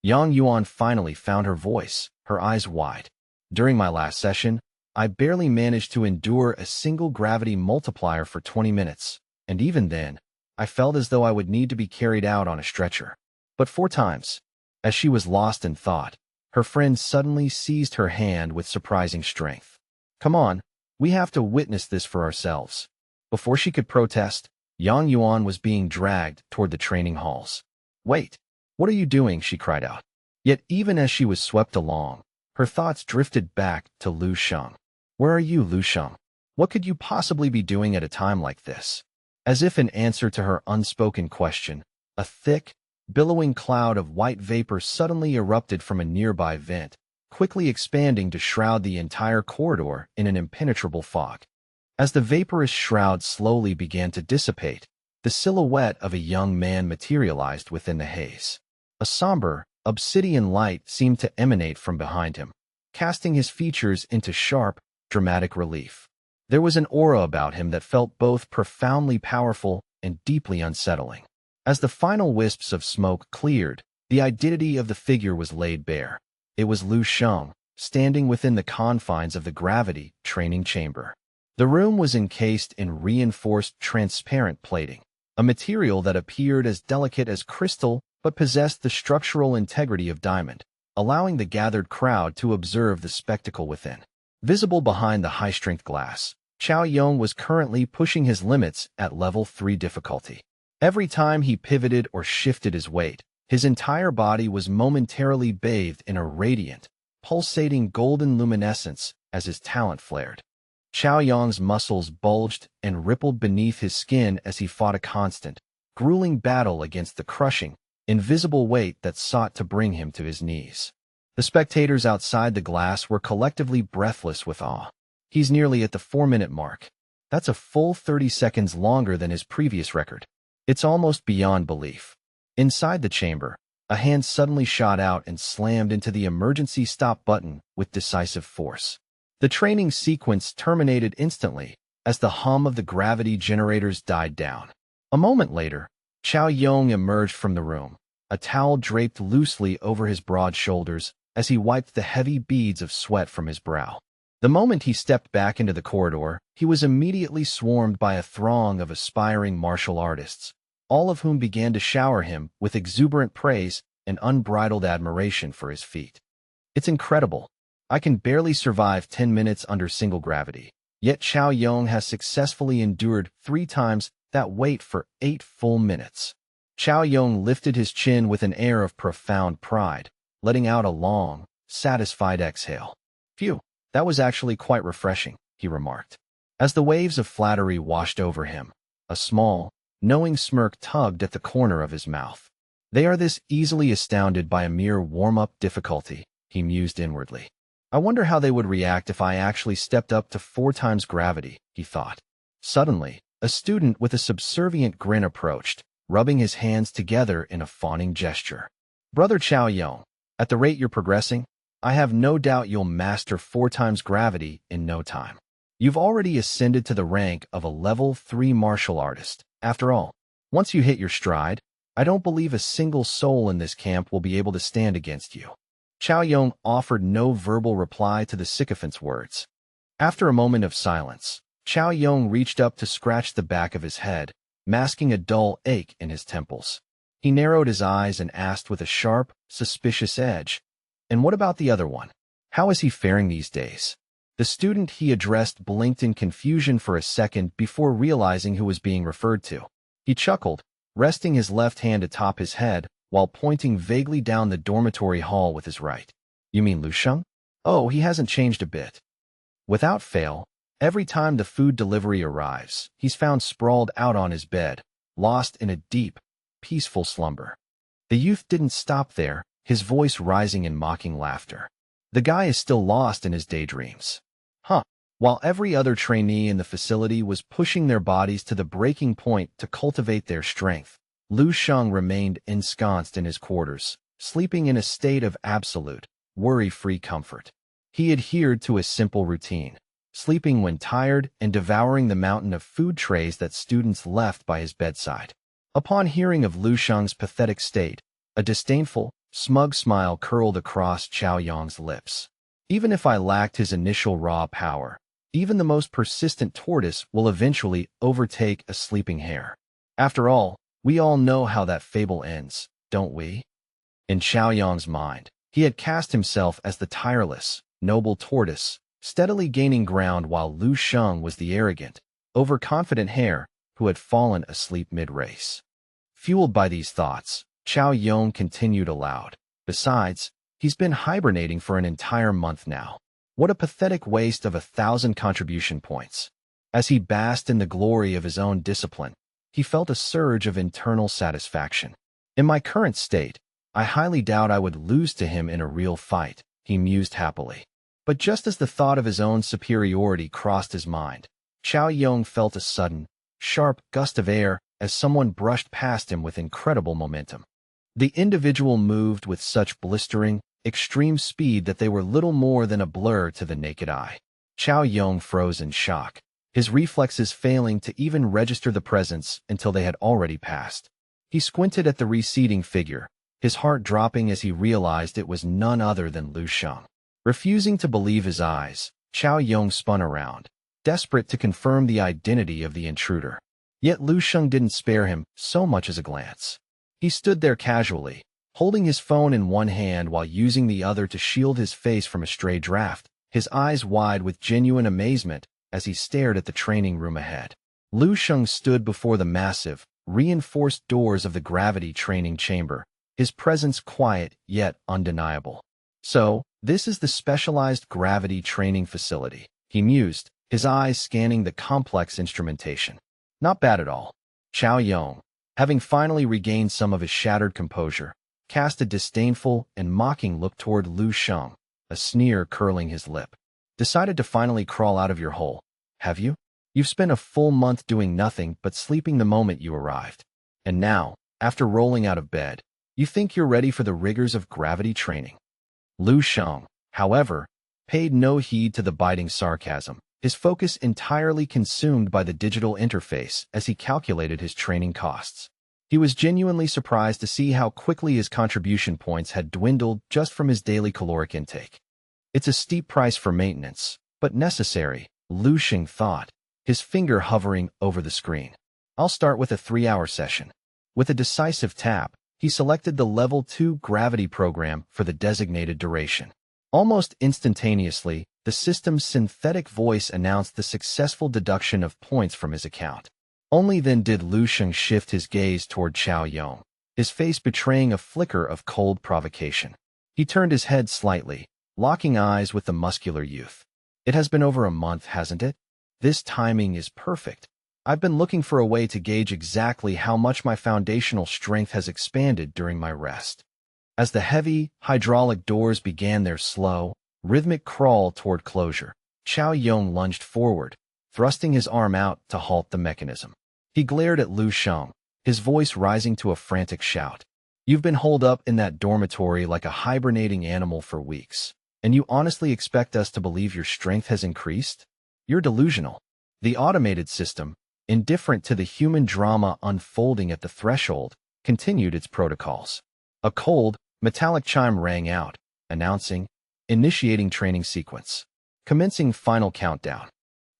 Yang Yuan finally found her voice, her eyes wide. During my last session, I barely managed to endure a single gravity multiplier for 20 minutes. And even then, I felt as though I would need to be carried out on a stretcher. But 4 times. As she was lost in thought, her friend suddenly seized her hand with surprising strength. Come on, we have to witness this for ourselves. Before she could protest, Yang Yuan was being dragged toward the training halls. Wait, what are you doing? She cried out. Yet even as she was swept along, her thoughts drifted back to Lu Sheng. Where are you, Lu Sheng? What could you possibly be doing at a time like this? As if in answer to her unspoken question, a thick, billowing cloud of white vapor suddenly erupted from a nearby vent, quickly expanding to shroud the entire corridor in an impenetrable fog. As the vaporous shroud slowly began to dissipate, the silhouette of a young man materialized within the haze. A somber, obsidian light seemed to emanate from behind him, casting his features into sharp, dramatic relief. There was an aura about him that felt both profoundly powerful and deeply unsettling. As the final wisps of smoke cleared, the identity of the figure was laid bare. It was Lu Sheng, standing within the confines of the gravity training chamber. The room was encased in reinforced transparent plating, a material that appeared as delicate as crystal but possessed the structural integrity of diamond, allowing the gathered crowd to observe the spectacle within. Visible behind the high-strength glass, Chao Yong was currently pushing his limits at level 3 difficulty. Every time he pivoted or shifted his weight, his entire body was momentarily bathed in a radiant, pulsating golden luminescence as his talent flared. Chao Yong's muscles bulged and rippled beneath his skin as he fought a constant, grueling battle against the crushing, invisible weight that sought to bring him to his knees. The spectators outside the glass were collectively breathless with awe. He's nearly at the 4-minute mark. That's a full 30 seconds longer than his previous record. It's almost beyond belief. Inside the chamber, a hand suddenly shot out and slammed into the emergency stop button with decisive force. The training sequence terminated instantly as the hum of the gravity generators died down. A moment later, Chao Yong emerged from the room, a towel draped loosely over his broad shoulders, as he wiped the heavy beads of sweat from his brow. The moment he stepped back into the corridor, he was immediately swarmed by a throng of aspiring martial artists, all of whom began to shower him with exuberant praise and unbridled admiration for his feat. It's incredible. I can barely survive 10 minutes under single gravity. Yet Chao Yong has successfully endured 3 times that weight for 8 full minutes. Chao Yong lifted his chin with an air of profound pride, letting out a long, satisfied exhale. Phew, that was actually quite refreshing, he remarked. As the waves of flattery washed over him, a small, knowing smirk tugged at the corner of his mouth. They are this easily astounded by a mere warm-up difficulty, he mused inwardly. I wonder how they would react if I actually stepped up to 4 times gravity, he thought. Suddenly, a student with a subservient grin approached, rubbing his hands together in a fawning gesture. Brother Chao Yong, at the rate you're progressing, I have no doubt you'll master 4 times gravity in no time. You've already ascended to the rank of a level 3 martial artist. After all, once you hit your stride, I don't believe a single soul in this camp will be able to stand against you. Chao Yong offered no verbal reply to the sycophant's words. After a moment of silence, Chao Yong reached up to scratch the back of his head, masking a dull ache in his temples. He narrowed his eyes and asked with a sharp, suspicious edge, "And what about the other one? How is he faring these days?" The student he addressed blinked in confusion for a second before realizing who was being referred to. He chuckled, resting his left hand atop his head while pointing vaguely down the dormitory hall with his right. "You mean Lu Sheng? Oh, he hasn't changed a bit." Without fail, every time the food delivery arrives, he's found sprawled out on his bed, lost in a deep, peaceful slumber. The youth didn't stop there, his voice rising in mocking laughter. The guy is still lost in his daydreams. Huh. While every other trainee in the facility was pushing their bodies to the breaking point to cultivate their strength, Lu Sheng remained ensconced in his quarters, sleeping in a state of absolute, worry-free comfort. He adhered to a simple routine, sleeping when tired and devouring the mountain of food trays that students left by his bedside. Upon hearing of Lu Sheng's pathetic state, a disdainful, smug smile curled across Chao Yong's lips. Even if I lacked his initial raw power, even the most persistent tortoise will eventually overtake a sleeping hare. After all, we all know how that fable ends, don't we? In Chao Yong's mind, he had cast himself as the tireless, noble tortoise, steadily gaining ground while Lu Sheng was the arrogant, overconfident hare who had fallen asleep mid-race. Fueled by these thoughts, Chao Yong continued aloud. Besides, he's been hibernating for an entire month now. What a pathetic waste of 1,000 contribution points. As he basked in the glory of his own discipline, he felt a surge of internal satisfaction. In my current state, I highly doubt I would lose to him in a real fight, he mused happily. But just as the thought of his own superiority crossed his mind, Chao Yong felt a sudden, sharp gust of air as someone brushed past him with incredible momentum. The individual moved with such blistering, extreme speed that they were little more than a blur to the naked eye. Chao Yong froze in shock, his reflexes failing to even register the presence until they had already passed. He squinted at the receding figure, his heart dropping as he realized it was none other than Lu Sheng. Refusing to believe his eyes, Chao Yong spun around, desperate to confirm the identity of the intruder. Yet Lu Sheng didn't spare him so much as a glance. He stood there casually, holding his phone in one hand while using the other to shield his face from a stray draft, his eyes wide with genuine amazement as he stared at the training room ahead. Lu Sheng stood before the massive, reinforced doors of the gravity training chamber, his presence quiet yet undeniable. So, this is the specialized gravity training facility, he mused, his eyes scanning the complex instrumentation. Not bad at all. Chao Yong, having finally regained some of his shattered composure, cast a disdainful and mocking look toward Lu Sheng, a sneer curling his lip. Decided to finally crawl out of your hole, have you? You've spent a full month doing nothing but sleeping the moment you arrived. And now, after rolling out of bed, you think you're ready for the rigors of gravity training. Lu Sheng, however, paid no heed to the biting sarcasm, his focus entirely consumed by the digital interface as he calculated his training costs. He was genuinely surprised to see how quickly his contribution points had dwindled just from his daily caloric intake. It's a steep price for maintenance, but necessary, Lu Xing thought, his finger hovering over the screen. I'll start with a 3-hour session. With a decisive tap, he selected the Level 2 gravity program for the designated duration. Almost instantaneously, the system's synthetic voice announced the successful deduction of points from his account. Only then did Lu Xing shift his gaze toward Chao Yong, his face betraying a flicker of cold provocation. He turned his head slightly, locking eyes with the muscular youth. It has been over a month, hasn't it? This timing is perfect. I've been looking for a way to gauge exactly how much my foundational strength has expanded during my rest. As the heavy, hydraulic doors began their slow, rhythmic crawl toward closure, Chao Yong lunged forward, thrusting his arm out to halt the mechanism. He glared at Lu Xing, his voice rising to a frantic shout. You've been holed up in that dormitory like a hibernating animal for weeks, and you honestly expect us to believe your strength has increased? You're delusional. The automated system, indifferent to the human drama unfolding at the threshold, continued its protocols. A cold, metallic chime rang out, announcing, initiating training sequence. Commencing final countdown.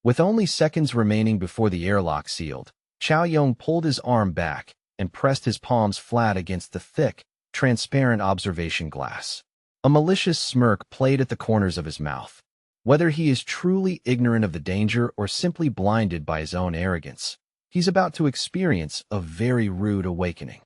With only seconds remaining before the airlock sealed, Chao Yong pulled his arm back and pressed his palms flat against the thick, transparent observation glass. A malicious smirk played at the corners of his mouth. Whether he is truly ignorant of the danger or simply blinded by his own arrogance, he's about to experience a very rude awakening.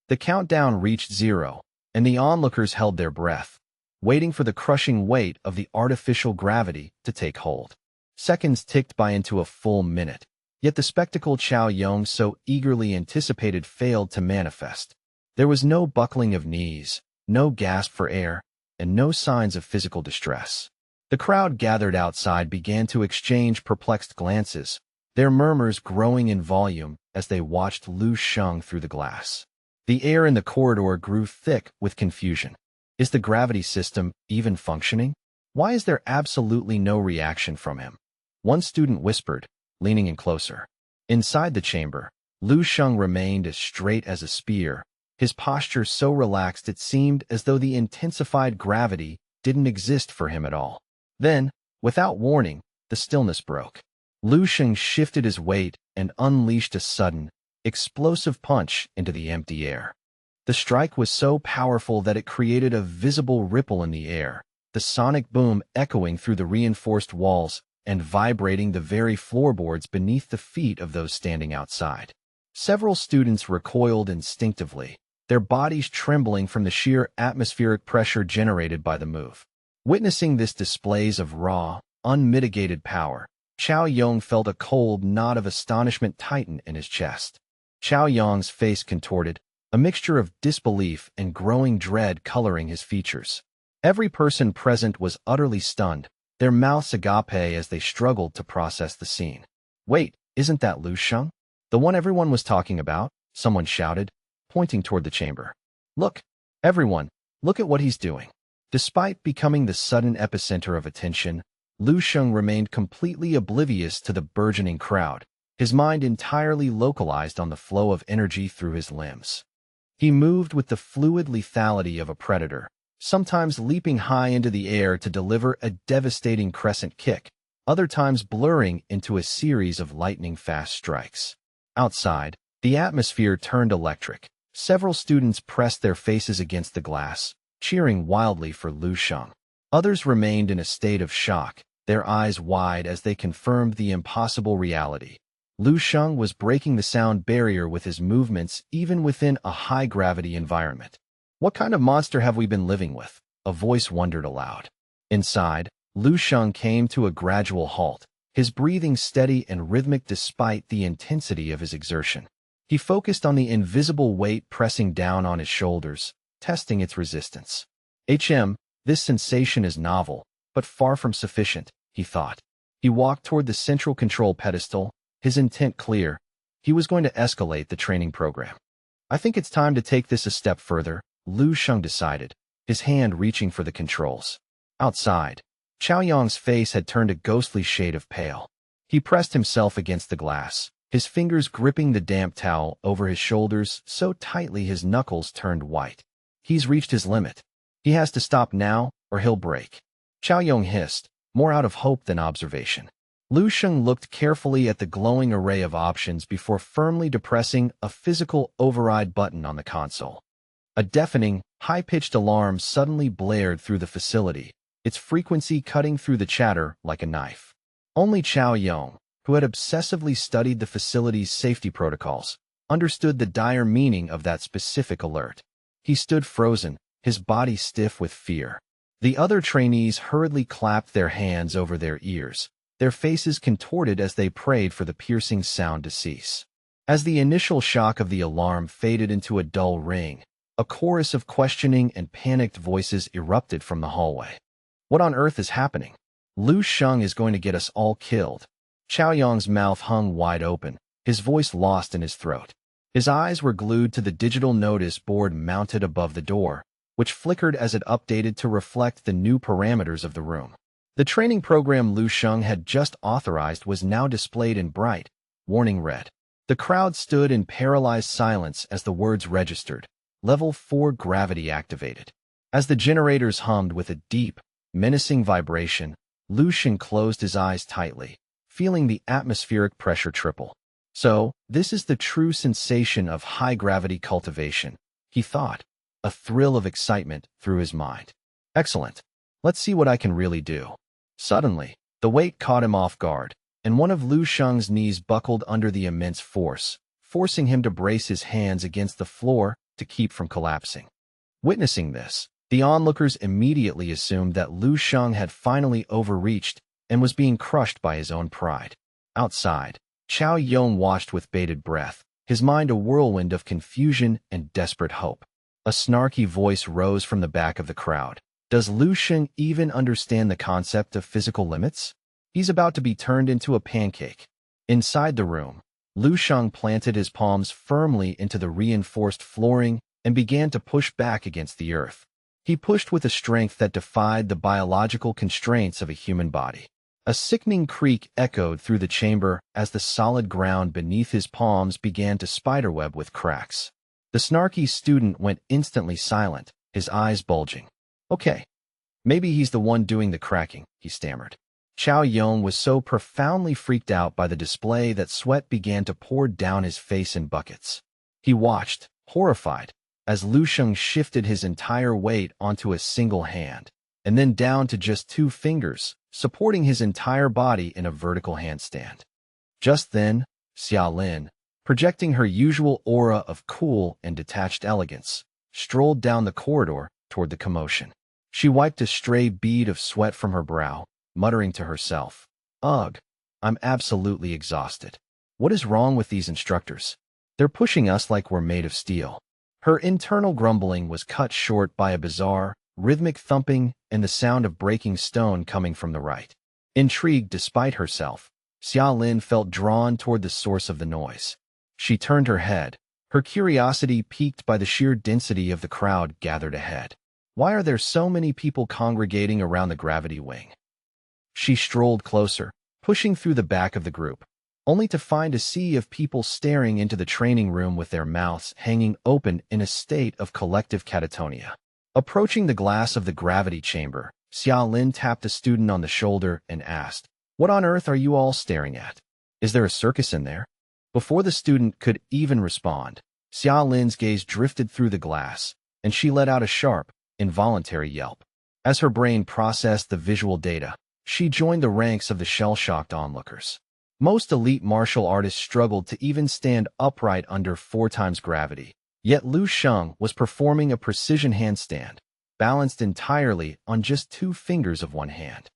The countdown reached 0, and the onlookers held their breath, waiting for the crushing weight of the artificial gravity to take hold. Seconds ticked by into a full minute, yet the spectacle Chao Yong so eagerly anticipated failed to manifest. There was no buckling of knees, no gasp for air, and no signs of physical distress. The crowd gathered outside began to exchange perplexed glances, their murmurs growing in volume as they watched Lu Xing through the glass. The air in the corridor grew thick with confusion. Is the gravity system even functioning? Why is there absolutely no reaction from him? One student whispered, leaning in closer. Inside the chamber, Lu Xing remained as straight as a spear, his posture so relaxed it seemed as though the intensified gravity didn't exist for him at all. Then, without warning, the stillness broke. Lu Xing shifted his weight and unleashed a sudden, explosive punch into the empty air. The strike was so powerful that it created a visible ripple in the air, the sonic boom echoing through the reinforced walls and vibrating the very floorboards beneath the feet of those standing outside. Several students recoiled instinctively, their bodies trembling from the sheer atmospheric pressure generated by the move. Witnessing this displays of raw, unmitigated power, Chao Yong felt a cold knot of astonishment tighten in his chest. Chao Yong's face contorted, a mixture of disbelief and growing dread coloring his features. Every person present was utterly stunned, their mouths agape as they struggled to process the scene. Wait, isn't that Lu Xing? The one everyone was talking about? Someone shouted, pointing toward the chamber. Look, everyone, look at what he's doing. Despite becoming the sudden epicenter of attention, Lu Xing remained completely oblivious to the burgeoning crowd, his mind entirely localized on the flow of energy through his limbs. He moved with the fluid lethality of a predator, sometimes leaping high into the air to deliver a devastating crescent kick, other times blurring into a series of lightning-fast strikes. Outside, the atmosphere turned electric. Several students pressed their faces against the glass, cheering wildly for Lu Xing. Others remained in a state of shock, their eyes wide as they confirmed the impossible reality. Lu Xing was breaking the sound barrier with his movements even within a high-gravity environment. What kind of monster have we been living with? A voice wondered aloud. Inside, Lu Xing came to a gradual halt, his breathing steady and rhythmic despite the intensity of his exertion. He focused on the invisible weight pressing down on his shoulders, testing its resistance. This sensation is novel, but far from sufficient, he thought. He walked toward the central control pedestal, his intent clear. He was going to escalate the training program. I think it's time to take this a step further, Lu Xing decided, his hand reaching for the controls. Outside, Chao Yong's face had turned a ghostly shade of pale. He pressed himself against the glass, his fingers gripping the damp towel over his shoulders so tightly his knuckles turned white. He's reached his limit. He has to stop now, or he'll break. Chow Yong hissed, more out of hope than observation. Lu Sheng looked carefully at the glowing array of options before firmly depressing a physical override button on the console. A deafening, high-pitched alarm suddenly blared through the facility, its frequency cutting through the chatter like a knife. Only Chow Yong, who had obsessively studied the facility's safety protocols, understood the dire meaning of that specific alert. He stood frozen, his body stiff with fear. The other trainees hurriedly clapped their hands over their ears, their faces contorted as they prayed for the piercing sound to cease. As the initial shock of the alarm faded into a dull ring, a chorus of questioning and panicked voices erupted from the hallway. What on earth is happening? Lu Sheng is going to get us all killed. Chow Yong's mouth hung wide open, his voice lost in his throat. His eyes were glued to the digital notice board mounted above the door, which flickered as it updated to reflect the new parameters of the room. The training program Lu Sheng had just authorized was now displayed in bright, warning red. The crowd stood in paralyzed silence as the words registered. Level 4 gravity activated. As the generators hummed with a deep, menacing vibration, Lu Sheng closed his eyes tightly, feeling the atmospheric pressure triple. So, this is the true sensation of high-gravity cultivation, he thought, a thrill of excitement through his mind. Excellent. Let's see what I can really do. Suddenly, the weight caught him off guard, and one of Lu Sheng's knees buckled under the immense force, forcing him to brace his hands against the floor to keep from collapsing. Witnessing this, the onlookers immediately assumed that Lu Sheng had finally overreached and was being crushed by his own pride. Outside, Chow Yong watched with bated breath, his mind a whirlwind of confusion and desperate hope. A snarky voice rose from the back of the crowd. Does Lu Sheng even understand the concept of physical limits? He's about to be turned into a pancake. Inside the room, Lu Sheng planted his palms firmly into the reinforced flooring and began to push back against the earth. He pushed with a strength that defied the biological constraints of a human body. A sickening creak echoed through the chamber as the solid ground beneath his palms began to spiderweb with cracks. The snarky student went instantly silent, his eyes bulging. Okay, maybe he's the one doing the cracking, he stammered. Chow Yong was so profoundly freaked out by the display that sweat began to pour down his face in buckets. He watched, horrified, as Lu Sheng shifted his entire weight onto a single hand, and then down to just 2 fingers, supporting his entire body in a vertical handstand. Just then, Xia Lin, projecting her usual aura of cool and detached elegance, strolled down the corridor toward the commotion. She wiped a stray bead of sweat from her brow, muttering to herself, "Ugh, I'm absolutely exhausted. What is wrong with these instructors? They're pushing us like we're made of steel." Her internal grumbling was cut short by a bizarre, rhythmic thumping and the sound of breaking stone coming from the right. Intrigued despite herself, Xia Lin felt drawn toward the source of the noise. She turned her head, her curiosity piqued by the sheer density of the crowd gathered ahead. Why are there so many people congregating around the gravity wing? She strolled closer, pushing through the back of the group, only to find a sea of people staring into the training room with their mouths hanging open in a state of collective catatonia. Approaching the glass of the gravity chamber, Xia Lin tapped a student on the shoulder and asked, "What on earth are you all staring at? Is there a circus in there?" Before the student could even respond, Xia Lin's gaze drifted through the glass, and she let out a sharp, involuntary yelp. As her brain processed the visual data, she joined the ranks of the shell-shocked onlookers. Most elite martial artists struggled to even stand upright under 4 times gravity, yet Lu Sheng was performing a precision handstand, balanced entirely on just 2 fingers of one hand.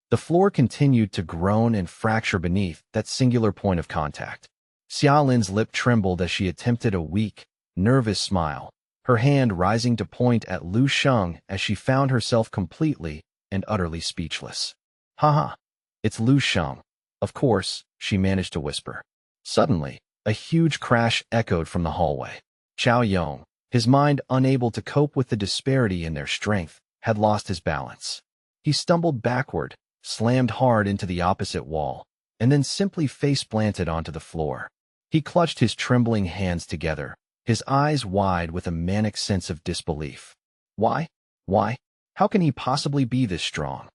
The floor continued to groan and fracture beneath that singular point of contact. Xia Lin's lip trembled as she attempted a weak, nervous smile, her hand rising to point at Lu Sheng as she found herself completely and utterly speechless. "Haha, it's Lu Sheng. Of course," she managed to whisper. Suddenly, a huge crash echoed from the hallway. Chow Yong, his mind unable to cope with the disparity in their strength, had lost his balance. He stumbled backward, slammed hard into the opposite wall, and then simply face-planted onto the floor. He clutched his trembling hands together, his eyes wide with a manic sense of disbelief. Why? Why? How can he possibly be this strong?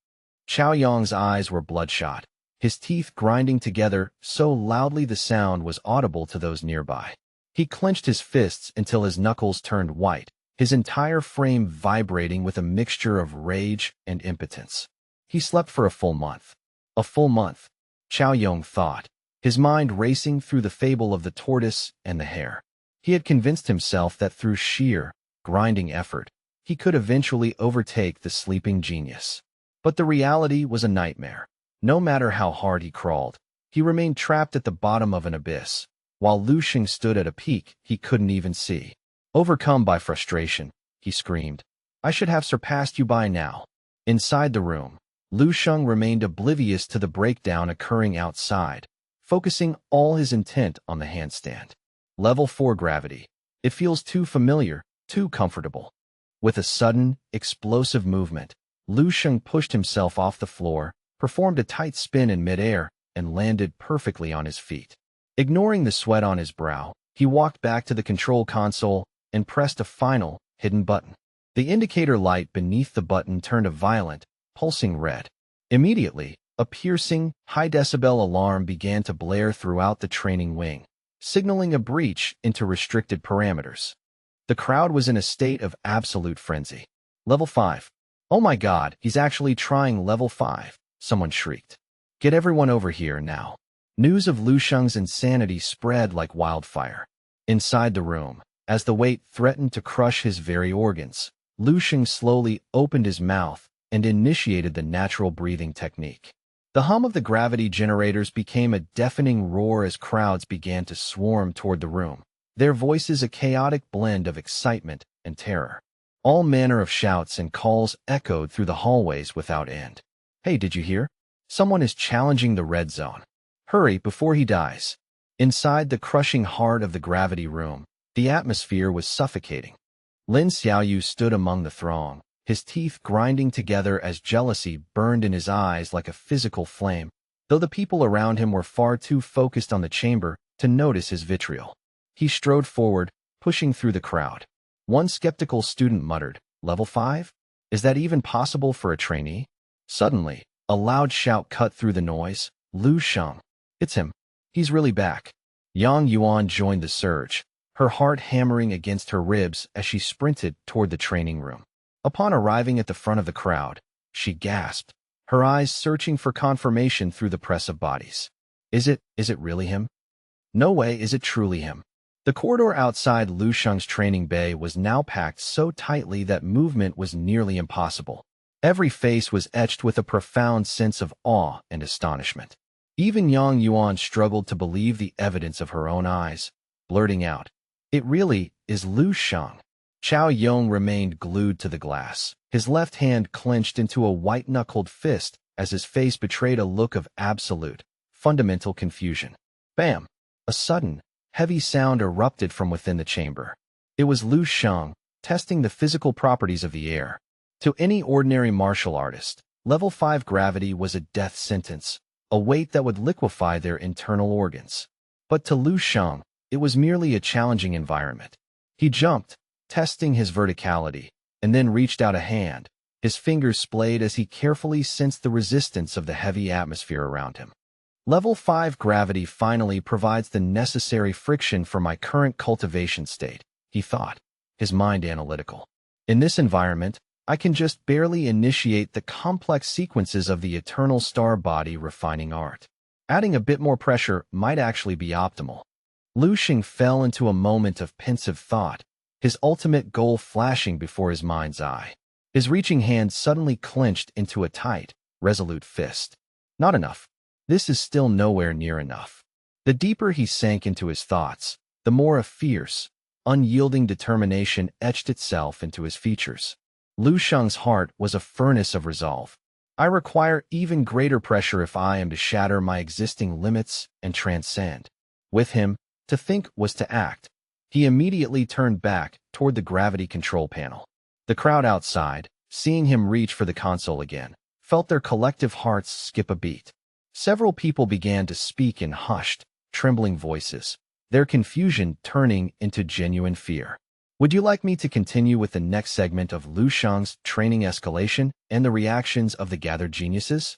Chao Yong's eyes were bloodshot, his teeth grinding together so loudly the sound was audible to those nearby. He clenched his fists until his knuckles turned white, his entire frame vibrating with a mixture of rage and impotence. He slept for a full month. A full month, Chao Yong thought, his mind racing through the fable of the tortoise and the hare. He had convinced himself that through sheer, grinding effort, he could eventually overtake the sleeping genius. But the reality was a nightmare. No matter how hard he crawled, he remained trapped at the bottom of an abyss, while Lu Xing stood at a peak he couldn't even see. Overcome by frustration, he screamed, "I should have surpassed you by now." Inside the room, Lu Xing remained oblivious to the breakdown occurring outside, focusing all his intent on the handstand. Level 4 gravity. It feels too familiar, too comfortable. With a sudden, explosive movement, Lu Xing pushed himself off the floor, performed a tight spin in midair, and landed perfectly on his feet. Ignoring the sweat on his brow, he walked back to the control console and pressed a final, hidden button. The indicator light beneath the button turned a violent, pulsing red. Immediately, a piercing, high-decibel alarm began to blare throughout the training wing, signaling a breach into restricted parameters. The crowd was in a state of absolute frenzy. Level 5. "Oh my god, he's actually trying level 5, someone shrieked. "Get everyone over here now." News of Lu Xing's insanity spread like wildfire. Inside the room, as the weight threatened to crush his very organs, Lu Xing slowly opened his mouth and initiated the natural breathing technique. The hum of the gravity generators became a deafening roar as crowds began to swarm toward the room, their voices a chaotic blend of excitement and terror. All manner of shouts and calls echoed through the hallways without end. "Hey, did you hear? Someone is challenging the red zone. Hurry before he dies." Inside the crushing heart of the gravity room, the atmosphere was suffocating. Lin Xiaoyu stood among the throng, his teeth grinding together as jealousy burned in his eyes like a physical flame, though the people around him were far too focused on the chamber to notice his vitriol. He strode forward, pushing through the crowd. One skeptical student muttered, "Level 5? Is that even possible for a trainee?" Suddenly, a loud shout cut through the noise. "Lu Xing! It's him. He's really back." Yang Yuan joined the surge, her heart hammering against her ribs as she sprinted toward the training room. Upon arriving at the front of the crowd, she gasped, her eyes searching for confirmation through the press of bodies. Is it really him? No way is it truly him. The corridor outside Lu Xing's training bay was now packed so tightly that movement was nearly impossible. Every face was etched with a profound sense of awe and astonishment. Even Yang Yuan struggled to believe the evidence of her own eyes, blurting out, "It really is Lu Xing." Chao Yong remained glued to the glass, his left hand clenched into a white-knuckled fist as his face betrayed a look of absolute, fundamental confusion. Bam! A sudden, heavy sound erupted from within the chamber. It was Lu Xing, testing the physical properties of the air. To any ordinary martial artist, level 5 gravity was a death sentence, a weight that would liquefy their internal organs. But to Lu Xing, it was merely a challenging environment. He jumped, testing his verticality, and then reached out a hand, his fingers splayed as he carefully sensed the resistance of the heavy atmosphere around him. Level 5 gravity finally provides the necessary friction for my current cultivation state, he thought, his mind analytical. In this environment, I can just barely initiate the complex sequences of the eternal star body refining art. Adding a bit more pressure might actually be optimal. Lu Xing fell into a moment of pensive thought, his ultimate goal flashing before his mind's eye. His reaching hand suddenly clenched into a tight, resolute fist. Not enough. This is still nowhere near enough. The deeper he sank into his thoughts, the more a fierce, unyielding determination etched itself into his features. Lu Xing's heart was a furnace of resolve. I require even greater pressure if I am to shatter my existing limits and transcend. With him, to think was to act. He immediately turned back toward the gravity control panel. The crowd outside, seeing him reach for the console again, felt their collective hearts skip a beat. Several people began to speak in hushed, trembling voices, their confusion turning into genuine fear. Would you like me to continue with the next segment of Lu Shang's training escalation and the reactions of the gathered geniuses?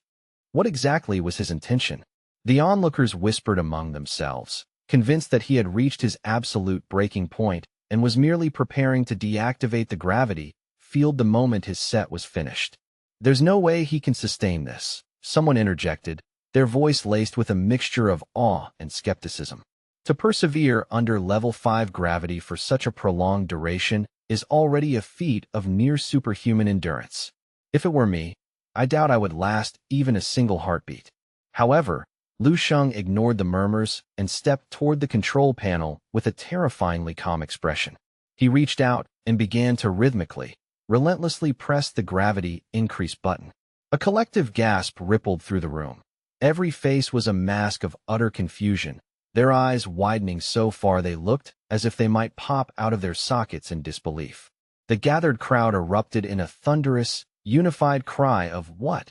What exactly was his intention? The onlookers whispered among themselves, convinced that he had reached his absolute breaking point and was merely preparing to deactivate the gravity field the moment his set was finished. There's no way he can sustain this, someone interjected, their voice laced with a mixture of awe and skepticism. To persevere under level 5 gravity for such a prolonged duration is already a feat of near superhuman endurance. If it were me, I doubt I would last even a single heartbeat. However, Lu Shang ignored the murmurs and stepped toward the control panel with a terrifyingly calm expression. He reached out and began to rhythmically, relentlessly press the gravity increase button. A collective gasp rippled through the room. Every face was a mask of utter confusion, their eyes widening so far they looked as if they might pop out of their sockets in disbelief. The gathered crowd erupted in a thunderous, unified cry of "What?"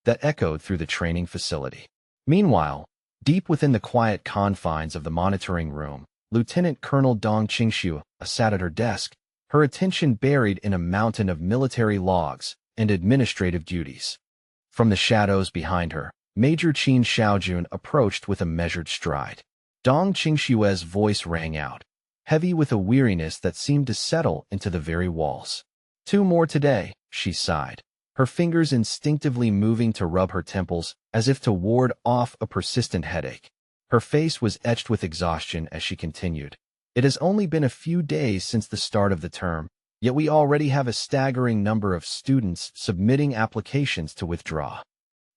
that echoed through the training facility. Meanwhile, deep within the quiet confines of the monitoring room, Lieutenant Colonel Dong Qingxiu sat at her desk, her attention buried in a mountain of military logs and administrative duties. From the shadows behind her, Major Qin Xiaojun approached with a measured stride. Dong Qingxiu's voice rang out, heavy with a weariness that seemed to settle into the very walls. 2 more today, she sighed, her fingers instinctively moving to rub her temples as if to ward off a persistent headache. Her face was etched with exhaustion as she continued. It has only been a few days since the start of the term, yet we already have a staggering number of students submitting applications to withdraw.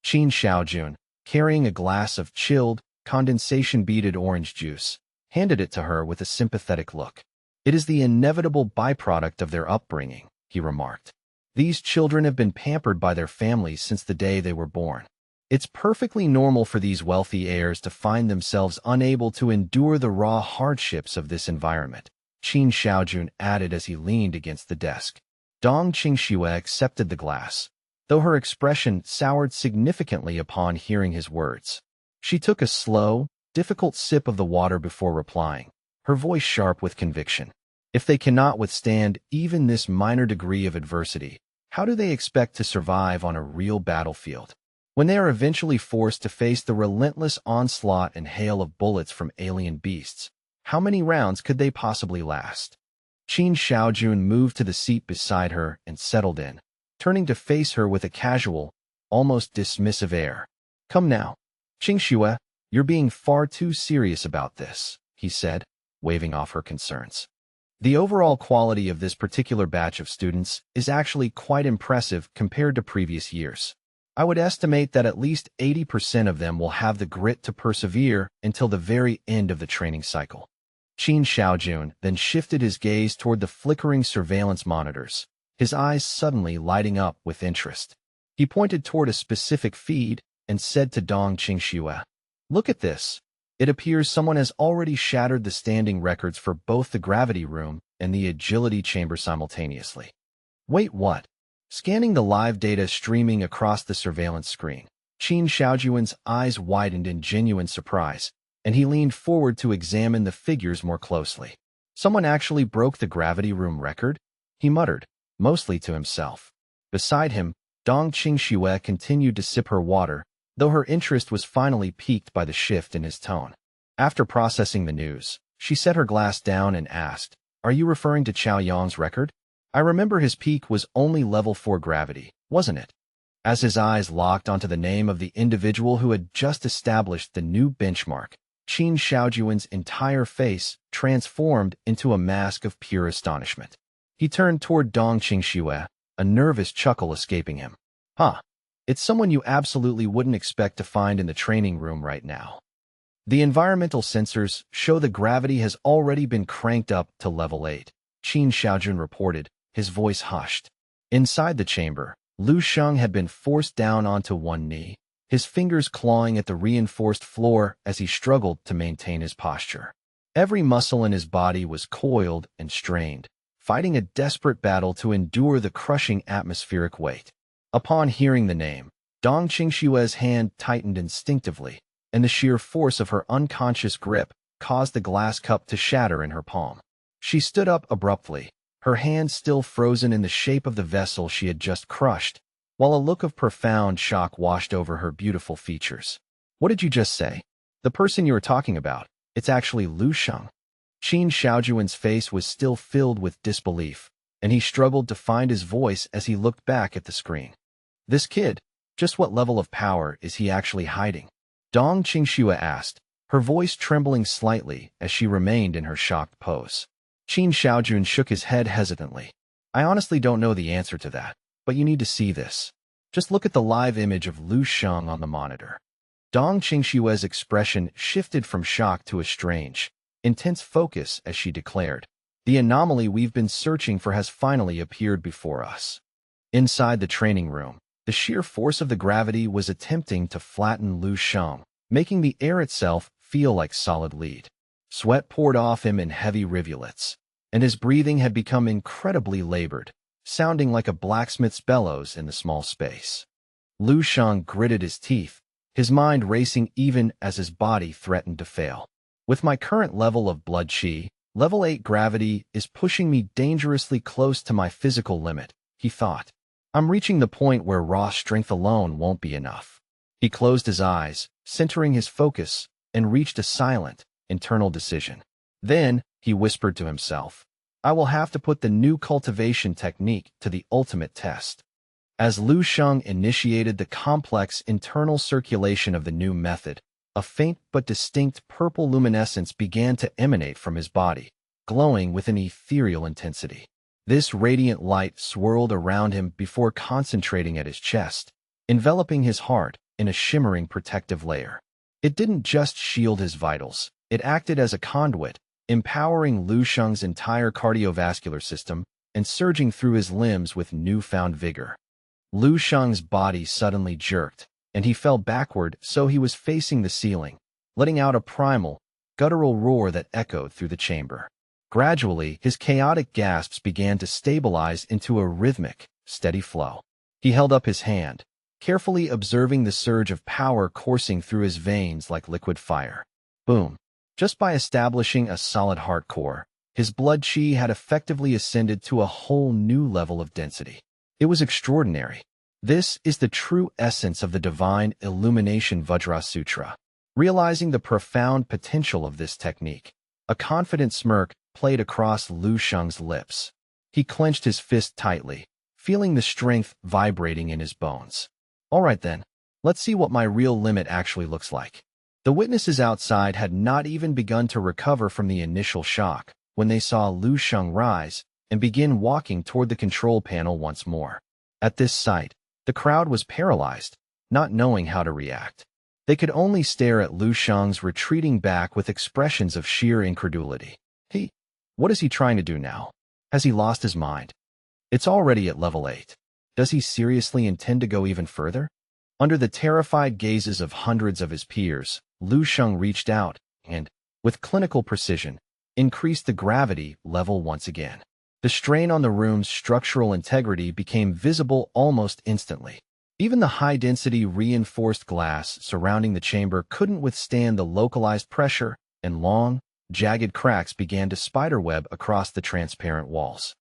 Qin Xiaojun, carrying a glass of chilled, condensation-beaded orange juice, handed it to her with a sympathetic look. It is the inevitable byproduct of their upbringing, he remarked. These children have been pampered by their families since the day they were born. It's perfectly normal for these wealthy heirs to find themselves unable to endure the raw hardships of this environment, Qin Xiaojun added as he leaned against the desk. Dong Qingxiu accepted the glass, though her expression soured significantly upon hearing his words. She took a slow, difficult sip of the water before replying, her voice sharp with conviction. If they cannot withstand even this minor degree of adversity, how do they expect to survive on a real battlefield? When they are eventually forced to face the relentless onslaught and hail of bullets from alien beasts, how many rounds could they possibly last? Qin Xiaojun moved to the seat beside her and settled in, turning to face her with a casual, almost dismissive air. Come now, Qingxiu, you're being far too serious about this, he said, waving off her concerns. The overall quality of this particular batch of students is actually quite impressive compared to previous years. I would estimate that at least 80% of them will have the grit to persevere until the very end of the training cycle. Qin Xiaojun then shifted his gaze toward the flickering surveillance monitors, his eyes suddenly lighting up with interest. He pointed toward a specific feed and said to Dong Qingxiu, "Look at this. It appears someone has already shattered the standing records for both the gravity room and the agility chamber simultaneously." Wait, what? Scanning the live data streaming across the surveillance screen, Qin Xiaojun's eyes widened in genuine surprise, and he leaned forward to examine the figures more closely. Someone actually broke the gravity room record? He muttered, mostly to himself. Beside him, Dong Qingxiu continued to sip her water, though her interest was finally piqued by the shift in his tone. After processing the news, she set her glass down and asked, "Are you referring to Chao Yang's record? I remember his peak was only level 4 gravity, wasn't it?" As his eyes locked onto the name of the individual who had just established the new benchmark, Qin Xiaojun's entire face transformed into a mask of pure astonishment. He turned toward Dong Qingxiu, a nervous chuckle escaping him. Huh. It's someone you absolutely wouldn't expect to find in the training room right now. The environmental sensors show the gravity has already been cranked up to level 8, Qin Xiaojun reported, his voice hushed. Inside the chamber, Lu Shang had been forced down onto one knee, his fingers clawing at the reinforced floor as he struggled to maintain his posture. Every muscle in his body was coiled and strained, fighting a desperate battle to endure the crushing atmospheric weight. Upon hearing the name, Dong Qingxiu's hand tightened instinctively, and the sheer force of her unconscious grip caused the glass cup to shatter in her palm. She stood up abruptly, her hand still frozen in the shape of the vessel she had just crushed, while a look of profound shock washed over her beautiful features. "What did you just say?" "The person you were talking about. It's actually Lu Sheng." Qin Xiaojuan's face was still filled with disbelief, and he struggled to find his voice as he looked back at the screen. "This kid, just what level of power is he actually hiding?" Dong Qingxue asked, her voice trembling slightly as she remained in her shocked pose. Qin Xiaojun shook his head hesitantly. "I honestly don't know the answer to that, but you need to see this. Just look at the live image of Lu Sheng on the monitor." Dong Qingxue's expression shifted from shock to a strange, intense focus as she declared, "The anomaly we've been searching for has finally appeared before us." Inside the training room, the sheer force of the gravity was attempting to flatten Lu Sheng, making the air itself feel like solid lead. Sweat poured off him in heavy rivulets, and his breathing had become incredibly labored, sounding like a blacksmith's bellows in the small space. Lu Sheng gritted his teeth, his mind racing even as his body threatened to fail. "With my current level of blood qi, level 8 gravity is pushing me dangerously close to my physical limit," he thought. "I'm reaching the point where raw strength alone won't be enough." He closed his eyes, centering his focus, and reached a silent, internal decision. Then, he whispered to himself, "I will have to put the new cultivation technique to the ultimate test." As Lu Sheng initiated the complex internal circulation of the new method, a faint but distinct purple luminescence began to emanate from his body, glowing with an ethereal intensity. This radiant light swirled around him before concentrating at his chest, enveloping his heart in a shimmering protective layer. It didn't just shield his vitals, it acted as a conduit, empowering Lu Sheng's entire cardiovascular system and surging through his limbs with newfound vigor. Lu Sheng's body suddenly jerked, and he fell backward so he was facing the ceiling, letting out a primal, guttural roar that echoed through the chamber. Gradually, his chaotic gasps began to stabilize into a rhythmic, steady flow. He held up his hand, carefully observing the surge of power coursing through his veins like liquid fire. Boom. Just by establishing a solid heart core, his blood qi had effectively ascended to a whole new level of density. It was extraordinary. This is the true essence of the divine illumination Vajra Sutra. Realizing the profound potential of this technique, a confident smirk played across Lu Sheng's lips. He clenched his fist tightly, feeling the strength vibrating in his bones. "All right then, let's see what my real limit actually looks like." The witnesses outside had not even begun to recover from the initial shock when they saw Lu Sheng rise and begin walking toward the control panel once more. At this sight, the crowd was paralyzed, not knowing how to react. They could only stare at Lu Sheng's retreating back with expressions of sheer incredulity. What is he trying to do now? Has he lost his mind? It's already at level 8. Does he seriously intend to go even further? Under the terrified gazes of hundreds of his peers, Lu Sheng reached out and, with clinical precision, increased the gravity level once again. The strain on the room's structural integrity became visible almost instantly. Even the high-density reinforced glass surrounding the chamber couldn't withstand the localized pressure, and long, jagged cracks began to spiderweb across the transparent walls.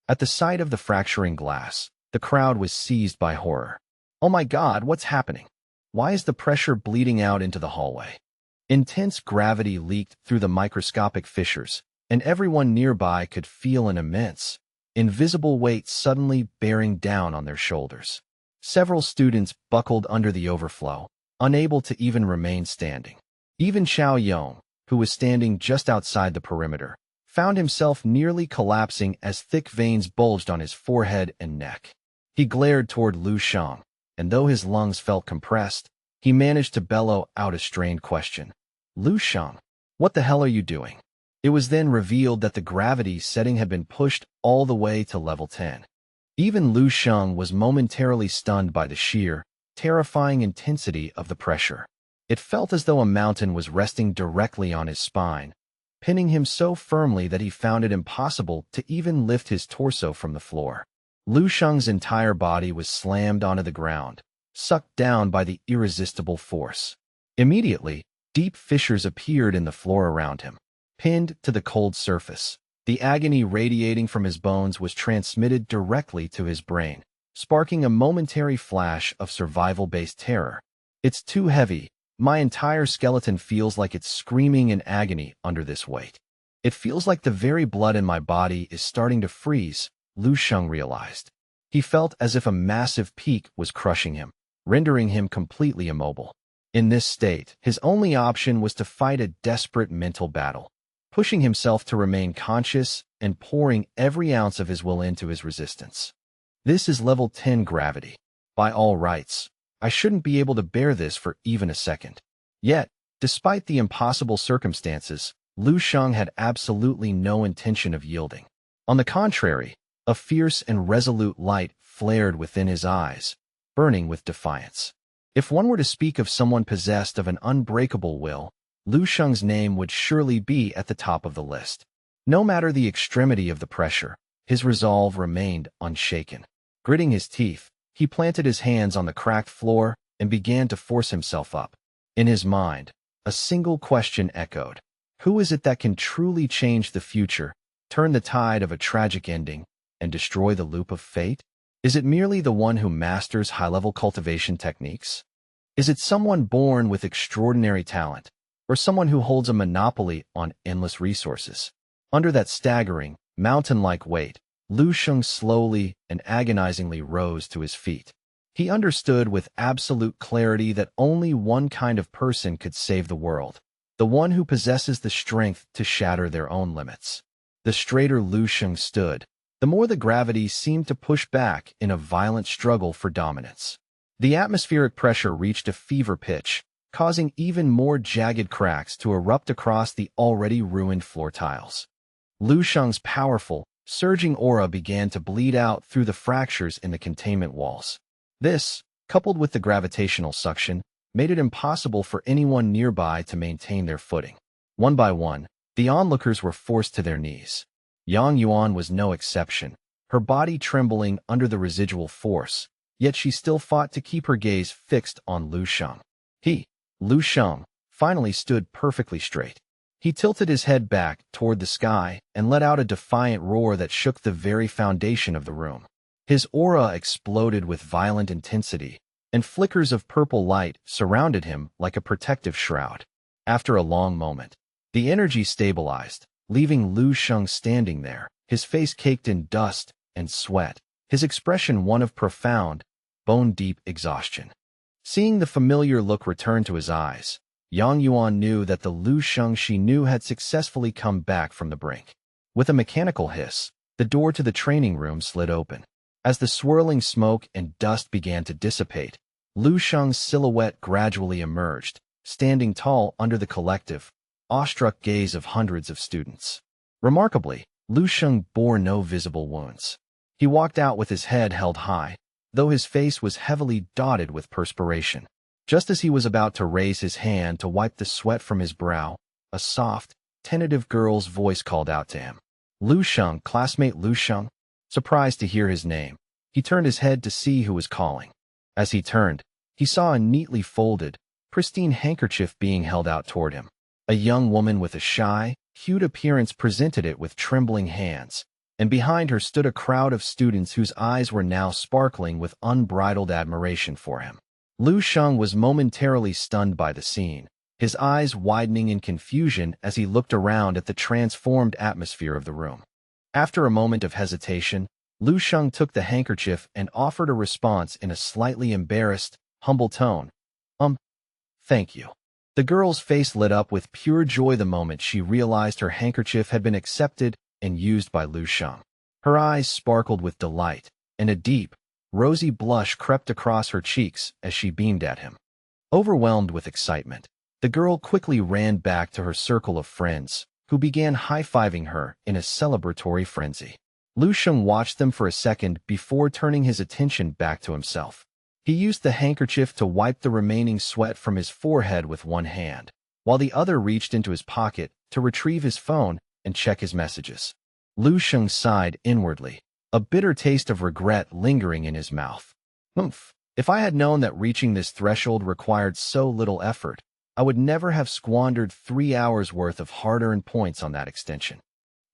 At the sight of the fracturing glass, the crowd was seized by horror. "Oh my God, what's happening? Why is the pressure bleeding out into the hallway?" Intense gravity leaked through the microscopic fissures, and everyone nearby could feel an immense, invisible weight suddenly bearing down on their shoulders. Several students buckled under the overflow, unable to even remain standing. Even Xiao Yong, who was standing just outside the perimeter, found himself nearly collapsing as thick veins bulged on his forehead and neck. He glared toward Lu Sheng, and though his lungs felt compressed, he managed to bellow out a strained question. "Lu Sheng, what the hell are you doing?" It was then revealed that the gravity setting had been pushed all the way to level 10. Even Lu Sheng was momentarily stunned by the sheer, terrifying intensity of the pressure. It felt as though a mountain was resting directly on his spine, pinning him so firmly that he found it impossible to even lift his torso from the floor. Lu Sheng's entire body was slammed onto the ground, sucked down by the irresistible force. Immediately, Deep fissures appeared in the floor around him, pinned to the cold surface. The agony radiating from his bones was transmitted directly to his brain, sparking a momentary flash of survival-based terror. It's too heavy. My entire skeleton feels like it's screaming in agony under this weight. It feels like the very blood in my body is starting to freeze, Lu Sheng realized. He felt as if a massive peak was crushing him, rendering him completely immobile. In this state, his only option was to fight a desperate mental battle, pushing himself to remain conscious and pouring every ounce of his will into his resistance. This is level 10 gravity. By all rights, I shouldn't be able to bear this for even a second. Yet, despite the impossible circumstances, Lu Sheng had absolutely no intention of yielding. On the contrary, a fierce and resolute light flared within his eyes, burning with defiance. If one were to speak of someone possessed of an unbreakable will, Lu Sheng's name would surely be at the top of the list. No matter the extremity of the pressure, his resolve remained unshaken. Gritting his teeth, he planted his hands on the cracked floor and began to force himself up. In his mind, a single question echoed. Who is it that can truly change the future, turn the tide of a tragic ending, and destroy the loop of fate? Is it merely the one who masters high-level cultivation techniques? Is it someone born with extraordinary talent, or someone who holds a monopoly on endless resources? Under that staggering, mountain-like weight, Lu Sheng slowly and agonizingly rose to his feet. He understood with absolute clarity that only one kind of person could save the world, the one who possesses the strength to shatter their own limits. The straighter Lu Sheng stood, the more the gravity seemed to push back in a violent struggle for dominance. The atmospheric pressure reached a fever pitch, causing even more jagged cracks to erupt across the already ruined floor tiles. Lu Sheng's powerful, surging aura began to bleed out through the fractures in the containment walls. This, coupled with the gravitational suction, made it impossible for anyone nearby to maintain their footing. One by one, the onlookers were forced to their knees. Yang Yuan was no exception, her body trembling under the residual force, yet she still fought to keep her gaze fixed on Lu Sheng. Lu Sheng, finally stood perfectly straight. He tilted his head back toward the sky and let out a defiant roar that shook the very foundation of the room. His aura exploded with violent intensity, and flickers of purple light surrounded him like a protective shroud. After a long moment, the energy stabilized, leaving Lu Sheng standing there, his face caked in dust and sweat, his expression one of profound, bone-deep exhaustion. Seeing the familiar look return to his eyes, Yang Yuan knew that the Lu Sheng she knew had successfully come back from the brink. With a mechanical hiss, the door to the training room slid open. As the swirling smoke and dust began to dissipate, Lu Sheng's silhouette gradually emerged, standing tall under the collective, awestruck gaze of hundreds of students. Remarkably, Lu Sheng bore no visible wounds. He walked out with his head held high, though his face was heavily dotted with perspiration. Just as he was about to raise his hand to wipe the sweat from his brow, a soft, tentative girl's voice called out to him. Lu Sheng, classmate Lu Sheng? Surprised to hear his name, he turned his head to see who was calling. As he turned, he saw a neatly folded, pristine handkerchief being held out toward him. A young woman with a shy, hued appearance presented it with trembling hands, and behind her stood a crowd of students whose eyes were now sparkling with unbridled admiration for him. Lu Sheng was momentarily stunned by the scene, his eyes widening in confusion as he looked around at the transformed atmosphere of the room. After a moment of hesitation, Lu Sheng took the handkerchief and offered a response in a slightly embarrassed, humble tone. Thank you. The girl's face lit up with pure joy the moment she realized her handkerchief had been accepted and used by Lu Sheng. Her eyes sparkled with delight, and a deep, rosy blush crept across her cheeks as she beamed at him. Overwhelmed with excitement, the girl quickly ran back to her circle of friends, who began high-fiving her in a celebratory frenzy. Lu Sheng watched them for a second before turning his attention back to himself. He used the handkerchief to wipe the remaining sweat from his forehead with one hand, while the other reached into his pocket to retrieve his phone and check his messages. Lu Sheng sighed inwardly, a bitter taste of regret lingering in his mouth. If I had known that reaching this threshold required so little effort, I would never have squandered 3 hours worth of hard-earned points on that extension.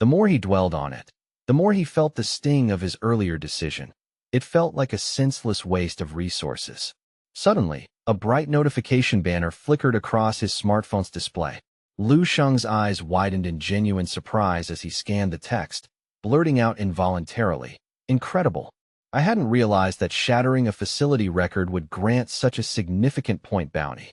The more he dwelled on it, the more he felt the sting of his earlier decision. It felt like a senseless waste of resources. Suddenly, a bright notification banner flickered across his smartphone's display. Lu Sheng's eyes widened in genuine surprise as he scanned the text, blurting out involuntarily, "Incredible. I hadn't realized that shattering a facility record would grant such a significant point bounty."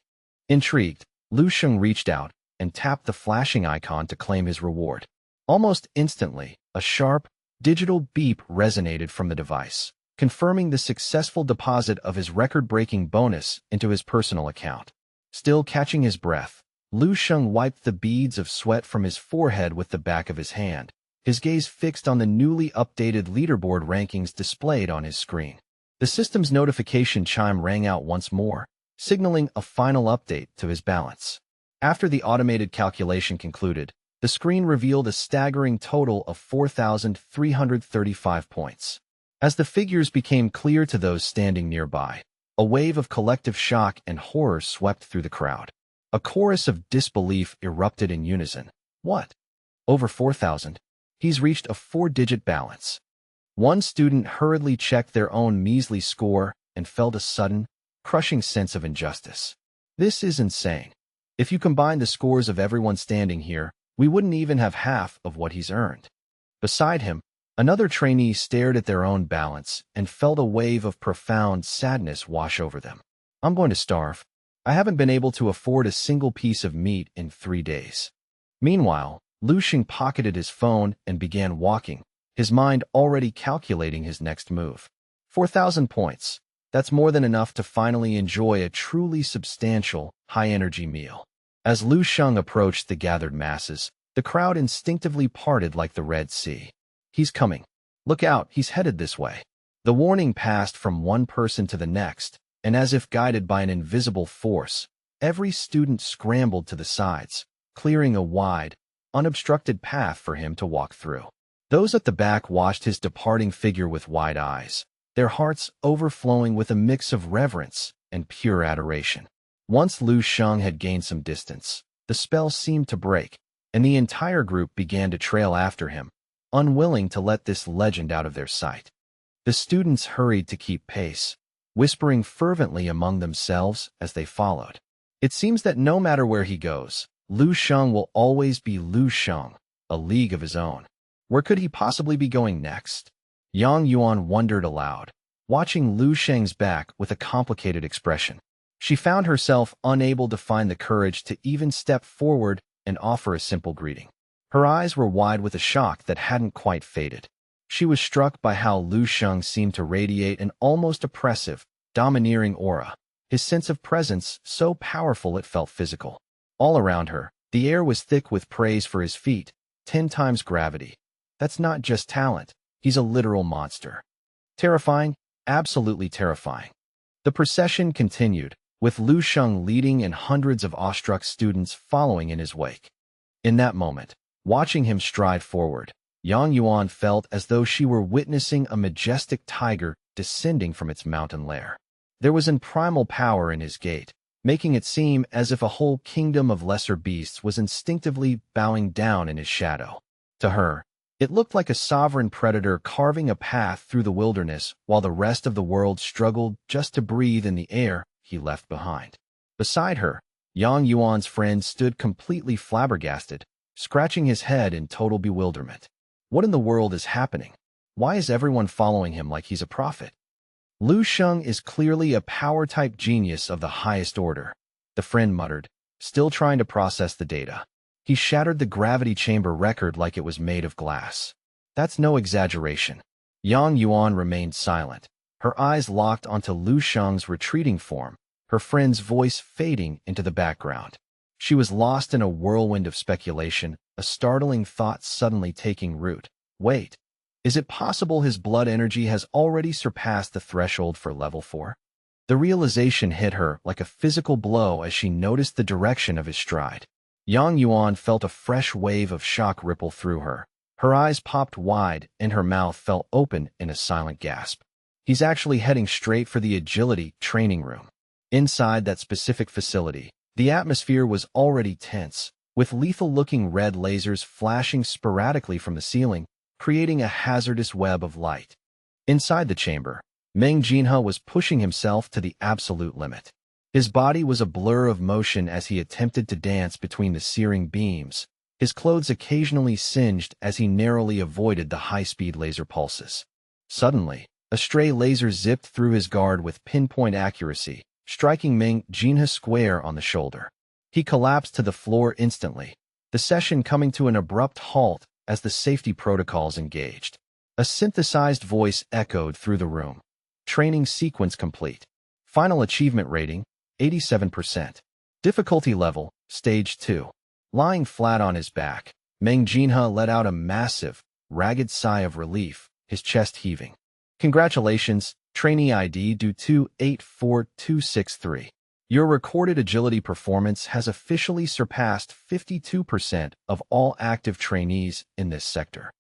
Intrigued, Lu Sheng reached out and tapped the flashing icon to claim his reward. Almost instantly, a sharp, digital beep resonated from the device, confirming the successful deposit of his record-breaking bonus into his personal account. Still catching his breath, Lu Sheng wiped the beads of sweat from his forehead with the back of his hand, his gaze fixed on the newly updated leaderboard rankings displayed on his screen. The system's notification chime rang out once more, signaling a final update to his balance. After the automated calculation concluded, the screen revealed a staggering total of 4,335 points. As the figures became clear to those standing nearby, a wave of collective shock and horror swept through the crowd. A chorus of disbelief erupted in unison. What? Over 4,000? He's reached a 4-digit balance. One student hurriedly checked their own measly score and felt a sudden, crushing sense of injustice. This is insane. If you combine the scores of everyone standing here, we wouldn't even have half of what he's earned. Beside him, another trainee stared at their own balance and felt a wave of profound sadness wash over them. I'm going to starve. I haven't been able to afford a single piece of meat in 3 days. Meanwhile, Lu Sheng pocketed his phone and began walking, his mind already calculating his next move. 4,000 points. That's more than enough to finally enjoy a truly substantial, high-energy meal. As Lu Sheng approached the gathered masses, the crowd instinctively parted like the Red Sea. He's coming. Look out, he's headed this way. The warning passed from one person to the next, and as if guided by an invisible force, every student scrambled to the sides, clearing a wide, unobstructed path for him to walk through. Those at the back watched his departing figure with wide eyes, their hearts overflowing with a mix of reverence and pure adoration. Once Lu Sheng had gained some distance, the spell seemed to break, and the entire group began to trail after him, unwilling to let this legend out of their sight. The students hurried to keep pace, whispering fervently among themselves as they followed. It seems that no matter where he goes, Lu Sheng will always be Lu Sheng, a league of his own. Where could he possibly be going next? Yang Yuan wondered aloud, watching Lu Sheng's back with a complicated expression. She found herself unable to find the courage to even step forward and offer a simple greeting. Her eyes were wide with a shock that hadn't quite faded. She was struck by how Lu Sheng seemed to radiate an almost oppressive, domineering aura, his sense of presence so powerful it felt physical. All around her, the air was thick with praise for his feat, 10 times gravity. That's not just talent, he's a literal monster. Terrifying, absolutely terrifying. The procession continued, with Lu Sheng leading and hundreds of awestruck students following in his wake. In that moment, watching him stride forward, Yang Yuan felt as though she were witnessing a majestic tiger descending from its mountain lair. There was an primal power in his gait, making it seem as if a whole kingdom of lesser beasts was instinctively bowing down in his shadow. To her, it looked like a sovereign predator carving a path through the wilderness while the rest of the world struggled just to breathe in the air he left behind. Beside her, Yang Yuan's friend stood completely flabbergasted, scratching his head in total bewilderment. What in the world is happening? Why is everyone following him like he's a prophet? Lu Sheng is clearly a power-type genius of the highest order, the friend muttered, still trying to process the data. He shattered the gravity chamber record like it was made of glass. That's no exaggeration. Yang Yuan remained silent, her eyes locked onto Lu Sheng's retreating form, her friend's voice fading into the background. She was lost in a whirlwind of speculation, a startling thought suddenly taking root. Wait, is it possible his blood energy has already surpassed the threshold for level 4? The realization hit her like a physical blow as she noticed the direction of his stride. Yang Yuan felt a fresh wave of shock ripple through her. Her eyes popped wide and her mouth fell open in a silent gasp. He's actually heading straight for the agility training room. Inside that specific facility, The atmosphere was already tense, with lethal-looking red lasers flashing sporadically from the ceiling, creating a hazardous web of light. Inside the chamber, Meng Jinhe was pushing himself to the absolute limit. His body was a blur of motion as he attempted to dance between the searing beams, his clothes occasionally singed as he narrowly avoided the high-speed laser pulses. Suddenly, a stray laser zipped through his guard with pinpoint accuracy, striking Meng Jinhe square on the shoulder. He collapsed to the floor instantly, the session coming to an abrupt halt as the safety protocols engaged. A synthesized voice echoed through the room. Training sequence complete. Final achievement rating, 87%. Difficulty level, Stage 2. Lying flat on his back, Meng Jinhe let out a massive, ragged sigh of relief, his chest heaving. Congratulations, trainee ID due 284263. Your recorded agility performance has officially surpassed 52% of all active trainees in this sector.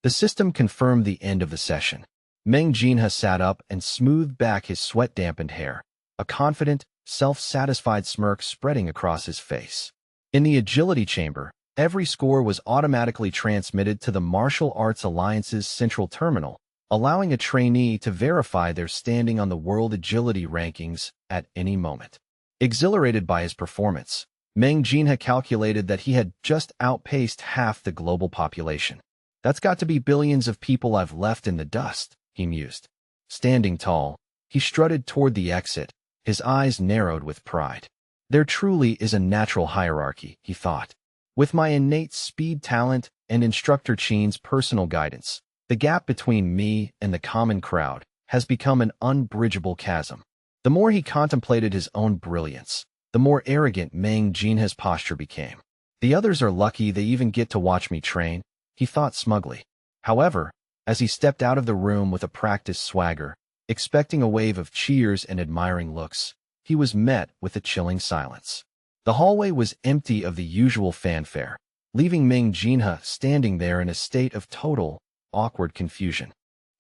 The system confirmed the end of the session. Meng Jinhe sat up and smoothed back his sweat-dampened hair, a confident, self-satisfied smirk spreading across his face. In the agility chamber, every score was automatically transmitted to the Martial Arts Alliance's central terminal, allowing a trainee to verify their standing on the World Agility Rankings at any moment. Exhilarated by his performance, Meng Jinhe calculated that he had just outpaced half the global population. That's got to be billions of people I've left in the dust, he mused. Standing tall, he strutted toward the exit, his eyes narrowed with pride. There truly is a natural hierarchy, he thought. With my innate speed talent and Instructor Chen's personal guidance, the gap between me and the common crowd has become an unbridgeable chasm. The more he contemplated his own brilliance, the more arrogant Meng Jinhe's posture became. The others are lucky they even get to watch me train, he thought smugly. However, as he stepped out of the room with a practiced swagger, expecting a wave of cheers and admiring looks, he was met with a chilling silence. The hallway was empty of the usual fanfare, leaving Meng Jinhe standing there in a state of total, awkward confusion.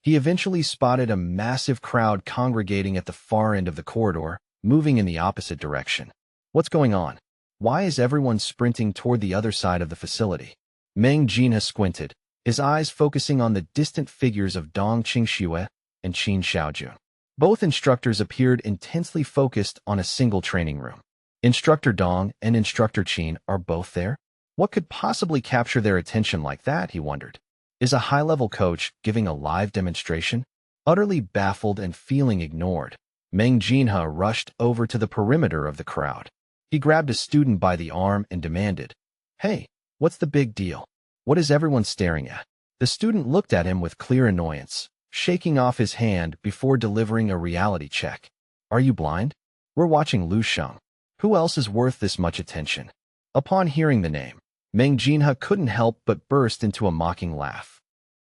He eventually spotted a massive crowd congregating at the far end of the corridor, moving in the opposite direction. What's going on? Why is everyone sprinting toward the other side of the facility? Meng Jinhe squinted, his eyes focusing on the distant figures of Dong Qingxue and Qin Xiaojun. Both instructors appeared intensely focused on a single training room. Instructor Dong and Instructor Qin are both there? What could possibly capture their attention like that, he wondered. Is a high-level coach giving a live demonstration? Utterly baffled and feeling ignored, Meng Jinhe rushed over to the perimeter of the crowd. He grabbed a student by the arm and demanded, "Hey, what's the big deal? What is everyone staring at?" The student looked at him with clear annoyance, shaking off his hand before delivering a reality check. "Are you blind? We're watching Lu Sheng. Who else is worth this much attention?" Upon hearing the name, Meng Jinhe couldn't help but burst into a mocking laugh.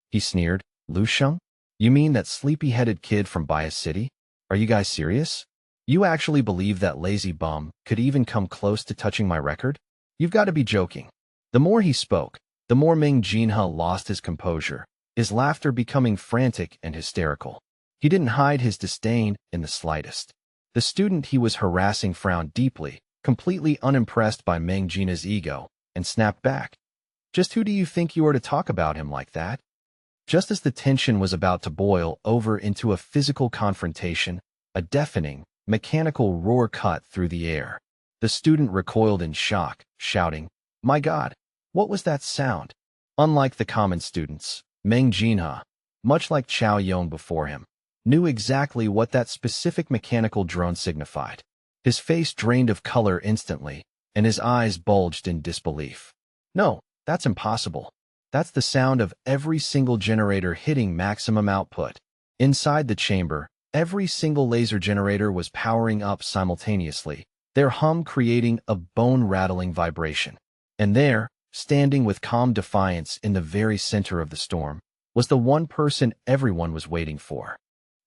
He sneered, "Lu Sheng? You mean that sleepy-headed kid from Bias City? Are you guys serious? You actually believe that lazy bum could even come close to touching my record? You've got to be joking." The more he spoke, the more Meng Jinhe lost his composure, his laughter becoming frantic and hysterical. He didn't hide his disdain in the slightest. The student he was harassing frowned deeply, completely unimpressed by Meng Jinhe's ego, and snapped back. "Just who do you think you are to talk about him like that?" Just as the tension was about to boil over into a physical confrontation, a deafening, mechanical roar cut through the air. The student recoiled in shock, shouting, "My God, what was that sound?" Unlike the common students, Meng Jinhe, much like Chao Yong before him, knew exactly what that specific mechanical drone signified. His face drained of color instantly, and his eyes bulged in disbelief. "No, that's impossible. That's the sound of every single generator hitting maximum output." Inside the chamber, every single laser generator was powering up simultaneously, their hum creating a bone-rattling vibration. And there, standing with calm defiance in the very center of the storm, was the one person everyone was waiting for.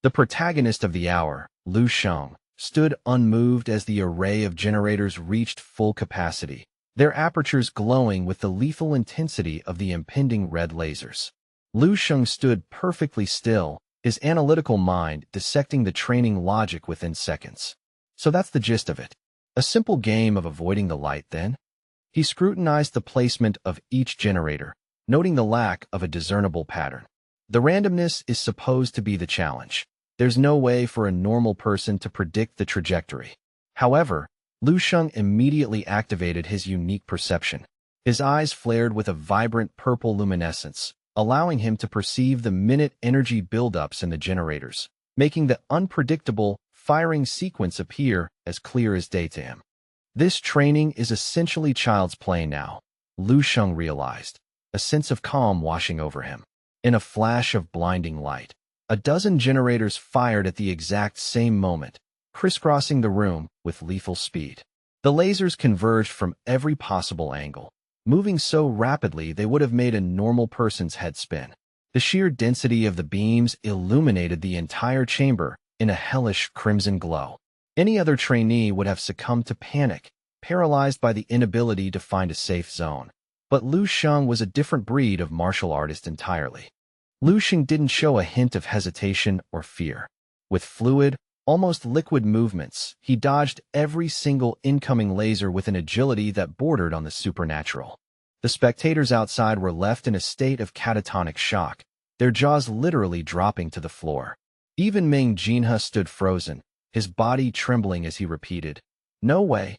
The protagonist of the hour, Lu Sheng, stood unmoved as the array of generators reached full capacity, their apertures glowing with the lethal intensity of the impending red lasers. Lu Sheng stood perfectly still, his analytical mind dissecting the training logic within seconds. "So that's the gist of it. A simple game of avoiding the light, then? He scrutinized the placement of each generator, noting the lack of a discernible pattern. The randomness is supposed to be the challenge. There's no way for a normal person to predict the trajectory. However, Lu Sheng immediately activated his unique perception. His eyes flared with a vibrant purple luminescence, allowing him to perceive the minute energy buildups in the generators, making the unpredictable firing sequence appear as clear as day to him. This training is essentially child's play now, Lu Sheng realized, a sense of calm washing over him. In a flash of blinding light, a dozen generators fired at the exact same moment, crisscrossing the room with lethal speed. The lasers converged from every possible angle, moving so rapidly they would have made a normal person's head spin. The sheer density of the beams illuminated the entire chamber in a hellish crimson glow. Any other trainee would have succumbed to panic, paralyzed by the inability to find a safe zone. But Lu Sheng was a different breed of martial artist entirely. Lu Sheng didn't show a hint of hesitation or fear. With fluid, almost liquid movements, he dodged every single incoming laser with an agility that bordered on the supernatural. The spectators outside were left in a state of catatonic shock, their jaws literally dropping to the floor. Even Meng Jinhe stood frozen, his body trembling as he repeated, "No way.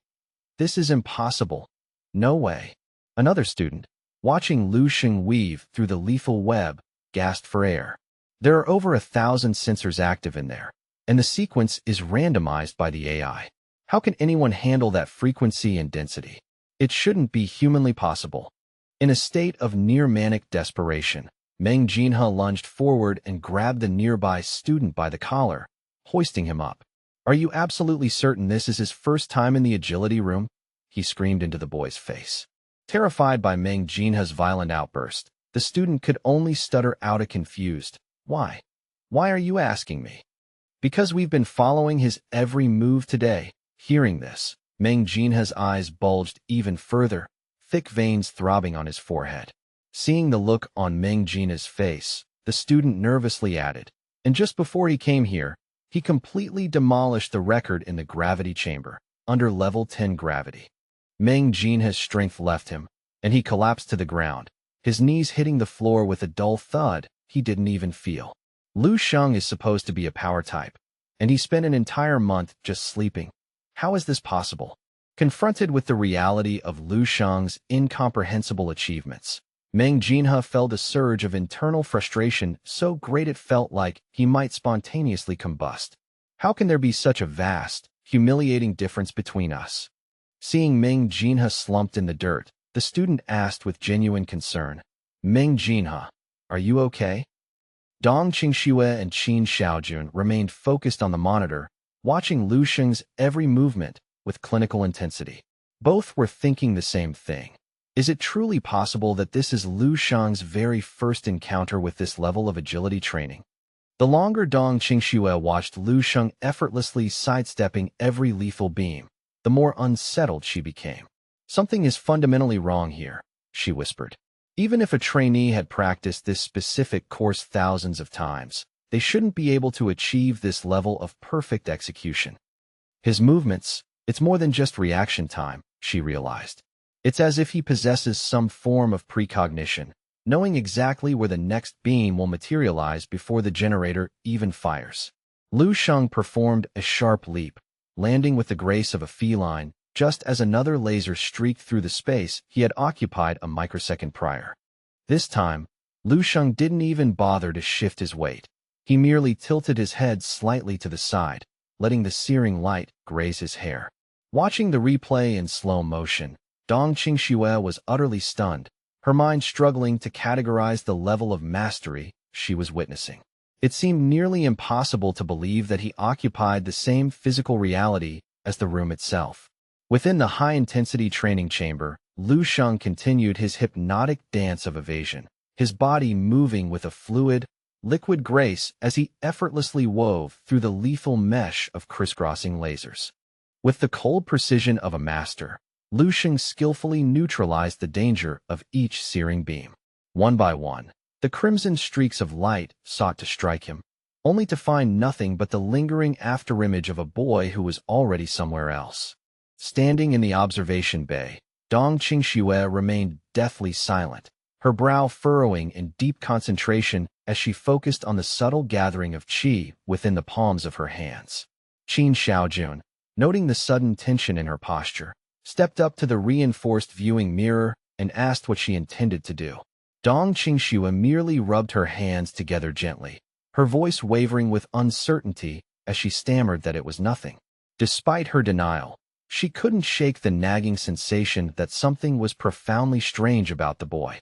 This is impossible. No way." Another student, watching Lu Sheng weave through the lethal web, gasped for air. There are over 1,000 sensors active in there, and the sequence is randomized by the AI. How can anyone handle that frequency and density? It shouldn't be humanly possible. In a state of near-manic desperation, Meng Jinhe lunged forward and grabbed the nearby student by the collar, hoisting him up. "Are you absolutely certain this is his first time in the agility room?" he screamed into the boy's face. Terrified by Meng Jinhe's violent outburst, the student could only stutter out a confused, "Why? Why are you asking me?" "Because we've been following his every move today." Hearing this, Meng Jinhe's eyes bulged even further, thick veins throbbing on his forehead. Seeing the look on Meng Jinhe's face, the student nervously added, "And just before he came here, he completely demolished the record in the gravity chamber, under level 10 gravity." Meng Jinhe's strength left him, and he collapsed to the ground, his knees hitting the floor with a dull thud he didn't even feel. Lu Sheng is supposed to be a power type, and he spent an entire month just sleeping. How is this possible? Confronted with the reality of Lu Sheng's incomprehensible achievements, Meng Jinhe felt a surge of internal frustration so great it felt like he might spontaneously combust. How can there be such a vast, humiliating difference between us? Seeing Meng Jinhe slumped in the dirt, the student asked with genuine concern, "Meng Jinhe, are you okay?" Dong Qingxue and Qin Xiaojun remained focused on the monitor, watching Lu Sheng's every movement with clinical intensity. Both were thinking the same thing. Is it truly possible that this is Lu Sheng's very first encounter with this level of agility training? The longer Dong Qingxue watched Lu Sheng effortlessly sidestepping every lethal beam, the more unsettled she became. "Something is fundamentally wrong here," she whispered. Even if a trainee had practiced this specific course thousands of times, they shouldn't be able to achieve this level of perfect execution. His movements, it's more than just reaction time, she realized. It's as if he possesses some form of precognition, knowing exactly where the next beam will materialize before the generator even fires. Lu Sheng performed a sharp leap, landing with the grace of a feline, just as another laser streaked through the space he had occupied a microsecond prior. This time, Lu Sheng didn't even bother to shift his weight. He merely tilted his head slightly to the side, letting the searing light graze his hair. Watching the replay in slow motion, Dong Qingxue was utterly stunned, her mind struggling to categorize the level of mastery she was witnessing. It seemed nearly impossible to believe that he occupied the same physical reality as the room itself. Within the high-intensity training chamber, Lu Sheng continued his hypnotic dance of evasion, his body moving with a fluid, liquid grace as he effortlessly wove through the lethal mesh of crisscrossing lasers. With the cold precision of a master, Lu Sheng skillfully neutralized the danger of each searing beam. One by one, the crimson streaks of light sought to strike him, only to find nothing but the lingering afterimage of a boy who was already somewhere else. Standing in the observation bay, Dong Qingxue remained deathly silent, her brow furrowing in deep concentration as she focused on the subtle gathering of qi within the palms of her hands. Qin Xiaojun, noting the sudden tension in her posture, stepped up to the reinforced viewing mirror and asked what she intended to do. Dong Qingxue merely rubbed her hands together gently, her voice wavering with uncertainty as she stammered that it was nothing. Despite her denial, she couldn't shake the nagging sensation that something was profoundly strange about the boy.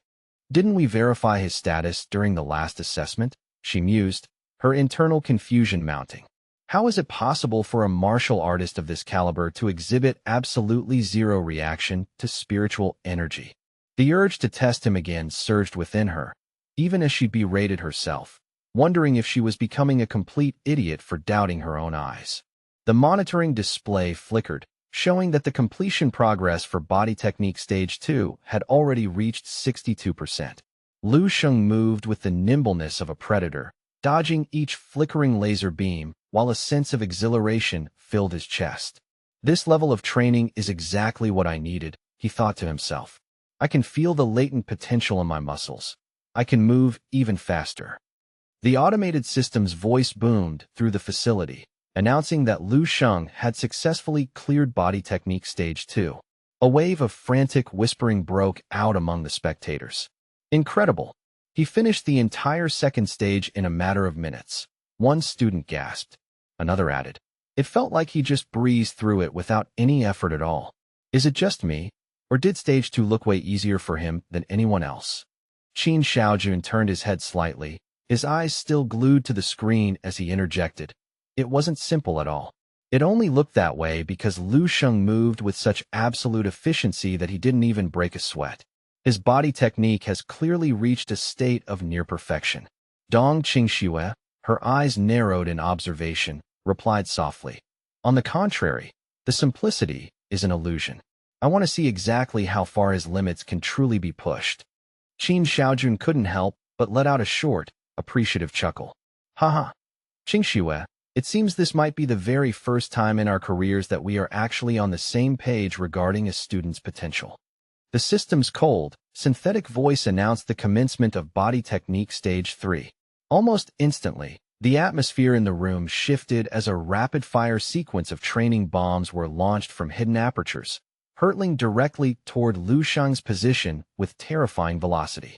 Didn't we verify his status during the last assessment? She mused, her internal confusion mounting. How is it possible for a martial artist of this caliber to exhibit absolutely zero reaction to spiritual energy? The urge to test him again surged within her, even as she berated herself, wondering if she was becoming a complete idiot for doubting her own eyes. The monitoring display flickered, showing that the completion progress for Body Technique Stage 2 had already reached 62%. Lu Sheng moved with the nimbleness of a predator, dodging each flickering laser beam, while a sense of exhilaration filled his chest. This level of training is exactly what I needed, he thought to himself. I can feel the latent potential in my muscles. I can move even faster. The automated system's voice boomed through the facility, announcing that Lu Sheng had successfully cleared Body Technique Stage 2. A wave of frantic whispering broke out among the spectators. Incredible! He finished the entire second stage in a matter of minutes. One student gasped. Another added. It felt like he just breezed through it without any effort at all. Is it just me? Or did Stage 2 look way easier for him than anyone else? Qin Xiaojun turned his head slightly, his eyes still glued to the screen as he interjected. It wasn't simple at all. It only looked that way because Lu Sheng moved with such absolute efficiency that he didn't even break a sweat. His body technique has clearly reached a state of near perfection. Dong Qingxue, her eyes narrowed in observation, replied softly. On the contrary, the simplicity is an illusion. I want to see exactly how far his limits can truly be pushed. Qin Xiaojun couldn't help but let out a short, appreciative chuckle. Haha. Qingxue, it seems this might be the very first time in our careers that we are actually on the same page regarding a student's potential. The system's cold, synthetic voice announced the commencement of Body Technique Stage 3. Almost instantly, the atmosphere in the room shifted as a rapid-fire sequence of training bombs were launched from hidden apertures, hurtling directly toward Lu Sheng's position with terrifying velocity.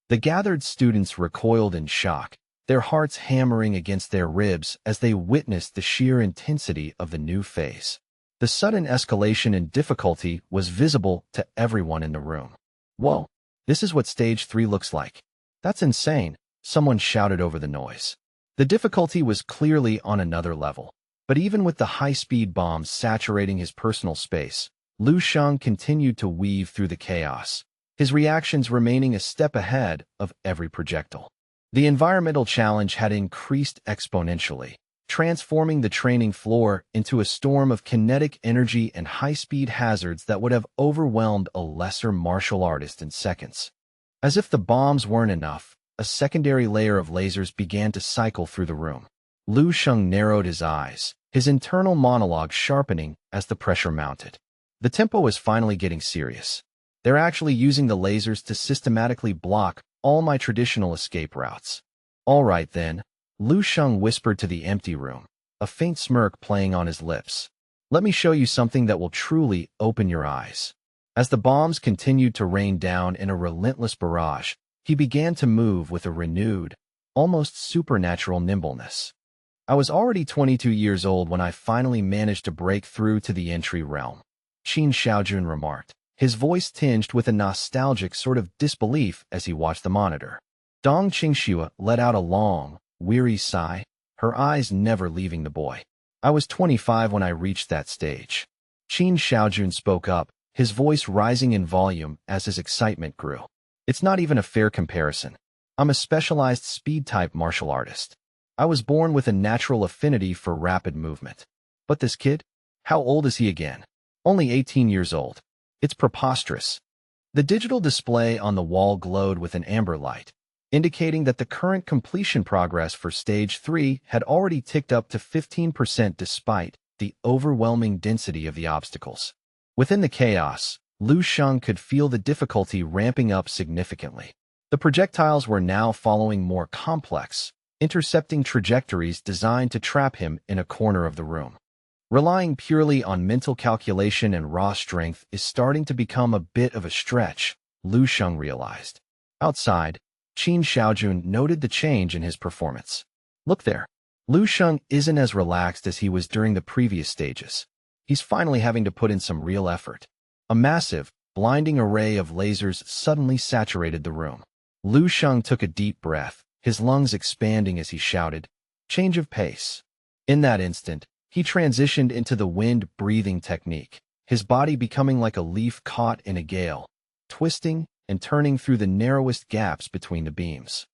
The gathered students recoiled in shock, their hearts hammering against their ribs as they witnessed the sheer intensity of the new phase. The sudden escalation in difficulty was visible to everyone in the room. Whoa, this is what Stage 3 looks like. That's insane, someone shouted over the noise. The difficulty was clearly on another level, but even with the high-speed bombs saturating his personal space, Lu Sheng continued to weave through the chaos, his reactions remaining a step ahead of every projectile. The environmental challenge had increased exponentially, transforming the training floor into a storm of kinetic energy and high-speed hazards that would have overwhelmed a lesser martial artist in seconds. As if the bombs weren't enough, a secondary layer of lasers began to cycle through the room. Lu Sheng narrowed his eyes, his internal monologue sharpening as the pressure mounted. The tempo is finally getting serious. They're actually using the lasers to systematically block all my traditional escape routes. All right then, Lu Sheng whispered to the empty room, a faint smirk playing on his lips. Let me show you something that will truly open your eyes. As the bombs continued to rain down in a relentless barrage, he began to move with a renewed, almost supernatural nimbleness. I was already 22 years old when I finally managed to break through to the entry realm, Qin Xiaojun remarked, his voice tinged with a nostalgic sort of disbelief as he watched the monitor. Dong Qingxue let out a long, weary sigh, her eyes never leaving the boy. I was 25 when I reached that stage. Qin Xiaojun spoke up, his voice rising in volume as his excitement grew. It's not even a fair comparison. I'm a specialized speed-type martial artist. I was born with a natural affinity for rapid movement. But this kid? How old is he again? Only 18 years old. It's preposterous. The digital display on the wall glowed with an amber light, indicating that the current completion progress for Stage 3 had already ticked up to 15% despite the overwhelming density of the obstacles. Within the chaos, Lu Sheng could feel the difficulty ramping up significantly. The projectiles were now following more complex, intercepting trajectories designed to trap him in a corner of the room. Relying purely on mental calculation and raw strength is starting to become a bit of a stretch, Lu Sheng realized. Outside, Qin Xiaojun noted the change in his performance. Look there. Lu Sheng isn't as relaxed as he was during the previous stages. He's finally having to put in some real effort. A massive, blinding array of lasers suddenly saturated the room. Lu Sheng took a deep breath, his lungs expanding as he shouted, "Change of pace." In that instant, he transitioned into the wind-breathing technique, his body becoming like a leaf caught in a gale, twisting and turning through the narrowest gaps between the beams.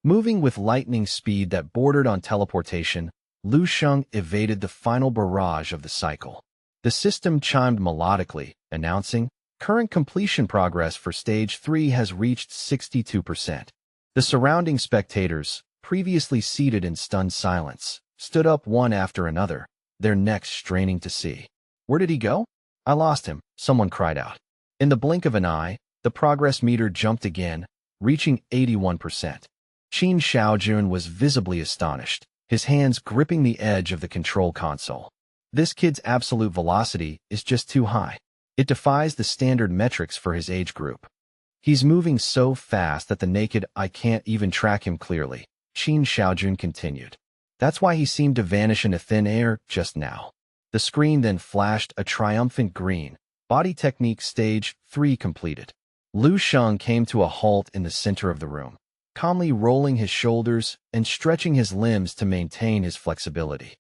Moving with lightning speed that bordered on teleportation, Lu Sheng evaded the final barrage of the cycle. The system chimed melodically, announcing, "Current completion progress for Stage 3 has reached 62%. The surrounding spectators, previously seated in stunned silence, stood up one after another, their necks straining to see. "Where did he go?" "I lost him," someone cried out. In the blink of an eye, the progress meter jumped again, reaching 81%. Qin Xiaojun was visibly astonished, his hands gripping the edge of the control console. This kid's absolute velocity is just too high. It defies the standard metrics for his age group. He's moving so fast that the naked eye can't even track him clearly, Qin Xiaojun continued. That's why he seemed to vanish into thin air just now. The screen then flashed a triumphant green. Body technique stage 3 completed. Lu Sheng came to a halt in the center of the room, calmly rolling his shoulders and stretching his limbs to maintain his flexibility.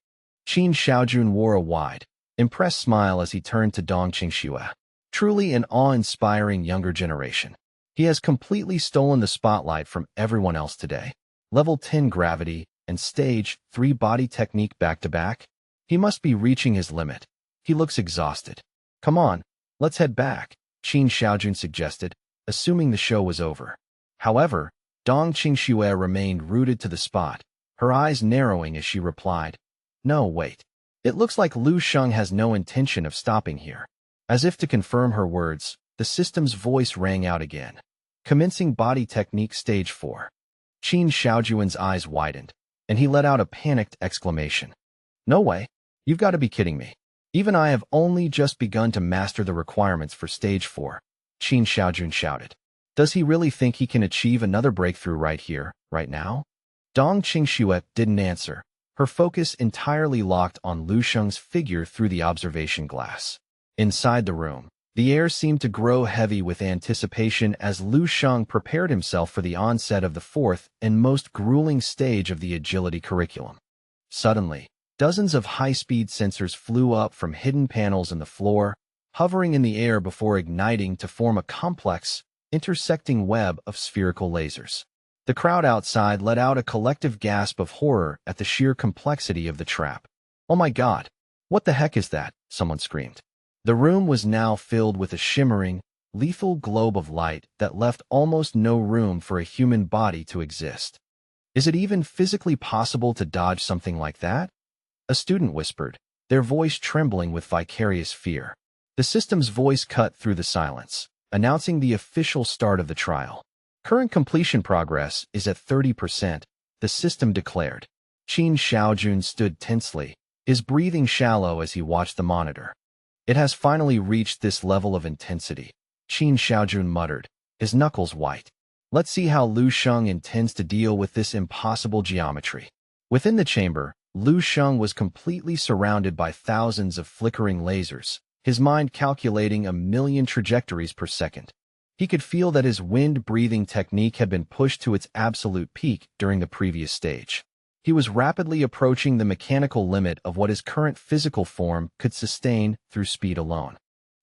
Qin Xiaojun wore a wide, impressed smile as he turned to Dong Qingxue. Truly an awe-inspiring younger generation. He has completely stolen the spotlight from everyone else today. Level 10 gravity and stage 3 body technique back-to-back. He must be reaching his limit. He looks exhausted. "Come on, let's head back," Qin Xiaojun suggested, assuming the show was over. However, Dong Qingxue remained rooted to the spot, her eyes narrowing as she replied, "No, wait. It looks like Lu Sheng has no intention of stopping here." As if to confirm her words, the system's voice rang out again. Commencing body technique stage 4. Qin Xiaojun's eyes widened, and he let out a panicked exclamation. "No way. You've got to be kidding me. Even I have only just begun to master the requirements for stage 4. Qin Xiaojun shouted. Does he really think he can achieve another breakthrough right here, right now? Dong Qingxue didn't answer, her focus entirely locked on Lu Sheng's figure through the observation glass. Inside the room, the air seemed to grow heavy with anticipation as Lu Sheng prepared himself for the onset of the fourth and most grueling stage of the agility curriculum. Suddenly, dozens of high-speed sensors flew up from hidden panels in the floor, hovering in the air before igniting to form a complex, intersecting web of spherical lasers. The crowd outside let out a collective gasp of horror at the sheer complexity of the trap. "Oh my God! What the heck is that?" someone screamed. The room was now filled with a shimmering, lethal globe of light that left almost no room for a human body to exist. "Is it even physically possible to dodge something like that?" A student whispered, their voice trembling with vicarious fear. The system's voice cut through the silence, announcing the official start of the trial. "Current completion progress is at 30%, the system declared. Qin Xiaojun stood tensely, his breathing shallow as he watched the monitor. "It has finally reached this level of intensity," Qin Xiaojun muttered, his knuckles white. "Let's see how Lu Sheng intends to deal with this impossible geometry." Within the chamber, Lu Sheng was completely surrounded by thousands of flickering lasers, his mind calculating 1,000,000 trajectories per second. He could feel that his wind-breathing technique had been pushed to its absolute peak during the previous stage. He was rapidly approaching the mechanical limit of what his current physical form could sustain through speed alone.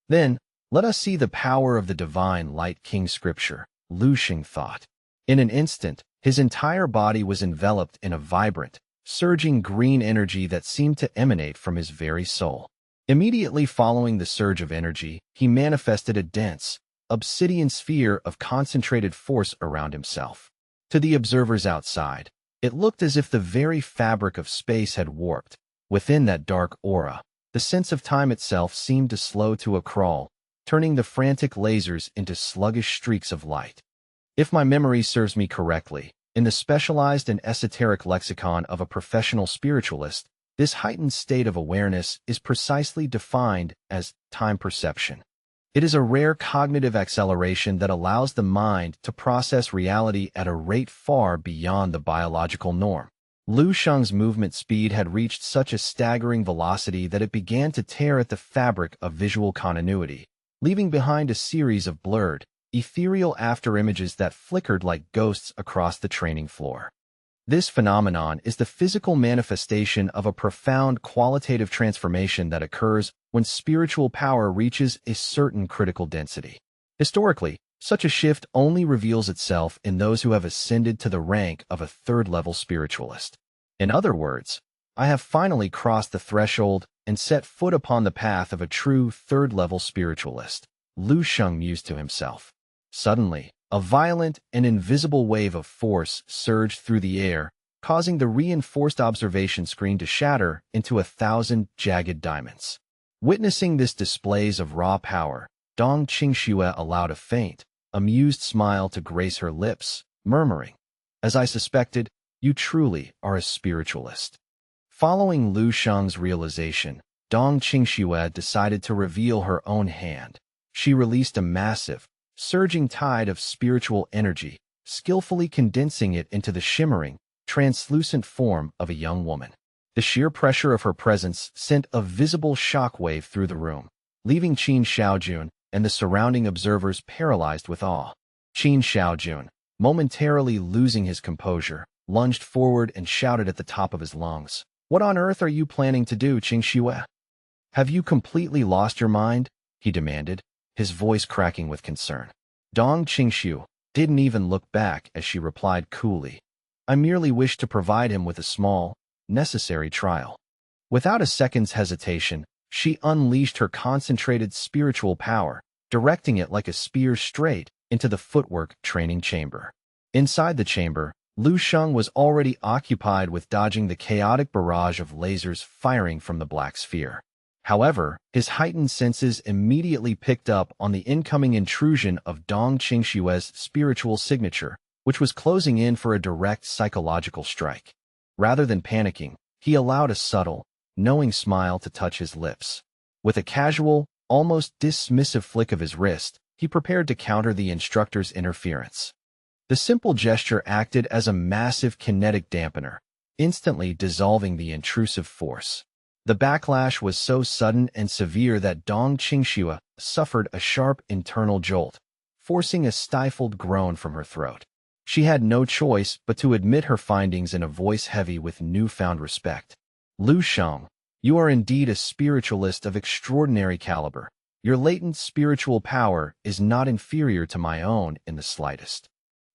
"Then, let us see the power of the divine light king scripture," Lu Sheng thought. In an instant, his entire body was enveloped in a vibrant, surging green energy that seemed to emanate from his very soul. Immediately following the surge of energy, he manifested a dense, obsidian sphere of concentrated force around himself. To the observers outside, it looked as if the very fabric of space had warped. Within that dark aura, the sense of time itself seemed to slow to a crawl, turning the frantic lasers into sluggish streaks of light. If my memory serves me correctly, in the specialized and esoteric lexicon of a professional spiritualist, this heightened state of awareness is precisely defined as time perception. It is a rare cognitive acceleration that allows the mind to process reality at a rate far beyond the biological norm. Lu Sheng's movement speed had reached such a staggering velocity that it began to tear at the fabric of visual continuity, leaving behind a series of blurred, ethereal afterimages that flickered like ghosts across the training floor. This phenomenon is the physical manifestation of a profound qualitative transformation that occurs when spiritual power reaches a certain critical density. Historically, such a shift only reveals itself in those who have ascended to the rank of a third-level spiritualist. In other words, I have finally crossed the threshold and set foot upon the path of a true third-level spiritualist, Lu Sheng mused to himself. Suddenly, a violent and invisible wave of force surged through the air, causing the reinforced observation screen to shatter into 1,000 jagged diamonds. Witnessing this displays of raw power, Dong Qingxue allowed a faint, amused smile to grace her lips, murmuring, "As I suspected, you truly are a spiritualist." Following Lu Sheng's realization, Dong Qingxue decided to reveal her own hand. She released a massive, surging tide of spiritual energy, skillfully condensing it into the shimmering, translucent form of a young woman. The sheer pressure of her presence sent a visible shockwave through the room, leaving Qin Xiaojun and the surrounding observers paralyzed with awe. Qin Xiaojun, momentarily losing his composure, lunged forward and shouted at the top of his lungs, "What on earth are you planning to do, Qingxue? Have you completely lost your mind?" he demanded, his voice cracking with concern. Dong Qingxue didn't even look back as she replied coolly, "I merely wish to provide him with a small, necessary trial." Without a second's hesitation, she unleashed her concentrated spiritual power, directing it like a spear straight into the footwork training chamber. Inside the chamber, Lu Sheng was already occupied with dodging the chaotic barrage of lasers firing from the black sphere. However, his heightened senses immediately picked up on the incoming intrusion of Dong Qingxue's spiritual signature, which was closing in for a direct psychological strike. Rather than panicking, he allowed a subtle, knowing smile to touch his lips. With a casual, almost dismissive flick of his wrist, he prepared to counter the instructor's interference. The simple gesture acted as a massive kinetic dampener, instantly dissolving the intrusive force. The backlash was so sudden and severe that Dong Qingxue suffered a sharp internal jolt, forcing a stifled groan from her throat. She had no choice but to admit her findings in a voice heavy with newfound respect. "Lu Sheng, you are indeed a spiritualist of extraordinary caliber. Your latent spiritual power is not inferior to my own in the slightest."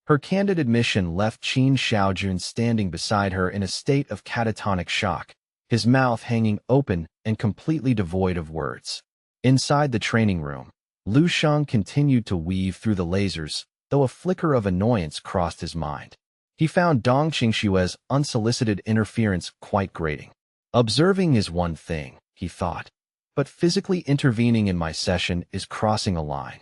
Her candid admission left Qin Xiaojun standing beside her in a state of catatonic shock, his mouth hanging open and completely devoid of words. Inside the training room, Lu Sheng continued to weave through the lasers, though a flicker of annoyance crossed his mind. He found Dong Qingxue's unsolicited interference quite grating. Observing is one thing, he thought, but physically intervening in my session is crossing a line.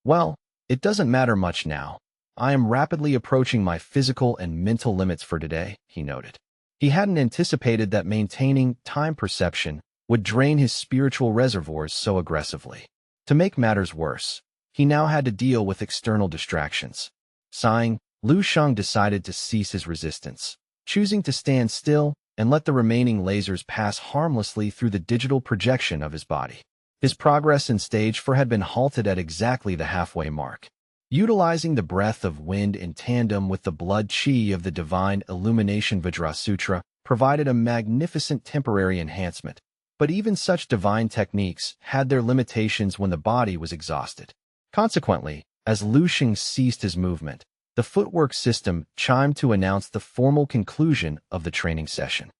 Well, it doesn't matter much now. I am rapidly approaching my physical and mental limits for today, he noted. He hadn't anticipated that maintaining time perception would drain his spiritual reservoirs so aggressively. To make matters worse, he now had to deal with external distractions. Sighing, Lu Sheng decided to cease his resistance, choosing to stand still and let the remaining lasers pass harmlessly through the digital projection of his body. His progress in stage 4 had been halted at exactly the halfway mark. Utilizing the breath of wind in tandem with the blood chi of the divine illumination Vajrasutra provided a magnificent temporary enhancement, but even such divine techniques had their limitations when the body was exhausted. Consequently, as Lu Sheng ceased his movement, the footwork system chimed to announce the formal conclusion of the training session.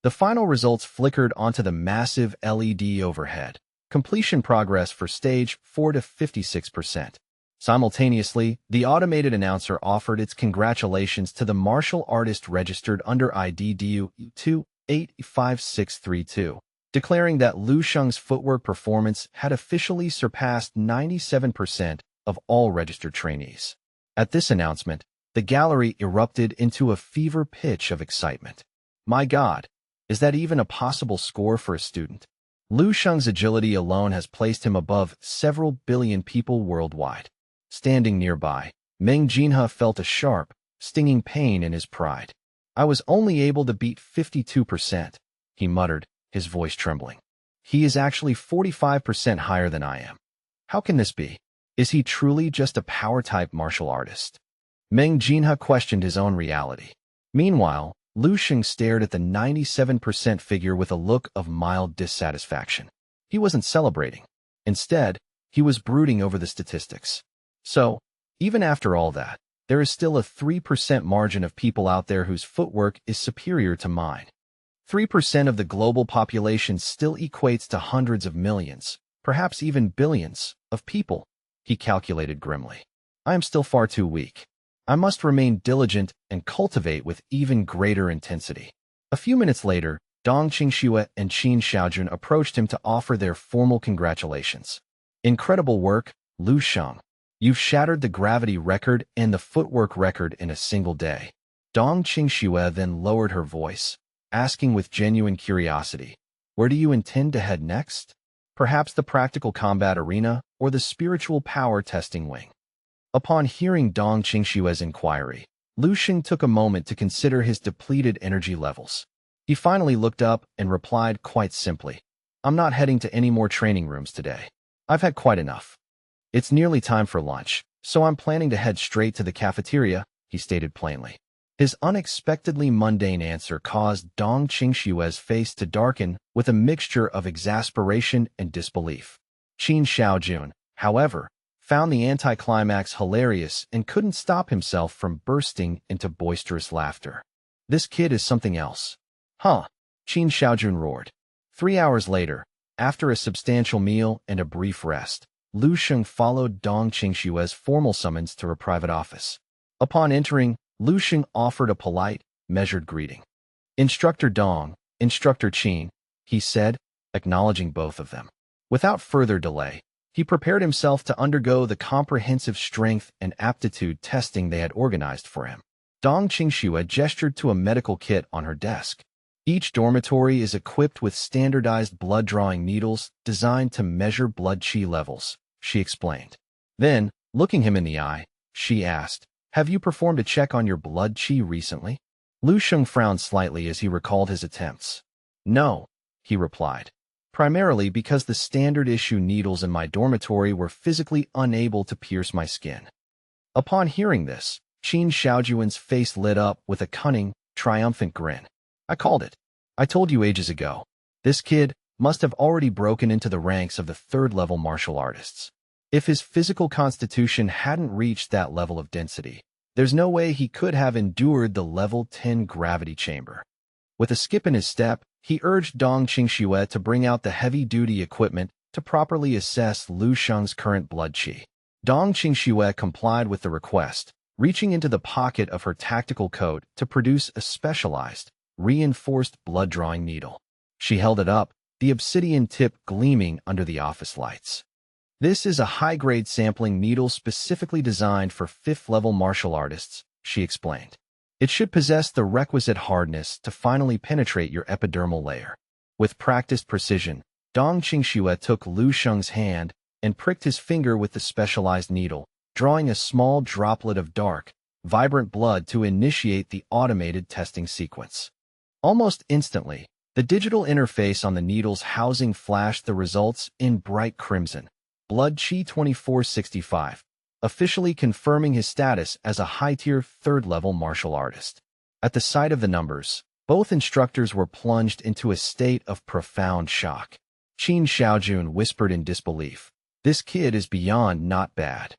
The final results flickered onto the massive LED overhead. Completion progress for stage 4 to 56%. Simultaneously, the automated announcer offered its congratulations to the martial artist registered under ID DU 285632, declaring that Lu Sheng's footwork performance had officially surpassed 97% of all registered trainees. At this announcement, the gallery erupted into a fever pitch of excitement. My God, is that even a possible score for a student? Lu Sheng's agility alone has placed him above several billion people worldwide. Standing nearby, Meng Jinhe felt a sharp, stinging pain in his pride. I was only able to beat 52%, he muttered, his voice trembling. He is actually 45% higher than I am. How can this be? Is he truly just a power-type martial artist? Meng Jinhe questioned his own reality. Meanwhile, Lu Sheng stared at the 97% figure with a look of mild dissatisfaction. He wasn't celebrating. Instead, he was brooding over the statistics. So, even after all that, there is still a 3% margin of people out there whose footwork is superior to mine. 3% of the global population still equates to hundreds of millions, perhaps even billions, of people, he calculated grimly. I am still far too weak. I must remain diligent and cultivate with even greater intensity. A few minutes later, Dong Qingxue and Qin Xiaojun approached him to offer their formal congratulations. Incredible work, Lu Sheng. You've shattered the gravity record and the footwork record in a single day. Dong Qingxue then lowered her voice, asking with genuine curiosity, where do you intend to head next? Perhaps the practical combat arena or the spiritual power testing wing? Upon hearing Dong Qingxue's inquiry, Lu Sheng took a moment to consider his depleted energy levels. He finally looked up and replied quite simply, I'm not heading to any more training rooms today. I've had quite enough. It's nearly time for lunch, so I'm planning to head straight to the cafeteria, he stated plainly. His unexpectedly mundane answer caused Dong Qingxue's face to darken with a mixture of exasperation and disbelief. Qin Xiaojun, however, found the anticlimax hilarious and couldn't stop himself from bursting into boisterous laughter. This kid is something else. Huh? Qin Xiaojun roared. 3 hours later, after a substantial meal and a brief rest, Lu Sheng followed Dong Qingxue's formal summons to her private office. Upon entering, Lu Sheng offered a polite, measured greeting. Instructor Dong, Instructor Qin, he said, acknowledging both of them. Without further delay, he prepared himself to undergo the comprehensive strength and aptitude testing they had organized for him. Dong Qingxue gestured to a medical kit on her desk. Each dormitory is equipped with standardized blood-drawing needles designed to measure blood qi levels, she explained. Then, looking him in the eye, she asked, have you performed a check on your blood qi recently? Lu Sheng frowned slightly as he recalled his attempts. No, he replied. Primarily because the standard-issue needles in my dormitory were physically unable to pierce my skin. Upon hearing this, Qin Xiaojun's face lit up with a cunning, triumphant grin. I called it. I told you ages ago. This kid must have already broken into the ranks of the third-level martial artists. If his physical constitution hadn't reached that level of density, there's no way he could have endured the level 10 gravity chamber. With a skip in his step, he urged Dong Qingxue to bring out the heavy-duty equipment to properly assess Lu Sheng's current blood qi. Dong Qingxue complied with the request, reaching into the pocket of her tactical coat to produce a specialized, reinforced blood-drawing needle. She held it up, the obsidian tip gleaming under the office lights. This is a high-grade sampling needle specifically designed for 5th-level martial artists, she explained. It should possess the requisite hardness to finally penetrate your epidermal layer. With practiced precision, Dong Qingxue took Lu Sheng's hand and pricked his finger with the specialized needle, drawing a small droplet of dark, vibrant blood to initiate the automated testing sequence. Almost instantly, the digital interface on the needle's housing flashed the results in bright crimson. Blood Qi 2465. Officially confirming his status as a high-tier third-level martial artist. At the sight of the numbers, both instructors were plunged into a state of profound shock. Qin Xiaojun whispered in disbelief, this kid is beyond not bad.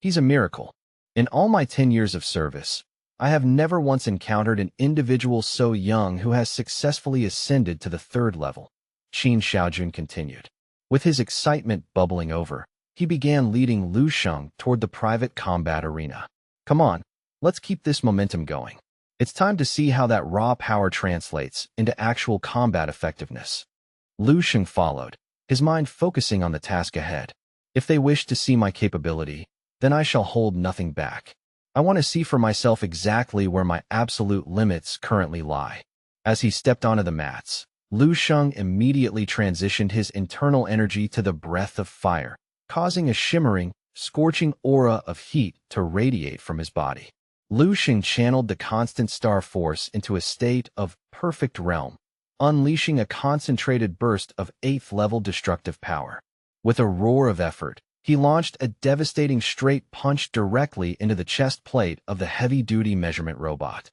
He's a miracle. In all my 10 years of service, I have never once encountered an individual so young who has successfully ascended to the 3rd level. Qin Xiaojun continued. With his excitement bubbling over, he began leading Lu Sheng toward the private combat arena. Come on, let's keep this momentum going. It's time to see how that raw power translates into actual combat effectiveness. Lu Sheng followed, his mind focusing on the task ahead. If they wish to see my capability, then I shall hold nothing back. I want to see for myself exactly where my absolute limits currently lie. As he stepped onto the mats, Lu Sheng immediately transitioned his internal energy to the breath of fire, causing a shimmering, scorching aura of heat to radiate from his body. Lu Sheng channeled the constant star force into a state of perfect realm, unleashing a concentrated burst of 8th-level destructive power. With a roar of effort, he launched a devastating straight punch directly into the chest plate of the heavy-duty measurement robot.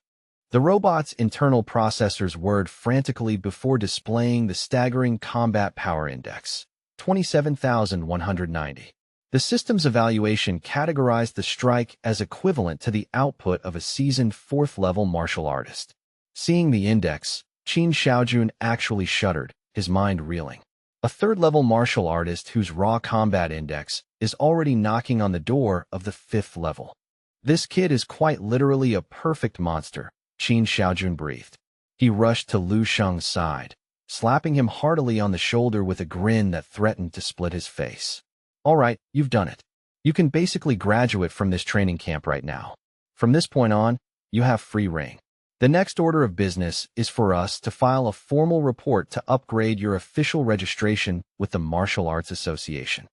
The robot's internal processors whirred frantically before displaying the staggering combat power index, 27,190. The system's evaluation categorized the strike as equivalent to the output of a seasoned 4th-level martial artist. Seeing the index, Qin Xiaojun actually shuddered, his mind reeling. A 3rd-level martial artist whose raw combat index is already knocking on the door of the 5th level. This kid is quite literally a perfect monster, Qin Xiaojun breathed. He rushed to Lu Sheng's side, slapping him heartily on the shoulder with a grin that threatened to split his face. All right, you've done it. You can basically graduate from this training camp right now. From this point on, you have free reign. The next order of business is for us to file a formal report to upgrade your official registration with the Martial Arts Association.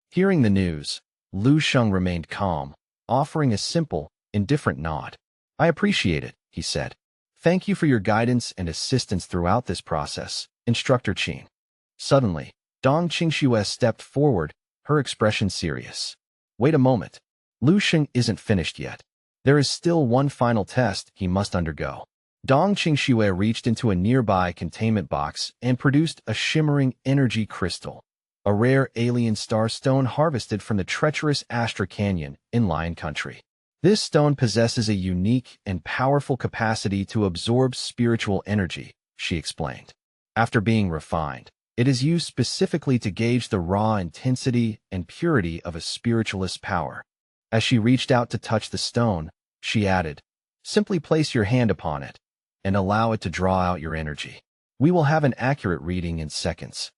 Hearing the news, Lu Sheng remained calm, offering a simple, indifferent nod. I appreciate it, he said. Thank you for your guidance and assistance throughout this process, Instructor Qin. Suddenly, Dong Qingxue stepped forward, her expression serious. Wait a moment. Lu Sheng isn't finished yet. There is still one final test he must undergo. Dong Qingxue reached into a nearby containment box and produced a shimmering energy crystal, a rare alien starstone harvested from the treacherous Astra Canyon in Lion Country. This stone possesses a unique and powerful capacity to absorb spiritual energy, she explained. After being refined, it is used specifically to gauge the raw intensity and purity of a spiritualist's power. As she reached out to touch the stone, she added, simply place your hand upon it and allow it to draw out your energy. We will have an accurate reading in seconds.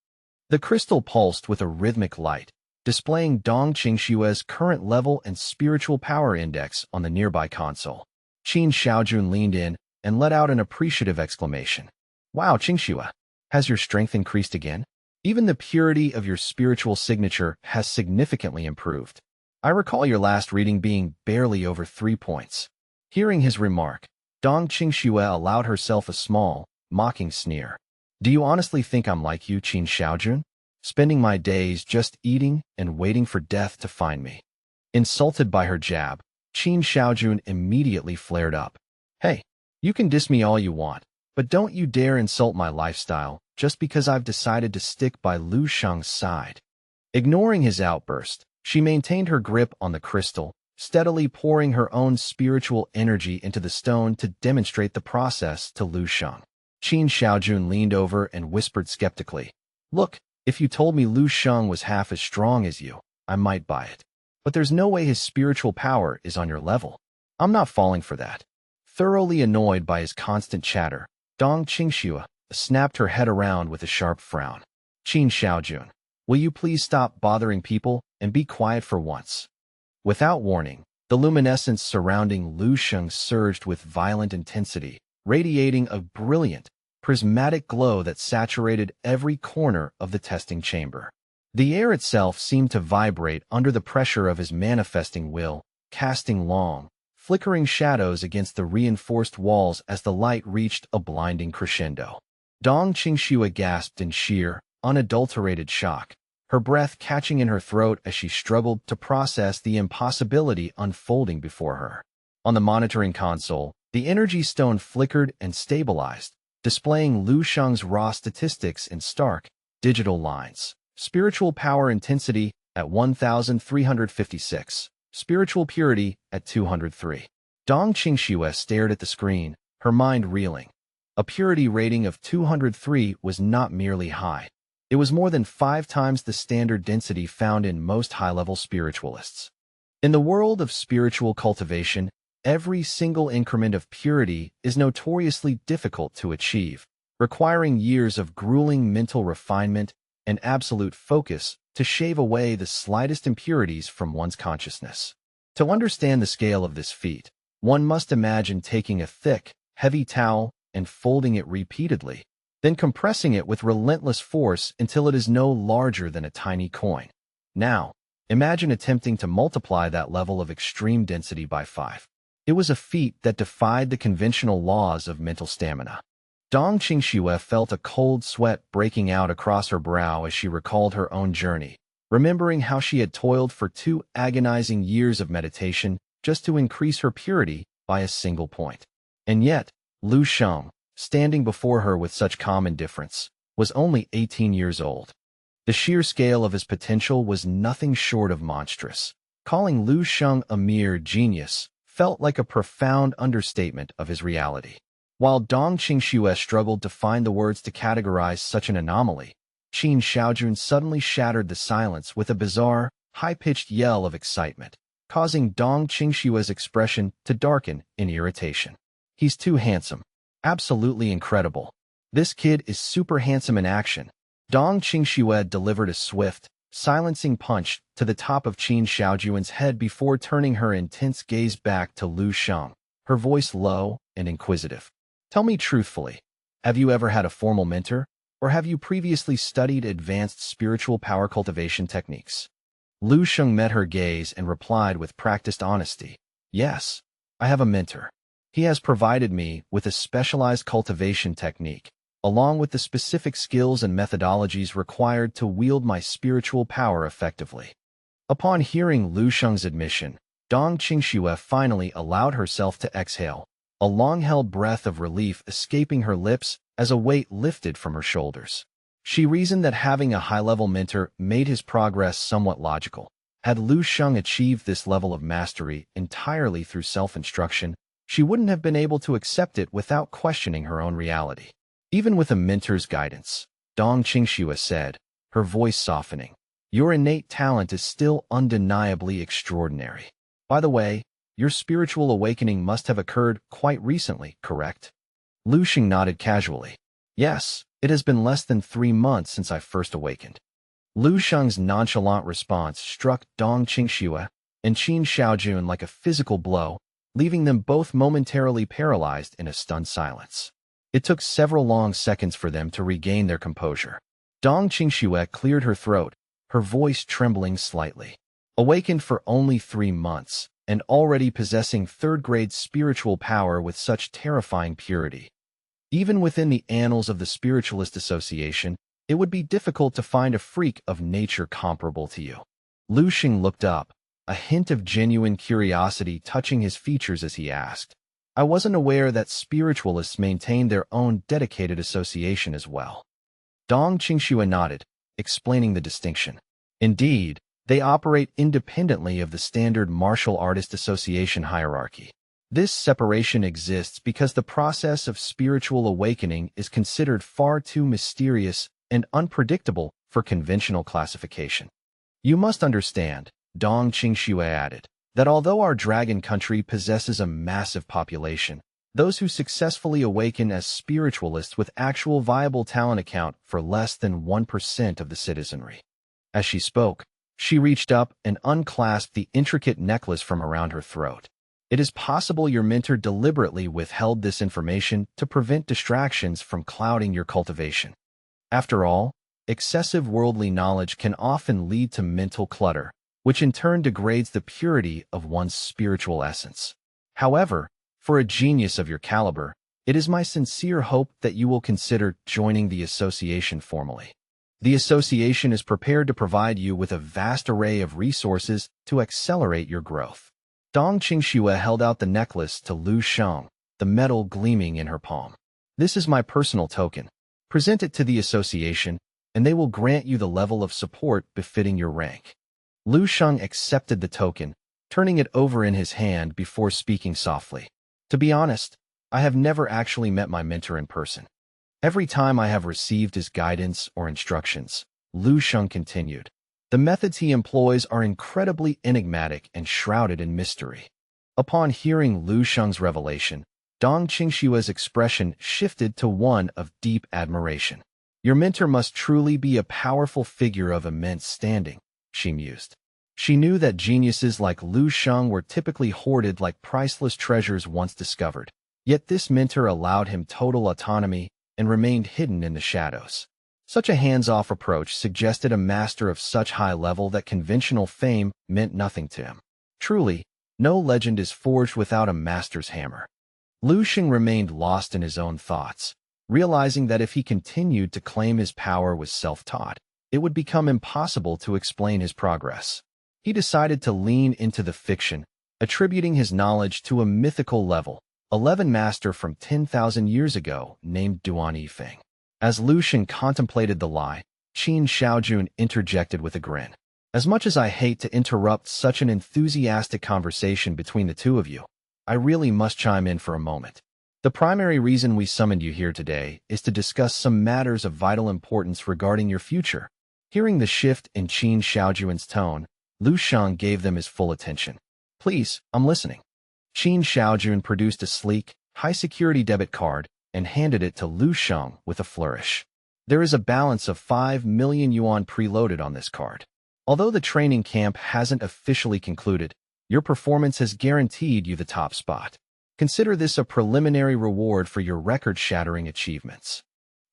The crystal pulsed with a rhythmic light, displaying Dong Qingxue's current level and spiritual power index on the nearby console. Qin Xiaojun leaned in and let out an appreciative exclamation. Wow, Qingxue, has your strength increased again? Even the purity of your spiritual signature has significantly improved. I recall your last reading being barely over 3 points. Hearing his remark, Dong Qingxue allowed herself a small, mocking sneer. Do you honestly think I'm like you, Qin Xiaojun? Spending my days just eating and waiting for death to find me. Insulted by her jab, Qin Xiaojun immediately flared up. Hey, you can diss me all you want, but don't you dare insult my lifestyle just because I've decided to stick by Lu Sheng's side. Ignoring his outburst, she maintained her grip on the crystal, steadily pouring her own spiritual energy into the stone to demonstrate the process to Lu Sheng. Qin Xiaojun leaned over and whispered skeptically, Look, if you told me Lu Sheng was half as strong as you, I might buy it. But there's no way his spiritual power is on your level. I'm not falling for that. Thoroughly annoyed by his constant chatter, Dong Qingxue snapped her head around with a sharp frown. Qin Xiaojun, will you please stop bothering people and be quiet for once? Without warning, the luminescence surrounding Lu Sheng surged with violent intensity, radiating a brilliant, prismatic glow that saturated every corner of the testing chamber. The air itself seemed to vibrate under the pressure of his manifesting will, casting long, flickering shadows against the reinforced walls as the light reached a blinding crescendo. Dong Qingxue gasped in sheer, unadulterated shock, her breath catching in her throat as she struggled to process the impossibility unfolding before her. On the monitoring console, the energy stone flickered and stabilized, displaying Lu Sheng's raw statistics in stark, digital lines. Spiritual power intensity at 1,356. Spiritual purity at 203. Dong Qingxue stared at the screen, her mind reeling. A purity rating of 203 was not merely high. It was more than 5 times the standard density found in most high-level spiritualists. In the world of spiritual cultivation, every single increment of purity is notoriously difficult to achieve, requiring years of grueling mental refinement and absolute focus to shave away the slightest impurities from one's consciousness. To understand the scale of this feat, one must imagine taking a thick, heavy towel and folding it repeatedly, then compressing it with relentless force until it is no larger than a tiny coin. Now, imagine attempting to multiply that level of extreme density by 5. It was a feat that defied the conventional laws of mental stamina. Dong Qingxue felt a cold sweat breaking out across her brow as she recalled her own journey, remembering how she had toiled for 2 agonizing years of meditation just to increase her purity by a single point. And yet, Lu Sheng, standing before her with such calm indifference, was only 18 years old. The sheer scale of his potential was nothing short of monstrous. Calling Lu Sheng a mere genius felt like a profound understatement of his reality. While Dong Qingxue struggled to find the words to categorize such an anomaly, Qin Xiaojun suddenly shattered the silence with a bizarre, high-pitched yell of excitement, causing Dong Qingxue's expression to darken in irritation. He's too handsome. Absolutely incredible. This kid is super handsome in action. Dong Qingxue delivered a swift, silencing punch to the top of Qin Xiaojun's head before turning her intense gaze back to Lu Sheng, her voice low and inquisitive. Tell me truthfully, have you ever had a formal mentor, or have you previously studied advanced spiritual power cultivation techniques? Lu Sheng met her gaze and replied with practiced honesty. Yes, I have a mentor. He has provided me with a specialized cultivation technique, along with the specific skills and methodologies required to wield my spiritual power effectively. Upon hearing Lu Sheng's admission, Dong Qingxue finally allowed herself to exhale, a long-held breath of relief escaping her lips as a weight lifted from her shoulders. She reasoned that having a high-level mentor made his progress somewhat logical. Had Lu Sheng achieved this level of mastery entirely through self-instruction, she wouldn't have been able to accept it without questioning her own reality. Even with a mentor's guidance, Dong Qingxue said, her voice softening, your innate talent is still undeniably extraordinary. By the way, your spiritual awakening must have occurred quite recently, correct? Lu Sheng nodded casually. Yes, it has been less than 3 months since I first awakened. Lu Sheng's nonchalant response struck Dong Qingxue and Qin Xiaojun like a physical blow, leaving them both momentarily paralyzed in a stunned silence. It took several long seconds for them to regain their composure. Dong Qingxue cleared her throat, her voice trembling slightly. Awakened for only 3 months, and already possessing third-grade spiritual power with such terrifying purity. Even within the annals of the Spiritualist Association, it would be difficult to find a freak of nature comparable to you. Lu Sheng looked up, a hint of genuine curiosity touching his features as he asked, I wasn't aware that spiritualists maintained their own dedicated association as well. Dong Qingxue nodded, explaining the distinction. Indeed, they operate independently of the standard martial artist association hierarchy. This separation exists because the process of spiritual awakening is considered far too mysterious and unpredictable for conventional classification. You must understand, Dong Qingxue added, that although our dragon country possesses a massive population, those who successfully awaken as spiritualists with actual viable talent account for less than 1% of the citizenry. As she spoke, she reached up and unclasped the intricate necklace from around her throat. It is possible your mentor deliberately withheld this information to prevent distractions from clouding your cultivation. After all, excessive worldly knowledge can often lead to mental clutter, which in turn degrades the purity of one's spiritual essence. However, for a genius of your caliber, it is my sincere hope that you will consider joining the association formally. The association is prepared to provide you with a vast array of resources to accelerate your growth. Dong Qingxue held out the necklace to Lu Sheng, the metal gleaming in her palm. This is my personal token. Present it to the association, and they will grant you the level of support befitting your rank. Lu Sheng accepted the token, turning it over in his hand before speaking softly. To be honest, I have never actually met my mentor in person. Every time I have received his guidance or instructions, Lu Sheng continued, the methods he employs are incredibly enigmatic and shrouded in mystery. Upon hearing Lu Sheng's revelation, Dong Qingshua's expression shifted to one of deep admiration. Your mentor must truly be a powerful figure of immense standing, she mused. She knew that geniuses like Lu Sheng were typically hoarded like priceless treasures once discovered. Yet this mentor allowed him total autonomy and remained hidden in the shadows. Such a hands-off approach suggested a master of such high level that conventional fame meant nothing to him. Truly, no legend is forged without a master's hammer. Lu Sheng remained lost in his own thoughts, realizing that if he continued to claim his power was self-taught, it would become impossible to explain his progress. He decided to lean into the fiction, attributing his knowledge to a mythical level, 11 master from 10,000 years ago named Duan Yifeng. As Lu Sheng contemplated the lie, Qin Xiaojun interjected with a grin. As much as I hate to interrupt such an enthusiastic conversation between the two of you, I really must chime in for a moment. The primary reason we summoned you here today is to discuss some matters of vital importance regarding your future. Hearing the shift in Qin Xiaojun's tone, Lu Sheng gave them his full attention. Please, I'm listening. Qin Xiaojun produced a sleek, high-security debit card and handed it to Lu Sheng with a flourish. There is a balance of 5 million yuan preloaded on this card. Although the training camp hasn't officially concluded, your performance has guaranteed you the top spot. Consider this a preliminary reward for your record-shattering achievements.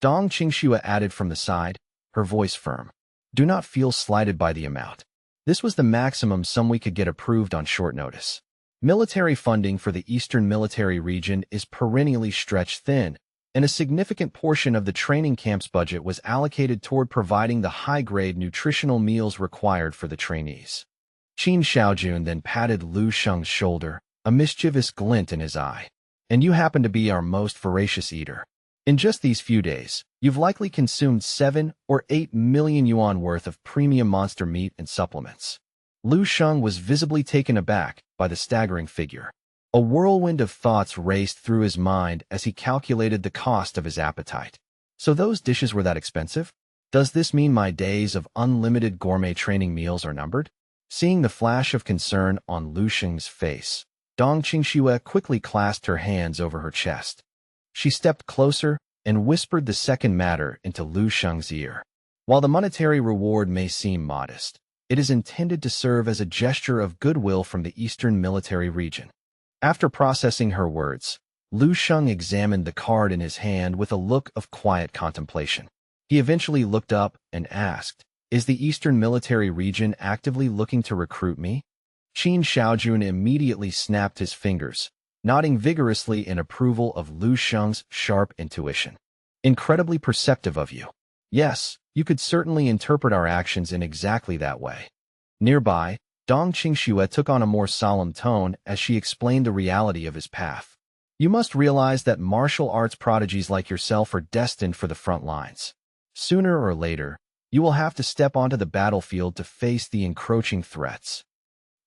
Dong Qingxue added from the side, her voice firm. Do not feel slighted by the amount. This was the maximum sum we could get approved on short notice. Military funding for the Eastern Military Region is perennially stretched thin, and a significant portion of the training camp's budget was allocated toward providing the high-grade nutritional meals required for the trainees. Qin Xiaojun then patted Lu Sheng's shoulder, a mischievous glint in his eye. And you happen to be our most voracious eater. In just these few days, you've likely consumed 7 or 8 million yuan worth of premium monster meat and supplements. Lu Sheng was visibly taken aback by the staggering figure. A whirlwind of thoughts raced through his mind as he calculated the cost of his appetite. So those dishes were that expensive? Does this mean my days of unlimited gourmet training meals are numbered? Seeing the flash of concern on Lu Sheng's face, Dong Qingxue quickly clasped her hands over her chest. She stepped closer and whispered the second matter into Lu Sheng's ear. While the monetary reward may seem modest, it is intended to serve as a gesture of goodwill from the Eastern Military Region. After processing her words, Lu Sheng examined the card in his hand with a look of quiet contemplation. He eventually looked up and asked, Is the Eastern Military Region actively looking to recruit me? Qin Xiaojun immediately snapped his fingers, nodding vigorously in approval of Lu Sheng's sharp intuition. Incredibly perceptive of you. Yes, you could certainly interpret our actions in exactly that way. Nearby, Dong Qingxue took on a more solemn tone as she explained the reality of his path. You must realize that martial arts prodigies like yourself are destined for the front lines. Sooner or later, you will have to step onto the battlefield to face the encroaching threats.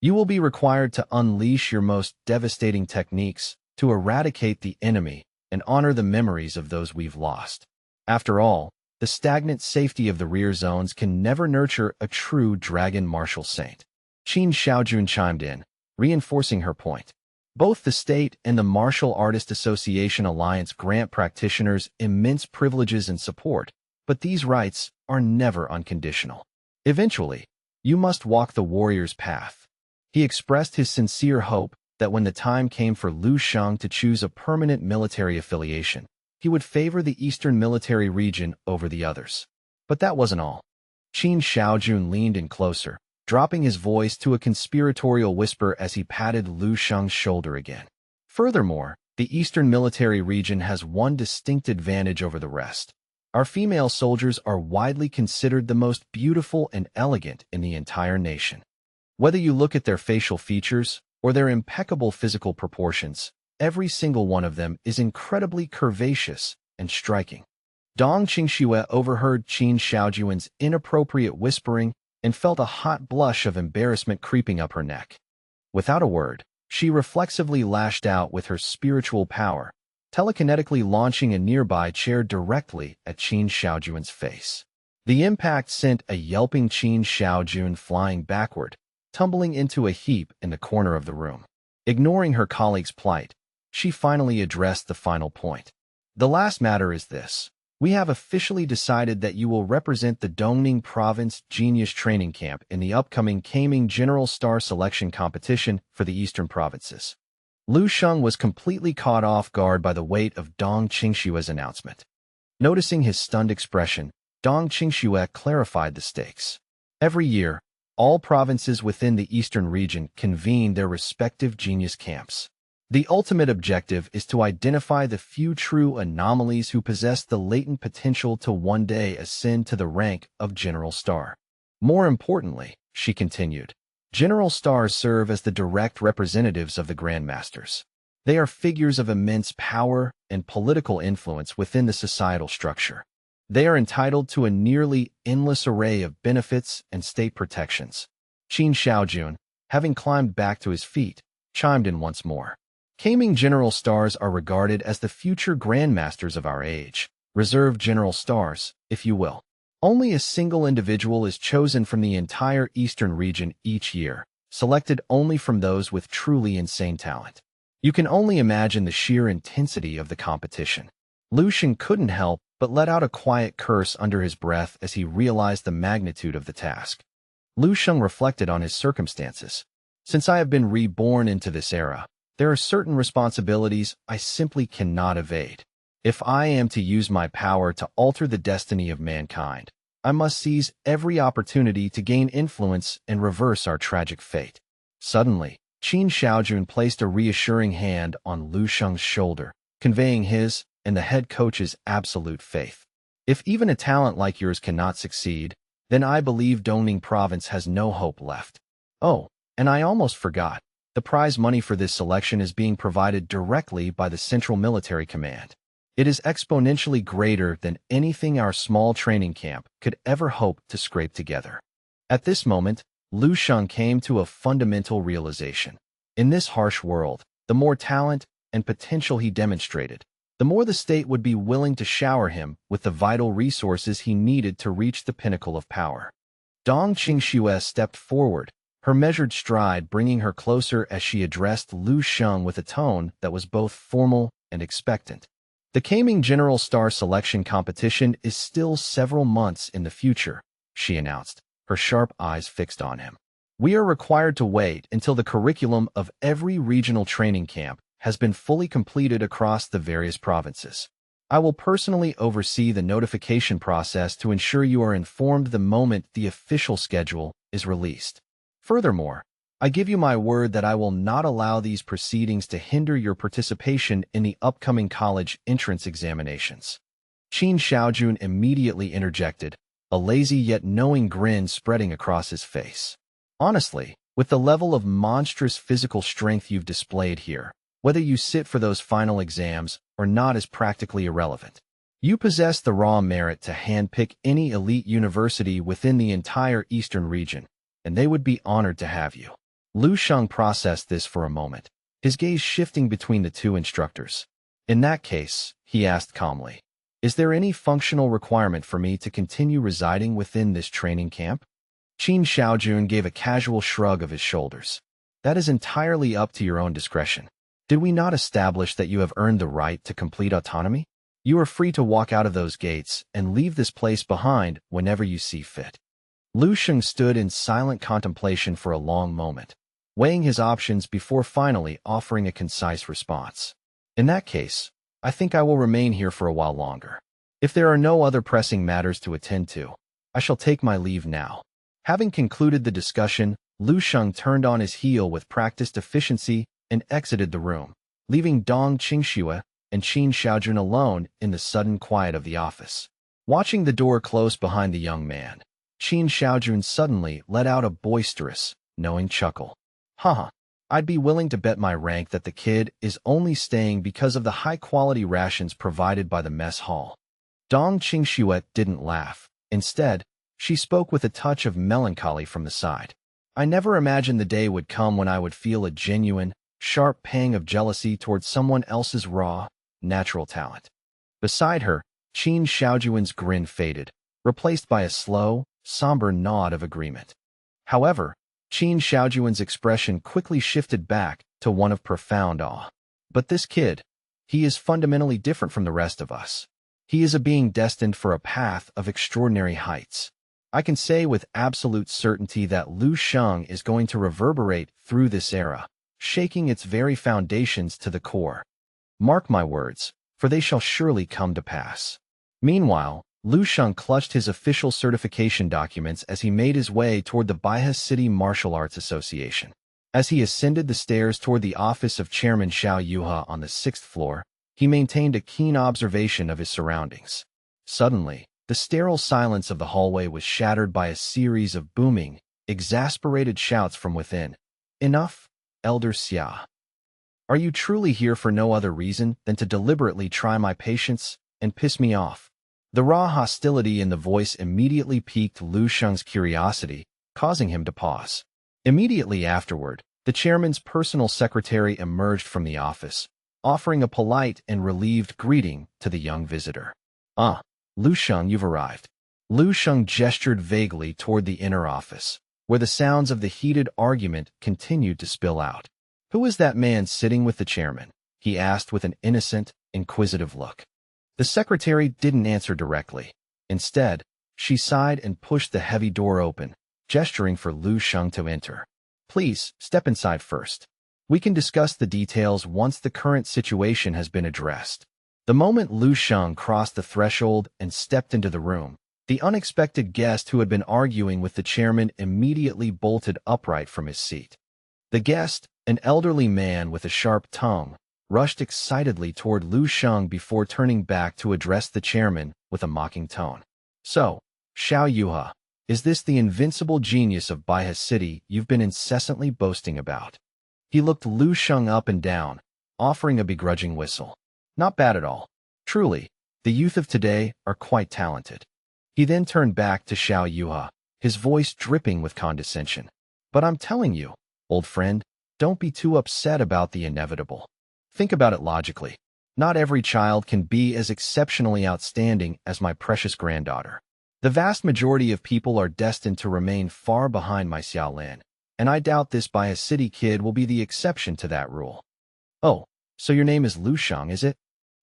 You will be required to unleash your most devastating techniques to eradicate the enemy and honor the memories of those we've lost. After all, the stagnant safety of the rear zones can never nurture a true dragon martial saint. Qin Xiaojun chimed in, reinforcing her point. Both the state and the Martial Artist Association Alliance grant practitioners immense privileges and support, but these rights are never unconditional. Eventually, you must walk the warrior's path. He expressed his sincere hope that when the time came for Lu Sheng to choose a permanent military affiliation, he would favor the Eastern Military Region over the others. But that wasn't all. Qin Xiaojun leaned in closer, dropping his voice to a conspiratorial whisper as he patted Lu Sheng's shoulder again. Furthermore, the Eastern Military Region has one distinct advantage over the rest. Our female soldiers are widely considered the most beautiful and elegant in the entire nation. Whether you look at their facial features or their impeccable physical proportions, every single one of them is incredibly curvaceous and striking. Dong Qingxue overheard Qin Xiaojun's inappropriate whispering and felt a hot blush of embarrassment creeping up her neck. Without a word, she reflexively lashed out with her spiritual power, telekinetically launching a nearby chair directly at Qin Xiaojun's face. The impact sent a yelping Qin Xiaojun flying backward, tumbling into a heap in the corner of the room. Ignoring her colleague's plight, she finally addressed the final point. The last matter is this. We have officially decided that you will represent the Dongning Province Genius Training Camp in the upcoming Kaming General Star Selection Competition for the Eastern Provinces. Lu Sheng was completely caught off guard by the weight of Dong Qingshue's announcement. Noticing his stunned expression, Dong Qingxue clarified the stakes. Every year, all provinces within the eastern region convene their respective genius camps. The ultimate objective is to identify the few true anomalies who possess the latent potential to one day ascend to the rank of General Star. More importantly, she continued, General Stars serve as the direct representatives of the Grandmasters. They are figures of immense power and political influence within the societal structure. They are entitled to a nearly endless array of benefits and state protections. Qin Xiaojun, having climbed back to his feet, chimed in once more. Kaming General Stars are regarded as the future Grandmasters of our age, reserved General Stars, if you will. Only a single individual is chosen from the entire eastern region each year, selected only from those with truly insane talent. You can only imagine the sheer intensity of the competition. Lu Sheng couldn't help but let out a quiet curse under his breath as he realized the magnitude of the task. Lu Sheng reflected on his circumstances. Since I have been reborn into this era, there are certain responsibilities I simply cannot evade. If I am to use my power to alter the destiny of mankind, I must seize every opportunity to gain influence and reverse our tragic fate. Suddenly, Qin Xiaojun placed a reassuring hand on Lu Sheng's shoulder, conveying his and the head coach's absolute faith. If even a talent like yours cannot succeed, then I believe Dongning Province has no hope left. Oh, and I almost forgot. The prize money for this selection is being provided directly by the Central Military Command. It is exponentially greater than anything our small training camp could ever hope to scrape together. At this moment, Lu Sheng came to a fundamental realization. In this harsh world, the more talent and potential he demonstrated, the more the state would be willing to shower him with the vital resources he needed to reach the pinnacle of power. Dong Qingxue stepped forward, her measured stride bringing her closer as she addressed Lu Sheng with a tone that was both formal and expectant. The Kaming General Star Selection Competition is still several months in the future, she announced, her sharp eyes fixed on him. We are required to wait until the curriculum of every regional training camp has been fully completed across the various provinces. I will personally oversee the notification process to ensure you are informed the moment the official schedule is released. Furthermore, I give you my word that I will not allow these proceedings to hinder your participation in the upcoming college entrance examinations. Qin Xiaojun immediately interjected, a lazy yet knowing grin spreading across his face. Honestly, with the level of monstrous physical strength you've displayed here, whether you sit for those final exams or not is practically irrelevant. You possess the raw merit to handpick any elite university within the entire eastern region, and they would be honored to have you. Lu Sheng processed this for a moment, his gaze shifting between the two instructors. In that case, he asked calmly, is there any functional requirement for me to continue residing within this training camp? Qin Xiaojun gave a casual shrug of his shoulders. That is entirely up to your own discretion. Did we not establish that you have earned the right to complete autonomy? You are free to walk out of those gates and leave this place behind whenever you see fit. Lu Sheng stood in silent contemplation for a long moment, weighing his options before finally offering a concise response. In that case, I think I will remain here for a while longer. If there are no other pressing matters to attend to, I shall take my leave now. Having concluded the discussion, Lu Sheng turned on his heel with practiced efficiency and exited the room, leaving Dong Qingxue and Qin Xiaojun alone in the sudden quiet of the office. Watching the door close behind the young man, Qin Xiaojun suddenly let out a boisterous, knowing chuckle. Haha, I'd be willing to bet my rank that the kid is only staying because of the high-quality rations provided by the mess hall. Dong Qingxue didn't laugh. Instead, she spoke with a touch of melancholy from the side. I never imagined the day would come when I would feel a genuine, sharp pang of jealousy towards someone else's raw, natural talent. Beside her, Qin Xiaojun's grin faded, replaced by a slow, somber nod of agreement. However, Qin Xiaojun's expression quickly shifted back to one of profound awe. But this kid, he is fundamentally different from the rest of us. He is a being destined for a path of extraordinary heights. I can say with absolute certainty that Lu Sheng is going to reverberate through this era, shaking its very foundations to the core. Mark my words, for they shall surely come to pass. Meanwhile, Lu Sheng clutched his official certification documents as he made his way toward the Baihe City Martial Arts Association. As he ascended the stairs toward the office of Chairman Xiao Yuha on the 6th floor, he maintained a keen observation of his surroundings. Suddenly, the sterile silence of the hallway was shattered by a series of booming, exasperated shouts from within. "Enough, Elder Xia. Are you truly here for no other reason than to deliberately try my patience and piss me off?" The raw hostility in the voice immediately piqued Lu Sheng's curiosity, causing him to pause. Immediately afterward, the chairman's personal secretary emerged from the office, offering a polite and relieved greeting to the young visitor. Lu Sheng, you've arrived." Lu Sheng gestured vaguely toward the inner office, where the sounds of the heated argument continued to spill out. "Who is that man sitting with the chairman?" he asked with an innocent, inquisitive look. The secretary didn't answer directly. Instead, she sighed and pushed the heavy door open, gesturing for Lu Sheng to enter. "Please, step inside first. We can discuss the details once the current situation has been addressed." The moment Lu Sheng crossed the threshold and stepped into the room, the unexpected guest who had been arguing with the chairman immediately bolted upright from his seat. The guest, an elderly man with a sharp tongue, rushed excitedly toward Lu Sheng before turning back to address the chairman with a mocking tone. "So, Xiao Yuha, is this the invincible genius of Baihe City you've been incessantly boasting about?" He looked Lu Sheng up and down, offering a begrudging whistle. "Not bad at all. Truly, the youth of today are quite talented." He then turned back to Xiao Yuha, his voice dripping with condescension. "But I'm telling you, old friend, don't be too upset about the inevitable. Think about it logically. Not every child can be as exceptionally outstanding as my precious granddaughter. The vast majority of people are destined to remain far behind my Xiaolin, and I doubt this Baihe City kid will be the exception to that rule." "Oh, so your name is Lu Sheng, is it?"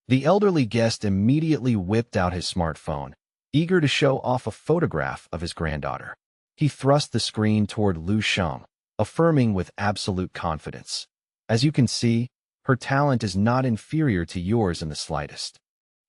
The elderly guest immediately whipped out his smartphone, eager to show off a photograph of his granddaughter. He thrust the screen toward Lu Sheng, affirming with absolute confidence, "As you can see, her talent is not inferior to yours in the slightest."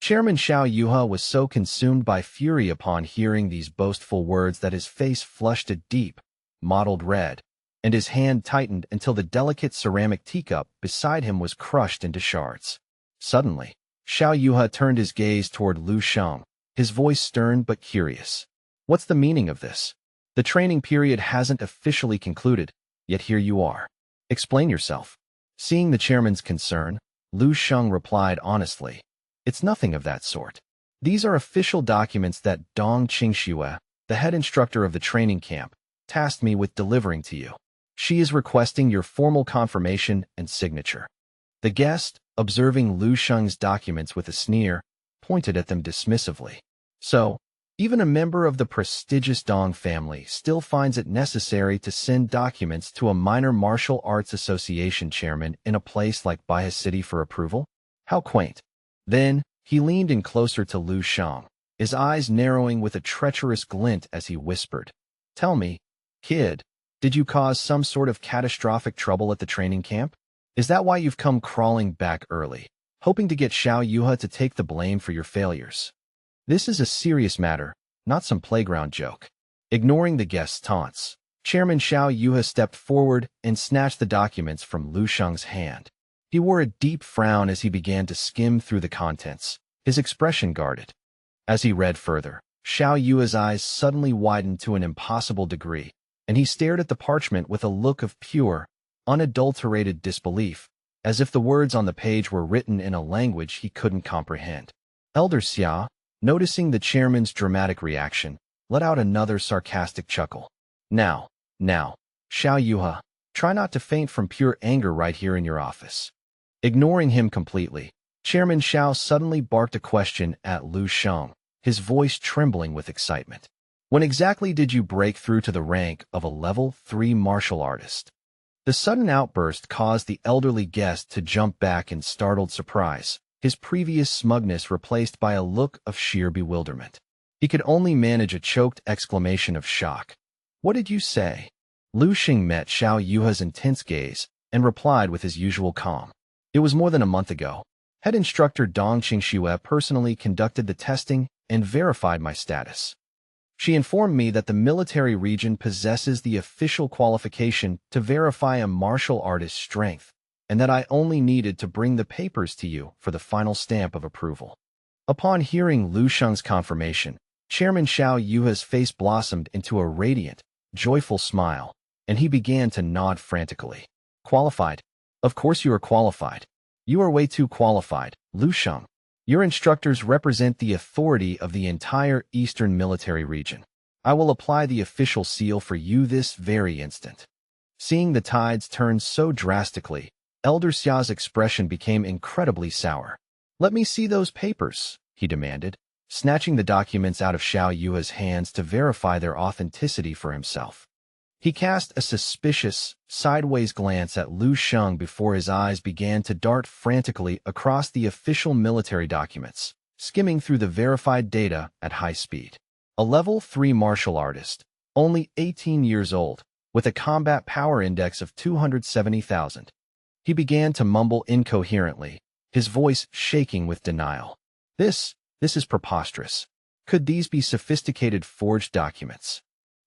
Chairman Xiao Yuha was so consumed by fury upon hearing these boastful words that his face flushed a deep, mottled red, and his hand tightened until the delicate ceramic teacup beside him was crushed into shards. Suddenly, Xiao Yuha turned his gaze toward Lu Sheng, his voice stern but curious. "What's the meaning of this? The training period hasn't officially concluded, yet here you are. Explain yourself." Seeing the chairman's concern, Lu Sheng replied honestly, "It's nothing of that sort. These are official documents that Dong Qingxue, the head instructor of the training camp, tasked me with delivering to you. She is requesting your formal confirmation and signature." The guest, observing Lu Sheng's documents with a sneer, pointed at them dismissively. "So, even a member of the prestigious Dong family still finds it necessary to send documents to a minor martial arts association chairman in a place like Baihe City for approval? How quaint." Then, he leaned in closer to Lu Sheng, his eyes narrowing with a treacherous glint as he whispered, "Tell me, kid, did you cause some sort of catastrophic trouble at the training camp? Is that why you've come crawling back early, hoping to get Xiao Yuha to take the blame for your failures? This is a serious matter, not some playground joke." Ignoring the guest's taunts, Chairman Xiao Yuha stepped forward and snatched the documents from Lu Sheng's hand. He wore a deep frown as he began to skim through the contents, his expression guarded. As he read further, Xiao Yua's eyes suddenly widened to an impossible degree, and he stared at the parchment with a look of pure, unadulterated disbelief, as if the words on the page were written in a language he couldn't comprehend. Elder Xia, noticing the chairman's dramatic reaction, let out another sarcastic chuckle. Now, Xiao Yuha, try not to faint from pure anger right here in your office." Ignoring him completely, Chairman Xiao suddenly barked a question at Lu Sheng, his voice trembling with excitement. "When exactly did you break through to the rank of a level 3 martial artist?" The sudden outburst caused the elderly guest to jump back in startled surprise, his previous smugness replaced by a look of sheer bewilderment. He could only manage a choked exclamation of shock. "What did you say?" Lu Xing met Xiao Yuha's intense gaze and replied with his usual calm. "It was more than a month ago. Head instructor Dong Qingxue personally conducted the testing and verified my status. She informed me that the military region possesses the official qualification to verify a martial artist's strength, and that I only needed to bring the papers to you for the final stamp of approval." Upon hearing Lu Sheng's confirmation, Chairman Xiao Yuha's face blossomed into a radiant, joyful smile, and he began to nod frantically. "Qualified? Of course you are qualified. You are way too qualified, Lu Sheng. Your instructors represent the authority of the entire Eastern military region. I will apply the official seal for you this very instant." Seeing the tides turn so drastically, Elder Xia's expression became incredibly sour. "Let me see those papers," he demanded, snatching the documents out of Xiao Yuha's hands to verify their authenticity for himself. He cast a suspicious, sideways glance at Lu Sheng before his eyes began to dart frantically across the official military documents, skimming through the verified data at high speed. A level 3 martial artist, only 18 years old, with a combat power index of 270,000. He began to mumble incoherently, his voice shaking with denial. This is preposterous. Could these be sophisticated forged documents?"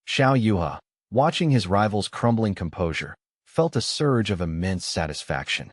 Xiao Yuha, watching his rival's crumbling composure, felt a surge of immense satisfaction.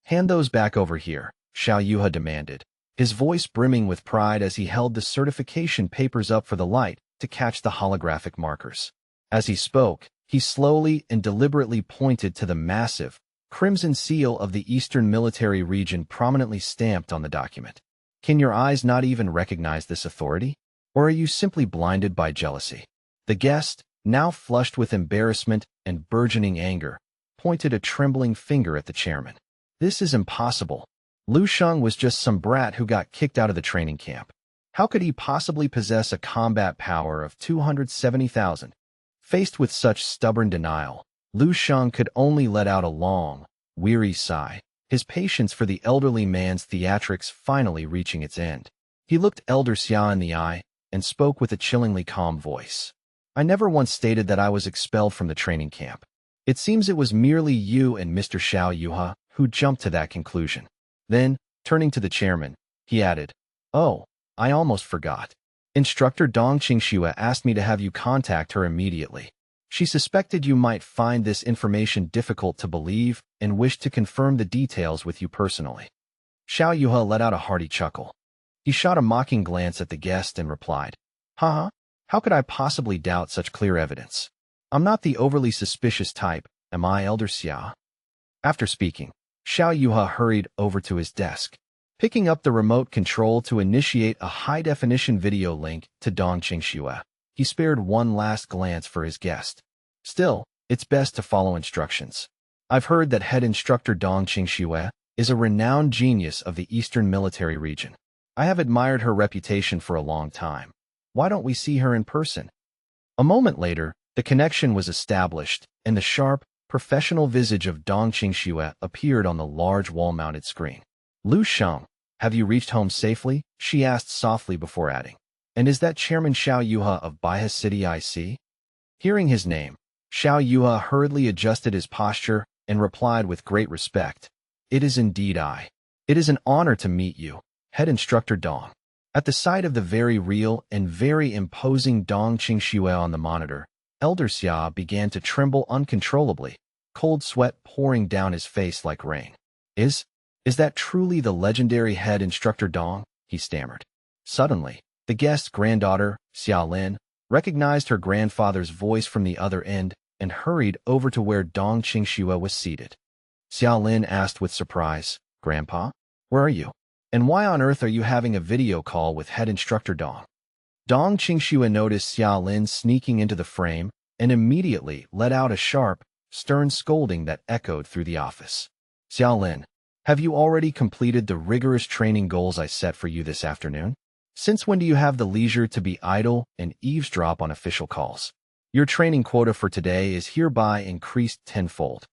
"Hand those back over here," Xiao Yuha demanded, his voice brimming with pride as he held the certification papers up for the light to catch the holographic markers. As he spoke, he slowly and deliberately pointed to the massive, crimson seal of the Eastern military region prominently stamped on the document. "Can your eyes not even recognize this authority? Or are you simply blinded by jealousy?" The guest, now flushed with embarrassment and burgeoning anger, pointed a trembling finger at the chairman. "This is impossible. Lu Sheng was just some brat who got kicked out of the training camp. How could he possibly possess a combat power of 270,000? Faced with such stubborn denial, Lu Sheng could only let out a long, weary sigh, his patience for the elderly man's theatrics finally reaching its end. He looked Elder Xia in the eye and spoke with a chillingly calm voice. "I never once stated that I was expelled from the training camp. It seems it was merely you and Mr. Xiao Yuha who jumped to that conclusion." Then, turning to the chairman, he added, "Oh, I almost forgot. Instructor Dong Qingxue asked me to have you contact her immediately. She suspected you might find this information difficult to believe and wished to confirm the details with you personally." Xiao Yuha let out a hearty chuckle. He shot a mocking glance at the guest and replied, "Haha, how could I possibly doubt such clear evidence? I'm not the overly suspicious type, am I, Elder Xia?" After speaking, Xiao Yuha hurried over to his desk, picking up the remote control to initiate a high-definition video link to Dong Qingxue. He spared one last glance for his guest. "Still, it's best to follow instructions. I've heard that head instructor Dong Qingxue is a renowned genius of the Eastern military region. I have admired her reputation for a long time. Why don't we see her in person?" A moment later, the connection was established, and the sharp, professional visage of Dong Qingxue appeared on the large wall-mounted screen. "Lu Sheng, have you reached home safely?" she asked softly before adding. "And is that Chairman Xiao Yuha of Baihe City I see?" Hearing his name, Xiao Yuha hurriedly adjusted his posture and replied with great respect, "It is indeed I. It is an honor to meet you, head instructor Dong." At the sight of the very real and very imposing Dong Qingxue on the monitor, Elder Xia began to tremble uncontrollably, cold sweat pouring down his face like rain. Is that truly the legendary head instructor Dong?" he stammered. Suddenly, the guest's granddaughter, Xia Lin, recognized her grandfather's voice from the other end and hurried over to where Dong Qingxue was seated. Xia Lin asked with surprise, "Grandpa, where are you? And why on earth are you having a video call with head instructor Dong?" Dong Qingxue noticed Xia Lin sneaking into the frame and immediately let out a sharp, stern scolding that echoed through the office. "Xia Lin, have you already completed the rigorous training goals I set for you this afternoon? Since when do you have the leisure to be idle and eavesdrop on official calls? Your training quota for today is hereby increased tenfold."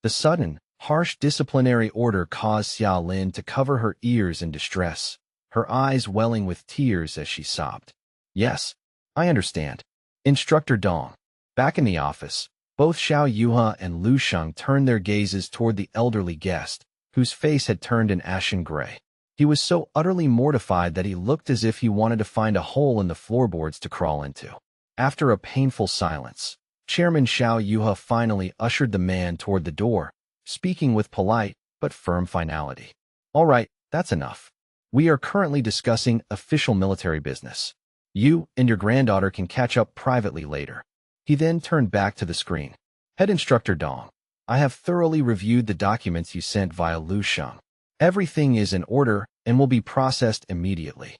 The sudden, harsh disciplinary order caused Xiaolin to cover her ears in distress, her eyes welling with tears as she sobbed. Yes, I understand. Instructor Dong. Back in the office, both Xiao Yuha and Lu Sheng turned their gazes toward the elderly guest, whose face had turned an ashen gray. He was so utterly mortified that he looked as if he wanted to find a hole in the floorboards to crawl into. After a painful silence, Chairman Xiao Yuha finally ushered the man toward the door, speaking with polite but firm finality. All right, that's enough. We are currently discussing official military business. You and your granddaughter can catch up privately later. He then turned back to the screen. Head Instructor Dong, I have thoroughly reviewed the documents you sent via Lu Sheng. Everything is in order and will be processed immediately.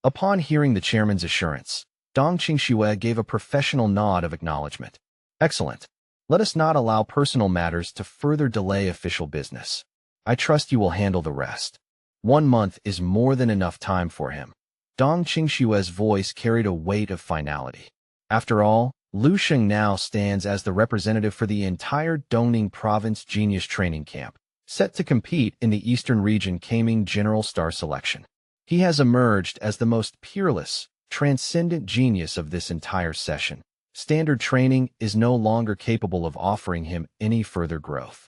Upon hearing the chairman's assurance, Dong Qingxue gave a professional nod of acknowledgement. Excellent. Let us not allow personal matters to further delay official business. I trust you will handle the rest. 1 month is more than enough time for him. Dong Qingxue's voice carried a weight of finality. After all, Lu Sheng now stands as the representative for the entire Dongning Province Genius Training Camp, set to compete in the Eastern Region Kaming General Star Selection. He has emerged as the most peerless, transcendent genius of this entire session. Standard training is no longer capable of offering him any further growth.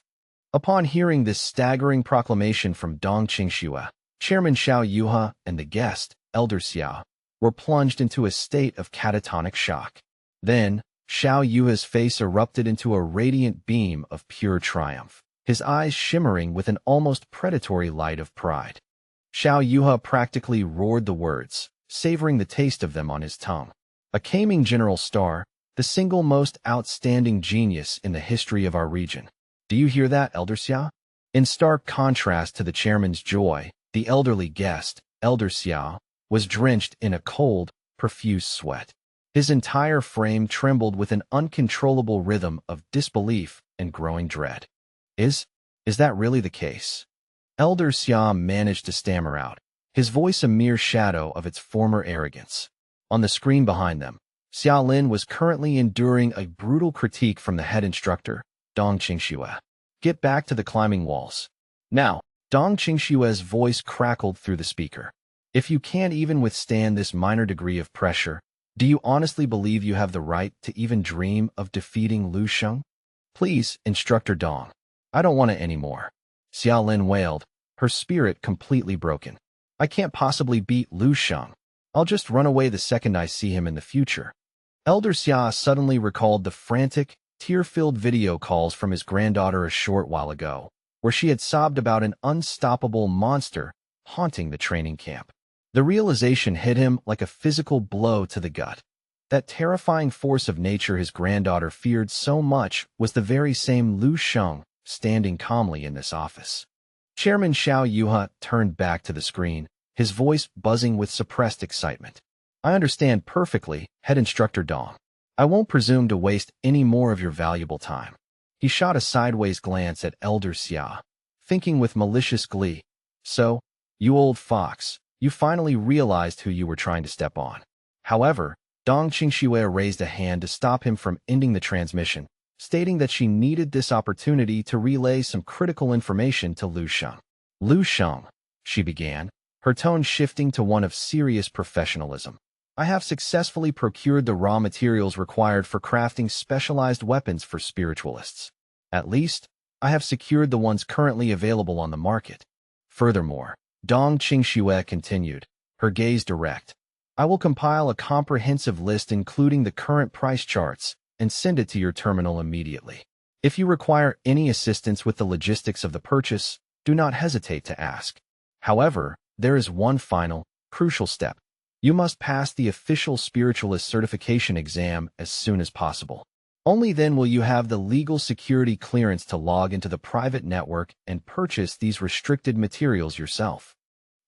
Upon hearing this staggering proclamation from Dong Qingxue, Chairman Xiao Yuha and the guest, Elder Xiao, were plunged into a state of catatonic shock. Then, Xiao Yuha's face erupted into a radiant beam of pure triumph, his eyes shimmering with an almost predatory light of pride. Xiao Yuha practically roared the words, savoring the taste of them on his tongue. A Kaming General Star, the single most outstanding genius in the history of our region. Do you hear that, Elder Xiao? In stark contrast to the chairman's joy, the elderly guest, Elder Xiao, was drenched in a cold, profuse sweat. His entire frame trembled with an uncontrollable rhythm of disbelief and growing dread. Is that really the case? Elder Xiao managed to stammer out, his voice a mere shadow of its former arrogance. On the screen behind them, Xiaolin was currently enduring a brutal critique from the head instructor, Dong Qingxue. Get back to the climbing walls. Now, Dong Qingxue's voice crackled through the speaker. If you can't even withstand this minor degree of pressure, do you honestly believe you have the right to even dream of defeating Lu Sheng? Please, Instructor Dong. I don't want it anymore. Xiaolin wailed, her spirit completely broken. I can't possibly beat Lu Sheng. I'll just run away the second I see him in the future. Elder Xia suddenly recalled the frantic, tear-filled video calls from his granddaughter a short while ago, where she had sobbed about an unstoppable monster haunting the training camp. The realization hit him like a physical blow to the gut. That terrifying force of nature his granddaughter feared so much was the very same Lu Sheng standing calmly in this office. Chairman Xiao Yuha turned back to the screen, his voice buzzing with suppressed excitement. I understand perfectly, Head Instructor Dong. I won't presume to waste any more of your valuable time. He shot a sideways glance at Elder Xia, thinking with malicious glee. So, you old fox, you finally realized who you were trying to step on. However, Dong Qingxue raised a hand to stop him from ending the transmission, stating that she needed this opportunity to relay some critical information to Lu Sheng. Lu Sheng, she began, her tone shifting to one of serious professionalism. I have successfully procured the raw materials required for crafting specialized weapons for spiritualists. At least, I have secured the ones currently available on the market. Furthermore, Dong Qingxue continued, her gaze direct. I will compile a comprehensive list including the current price charts and send it to your terminal immediately. If you require any assistance with the logistics of the purchase, do not hesitate to ask. However, there is one final, crucial step. You must pass the official spiritualist certification exam as soon as possible. Only then will you have the legal security clearance to log into the private network and purchase these restricted materials yourself.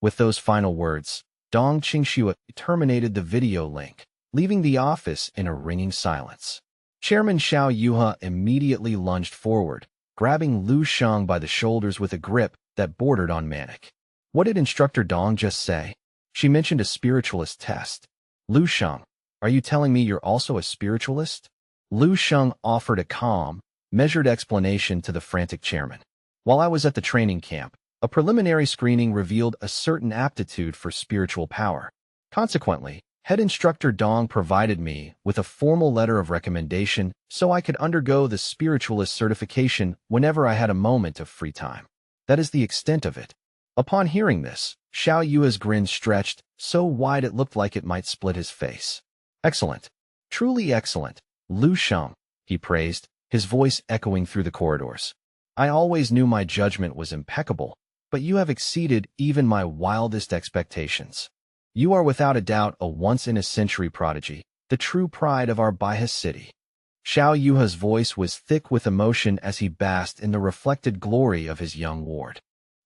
With those final words, Dong Qingxue terminated the video link, leaving the office in a ringing silence. Chairman Xiao Yuha immediately lunged forward, grabbing Lu Sheng by the shoulders with a grip that bordered on manic. What did Instructor Dong just say? She mentioned a spiritualist test. Lu Sheng, are you telling me you're also a spiritualist? Lu Sheng offered a calm, measured explanation to the frantic chairman. While I was at the training camp, a preliminary screening revealed a certain aptitude for spiritual power. Consequently, head instructor Dong provided me with a formal letter of recommendation so I could undergo the spiritualist certification whenever I had a moment of free time. That is the extent of it. Upon hearing this, Xiao Yue's grin stretched so wide it looked like it might split his face. Excellent. Truly excellent, Lu Sheng, he praised, his voice echoing through the corridors. I always knew my judgment was impeccable, but you have exceeded even my wildest expectations. You are without a doubt a once-in-a-century prodigy, the true pride of our Baihe city. Xiao Yuhe's voice was thick with emotion as he basked in the reflected glory of his young ward.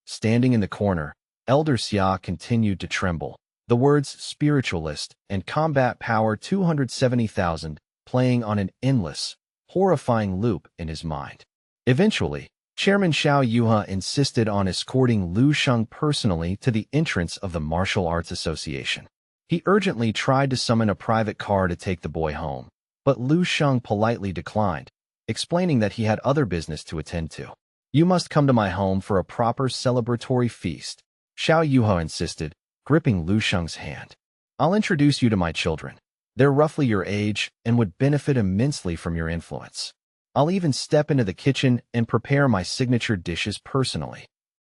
Standing in the corner, Elder Xia continued to tremble, the words spiritualist and combat power 270,000 playing on an endless, horrifying loop in his mind. Eventually, Chairman Xiao Yuhe insisted on escorting Lu Sheng personally to the entrance of the Martial Arts Association. He urgently tried to summon a private car to take the boy home, but Lu Sheng politely declined, explaining that he had other business to attend to. You must come to my home for a proper celebratory feast, Xiao Yuhe insisted, gripping Lu Sheng's hand. I'll introduce you to my children. They're roughly your age and would benefit immensely from your influence. I'll even step into the kitchen and prepare my signature dishes personally.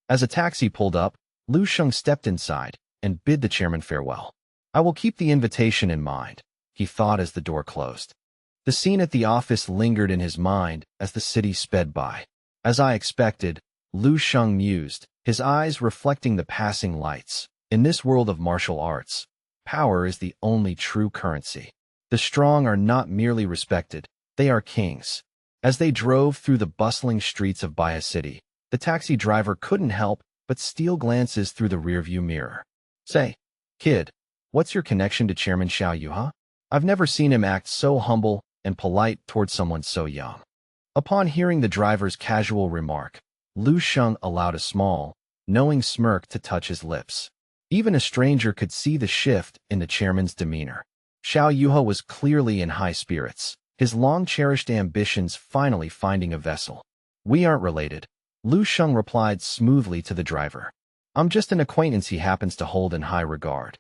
As a taxi pulled up, Lu Sheng stepped inside and bid the chairman farewell. I will keep the invitation in mind, he thought as the door closed. The scene at the office lingered in his mind as the city sped by. As I expected, Lu Sheng mused, his eyes reflecting the passing lights. In this world of martial arts, power is the only true currency. The strong are not merely respected, they are kings. As they drove through the bustling streets of Baihe City, the taxi driver couldn't help but steal glances through the rearview mirror. Say, kid, what's your connection to Chairman Xiao Yuhe? I've never seen him act so humble and polite towards someone so young. Upon hearing the driver's casual remark, Lu Sheng allowed a small, knowing smirk to touch his lips. Even a stranger could see the shift in the chairman's demeanor. Xiao Yuhe was clearly in high spirits, his long-cherished ambitions finally finding a vessel. We aren't related, Lu Sheng replied smoothly to the driver. I'm just an acquaintance he happens to hold in high regard.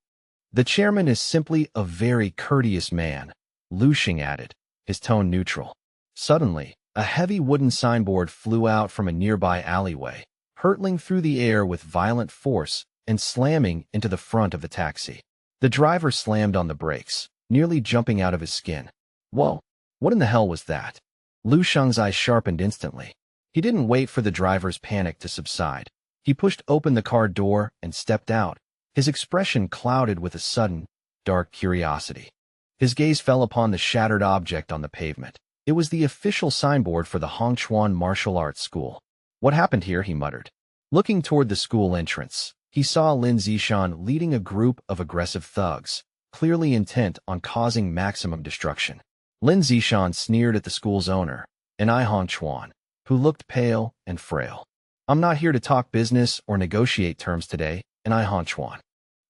The chairman is simply a very courteous man, Lu Sheng added, his tone neutral. Suddenly, a heavy wooden signboard flew out from a nearby alleyway, hurtling through the air with violent force and slamming into the front of the taxi. The driver slammed on the brakes, nearly jumping out of his skin. Whoa, what in the hell was that? Lu Sheng's eyes sharpened instantly. He didn't wait for the driver's panic to subside. He pushed open the car door and stepped out, his expression clouded with a sudden, dark curiosity. His gaze fell upon the shattered object on the pavement. It was the official signboard for the Hongchuan Martial Arts School. What happened here, he muttered. Looking toward the school entrance, he saw Lin Zishan leading a group of aggressive thugs, clearly intent on causing maximum destruction. Lin Zishan sneered at the school's owner, Hongchuan, who looked pale and frail. I'm not here to talk business or negotiate terms today, Hongchuan.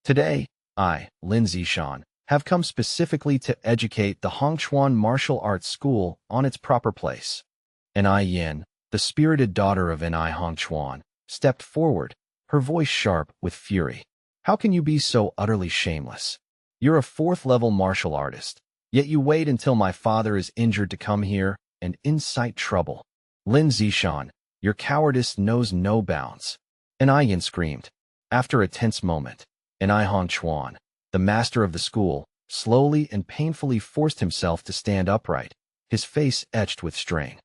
Today, I, Lin Zishan, have come specifically to educate the Hongchuan Martial Arts School on its proper place. Yin, the spirited daughter of Hongchuan, stepped forward, her voice sharp with fury. How can you be so utterly shameless? You're a fourth-level martial artist, yet you wait until my father is injured to come here and incite trouble. Lin Zishan, your cowardice knows no bounds. Yin screamed. After a tense moment, Hongchuan, the master of the school, slowly and painfully forced himself to stand upright, his face etched with strain.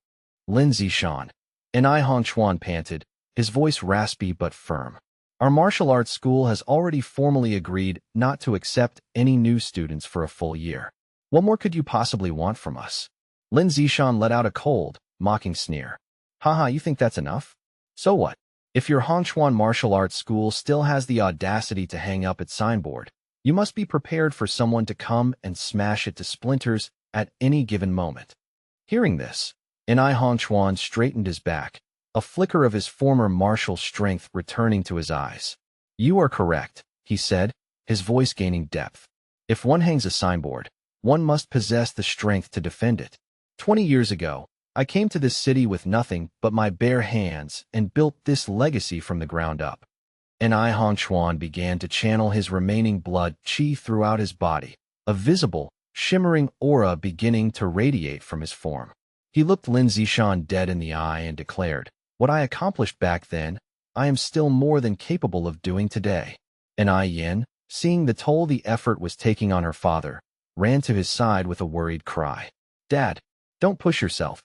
Lin Zishan, Hongchuan panted, his voice raspy but firm. Our martial arts school has already formally agreed not to accept any new students for a full year. What more could you possibly want from us? Lin Zishan let out a cold, mocking sneer. Haha, you think that's enough? So what? If your Hongchuan martial arts school still has the audacity to hang up its signboard, you must be prepared for someone to come and smash it to splinters at any given moment. Hearing this, Hongchuan straightened his back, a flicker of his former martial strength returning to his eyes. You are correct, he said, his voice gaining depth. If one hangs a signboard, one must possess the strength to defend it. 20 years ago, I came to this city with nothing but my bare hands and built this legacy from the ground up. And Hongchuan began to channel his remaining blood qi throughout his body, a visible, shimmering aura beginning to radiate from his form. He looked Lin Zishan dead in the eye and declared, "What I accomplished back then, I am still more than capable of doing today." And Yin, seeing the toll the effort was taking on her father, ran to his side with a worried cry. "Dad, don't push yourself.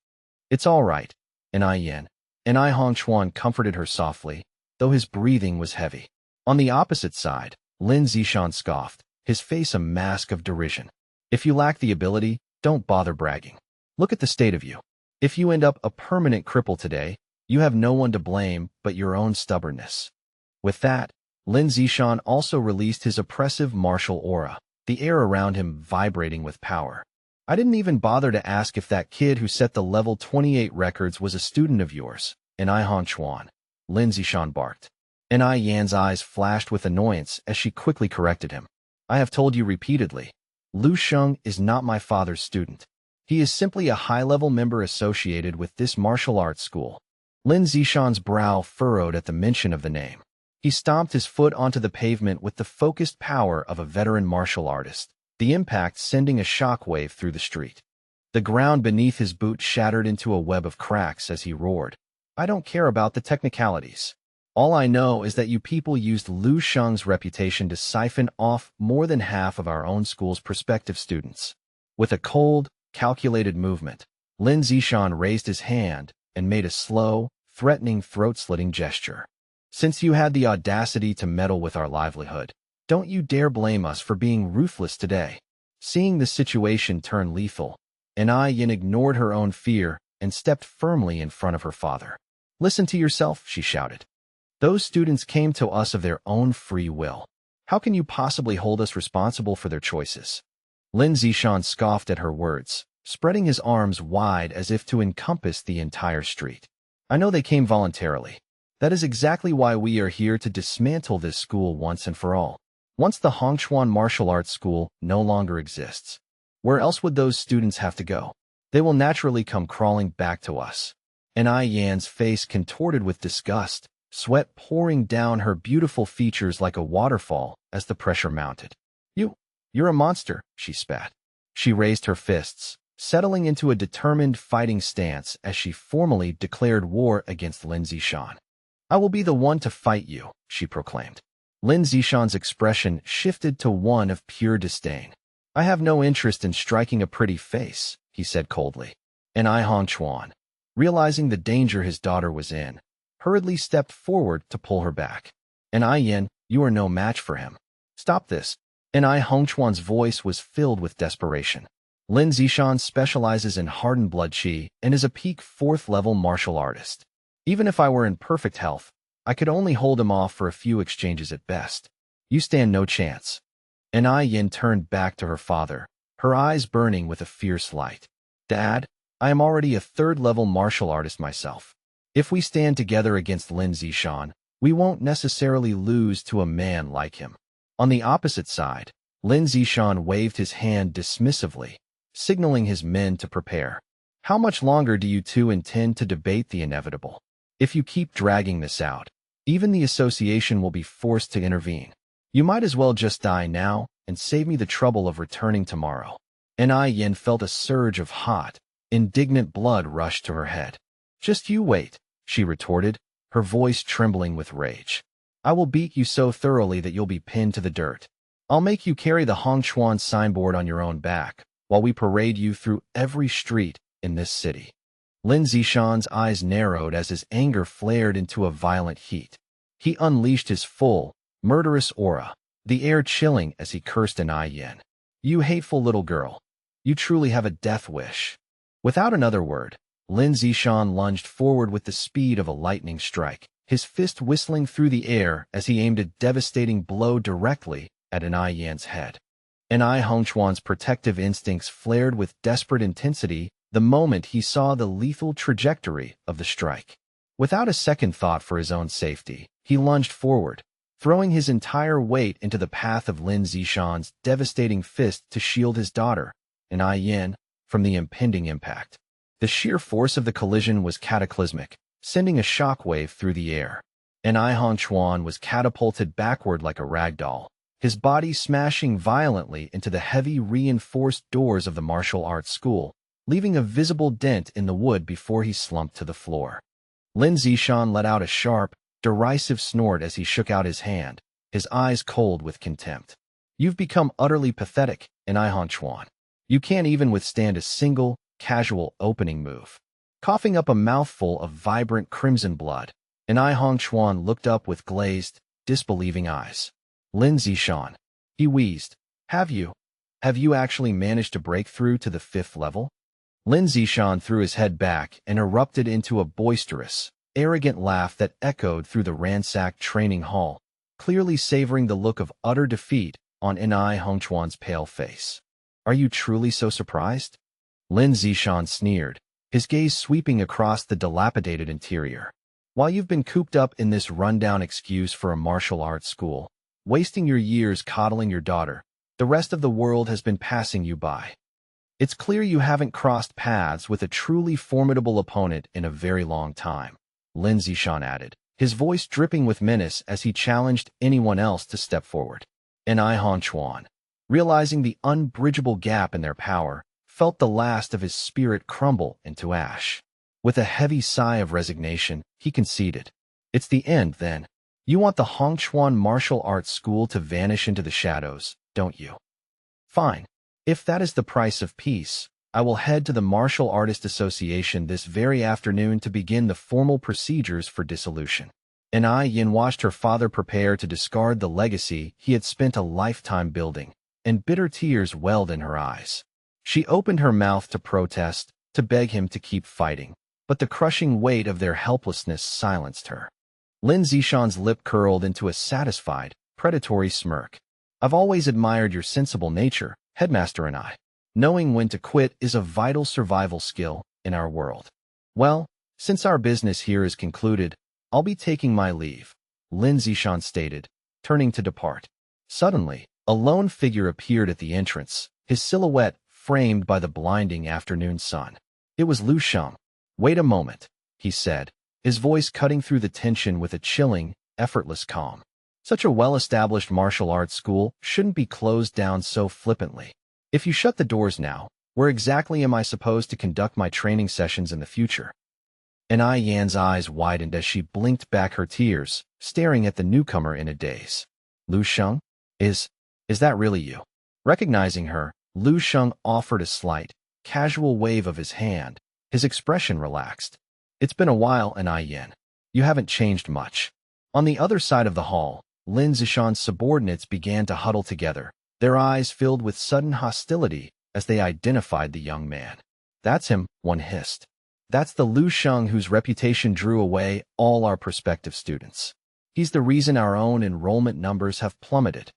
It's all right." And Yin. And Hongchuan comforted her softly, though his breathing was heavy. On the opposite side, Lin Zishan scoffed, his face a mask of derision. "If you lack the ability, don't bother bragging. Look at the state of you. If you end up a permanent cripple today, you have no one to blame but your own stubbornness." With that, Lin Zishan also released his oppressive martial aura, the air around him vibrating with power. "I didn't even bother to ask if that kid who set the level 28 records was a student of yours." And Hongchuan, Lin Zishan barked. And Yan's eyes flashed with annoyance as she quickly corrected him. "I have told you repeatedly, Lu Sheng is not my father's student. He is simply a high-level member associated with this martial arts school." Lin Zishan's brow furrowed at the mention of the name. He stomped his foot onto the pavement with the focused power of a veteran martial artist, the impact sending a shockwave through the street. The ground beneath his boot shattered into a web of cracks as he roared, "I don't care about the technicalities. All I know is that you people used Lu Sheng's reputation to siphon off more than half of our own school's prospective students." With a cold, calculated movement, Lin Zishan raised his hand and made a slow, threatening throat-slitting gesture. "Since you had the audacity to meddle with our livelihood, don't you dare blame us for being ruthless today." Seeing the situation turn lethal, Yin ignored her own fear and stepped firmly in front of her father. "Listen to yourself," she shouted. "Those students came to us of their own free will. How can you possibly hold us responsible for their choices?" Lin Zishan scoffed at her words, spreading his arms wide as if to encompass the entire street. "I know they came voluntarily. That is exactly why we are here to dismantle this school once and for all. Once the Hongchuan Martial Arts School no longer exists, where else would those students have to go? They will naturally come crawling back to us." And Yan's face contorted with disgust, sweat pouring down her beautiful features like a waterfall as the pressure mounted. You're a monster," she spat. She raised her fists, settling into a determined fighting stance as she formally declared war against Lin Zishan. "I will be the one to fight you," she proclaimed. Lin Zishan's expression shifted to one of pure disdain. "I have no interest in striking a pretty face," he said coldly. And Hongchuan, realizing the danger his daughter was in, hurriedly stepped forward to pull her back. "And Yin, you are no match for him. Stop this." And Hongchuan's voice was filled with desperation. "Lin Zishan specializes in hardened blood qi and is a peak 4th-level martial artist. Even if I were in perfect health, I could only hold him off for a few exchanges at best. You stand no chance." And Yin turned back to her father, her eyes burning with a fierce light. "Dad, I am already a 3rd-level martial artist myself. If we stand together against Lin Zishan, we won't necessarily lose to a man like him." On the opposite side, Lin Zishan waved his hand dismissively, signaling his men to prepare. "How much longer do you two intend to debate the inevitable? If you keep dragging this out, even the association will be forced to intervene. You might as well just die now and save me the trouble of returning tomorrow." And Yin felt a surge of hot, indignant blood rush to her head. "Just you wait," she retorted, her voice trembling with rage. "I will beat you so thoroughly that you'll be pinned to the dirt. I'll make you carry the Hongchuan signboard on your own back while we parade you through every street in this city." Lin Zishan's eyes narrowed as his anger flared into a violent heat. He unleashed his full, murderous aura, the air chilling as he cursed in Yin. "You hateful little girl. You truly have a death wish." Without another word, Lin Zishan lunged forward with the speed of a lightning strike, his fist whistling through the air as he aimed a devastating blow directly at Yan's head. And Hongchuan's protective instincts flared with desperate intensity the moment he saw the lethal trajectory of the strike. Without a second thought for his own safety, he lunged forward, throwing his entire weight into the path of Lin Zishan's devastating fist to shield his daughter, and Yin, from the impending impact. The sheer force of the collision was cataclysmic, sending a shockwave through the air. And I Hong Chuan was catapulted backward like a rag doll, his body smashing violently into the heavy reinforced doors of the martial arts school, leaving a visible dent in the wood before he slumped to the floor. Lin Zishan let out a sharp, derisive snort as he shook out his hand, his eyes cold with contempt. You've become utterly pathetic, and I Hong Chuan. You can't even withstand a single, casual opening move. Coughing up a mouthful of vibrant crimson blood, and I Hong Chuan looked up with glazed, disbelieving eyes. Lin Zishan, he wheezed. Have you actually managed to break through to the 5th level? Lin Zishan threw his head back and erupted into a boisterous, arrogant laugh that echoed through the ransacked training hall, clearly savoring the look of utter defeat on I Hong Chuan's pale face. Are you truly so surprised? Lin Zishan sneered, his gaze sweeping across the dilapidated interior. While you've been cooped up in this rundown excuse for a martial arts school, wasting your years coddling your daughter, the rest of the world has been passing you by. It's clear you haven't crossed paths with a truly formidable opponent in a very long time, Lin Zishan added, his voice dripping with menace as he challenged anyone else to step forward. And I Hong Chuan, realizing the unbridgeable gap in their power, felt the last of his spirit crumble into ash. With a heavy sigh of resignation, he conceded. It's the end, then. You want the Hong Chuan Martial Arts School to vanish into the shadows, don't you? Fine. If that is the price of peace, I will head to the Martial Artist Association this very afternoon to begin the formal procedures for dissolution. And Yin watched her father prepare to discard the legacy he had spent a lifetime building, and bitter tears welled in her eyes. She opened her mouth to protest, to beg him to keep fighting, but the crushing weight of their helplessness silenced her. Lin Zishan's lip curled into a satisfied, predatory smirk. I've always admired your sensible nature, Headmaster and I. Knowing when to quit is a vital survival skill in our world. Well, since our business here is concluded, I'll be taking my leave, Lin Zishan stated, turning to depart. Suddenly, a lone figure appeared at the entrance, his silhouette framed by the blinding afternoon sun. It was Lu Sheng. Wait a moment, he said, his voice cutting through the tension with a chilling, effortless calm. Such a well-established martial arts school shouldn't be closed down so flippantly. If you shut the doors now, where exactly am I supposed to conduct my training sessions in the future? And Yan's eyes widened as she blinked back her tears, staring at the newcomer in a daze. Lu Sheng? Is that really you? Recognizing her, Lu Sheng offered a slight, casual wave of his hand, his expression relaxed. It's been a while, and Yin. You haven't changed much. On the other side of the hall, Lin Zishan's subordinates began to huddle together, their eyes filled with sudden hostility as they identified the young man. That's him, one hissed. That's the Lu Sheng whose reputation drew away all our prospective students. He's the reason our own enrollment numbers have plummeted.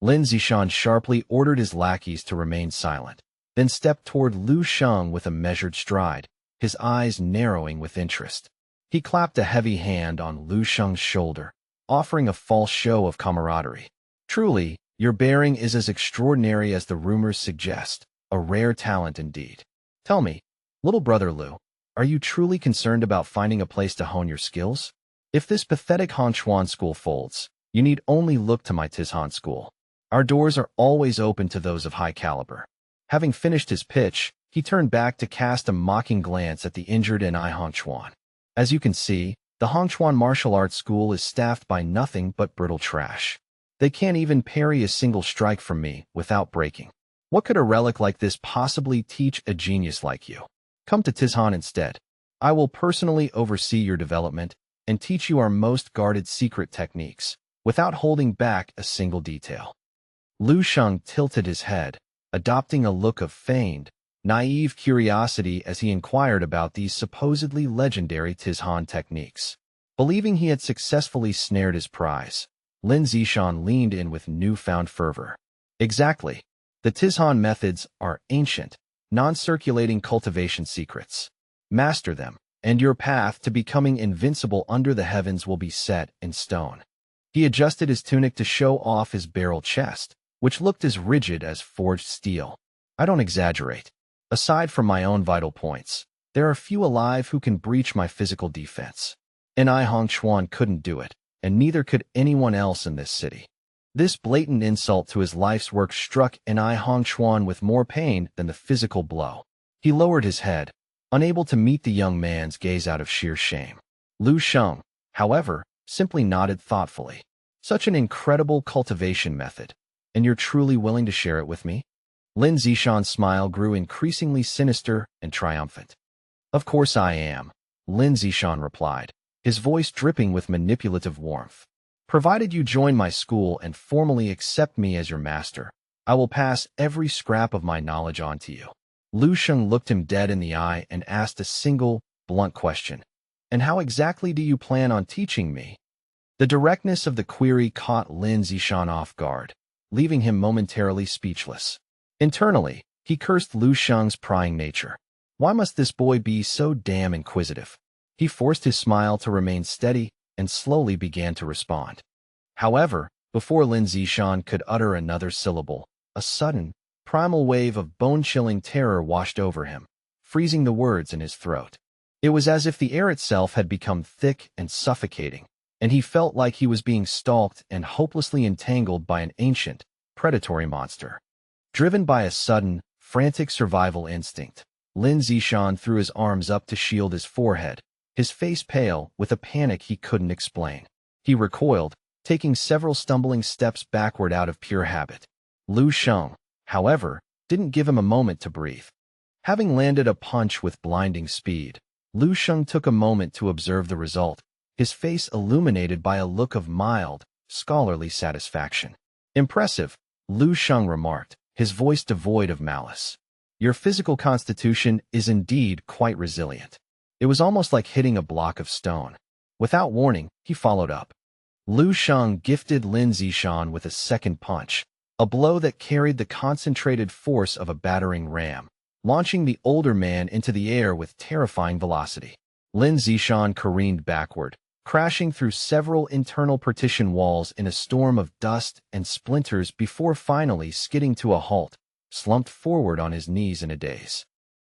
Lin Zishan sharply ordered his lackeys to remain silent, then stepped toward Lu Sheng with a measured stride, his eyes narrowing with interest. He clapped a heavy hand on Lu Sheng's shoulder, offering a false show of camaraderie. Truly, your bearing is as extraordinary as the rumors suggest, a rare talent indeed. Tell me, little brother Lu, are you truly concerned about finding a place to hone your skills? If this pathetic Hong Chuan school folds, you need only look to my Tizhan school. Our doors are always open to those of high caliber. Having finished his pitch, he turned back to cast a mocking glance at the injured I Hong Chuan. As you can see, the Hong Chuan Martial Arts School is staffed by nothing but brittle trash. They can't even parry a single strike from me without breaking. What could a relic like this possibly teach a genius like you? Come to Tizhan instead. I will personally oversee your development and teach you our most guarded secret techniques, without holding back a single detail. Lu Sheng tilted his head, adopting a look of feigned, naive curiosity as he inquired about these supposedly legendary Tizhan techniques. Believing he had successfully snared his prize, Lin Zishan leaned in with newfound fervor. Exactly. The Tizhan methods are ancient, non-circulating cultivation secrets. Master them, and your path to becoming invincible under the heavens will be set in stone. He adjusted his tunic to show off his barrel chest, which looked as rigid as forged steel. I don't exaggerate. Aside from my own vital points, There are few alive who can breach my physical defense. And Hongchuan couldn't do it, and neither could anyone else in this city. This blatant insult to his life's work struck Hongchuan with more pain than the physical blow. He lowered his head, unable to meet the young man's gaze out of sheer shame. Lu Sheng, however, simply nodded thoughtfully. Such an incredible cultivation method. And you're truly willing to share it with me? Lin Zishan's smile grew increasingly sinister and triumphant. Of course I am, Lin Zishan replied, his voice dripping with manipulative warmth. Provided you join my school and formally accept me as your master, I will pass every scrap of my knowledge on to you. Lu Sheng looked him dead in the eye and asked a single, blunt question. And how exactly do you plan on teaching me? The directness of the query caught Lin Zishan off guard, leaving him momentarily speechless. Internally, he cursed Lu Sheng's prying nature. Why must this boy be so damn inquisitive? He forced his smile to remain steady and slowly began to respond. However, before Lin Zishan could utter another syllable, a sudden, primal wave of bone-chilling terror washed over him, freezing the words in his throat. It was as if the air itself had become thick and suffocating, and he felt like he was being stalked and hopelessly entangled by an ancient, predatory monster. Driven by a sudden, frantic survival instinct, Lin Zishan threw his arms up to shield his forehead, his face pale with a panic he couldn't explain. He recoiled, taking several stumbling steps backward out of pure habit. Lu Sheng, however, didn't give him a moment to breathe. Having landed a punch with blinding speed, Lu Sheng took a moment to observe the result, his face illuminated by a look of mild, scholarly satisfaction. Impressive, Lu Sheng remarked, his voice devoid of malice. Your physical constitution is indeed quite resilient. It was almost like hitting a block of stone. Without warning, he followed up. Lu Sheng gifted Lin Zishan with a second punch, a blow that carried the concentrated force of a battering ram, launching the older man into the air with terrifying velocity. Lin Zishan careened backward, crashing through several internal partition walls in a storm of dust and splinters before finally skidding to a halt, slumped forward on his knees in a daze.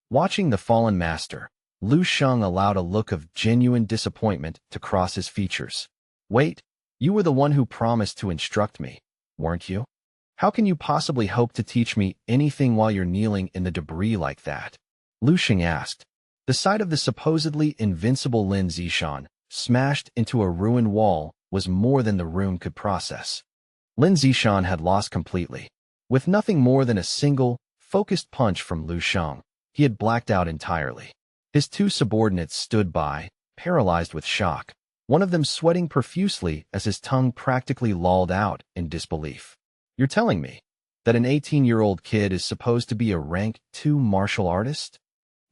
Watching the fallen master, Lu Sheng allowed a look of genuine disappointment to cross his features. Wait, you were the one who promised to instruct me, weren't you? How can you possibly hope to teach me anything while you're kneeling in the debris like that? Lu Sheng asked. The sight of the supposedly invincible Lin Zishan, smashed into a ruined wall, was more than the room could process. Lin Zishan had lost completely. With nothing more than a single, focused punch from Lu Sheng, he had blacked out entirely. His two subordinates stood by, paralyzed with shock, one of them sweating profusely as his tongue practically lolled out in disbelief. You're telling me that an 18-year-old kid is supposed to be a rank 2 martial artist?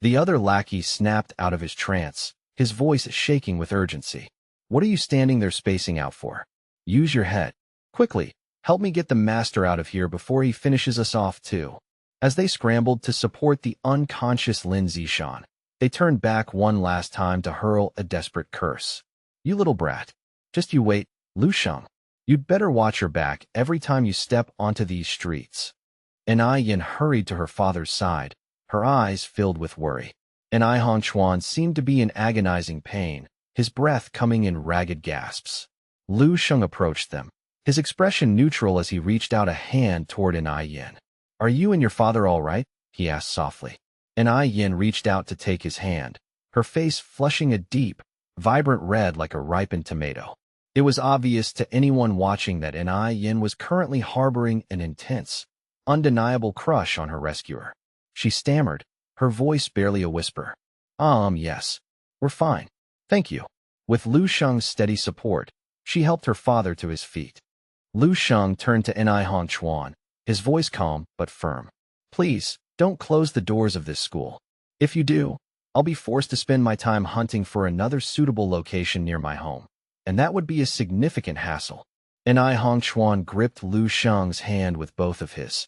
The other lackey snapped out of his trance, his voice shaking with urgency. What are you standing there spacing out for? Use your head. Quickly, help me get the master out of here before he finishes us off too. As they scrambled to support the unconscious Lin Zishan, they turned back one last time to hurl a desperate curse. You little brat. Just you wait, Lu Sheng. You'd better watch your back every time you step onto these streets. Yin hurried to her father's side, her eyes filled with worry. Hongchuan seemed to be in agonizing pain, his breath coming in ragged gasps. Lu Sheng approached them, his expression neutral as he reached out a hand toward Yin. Are you and your father all right? He asked softly. Yin reached out to take his hand, her face flushing a deep, vibrant red like a ripened tomato. It was obvious to anyone watching that Yin was currently harboring an intense, undeniable crush on her rescuer. She stammered, her voice barely a whisper. Yes. We're fine. Thank you. With Lu Sheng's steady support, she helped her father to his feet. Lu Sheng turned to Hongchuan, his voice calm but firm. Please, don't close the doors of this school. If you do, I'll be forced to spend my time hunting for another suitable location near my home. And that would be a significant hassle. Hongchuan gripped Lu Sheng's hand with both of his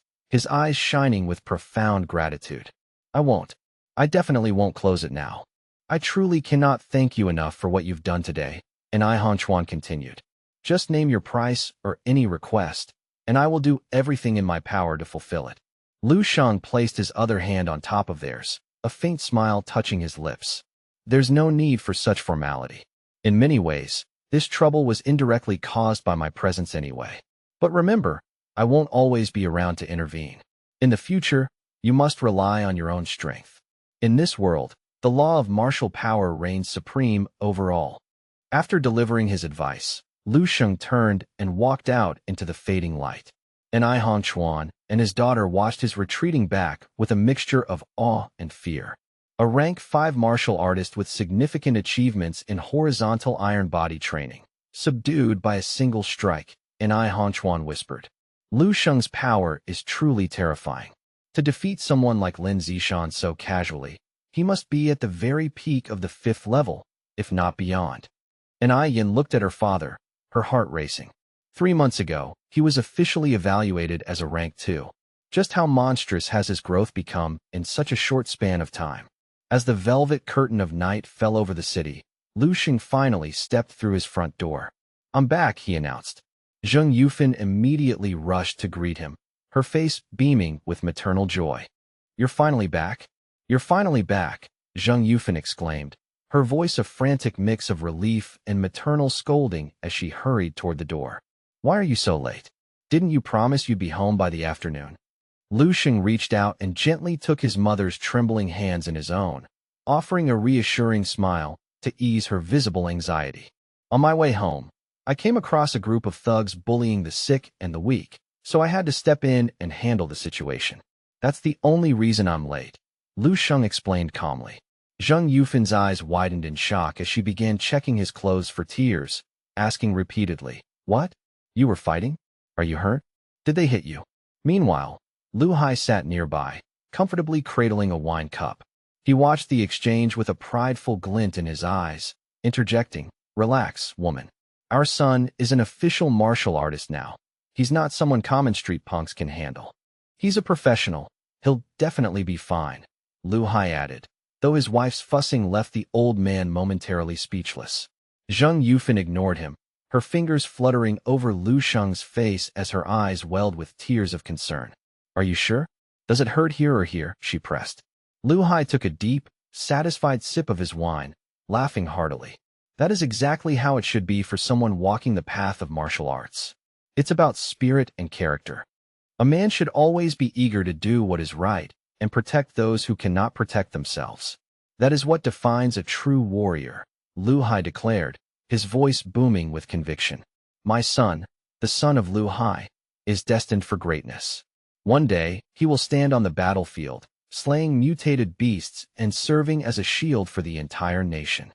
eyes shining with profound gratitude. I won't. I definitely won't close it now. I truly cannot thank you enough for what you've done today, Hongchuan continued. Just name your price or any request, and I will do everything in my power to fulfill it. Lu Sheng placed his other hand on top of theirs, a faint smile touching his lips. There's no need for such formality. In many ways, this trouble was indirectly caused by my presence anyway. But remember, I won't always be around to intervene. In the future, you must rely on your own strength. In this world, the law of martial power reigns supreme over all. After delivering his advice, Lu Sheng turned and walked out into the fading light. And Han Chuan and his daughter watched his retreating back with a mixture of awe and fear. A rank 5 martial artist with significant achievements in horizontal iron body training, subdued by a single strike, and Han Chuan whispered. Lu Sheng's power is truly terrifying. To defeat someone like Lin Zishan so casually, he must be at the very peak of the 5th level, if not beyond. And Yin looked at her father, her heart racing. 3 months ago, he was officially evaluated as a rank 2. Just how monstrous has his growth become in such a short span of time? As the velvet curtain of night fell over the city, Lu Sheng finally stepped through his front door. "I'm back," he announced. Zheng Yufan immediately rushed to greet him, her face beaming with maternal joy. "You're finally back? You're finally back," Zheng Yufan exclaimed, her voice a frantic mix of relief and maternal scolding as she hurried toward the door. "Why are you so late? Didn't you promise you'd be home by the afternoon?" Lu Sheng reached out and gently took his mother's trembling hands in his own, offering a reassuring smile to ease her visible anxiety. "On my way home, I came across a group of thugs bullying the sick and the weak, so I had to step in and handle the situation. That's the only reason I'm late," Lu Sheng explained calmly. Zheng Yufan's eyes widened in shock as she began checking his clothes for tears, asking repeatedly, "What? You were fighting? Are you hurt? Did they hit you?" Meanwhile, Lu Hai sat nearby, comfortably cradling a wine cup. He watched the exchange with a prideful glint in his eyes, interjecting, "Relax, woman. Our son is an official martial artist now. He's not someone common street punks can handle. He's a professional. He'll definitely be fine," Lu Hai added, though his wife's fussing left the old man momentarily speechless. Zheng Yufan ignored him, her fingers fluttering over Lu Sheng's face as her eyes welled with tears of concern. "Are you sure? Does it hurt here or here?" she pressed. Lu Hai took a deep, satisfied sip of his wine, laughing heartily. That is exactly how it should be for someone walking the path of martial arts. It's about spirit and character. A man should always be eager to do what is right and protect those who cannot protect themselves. That is what defines a true warrior, Lu Hai declared, his voice booming with conviction. "My son, the son of Lu Hai, is destined for greatness. One day, he will stand on the battlefield, slaying mutated beasts and serving as a shield for the entire nation."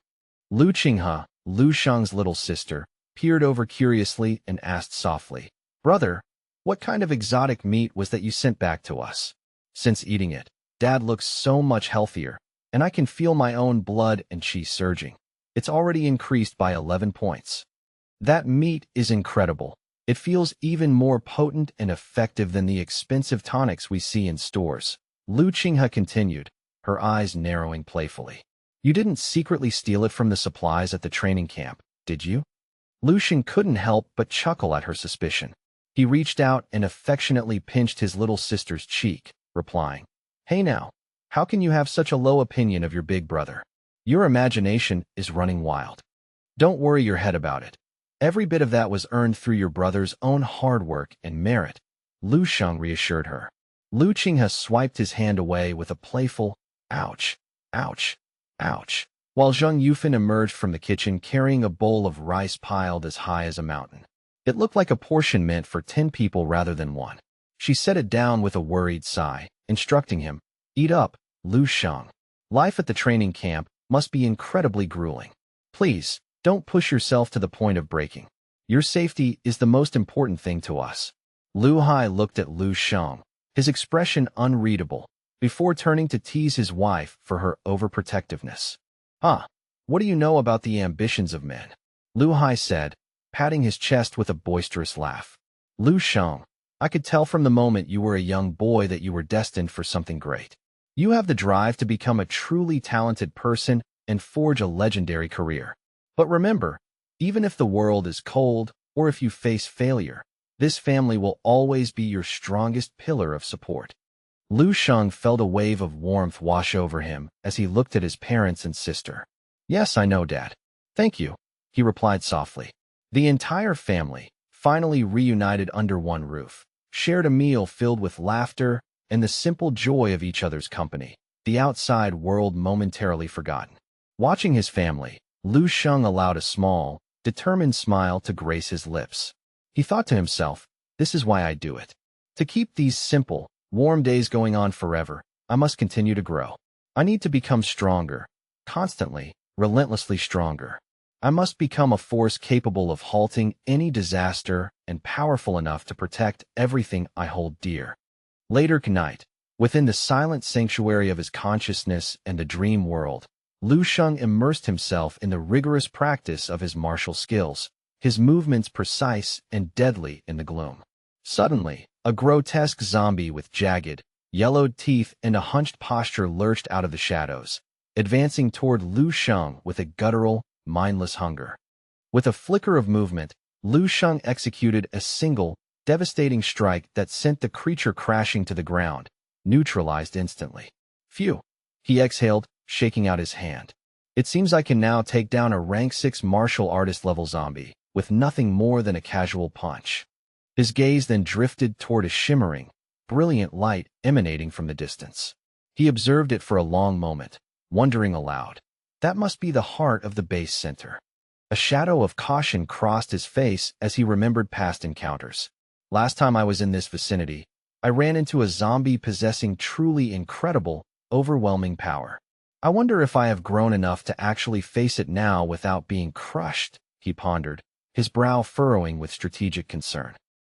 Lu Qinghe, Lu Sheng's little sister, peered over curiously and asked softly, "Brother, what kind of exotic meat was that you sent back to us? Since eating it, Dad looks so much healthier, and I can feel my own blood and qi surging. It's already increased by 11 points. That meat is incredible. It feels even more potent and effective than the expensive tonics we see in stores," Lu Qinghe continued, her eyes narrowing playfully. "You didn't secretly steal it from the supplies at the training camp, did you?" Lu Sheng couldn't help but chuckle at her suspicion. He reached out and affectionately pinched his little sister's cheek, replying, "Hey now, how can you have such a low opinion of your big brother? Your imagination is running wild. Don't worry your head about it. Every bit of that was earned through your brother's own hard work and merit," Lu Sheng reassured her. Lu Qinghe swiped his hand away with a playful, "Ouch, ouch, ouch," while Zheng Yufan emerged from the kitchen carrying a bowl of rice piled as high as a mountain. It looked like a portion meant for 10 people rather than one. She set it down with a worried sigh, instructing him, "Eat up, Lu Sheng. Life at the training camp must be incredibly grueling. Please, don't push yourself to the point of breaking. Your safety is the most important thing to us." Lu Hai looked at Lu Sheng, his expression unreadable, before turning to tease his wife for her overprotectiveness. What do you know about the ambitions of men?" Lu Hai said, patting his chest with a boisterous laugh. "Lu Sheng, I could tell from the moment you were a young boy that you were destined for something great. You have the drive to become a truly talented person and forge a legendary career. But remember, even if the world is cold or if you face failure, this family will always be your strongest pillar of support." Lu Sheng felt a wave of warmth wash over him as he looked at his parents and sister. "Yes, I know, Dad. Thank you," he replied softly. The entire family, finally reunited under one roof, shared a meal filled with laughter and the simple joy of each other's company, the outside world momentarily forgotten. Watching his family, Lu Sheng allowed a small, determined smile to grace his lips. He thought to himself, "This is why I do it. To keep these simple, warm days going on forever, I must continue to grow. I need to become stronger, constantly, relentlessly stronger. I must become a force capable of halting any disaster and powerful enough to protect everything I hold dear." Later tonight, within the silent sanctuary of his consciousness and the dream world, Lu Sheng immersed himself in the rigorous practice of his martial skills, his movements precise and deadly in the gloom. Suddenly, a grotesque zombie with jagged, yellowed teeth and a hunched posture lurched out of the shadows, advancing toward Lu Sheng with a guttural, mindless hunger. With a flicker of movement, Lu Sheng executed a single, devastating strike that sent the creature crashing to the ground, neutralized instantly. "Phew," he exhaled, shaking out his hand. "It seems I can now take down a rank 6 martial artist level zombie, with nothing more than a casual punch." His gaze then drifted toward a shimmering, brilliant light emanating from the distance. He observed it for a long moment, wondering aloud. That must be the heart of the base center. A shadow of caution crossed his face as he remembered past encounters. "Last time I was in this vicinity, I ran into a zombie possessing truly incredible, overwhelming power. I wonder if I have grown enough to actually face it now without being crushed," he pondered, his brow furrowing with strategic concern.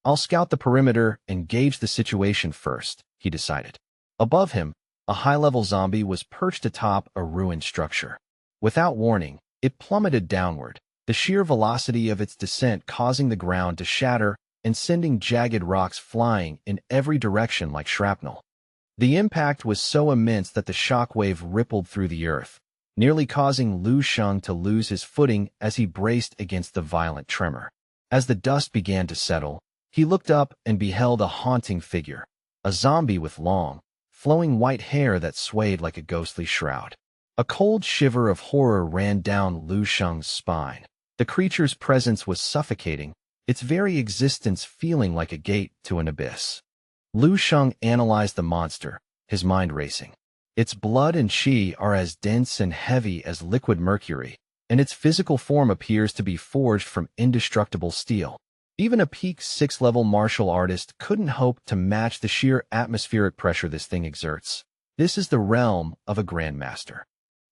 "I'll scout the perimeter and gauge the situation first," he decided. Above him, a high-level zombie was perched atop a ruined structure. Without warning, it plummeted downward, the sheer velocity of its descent causing the ground to shatter and sending jagged rocks flying in every direction like shrapnel. The impact was so immense that the shockwave rippled through the earth, nearly causing Lu Sheng to lose his footing as he braced against the violent tremor. As the dust began to settle, he looked up and beheld a haunting figure, a zombie with long, flowing white hair that swayed like a ghostly shroud. A cold shiver of horror ran down Lu Sheng's spine. The creature's presence was suffocating, its very existence feeling like a gate to an abyss. Lu Sheng analyzed the monster, his mind racing. Its blood and chi are as dense and heavy as liquid mercury, and its physical form appears to be forged from indestructible steel. Even a peak 6-level martial artist couldn't hope to match the sheer atmospheric pressure this thing exerts. This is the realm of a grandmaster.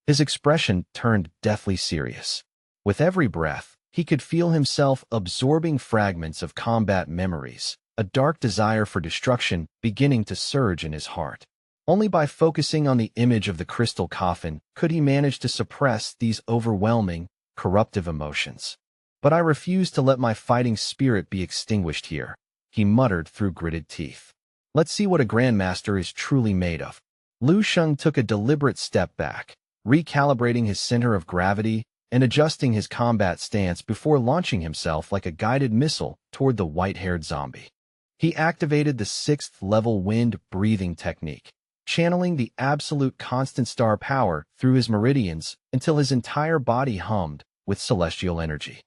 His expression turned deathly serious. With every breath, he could feel himself absorbing fragments of combat memories, a dark desire for destruction beginning to surge in his heart. Only by focusing on the image of the crystal coffin could he manage to suppress these overwhelming, corruptive emotions. "But I refuse to let my fighting spirit be extinguished here," he muttered through gritted teeth. "Let's see what a grandmaster is truly made of." Lu Sheng took a deliberate step back, recalibrating his center of gravity and adjusting his combat stance before launching himself like a guided missile toward the white-haired zombie. He activated the 6th-level wind-breathing technique, channeling the absolute constant star power through his meridians until his entire body hummed with celestial energy.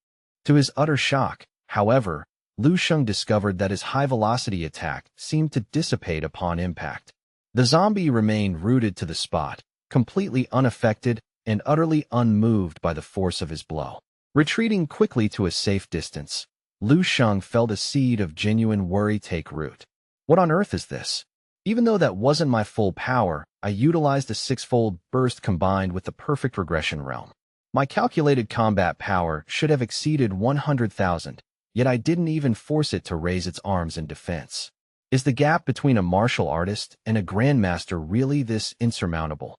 To his utter shock, however, Lu Sheng discovered that his high-velocity attack seemed to dissipate upon impact. The zombie remained rooted to the spot, completely unaffected and utterly unmoved by the force of his blow. Retreating quickly to a safe distance, Lu Sheng felt a seed of genuine worry take root. What on earth is this? Even though that wasn't my full power, I utilized a 6-fold burst combined with the perfect regression realm. My calculated combat power should have exceeded 100,000, yet I didn't even force it to raise its arms in defense. Is the gap between a martial artist and a grandmaster really this insurmountable?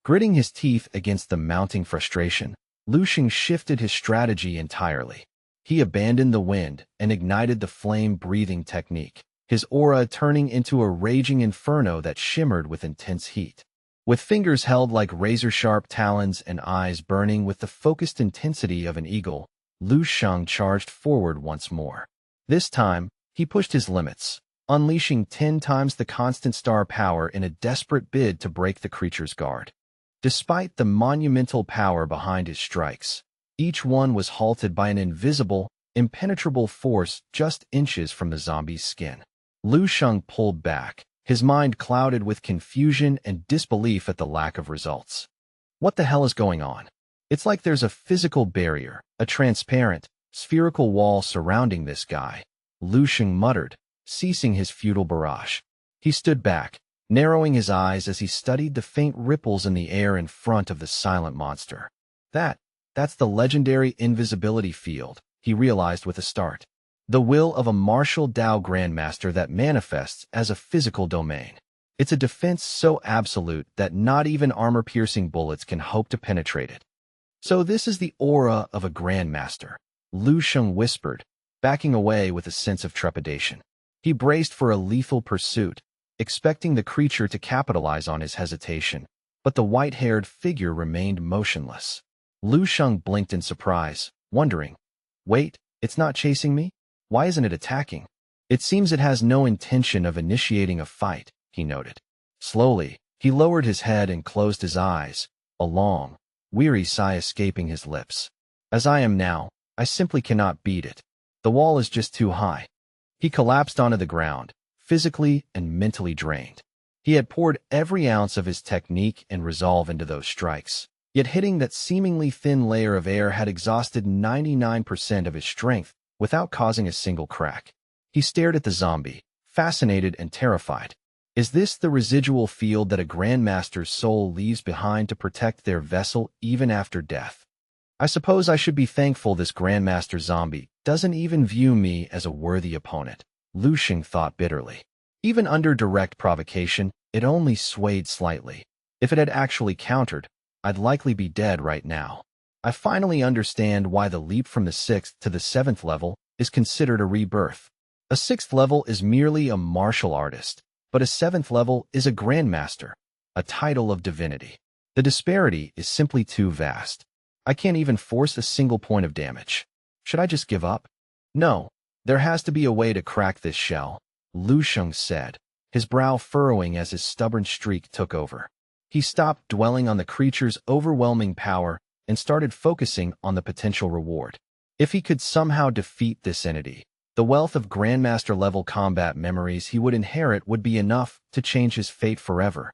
Gritting his teeth against the mounting frustration, Lu Sheng shifted his strategy entirely. He abandoned the wind and ignited the flame-breathing technique, his aura turning into a raging inferno that shimmered with intense heat. With fingers held like razor-sharp talons and eyes burning with the focused intensity of an eagle, Lu Sheng charged forward once more. This time, he pushed his limits, unleashing 10 times the constant star power in a desperate bid to break the creature's guard. Despite the monumental power behind his strikes, each one was halted by an invisible, impenetrable force just inches from the zombie's skin. Lu Sheng pulled back, his mind clouded with confusion and disbelief at the lack of results. What the hell is going on? It's like there's a physical barrier, a transparent, spherical wall surrounding this guy, Lu Sheng muttered, ceasing his futile barrage. He stood back, narrowing his eyes as he studied the faint ripples in the air in front of the silent monster. That's the legendary invisibility field, he realized with a start. The will of a martial Dao grandmaster that manifests as a physical domain. It's a defense so absolute that not even armor-piercing bullets can hope to penetrate it. So this is the aura of a grandmaster, Lu Sheng whispered, backing away with a sense of trepidation. He braced for a lethal pursuit, expecting the creature to capitalize on his hesitation, but the white-haired figure remained motionless. Lu Sheng blinked in surprise, wondering, "Wait, it's not chasing me? Why isn't it attacking?" "It seems it has no intention of initiating a fight," he noted. Slowly, he lowered his head and closed his eyes, a long, weary sigh escaping his lips. "As I am now, I simply cannot beat it. The wall is just too high." He collapsed onto the ground, physically and mentally drained. He had poured every ounce of his technique and resolve into those strikes, yet hitting that seemingly thin layer of air had exhausted 99% of his strength without causing a single crack. He stared at the zombie, fascinated and terrified. Is this the residual field that a grandmaster's soul leaves behind to protect their vessel even after death? I suppose I should be thankful this grandmaster zombie doesn't even view me as a worthy opponent, Lu Sheng thought bitterly. Even under direct provocation, it only swayed slightly. If it had actually countered, I'd likely be dead right now. I finally understand why the leap from the 6th to the 7th level is considered a rebirth. A 6th level is merely a martial artist, but a 7th level is a grandmaster, a title of divinity. The disparity is simply too vast. I can't even force a single point of damage. Should I just give up? No, there has to be a way to crack this shell, Lu Sheng said, his brow furrowing as his stubborn streak took over. He stopped dwelling on the creature's overwhelming power and started focusing on the potential reward. If he could somehow defeat this entity, the wealth of Grandmaster-level combat memories he would inherit would be enough to change his fate forever.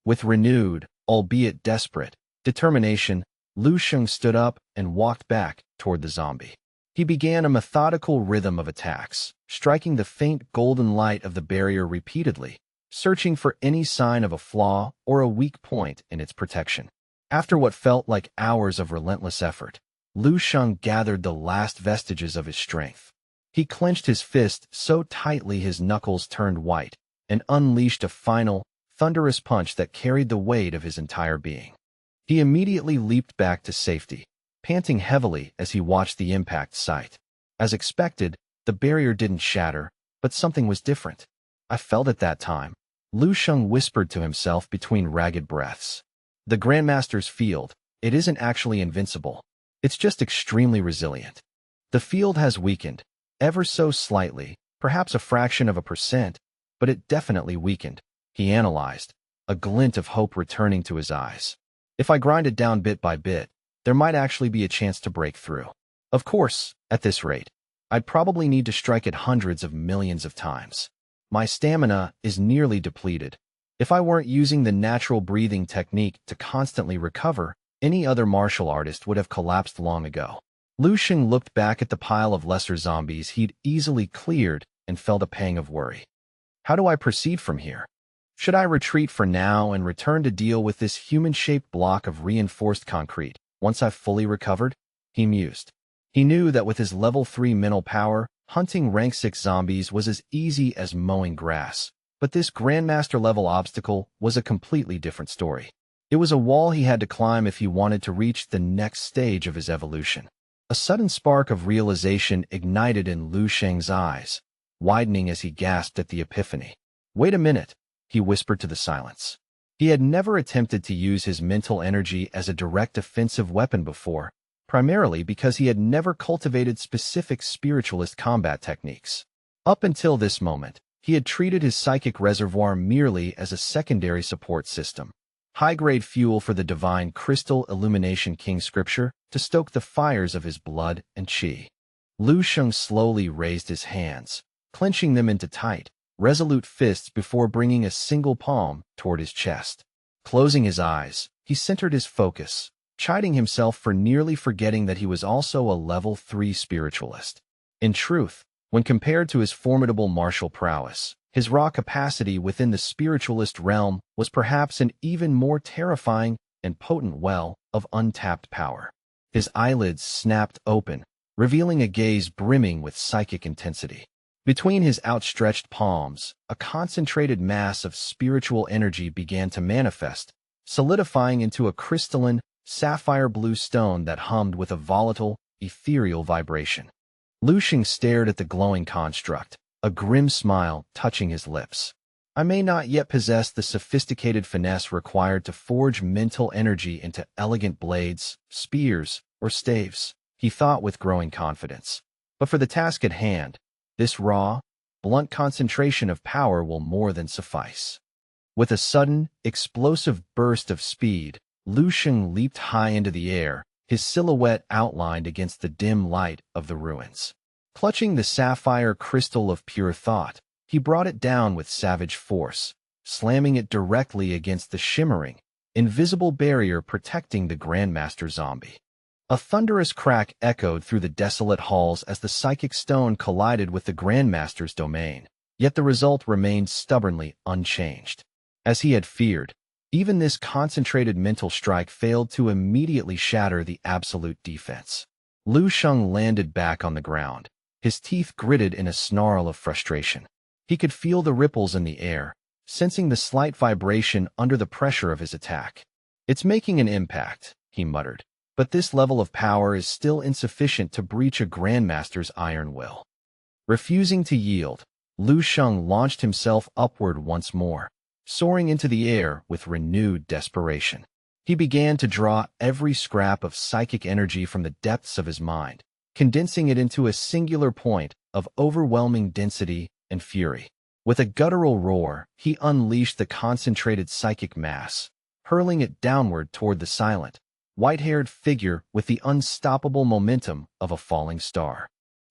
With renewed, albeit desperate, determination, Lu Sheng stood up and walked back toward the zombie. He began a methodical rhythm of attacks, striking the faint golden light of the barrier repeatedly, searching for any sign of a flaw or a weak point in its protection. After what felt like hours of relentless effort, Lu Sheng gathered the last vestiges of his strength. He clenched his fist so tightly his knuckles turned white and unleashed a final, thunderous punch that carried the weight of his entire being. He immediately leaped back to safety, panting heavily as he watched the impact site. As expected, the barrier didn't shatter, but something was different. I felt it that time, Lu Sheng whispered to himself between ragged breaths. The Grandmaster's field, it isn't actually invincible. It's just extremely resilient. The field has weakened, ever so slightly, perhaps a fraction of a percent, but it definitely weakened, he analyzed, a glint of hope returning to his eyes. If I grind it down bit by bit, there might actually be a chance to break through. Of course, at this rate, I'd probably need to strike it hundreds of millions of times. My stamina is nearly depleted. If I weren't using the natural breathing technique to constantly recover, any other martial artist would have collapsed long ago. Lu Sheng looked back at the pile of lesser zombies he'd easily cleared and felt a pang of worry. How do I proceed from here? Should I retreat for now and return to deal with this human-shaped block of reinforced concrete once I've fully recovered? He mused. He knew that with his level 3 mental power, hunting rank 6 zombies was as easy as mowing grass. But this Grandmaster-level obstacle was a completely different story. It was a wall he had to climb if he wanted to reach the next stage of his evolution. A sudden spark of realization ignited in Lu Sheng's eyes, widening as he gasped at the epiphany. Wait a minute, he whispered to the silence. He had never attempted to use his mental energy as a direct offensive weapon before, primarily because he had never cultivated specific spiritualist combat techniques. Up until this moment, He had treated his psychic reservoir merely as a secondary support system, high-grade fuel for the divine crystal illumination king scripture to stoke the fires of his blood and chi. Lu Sheng slowly raised his hands, clenching them into tight, resolute fists before bringing a single palm toward his chest. Closing his eyes, he centered his focus, chiding himself for nearly forgetting that he was also a level 3 spiritualist. In truth, when compared to his formidable martial prowess, his raw capacity within the spiritualist realm was perhaps an even more terrifying and potent well of untapped power. His eyelids snapped open, revealing a gaze brimming with psychic intensity. Between his outstretched palms, a concentrated mass of spiritual energy began to manifest, solidifying into a crystalline, sapphire blue stone that hummed with a volatile, ethereal vibration. Lu Sheng stared at the glowing construct, a grim smile touching his lips. I may not yet possess the sophisticated finesse required to forge mental energy into elegant blades, spears, or staves, he thought with growing confidence. But for the task at hand, this raw, blunt concentration of power will more than suffice. With a sudden, explosive burst of speed, Lu Sheng leaped high into the air, his silhouette outlined against the dim light of the ruins. Clutching the sapphire crystal of pure thought, he brought it down with savage force, slamming it directly against the shimmering, invisible barrier protecting the Grandmaster zombie. A thunderous crack echoed through the desolate halls as the psychic stone collided with the Grandmaster's domain, yet the result remained stubbornly unchanged. As he had feared, even this concentrated mental strike failed to immediately shatter the absolute defense. Lu Sheng landed back on the ground, his teeth gritted in a snarl of frustration. He could feel the ripples in the air, sensing the slight vibration under the pressure of his attack. "It's making an impact," he muttered, "but this level of power is still insufficient to breach a Grandmaster's iron will." Refusing to yield, Lu Sheng launched himself upward once more, soaring into the air with renewed desperation. He began to draw every scrap of psychic energy from the depths of his mind, condensing it into a singular point of overwhelming density and fury. With a guttural roar, he unleashed the concentrated psychic mass, hurling it downward toward the silent, white-haired figure with the unstoppable momentum of a falling star.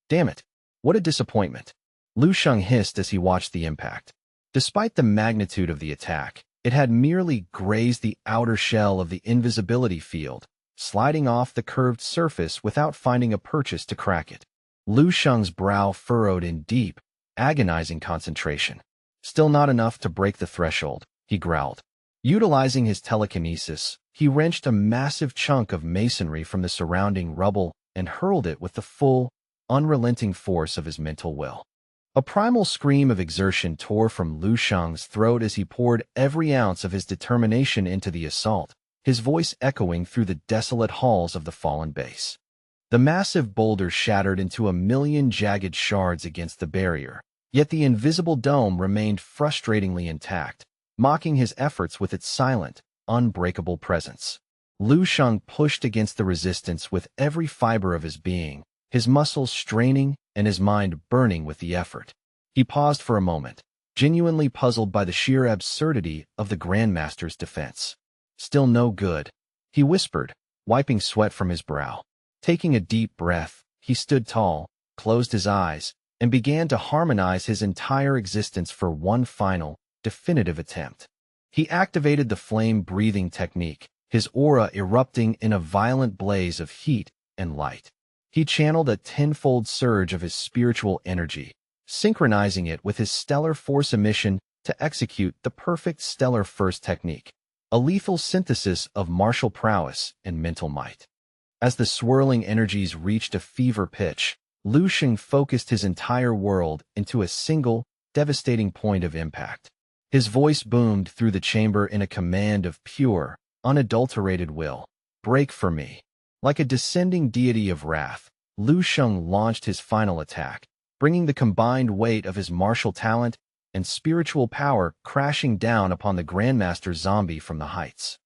"Damn it! What a disappointment!" Lu Sheng hissed as he watched the impact. Despite the magnitude of the attack, it had merely grazed the outer shell of the invisibility field, sliding off the curved surface without finding a purchase to crack it. Lu Sheng's brow furrowed in deep, agonizing concentration. "Still not enough to break the threshold," he growled. Utilizing his telekinesis, he wrenched a massive chunk of masonry from the surrounding rubble and hurled it with the full, unrelenting force of his mental will. A primal scream of exertion tore from Lu Sheng's throat as he poured every ounce of his determination into the assault, his voice echoing through the desolate halls of the fallen base. The massive boulder shattered into a million jagged shards against the barrier, yet the invisible dome remained frustratingly intact, mocking his efforts with its silent, unbreakable presence. Lu Sheng pushed against the resistance with every fiber of his being, his muscles straining and his mind burning with the effort. He paused for a moment, genuinely puzzled by the sheer absurdity of the Grandmaster's defense. "Still no good," he whispered, wiping sweat from his brow. Taking a deep breath, he stood tall, closed his eyes, and began to harmonize his entire existence for one final, definitive attempt. He activated the flame-breathing technique, his aura erupting in a violent blaze of heat and light. He channeled a tenfold surge of his spiritual energy, synchronizing it with his stellar force emission to execute the perfect stellar first technique, a lethal synthesis of martial prowess and mental might. As the swirling energies reached a fever pitch, Lu Sheng focused his entire world into a single, devastating point of impact. His voice boomed through the chamber in a command of pure, unadulterated will. "Break for me." Like a descending deity of wrath, Lu Sheng launched his final attack, bringing the combined weight of his martial talent and spiritual power crashing down upon the Grandmaster zombie from the heights.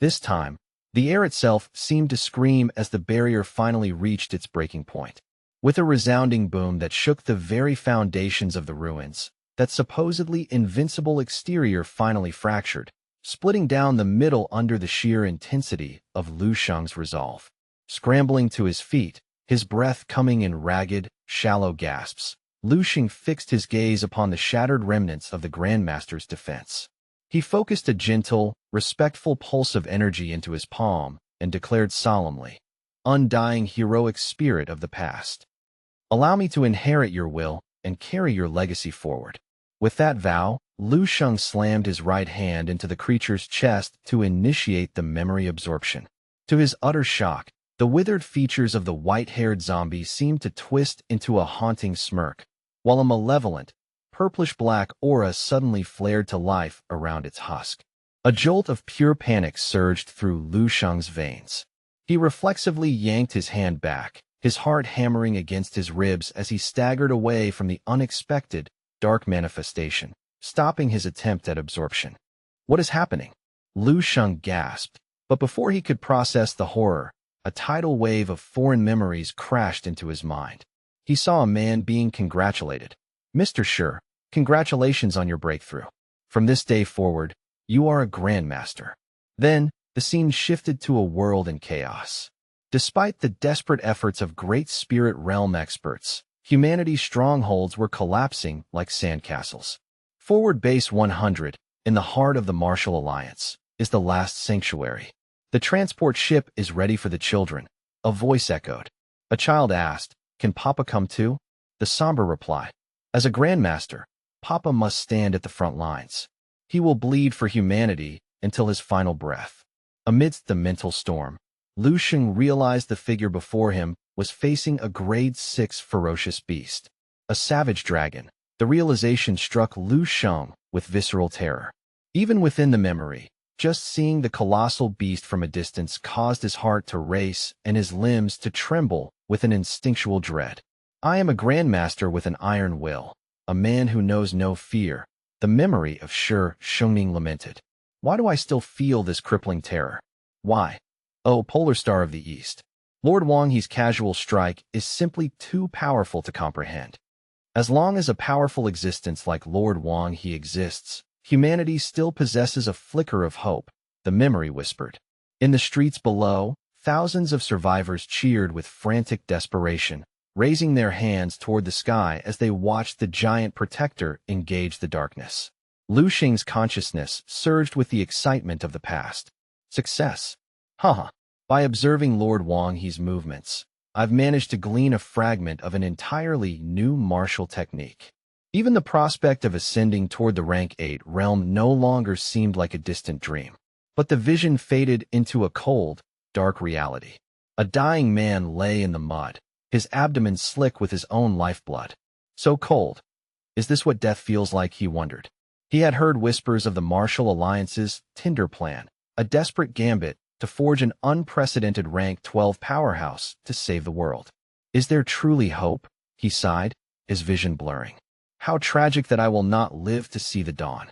This time, the air itself seemed to scream as the barrier finally reached its breaking point. With a resounding boom that shook the very foundations of the ruins, that supposedly invincible exterior finally fractured, splitting down the middle under the sheer intensity of Lu Sheng's resolve. Scrambling to his feet, his breath coming in ragged, shallow gasps, Lu Sheng fixed his gaze upon the shattered remnants of the Grandmaster's defense. He focused a gentle, respectful pulse of energy into his palm and declared solemnly, "Undying heroic spirit of the past, allow me to inherit your will and carry your legacy forward." With that vow, Lu Sheng slammed his right hand into the creature's chest to initiate the memory absorption. To his utter shock, the withered features of the white-haired zombie seemed to twist into a haunting smirk, while a malevolent, purplish-black aura suddenly flared to life around its husk. A jolt of pure panic surged through Lu Sheng's veins. He reflexively yanked his hand back, his heart hammering against his ribs as he staggered away from the unexpected, dark manifestation, stopping his attempt at absorption. "What is happening?" Lu Sheng gasped, but before he could process the horror, a tidal wave of foreign memories crashed into his mind. He saw a man being congratulated. "Mr. Shi, congratulations on your breakthrough. From this day forward, you are a Grandmaster." Then, the scene shifted to a world in chaos. Despite the desperate efforts of Great Spirit Realm experts, humanity's strongholds were collapsing like sandcastles. Forward Base 100, in the heart of the Martial Alliance, is the last sanctuary. "The transport ship is ready for the children," a voice echoed. A child asked, "Can Papa come too?" The somber reply, "As a Grandmaster, Papa must stand at the front lines. He will bleed for humanity until his final breath." Amidst the mental storm, Lu Sheng realized the figure before him was facing a grade 6 ferocious beast. A savage dragon. The realization struck Lu Sheng with visceral terror. Even within the memory, just seeing the colossal beast from a distance caused his heart to race and his limbs to tremble with an instinctual dread. "I am a Grandmaster with an iron will, a man who knows no fear," the memory of Shi Shengning lamented. "Why do I still feel this crippling terror? Why? Oh, Polar Star of the East. Lord Wang He's casual strike is simply too powerful to comprehend. As long as a powerful existence like Lord Wang He exists, humanity still possesses a flicker of hope," the memory whispered. In the streets below, thousands of survivors cheered with frantic desperation, raising their hands toward the sky as they watched the giant protector engage the darkness. Lu Sheng's consciousness surged with the excitement of the past. Success. Haha. By observing Lord Wang He's movements, I've managed to glean a fragment of an entirely new martial technique. Even the prospect of ascending toward the rank 8 realm no longer seemed like a distant dream. But the vision faded into a cold, dark reality. A dying man lay in the mud, his abdomen slick with his own lifeblood. So cold. Is this what death feels like, he wondered. He had heard whispers of the Martial Alliance's Tinder plan, a desperate gambit to forge an unprecedented rank 12 powerhouse to save the world. Is there truly hope? He sighed, his vision blurring. How tragic that I will not live to see the dawn.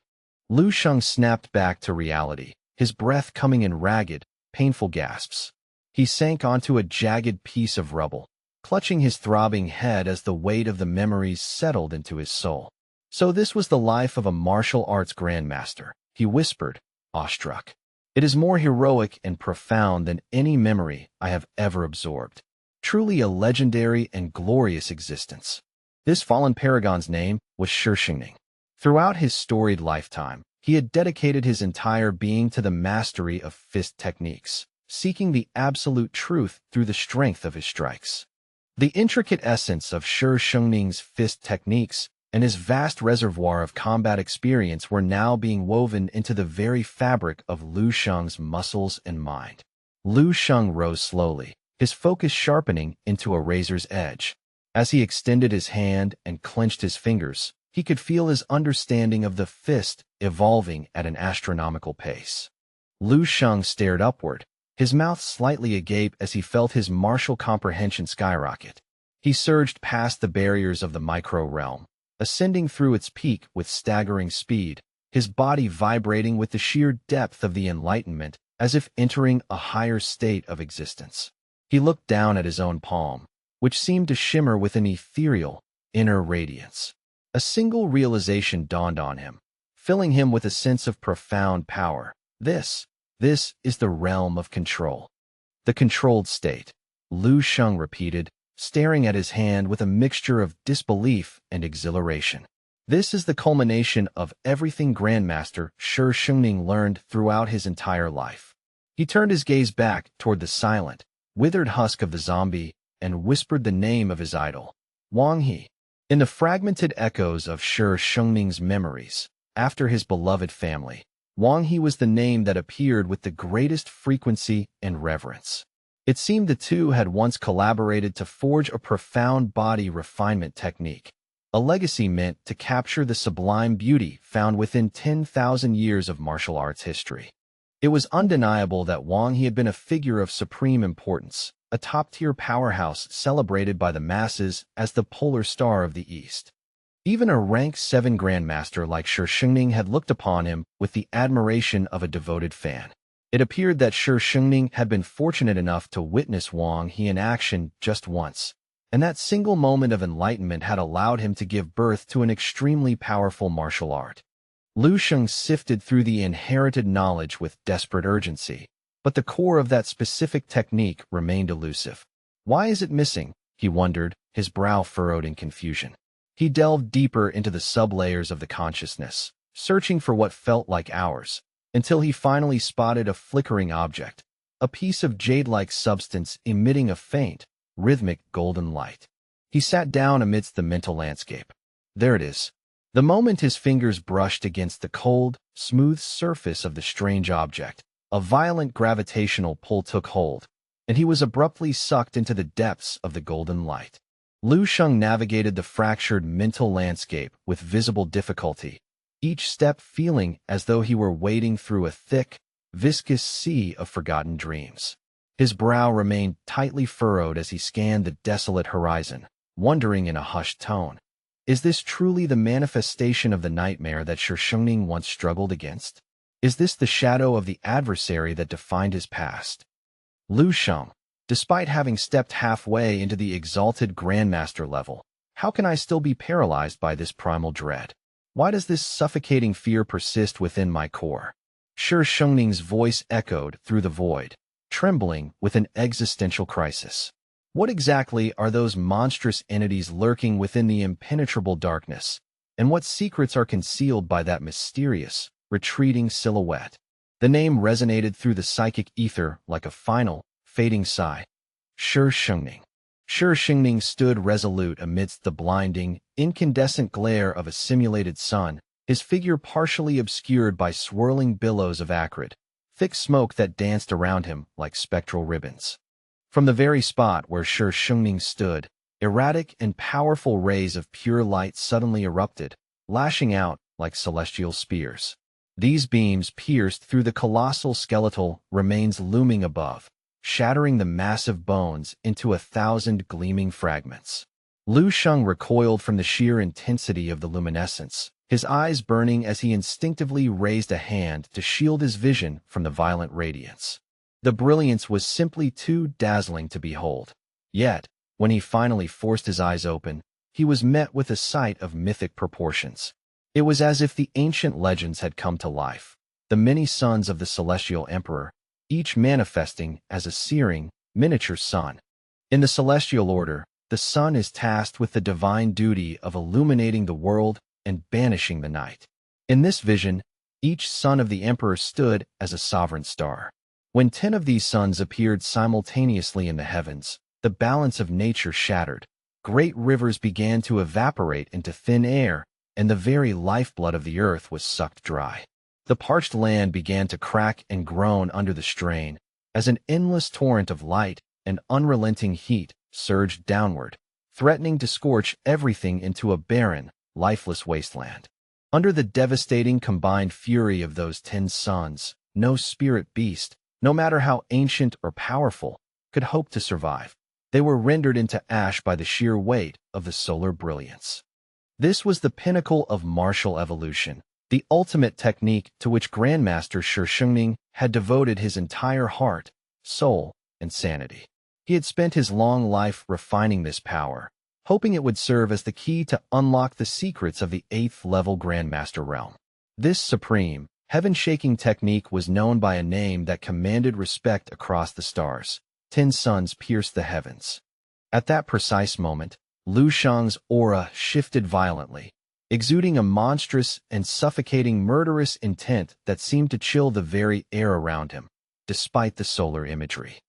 Lu Sheng snapped back to reality, his breath coming in ragged, painful gasps. He sank onto a jagged piece of rubble, clutching his throbbing head as the weight of the memories settled into his soul. So this was the life of a martial arts grandmaster, he whispered, awestruck. It is more heroic and profound than any memory I have ever absorbed. Truly a legendary and glorious existence. This fallen paragon's name was Shi Shengning. Throughout his storied lifetime, he had dedicated his entire being to the mastery of fist techniques, seeking the absolute truth through the strength of his strikes. The intricate essence of Shi Shengning's fist techniques and his vast reservoir of combat experience were now being woven into the very fabric of Lu Sheng's muscles and mind. Lu Sheng rose slowly, his focus sharpening into a razor's edge. As he extended his hand and clenched his fingers, he could feel his understanding of the fist evolving at an astronomical pace. Lu Sheng stared upward, his mouth slightly agape as he felt his martial comprehension skyrocket. He surged past the barriers of the micro-realm, ascending through its peak with staggering speed, his body vibrating with the sheer depth of the enlightenment as if entering a higher state of existence. He looked down at his own palm, which seemed to shimmer with an ethereal, inner radiance. A single realization dawned on him, filling him with a sense of profound power. This is the realm of control. The controlled state, Lu Sheng repeated, staring at his hand with a mixture of disbelief and exhilaration. This is the culmination of everything Grandmaster Shi Shengning learned throughout his entire life. He turned his gaze back toward the silent, withered husk of the zombie and whispered the name of his idol, Wang He. In the fragmented echoes of Shi Shengning's memories, after his beloved family, Wang He was the name that appeared with the greatest frequency and reverence. It seemed the two had once collaborated to forge a profound body refinement technique, a legacy meant to capture the sublime beauty found within 10,000 years of martial arts history. It was undeniable that Wang He had been a figure of supreme importance, a top-tier powerhouse celebrated by the masses as the polar star of the East. Even a rank 7 grandmaster like Shi Shengning had looked upon him with the admiration of a devoted fan. It appeared that Shi Shengning had been fortunate enough to witness Wang He in action just once, and that single moment of enlightenment had allowed him to give birth to an extremely powerful martial art. Lu Sheng sifted through the inherited knowledge with desperate urgency, but the core of that specific technique remained elusive. Why is it missing? He wondered, his brow furrowed in confusion. He delved deeper into the sublayers of the consciousness, searching for what felt like hours, until he finally spotted a flickering object, a piece of jade-like substance emitting a faint, rhythmic golden light. He sat down amidst the mental landscape. There it is. The moment his fingers brushed against the cold, smooth surface of the strange object, a violent gravitational pull took hold, and he was abruptly sucked into the depths of the golden light. Lu Sheng navigated the fractured mental landscape with visible difficulty, each step feeling as though he were wading through a thick, viscous sea of forgotten dreams. His brow remained tightly furrowed as he scanned the desolate horizon, wondering in a hushed tone, is this truly the manifestation of the nightmare that Shi Shengning once struggled against? Is this the shadow of the adversary that defined his past? Lu Sheng, despite having stepped halfway into the exalted grandmaster level, how can I still be paralyzed by this primal dread? Why does this suffocating fear persist within my core? Shi Shengning's voice echoed through the void, trembling with an existential crisis. What exactly are those monstrous entities lurking within the impenetrable darkness, and what secrets are concealed by that mysterious, retreating silhouette? The name resonated through the psychic ether like a final, fading sigh. Shi Shengning. Shi Shengning stood resolute amidst the blinding, incandescent glare of a simulated sun, his figure partially obscured by swirling billows of acrid, thick smoke that danced around him like spectral ribbons. From the very spot where Shi Shengning stood, erratic and powerful rays of pure light suddenly erupted, lashing out like celestial spears. These beams pierced through the colossal skeletal remains looming above, shattering the massive bones into 1,000 gleaming fragments. Lu Sheng recoiled from the sheer intensity of the luminescence, his eyes burning as he instinctively raised a hand to shield his vision from the violent radiance. The brilliance was simply too dazzling to behold. Yet, when he finally forced his eyes open, he was met with a sight of mythic proportions. It was as if the ancient legends had come to life, the many sons of the celestial emperor, each manifesting as a searing, miniature sun. In the celestial order, the sun is tasked with the divine duty of illuminating the world and banishing the night. In this vision, each son of the emperor stood as a sovereign star. When 10 of these suns appeared simultaneously in the heavens, the balance of nature shattered. Great rivers began to evaporate into thin air, and the very lifeblood of the earth was sucked dry. The parched land began to crack and groan under the strain, as an endless torrent of light and unrelenting heat surged downward, threatening to scorch everything into a barren, lifeless wasteland. Under the devastating combined fury of those 10 suns, no spirit beast, no matter how ancient or powerful, could hope to survive. They were rendered into ash by the sheer weight of the solar brilliance. This was the pinnacle of martial evolution, the ultimate technique to which Grandmaster Shi Shengning had devoted his entire heart, soul, and sanity. He had spent his long life refining this power, hoping it would serve as the key to unlock the secrets of the 8th-level Grandmaster realm. This supreme, heaven-shaking technique was known by a name that commanded respect across the stars. 10 suns pierced the heavens. At that precise moment, Lu Shang's aura shifted violently, exuding a monstrous and suffocating murderous intent that seemed to chill the very air around him, despite the solar imagery.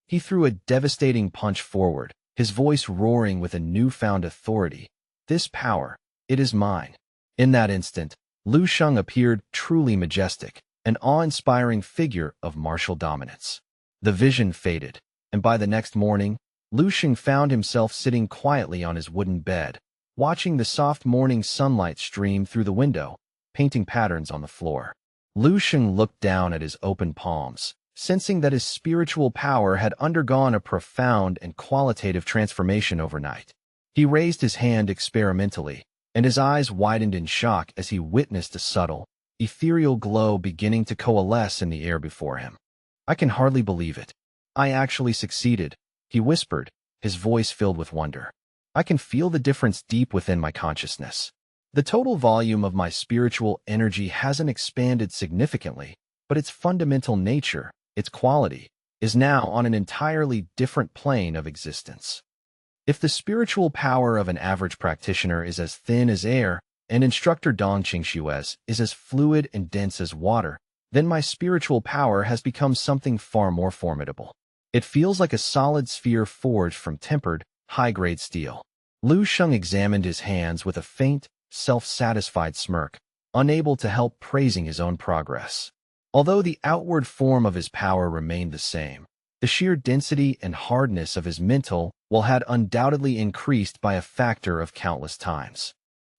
He threw a devastating punch forward, his voice roaring with a newfound authority. "This power, it is mine." In that instant, Lu Shang appeared truly majestic, an awe-inspiring figure of martial dominance. The vision faded, and by the next morning, Lu Shang found himself sitting quietly on his wooden bed, watching the soft morning sunlight stream through the window, painting patterns on the floor. Lu Shang looked down at his open palms, sensing that his spiritual power had undergone a profound and qualitative transformation overnight. He raised his hand experimentally, and his eyes widened in shock as he witnessed a subtle, ethereal glow beginning to coalesce in the air before him. "I can hardly believe it. I actually succeeded," he whispered, his voice filled with wonder. "I can feel the difference deep within my consciousness. The total volume of my spiritual energy hasn't expanded significantly, but its fundamental nature, its quality, is now on an entirely different plane of existence." If the spiritual power of an average practitioner is as thin as air, and instructor Dong Qingshue's is as fluid and dense as water, then my spiritual power has become something far more formidable. It feels like a solid sphere forged from tempered, high-grade steel. Lu Shang examined his hands with a faint, self-satisfied smirk, unable to help praising his own progress. Although the outward form of his power remained the same, the sheer density and hardness of his mental will had undoubtedly increased by a factor of countless times.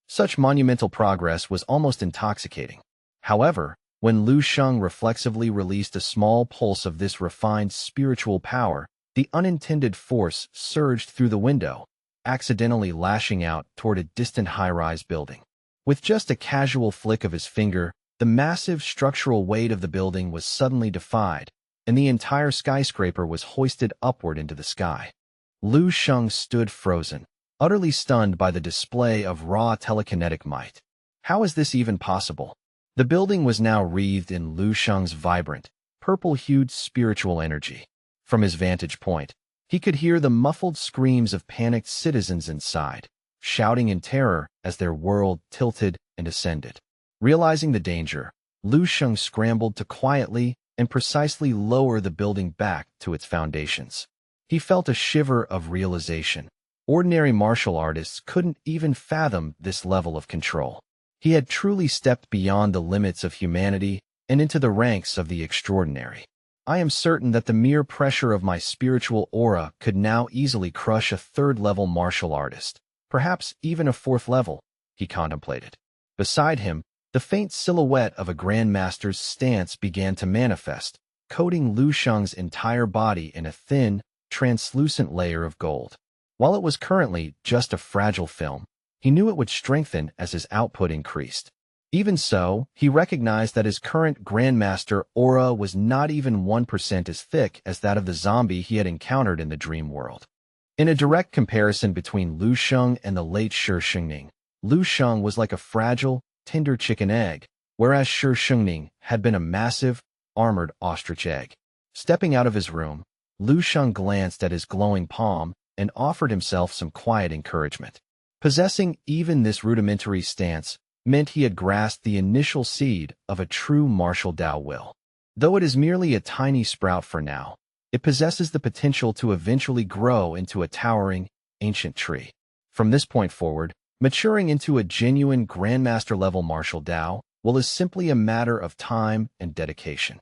Such monumental progress was almost intoxicating. However, when Lu Shang reflexively released a small pulse of this refined spiritual power, the unintended force surged through the window, accidentally lashing out toward a distant high-rise building. With just a casual flick of his finger, the massive structural weight of the building was suddenly defied, and the entire skyscraper was hoisted upward into the sky. Lu Shang stood frozen, utterly stunned by the display of raw telekinetic might. How is this even possible? The building was now wreathed in Lu Shang's vibrant, purple-hued spiritual energy. From his vantage point, he could hear the muffled screams of panicked citizens inside, shouting in terror as their world tilted and ascended. Realizing the danger, Lu Shang scrambled to quietly and precisely lower the building back to its foundations. He felt a shiver of realization. Ordinary martial artists couldn't even fathom this level of control. He had truly stepped beyond the limits of humanity and into the ranks of the extraordinary. "I am certain that the mere pressure of my spiritual aura could now easily crush a 3rd-level martial artist, perhaps even a 4th level," he contemplated. Beside him, the faint silhouette of a grandmaster's stance began to manifest, coating Lu Shang's entire body in a thin, translucent layer of gold. While it was currently just a fragile film, he knew it would strengthen as his output increased. Even so, he recognized that his current Grandmaster aura was not even 1% as thick as that of the zombie he had encountered in the dream world. In a direct comparison between Lu Shang and the late Shi Shengning, Lu Shang was like a fragile, tender chicken egg, whereas Shi Shengning had been a massive, armored ostrich egg. Stepping out of his room, Lu Shang glanced at his glowing palm and offered himself some quiet encouragement. Possessing even this rudimentary stance meant he had grasped the initial seed of a true martial Dao will. Though it is merely a tiny sprout for now, it possesses the potential to eventually grow into a towering, ancient tree. From this point forward, maturing into a genuine Grandmaster-level martial Dao will is simply a matter of time and dedication.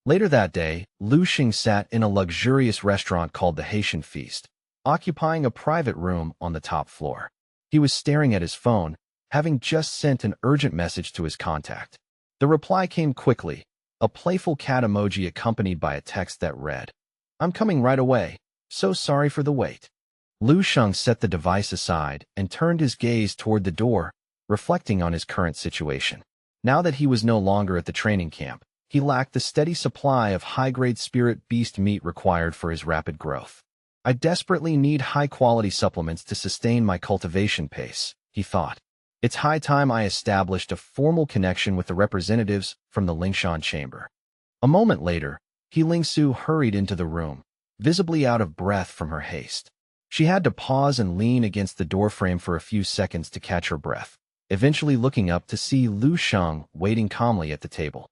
Later that day, Lu Shang sat in a luxurious restaurant called the Haitian Feast, occupying a private room on the top floor. He was staring at his phone, having just sent an urgent message to his contact. The reply came quickly, a playful cat emoji accompanied by a text that read, "I'm coming right away. So sorry for the wait." Lu Shang set the device aside and turned his gaze toward the door, reflecting on his current situation. Now that he was no longer at the training camp, he lacked the steady supply of high-grade spirit beast meat required for his rapid growth. I desperately need high-quality supplements to sustain my cultivation pace, he thought. It's high time I established a formal connection with the representatives from the Lingshan chamber. A moment later, He Lingsu hurried into the room, visibly out of breath from her haste. She had to pause and lean against the doorframe for a few seconds to catch her breath, eventually looking up to see Lu Sheng waiting calmly at the table.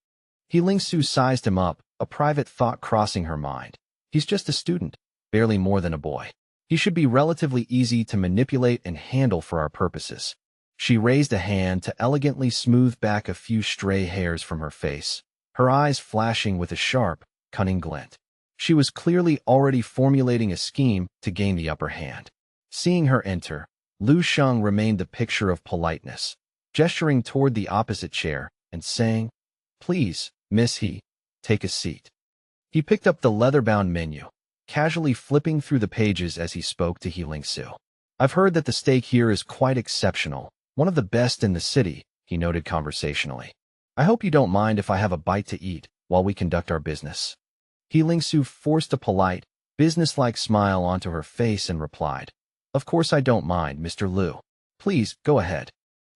He Lingsu sized him up, a private thought crossing her mind. He's just a student, barely more than a boy. He should be relatively easy to manipulate and handle for our purposes. She raised a hand to elegantly smooth back a few stray hairs from her face, her eyes flashing with a sharp, cunning glint. She was clearly already formulating a scheme to gain the upper hand. Seeing her enter, Lu Sheng remained the picture of politeness, gesturing toward the opposite chair and saying, "Please, Miss He, take a seat." He picked up the leather-bound menu, casually flipping through the pages as he spoke to He Lingsu. "I've heard that the steak here is quite exceptional, one of the best in the city," he noted conversationally. "I hope you don't mind if I have a bite to eat while we conduct our business." He Lingsu forced a polite, businesslike smile onto her face and replied, "Of course I don't mind, Mr. Lu. Please, go ahead."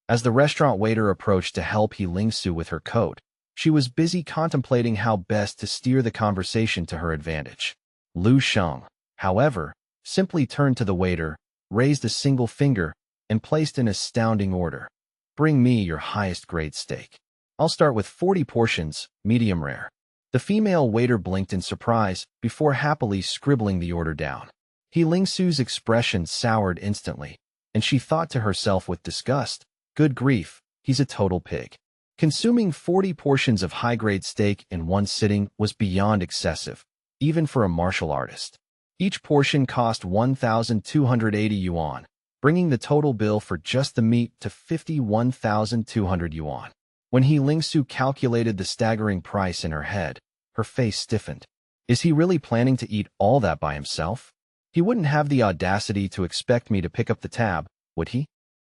As the restaurant waiter approached to help He Lingsu with her coat, she was busy contemplating how best to steer the conversation to her advantage. Lu Sheng, however, simply turned to the waiter, raised a single finger, and placed an astounding order. "Bring me your highest grade steak. I'll start with 40 portions, medium rare." The female waiter blinked in surprise before happily scribbling the order down. He Lingsu's expression soured instantly, and she thought to herself with disgust, "Good grief, he's a total pig." Consuming 40 portions of high-grade steak in one sitting was beyond excessive, even for a martial artist. Each portion cost 1,280 yuan, bringing the total bill for just the meat to 51,200 yuan. When He Lingsu calculated the staggering price in her head, her face stiffened. Is he really planning to eat all that by himself? He wouldn't have the audacity to expect me to pick up the tab, would he?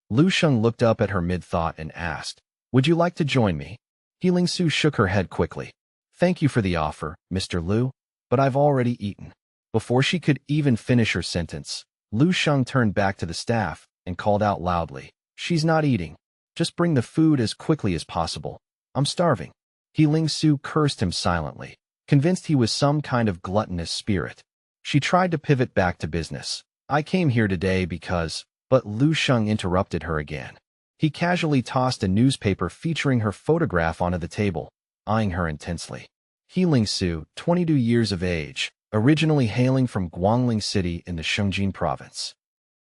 Lu Sheng looked up at her mid-thought and asked, "Would you like to join me?" He Lingsu shook her head quickly. "Thank you for the offer, Mr. Lu, but I've already eaten." Before she could even finish her sentence, Lu Sheng turned back to the staff and called out loudly, "She's not eating. Just bring the food as quickly as possible. I'm starving." He Lingsu cursed him silently, convinced he was some kind of gluttonous spirit. She tried to pivot back to business. "I came here today because..." But Lu Sheng interrupted her again. He casually tossed a newspaper featuring her photograph onto the table, eyeing her intensely. He Lingsu, 22 years of age, originally hailing from Guangling City in the Shengjin province.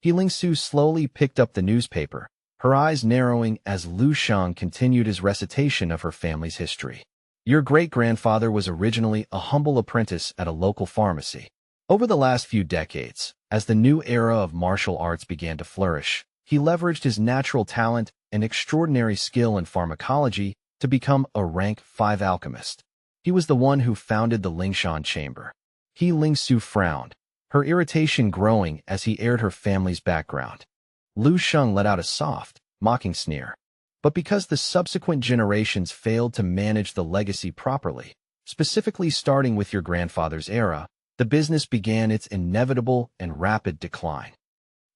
He Lingsu slowly picked up the newspaper, her eyes narrowing as Lu Sheng continued his recitation of her family's history. "Your great-grandfather was originally a humble apprentice at a local pharmacy. Over the last few decades, as the new era of martial arts began to flourish, he leveraged his natural talent and extraordinary skill in pharmacology to become a rank 5 alchemist. He was the one who founded the Lingshan chamber." He Lingsu frowned, her irritation growing as he aired her family's background. Lu Sheng let out a soft, mocking sneer. "But because the subsequent generations failed to manage the legacy properly, specifically starting with your grandfather's era, the business began its inevitable and rapid decline."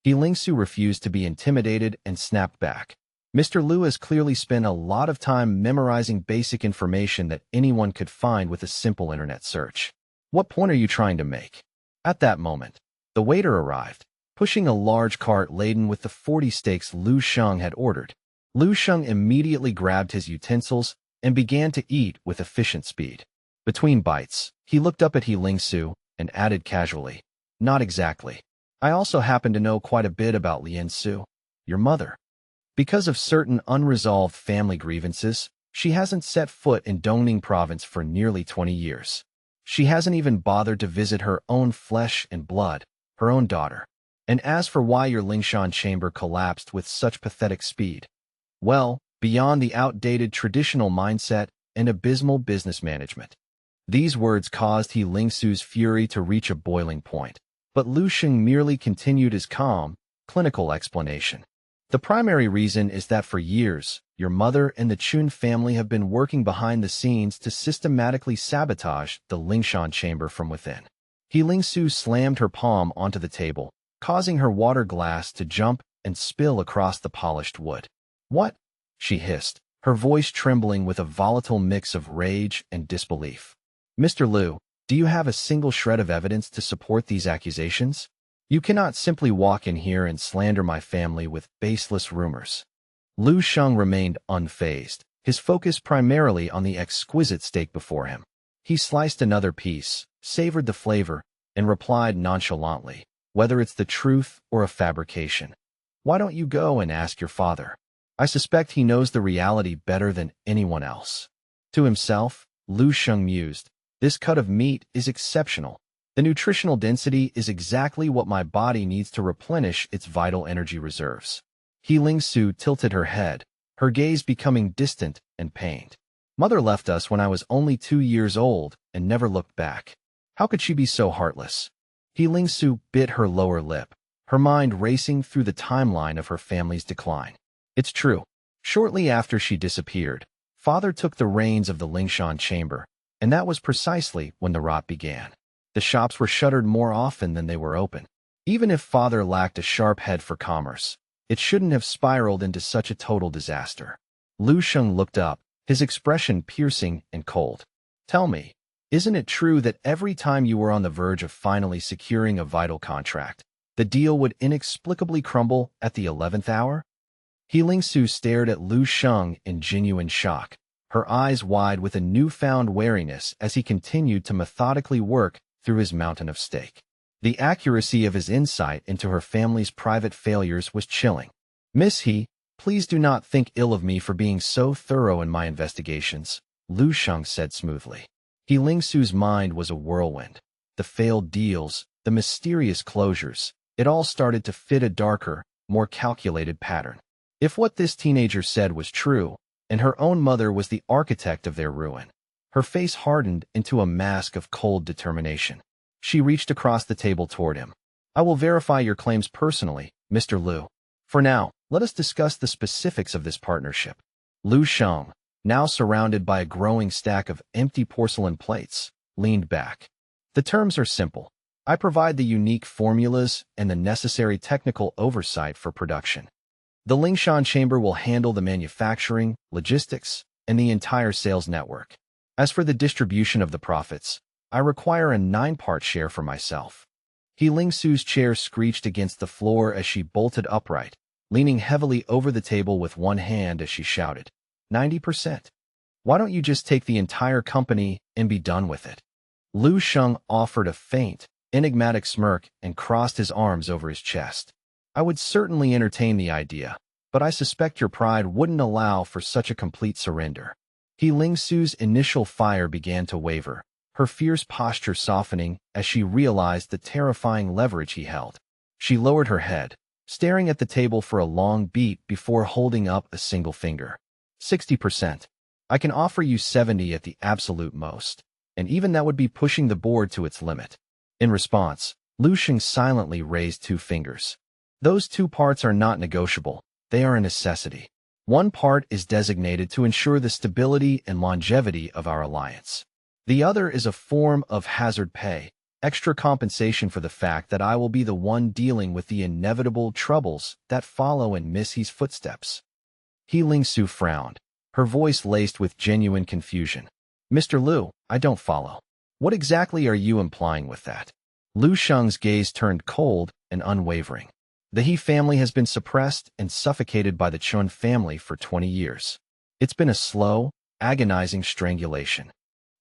He Lingsu refused to be intimidated and snapped back. "Mr. Lu has clearly spent a lot of time memorizing basic information that anyone could find with a simple internet search. What point are you trying to make?" At that moment, the waiter arrived, pushing a large cart laden with the 40 steaks Lu Sheng had ordered. Lu Sheng immediately grabbed his utensils and began to eat with efficient speed. Between bites, he looked up at He Lingsu and added casually, "Not exactly. I also happen to know quite a bit about Lien Su, your mother. Because of certain unresolved family grievances, she hasn't set foot in Dongning province for nearly 20 years. She hasn't even bothered to visit her own flesh and blood, her own daughter. And as for why your Lingshan chamber collapsed with such pathetic speed, well, beyond the outdated traditional mindset and abysmal business management." These words caused He Lingsu's fury to reach a boiling point, but Lu Sheng merely continued his calm, clinical explanation. "The primary reason is that for years, your mother and the Chun family have been working behind the scenes to systematically sabotage the Lingshan chamber from within." Su slammed her palm onto the table, causing her water glass to jump and spill across the polished wood. "What?" she hissed, her voice trembling with a volatile mix of rage and disbelief. "Mr. Liu, do you have a single shred of evidence to support these accusations? You cannot simply walk in here and slander my family with baseless rumors." Lu Sheng remained unfazed, his focus primarily on the exquisite steak before him. He sliced another piece, savored the flavor, and replied nonchalantly, "Whether it's the truth or a fabrication. Why don't you go and ask your father? I suspect he knows the reality better than anyone else." To himself, Lu Sheng mused, "This cut of meat is exceptional. The nutritional density is exactly what my body needs to replenish its vital energy reserves." Su tilted her head, her gaze becoming distant and pained. "Mother left us when I was only 2 years old and never looked back. How could she be so heartless?" Su bit her lower lip, her mind racing through the timeline of her family's decline. It's true. Shortly after she disappeared, father took the reins of the Lingshan chamber, and that was precisely when the rot began. The shops were shuttered more often than they were open. Even if father lacked a sharp head for commerce, it shouldn't have spiraled into such a total disaster. Lu Sheng looked up, his expression piercing and cold. "Tell me, isn't it true that every time you were on the verge of finally securing a vital contract, the deal would inexplicably crumble at the 11th hour?" Su stared at Lu Sheng in genuine shock, her eyes wide with a newfound wariness as he continued to methodically work through his mountain of steak. The accuracy of his insight into her family's private failures was chilling. "Miss He, please do not think ill of me for being so thorough in my investigations," Lu Sheng said smoothly. Su's mind was a whirlwind. The failed deals, the mysterious closures, it all started to fit a darker, more calculated pattern. If what this teenager said was true, and her own mother was the architect of their ruin, her face hardened into a mask of cold determination. She reached across the table toward him. "I will verify your claims personally, Mr. Liu. For now, let us discuss the specifics of this partnership." Lu Sheng, now surrounded by a growing stack of empty porcelain plates, leaned back. "The terms are simple. I provide the unique formulas and the necessary technical oversight for production. The Lingshan Chamber will handle the manufacturing, logistics, and the entire sales network. As for the distribution of the profits, I require a 9-part share for myself." Su's chair screeched against the floor as she bolted upright, leaning heavily over the table with one hand as she shouted, 90%. Why don't you just take the entire company and be done with it?" Lu Sheng offered a faint, enigmatic smirk and crossed his arms over his chest. "I would certainly entertain the idea, but I suspect your pride wouldn't allow for such a complete surrender." Su's initial fire began to waver, her fierce posture softening as she realized the terrifying leverage he held. She lowered her head, staring at the table for a long beat before holding up a single finger. 60%. I can offer you 70 at the absolute most, and even that would be pushing the board to its limit. In response, Lu Sheng silently raised 2 fingers. "Those 2 parts are not negotiable. They are a necessity. 1 part is designated to ensure the stability and longevity of our alliance. The other is a form of hazard pay, extra compensation for the fact that I will be the one dealing with the inevitable troubles that follow in Miss He's footsteps." Su frowned, her voice laced with genuine confusion. "Mr. Liu, I don't follow. What exactly are you implying with that?" Lu Sheng's gaze turned cold and unwavering. "The He family has been suppressed and suffocated by the Chun family for 20 years. It's been a slow, agonizing strangulation.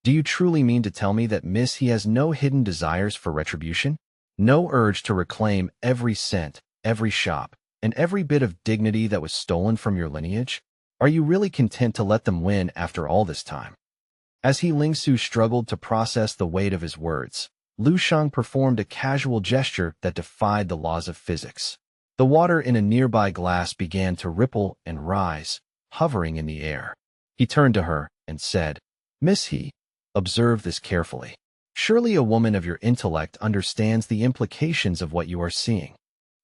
Do you truly mean to tell me that Miss He has no hidden desires for retribution? No urge to reclaim every cent, every shop, and every bit of dignity that was stolen from your lineage? Are you really content to let them win after all this time?" As Su struggled to process the weight of his words, Lu Sheng performed a casual gesture that defied the laws of physics. The water in a nearby glass began to ripple and rise, hovering in the air. He turned to her and said, "Miss He, observe this carefully. Surely a woman of your intellect understands the implications of what you are seeing."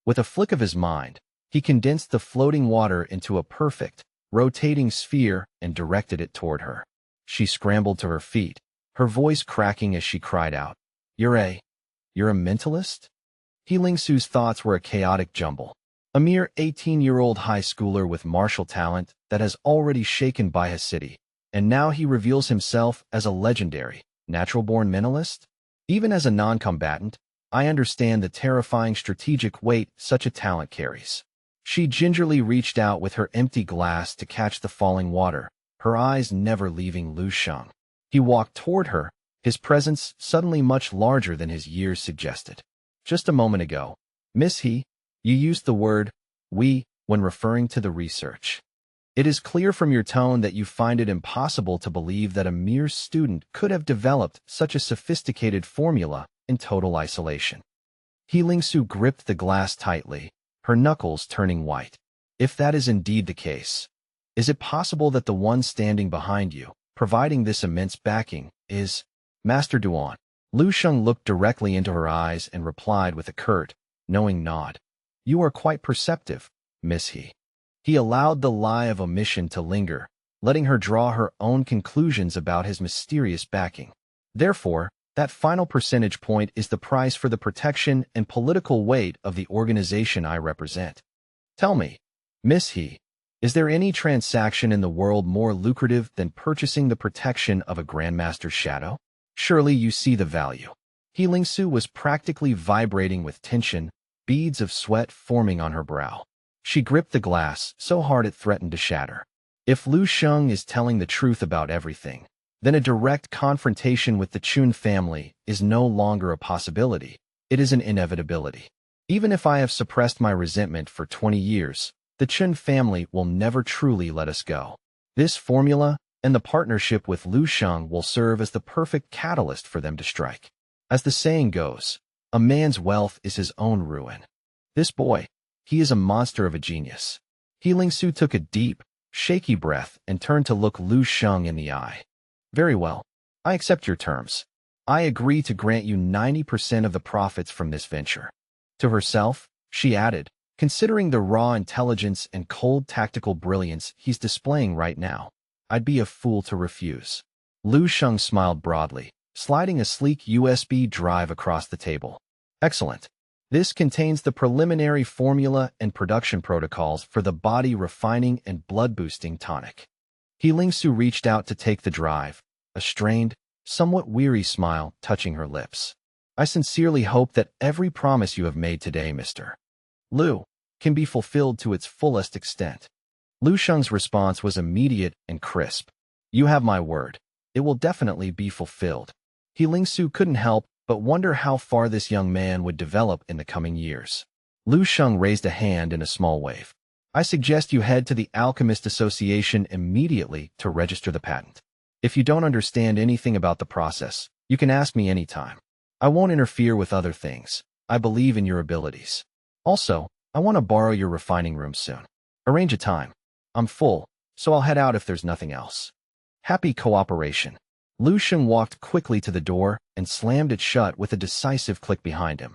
With a flick of his mind, he condensed the floating water into a perfect, rotating sphere and directed it toward her. She scrambled to her feet, her voice cracking as she cried out, "You're a You're a mentalist? He Lingsu's thoughts were a chaotic jumble. A mere 18-year-old high schooler with martial talent that has already shaken by his city, and now he reveals himself as a legendary, natural-born mentalist? Even as a non-combatant, I understand the terrifying strategic weight such a talent carries. She gingerly reached out with her empty glass to catch the falling water, her eyes never leaving Lu Sheng. He walked toward her, his presence suddenly much larger than his years suggested. Just a moment ago, Miss He, you used the word we when referring to the research. It is clear from your tone that you find it impossible to believe that a mere student could have developed such a sophisticated formula in total isolation. He Lingsu gripped the glass tightly, her knuckles turning white. If that is indeed the case, is it possible that the one standing behind you, providing this immense backing, is Master Duan? Lu Sheng looked directly into her eyes and replied with a curt, knowing nod. You are quite perceptive, Miss He. He allowed the lie of omission to linger, letting her draw her own conclusions about his mysterious backing. Therefore, that final percentage point is the price for the protection and political weight of the organization I represent. Tell me, Miss He, is there any transaction in the world more lucrative than purchasing the protection of a Grandmaster's shadow? Surely you see the value. He Lingsu was practically vibrating with tension, beads of sweat forming on her brow. She gripped the glass so hard it threatened to shatter. If Lu Sheng is telling the truth about everything, then a direct confrontation with the Chun family is no longer a possibility. It is an inevitability. Even if I have suppressed my resentment for 20 years, the Chun family will never truly let us go. This formula and the partnership with Lu Sheng will serve as the perfect catalyst for them to strike. As the saying goes, a man's wealth is his own ruin. This boy, he is a monster of a genius. He Lingsu took a deep, shaky breath and turned to look Lu Sheng in the eye. Very well. I accept your terms. I agree to grant you 90% of the profits from this venture. To herself, she added, considering the raw intelligence and cold tactical brilliance he's displaying right now, I'd be a fool to refuse. Lu Sheng smiled broadly, sliding a sleek USB drive across the table. Excellent. This contains the preliminary formula and production protocols for the body refining and blood-boosting tonic. He Lingsu reached out to take the drive, a strained, somewhat weary smile touching her lips. I sincerely hope that every promise you have made today, Mr. Lu, can be fulfilled to its fullest extent. Lu Sheng's response was immediate and crisp. You have my word. It will definitely be fulfilled. He Lingsu couldn't help but wonder how far this young man would develop in the coming years. Lu Sheng raised a hand in a small wave. I suggest you head to the Alchemist Association immediately to register the patent. If you don't understand anything about the process, you can ask me anytime. I won't interfere with other things. I believe in your abilities. Also, I want to borrow your refining room soon. Arrange a time. I'm full, so I'll head out if there's nothing else. Happy cooperation. Lu Sheng walked quickly to the door and slammed it shut with a decisive click behind him.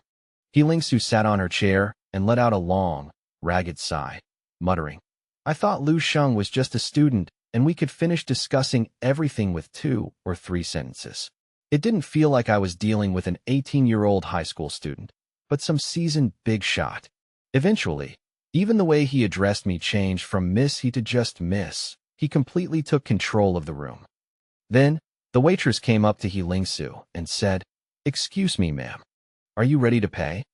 He Lingsu sat on her chair and let out a long, ragged sigh, muttering, I thought Lu Sheng was just a student and we could finish discussing everything with 2 or 3 sentences. It didn't feel like I was dealing with an 18-year-old high school student, but some seasoned big shot. Eventually, even the way he addressed me changed from Miss He to just Miss. He completely took control of the room. Then, the waitress came up to He Lingsu and said, Excuse me, ma'am. Are you ready to pay?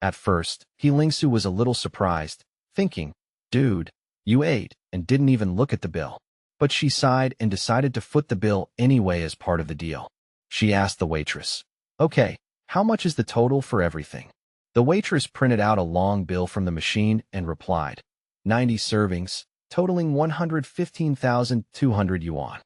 At first, He Lingsu was a little surprised, thinking, Dude, you ate and didn't even look at the bill. But she sighed and decided to foot the bill anyway as part of the deal. She asked the waitress, Okay, how much is the total for everything? The waitress printed out a long bill from the machine and replied, 90 servings, totaling 115,200 yuan.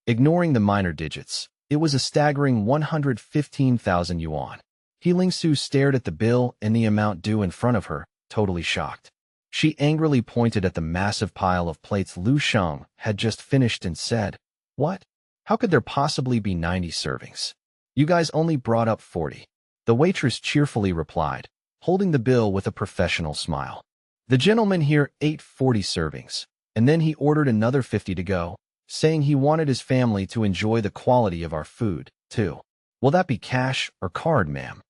Ignoring the minor digits, it was a staggering 115,000 yuan. He Lingsu stared at the bill and the amount due in front of her, totally shocked. She angrily pointed at the massive pile of plates Lu Sheng had just finished and said, What? How could there possibly be 90 servings? You guys only brought up 40. The waitress cheerfully replied, holding the bill with a professional smile. The gentleman here ate 40 servings, and then he ordered another 50 to go, saying he wanted his family to enjoy the quality of our food, too. Will that be cash or card, ma'am?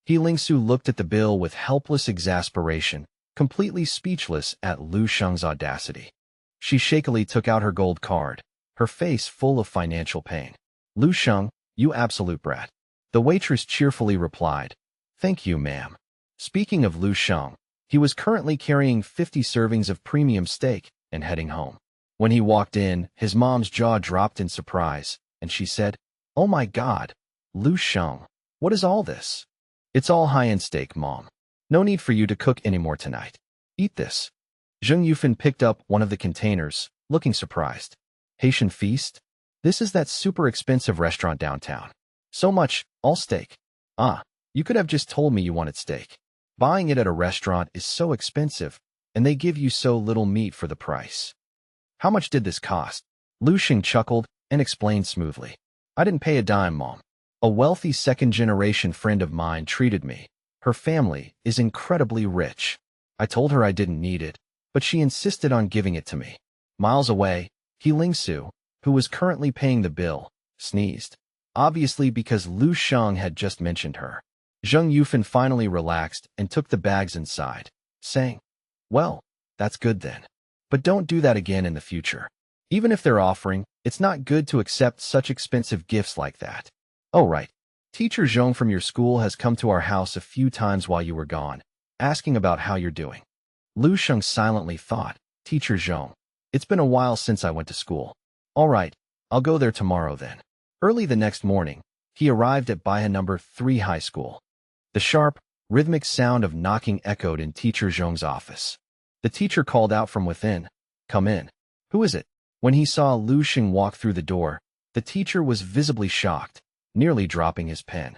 He Lingsu looked at the bill with helpless exasperation, completely speechless at Lu Sheng's audacity. She shakily took out her gold card, her face full of financial pain. Lu Sheng, you absolute brat. The waitress cheerfully replied, Thank you, ma'am. Speaking of Lu Sheng, he was currently carrying 50 servings of premium steak and heading home. When he walked in, his mom's jaw dropped in surprise, and she said, Oh my God, Lu Sheng, what is all this? It's all high-end steak, Mom. No need for you to cook anymore tonight. Eat this. Zheng Yufan picked up one of the containers, looking surprised. Haitian feast? This is that super expensive restaurant downtown. So much, all steak. Ah, you could have just told me you wanted steak. Buying it at a restaurant is so expensive, and they give you so little meat for the price. How much did this cost? Lu Sheng chuckled and explained smoothly. I didn't pay a dime, Mom. A wealthy second-generation friend of mine treated me. Her family is incredibly rich. I told her I didn't need it, but she insisted on giving it to me. Miles away, He Lingsu, who was currently paying the bill, sneezed. Obviously because Lu Sheng had just mentioned her. Zheng Yufan finally relaxed and took the bags inside, saying, Well, that's good then. But don't do that again in the future. Even if they're offering, it's not good to accept such expensive gifts like that. Oh right. Teacher Zhong from your school has come to our house a few times while you were gone, asking about how you're doing. Lu Sheng silently thought, Teacher Zhong, it's been a while since I went to school. All right, I'll go there tomorrow then. Early the next morning, he arrived at Baiha number 3 high school. The sharp, rhythmic sound of knocking echoed in Teacher Zhong's office. The teacher called out from within, Come in. Who is it? When he saw Lu Sheng walk through the door, the teacher was visibly shocked, nearly dropping his pen.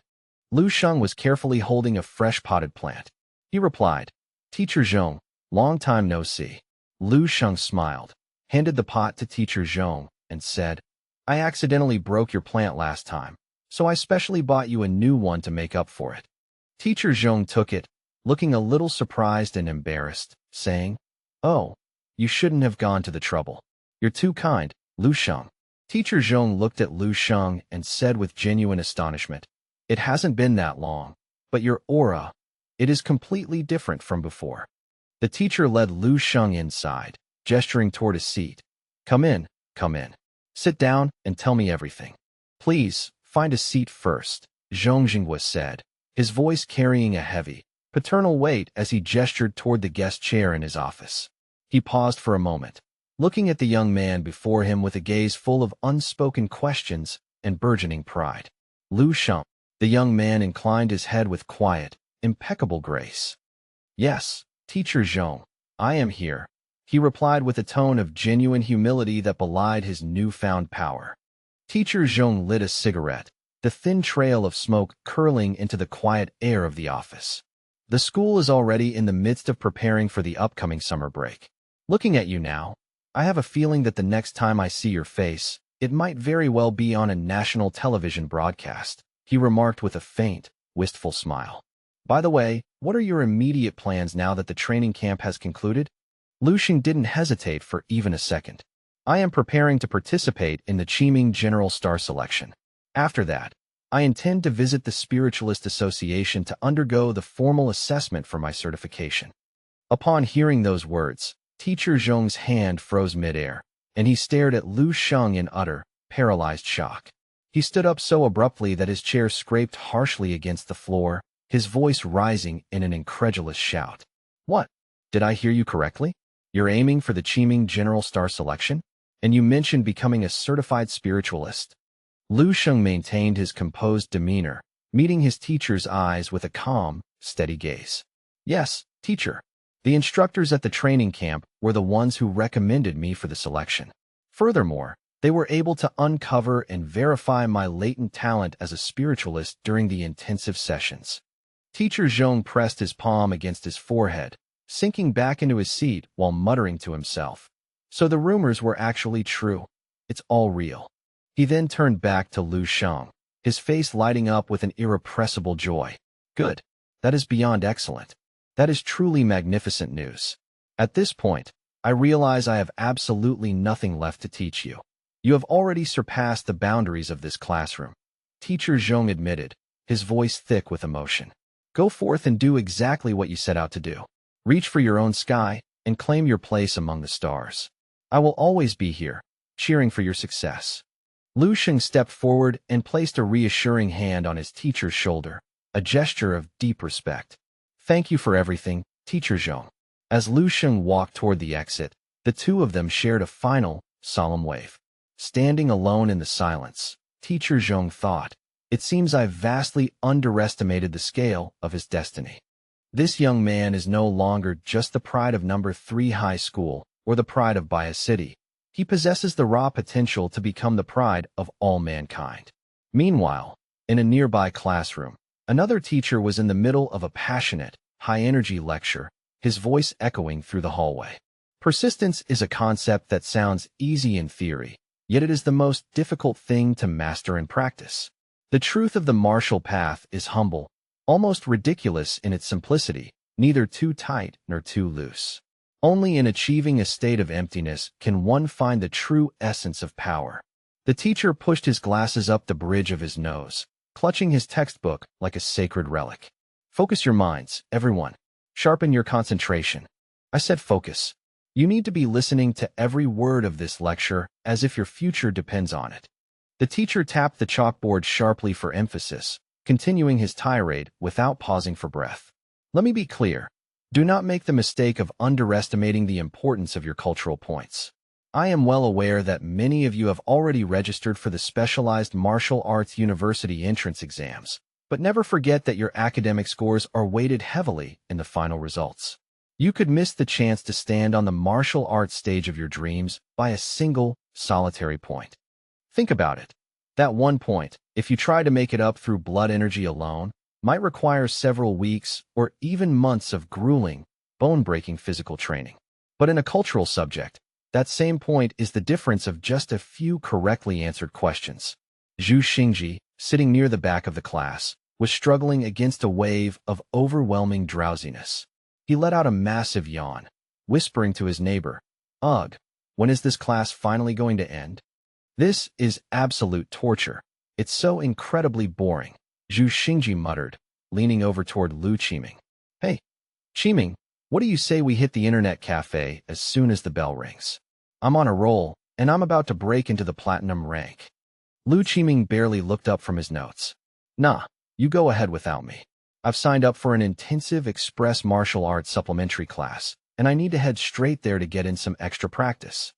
Lu Sheng was carefully holding a fresh potted plant. He replied, Teacher Zhong, long time no see. Lu Sheng smiled, handed the pot to Teacher Zhong, and said, I accidentally broke your plant last time, so I specially bought you a new one to make up for it. Teacher Zhong took it, looking a little surprised and embarrassed, saying, Oh, you shouldn't have gone to the trouble. You're too kind, Lu Sheng. Teacher Zhong looked at Lu Sheng and said with genuine astonishment, It hasn't been that long, but your aura, it is completely different from before. The teacher led Lu Sheng inside, gesturing toward a seat. Come in, come in. Sit down and tell me everything. Please, find a seat first, Zhong Jinghua said, his voice carrying a heavy, paternal weight as he gestured toward the guest chair in his office. He paused for a moment, looking at the young man before him with a gaze full of unspoken questions and burgeoning pride. Lu Sheng, the young man inclined his head with quiet, impeccable grace. Yes, Teacher Zhong, I am here, he replied with a tone of genuine humility that belied his newfound power. Teacher Zhong lit a cigarette, the thin trail of smoke curling into the quiet air of the office. The school is already in the midst of preparing for the upcoming summer break. Looking at you now, I have a feeling that the next time I see your face, it might very well be on a national television broadcast, he remarked with a faint, wistful smile. By the way, what are your immediate plans now that the training camp has concluded? Lu Sheng didn't hesitate for even a second. I am preparing to participate in the Qiming General Star Selection. After that, I intend to visit the Spiritualist Association to undergo the formal assessment for my certification. Upon hearing those words, Teacher Zhong's hand froze midair, and he stared at Lu Sheng in utter, paralyzed shock. He stood up so abruptly that his chair scraped harshly against the floor, his voice rising in an incredulous shout. What? Did I hear you correctly? You're aiming for the Qiming General Star Selection? And you mentioned becoming a certified spiritualist. Lu Sheng maintained his composed demeanor, meeting his teacher's eyes with a calm, steady gaze. Yes, teacher. The instructors at the training camp were the ones who recommended me for the selection. Furthermore, they were able to uncover and verify my latent talent as a spiritualist during the intensive sessions. Teacher Zhong pressed his palm against his forehead, sinking back into his seat while muttering to himself. So the rumors were actually true. It's all real. He then turned back to Lu Sheng, his face lighting up with an irrepressible joy. Good. That is beyond excellent. That is truly magnificent news. At this point, I realize I have absolutely nothing left to teach you. You have already surpassed the boundaries of this classroom, Teacher Zhong admitted, his voice thick with emotion. Go forth and do exactly what you set out to do. Reach for your own sky and claim your place among the stars. I will always be here, cheering for your success. Lu Sheng stepped forward and placed a reassuring hand on his teacher's shoulder, a gesture of deep respect. Thank you for everything, Teacher Zhong. As Lu Sheng walked toward the exit, the two of them shared a final, solemn wave. Standing alone in the silence, Teacher Zhong thought, it seems I've vastly underestimated the scale of his destiny. This young man is no longer just the pride of number 3 high school or the pride of Bias City. He possesses the raw potential to become the pride of all mankind. Meanwhile, in a nearby classroom, another teacher was in the middle of a passionate, high-energy lecture, his voice echoing through the hallway. Persistence is a concept that sounds easy in theory, yet it is the most difficult thing to master in practice. The truth of the martial path is humble, almost ridiculous in its simplicity, neither too tight nor too loose. Only in achieving a state of emptiness can one find the true essence of power. The teacher pushed his glasses up the bridge of his nose, clutching his textbook like a sacred relic. Focus your minds, everyone. Sharpen your concentration. I said focus. You need to be listening to every word of this lecture as if your future depends on it. The teacher tapped the chalkboard sharply for emphasis, continuing his tirade without pausing for breath. Let me be clear. Do not make the mistake of underestimating the importance of your cultural points. I am well aware that many of you have already registered for the specialized martial arts university entrance exams, but never forget that your academic scores are weighted heavily in the final results. You could miss the chance to stand on the martial arts stage of your dreams by a single, solitary point. Think about it. That one point, if you try to make it up through blood energy alone, might require several weeks or even months of grueling, bone-breaking physical training. But in a cultural subject, that same point is the difference of just a few correctly answered questions. Zhu Xingji, sitting near the back of the class, was struggling against a wave of overwhelming drowsiness. He let out a massive yawn, whispering to his neighbor, "Ugh, when is this class finally going to end? This is absolute torture. It's so incredibly boring." Zhu Xingji muttered, leaning over toward Lu Qiming. "Hey, Qiming, what do you say we hit the internet cafe as soon as the bell rings? I'm on a roll, and I'm about to break into the platinum rank." Lu Qiming barely looked up from his notes. "Nah, you go ahead without me. I've signed up for an intensive express martial arts supplementary class, and I need to head straight there to get in some extra practice."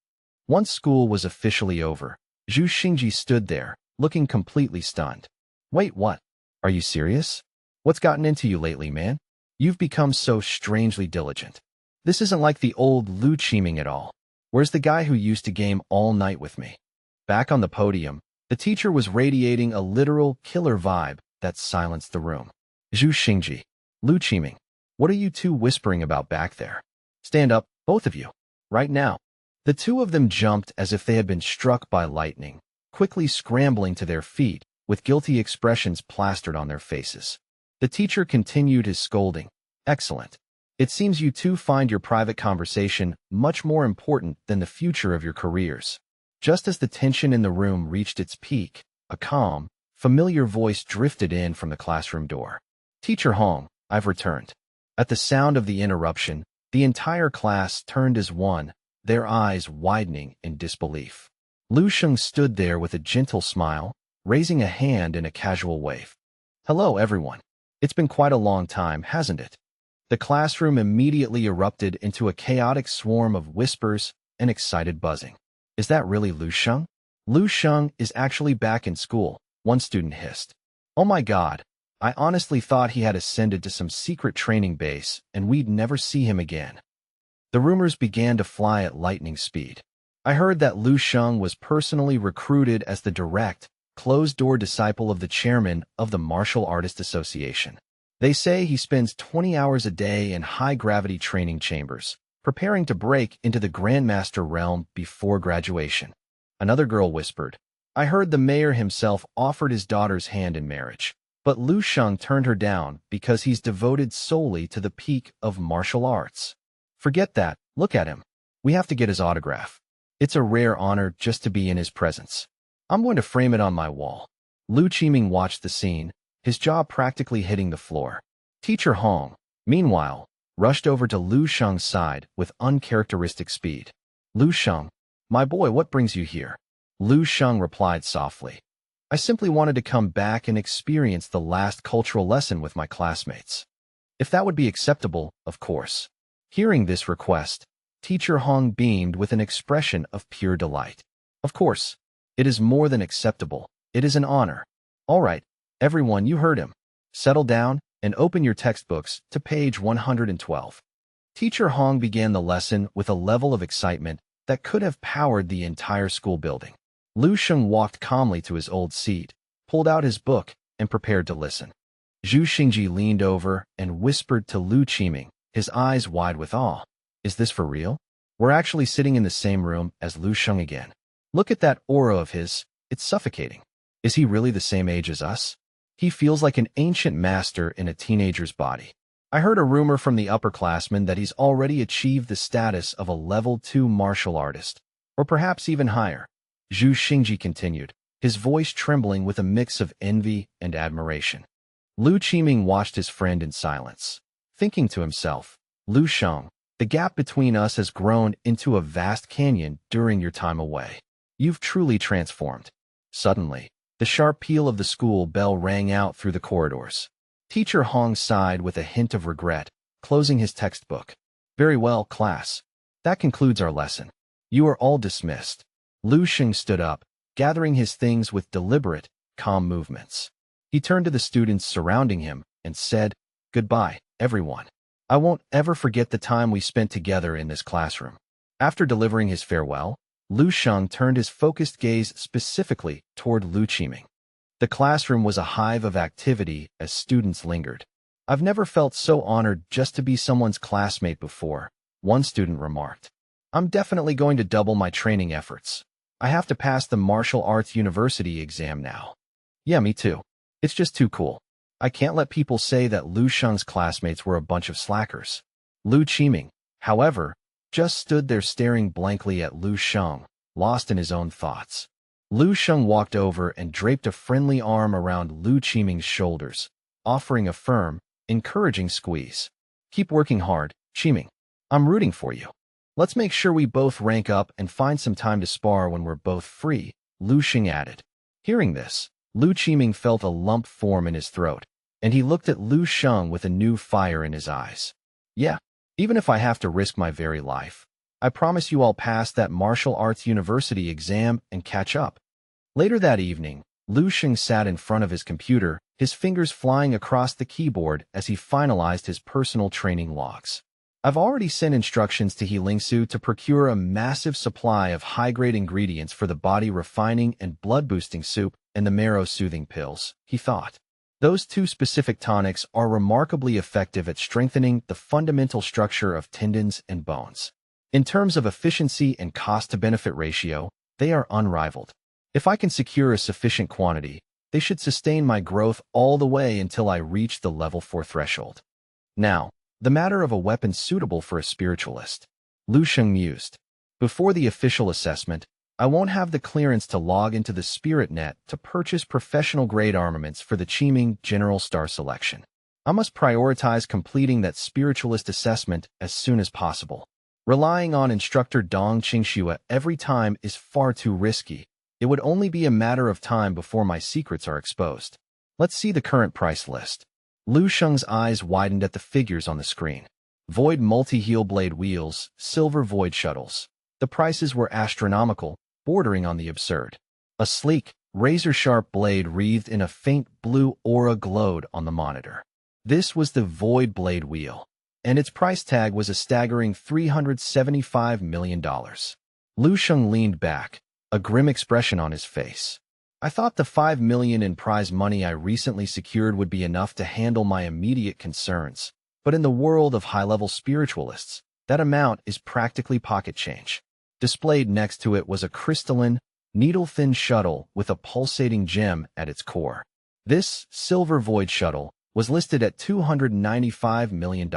Once school was officially over, Zhu Xingji stood there, looking completely stunned. "Wait, what? Are you serious? What's gotten into you lately, man? You've become so strangely diligent. This isn't like the old Lu Qiming at all. Where's the guy who used to game all night with me?" Back on the podium, the teacher was radiating a literal killer vibe that silenced the room. "Zhu Xingji, Lu Qiming, what are you two whispering about back there? Stand up, both of you, right now." The two of them jumped as if they had been struck by lightning, quickly scrambling to their feet, with guilty expressions plastered on their faces. The teacher continued his scolding. "Excellent. It seems you two find your private conversation much more important than the future of your careers." Just as the tension in the room reached its peak, a calm, familiar voice drifted in from the classroom door. "Teacher Hong, I've returned." At the sound of the interruption, the entire class turned as one, their eyes widening in disbelief. Lu Sheng stood there with a gentle smile, raising a hand in a casual wave. "Hello, everyone. It's been quite a long time, hasn't it?" The classroom immediately erupted into a chaotic swarm of whispers and excited buzzing. "Is that really Lu Sheng?" "Lu Sheng is actually back in school," one student hissed. "Oh my God, I honestly thought he had ascended to some secret training base and we'd never see him again." The rumors began to fly at lightning speed. "I heard that Lu Sheng was personally recruited as the direct, closed-door disciple of the chairman of the Martial Artist Association. They say he spends 20 hours a day in high-gravity training chambers, preparing to break into the Grandmaster realm before graduation." Another girl whispered, "I heard the mayor himself offered his daughter's hand in marriage, but Lu Sheng turned her down because he's devoted solely to the peak of martial arts." "Forget that, look at him. We have to get his autograph. It's a rare honor just to be in his presence. I'm going to frame it on my wall." Lu Qiming watched the scene, his jaw practically hitting the floor. Teacher Hong, meanwhile, rushed over to Lu Sheng's side with uncharacteristic speed. Lu Sheng, my boy, what brings you here? Lu Sheng replied softly. I simply wanted to come back and experience the last cultural lesson with my classmates. If that would be acceptable, of course. Hearing this request, Teacher Hong beamed with an expression of pure delight. Of course, it is more than acceptable. It is an honor. All right, everyone, you heard him. Settle down and open your textbooks to page 112. Teacher Hong began the lesson with a level of excitement that could have powered the entire school building. Lu Sheng walked calmly to his old seat, pulled out his book, and prepared to listen. Zhu Xingji leaned over and whispered to Lu Qiming, his eyes wide with awe. Is this for real? We're actually sitting in the same room as Lu Sheng again. Look at that aura of his. It's suffocating. Is he really the same age as us? He feels like an ancient master in a teenager's body. I heard a rumor from the upperclassmen that he's already achieved the status of a level 2 martial artist, or perhaps even higher. Zhu Xingji continued, his voice trembling with a mix of envy and admiration. Lu Qiming watched his friend in silence, thinking to himself, Lu Sheng, the gap between us has grown into a vast canyon during your time away. You've truly transformed. Suddenly, the sharp peal of the school bell rang out through the corridors. Teacher Hong sighed with a hint of regret, closing his textbook. Very well, class. That concludes our lesson. You are all dismissed. Lu Sheng stood up, gathering his things with deliberate, calm movements. He turned to the students surrounding him and said, Goodbye, everyone. I won't ever forget the time we spent together in this classroom. After delivering his farewell, Lu Sheng turned his focused gaze specifically toward Lu Qiming. The classroom was a hive of activity as students lingered. I've never felt so honored just to be someone's classmate before, one student remarked. I'm definitely going to double my training efforts. I have to pass the martial arts university exam now. Yeah, me too. It's just too cool. I can't let people say that Lu Sheng's classmates were a bunch of slackers. Lu Qiming, however, just stood there staring blankly at Lu Sheng, lost in his own thoughts. Lu Sheng walked over and draped a friendly arm around Lu Qiming's shoulders, offering a firm, encouraging squeeze. Keep working hard, Qiming. I'm rooting for you. Let's make sure we both rank up and find some time to spar when we're both free, Lu Sheng added. Hearing this, Lu Qiming felt a lump form in his throat, and he looked at Lu Sheng with a new fire in his eyes. Yeah, even if I have to risk my very life, I promise you I'll pass that martial arts university exam and catch up. Later that evening, Lu Sheng sat in front of his computer, his fingers flying across the keyboard as he finalized his personal training logs. I've already sent instructions to Heelingsu to procure a massive supply of high-grade ingredients for the body refining and blood-boosting soup and the marrow-soothing pills, he thought. Those two specific tonics are remarkably effective at strengthening the fundamental structure of tendons and bones. In terms of efficiency and cost-to-benefit ratio, they are unrivaled. If I can secure a sufficient quantity, they should sustain my growth all the way until I reach the level 4 threshold. Now, the matter of a weapon suitable for a spiritualist. Lu Sheng mused. Before the official assessment, I won't have the clearance to log into the Spirit Net to purchase professional-grade armaments for the Qiming General Star Selection. I must prioritize completing that spiritualist assessment as soon as possible. Relying on instructor Dong Qingxue every time is far too risky. It would only be a matter of time before my secrets are exposed. Let's see the current price list. Lu Sheng's eyes widened at the figures on the screen. Void multi-heel blade wheels, silver void shuttles. The prices were astronomical, bordering on the absurd. A sleek, razor-sharp blade wreathed in a faint blue aura glowed on the monitor. This was the Void Blade Wheel, and its price tag was a staggering $375 million. Lu Sheng leaned back, a grim expression on his face. I thought the $5 million in prize money I recently secured would be enough to handle my immediate concerns, but in the world of high-level spiritualists, that amount is practically pocket change. Displayed next to it was a crystalline, needle-thin shuttle with a pulsating gem at its core. This silver void shuttle was listed at $295 million.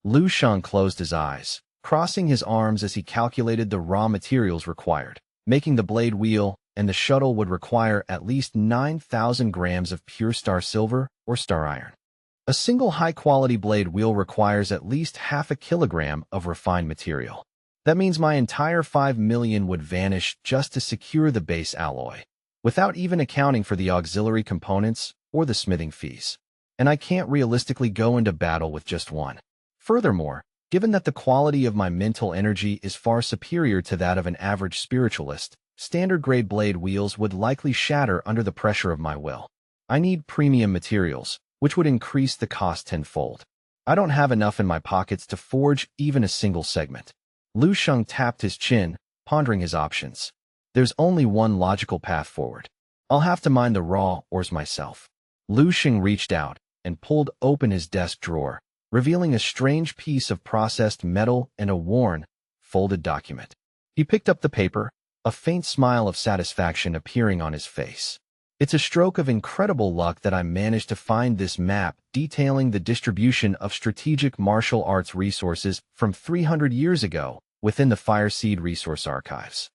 Lu Sheng closed his eyes, crossing his arms as he calculated the raw materials required, making the blade wheel and the shuttle would require at least 9,000 grams of pure star silver or star iron. A single high-quality blade wheel requires at least half a kilogram of refined material. That means my entire 5 million would vanish just to secure the base alloy, without even accounting for the auxiliary components or the smithing fees. And I can't realistically go into battle with just one. Furthermore, given that the quality of my mental energy is far superior to that of an average spiritualist, standard-grade blade wheels would likely shatter under the pressure of my will. I need premium materials, which would increase the cost tenfold. I don't have enough in my pockets to forge even a single segment. Lu Sheng tapped his chin, pondering his options. There's only one logical path forward. I'll have to mine the raw ores myself. Lu Sheng reached out and pulled open his desk drawer, revealing a strange piece of processed metal and a worn, folded document. He picked up the paper, a faint smile of satisfaction appearing on his face. It's a stroke of incredible luck that I managed to find this map detailing the distribution of strategic martial arts resources from 300 years ago within the Fireseed Resource Archives.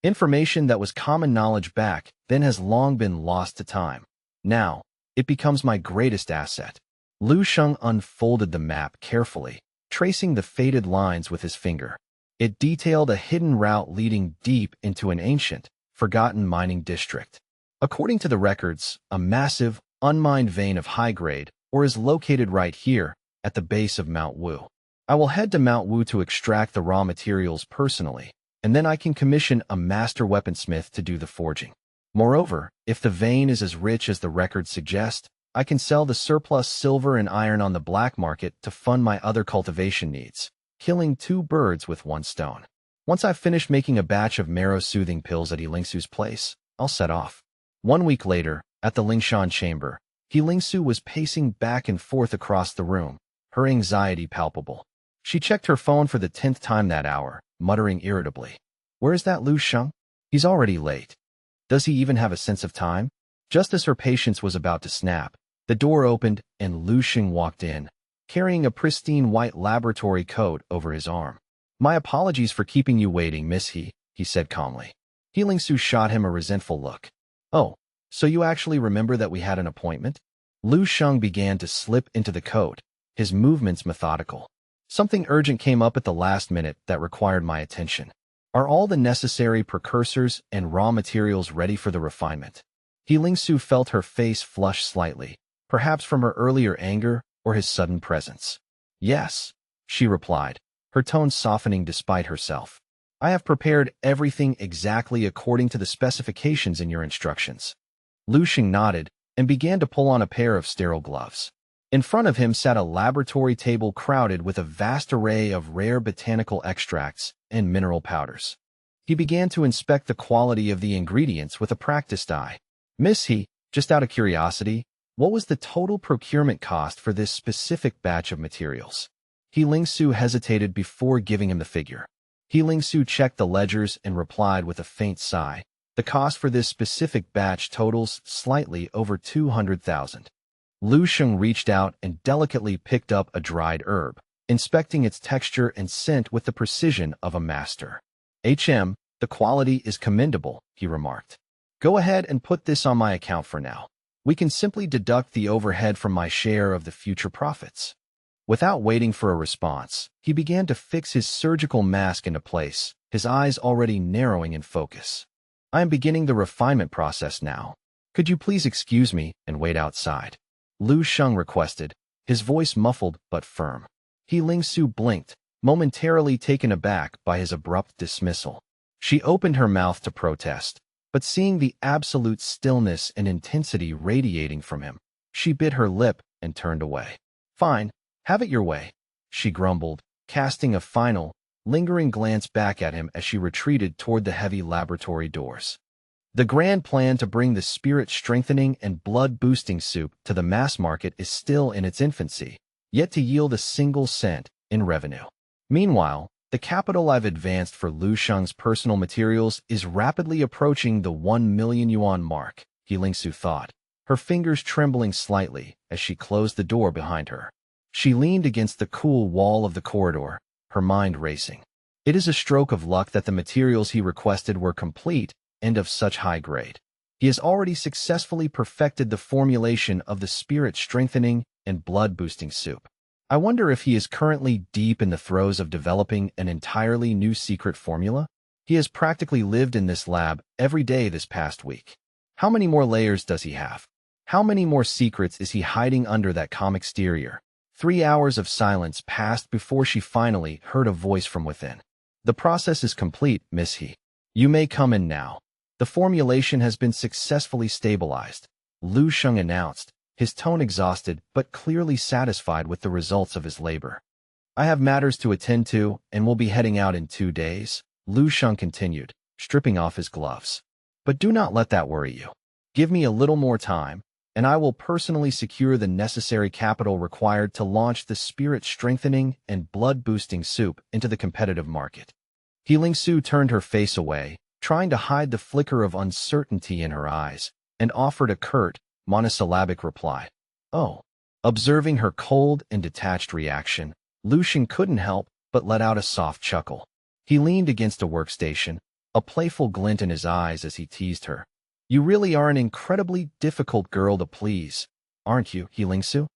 Information that was common knowledge back then has long been lost to time. Now, it becomes my greatest asset. Lu Sheng unfolded the map carefully, tracing the faded lines with his finger. It detailed a hidden route leading deep into an ancient, forgotten mining district. According to the records, a massive, unmined vein of high grade ore is located right here, at the base of Mount Wu. I will head to Mount Wu to extract the raw materials personally, and then I can commission a master weaponsmith to do the forging. Moreover, if the vein is as rich as the records suggest, I can sell the surplus silver and iron on the black market to fund my other cultivation needs, killing two birds with one stone. Once I've finished making a batch of marrow-soothing pills at Yilingsu's place, I'll set off. 1 week later, at the Lingshan chamber, Yilingsu was pacing back and forth across the room, her anxiety palpable. She checked her phone for the 10th time that hour, muttering irritably. Where is that Lu Sheng? He's already late. Does he even have a sense of time? Just as her patience was about to snap, the door opened and Lu Sheng walked in, carrying a pristine white laboratory coat over his arm. My apologies for keeping you waiting, Miss He said calmly. Yilingsu shot him a resentful look. Oh, so you actually remember that we had an appointment? Lu Sheng began to slip into the coat, his movements methodical. Something urgent came up at the last minute that required my attention. Are all the necessary precursors and raw materials ready for the refinement? Yilingsu felt her face flush slightly, perhaps from her earlier anger or his sudden presence. Yes, she replied, her tone softening despite herself. I have prepared everything exactly according to the specifications in your instructions. Lu Sheng nodded and began to pull on a pair of sterile gloves. In front of him sat a laboratory table crowded with a vast array of rare botanical extracts and mineral powders. He began to inspect the quality of the ingredients with a practiced eye. Miss He, just out of curiosity, what was the total procurement cost for this specific batch of materials? Yilingsu hesitated before giving him the figure. Yilingsu checked the ledgers and replied with a faint sigh. The cost for this specific batch totals slightly over 200,000. Lu Sheng reached out and delicately picked up a dried herb, inspecting its texture and scent with the precision of a master. The quality is commendable, he remarked. Go ahead and put this on my account for now. We can simply deduct the overhead from my share of the future profits. Without waiting for a response, he began to fix his surgical mask into place, his eyes already narrowing in focus. I am beginning the refinement process now. Could you please excuse me and wait outside? Lu Sheng requested, his voice muffled but firm. Yilingsu blinked, momentarily taken aback by his abrupt dismissal. She opened her mouth to protest, but seeing the absolute stillness and intensity radiating from him, she bit her lip and turned away. Fine, have it your way, she grumbled, casting a final, lingering glance back at him as she retreated toward the heavy laboratory doors. The grand plan to bring the spirit-strengthening and blood-boosting soup to the mass market is still in its infancy, yet to yield a single cent in revenue. Meanwhile, the capital I've advanced for Lu Sheng's personal materials is rapidly approaching the 1 million yuan mark, Yilingsu thought, her fingers trembling slightly as she closed the door behind her. She leaned against the cool wall of the corridor, her mind racing. It is a stroke of luck that the materials he requested were complete and of such high grade. He has already successfully perfected the formulation of the spirit-strengthening and blood-boosting soup. I wonder if he is currently deep in the throes of developing an entirely new secret formula? He has practically lived in this lab every day this past week. How many more layers does he have? How many more secrets is he hiding under that calm exterior? 3 hours of silence passed before she finally heard a voice from within. The process is complete, Miss He. You may come in now. The formulation has been successfully stabilized, Lu Sheng announced, his tone exhausted but clearly satisfied with the results of his labor. I have matters to attend to and will be heading out in 2 days, Lu Sheng continued, stripping off his gloves. But do not let that worry you. Give me a little more time, and I will personally secure the necessary capital required to launch the spirit-strengthening and blood-boosting soup into the competitive market. Healing Su turned her face away, trying to hide the flicker of uncertainty in her eyes, and offered a curt, monosyllabic reply. Oh. Observing her cold and detached reaction, Lu Sheng couldn't help but let out a soft chuckle. He leaned against a workstation, a playful glint in his eyes as he teased her. You really are an incredibly difficult girl to please, aren't you, Healing Su?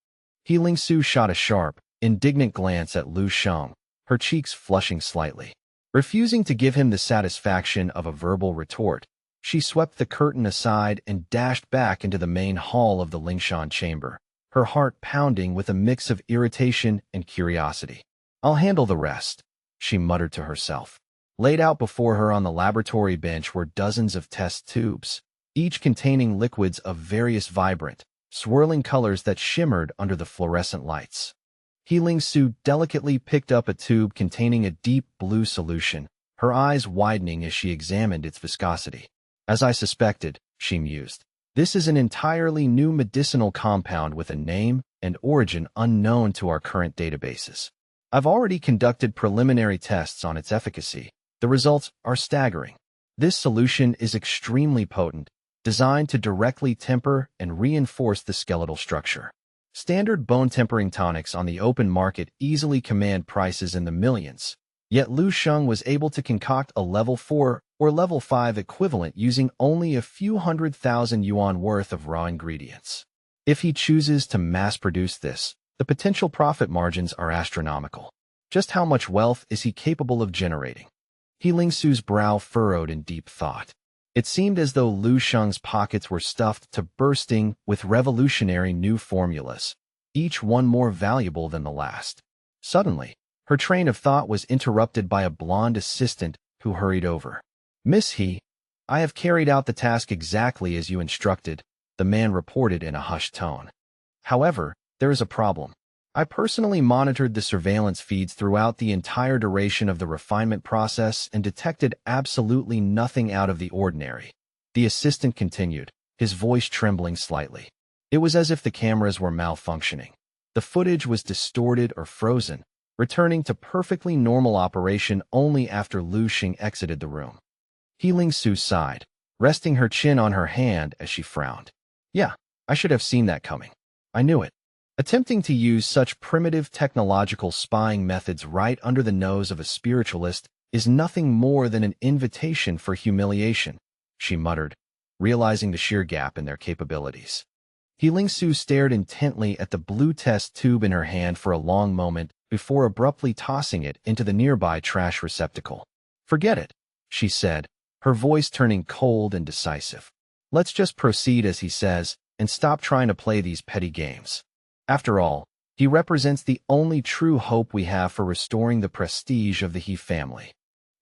Healing Su shot a sharp, indignant glance at Lu Sheng, her cheeks flushing slightly. Refusing to give him the satisfaction of a verbal retort, she swept the curtain aside and dashed back into the main hall of the Lingshan chamber, her heart pounding with a mix of irritation and curiosity. I'll handle the rest, she muttered to herself. Laid out before her on the laboratory bench were dozens of test tubes, each containing liquids of various vibrant, swirling colors that shimmered under the fluorescent lights. Healing Su delicately picked up a tube containing a deep blue solution, her eyes widening as she examined its viscosity. As I suspected, she mused, this is an entirely new medicinal compound with a name and origin unknown to our current databases. I've already conducted preliminary tests on its efficacy. The results are staggering. This solution is extremely potent, designed to directly temper and reinforce the skeletal structure. Standard bone-tempering tonics on the open market easily command prices in the millions, yet Lu Sheng was able to concoct a level 4 or level 5 equivalent using only a few 100,000 yuan worth of raw ingredients. If he chooses to mass-produce this, the potential profit margins are astronomical. Just how much wealth is he capable of generating? Healing Su's brow furrowed in deep thought. It seemed as though Lu Sheng's pockets were stuffed to bursting with revolutionary new formulas, each one more valuable than the last. Suddenly, her train of thought was interrupted by a blonde assistant who hurried over. Miss He, I have carried out the task exactly as you instructed, the man reported in a hushed tone. However, there is a problem. I personally monitored the surveillance feeds throughout the entire duration of the refinement process and detected absolutely nothing out of the ordinary. The assistant continued, his voice trembling slightly. It was as if the cameras were malfunctioning. The footage was distorted or frozen, returning to perfectly normal operation only after Lu Sheng exited the room. Healing Su sighed, resting her chin on her hand as she frowned. Yeah, I should have seen that coming. I knew it. Attempting to use such primitive technological spying methods right under the nose of a spiritualist is nothing more than an invitation for humiliation, she muttered, realizing the sheer gap in their capabilities. Healing Su stared intently at the blue test tube in her hand for a long moment before abruptly tossing it into the nearby trash receptacle. Forget it, she said, her voice turning cold and decisive. Let's just proceed as he says and stop trying to play these petty games. After all, he represents the only true hope we have for restoring the prestige of the He family.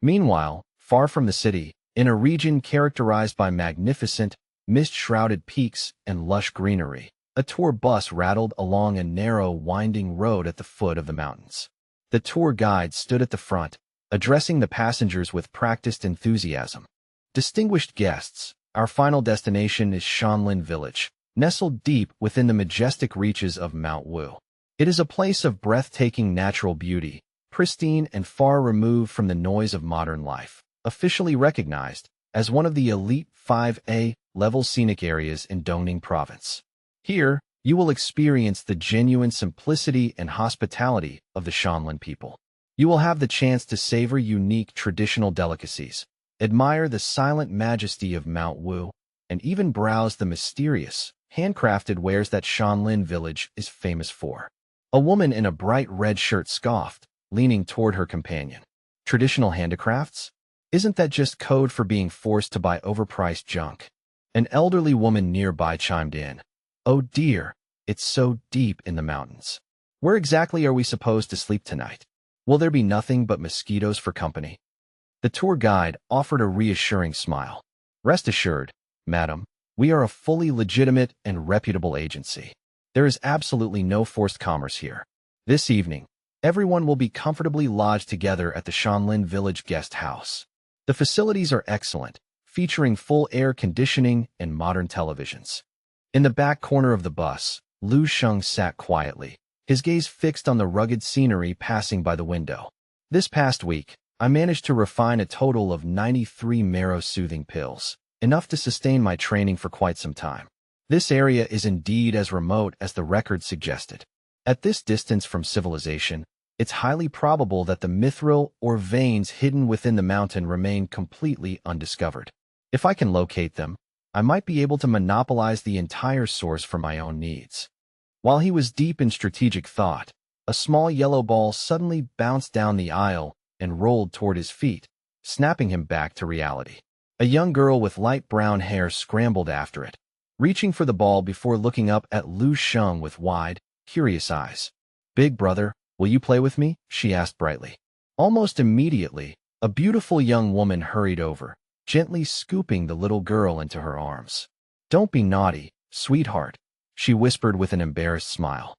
Meanwhile, far from the city, in a region characterized by magnificent, mist-shrouded peaks and lush greenery, a tour bus rattled along a narrow, winding road at the foot of the mountains. The tour guide stood at the front, addressing the passengers with practiced enthusiasm. Distinguished guests, our final destination is Shanlin Village, nestled deep within the majestic reaches of Mount Wu. It is a place of breathtaking natural beauty, pristine and far removed from the noise of modern life, officially recognized as one of the elite 5A level scenic areas in Dongning Province. Here, you will experience the genuine simplicity and hospitality of the Shanlin people. You will have the chance to savor unique traditional delicacies, admire the silent majesty of Mount Wu, and even browse the mysterious, handcrafted wares that Shanlin village is famous for. A woman in a bright red shirt scoffed, leaning toward her companion. Traditional handicrafts? Isn't that just code for being forced to buy overpriced junk? An elderly woman nearby chimed in. Oh dear, it's so deep in the mountains. Where exactly are we supposed to sleep tonight? Will there be nothing but mosquitoes for company? The tour guide offered a reassuring smile. Rest assured, madam, we are a fully legitimate and reputable agency. There is absolutely no forced commerce here. This evening, everyone will be comfortably lodged together at the Shanlin Village Guest House. The facilities are excellent, featuring full air conditioning and modern televisions. In the back corner of the bus, Lu Sheng sat quietly, his gaze fixed on the rugged scenery passing by the window. This past week, I managed to refine a total of 93 marrow-soothing pills, enough to sustain my training for quite some time. This area is indeed as remote as the record suggested. At this distance from civilization, it's highly probable that the mithril or veins hidden within the mountain remain completely undiscovered. If I can locate them, I might be able to monopolize the entire source for my own needs. While he was deep in strategic thought, a small yellow ball suddenly bounced down the aisle and rolled toward his feet, snapping him back to reality. A young girl with light brown hair scrambled after it, reaching for the ball before looking up at Lu Sheng with wide, curious eyes. "Big brother, will you play with me?" she asked brightly. Almost immediately, a beautiful young woman hurried over, gently scooping the little girl into her arms. "Don't be naughty, sweetheart," she whispered with an embarrassed smile.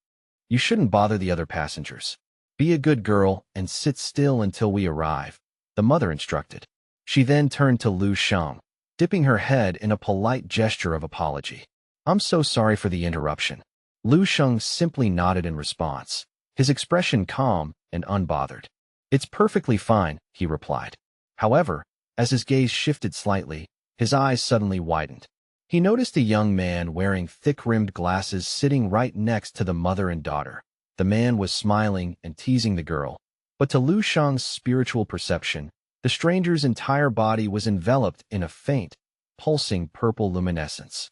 "You shouldn't bother the other passengers. Be a good girl and sit still until we arrive," the mother instructed. She then turned to Lu Sheng, dipping her head in a polite gesture of apology. "I'm so sorry for the interruption." Lu Sheng simply nodded in response, his expression calm and unbothered. "It's perfectly fine," he replied. However, as his gaze shifted slightly, his eyes suddenly widened. He noticed a young man wearing thick-rimmed glasses sitting right next to the mother and daughter. The man was smiling and teasing the girl, but to Lu Sheng's spiritual perception, the stranger's entire body was enveloped in a faint, pulsing purple luminescence.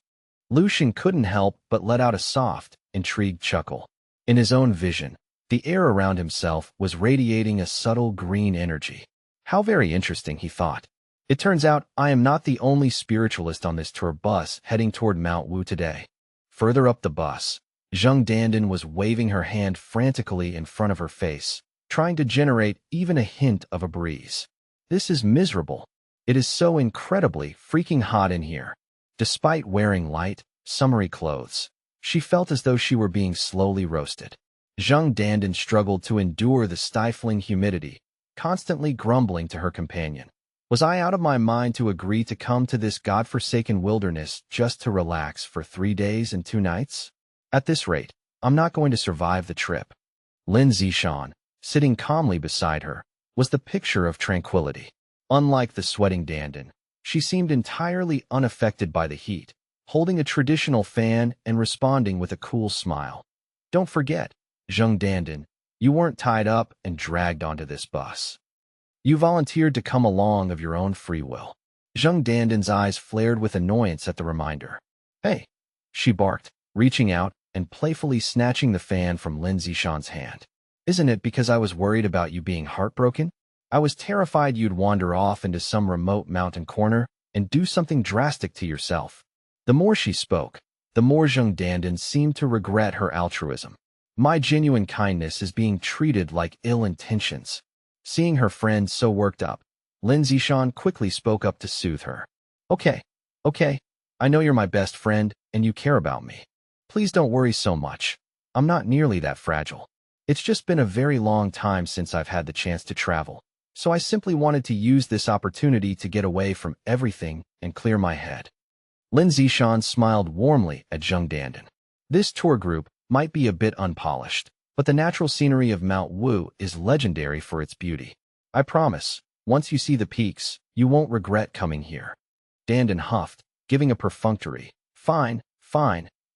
Lu Sheng couldn't help but let out a soft, intrigued chuckle. In his own vision, the air around himself was radiating a subtle green energy. How very interesting, he thought. It turns out I am not the only spiritualist on this tour bus heading toward Mount Wu today. Further up the bus, Zheng Dandan was waving her hand frantically in front of her face, trying to generate even a hint of a breeze. "This is miserable. It is so incredibly freaking hot in here." Despite wearing light, summery clothes, she felt as though she were being slowly roasted. Zheng Dandan struggled to endure the stifling humidity, constantly grumbling to her companion. Was I out of my mind to agree to come to this godforsaken wilderness just to relax for 3 days and 2 nights? At this rate, I'm not going to survive the trip. Lin Zishan, sitting calmly beside her, was the picture of tranquility. Unlike the sweating Dandan, she seemed entirely unaffected by the heat, holding a traditional fan and responding with a cool smile. "Don't forget, Zheng Dandan, you weren't tied up and dragged onto this bus. You volunteered to come along of your own free will." Zheng Dandan's eyes flared with annoyance at the reminder. "Hey," she barked, reaching out and playfully snatching the fan from Lin Zishan's hand. "Isn't it because I was worried about you being heartbroken? I was terrified you'd wander off into some remote mountain corner and do something drastic to yourself." The more she spoke, the more Zheng Dandan seemed to regret her altruism. "My genuine kindness is being treated like ill intentions." Seeing her friend so worked up, Lin Zishan quickly spoke up to soothe her. Okay, I know you're my best friend and you care about me. Please don't worry so much. I'm not nearly that fragile. It's just been a very long time since I've had the chance to travel, so I simply wanted to use this opportunity to get away from everything and clear my head." Lin Zishan smiled warmly at Zheng Dandan. This tour group might be a bit unpolished, but the natural scenery of Mount Wu is legendary for its beauty. I promise, once you see the peaks, you won't regret coming here." Dandan huffed, giving a perfunctory, Fine,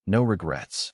no regrets."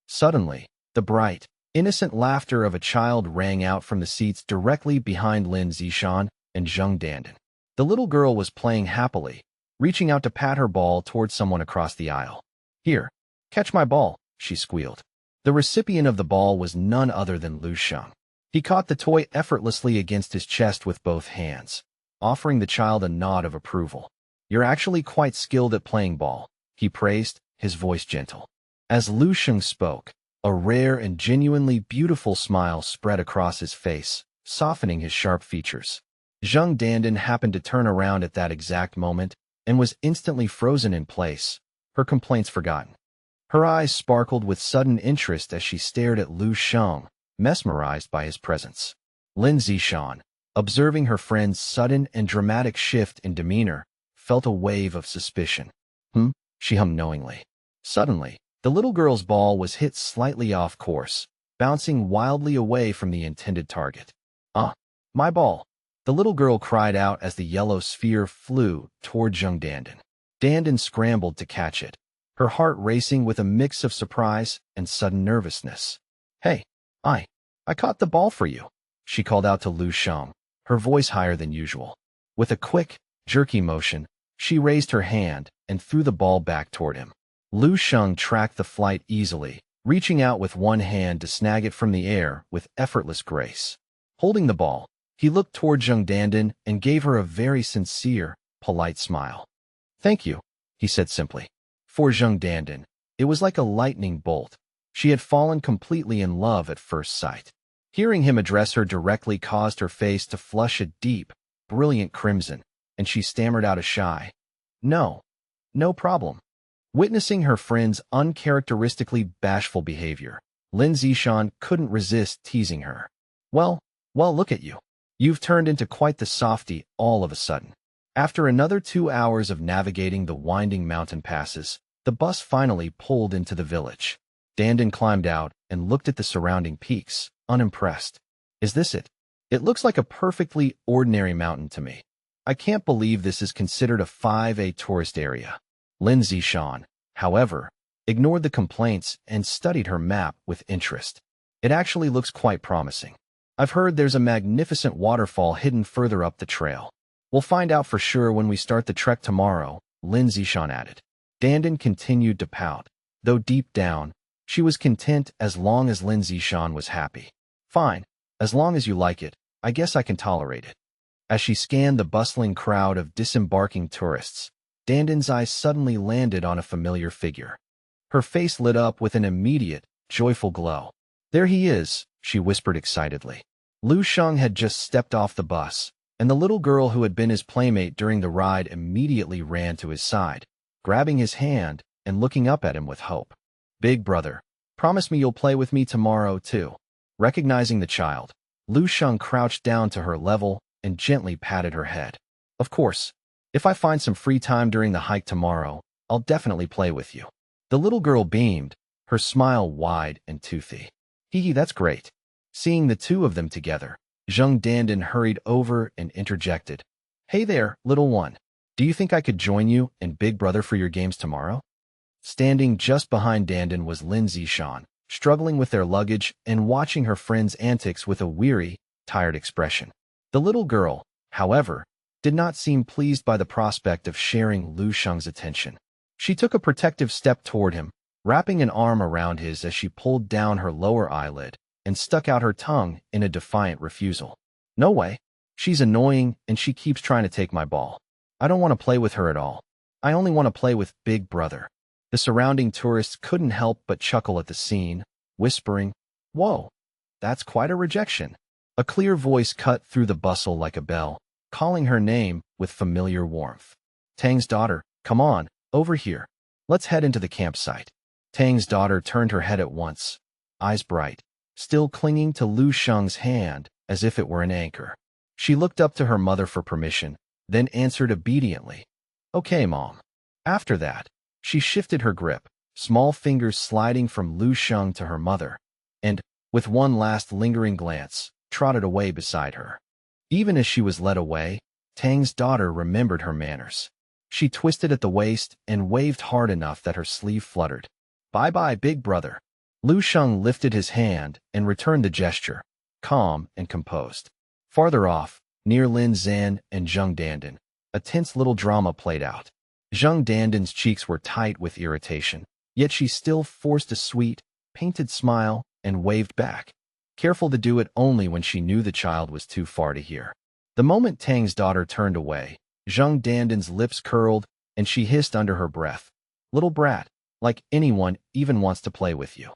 Suddenly, the bright, innocent laughter of a child rang out from the seats directly behind Lin Zishan and Zheng Dandan. The little girl was playing happily, reaching out to pat her ball towards someone across the aisle. "Here, Catch my ball, she squealed. The recipient of the ball was none other than Lu Sheng. He caught the toy effortlessly against his chest with both hands, offering the child a nod of approval. You're actually quite skilled at playing ball, he praised, his voice gentle. As Lu Sheng spoke, a rare and genuinely beautiful smile spread across his face, softening his sharp features. Zheng Dandan happened to turn around at that exact moment and was instantly frozen in place, her complaints forgotten. Her eyes sparkled with sudden interest as she stared at Lu Sheng, mesmerized by his presence. Lin Zishan, observing her friend's sudden and dramatic shift in demeanor, felt a wave of suspicion. She hummed knowingly. Suddenly, the little girl's ball was hit slightly off course, bouncing wildly away from the intended target. My ball! The little girl cried out as the yellow sphere flew toward Zheng Dandan. Dandan scrambled to catch it, her heart racing with a mix of surprise and sudden nervousness. Hey, I caught the ball for you, she called out to Lu Sheng, her voice higher than usual. With a quick, jerky motion, she raised her hand and threw the ball back toward him. Lu Sheng tracked the flight easily, reaching out with one hand to snag it from the air with effortless grace. Holding the ball, he looked toward Zheng Dandan and gave her a very sincere, polite smile. Thank you, he said simply. For Zheng Dandan, it was like a lightning bolt. She had fallen completely in love at first sight. Hearing him address her directly caused her face to flush a deep, brilliant crimson, and she stammered out a shy, No problem. Witnessing her friend's uncharacteristically bashful behavior, Lin Zishan couldn't resist teasing her. Well, look at you. You've turned into quite the softy all of a sudden. After another 2 hours of navigating the winding mountain passes, the bus finally pulled into the village. Dandan climbed out and looked at the surrounding peaks, unimpressed. Is this it? It looks like a perfectly ordinary mountain to me. I can't believe this is considered a 5A tourist area. Lin Zishan, however, ignored the complaints and studied her map with interest. It actually looks quite promising. I've heard there's a magnificent waterfall hidden further up the trail. We'll find out for sure when we start the trek tomorrow, Lin Zishan added. Dandan continued to pout, though deep down, she was content as long as Lin Zishan was happy. Fine, as long as you like it, I guess I can tolerate it. As she scanned the bustling crowd of disembarking tourists, Dandan's eyes suddenly landed on a familiar figure. Her face lit up with an immediate, joyful glow. There he is, she whispered excitedly. Lu Sheng had just stepped off the bus, and the little girl who had been his playmate during the ride immediately ran to his side, grabbing his hand and looking up at him with hope. Big brother, promise me you'll play with me tomorrow, too. Recognizing the child, Lu Sheng crouched down to her level and gently patted her head. Of course, if I find some free time during the hike tomorrow, I'll definitely play with you. The little girl beamed, her smile wide and toothy. Hee, that's great. Seeing the two of them together, Zheng Dandan hurried over and interjected. Hey there, little one. Do you think I could join you and Big Brother for your games tomorrow? Standing just behind Dandan was Lin Zishan, struggling with their luggage and watching her friend's antics with a weary, tired expression. The little girl, however, did not seem pleased by the prospect of sharing Lu Sheng's attention. She took a protective step toward him, wrapping an arm around his as she pulled down her lower eyelid and stuck out her tongue in a defiant refusal. No way. She's annoying and she keeps trying to take my ball. I don't want to play with her at all. I only want to play with Big Brother. The surrounding tourists couldn't help but chuckle at the scene, whispering, Whoa, that's quite a rejection. A clear voice cut through the bustle like a bell, calling her name with familiar warmth. Tang's daughter, come on, over here. Let's head into the campsite. Tang's daughter turned her head at once, eyes bright, still clinging to Lu Sheng's hand as if it were an anchor. She looked up to her mother for permission, then answered obediently. Okay, Mom. After that, she shifted her grip, small fingers sliding from Lu Sheng to her mother, and, with one last lingering glance, trotted away beside her. Even as she was led away, Tang's daughter remembered her manners. She twisted at the waist and waved hard enough that her sleeve fluttered. Bye-bye, Big Brother. Lu Sheng lifted his hand and returned the gesture, calm and composed. Farther off, near Lin Zan and Zheng Dandan, a tense little drama played out. Zheng Dandan's cheeks were tight with irritation, Yet she still forced a sweet, painted smile and waved back, careful to do it only when she knew the child was too far to hear. The moment Tang's daughter turned away, Zhang Dandan's lips curled and she hissed under her breath, "Little brat, like anyone even wants to play with you."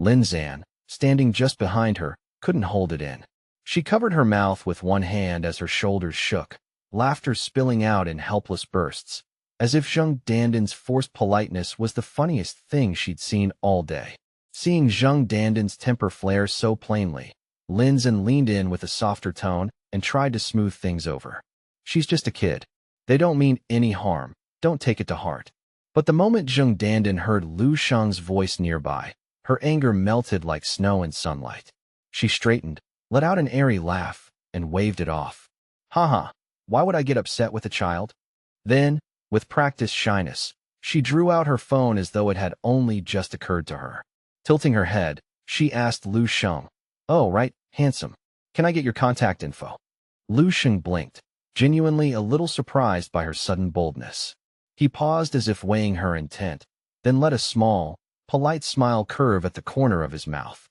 Lin Zan, standing just behind her, couldn't hold it in. She covered her mouth with one hand as her shoulders shook, laughter spilling out in helpless bursts, as if Zhang Dandan's forced politeness was the funniest thing she'd seen all day. Seeing Zhang Dandan's temper flare so plainly, Lin Zan leaned in with a softer tone and tried to smooth things over. "She's just a kid. They don't mean any harm. Don't take it to heart." But the moment Zhang Dandan heard Lu Sheng's voice nearby, her anger melted like snow in sunlight. She straightened, let out an airy laugh, and waved it off. "Haha, why would I get upset with a child?" Then, with practiced shyness, she drew out her phone as though it had only just occurred to her. Tilting her head, she asked Lu Sheng, "Oh, right, handsome. Can I get your contact info?" Lu Sheng blinked, genuinely a little surprised by her sudden boldness. He paused as if weighing her intent, then let a small, polite smile curve at the corner of his mouth.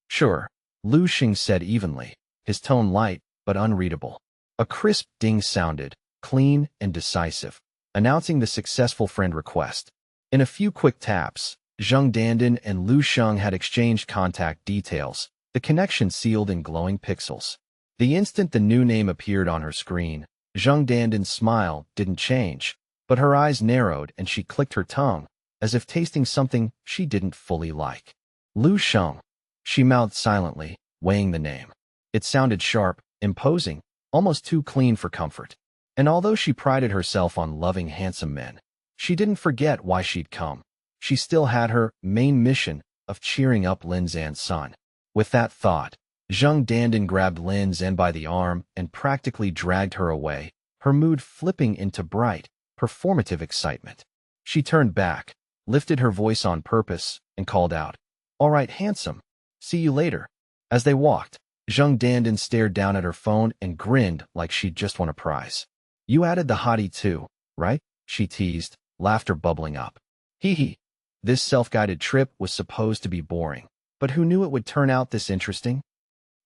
"Sure," Lu Sheng said evenly, his tone light but unreadable. A crisp ding sounded, clean and decisive, announcing the successful friend request. In a few quick taps, Zhang Dandan and Lu Sheng had exchanged contact details, the connection sealed in glowing pixels. The instant the new name appeared on her screen, Zhang Dandan's smile didn't change, but her eyes narrowed and she clicked her tongue, as if tasting something she didn't fully like. "Lu Sheng," she mouthed silently, weighing the name. It sounded sharp, imposing, almost too clean for comfort. And although she prided herself on loving handsome men, she didn't forget why she'd come. She still had her main mission of cheering up Lin Zan's son. With that thought, Zhang Dandan grabbed Lin Zan by the arm and practically dragged her away, her mood flipping into bright, performative excitement. She turned back, lifted her voice on purpose, and called out, "All right, handsome. See you later." As they walked, Zhang Dandan stared down at her phone and grinned like she'd just won a prize. "You added the hottie too, right?" she teased, laughter bubbling up. "Hee hee." This self-guided trip was supposed to be boring, but who knew it would turn out this interesting?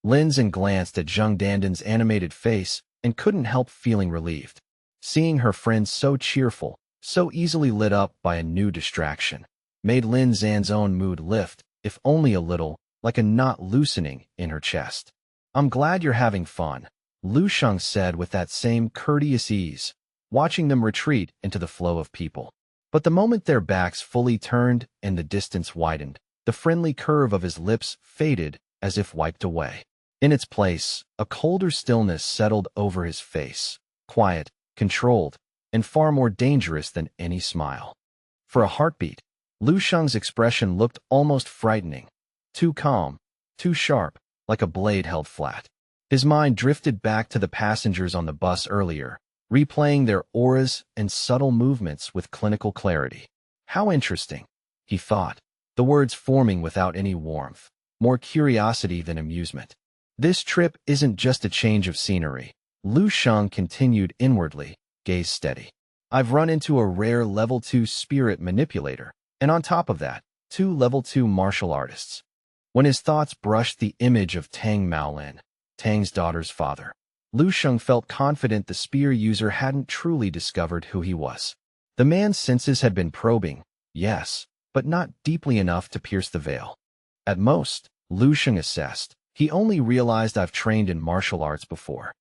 Lin Zan glanced at Zhang Dandan's animated face and couldn't help feeling relieved. Seeing her friend so cheerful, so easily lit up by a new distraction, made Lin Zan's own mood lift, if only a little, like a knot loosening in her chest. "I'm glad you're having fun," Lu Sheng said with that same courteous ease, watching them retreat into the flow of people. But the moment their backs fully turned and the distance widened, the friendly curve of his lips faded as if wiped away. In its place, a colder stillness settled over his face, quiet, controlled, and far more dangerous than any smile. For a heartbeat, Lu Sheng's expression looked almost frightening, too calm, too sharp, like a blade held flat. His mind drifted back to the passengers on the bus earlier, replaying their auras and subtle movements with clinical clarity. How interesting, he thought, the words forming without any warmth, more curiosity than amusement. This trip isn't just a change of scenery. Lu Sheng continued inwardly, gaze steady. I've run into a rare level 2 spirit manipulator, and on top of that, 2 level 2 martial artists. When his thoughts brushed the image of Tang Maolin, Tang's daughter's father, Lu Sheng felt confident the spear user hadn't truly discovered who he was. The man's senses had been probing, yes, but not deeply enough to pierce the veil. At most, Lu Sheng assessed, he only realized I've trained in martial arts before.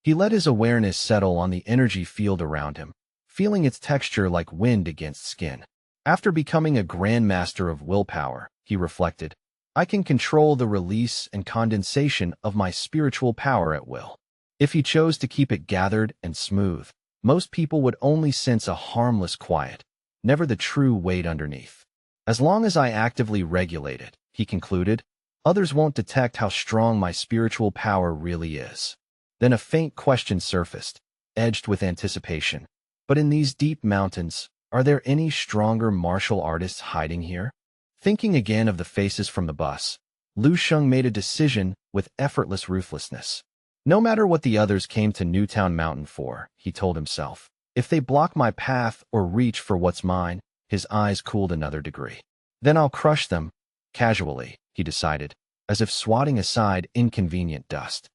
He let his awareness settle on the energy field around him, feeling its texture like wind against skin. After becoming a grandmaster of willpower, he reflected, I can control the release and condensation of my spiritual power at will. If he chose to keep it gathered and smooth, most people would only sense a harmless quiet, never the true weight underneath. As long as I actively regulate it, he concluded, others won't detect how strong my spiritual power really is. Then a faint question surfaced, edged with anticipation. But in these deep mountains, are there any stronger martial artists hiding here? Thinking again of the faces from the bus, Lu Sheng made a decision with effortless ruthlessness. No matter what the others came to Newtown Mountain for, he told himself, if they block my path or reach for what's mine, his eyes cooled another degree. Then I'll crush them, casually, he decided, as if swatting aside inconvenient dust.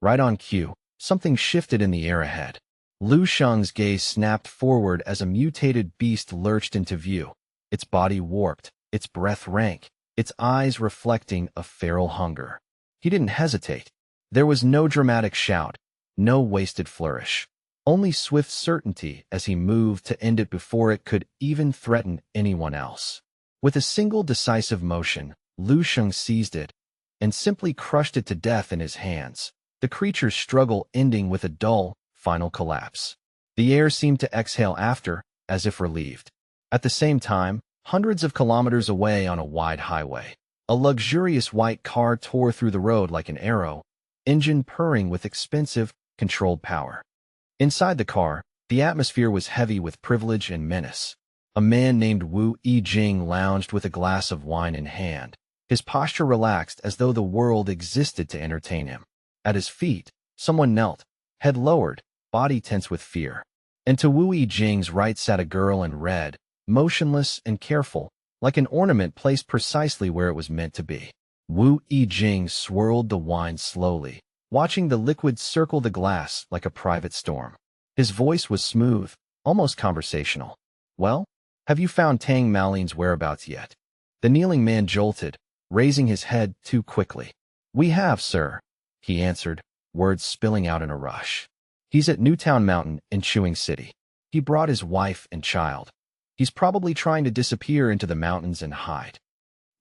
Right on cue, something shifted in the air ahead. Lu Sheng's gaze snapped forward as a mutated beast lurched into view, its body warped, its breath rank, its eyes reflecting a feral hunger. He didn't hesitate. There was no dramatic shout, no wasted flourish, only swift certainty as he moved to end it before it could even threaten anyone else. With a single decisive motion, Lu Sheng seized it and simply crushed it to death in his hands, the creature's struggle ending with a dull, final collapse. The air seemed to exhale after, as if relieved. At the same time, hundreds of kilometers away on a wide highway, a luxurious white car tore through the road like an arrow, engine purring with expensive, controlled power. Inside the car, the atmosphere was heavy with privilege and menace. A man named Wu Yijing lounged with a glass of wine in hand, his posture relaxed as though the world existed to entertain him. At his feet, someone knelt, head lowered, body tense with fear. And to Wu Yijing's right sat a girl in red, motionless and careful, like an ornament placed precisely where it was meant to be. Wu Yijing swirled the wine slowly, watching the liquid circle the glass like a private storm. His voice was smooth, almost conversational. "Well, have you found Tang Malin's whereabouts yet?" The kneeling man jolted, raising his head too quickly. "We have, sir," he answered, words spilling out in a rush. "He's at Newtown Mountain in Chewing City. He brought his wife and child. He's probably trying to disappear into the mountains and hide."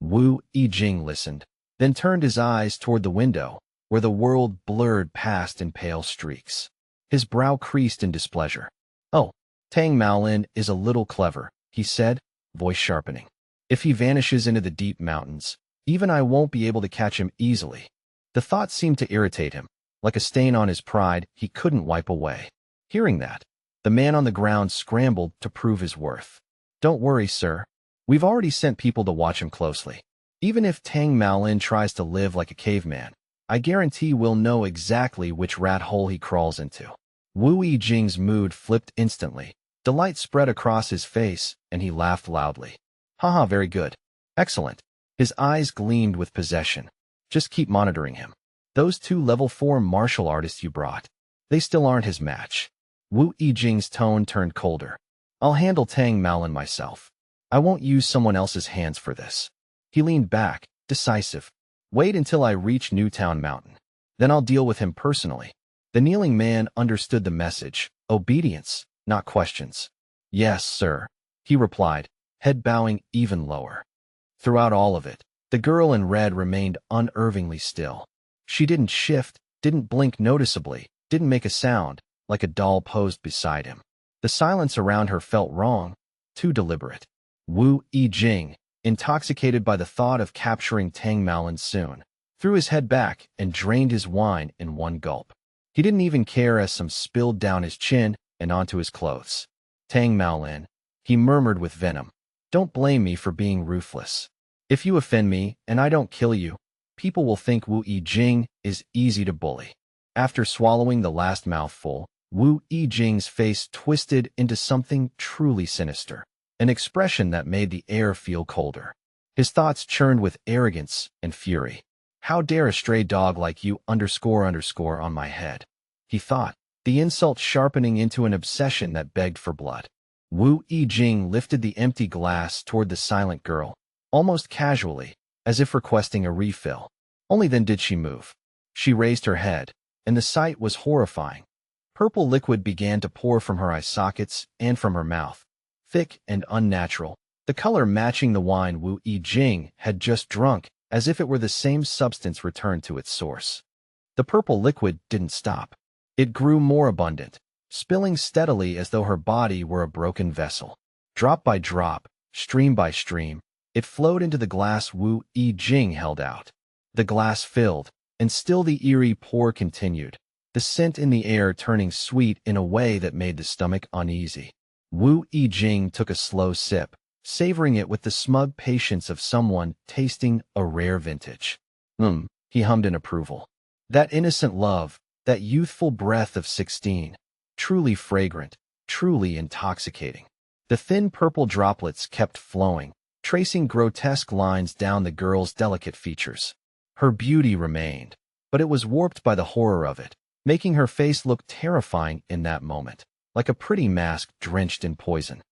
Wu Yijing listened, then turned his eyes toward the window, where the world blurred past in pale streaks. His brow creased in displeasure. "Oh, Tang Maolin is a little clever," he said, voice sharpening. "If he vanishes into the deep mountains, even I won't be able to catch him easily." The thought seemed to irritate him, like a stain on his pride he couldn't wipe away. Hearing that, the man on the ground scrambled to prove his worth. "Don't worry, sir. We've already sent people to watch him closely. Even if Tang Maolin tries to live like a caveman, I guarantee we'll know exactly which rat hole he crawls into." Wu Yijing's mood flipped instantly. Delight spread across his face, and he laughed loudly. "Haha, very good. Excellent." His eyes gleamed with possession. "Just keep monitoring him. Those 2 level 4 martial artists you brought, they still aren't his match." Wu Yijing's tone turned colder. "I'll handle Tang Maolin myself. I won't use someone else's hands for this." He leaned back, decisive. "Wait until I reach Newtown Mountain. Then I'll deal with him personally." The kneeling man understood the message. Obedience, not questions. "Yes, sir," he replied, head bowing even lower. Throughout all of it, the girl in red remained unervingly still. She didn't shift, didn't blink noticeably, didn't make a sound, like a doll posed beside him. The silence around her felt wrong, too deliberate. Wu Yijing, intoxicated by the thought of capturing Tang Maolin soon, threw his head back and drained his wine in one gulp. He didn't even care as some spilled down his chin and onto his clothes. "Tang Maolin," he murmured with venom, "don't blame me for being ruthless. If you offend me and I don't kill you, people will think Wu Yijing is easy to bully." After swallowing the last mouthful, Wu Yijing's face twisted into something truly sinister, an expression that made the air feel colder. His thoughts churned with arrogance and fury. "How dare a stray dog like you __ on my head?" he thought, the insult sharpening into an obsession that begged for blood. Wu Yijing lifted the empty glass toward the silent girl, almost casually, as if requesting a refill. Only then did she move. She raised her head, and the sight was horrifying. Purple liquid began to pour from her eye sockets and from her mouth, thick and unnatural, the color matching the wine Wu Yijing had just drunk, as if it were the same substance returned to its source. The purple liquid didn't stop. It grew more abundant, spilling steadily as though her body were a broken vessel. Drop by drop, stream by stream, it flowed into the glass Wu Yijing held out. The glass filled, and still the eerie pour continued, the scent in the air turning sweet in a way that made the stomach uneasy. Wu Yijing took a slow sip, savoring it with the smug patience of someone tasting a rare vintage. He hummed in approval. That innocent love, that youthful breath of 16, truly fragrant, truly intoxicating. The thin purple droplets kept flowing, tracing grotesque lines down the girl's delicate features. Her beauty remained, but it was warped by the horror of it, making her face look terrifying in that moment, like a pretty mask drenched in poison.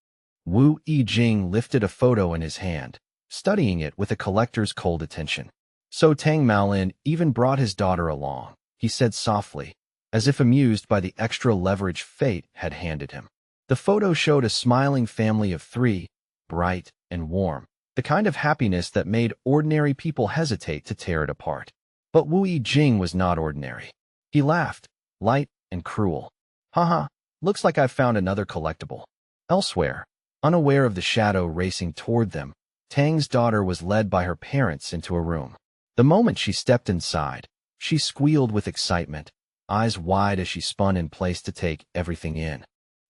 Wu Yijing lifted a photo in his hand, studying it with a collector's cold attention. So Tang Maolin even brought his daughter along, he said softly, as if amused by the extra leverage fate had handed him. The photo showed a smiling family of three, bright and warm, the kind of happiness that made ordinary people hesitate to tear it apart. But Wu Yijing was not ordinary. He laughed, light and cruel. Haha, looks like I've found another collectible. Elsewhere, unaware of the shadow racing toward them, Tang's daughter was led by her parents into a room. The moment she stepped inside, she squealed with excitement, eyes wide as she spun in place to take everything in.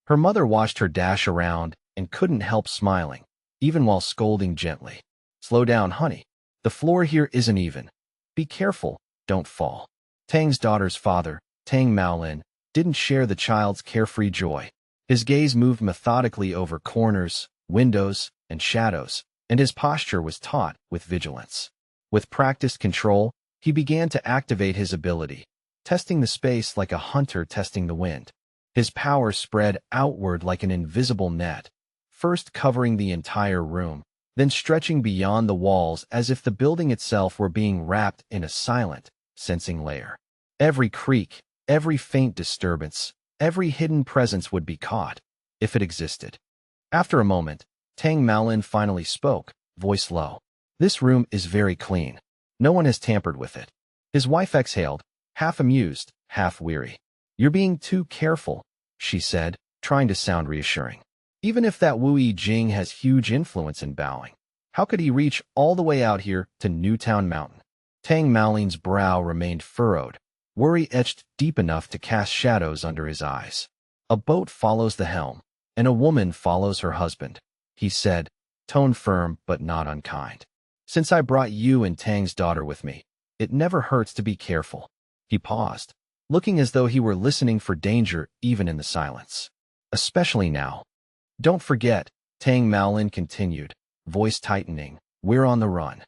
Her mother watched her dash around and couldn't help smiling, even while scolding gently. Slow down, honey. The floor here isn't even. Be careful, don't fall. Tang's daughter's father, Tang Maolin, didn't share the child's carefree joy. His gaze moved methodically over corners, windows, and shadows, and his posture was taut with vigilance. With practiced control, he began to activate his ability, testing the space like a hunter testing the wind. His power spread outward like an invisible net, first covering the entire room, then stretching beyond the walls as if the building itself were being wrapped in a silent, sensing layer. Every creak, every faint disturbance, every hidden presence would be caught, if it existed. After a moment, Tang Maolin finally spoke, voice low. This room is very clean. No one has tampered with it. His wife exhaled, half amused, half weary. You're being too careful, she said, trying to sound reassuring. Even if that Wu Yijing has huge influence in bowing, how could he reach all the way out here to Newtown Mountain? Tang Maolin's brow remained furrowed, worry etched deep enough to cast shadows under his eyes. A boat follows the helm, and a woman follows her husband, he said, tone firm but not unkind. Since I brought you and Tang's daughter with me, it never hurts to be careful. He paused, looking as though he were listening for danger even in the silence. Especially now. Don't forget, Tang Maolin continued, voice tightening, we're on the run.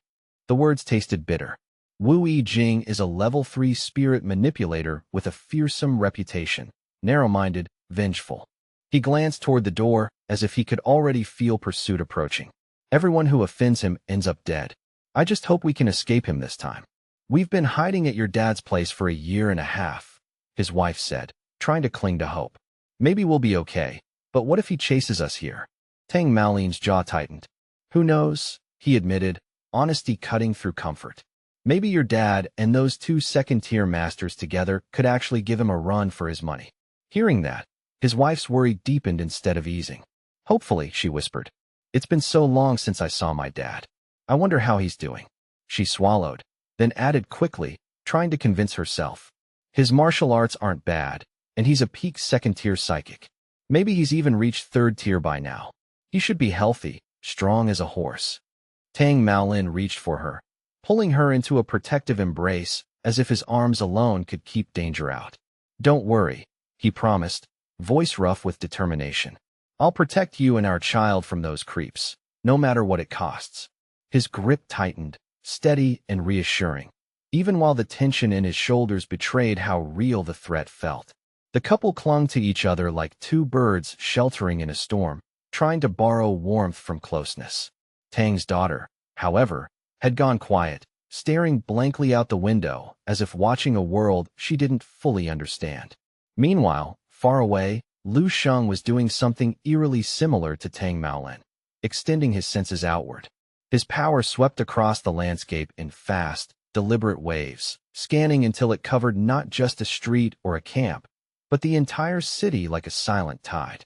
The words tasted bitter. Wu Yijing is a level 3 spirit manipulator with a fearsome reputation, narrow-minded, vengeful. He glanced toward the door as if he could already feel pursuit approaching. Everyone who offends him ends up dead. I just hope we can escape him this time. We've been hiding at your dad's place for 1.5 years, his wife said, trying to cling to hope. Maybe we'll be okay, but what if he chases us here? Tang Maolin's jaw tightened. Who knows, he admitted, honesty cutting through comfort. Maybe your dad and those 2 second-tier masters together could actually give him a run for his money. Hearing that, his wife's worry deepened instead of easing. Hopefully, she whispered. It's been so long since I saw my dad. I wonder how he's doing. She swallowed, then added quickly, trying to convince herself. His martial arts aren't bad, and he's a peak second-tier psychic. Maybe he's even reached 3rd tier by now. He should be healthy, strong as a horse. Tang Maolin reached for her, pulling her into a protective embrace as if his arms alone could keep danger out. Don't worry, he promised, voice rough with determination. I'll protect you and our child from those creeps, no matter what it costs. His grip tightened, steady and reassuring, even while the tension in his shoulders betrayed how real the threat felt. The couple clung to each other like 2 birds sheltering in a storm, trying to borrow warmth from closeness. Tang's daughter, however, had gone quiet, staring blankly out the window as if watching a world she didn't fully understand. Meanwhile, far away, Lu Sheng was doing something eerily similar to Tang Maolin, extending his senses outward. His power swept across the landscape in fast, deliberate waves, scanning until it covered not just a street or a camp, but the entire city like a silent tide.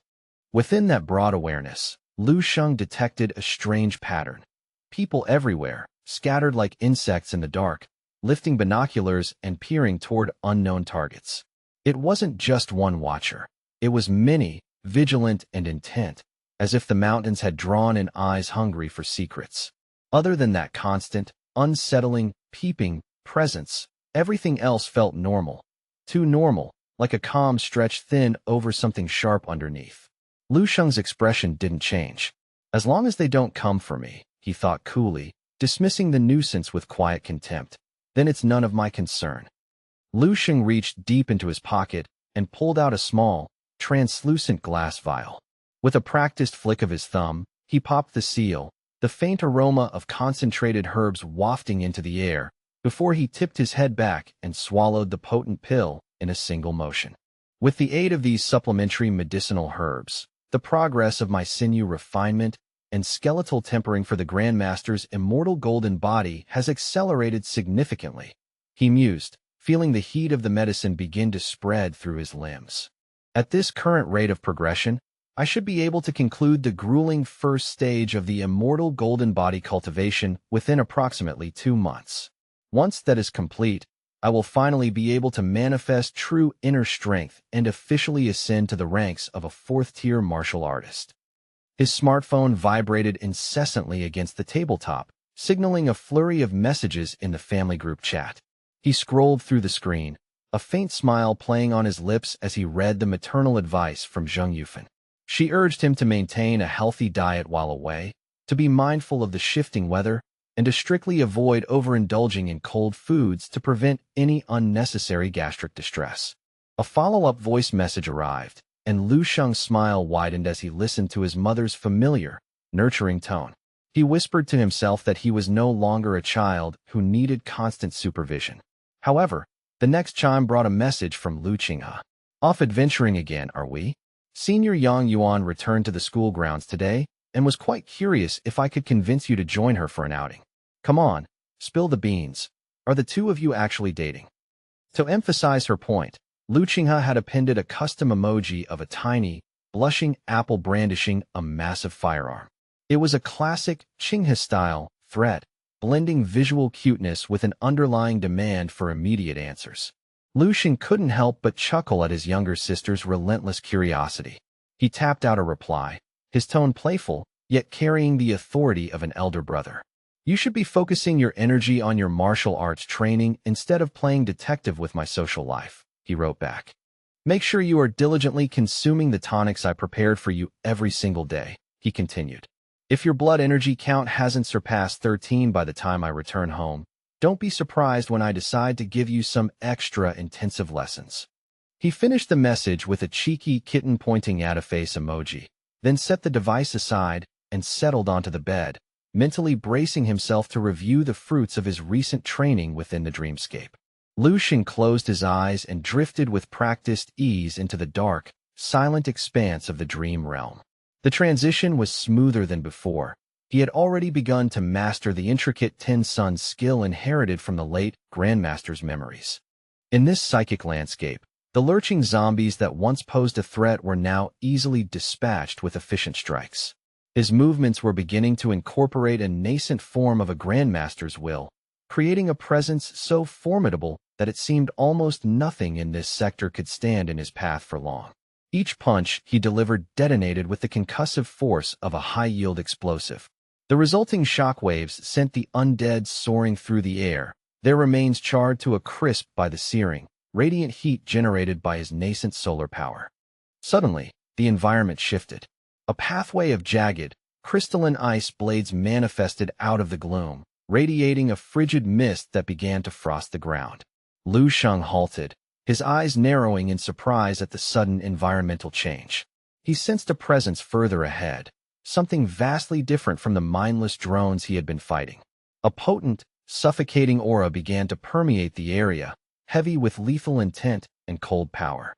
Within that broad awareness, Lu Sheng detected a strange pattern. People everywhere, scattered like insects in the dark, lifting binoculars and peering toward unknown targets. It wasn't just one watcher. It was many, vigilant and intent, as if the mountains had drawn in eyes hungry for secrets. Other than that constant, unsettling, peeping presence, everything else felt normal. Too normal, like a calm stretched thin over something sharp underneath. Lu Sheng's expression didn't change. As long as they don't come for me, he thought coolly, dismissing the nuisance with quiet contempt. Then it's none of my concern. Lu Sheng reached deep into his pocket and pulled out a small, translucent glass vial. With a practiced flick of his thumb, he popped the seal, the faint aroma of concentrated herbs wafting into the air, before he tipped his head back and swallowed the potent pill in a single motion. With the aid of these supplementary medicinal herbs, the progress of my sinew refinement and skeletal tempering for the Grandmaster's immortal golden body has accelerated significantly, he mused, feeling the heat of the medicine begin to spread through his limbs. At this current rate of progression, I should be able to conclude the grueling first stage of the immortal golden body cultivation within approximately 2 months. Once that is complete, I will finally be able to manifest true inner strength and officially ascend to the ranks of a 4th-tier martial artist. His smartphone vibrated incessantly against the tabletop, signaling a flurry of messages in the family group chat. He scrolled through the screen, a faint smile playing on his lips as he read the maternal advice from Zheng Yufan. She urged him to maintain a healthy diet while away, to be mindful of the shifting weather, and to strictly avoid overindulging in cold foods to prevent any unnecessary gastric distress. A follow-up voice message arrived, and Lu Sheng's smile widened as he listened to his mother's familiar, nurturing tone. He whispered to himself that he was no longer a child who needed constant supervision. However, the next chime brought a message from Lu Qinghe. Off adventuring again, are we? Senior Yang Yuan returned to the school grounds today and was quite curious if I could convince you to join her for an outing. Come on, spill the beans. Are the two of you actually dating? To emphasize her point, Lu Qinghe had appended a custom emoji of a tiny, blushing apple brandishing a massive firearm. It was a classic Qinghe-style threat, blending visual cuteness with an underlying demand for immediate answers. Lu Sheng couldn't help but chuckle at his younger sister's relentless curiosity. He tapped out a reply, his tone playful, yet carrying the authority of an elder brother. You should be focusing your energy on your martial arts training instead of playing detective with my social life, he wrote back. Make sure you are diligently consuming the tonics I prepared for you every single day, he continued. If your blood energy count hasn't surpassed 13 by the time I return home, don't be surprised when I decide to give you some extra intensive lessons. He finished the message with a cheeky kitten pointing at a face emoji, then set the device aside and settled onto the bed, mentally bracing himself to review the fruits of his recent training within the dreamscape. Lu Sheng closed his eyes and drifted with practiced ease into the dark, silent expanse of the dream realm. The transition was smoother than before. He had already begun to master the intricate Ten Sun skill inherited from the late Grandmaster's memories. In this psychic landscape, the lurching zombies that once posed a threat were now easily dispatched with efficient strikes. His movements were beginning to incorporate a nascent form of a Grandmaster's will, creating a presence so formidable that it seemed almost nothing in this sector could stand in his path for long. Each punch he delivered detonated with the concussive force of a high-yield explosive. The resulting shockwaves sent the undead soaring through the air, their remains charred to a crisp by the searing, radiant heat generated by his nascent solar power. Suddenly, the environment shifted. A pathway of jagged, crystalline ice blades manifested out of the gloom, radiating a frigid mist that began to frost the ground. Lu Sheng halted, his eyes narrowing in surprise at the sudden environmental change. He sensed a presence further ahead, something vastly different from the mindless drones he had been fighting. A potent, suffocating aura began to permeate the area, heavy with lethal intent and cold power.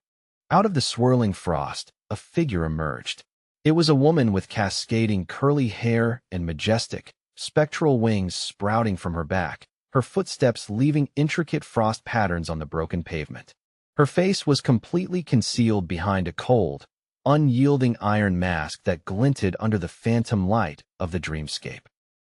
Out of the swirling frost, a figure emerged. It was a woman with cascading curly hair and majestic, spectral wings sprouting from her back, her footsteps leaving intricate frost patterns on the broken pavement. Her face was completely concealed behind a cold, unyielding iron mask that glinted under the phantom light of the dreamscape.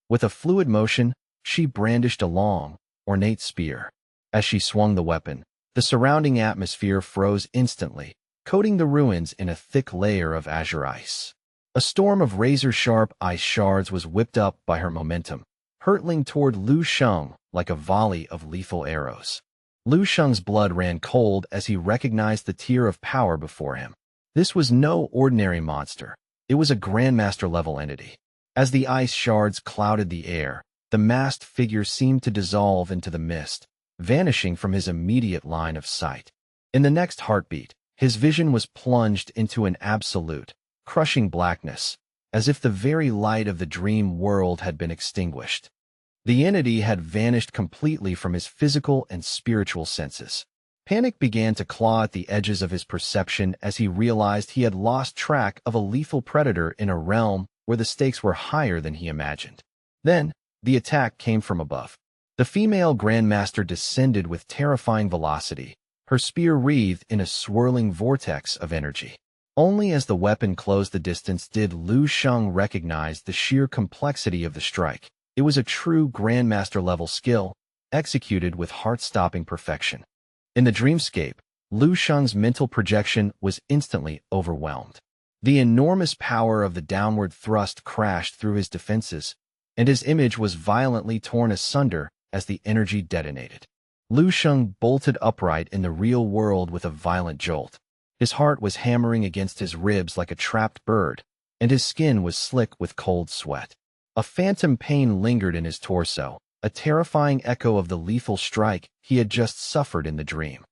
With a fluid motion, she brandished a long, ornate spear. As she swung the weapon, the surrounding atmosphere froze instantly, coating the ruins in a thick layer of azure ice. A storm of razor-sharp ice shards was whipped up by her momentum, hurtling toward Lu Sheng like a volley of lethal arrows. Lu Sheng's blood ran cold as he recognized the tier of power before him. This was no ordinary monster. It was a Grandmaster-level entity. As the ice shards clouded the air, the masked figure seemed to dissolve into the mist, vanishing from his immediate line of sight. In the next heartbeat, his vision was plunged into an absolute, crushing blackness, as if the very light of the dream world had been extinguished. The entity had vanished completely from his physical and spiritual senses. Panic began to claw at the edges of his perception as he realized he had lost track of a lethal predator in a realm where the stakes were higher than he imagined. Then, the attack came from above. The female Grandmaster descended with terrifying velocity, her spear wreathed in a swirling vortex of energy. Only as the weapon closed the distance did Lu Sheng recognize the sheer complexity of the strike. It was a true Grandmaster-level skill, executed with heart-stopping perfection. In the dreamscape, Lu Sheng's mental projection was instantly overwhelmed. The enormous power of the downward thrust crashed through his defenses, and his image was violently torn asunder as the energy detonated. Lu Sheng bolted upright in the real world with a violent jolt. His heart was hammering against his ribs like a trapped bird, and his skin was slick with cold sweat. A phantom pain lingered in his torso, a terrifying echo of the lethal strike he had just suffered in the dream.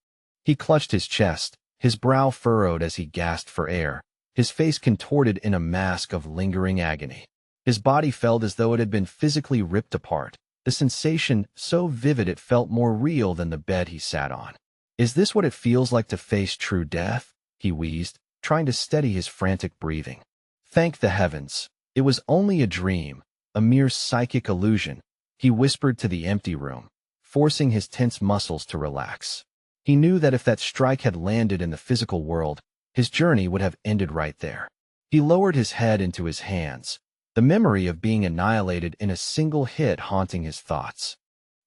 He clutched his chest, his brow furrowed as he gasped for air, his face contorted in a mask of lingering agony. His body felt as though it had been physically ripped apart, the sensation so vivid it felt more real than the bed he sat on. "Is this what it feels like to face true death?" he wheezed, trying to steady his frantic breathing. "Thank the heavens. It was only a dream, a mere psychic illusion," he whispered to the empty room, forcing his tense muscles to relax. He knew that if that strike had landed in the physical world, his journey would have ended right there. He lowered his head into his hands, the memory of being annihilated in a single hit haunting his thoughts.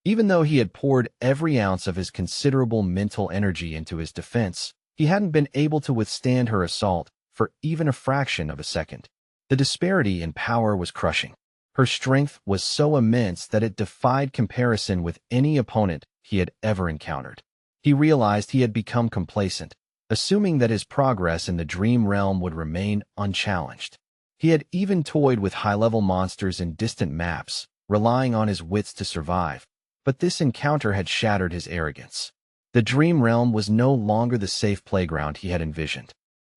Even though he had poured every ounce of his considerable mental energy into his defense, he hadn't been able to withstand her assault for even a fraction of a second. The disparity in power was crushing. Her strength was so immense that it defied comparison with any opponent he had ever encountered. He realized he had become complacent, assuming that his progress in the dream realm would remain unchallenged. He had even toyed with high-level monsters in distant maps, relying on his wits to survive, but this encounter had shattered his arrogance. The dream realm was no longer the safe playground he had envisioned.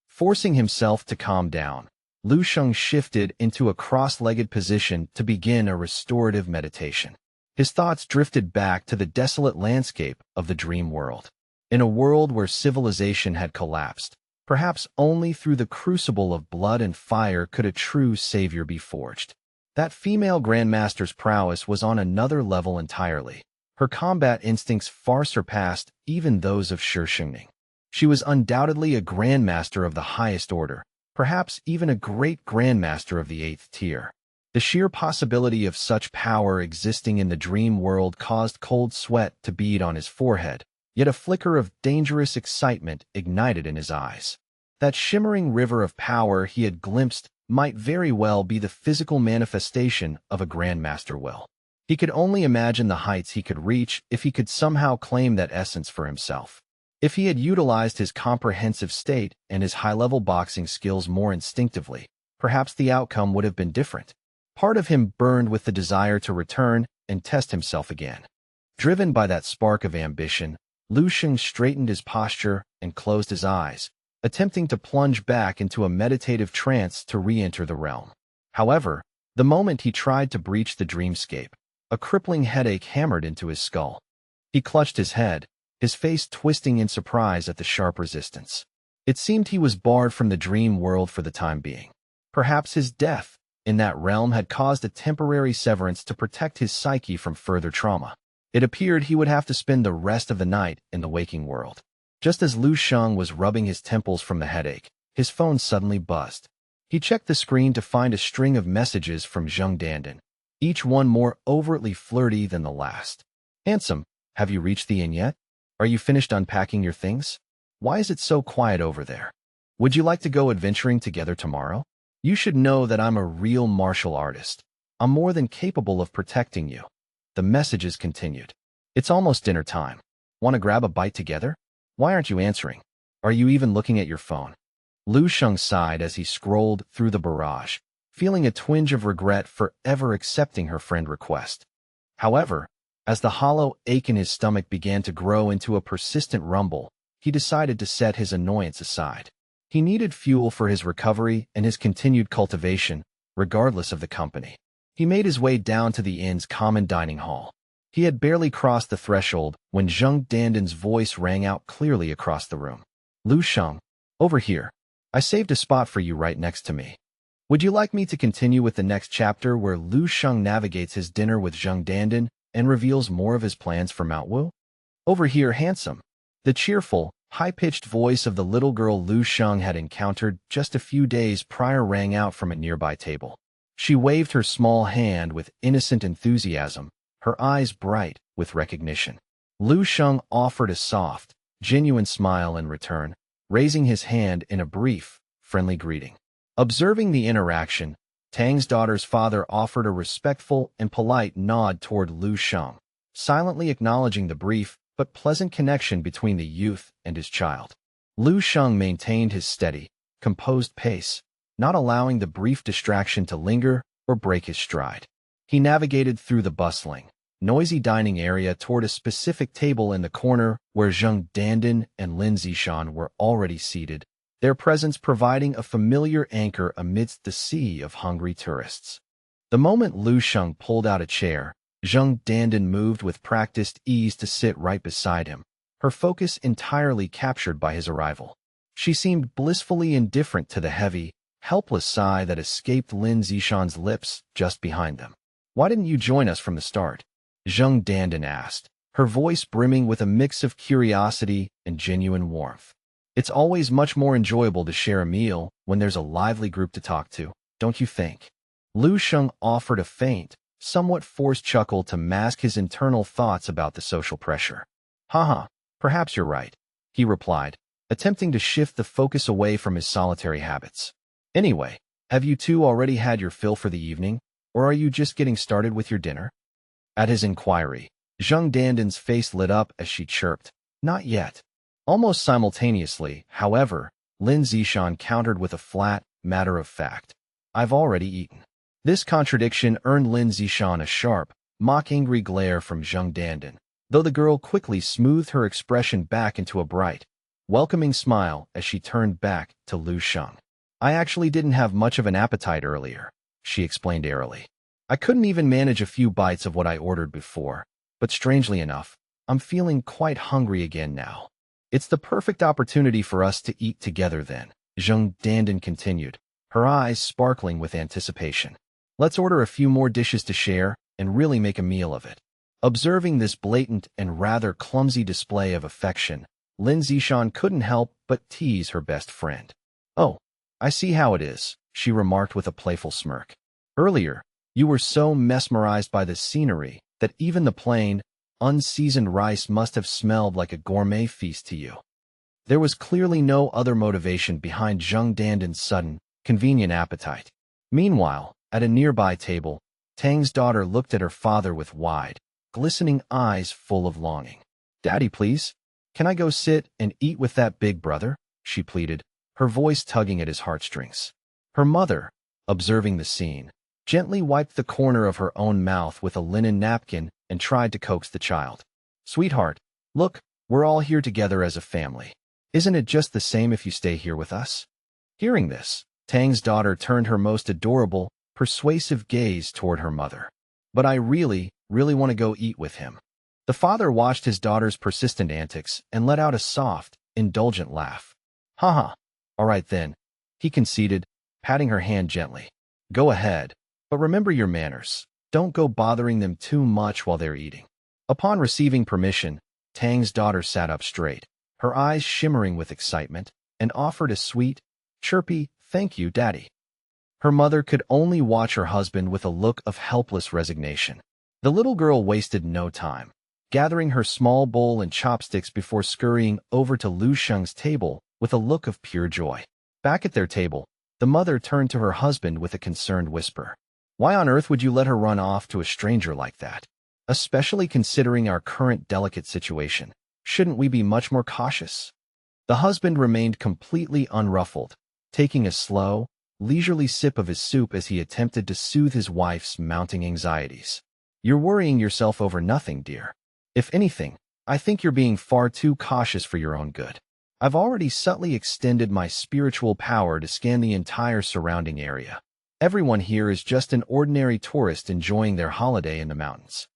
Forcing himself to calm down, Lu Sheng shifted into a cross-legged position to begin a restorative meditation. His thoughts drifted back to the desolate landscape of the dream world. In a world where civilization had collapsed, perhaps only through the crucible of blood and fire could a true savior be forged. That female Grandmaster's prowess was on another level entirely. Her combat instincts far surpassed even those of Shi Shengning. She was undoubtedly a Grandmaster of the highest order, perhaps even a great Grandmaster of the 8th tier. The sheer possibility of such power existing in the dream world caused cold sweat to bead on his forehead, yet a flicker of dangerous excitement ignited in his eyes. That shimmering river of power he had glimpsed might very well be the physical manifestation of a Grandmaster will. He could only imagine the heights he could reach if he could somehow claim that essence for himself. If he had utilized his comprehensive state and his high-level boxing skills more instinctively, perhaps the outcome would have been different. Part of him burned with the desire to return and test himself again. Driven by that spark of ambition, Lu Sheng straightened his posture and closed his eyes, attempting to plunge back into a meditative trance to re-enter the realm. However, the moment he tried to breach the dreamscape, a crippling headache hammered into his skull. He clutched his head, his face twisting in surprise at the sharp resistance. It seemed he was barred from the dream world for the time being. Perhaps his death in that realm had caused a temporary severance to protect his psyche from further trauma. It appeared he would have to spend the rest of the night in the waking world. Just as Lu Sheng was rubbing his temples from the headache, his phone suddenly buzzed. He checked the screen to find a string of messages from Zheng Dandan, each one more overtly flirty than the last. "Handsome, have you reached the inn yet? Are you finished unpacking your things? Why is it so quiet over there? Would you like to go adventuring together tomorrow? You should know that I'm a real martial artist. I'm more than capable of protecting you." The messages continued. "It's almost dinner time. Want to grab a bite together? Why aren't you answering? Are you even looking at your phone?" Lu Sheng sighed as he scrolled through the barrage, feeling a twinge of regret for ever accepting her friend's request. However, as the hollow ache in his stomach began to grow into a persistent rumble, he decided to set his annoyance aside. He needed fuel for his recovery and his continued cultivation, regardless of the company. He made his way down to the inn's common dining hall. He had barely crossed the threshold when Zheng Danden's voice rang out clearly across the room. "Lu Sheng, over here. I saved a spot for you right next to me. Would you like me to continue with the next chapter where Lu Sheng navigates his dinner with Zheng Danden and reveals more of his plans for Manhwa? Over here, handsome." The cheerful, high-pitched voice of the little girl Lu Sheng had encountered just a few days prior rang out from a nearby table. She waved her small hand with innocent enthusiasm, her eyes bright with recognition. Lu Sheng offered a soft, genuine smile in return, raising his hand in a brief, friendly greeting. Observing the interaction, Tang's daughter's father offered a respectful and polite nod toward Lu Sheng, silently acknowledging the brief but pleasant connection between the youth and his child. Lu Sheng maintained his steady, composed pace, not allowing the brief distraction to linger or break his stride. He navigated through the bustling, noisy dining area toward a specific table in the corner where Zheng Danden and Lin Zishan were already seated, their presence providing a familiar anchor amidst the sea of hungry tourists. The moment Lu Sheng pulled out a chair, Zheng Danden moved with practiced ease to sit right beside him, her focus entirely captured by his arrival. She seemed blissfully indifferent to the heavy, helpless sigh that escaped Lin Zishan's lips just behind them. "Why didn't you join us from the start?" Zheng Danden asked, her voice brimming with a mix of curiosity and genuine warmth. "It's always much more enjoyable to share a meal when there's a lively group to talk to, don't you think?" Lu Sheng offered a faint, somewhat forced chuckle to mask his internal thoughts about the social pressure. "Haha, perhaps you're right," he replied, attempting to shift the focus away from his solitary habits. "Anyway, have you two already had your fill for the evening, or are you just getting started with your dinner?" At his inquiry, Zheng Danden's face lit up as she chirped, "Not yet." Almost simultaneously, however, Lin Zishan countered with a flat, matter-of-fact, "I've already eaten." This contradiction earned Lin Zishan a sharp, mock-angry glare from Zheng Danden, though the girl quickly smoothed her expression back into a bright, welcoming smile as she turned back to Lu Sheng. "I actually didn't have much of an appetite earlier," she explained airily. "I couldn't even manage a few bites of what I ordered before, but strangely enough, I'm feeling quite hungry again now. It's the perfect opportunity for us to eat together then," Zheng Danden continued, her eyes sparkling with anticipation. "Let's order a few more dishes to share and really make a meal of it." Observing this blatant and rather clumsy display of affection, Lin Zishan couldn't help but tease her best friend. "Oh, I see how it is," she remarked with a playful smirk. "Earlier, you were so mesmerized by the scenery that even the plain, unseasoned rice must have smelled like a gourmet feast to you." There was clearly no other motivation behind Zheng Danden's sudden, convenient appetite. Meanwhile, at a nearby table, Tang's daughter looked at her father with wide, glistening eyes full of longing. "Daddy, please, can I go sit and eat with that big brother?" she pleaded, her voice tugging at his heartstrings. Her mother, observing the scene, gently wiped the corner of her own mouth with a linen napkin and tried to coax the child. "Sweetheart, look, we're all here together as a family. Isn't it just the same if you stay here with us?" Hearing this, Tang's daughter turned her most adorable, persuasive gaze toward her mother. "But I really want to go eat with him." The father watched his daughter's persistent antics and let out a soft, indulgent laugh. "Haha, all right then," he conceded, patting her hand gently. "Go ahead, but remember your manners. Don't go bothering them too much while they're eating." Upon receiving permission, Tang's daughter sat up straight, her eyes shimmering with excitement, and offered a sweet, chirpy, "Thank you, Daddy." Her mother could only watch her husband with a look of helpless resignation. The little girl wasted no time, gathering her small bowl and chopsticks before scurrying over to Lu Sheng's table with a look of pure joy. Back at their table, the mother turned to her husband with a concerned whisper. "Why on earth would you let her run off to a stranger like that? Especially considering our current delicate situation. Shouldn't we be much more cautious?" The husband remained completely unruffled, taking a slow, leisurely sip of his soup as he attempted to soothe his wife's mounting anxieties. "You're worrying yourself over nothing, dear. If anything, I think you're being far too cautious for your own good. I've already subtly extended my spiritual power to scan the entire surrounding area. Everyone here is just an ordinary tourist enjoying their holiday in the mountains.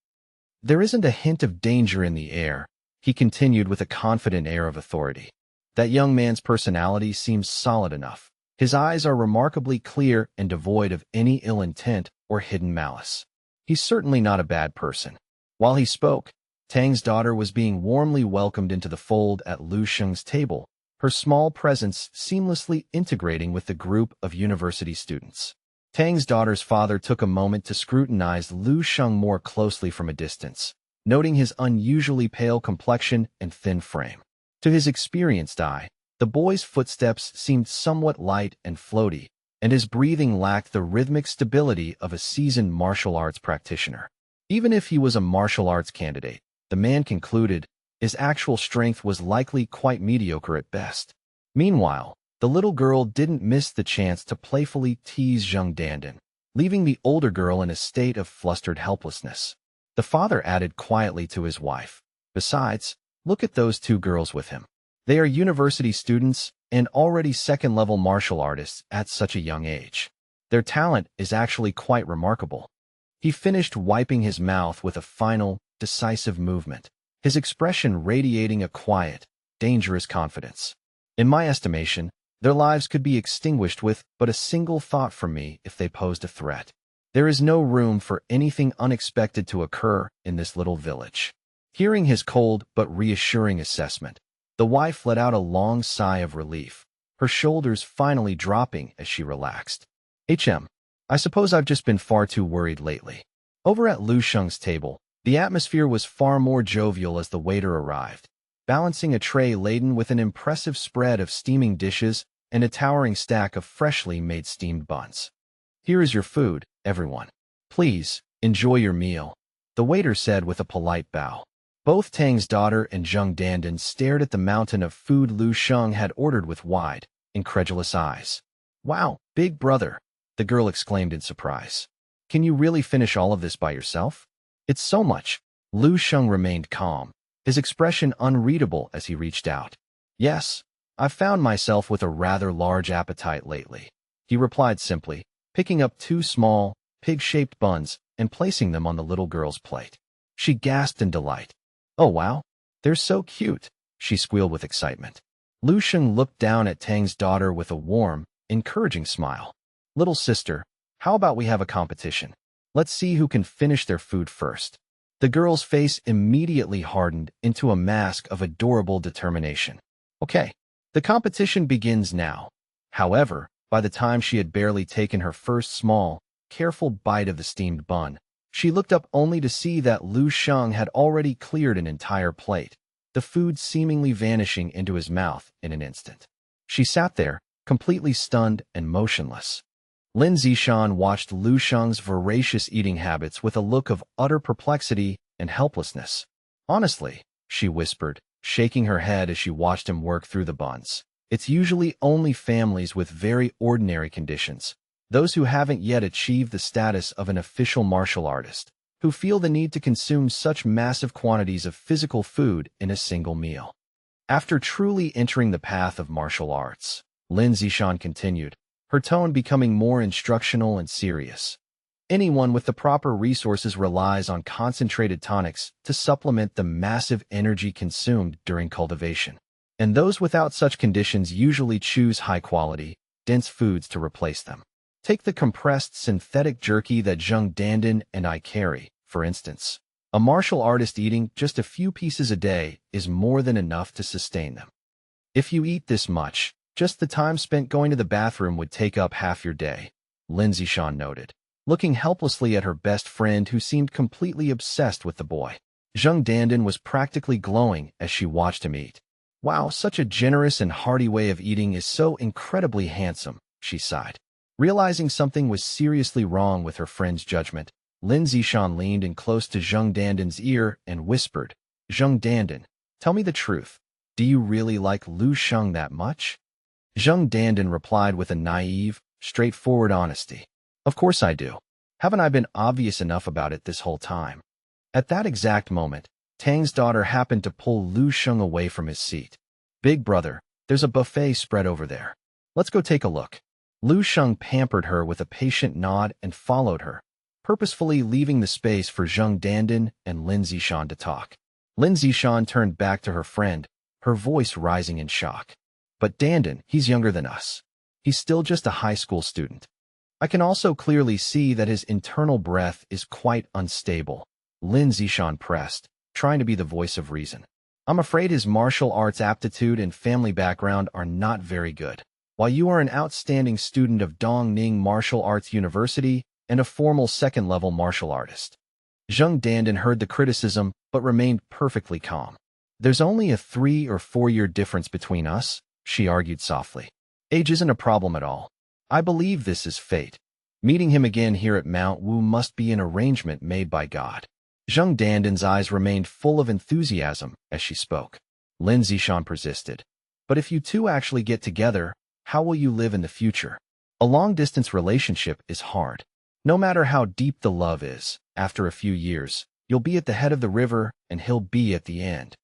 There isn't a hint of danger in the air," he continued with a confident air of authority. "That young man's personality seems solid enough. His eyes are remarkably clear and devoid of any ill intent or hidden malice. He's certainly not a bad person." While he spoke, Tang's daughter was being warmly welcomed into the fold at Lu Sheng's table, her small presence seamlessly integrating with the group of university students. Tang's daughter's father took a moment to scrutinize Lu Sheng more closely from a distance, noting his unusually pale complexion and thin frame. To his experienced eye, the boy's footsteps seemed somewhat light and floaty, and his breathing lacked the rhythmic stability of a seasoned martial arts practitioner. Even if he was a martial arts candidate, the man concluded, his actual strength was likely quite mediocre at best. Meanwhile, the little girl didn't miss the chance to playfully tease Zhang Dandan, leaving the older girl in a state of flustered helplessness. The father added quietly to his wife, "Besides, look at those two girls with him. They are university students and already second-level martial artists at such a young age. Their talent is actually quite remarkable." He finished wiping his mouth with a final, decisive movement, his expression radiating a quiet, dangerous confidence. "In my estimation, their lives could be extinguished with but a single thought from me if they posed a threat. There is no room for anything unexpected to occur in this little village." Hearing his cold but reassuring assessment, the wife let out a long sigh of relief, her shoulders finally dropping as she relaxed. I suppose I've just been far too worried lately." Over at Lu Sheng's table, the atmosphere was far more jovial as the waiter arrived, balancing a tray laden with an impressive spread of steaming dishes and a towering stack of freshly made steamed buns. "Here is your food, everyone. Please, enjoy your meal," the waiter said with a polite bow. Both Tang's daughter and Zhang Dandan stared at the mountain of food Lu Sheng had ordered with wide, incredulous eyes. "Wow, big brother," the girl exclaimed in surprise. "Can you really finish all of this by yourself?" "It's so much." Lu Sheng remained calm, his expression unreadable as he reached out. "Yes, I've found myself with a rather large appetite lately," he replied simply, picking up two small, pig-shaped buns and placing them on the little girl's plate. She gasped in delight. "Oh wow, they're so cute," she squealed with excitement. Lu Sheng looked down at Tang's daughter with a warm, encouraging smile. "Little sister, how about we have a competition? Let's see who can finish their food first." The girl's face immediately hardened into a mask of adorable determination. "Okay, the competition begins now." However, by the time she had barely taken her first small, careful bite of the steamed bun, she looked up only to see that Lu Sheng had already cleared an entire plate, the food seemingly vanishing into his mouth in an instant. She sat there, completely stunned and motionless. Lin Zishan watched Lu Sheng's voracious eating habits with a look of utter perplexity and helplessness. "Honestly," she whispered, shaking her head as she watched him work through the buns, "it's usually only families with very ordinary conditions, those who haven't yet achieved the status of an official martial artist, who feel the need to consume such massive quantities of physical food in a single meal." After truly entering the path of martial arts, Lin Zishan continued, her tone becoming more instructional and serious. "Anyone with the proper resources relies on concentrated tonics to supplement the massive energy consumed during cultivation, and those without such conditions usually choose high-quality, dense foods to replace them. Take the compressed synthetic jerky that Zhang Dandan and I carry, for instance. A martial artist eating just a few pieces a day is more than enough to sustain them. If you eat this much, just the time spent going to the bathroom would take up half your day," Lin Zishan noted, looking helplessly at her best friend who seemed completely obsessed with the boy. Zhang Dandan was practically glowing as she watched him eat. "Wow, such a generous and hearty way of eating is so incredibly handsome," she sighed. Realizing something was seriously wrong with her friend's judgment, Lin Zishan leaned in close to Zhang Dandan's ear and whispered, "Zhang Dandan, tell me the truth. Do you really like Lu Sheng that much?" Zhang Dandan replied with a naive, straightforward honesty. Of course I do. Haven't I been obvious enough about it this whole time? At that exact moment, Tang's daughter happened to pull Lu Sheng away from his seat. Big brother, there's a buffet spread over there. Let's go take a look. Lu Sheng pampered her with a patient nod and followed her, purposefully leaving the space for Zheng Dandan and Lin Zishan to talk. Lin Zishan turned back to her friend, her voice rising in shock. But Dandan, he's younger than us. He's still just a high school student. I can also clearly see that his internal breath is quite unstable. Lin Zishan pressed, trying to be the voice of reason. I'm afraid his martial arts aptitude and family background are not very good. While you are an outstanding student of Dongning Martial Arts University and a formal second-level martial artist. Zheng Dandan heard the criticism but remained perfectly calm. There's only a 3 or 4 year difference between us, she argued softly. Age isn't a problem at all. I believe this is fate. Meeting him again here at Mount Wu must be an arrangement made by God. Zheng Dandan's eyes remained full of enthusiasm as she spoke. Lin Zishan persisted. But if you two actually get together, how will you live in the future? A long-distance relationship is hard. No matter how deep the love is, after a few years, you'll be at the head of the river and he'll be at the end.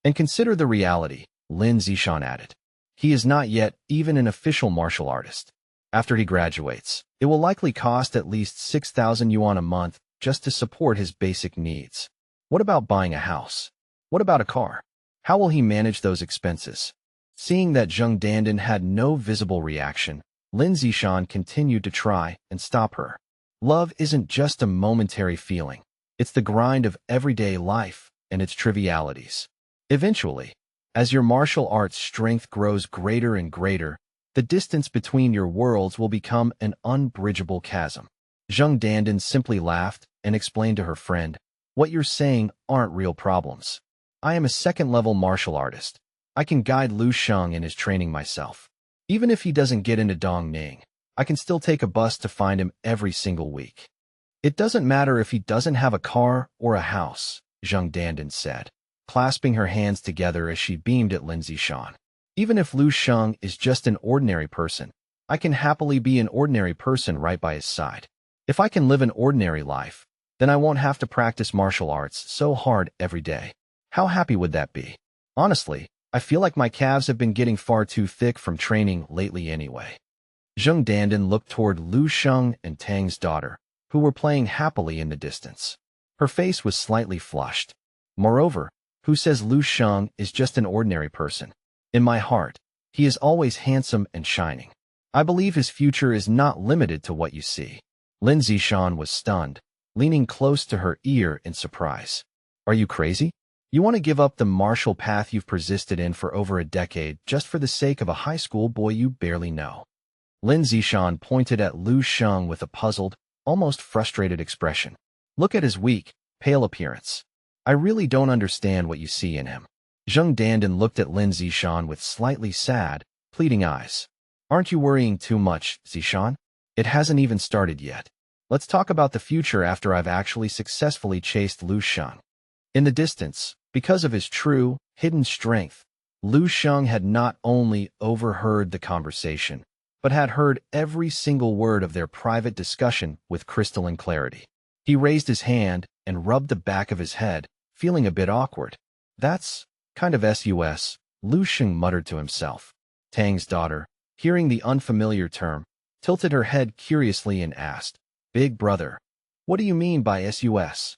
And consider the reality, Lin Zishan added. He is not yet even an official martial artist. After he graduates, it will likely cost at least 6,000 yuan a month just to support his basic needs. What about buying a house? What about a car? How will he manage those expenses? Seeing that Zheng Dandan had no visible reaction, Lin Zishan continued to try and stop her. Love isn't just a momentary feeling. It's the grind of everyday life and its trivialities. Eventually, as your martial arts strength grows greater and greater, the distance between your worlds will become an unbridgeable chasm. Zheng Dandan simply laughed and explained to her friend, what you're saying aren't real problems. I am a second-level martial artist. I can guide Lu Sheng in his training myself. Even if he doesn't get into Dongning, I can still take a bus to find him every single week. It doesn't matter if he doesn't have a car or a house, Zheng Dandan said, clasping her hands together as she beamed at Lin Zishan. Even if Lu Sheng is just an ordinary person, I can happily be an ordinary person right by his side. If I can live an ordinary life, then I won't have to practice martial arts so hard every day. How happy would that be? Honestly, I feel like my calves have been getting far too thick from training lately anyway. Zheng Dandan looked toward Lu Sheng and Tang's daughter, who were playing happily in the distance. Her face was slightly flushed. Moreover, who says Lu Sheng is just an ordinary person? In my heart, he is always handsome and shining. I believe his future is not limited to what you see. Lin Zishan was stunned, leaning close to her ear in surprise. Are you crazy? You want to give up the martial path you've persisted in for over a decade just for the sake of a high school boy you barely know? Lin Zishan pointed at Lu Sheng with a puzzled, almost frustrated expression. Look at his weak, pale appearance. I really don't understand what you see in him. Zheng Dandan looked at Lin Zishan with slightly sad, pleading eyes. Aren't you worrying too much, Zishan? It hasn't even started yet. Let's talk about the future after I've actually successfully chased Lu Sheng. In the distance, because of his true, hidden strength, Lu Sheng had not only overheard the conversation, but had heard every single word of their private discussion with crystalline clarity. He raised his hand and rubbed the back of his head, feeling a bit awkward. That's kind of sus, Lu Sheng muttered to himself. Tang's daughter, hearing the unfamiliar term, tilted her head curiously and asked, Big brother, what do you mean by sus?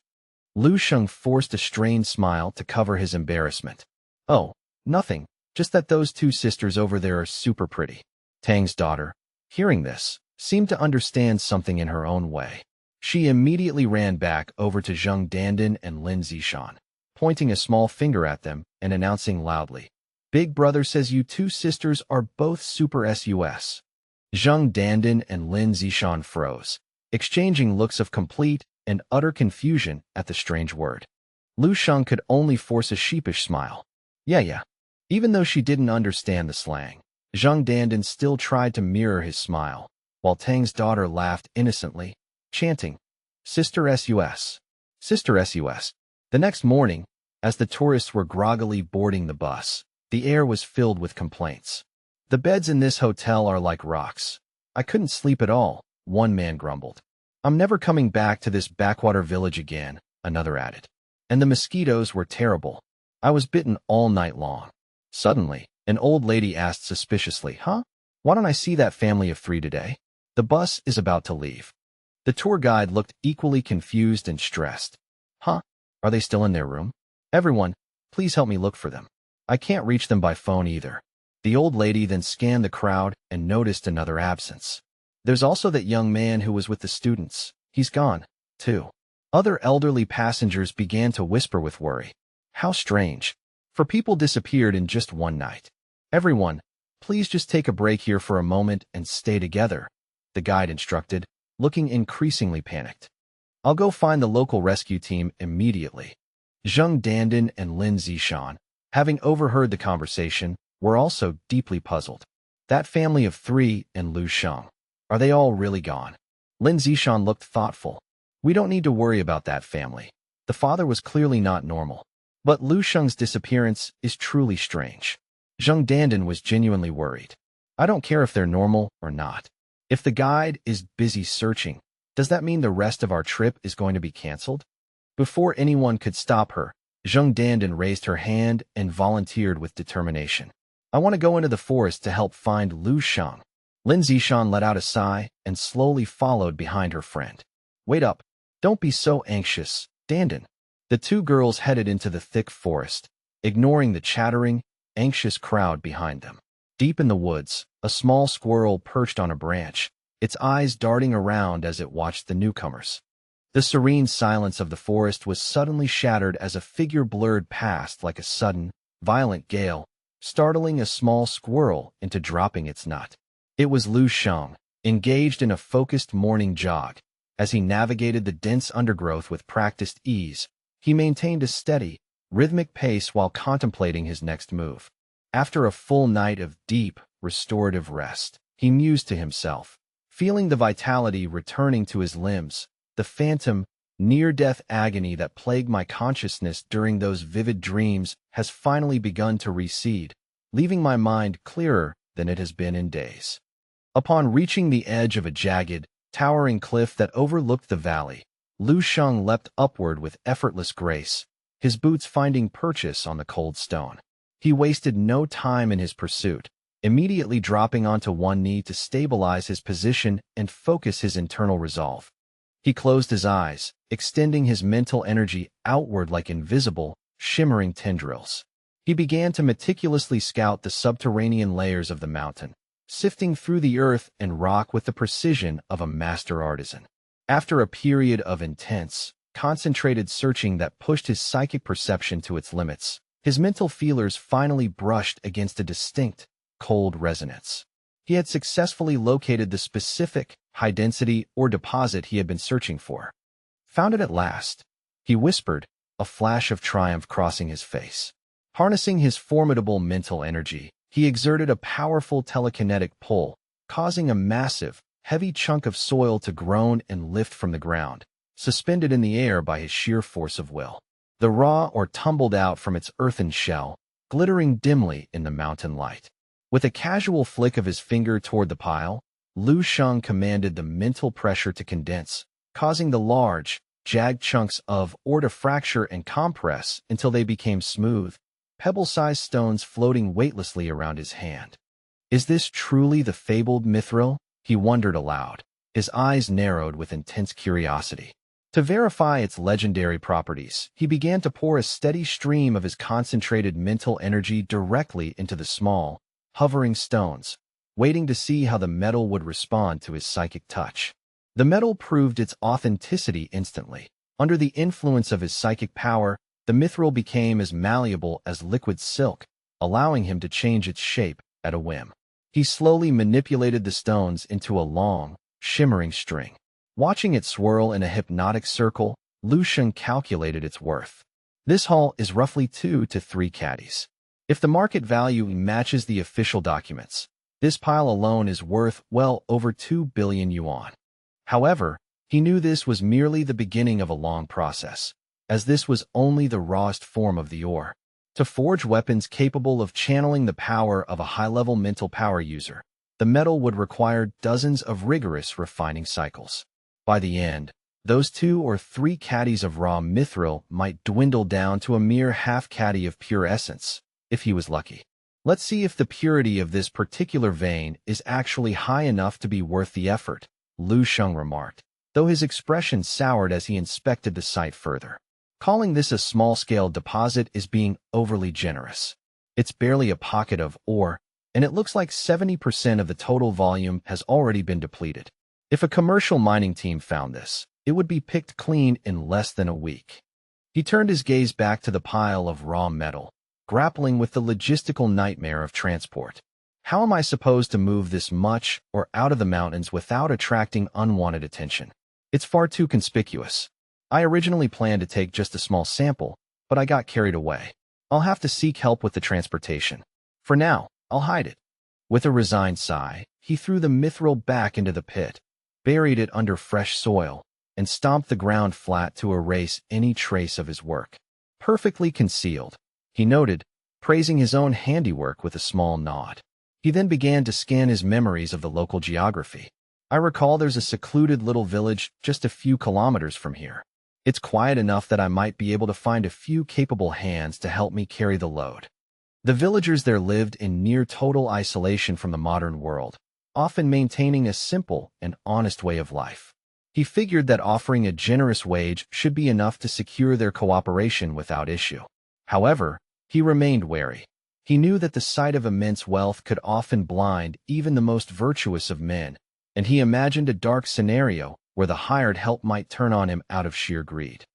Lu Sheng forced a strained smile to cover his embarrassment. Oh, nothing, just that those two sisters over there are super pretty. Tang's daughter, hearing this, seemed to understand something in her own way. She immediately ran back over to Zheng Dandan and Lin Zishan, pointing a small finger at them and announcing loudly, Big brother says you two sisters are both super sus. Zheng Dandan and Lin Zishan froze, exchanging looks of complete and utter confusion at the strange word. Lu Sheng could only force a sheepish smile. Yeah. Even though she didn't understand the slang, Zheng Dandan still tried to mirror his smile, while Tang's daughter laughed innocently, chanting, Sister sus. Sister sus. The next morning, as the tourists were groggily boarding the bus, the air was filled with complaints. The beds in this hotel are like rocks. I couldn't sleep at all, one man grumbled. I'm never coming back to this backwater village again, another added. And the mosquitoes were terrible. I was bitten all night long. Suddenly, an old lady asked suspiciously, Huh? Why don't I see that family of 3 today? The bus is about to leave. The tour guide looked equally confused and stressed. Huh? Are they still in their room? Everyone, please help me look for them. I can't reach them by phone either. The old lady then scanned the crowd and noticed another absence. There's also that young man who was with the students. He's gone, too. Other elderly passengers began to whisper with worry. How strange. 4 people disappeared in just one night. Everyone, please just take a break here for a moment and stay together, the guide instructed, looking increasingly panicked. I'll go find the local rescue team immediately. Zheng Dandan and Lin Zishan, having overheard the conversation, were also deeply puzzled. That family of 3 and Lu Sheng. Are they all really gone? Lin Zishan looked thoughtful. We don't need to worry about that family. The father was clearly not normal. But Lu Sheng's disappearance is truly strange. Zheng Dandan was genuinely worried. I don't care if they're normal or not. If the guide is busy searching, does that mean the rest of our trip is going to be canceled? Before anyone could stop her, Zheng Dandan raised her hand and volunteered with determination. I want to go into the forest to help find Lu Sheng. Lin Zishan let out a sigh and slowly followed behind her friend. Wait up. Don't be so anxious, Dandan. The 2 girls headed into the thick forest, ignoring the chattering, anxious crowd behind them. Deep in the woods, a small squirrel perched on a branch, its eyes darting around as it watched the newcomers. The serene silence of the forest was suddenly shattered as a figure blurred past like a sudden, violent gale, startling a small squirrel into dropping its nut. It was Lu Sheng, engaged in a focused morning jog. As he navigated the dense undergrowth with practiced ease, he maintained a steady, rhythmic pace while contemplating his next move. After a full night of deep, restorative rest, he mused to himself, feeling the vitality returning to his limbs, the phantom, near-death agony that plagued my consciousness during those vivid dreams has finally begun to recede, leaving my mind clearer than it has been in days. Upon reaching the edge of a jagged, towering cliff that overlooked the valley, Lu Sheng leapt upward with effortless grace, his boots finding purchase on the cold stone. He wasted no time in his pursuit, immediately dropping onto one knee to stabilize his position and focus his internal resolve. He closed his eyes, extending his mental energy outward like invisible, shimmering tendrils. He began to meticulously scout the subterranean layers of the mountain, sifting through the earth and rock with the precision of a master artisan. After a period of intense, concentrated searching that pushed his psychic perception to its limits, his mental feelers finally brushed against a distinct, cold resonance. He had successfully located the specific, high-density or deposit he had been searching for. Found it at last, he whispered, a flash of triumph crossing his face. Harnessing his formidable mental energy, he exerted a powerful telekinetic pull, causing a massive, heavy chunk of soil to groan and lift from the ground, suspended in the air by his sheer force of will. The raw or tumbled out from its earthen shell, glittering dimly in the mountain light. With a casual flick of his finger toward the pile, Lu Sheng commanded the mental pressure to condense, causing the large, jagged chunks of ore to fracture and compress until they became smooth, pebble-sized stones floating weightlessly around his hand. Is this truly the fabled mithril? He wondered aloud, his eyes narrowed with intense curiosity. To verify its legendary properties, he began to pour a steady stream of his concentrated mental energy directly into the small, hovering stones, waiting to see how the metal would respond to his psychic touch. The metal proved its authenticity instantly. Under the influence of his psychic power, the mithril became as malleable as liquid silk, allowing him to change its shape at a whim. He slowly manipulated the stones into a long, shimmering string. Watching it swirl in a hypnotic circle, Lu Sheng calculated its worth. This haul is roughly 2 to 3 caddies. If the market value matches the official documents, this pile alone is worth well over 2 billion yuan. However, he knew this was merely the beginning of a long process, as this was only the rawest form of the ore. To forge weapons capable of channeling the power of a high-level mental power user, the metal would require dozens of rigorous refining cycles. By the end, those 2 or 3 caddies of raw mithril might dwindle down to a mere half caddy of pure essence, if he was lucky. Let's see if the purity of this particular vein is actually high enough to be worth the effort, Lu Sheng remarked, though his expression soured as he inspected the site further. Calling this a small-scale deposit is being overly generous. It's barely a pocket of ore, and it looks like 70% of the total volume has already been depleted. If a commercial mining team found this, it would be picked clean in less than a week. He turned his gaze back to the pile of raw metal, grappling with the logistical nightmare of transport. How am I supposed to move this much or out of the mountains without attracting unwanted attention? It's far too conspicuous. I originally planned to take just a small sample, but I got carried away. I'll have to seek help with the transportation. For now, I'll hide it. With a resigned sigh, he threw the mithril back into the pit, buried it under fresh soil, and stomped the ground flat to erase any trace of his work. Perfectly concealed, he noted, praising his own handiwork with a small nod. He then began to scan his memories of the local geography. I recall there's a secluded little village just a few kilometers from here. It's quiet enough that I might be able to find a few capable hands to help me carry the load. The villagers there lived in near total isolation from the modern world, often maintaining a simple and honest way of life. He figured that offering a generous wage should be enough to secure their cooperation without issue. However, he remained wary. He knew that the sight of immense wealth could often blind even the most virtuous of men, and he imagined a dark scenario where the hired help might turn on him out of sheer greed.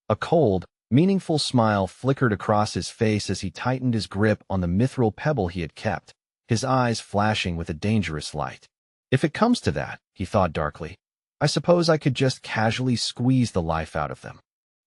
A cold, meaningful smile flickered across his face as he tightened his grip on the mithril pebble he had kept, his eyes flashing with a dangerous light. If it comes to that, he thought darkly, I suppose I could just casually squeeze the life out of them.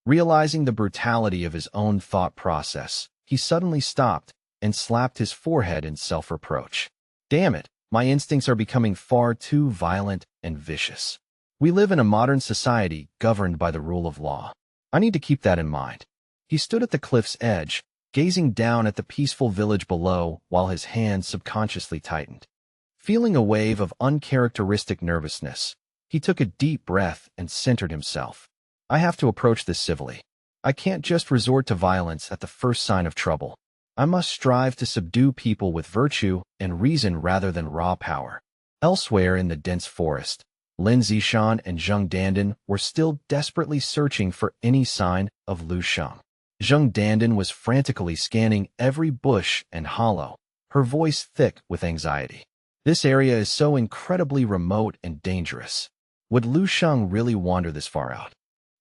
Realizing the brutality of his own thought process, he suddenly stopped and slapped his forehead in self-reproach. Damn it, my instincts are becoming far too violent and vicious. We live in a modern society governed by the rule of law. I need to keep that in mind. He stood at the cliff's edge, gazing down at the peaceful village below while his hands subconsciously tightened. Feeling a wave of uncharacteristic nervousness, he took a deep breath and centered himself. I have to approach this civilly. I can't just resort to violence at the first sign of trouble. I must strive to subdue people with virtue and reason rather than raw power. Elsewhere in the dense forest, Lin Zishan and Zheng Dandan were still desperately searching for any sign of Lu Sheng. Zheng Dandan was frantically scanning every bush and hollow, her voice thick with anxiety. This area is so incredibly remote and dangerous. Would Lu Sheng really wander this far out?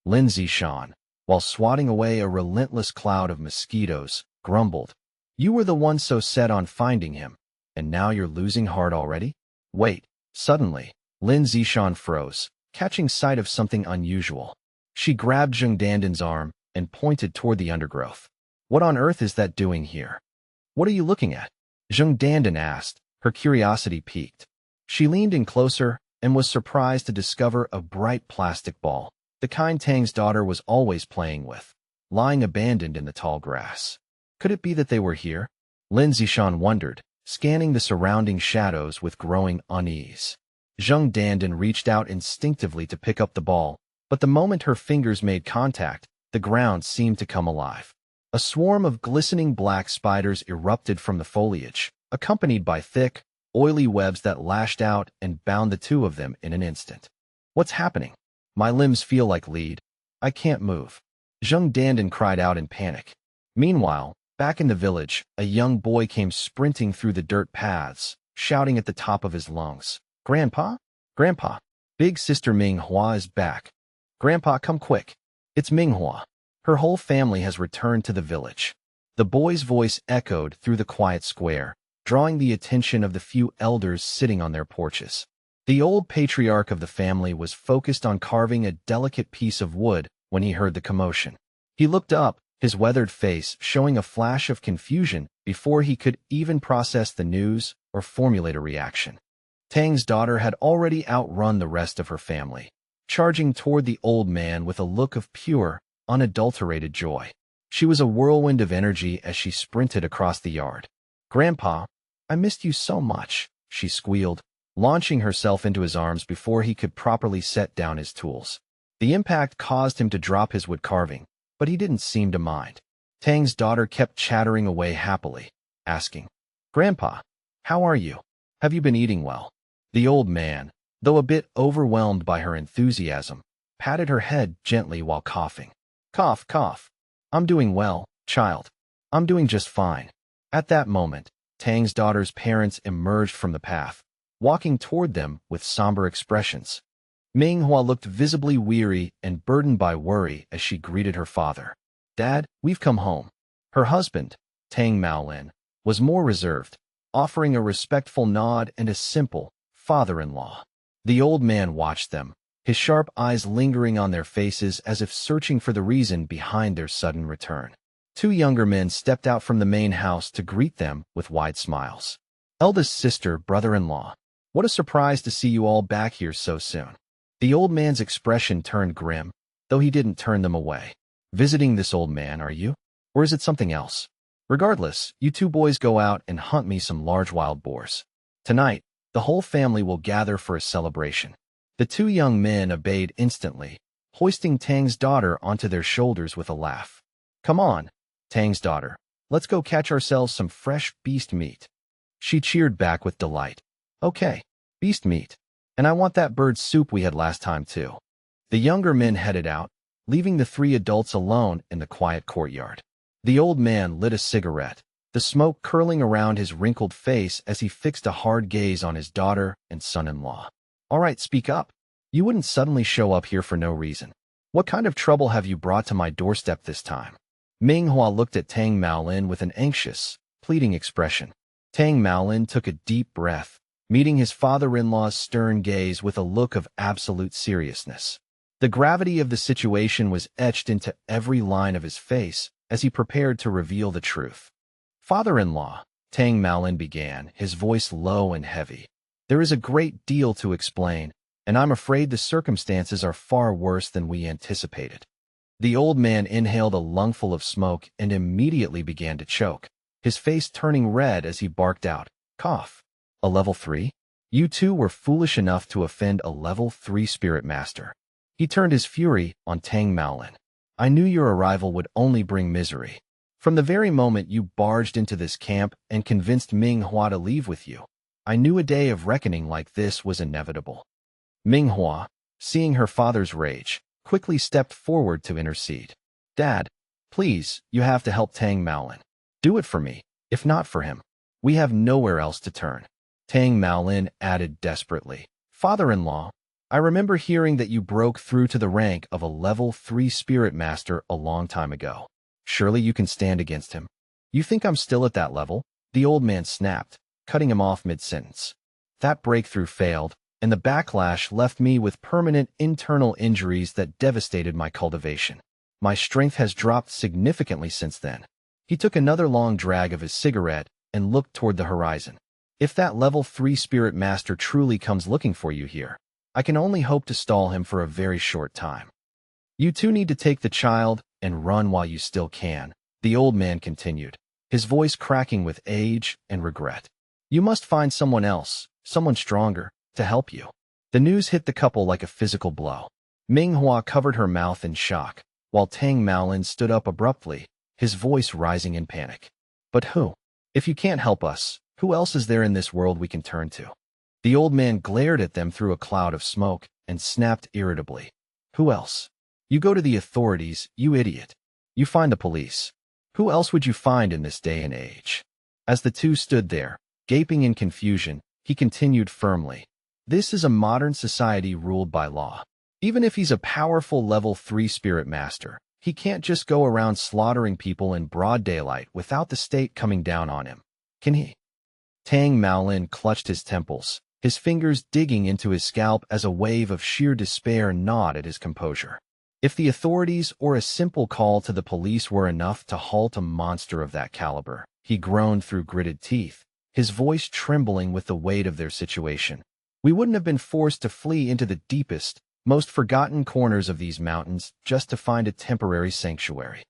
Lin Zishan, while swatting away a relentless cloud of mosquitoes, grumbled, You were the one so set on finding him, and now you're losing heart already? Wait, suddenly, Lin Zishan froze, catching sight of something unusual. She grabbed Zheng Dandan's arm and pointed toward the undergrowth. What on earth is that doing here? What are you looking at? Zheng Dandan asked, her curiosity piqued. She leaned in closer and was surprised to discover a bright plastic ball, the kind Tang's daughter was always playing with, lying abandoned in the tall grass. Could it be that they were here? Lin Zishan wondered, scanning the surrounding shadows with growing unease. Zheng Dandan reached out instinctively to pick up the ball, but the moment her fingers made contact, the ground seemed to come alive. A swarm of glistening black spiders erupted from the foliage, accompanied by thick, oily webs that lashed out and bound the two of them in an instant. What's happening? My limbs feel like lead. I can't move. Zheng Dandan cried out in panic. Meanwhile, back in the village, a young boy came sprinting through the dirt paths, shouting at the top of his lungs. Grandpa? Grandpa! Big sister Manhwa is back. Grandpa, come quick. It's Manhwa. Her whole family has returned to the village. The boy's voice echoed through the quiet square, drawing the attention of the few elders sitting on their porches. The old patriarch of the family was focused on carving a delicate piece of wood when he heard the commotion. He looked up, his weathered face showing a flash of confusion before he could even process the news or formulate a reaction. Tang's daughter had already outrun the rest of her family, charging toward the old man with a look of pure, unadulterated joy. She was a whirlwind of energy as she sprinted across the yard. Grandpa, I missed you so much, she squealed, launching herself into his arms before he could properly set down his tools. The impact caused him to drop his wood carving, but he didn't seem to mind. Tang's daughter kept chattering away happily, asking, "Grandpa, how are you? Have you been eating well?" The old man, though a bit overwhelmed by her enthusiasm, patted her head gently while coughing. "Cough, cough. I'm doing well, child. I'm doing just fine." At that moment, Tang's daughter's parents emerged from the path, walking toward them with somber expressions. Manhwa looked visibly weary and burdened by worry as she greeted her father. "Dad, we've come home." Her husband, Tang Maolin, was more reserved, offering a respectful nod and a simple father-in-law. The old man watched them, his sharp eyes lingering on their faces as if searching for the reason behind their sudden return. Two younger men stepped out from the main house to greet them with wide smiles. "Eldest sister, brother-in-law, what a surprise to see you all back here so soon." The old man's expression turned grim, though he didn't turn them away. "Visiting this old man, are you? Or is it something else? Regardless, you two boys go out and hunt me some large wild boars. Tonight, the whole family will gather for a celebration." The two young men obeyed instantly, hoisting Tang's daughter onto their shoulders with a laugh. "Come on, Tang's daughter, let's go catch ourselves some fresh beast meat." She cheered back with delight. "Okay, beast meat. And I want that bird soup we had last time too." The younger men headed out, leaving the three adults alone in the quiet courtyard. The old man lit a cigarette, the smoke curling around his wrinkled face as he fixed a hard gaze on his daughter and son-in-law. "All right, speak up. You wouldn't suddenly show up here for no reason. What kind of trouble have you brought to my doorstep this time?" Manhwa looked at Tang Maolin with an anxious, pleading expression. Tang Maolin took a deep breath, meeting his father-in-law's stern gaze with a look of absolute seriousness. The gravity of the situation was etched into every line of his face as he prepared to reveal the truth. "Father-in-law," Tang Maolin began, his voice low and heavy, "there is a great deal to explain, and I'm afraid the circumstances are far worse than we anticipated." The old man inhaled a lungful of smoke and immediately began to choke, his face turning red as he barked out, "Cough. A level 3? You two were foolish enough to offend a level 3 spirit master." He turned his fury on Tang Maolin. "I knew your arrival would only bring misery. From the very moment you barged into this camp and convinced Manhwa to leave with you, I knew a day of reckoning like this was inevitable." Manhwa, seeing her father's rage, quickly stepped forward to intercede. "Dad, please, you have to help Tang Maolin. Do it for me, if not for him. We have nowhere else to turn." Tang Maolin added desperately, "Father-in-law, I remember hearing that you broke through to the rank of a level 3 spirit master a long time ago. Surely you can stand against him. You think I'm still at that level?" The old man snapped, cutting him off mid-sentence. "That breakthrough failed, and the backlash left me with permanent internal injuries that devastated my cultivation. My strength has dropped significantly since then." He took another long drag of his cigarette and looked toward the horizon. "If that level 3 spirit master truly comes looking for you here, I can only hope to stall him for a very short time. You two need to take the child and run while you still can," the old man continued, his voice cracking with age and regret. "You must find someone else, someone stronger, to help you." The news hit the couple like a physical blow. Manhwa covered her mouth in shock, while Tang Maolin stood up abruptly, his voice rising in panic. "But who? If you can't help us, who else is there in this world we can turn to?" The old man glared at them through a cloud of smoke and snapped irritably. "Who else? You go to the authorities, you idiot. You find the police. Who else would you find in this day and age?" As the two stood there, gaping in confusion, he continued firmly, "This is a modern society ruled by law. Even if he's a powerful level 3 spirit master, he can't just go around slaughtering people in broad daylight without the state coming down on him. Can he?" Tang Maolin clutched his temples, his fingers digging into his scalp as a wave of sheer despair gnawed at his composure. If the authorities or a simple call to the police were enough to halt a monster of that caliber, he groaned through gritted teeth, his voice trembling with the weight of their situation, we wouldn't have been forced to flee into the deepest, most forgotten corners of these mountains just to find a temporary sanctuary.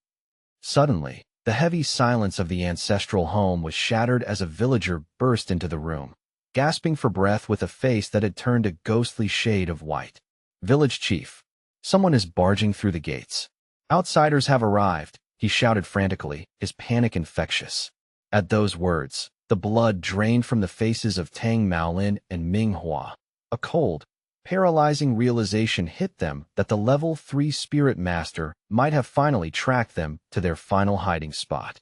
Suddenly, the heavy silence of the ancestral home was shattered as a villager burst into the room. gasping for breath with a face that had turned a ghostly shade of white. "Village chief. Someone is barging through the gates. Outsiders have arrived," he shouted frantically, his panic infectious. At those words, the blood drained from the faces of Tang Maolin and Manhwa. A cold, paralyzing realization hit them that the level 3 spirit master might have finally tracked them to their final hiding spot.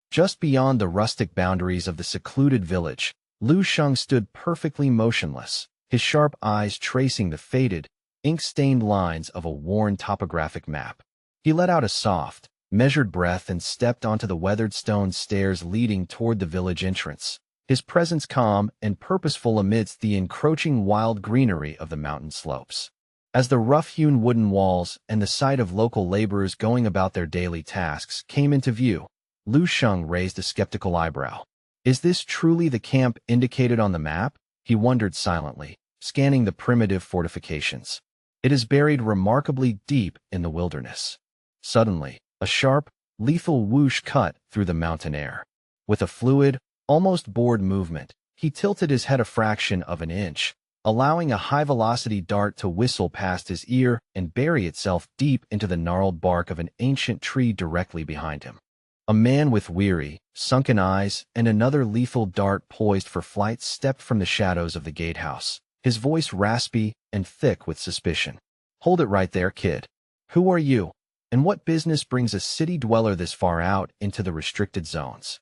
Just beyond the rustic boundaries of the secluded village, Lu Sheng stood perfectly motionless, his sharp eyes tracing the faded, ink-stained lines of a worn topographic map. He let out a soft, measured breath and stepped onto the weathered stone stairs leading toward the village entrance, his presence calm and purposeful amidst the encroaching wild greenery of the mountain slopes. As the rough-hewn wooden walls and the sight of local laborers going about their daily tasks came into view, Lu Sheng raised a skeptical eyebrow. "Is this truly the camp indicated on the map?" he wondered silently, scanning the primitive fortifications. "It is buried remarkably deep in the wilderness." Suddenly, a sharp, lethal whoosh cut through the mountain air. With a fluid, almost bored movement, he tilted his head a fraction of an inch, allowing a high-velocity dart to whistle past his ear and bury itself deep into the gnarled bark of an ancient tree directly behind him. A man with weary, sunken eyes and another lethal dart poised for flight stepped from the shadows of the gatehouse, his voice raspy and thick with suspicion. "Hold it right there, kid. Who are you? And what business brings a city dweller this far out into the restricted zones?"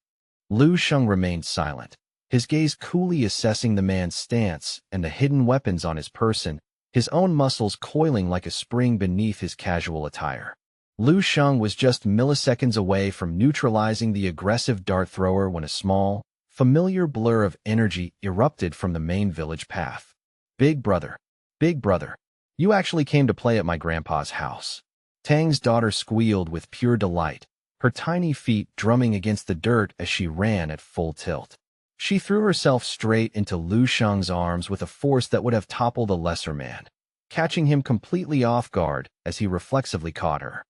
Lu Sheng remained silent, his gaze coolly assessing the man's stance and the hidden weapons on his person, his own muscles coiling like a spring beneath his casual attire. Lu Sheng was just milliseconds away from neutralizing the aggressive dart thrower when a small, familiar blur of energy erupted from the main village path. Big brother, you actually came to play at my grandpa's house." Tang's daughter squealed with pure delight, her tiny feet drumming against the dirt as she ran at full tilt. She threw herself straight into Lu Sheng's arms with a force that would have toppled a lesser man, catching him completely off guard as he reflexively caught her.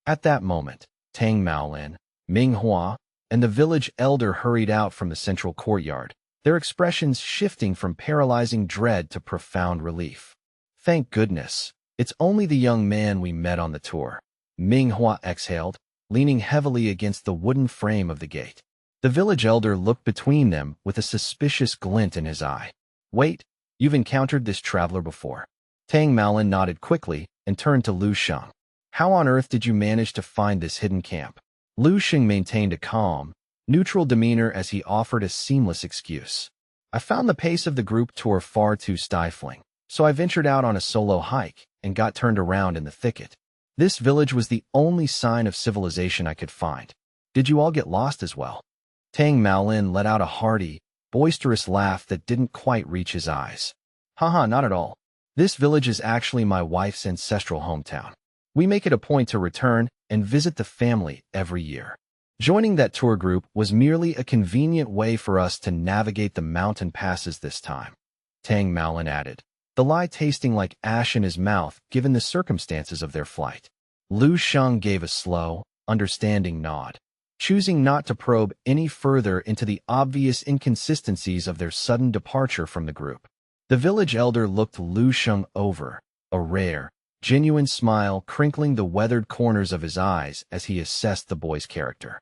At that moment, Tang Maolin, Manhwa, and the village elder hurried out from the central courtyard, their expressions shifting from paralyzing dread to profound relief. "Thank goodness, it's only the young man we met on the tour," Manhwa exhaled, leaning heavily against the wooden frame of the gate. The village elder looked between them with a suspicious glint in his eye. "Wait, you've encountered this traveler before?" Tang Maolin nodded quickly and turned to Lu Sheng. "How on earth did you manage to find this hidden camp?" Lu Sheng maintained a calm, neutral demeanor as he offered a seamless excuse. "I found the pace of the group tour far too stifling, so I ventured out on a solo hike and got turned around in the thicket. This village was the only sign of civilization I could find. Did you all get lost as well?" Tang Maolin let out a hearty, boisterous laugh that didn't quite reach his eyes. "Haha, not at all. This village is actually my wife's ancestral hometown. We make it a point to return and visit the family every year. Joining that tour group was merely a convenient way for us to navigate the mountain passes this time," Tang Maolin added, the lie tasting like ash in his mouth given the circumstances of their flight. Lu Sheng gave a slow, understanding nod, choosing not to probe any further into the obvious inconsistencies of their sudden departure from the group. The village elder looked Lu Sheng over, a rare, genuine smile crinkling the weathered corners of his eyes as he assessed the boy's character.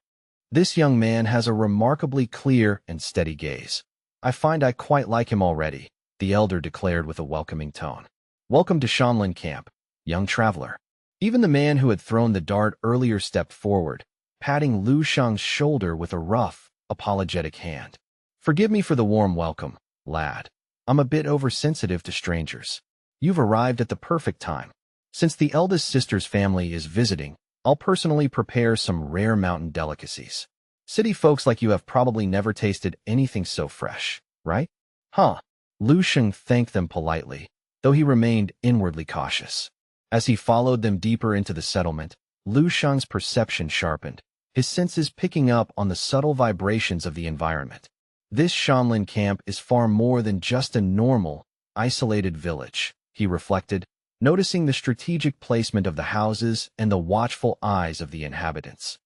"This young man has a remarkably clear and steady gaze. I find I quite like him already," the elder declared with a welcoming tone. "Welcome to Shanlin Camp, young traveler." Even the man who had thrown the dart earlier stepped forward, patting Lu Sheng's shoulder with a rough, apologetic hand. "Forgive me for the warm welcome, lad. I'm a bit oversensitive to strangers. You've arrived at the perfect time. Since the eldest sister's family is visiting, I'll personally prepare some rare mountain delicacies. City folks like you have probably never tasted anything so fresh, right?" "Huh." Lu Sheng thanked them politely, though he remained inwardly cautious. As he followed them deeper into the settlement, Lu Sheng's perception sharpened, his senses picking up on the subtle vibrations of the environment. This Shanlin camp is far more than just a normal, isolated village, he reflected, noticing the strategic placement of the houses and the watchful eyes of the inhabitants.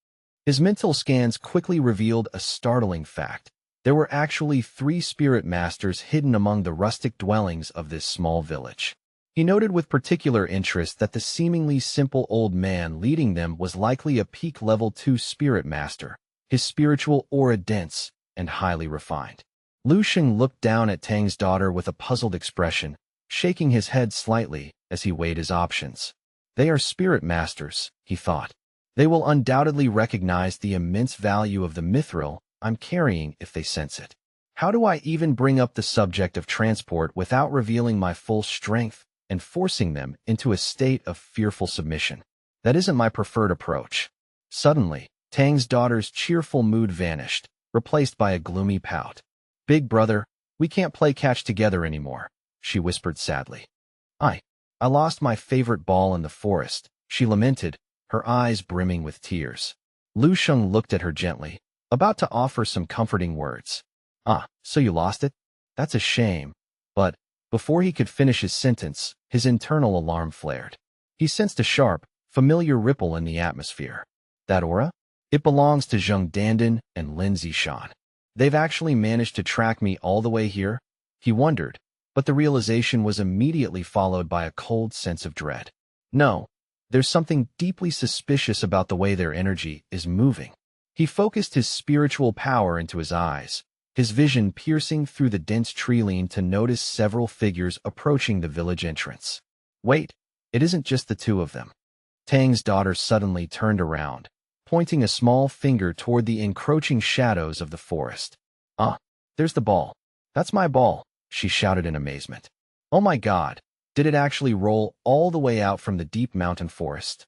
His mental scans quickly revealed a startling fact. There were actually 3 spirit masters hidden among the rustic dwellings of this small village. He noted with particular interest that the seemingly simple old man leading them was likely a peak level 2 spirit master, his spiritual aura dense and highly refined. Lu Sheng looked down at Tang's daughter with a puzzled expression, shaking his head slightly as he weighed his options. They are spirit masters, he thought. They will undoubtedly recognize the immense value of the mithril I'm carrying if they sense it. How do I even bring up the subject of transport without revealing my full strength and forcing them into a state of fearful submission? That isn't my preferred approach. Suddenly, Tang's daughter's cheerful mood vanished, replaced by a gloomy pout. Big brother, we can't play catch together anymore, she whispered sadly. I lost my favorite ball in the forest, she lamented, her eyes brimming with tears. Lu Sheng looked at her gently, about to offer some comforting words. So you lost it? That's a shame. But, before he could finish his sentence, his internal alarm flared. He sensed a sharp, familiar ripple in the atmosphere. That aura? It belongs to Zheng Dandan and Lin Zishan. They've actually managed to track me all the way here? He wondered, but the realization was immediately followed by a cold sense of dread. No, there's something deeply suspicious about the way their energy is moving. He focused his spiritual power into his eyes, his vision piercing through the dense tree-line to notice several figures approaching the village entrance. Wait, it isn't just the 2 of them. Tang's daughter suddenly turned around, pointing a small finger toward the encroaching shadows of the forest. There's the ball. That's my ball, she shouted in amazement. Oh my God, did it actually roll all the way out from the deep mountain forest?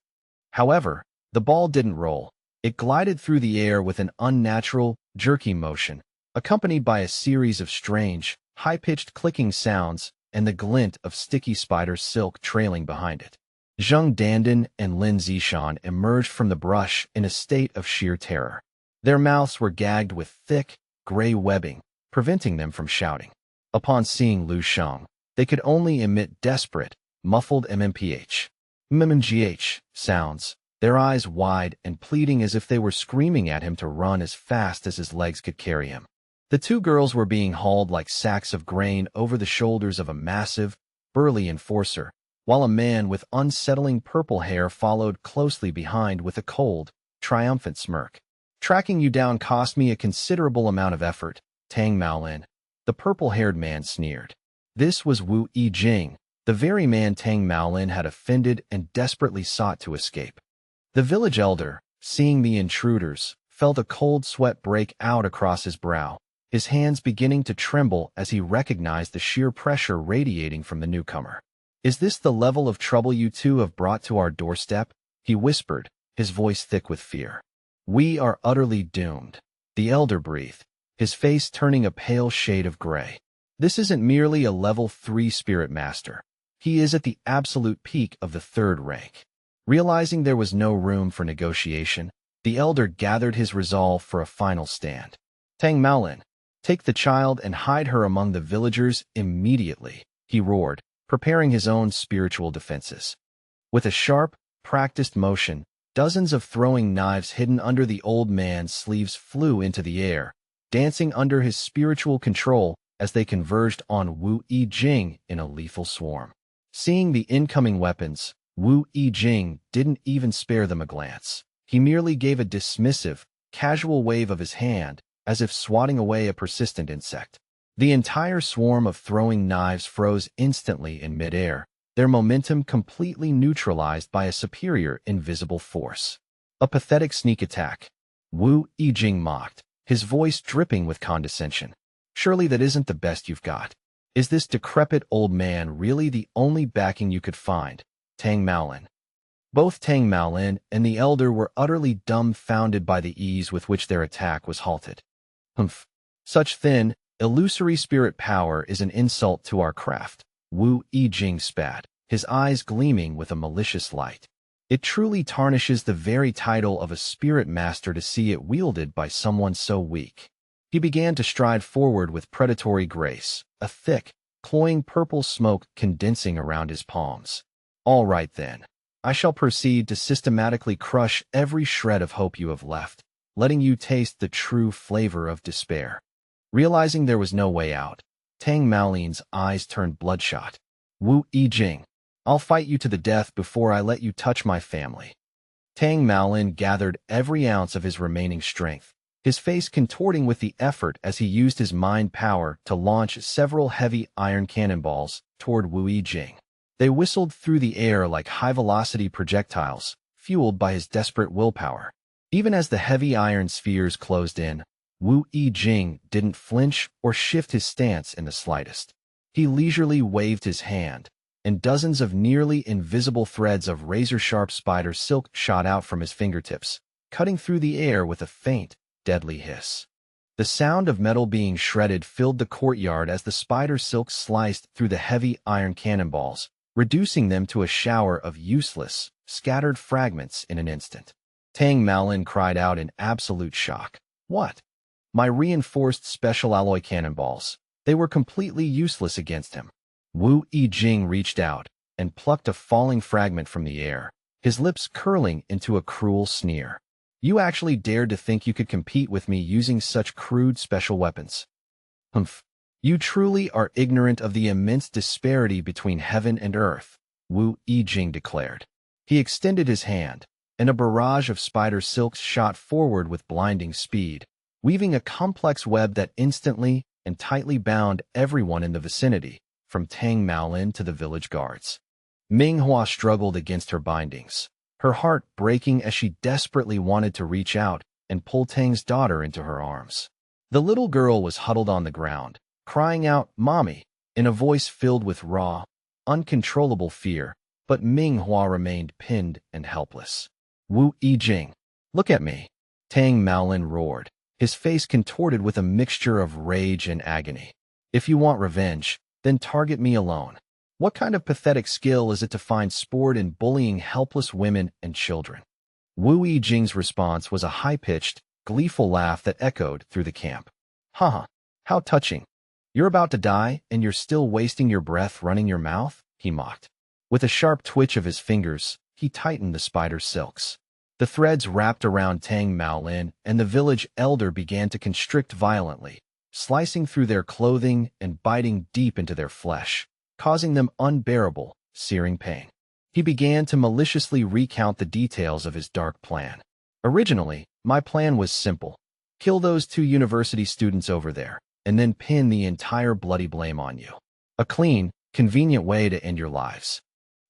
However, the ball didn't roll. It glided through the air with an unnatural, jerky motion, accompanied by a series of strange, high-pitched clicking sounds and the glint of sticky spider silk trailing behind it. Zheng Dandan and Lin Zishan emerged from the brush in a state of sheer terror. Their mouths were gagged with thick, gray webbing, preventing them from shouting. Upon seeing Lu Sheng, they could only emit desperate, muffled mmgh sounds, their eyes wide and pleading as if they were screaming at him to run as fast as his legs could carry him. The 2 girls were being hauled like sacks of grain over the shoulders of a massive, burly enforcer, while a man with unsettling purple hair followed closely behind with a cold, triumphant smirk. Tracking you down cost me a considerable amount of effort, Tang Maolin, the purple-haired man sneered. This was Wu Yijing, the very man Tang Maolin had offended and desperately sought to escape. The village elder, seeing the intruders, felt a cold sweat break out across his brow, his hands beginning to tremble as he recognized the sheer pressure radiating from the newcomer. Is this the level of trouble you 2 have brought to our doorstep? He whispered, his voice thick with fear. We are utterly doomed, the elder breathed, his face turning a pale shade of gray. This isn't merely a level 3 spirit master. He is at the absolute peak of the 3rd rank. Realizing there was no room for negotiation, the elder gathered his resolve for a final stand. Tang Maolin, take the child and hide her among the villagers immediately, he roared, preparing his own spiritual defenses. With a sharp, practiced motion, dozens of throwing knives hidden under the old man's sleeves flew into the air, dancing under his spiritual control as they converged on Wu Yijing in a lethal swarm. Seeing the incoming weapons, Wu Yijing didn't even spare them a glance. He merely gave a dismissive, casual wave of his hand, as if swatting away a persistent insect. The entire swarm of throwing knives froze instantly in midair, their momentum completely neutralized by a superior invisible force. A pathetic sneak attack. Wu Yijing mocked, his voice dripping with condescension. Surely that isn't the best you've got. Is this decrepit old man really the only backing you could find? Tang Maolin. Both Tang Maolin and the elder were utterly dumbfounded by the ease with which their attack was halted. Humph. Such thin, illusory spirit power is an insult to our craft, Wu Yijing spat, his eyes gleaming with a malicious light. It truly tarnishes the very title of a spirit master to see it wielded by someone so weak. He began to stride forward with predatory grace, a thick, cloying purple smoke condensing around his palms. All right then. I shall proceed to systematically crush every shred of hope you have left, letting you taste the true flavor of despair. Realizing there was no way out, Tang Maolin's eyes turned bloodshot. Wu Yijing, I'll fight you to the death before I let you touch my family. Tang Maolin gathered every ounce of his remaining strength, his face contorting with the effort as he used his mind power to launch several heavy iron cannonballs toward Wu Yijing. They whistled through the air like high-velocity projectiles, fueled by his desperate willpower. Even as the heavy iron spheres closed in, Wu Yijing didn't flinch or shift his stance in the slightest. He leisurely waved his hand, and dozens of nearly invisible threads of razor-sharp spider silk shot out from his fingertips, cutting through the air with a faint, deadly hiss. The sound of metal being shredded filled the courtyard as the spider silk sliced through the heavy iron cannonballs, reducing them to a shower of useless, scattered fragments in an instant. Tang Maolin cried out in absolute shock. What? My reinforced special alloy cannonballs. They were completely useless against him. Wu Yijing reached out and plucked a falling fragment from the air, his lips curling into a cruel sneer. You actually dared to think you could compete with me using such crude special weapons? Humph. You truly are ignorant of the immense disparity between heaven and earth, Wu Yijing declared. He extended his hand, and a barrage of spider silks shot forward with blinding speed, weaving a complex web that instantly and tightly bound everyone in the vicinity, from Tang Maolin to the village guards. Manhwa struggled against her bindings, her heart breaking as she desperately wanted to reach out and pull Tang's daughter into her arms. The little girl was huddled on the ground, crying out, "Mommy," in a voice filled with raw, uncontrollable fear, but Manhwa remained pinned and helpless. Wu Yijing, look at me, Tang Maolin roared, his face contorted with a mixture of rage and agony. If you want revenge, then target me alone. What kind of pathetic skill is it to find sport in bullying helpless women and children? Wu Yijing's response was a high-pitched, gleeful laugh that echoed through the camp. Haha, how touching. You're about to die, and you're still wasting your breath running your mouth? He mocked. With a sharp twitch of his fingers, he tightened the spider silks. The threads wrapped around Tang Maolin, and the village elder began to constrict violently, slicing through their clothing and biting deep into their flesh, causing them unbearable, searing pain. He began to maliciously recount the details of his dark plan. Originally, my plan was simple. Kill those 2 university students over there, and then pin the entire bloody blame on you. A clean, convenient way to end your lives.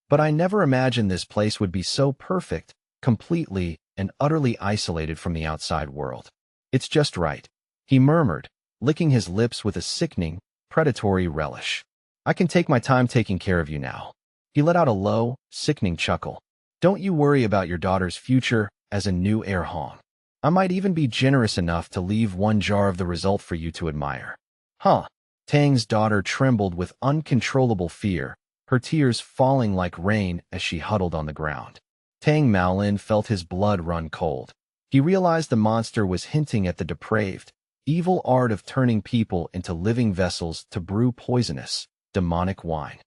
But I never imagined this place would be so perfect, completely and utterly isolated from the outside world. It's just right, he murmured, licking his lips with a sickening, predatory relish. I can take my time taking care of you now. He let out a low, sickening chuckle. Don't you worry about your daughter's future as a new heir Hong. I might even be generous enough to leave 1 jar of the result for you to admire. Huh. Tang's daughter trembled with uncontrollable fear, her tears falling like rain as she huddled on the ground. Tang Maolin felt his blood run cold. He realized the monster was hinting at the depraved, evil art of turning people into living vessels to brew poisonous, demonic wine.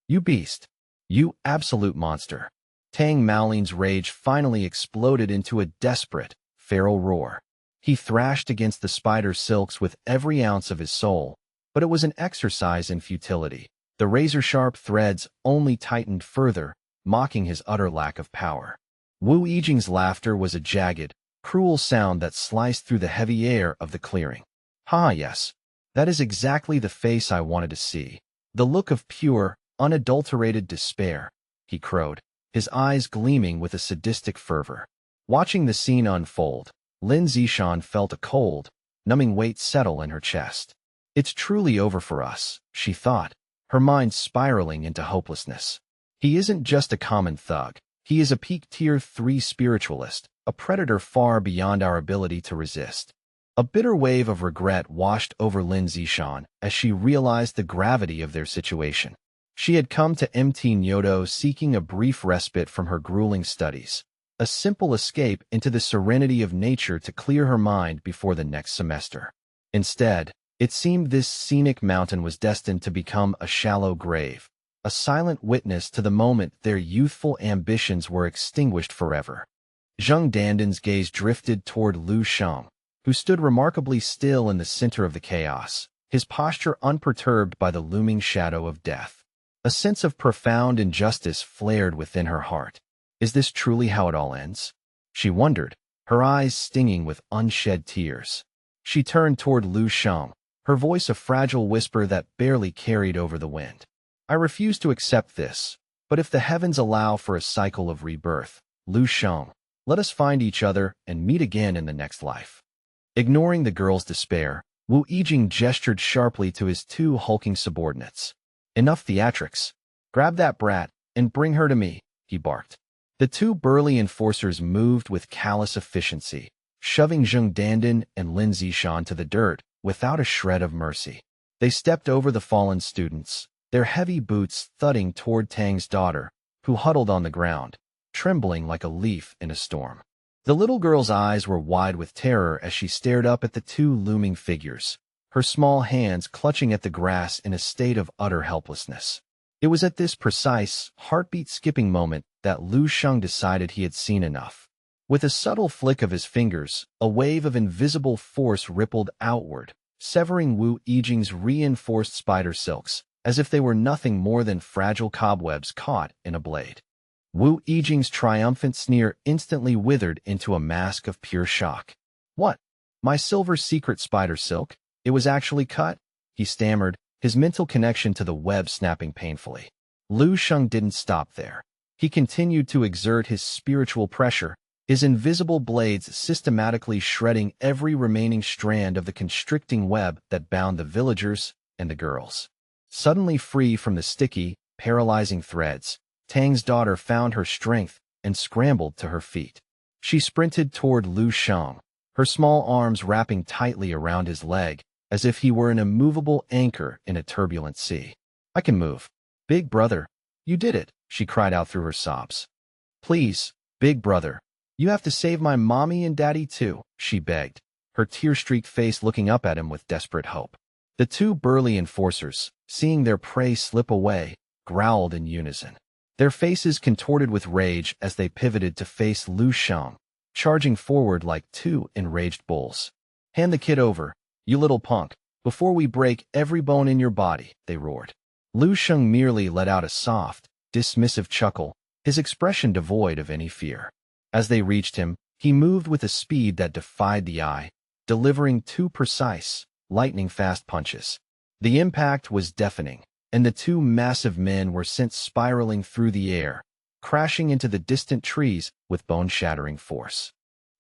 You beast. You absolute monster. Tang Maolin's rage finally exploded into a desperate, feral roar. He thrashed against the spider silks with every ounce of his soul, but it was an exercise in futility. The razor-sharp threads only tightened further, mocking his utter lack of power. Wu Yijing's laughter was a jagged, cruel sound that sliced through the heavy air of the clearing. Ha, yes. That is exactly the face I wanted to see. The look of pure, unadulterated despair, he crowed, his eyes gleaming with a sadistic fervor. Watching the scene unfold, Lin Zishan felt a cold, numbing weight settle in her chest. It's truly over for us, she thought, her mind spiraling into hopelessness. He isn't just a common thug. He is a peak Tier 3 spiritualist, a predator far beyond our ability to resist. A bitter wave of regret washed over Lin Zishan as she realized the gravity of their situation. She had come to MT Nyoto seeking a brief respite from her grueling studies, a simple escape into the serenity of nature to clear her mind before the next semester. Instead, it seemed this scenic mountain was destined to become a shallow grave, a silent witness to the moment their youthful ambitions were extinguished forever. Zheng Danden's gaze drifted toward Lu Sheng, who stood remarkably still in the center of the chaos, his posture unperturbed by the looming shadow of death. A sense of profound injustice flared within her heart. Is this truly how it all ends? She wondered, her eyes stinging with unshed tears. She turned toward Lu Sheng, her voice a fragile whisper that barely carried over the wind. I refuse to accept this, but if the heavens allow for a cycle of rebirth, Lu Sheng, let us find each other and meet again in the next life. Ignoring the girl's despair, Wu Yijing gestured sharply to his two hulking subordinates. Enough theatrics. Grab that brat and bring her to me, he barked. The two burly enforcers moved with callous efficiency, shoving Zheng Dandan and Lin Zishan to the dirt without a shred of mercy. They stepped over the fallen students, their heavy boots thudding toward Tang's daughter, who huddled on the ground, trembling like a leaf in a storm. The little girl's eyes were wide with terror as she stared up at the two looming figures, her small hands clutching at the grass in a state of utter helplessness. It was at this precise, heartbeat-skipping moment that Lu Sheng decided he had seen enough. With a subtle flick of his fingers, a wave of invisible force rippled outward, severing Wu Yijing's reinforced spider silks, as if they were nothing more than fragile cobwebs caught in a blade. Wu Yijing's triumphant sneer instantly withered into a mask of pure shock. What? My silver secret spider silk? It was actually cut? He stammered, his mental connection to the web snapping painfully. Lu Sheng didn't stop there. He continued to exert his spiritual pressure, his invisible blades systematically shredding every remaining strand of the constricting web that bound the villagers and the girls. Suddenly free from the sticky, paralyzing threads, Tang's daughter found her strength and scrambled to her feet. She sprinted toward Lu Sheng, her small arms wrapping tightly around his leg, as if he were an immovable anchor in a turbulent sea. I can move. Big brother, you did it, she cried out through her sobs. Please, big brother, you have to save my mommy and daddy too, she begged, her tear-streaked face looking up at him with desperate hope. The two burly enforcers, seeing their prey slip away, growled in unison. Their faces contorted with rage as they pivoted to face Lu Sheng, charging forward like two enraged bulls. Hand the kid over, you little punk, before we break every bone in your body, they roared. Lu Sheng merely let out a soft, dismissive chuckle, his expression devoid of any fear. As they reached him, he moved with a speed that defied the eye, delivering two precise, lightning-fast punches. The impact was deafening, and the two massive men were sent spiraling through the air, crashing into the distant trees with bone-shattering force.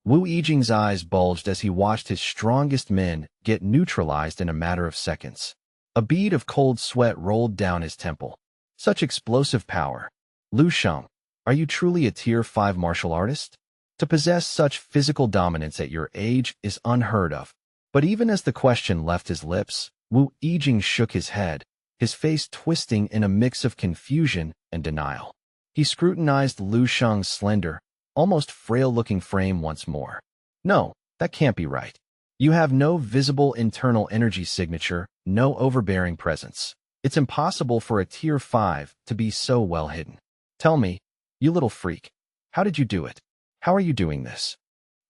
Wu Yijing's eyes bulged as he watched his strongest men get neutralized in a matter of seconds. A bead of cold sweat rolled down his temple. Such explosive power. Lu Sheng, are you truly a Tier 5 martial artist? To possess such physical dominance at your age is unheard of. But even as the question left his lips, Wu Yijing shook his head, his face twisting in a mix of confusion and denial. He scrutinized Lu Sheng's slender, almost frail-looking frame once more. No, that can't be right. You have no visible internal energy signature, no overbearing presence. It's impossible for a Tier 5 to be so well hidden. Tell me, you little freak, how did you do it? How are you doing this?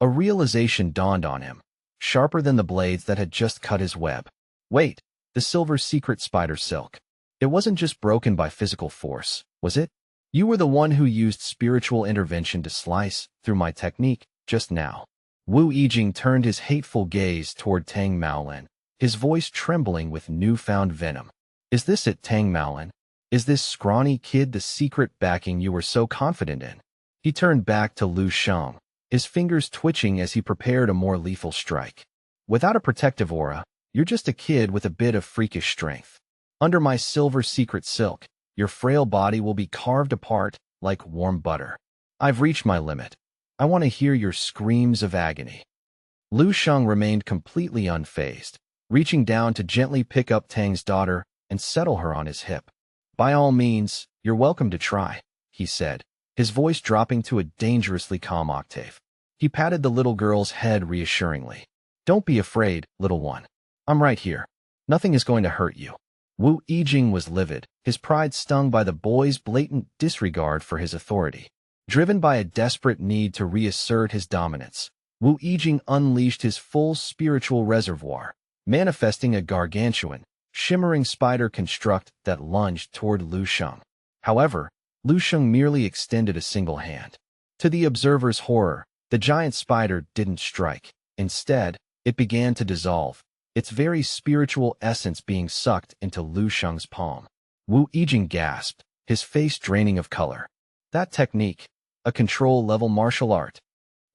A realization dawned on him, sharper than the blades that had just cut his web. Wait, the silver secret spider silk. It wasn't just broken by physical force, was it? You were the one who used spiritual intervention to slice through my technique just now. Wu Yijing turned his hateful gaze toward Tang Maolin, his voice trembling with newfound venom. Is this it, Tang Maolin? Is this scrawny kid the secret backing you were so confident in? He turned back to Lu Sheng, his fingers twitching as he prepared a more lethal strike. Without a protective aura, you're just a kid with a bit of freakish strength. Under my silver secret silk, your frail body will be carved apart like warm butter. I've reached my limit. I want to hear your screams of agony. Lu Sheng remained completely unfazed, reaching down to gently pick up Tang's daughter and settle her on his hip. By all means, you're welcome to try, he said, his voice dropping to a dangerously calm octave. He patted the little girl's head reassuringly. Don't be afraid, little one. I'm right here. Nothing is going to hurt you. Wu Yijing was livid, his pride stung by the boy's blatant disregard for his authority. Driven by a desperate need to reassert his dominance, Wu Yijing unleashed his full spiritual reservoir, manifesting a gargantuan, shimmering spider construct that lunged toward Lu Sheng. However, Lu Sheng merely extended a single hand. To the observer's horror, the giant spider didn't strike. Instead, it began to dissolve, its very spiritual essence being sucked into Lu Sheng's palm. Wu Yijing gasped, his face draining of color. That technique, a control-level martial art.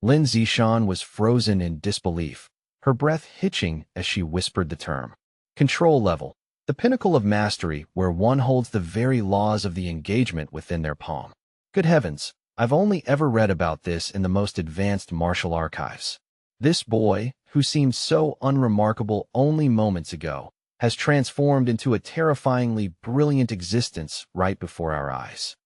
Lin Zishan was frozen in disbelief, her breath hitching as she whispered the term. Control level, the pinnacle of mastery where one holds the very laws of the engagement within their palm. Good heavens, I've only ever read about this in the most advanced martial archives. This boy, who seemed so unremarkable only moments ago, has transformed into a terrifyingly brilliant existence right before our eyes.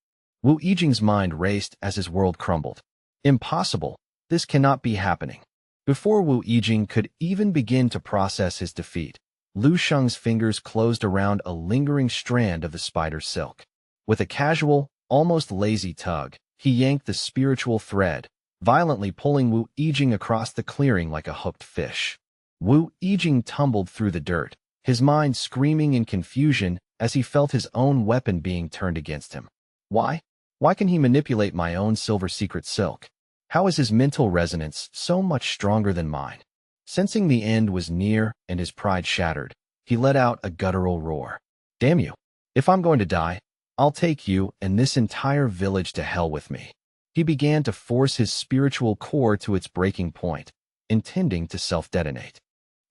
Wu Yijing's mind raced as his world crumbled. Impossible, this cannot be happening. Before Wu Yijing could even begin to process his defeat, Lu Sheng's fingers closed around a lingering strand of the spider silk. With a casual, almost lazy tug, he yanked the spiritual thread, violently pulling Wu Yijing across the clearing like a hooked fish. Wu Yijing tumbled through the dirt, his mind screaming in confusion as he felt his own weapon being turned against him. Why? Why can he manipulate my own silver secret silk? How is his mental resonance so much stronger than mine? Sensing the end was near and his pride shattered, he let out a guttural roar. Damn you! If I'm going to die, I'll take you and this entire village to hell with me. He began to force his spiritual core to its breaking point, intending to self-detonate.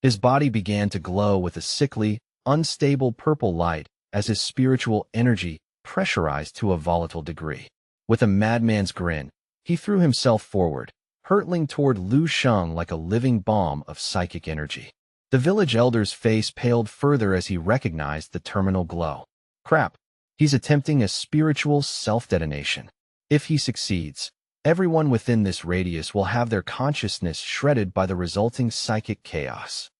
His body began to glow with a sickly, unstable purple light as his spiritual energy pressurized to a volatile degree. With a madman's grin, he threw himself forward, hurtling toward Lu Sheng like a living bomb of psychic energy. The village elder's face paled further as he recognized the terminal glow. Crap, he's attempting a spiritual self-detonation. If he succeeds, everyone within this radius will have their consciousness shredded by the resulting psychic chaos.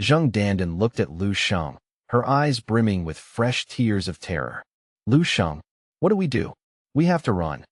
Zheng Dandan looked at Lu Sheng, her eyes brimming with fresh tears of terror. Lu Sheng, what do we do? We have to run.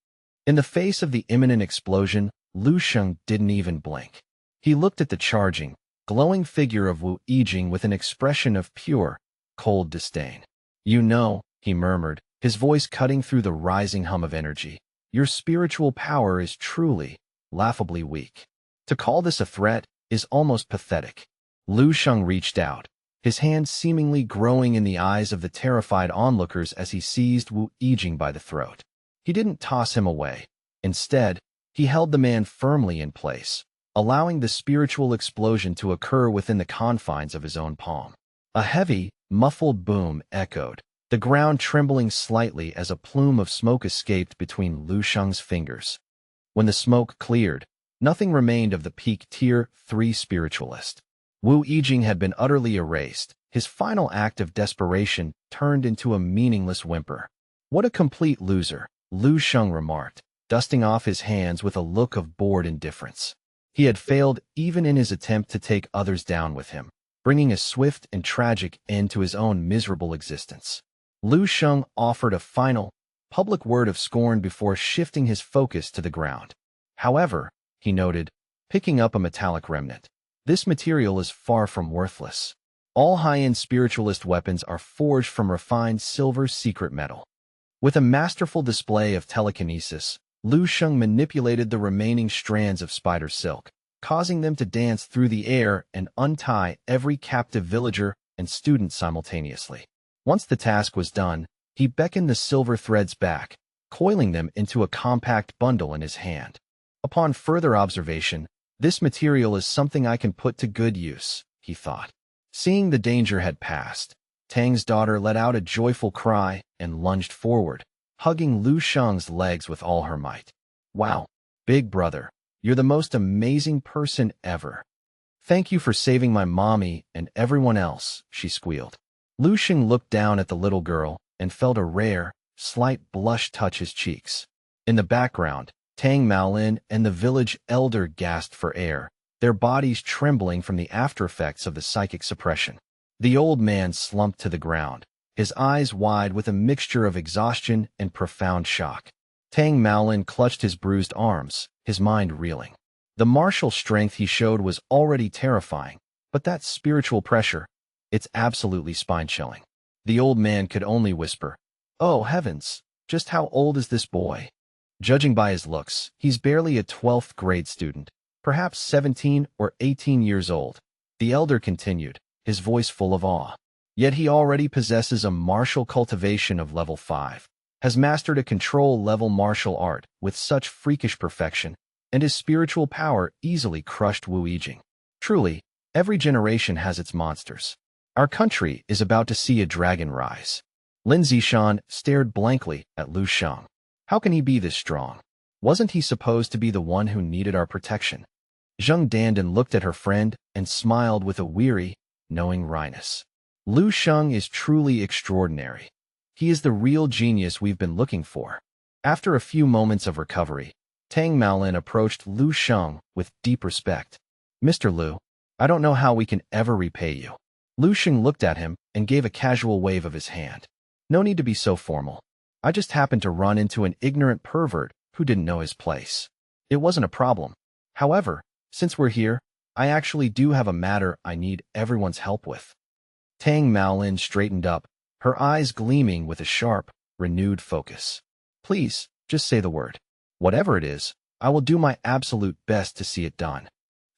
In the face of the imminent explosion, Lu Sheng didn't even blink. He looked at the charging, glowing figure of Wu Yijing with an expression of pure, cold disdain. You know, he murmured, his voice cutting through the rising hum of energy, your spiritual power is truly, laughably weak. To call this a threat is almost pathetic. Lu Sheng reached out, his hand seemingly growing in the eyes of the terrified onlookers as he seized Wu Yijing by the throat. He didn't toss him away. Instead, he held the man firmly in place, allowing the spiritual explosion to occur within the confines of his own palm. A heavy, muffled boom echoed, the ground trembling slightly as a plume of smoke escaped between Lu Sheng's fingers. When the smoke cleared, nothing remained of the peak Tier 3 spiritualist. Wu Yijing had been utterly erased, his final act of desperation turned into a meaningless whimper. What a complete loser, Lu Sheng remarked, dusting off his hands with a look of bored indifference. He had failed even in his attempt to take others down with him, bringing a swift and tragic end to his own miserable existence. Lu Sheng offered a final, public word of scorn before shifting his focus to the ground. However, he noted, picking up a metallic remnant, this material is far from worthless. All high-end spiritualist weapons are forged from refined silver secret metal. With a masterful display of telekinesis, Lu Sheng manipulated the remaining strands of spider silk, causing them to dance through the air and untie every captive villager and student simultaneously. Once the task was done, he beckoned the silver threads back, coiling them into a compact bundle in his hand. Upon further observation, this material is something I can put to good use, he thought. Seeing the danger had passed, Tang's daughter let out a joyful cry and lunged forward, hugging Lu Sheng's legs with all her might. Wow, big brother, you're the most amazing person ever. Thank you for saving my mommy and everyone else, she squealed. Lu Sheng looked down at the little girl and felt a rare, slight blush touch his cheeks. In the background, Tang Maolin and the village elder gasped for air, their bodies trembling from the aftereffects of the psychic suppression. The old man slumped to the ground, his eyes wide with a mixture of exhaustion and profound shock. Tang Maolin clutched his bruised arms, his mind reeling. The martial strength he showed was already terrifying, but that spiritual pressure, it's absolutely spine-chilling. The old man could only whisper, "Oh heavens, just how old is this boy?" Judging by his looks, he's barely a 12th grade student, perhaps 17 or 18 years old. The elder continued, his voice full of awe. Yet he already possesses a martial cultivation of level 5, has mastered a control-level martial art with such freakish perfection, and his spiritual power easily crushed Wu Yijing. Truly, every generation has its monsters. Our country is about to see a dragon rise. Lin Zishan stared blankly at Lu Sheng. How can he be this strong? Wasn't he supposed to be the one who needed our protection? Zheng Dandan looked at her friend and smiled with a weary, knowing wryness. Lu Sheng is truly extraordinary. He is the real genius we've been looking for. After a few moments of recovery, Tang Maolin approached Lu Sheng with deep respect. "Mr. Lu, I don't know how we can ever repay you." Lu Sheng looked at him and gave a casual wave of his hand. "No need to be so formal. I just happened to run into an ignorant pervert who didn't know his place. It wasn't a problem. However, since we're here, I actually do have a matter I need everyone's help with." Tang Maolin straightened up, her eyes gleaming with a sharp, renewed focus. "Please, just say the word. Whatever it is, I will do my absolute best to see it done."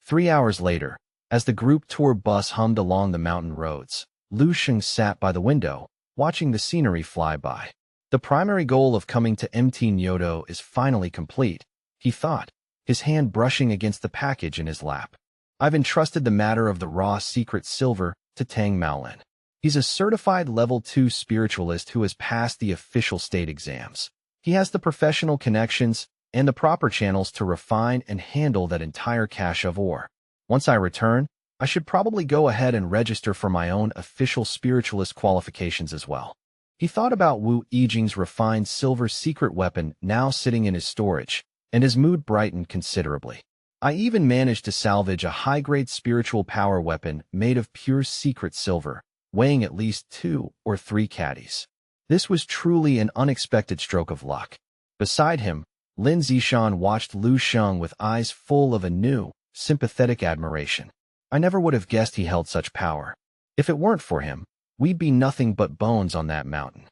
3 hours later, as the group tour bus hummed along the mountain roads, Lu Sheng sat by the window, watching the scenery fly by. The primary goal of coming to MT Nyoto is finally complete, he thought, his hand brushing against the package in his lap. "I've entrusted the matter of the raw secret silver to Tang Maolin. He's a certified level 2 spiritualist who has passed the official state exams. He has the professional connections and the proper channels to refine and handle that entire cache of ore. Once I return, I should probably go ahead and register for my own official spiritualist qualifications as well." He thought about Wu Yijing's refined silver secret weapon now sitting in his storage, and his mood brightened considerably. "I even managed to salvage a high-grade spiritual power weapon made of pure secret silver, weighing at least 2 or 3 caddies. This was truly an unexpected stroke of luck." Beside him, Lin Zishan watched Lu Sheng with eyes full of a new, sympathetic admiration. "I never would have guessed he held such power. If it weren't for him, we'd be nothing but bones on that mountain."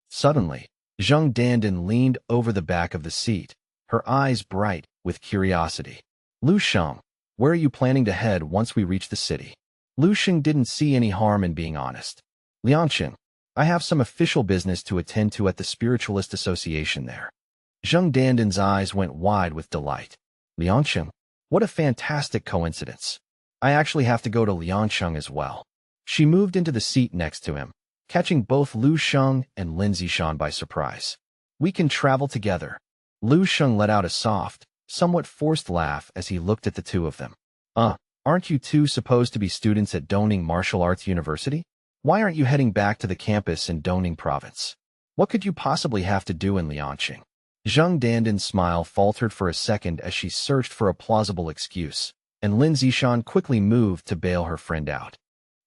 Suddenly, Zheng Dandan leaned over the back of the seat, her eyes bright with curiosity. "Lu Sheng, where are you planning to head once we reach the city?" Lu Sheng didn't see any harm in being honest. "Liangqing, I have some official business to attend to at the Spiritualist Association there." Zheng Dandan's eyes went wide with delight. "Liangqing, what a fantastic coincidence. I actually have to go to Liangqing as well." She moved into the seat next to him, catching both Lu Sheng and Lin Zishan by surprise. "We can travel together." Lu Sheng let out a soft, somewhat forced laugh as he looked at the two of them. Aren't you two supposed to be students at Dongning Martial Arts University? Why aren't you heading back to the campus in Dongning Province? What could you possibly have to do in Liangqing?" Zheng Dandan's smile faltered for a second as she searched for a plausible excuse, and Lin Zishan quickly moved to bail her friend out.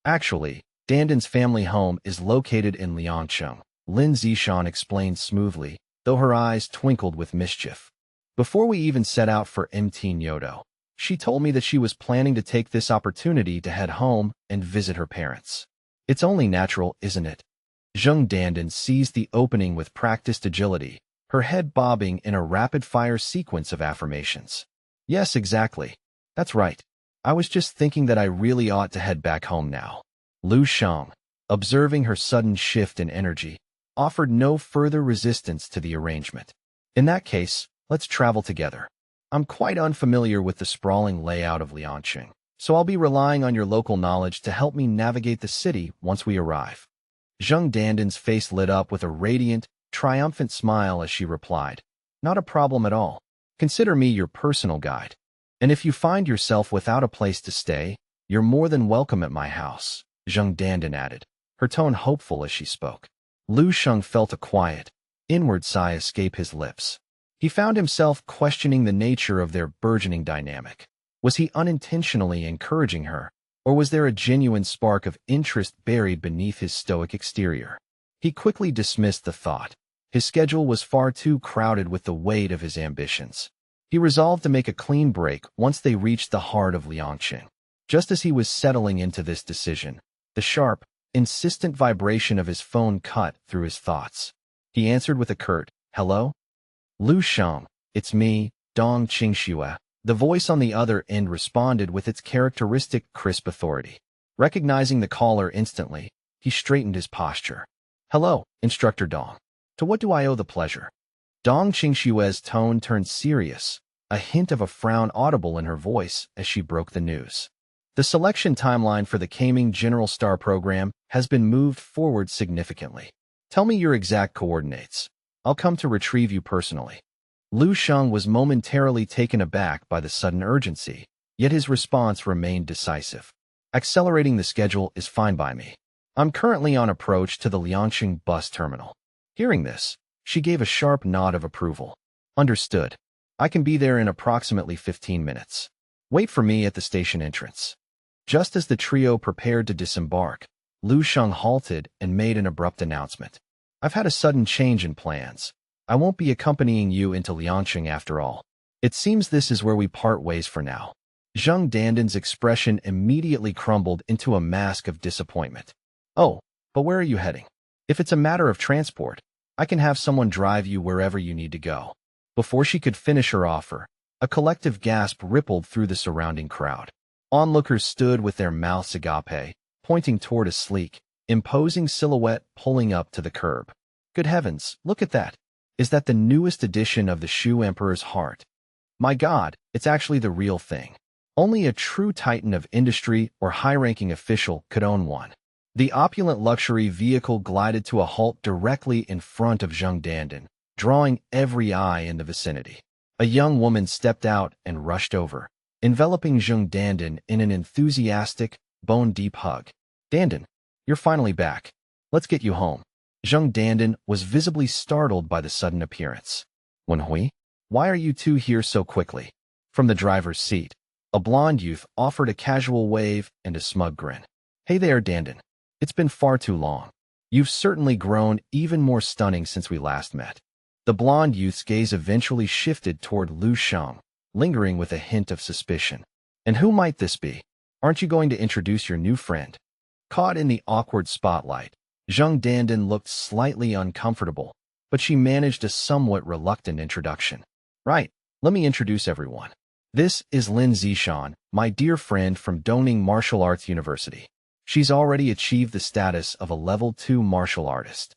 "Actually, Dandan's family home is located in Liangqing," Lin Zishan explained smoothly, though her eyes twinkled with mischief. "Before we even set out for MT Nyoto, she told me that she was planning to take this opportunity to head home and visit her parents. It's only natural, isn't it?" Zheng Dandan seized the opening with practiced agility, her head bobbing in a rapid-fire sequence of affirmations. "Yes, exactly. That's right. I was just thinking that I really ought to head back home now." Lu Sheng, observing her sudden shift in energy, offered no further resistance to the arrangement. "In that case, let's travel together. I'm quite unfamiliar with the sprawling layout of Liangqing, so I'll be relying on your local knowledge to help me navigate the city once we arrive." Zheng Dandan's face lit up with a radiant, triumphant smile as she replied, "Not a problem at all. Consider me your personal guide. And if you find yourself without a place to stay, you're more than welcome at my house," Zheng Dandan added, her tone hopeful as she spoke. Lu Sheng felt a quiet, inward sigh escape his lips. He found himself questioning the nature of their burgeoning dynamic. Was he unintentionally encouraging her, or was there a genuine spark of interest buried beneath his stoic exterior? He quickly dismissed the thought. His schedule was far too crowded with the weight of his ambitions. He resolved to make a clean break once they reached the heart of Liangqing. Just as he was settling into this decision, the sharp, insistent vibration of his phone cut through his thoughts. He answered with a curt, "Hello? Lu Shang, it's me, Dong Qingxue." The voice on the other end responded with its characteristic crisp authority. Recognizing the caller instantly, he straightened his posture. "Hello, Instructor Dong. To what do I owe the pleasure?" Dong Qingxue's tone turned serious, a hint of a frown audible in her voice as she broke the news. The selection timeline for the Kaming General Star program has been moved forward significantly. Tell me your exact coordinates. I'll come to retrieve you personally. Lu Sheng was momentarily taken aback by the sudden urgency, yet his response remained decisive. Accelerating the schedule is fine by me. I'm currently on approach to the Liangqing bus terminal. Hearing this, she gave a sharp nod of approval. Understood. I can be there in approximately 15 minutes. Wait for me at the station entrance. Just as the trio prepared to disembark, Lu Sheng halted and made an abrupt announcement. I've had a sudden change in plans. I won't be accompanying you into Liangqing after all. It seems this is where we part ways for now. Zheng Dandan's expression immediately crumbled into a mask of disappointment. Oh, but where are you heading? If it's a matter of transport, I can have someone drive you wherever you need to go. Before she could finish her offer, a collective gasp rippled through the surrounding crowd. Onlookers stood with their mouths agape, pointing toward a sleek, imposing silhouette pulling up to the curb. Good heavens, look at that. Is that the newest edition of the Shu Emperor's heart? My God, it's actually the real thing. Only a true titan of industry or high-ranking official could own one. The opulent luxury vehicle glided to a halt directly in front of Zheng Dandan, drawing every eye in the vicinity. A young woman stepped out and rushed over, enveloping Zheng Dandan in an enthusiastic, bone-deep hug. "Dandan, you're finally back. Let's get you home." Zheng Dandan was visibly startled by the sudden appearance. "Wenhui, why are you two here so quickly?" From the driver's seat, a blond youth offered a casual wave and a smug grin. "Hey there, Dandan. It's been far too long. You've certainly grown even more stunning since we last met." The blond youth's gaze eventually shifted toward Lu Sheng, lingering with a hint of suspicion. "And who might this be? Aren't you going to introduce your new friend?" Caught in the awkward spotlight, Zheng Dandan looked slightly uncomfortable, but she managed a somewhat reluctant introduction. "Right, let me introduce everyone. This is Lin Zishan, my dear friend from Dongning Martial Arts University. She's already achieved the status of a level 2 martial artist."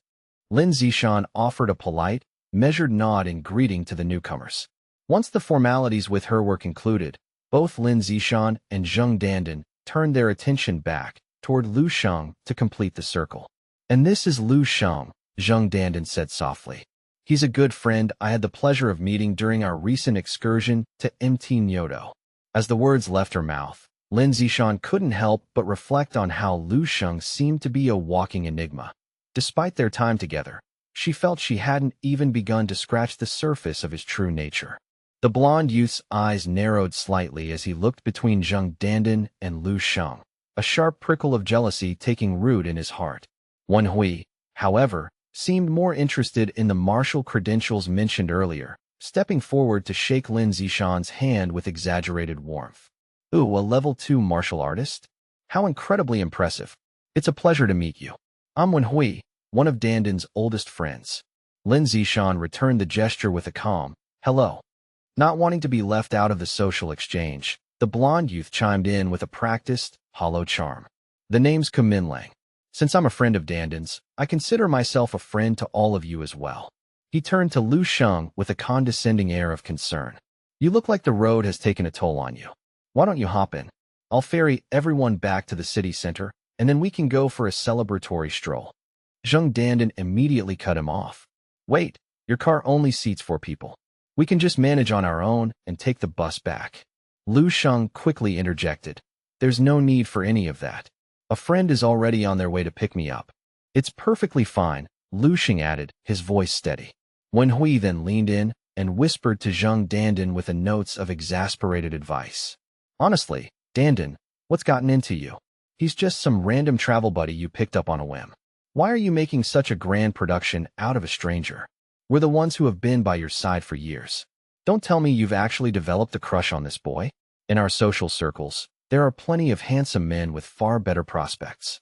Lin Zishan offered a polite, measured nod in greeting to the newcomers. Once the formalities with her were concluded, both Lin Zishan and Zheng Dandan turned their attention back toward Lu Sheng to complete the circle. "And this is Lu Sheng," Zheng Dandan said softly. "He's a good friend I had the pleasure of meeting during our recent excursion to MT Nyoto." As the words left her mouth, Lin Zishan couldn't help but reflect on how Lu Sheng seemed to be a walking enigma. Despite their time together, she felt she hadn't even begun to scratch the surface of his true nature. The blond youth's eyes narrowed slightly as he looked between Zheng Dandan and Lu Sheng, a sharp prickle of jealousy taking root in his heart. Wenhui, however, seemed more interested in the martial credentials mentioned earlier, stepping forward to shake Lin Zishan's hand with exaggerated warmth. "Ooh, a level 2 martial artist? How incredibly impressive. It's a pleasure to meet you. I'm Wenhui, one of Dandan's oldest friends." Lin Zishan returned the gesture with a calm, "Hello." Not wanting to be left out of the social exchange, the blond youth chimed in with a practiced, hollow charm. "The name's Kuminlang. Since I'm a friend of Dandan's, I consider myself a friend to all of you as well." He turned to Lu Sheng with a condescending air of concern. "You look like the road has taken a toll on you. Why don't you hop in? I'll ferry everyone back to the city center, and then we can go for a celebratory stroll." Zheng Dandan immediately cut him off. "Wait, your car only seats 4 people. We can just manage on our own and take the bus back." Lu Sheng quickly interjected. "There's no need for any of that. A friend is already on their way to pick me up." "It's perfectly fine," Lu Sheng added, his voice steady. Wenhui then leaned in and whispered to Zheng Dandan with a notes of exasperated advice. "Honestly, Dandan, what's gotten into you? He's just some random travel buddy you picked up on a whim. Why are you making such a grand production out of a stranger? We're the ones who have been by your side for years." Don't tell me you've actually developed a crush on this boy. In our social circles, there are plenty of handsome men with far better prospects.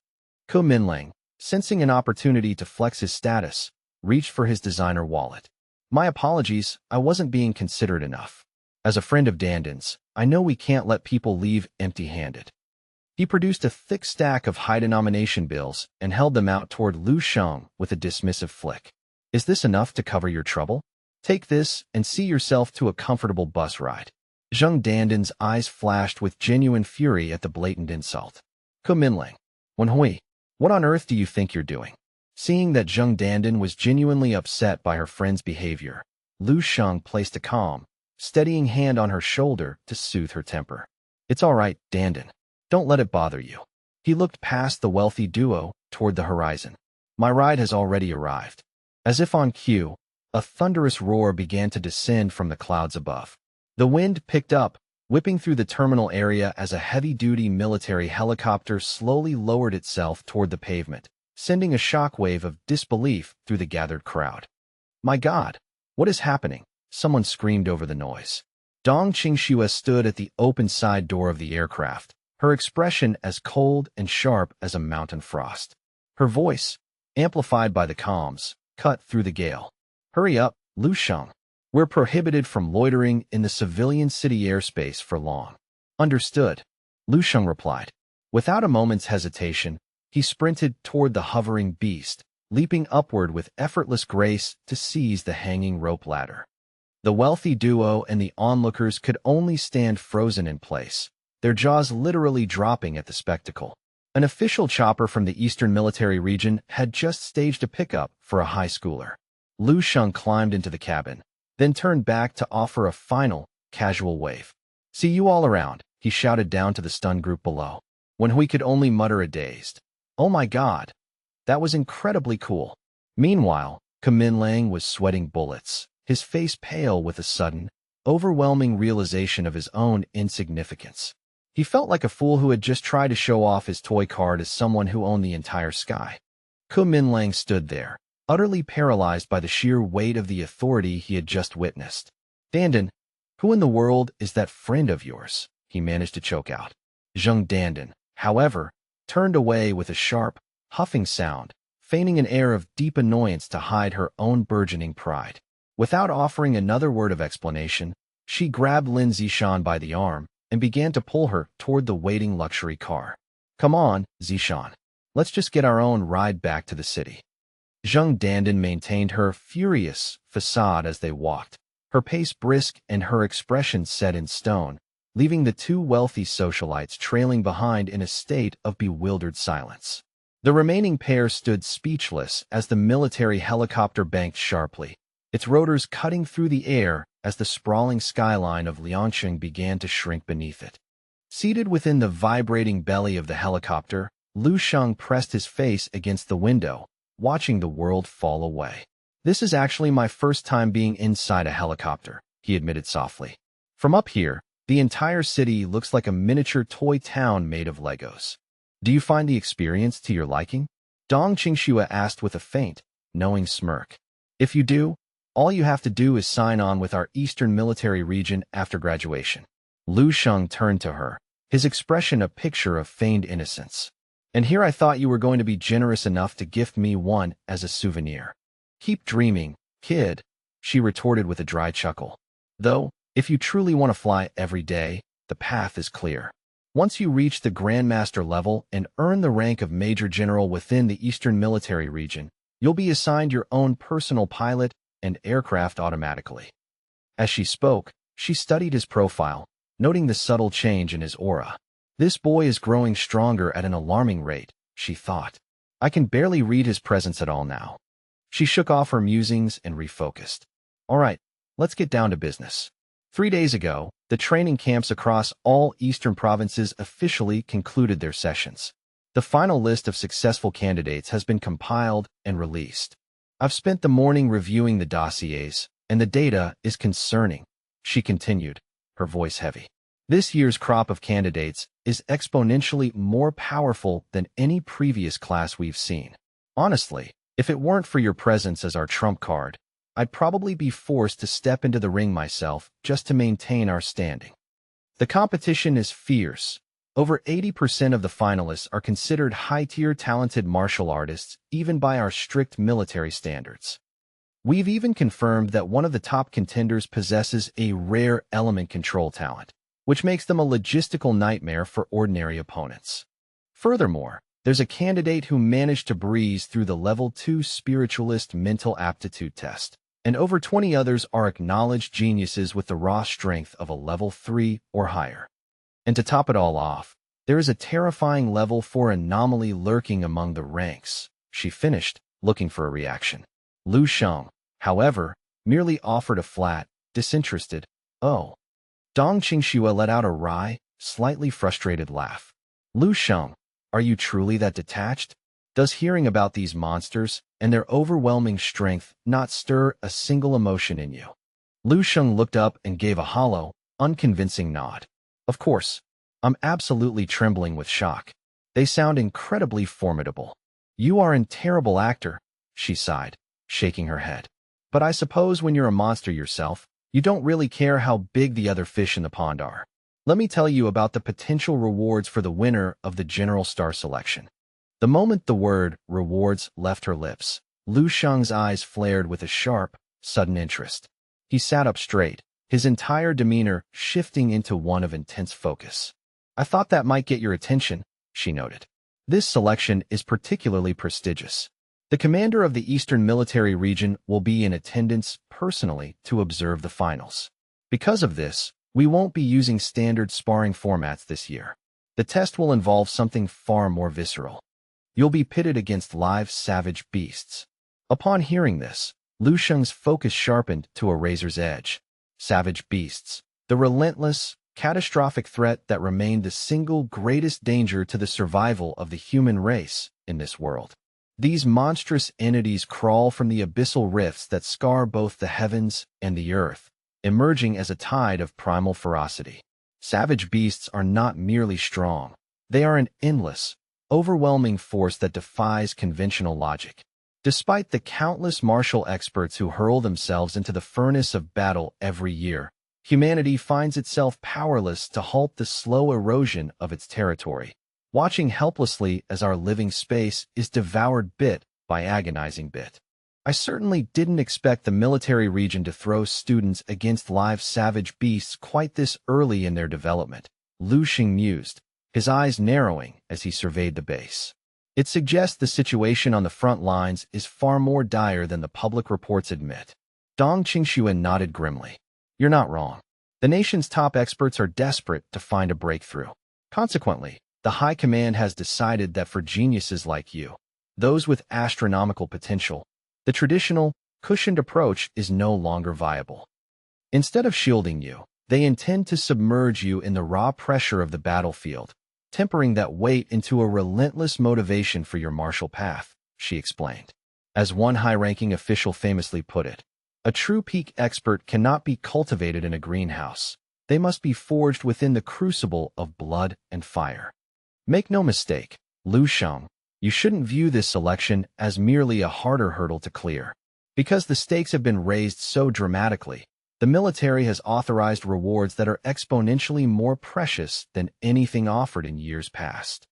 Ko Minlang, sensing an opportunity to flex his status, reached for his designer wallet. My apologies, I wasn't being considerate enough. As a friend of Danden's, I know we can't let people leave empty-handed. He produced a thick stack of high-denomination bills and held them out toward Lu Sheng with a dismissive flick. Is this enough to cover your trouble? Take this and see yourself to a comfortable bus ride. Zheng Danden's eyes flashed with genuine fury at the blatant insult. Ko Minlang, Wenhui, what on earth do you think you're doing? Seeing that Zheng Danden was genuinely upset by her friend's behavior, Lu Sheng placed a calm, steadying hand on her shoulder to soothe her temper. It's all right, Danden. Don't let it bother you. He looked past the wealthy duo toward the horizon. My ride has already arrived. As if on cue, a thunderous roar began to descend from the clouds above. The wind picked up, whipping through the terminal area as a heavy-duty military helicopter slowly lowered itself toward the pavement, sending a shockwave of disbelief through the gathered crowd. My God, what is happening? Someone screamed over the noise. Dong Qingxue stood at the open side door of the aircraft, her expression as cold and sharp as a mountain frost. Her voice, amplified by the comms, cut through the gale. Hurry up, Lu Sheng. We're prohibited from loitering in the civilian city airspace for long. Understood, Lu Sheng replied. Without a moment's hesitation, he sprinted toward the hovering beast, leaping upward with effortless grace to seize the hanging rope ladder. The wealthy duo and the onlookers could only stand frozen in place, their jaws literally dropping at the spectacle. An official chopper from the Eastern Military Region had just staged a pickup for a high schooler. Lu Sheng climbed into the cabin, then turned back to offer a final, casual wave. See you all around, he shouted down to the stunned group below. When we could only mutter a dazed, oh my God, that was incredibly cool. Meanwhile, Ko Minlang was sweating bullets, his face pale with a sudden, overwhelming realization of his own insignificance. He felt like a fool who had just tried to show off his toy card as someone who owned the entire sky. Ko Minlang stood there, utterly paralyzed by the sheer weight of the authority he had just witnessed. Danden, who in the world is that friend of yours? He managed to choke out. Zheng Danden, however, turned away with a sharp, huffing sound, feigning an air of deep annoyance to hide her own burgeoning pride. Without offering another word of explanation, she grabbed Lin Zishan by the arm and began to pull her toward the waiting luxury car. Come on, Zishan. Let's just get our own ride back to the city. Zheng Danden maintained her furious facade as they walked, her pace brisk and her expression set in stone, leaving the two wealthy socialites trailing behind in a state of bewildered silence. The remaining pair stood speechless as the military helicopter banked sharply, its rotors cutting through the air as the sprawling skyline of Liangsheng began to shrink beneath it. Seated within the vibrating belly of the helicopter, Lu Sheng pressed his face against the window, watching the world fall away. This is actually my first time being inside a helicopter, he admitted softly. From up here, the entire city looks like a miniature toy town made of Legos. Do you find the experience to your liking? Dong Qingxue asked with a faint, knowing smirk. If you do, all you have to do is sign on with our Eastern Military Region after graduation. Lu Sheng turned to her, his expression a picture of feigned innocence. And here I thought you were going to be generous enough to gift me one as a souvenir. Keep dreaming, kid, she retorted with a dry chuckle. Though, if you truly want to fly every day, the path is clear. Once you reach the Grandmaster level and earn the rank of Major General within the Eastern Military Region, you'll be assigned your own personal pilot and aircraft automatically. As she spoke, she studied his profile, noting the subtle change in his aura. This boy is growing stronger at an alarming rate, she thought. I can barely read his presence at all now. She shook off her musings and refocused. All right, let's get down to business. 3 days ago, the training camps across all eastern provinces officially concluded their sessions. The final list of successful candidates has been compiled and released. I've spent the morning reviewing the dossiers, and the data is concerning, she continued, her voice heavy. This year's crop of candidates is exponentially more powerful than any previous class we've seen. Honestly, if it weren't for your presence as our trump card, I'd probably be forced to step into the ring myself just to maintain our standing. The competition is fierce. Over 80% of the finalists are considered high-tier talented martial artists, even by our strict military standards. We've even confirmed that one of the top contenders possesses a rare element control talent, which makes them a logistical nightmare for ordinary opponents. Furthermore, there's a candidate who managed to breeze through the Level 2 Spiritualist Mental Aptitude Test, and over 20 others are acknowledged geniuses with the raw strength of a Level 3 or higher. And to top it all off, there is a terrifying Level 4 anomaly lurking among the ranks. She finished, looking for a reaction. Lu Sheng, however, merely offered a flat, disinterested, "Oh." Dong Qingxue let out a wry, slightly frustrated laugh. "Lu Sheng, are you truly that detached? Does hearing about these monsters and their overwhelming strength not stir a single emotion in you?" Lu Sheng looked up and gave a hollow, unconvincing nod. "Of course. I'm absolutely trembling with shock. They sound incredibly formidable." "You are a terrible actor," she sighed, shaking her head. "But I suppose when you're a monster yourself, you don't really care how big the other fish in the pond are. Let me tell you about the potential rewards for the winner of the General Star Selection." The moment the word rewards left her lips, Lu Sheng's eyes flared with a sharp, sudden interest. He sat up straight, his entire demeanor shifting into one of intense focus. "I thought that might get your attention," she noted. "This selection is particularly prestigious. The commander of the Eastern Military Region will be in attendance personally to observe the finals. Because of this, we won't be using standard sparring formats this year. The test will involve something far more visceral. You'll be pitted against live savage beasts." Upon hearing this, Lu Sheng's focus sharpened to a razor's edge. Savage beasts, the relentless, catastrophic threat that remained the single greatest danger to the survival of the human race in this world. These monstrous entities crawl from the abyssal rifts that scar both the heavens and the earth, emerging as a tide of primal ferocity. Savage beasts are not merely strong. They are an endless, overwhelming force that defies conventional logic. Despite the countless martial experts who hurl themselves into the furnace of battle every year, humanity finds itself powerless to halt the slow erosion of its territory, watching helplessly as our living space is devoured bit by agonizing bit. "I certainly didn't expect the military region to throw students against live savage beasts quite this early in their development," Lu Sheng mused, his eyes narrowing as he surveyed the base. "It suggests the situation on the front lines is far more dire than the public reports admit." Dong Qingxue nodded grimly. "You're not wrong. The nation's top experts are desperate to find a breakthrough. Consequently, the High Command has decided that for geniuses like you, those with astronomical potential, the traditional, cushioned approach is no longer viable. Instead of shielding you, they intend to submerge you in the raw pressure of the battlefield, tempering that weight into a relentless motivation for your martial path," she explained. As one high-ranking official famously put it, "A true peak expert cannot be cultivated in a greenhouse. They must be forged within the crucible of blood and fire." Make no mistake, Lu Sheng, you shouldn't view this selection as merely a harder hurdle to clear. Because the stakes have been raised so dramatically, the military has authorized rewards that are exponentially more precious than anything offered in years past.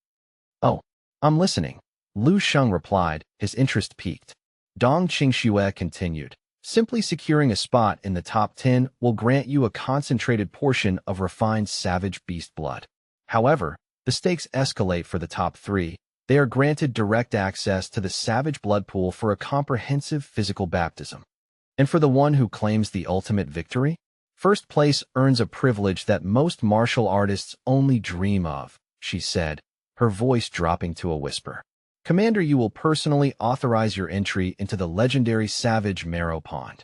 "Oh, I'm listening," Lu Sheng replied, his interest piqued. Dong Qingxue continued, "Simply securing a spot in the top 10 will grant you a concentrated portion of refined savage beast blood. However, the stakes escalate for the top 3. They are granted direct access to the savage blood pool for a comprehensive physical baptism. And for the one who claims the ultimate victory, first place earns a privilege that most martial artists only dream of," she said, her voice dropping to a whisper. "Commander, you will personally authorize your entry into the legendary Savage Marrow Pond."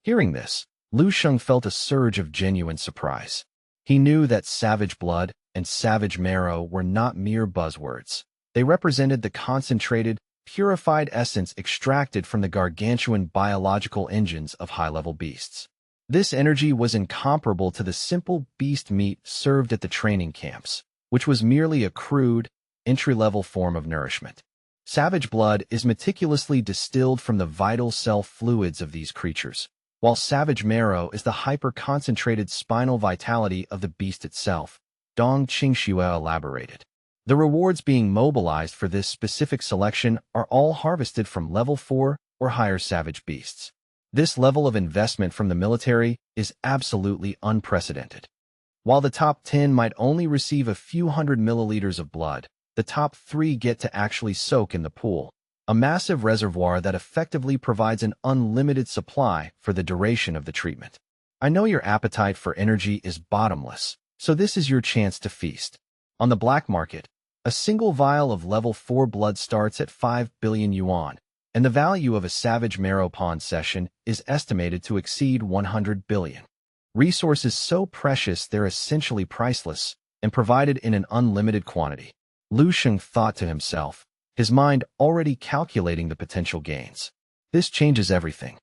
Hearing this, Lu Sheng felt a surge of genuine surprise. He knew that savage blood and savage marrow were not mere buzzwords. They represented the concentrated, purified essence extracted from the gargantuan biological engines of high-level beasts. This energy was incomparable to the simple beast meat served at the training camps, which was merely a crude, entry-level form of nourishment. Savage blood is meticulously distilled from the vital cell fluids of these creatures, while savage marrow is the hyper-concentrated spinal vitality of the beast itself, Dong Qingxue elaborated. The rewards being mobilized for this specific selection are all harvested from level 4 or higher savage beasts. This level of investment from the military is absolutely unprecedented. While the top 10 might only receive a few hundred milliliters of blood, the top 3 get to actually soak in the pool, a massive reservoir that effectively provides an unlimited supply for the duration of the treatment. I know your appetite for energy is bottomless, so this is your chance to feast. On the black market, a single vial of level 4 blood starts at 5 billion yuan, and the value of a savage marrow pawn session is estimated to exceed 100 billion. Resources so precious they're essentially priceless, and provided in an unlimited quantity. Lu Sheng thought to himself, his mind already calculating the potential gains. This changes everything.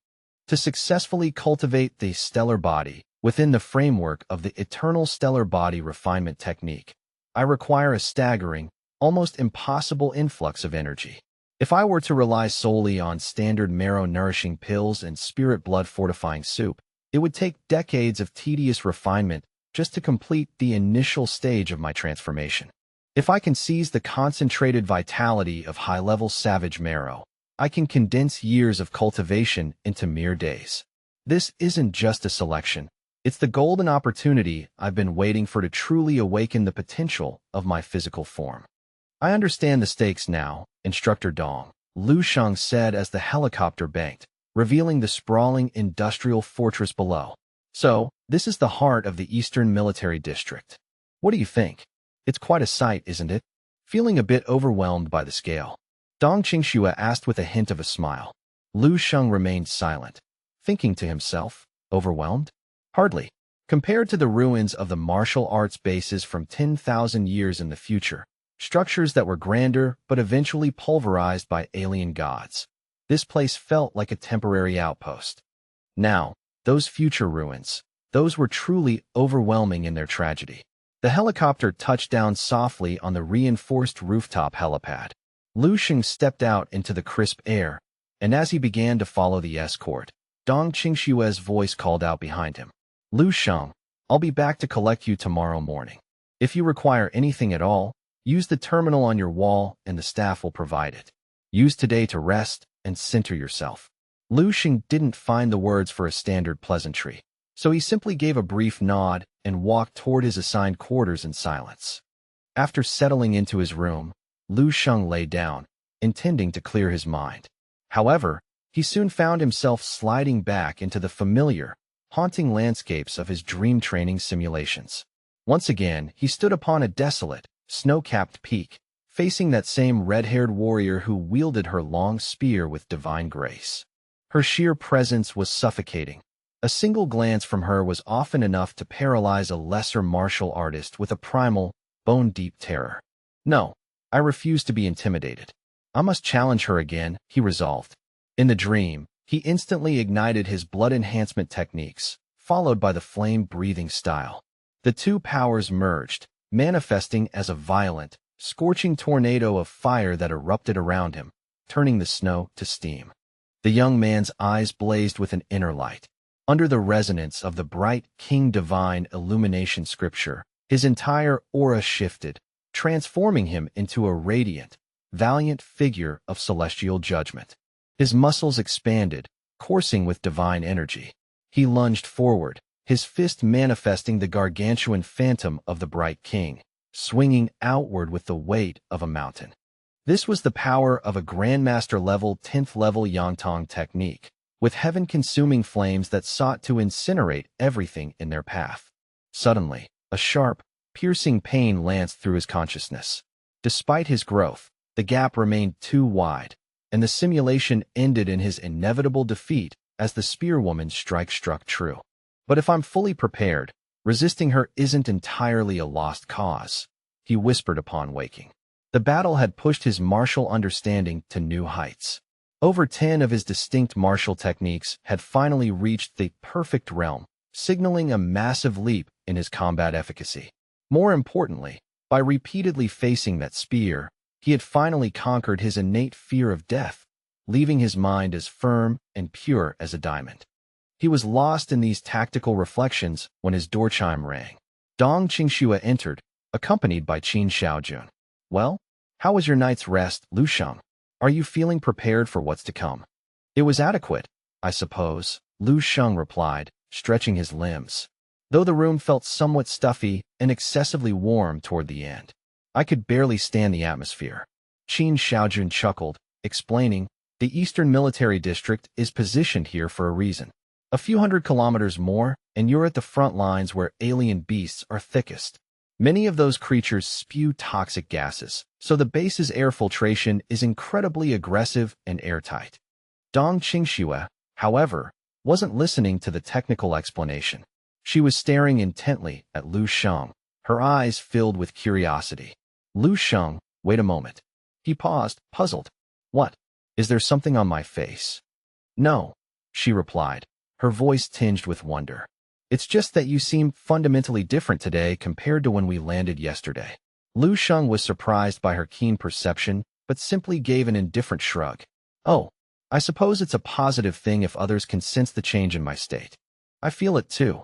To successfully cultivate the stellar body within the framework of the eternal stellar body refinement technique, I require a staggering, almost impossible influx of energy. If I were to rely solely on standard marrow-nourishing pills and spirit blood-fortifying soup, it would take decades of tedious refinement just to complete the initial stage of my transformation. If I can seize the concentrated vitality of high-level savage marrow, I can condense years of cultivation into mere days. This isn't just a selection. It's the golden opportunity I've been waiting for to truly awaken the potential of my physical form. I understand the stakes now, Instructor Dong, Lu Sheng said as the helicopter banked, revealing the sprawling industrial fortress below. So, this is the heart of the Eastern Military District. What do you think? It's quite a sight, isn't it? Feeling a bit overwhelmed by the scale, Dong Qingxue asked with a hint of a smile. Lu Sheng remained silent, thinking to himself, overwhelmed? Hardly. Compared to the ruins of the martial arts bases from 10,000 years in the future, structures that were grander but eventually pulverized by alien gods, this place felt like a temporary outpost. Now, those future ruins, those were truly overwhelming in their tragedy. The helicopter touched down softly on the reinforced rooftop helipad. Lu Sheng stepped out into the crisp air, and as he began to follow the escort, Dong Qingxue's voice called out behind him. Lu Sheng, I'll be back to collect you tomorrow morning. If you require anything at all, use the terminal on your wall and the staff will provide it. Use today to rest and center yourself. Lu Sheng didn't find the words for a standard pleasantry, so he simply gave a brief nod and walked toward his assigned quarters in silence. After settling into his room, Lu Sheng lay down, intending to clear his mind. However, he soon found himself sliding back into the familiar, haunting landscapes of his dream training simulations. Once again, he stood upon a desolate, snow-capped peak, facing that same red-haired warrior who wielded her long spear with divine grace. Her sheer presence was suffocating. A single glance from her was often enough to paralyze a lesser martial artist with a primal, bone-deep terror. No, I refuse to be intimidated. I must challenge her again, he resolved. In the dream, he instantly ignited his blood enhancement techniques, followed by the flame-breathing style. The two powers merged, manifesting as a violent, scorching tornado of fire that erupted around him, turning the snow to steam. The young man's eyes blazed with an inner light. Under the resonance of the bright King Divine illumination scripture, his entire aura shifted, transforming him into a radiant, valiant figure of celestial judgment. His muscles expanded, coursing with divine energy. He lunged forward, his fist manifesting the gargantuan phantom of the bright king, swinging outward with the weight of a mountain. This was the power of a Grandmaster-level 10th-level Yangtong technique, with heaven-consuming flames that sought to incinerate everything in their path. Suddenly, a sharp, piercing pain lanced through his consciousness. Despite his growth, the gap remained too wide, and the simulation ended in his inevitable defeat as the spearwoman's strike struck true. But if I'm fully prepared, resisting her isn't entirely a lost cause, he whispered upon waking. The battle had pushed his martial understanding to new heights. Over 10 of his distinct martial techniques had finally reached the perfect realm, signaling a massive leap in his combat efficacy. More importantly, by repeatedly facing that spear, He had finally conquered his innate fear of death, leaving his mind as firm and pure as a diamond. He was lost in these tactical reflections when his door chime rang. Dong Qingxue entered, accompanied by Qin Xiaojun. "Well, how was your night's rest, Lu Sheng? Are you feeling prepared for what's to come?" "It was adequate, I suppose," Lu Sheng replied, stretching his limbs. Though the room felt somewhat stuffy and excessively warm toward the end, I could barely stand the atmosphere. Qin Xiaojun chuckled, explaining, "The Eastern Military District is positioned here for a reason. A few hundred kilometers more, and you're at the front lines where alien beasts are thickest. Many of those creatures spew toxic gases, so the base's air filtration is incredibly aggressive and airtight." Dong Qingxue, however, wasn't listening to the technical explanation. She was staring intently at Lu Sheng, her eyes filled with curiosity. "Lu Sheng, wait a moment." He paused, puzzled. "What? Is there something on my face?" "No," she replied, her voice tinged with wonder. "It's just that you seem fundamentally different today compared to when we landed yesterday." Lu Sheng was surprised by her keen perception, but simply gave an indifferent shrug. "Oh, I suppose it's a positive thing if others can sense the change in my state. I feel it too,"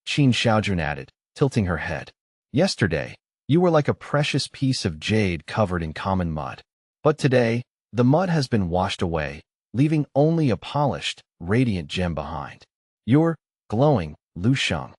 Qin Xiaojun added, tilting her head. "Yesterday, you were like a precious piece of jade covered in common mud. But today, the mud has been washed away, leaving only a polished, radiant gem behind. You're glowing, Lu Sheng."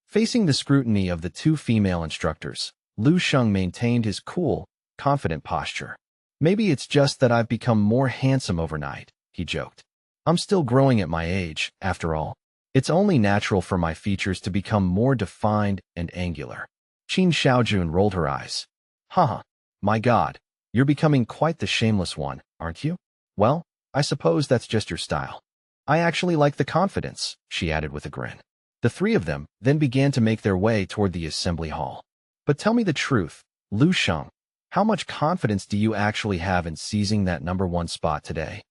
Facing the scrutiny of the two female instructors, Lu Sheng maintained his cool, confident posture. "Maybe it's just that I've become more handsome overnight," he joked. "I'm still growing at my age, after all. It's only natural for my features to become more defined and angular." Qin Xiaojun rolled her eyes. "Haha, my God, you're becoming quite the shameless one, aren't you? Well, I suppose that's just your style. I actually like the confidence," she added with a grin. The three of them then began to make their way toward the assembly hall. "But tell me the truth, Lu Sheng, how much confidence do you actually have in seizing that #1 spot today?"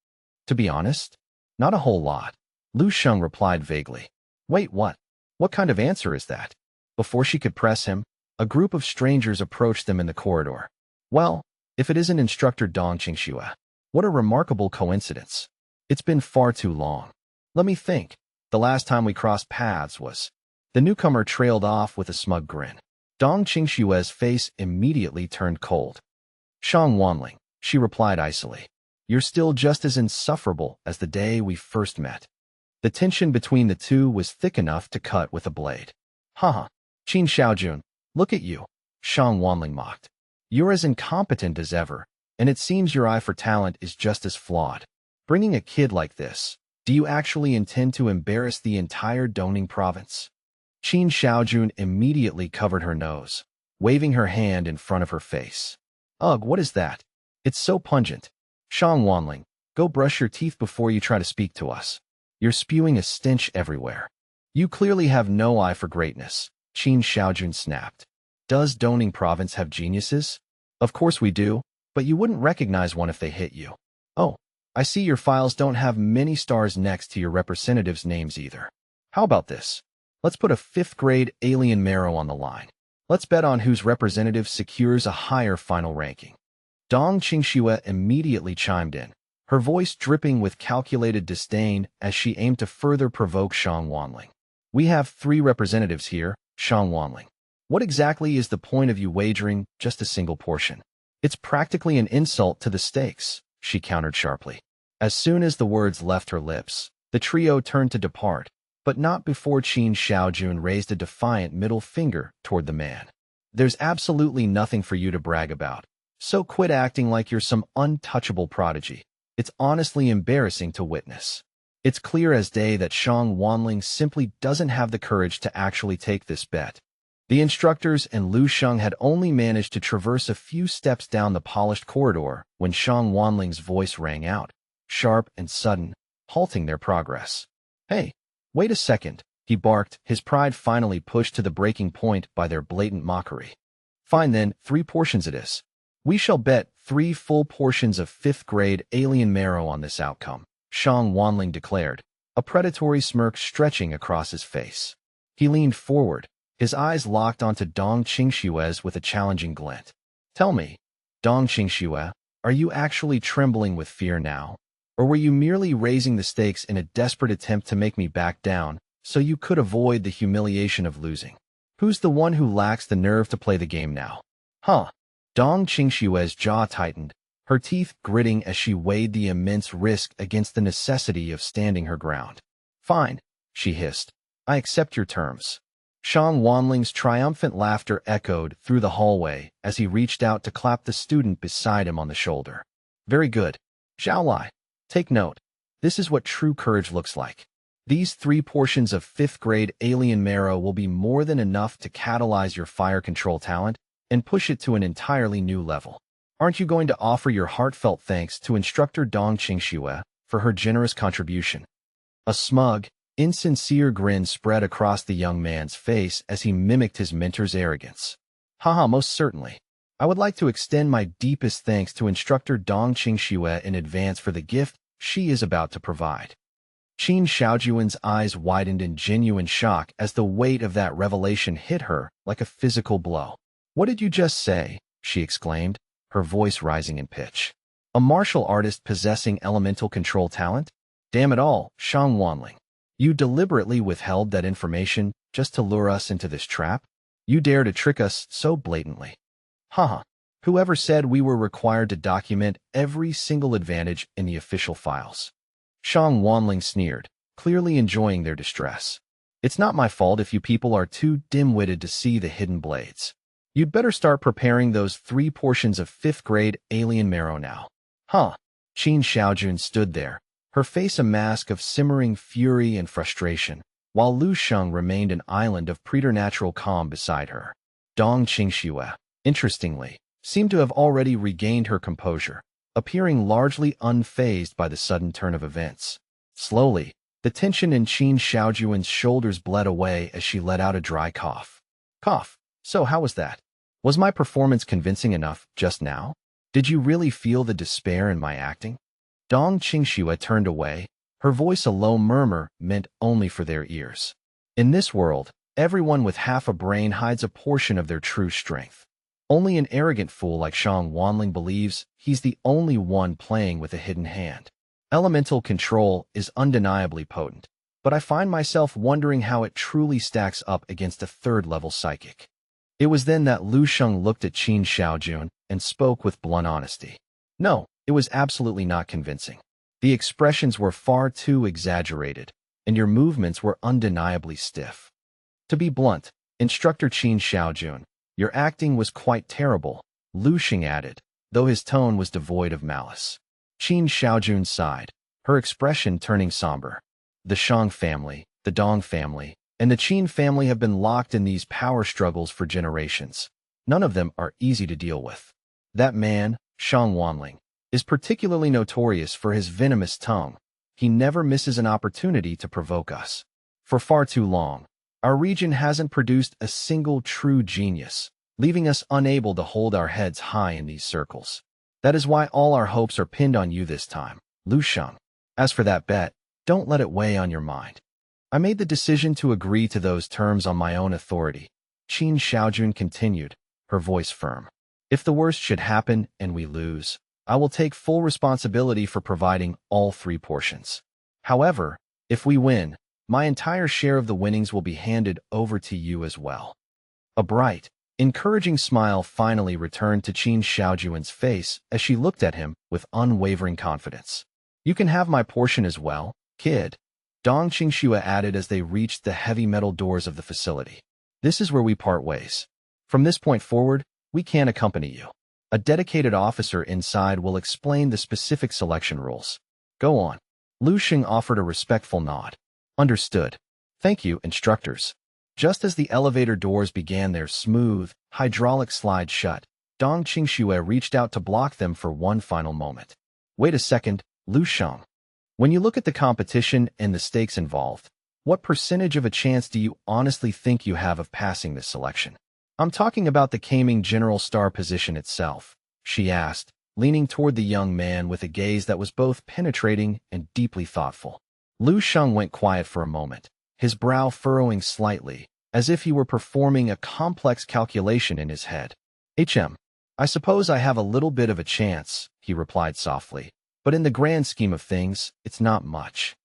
"To be honest, not a whole lot," Lu Sheng replied vaguely. "Wait, what? What kind of answer is that?" Before she could press him, a group of strangers approached them in the corridor. "Well, if it isn't Instructor Dong Qingxue, what a remarkable coincidence. It's been far too long. Let me think. The last time we crossed paths was..." The newcomer trailed off with a smug grin. Dong Qingxue's face immediately turned cold. "Shang Wanling," she replied icily. "You're still just as insufferable as the day we first met." The tension between the two was thick enough to cut with a blade. "Haha, Qin Xiaojun, look at you," Shang Wanling mocked. "You're as incompetent as ever, and it seems your eye for talent is just as flawed. Bringing a kid like this, do you actually intend to embarrass the entire Dongning province?" Qin Xiaojun immediately covered her nose, waving her hand in front of her face. "Ugh, what is that? It's so pungent. Shang Wanling, go brush your teeth before you try to speak to us. You're spewing a stench everywhere. You clearly have no eye for greatness," Qin Xiaojun snapped. "Does Dongning province have geniuses? Of course we do, but you wouldn't recognize one if they hit you. Oh, I see your files don't have many stars next to your representatives' names either. How about this? Let's put a 5th grade alien marrow on the line. Let's bet on whose representative secures a higher final ranking." Dong Qingxue immediately chimed in, her voice dripping with calculated disdain as she aimed to further provoke Shang Wanling. "We have 3 representatives here, Shang Wanling. What exactly is the point of you wagering just a single portion? It's practically an insult to the stakes," she countered sharply. As soon as the words left her lips, the trio turned to depart, but not before Qin Xiaojun raised a defiant middle finger toward the man. "There's absolutely nothing for you to brag about, so quit acting like you're some untouchable prodigy. It's honestly embarrassing to witness. It's clear as day that Shang Wanling simply doesn't have the courage to actually take this bet." The instructors and Lu Sheng had only managed to traverse a few steps down the polished corridor when Shang Wanling's voice rang out, sharp and sudden, halting their progress. "Hey, wait a second," he barked, his pride finally pushed to the breaking point by their blatant mockery. "Fine then, 3 portions it is. We shall bet 3 full portions of 5th grade alien marrow on this outcome," Shang Wanling declared, a predatory smirk stretching across his face. He leaned forward, his eyes locked onto Dong Qingxue's with a challenging glint. "Tell me, Dong Qingxue, Are you actually trembling with fear now? Or were you merely raising the stakes in a desperate attempt to make me back down so you could avoid the humiliation of losing? Who's the one who lacks the nerve to play the game now? Huh? Dong Qingshue's jaw tightened, her teeth gritting as she weighed the immense risk against the necessity of standing her ground. Fine, she hissed. I accept your terms. Shang Wanling's triumphant laughter echoed through the hallway as he reached out to clap the student beside him on the shoulder. Very good. Xiaolai, take note. This is what true courage looks like. These 3 portions of 5th grade alien marrow will be more than enough to catalyze your fire control talent and push it to an entirely new level. Aren't you going to offer your heartfelt thanks to instructor Dong Qingxue for her generous contribution? A smug, insincere grin spread across the young man's face as he mimicked his mentor's arrogance. Haha, most certainly. I would like to extend my deepest thanks to instructor Dong Qingxue in advance for the gift she is about to provide. Qin Xiaojuan's eyes widened in genuine shock as the weight of that revelation hit her like a physical blow. What did you just say? She exclaimed, her voice rising in pitch. A martial artist possessing elemental control talent? Damn it all, Shang Wanling. You deliberately withheld that information just to lure us into this trap? You dare to trick us so blatantly. Haha. Whoever said we were required to document every single advantage in the official files? Shang Wanling sneered, clearly enjoying their distress. It's not my fault if you people are too dim-witted to see the hidden blades. You'd better start preparing those 3 portions of 5th grade alien marrow now. Huh? Qin Xiaojun stood there, her face a mask of simmering fury and frustration, while Lu Sheng remained an island of preternatural calm beside her. Dong Qingxue, interestingly, seemed to have already regained her composure, appearing largely unfazed by the sudden turn of events. Slowly, the tension in Qin Xiaojuan's shoulders bled away as she let out a dry cough. Cough. So how was that? Was my performance convincing enough just now? Did you really feel the despair in my acting? Dong Qingxue turned away, her voice a low murmur meant only for their ears. In this world, everyone with half a brain hides a portion of their true strength. Only an arrogant fool like Shang Wanling believes he's the only one playing with a hidden hand. Elemental control is undeniably potent, but I find myself wondering how it truly stacks up against a 3rd-level psychic. It was then that Lu Sheng looked at Qin Xiaojun and spoke with blunt honesty. No, it was absolutely not convincing. The expressions were far too exaggerated, and your movements were undeniably stiff. To be blunt, instructor Qin Xiaojun, your acting was quite terrible, Lu Sheng added, though his tone was devoid of malice. Qin Xiaojun sighed, her expression turning somber. The Shang family, the Dong family, and the Qin family have been locked in these power struggles for generations. None of them are easy to deal with. That man, Shang Wanling, is particularly notorious for his venomous tongue. He never misses an opportunity to provoke us. For far too long, our region hasn't produced a single true genius, leaving us unable to hold our heads high in these circles. That is why all our hopes are pinned on you this time, Lu Sheng. As for that bet, don't let it weigh on your mind. I made the decision to agree to those terms on my own authority, Qin Xiaojun continued, her voice firm. If the worst should happen and we lose, I will take full responsibility for providing all 3 portions. However, if we win, my entire share of the winnings will be handed over to you as well. A bright, encouraging smile finally returned to Qin Xiaojuan's face as she looked at him with unwavering confidence. You can have my portion as well, kid, Dong Qingxue added as they reached the heavy metal doors of the facility. This is where we part ways. From this point forward, we can't accompany you. A dedicated officer inside will explain the specific selection rules. Go on. Lu Sheng offered a respectful nod. Understood. Thank you, instructors. Just as the elevator doors began their smooth, hydraulic slide shut, Dong Qingxue reached out to block them for one final moment. Wait a second, Lu Sheng. When you look at the competition and the stakes involved, what percentage of a chance do you honestly think you have of passing this selection? I'm talking about the Kaming General Star position itself, she asked, leaning toward the young man with a gaze that was both penetrating and deeply thoughtful. Lu Sheng went quiet for a moment, his brow furrowing slightly, as if he were performing a complex calculation in his head. I suppose I have a little bit of a chance, he replied softly, but in the grand scheme of things, it's not much.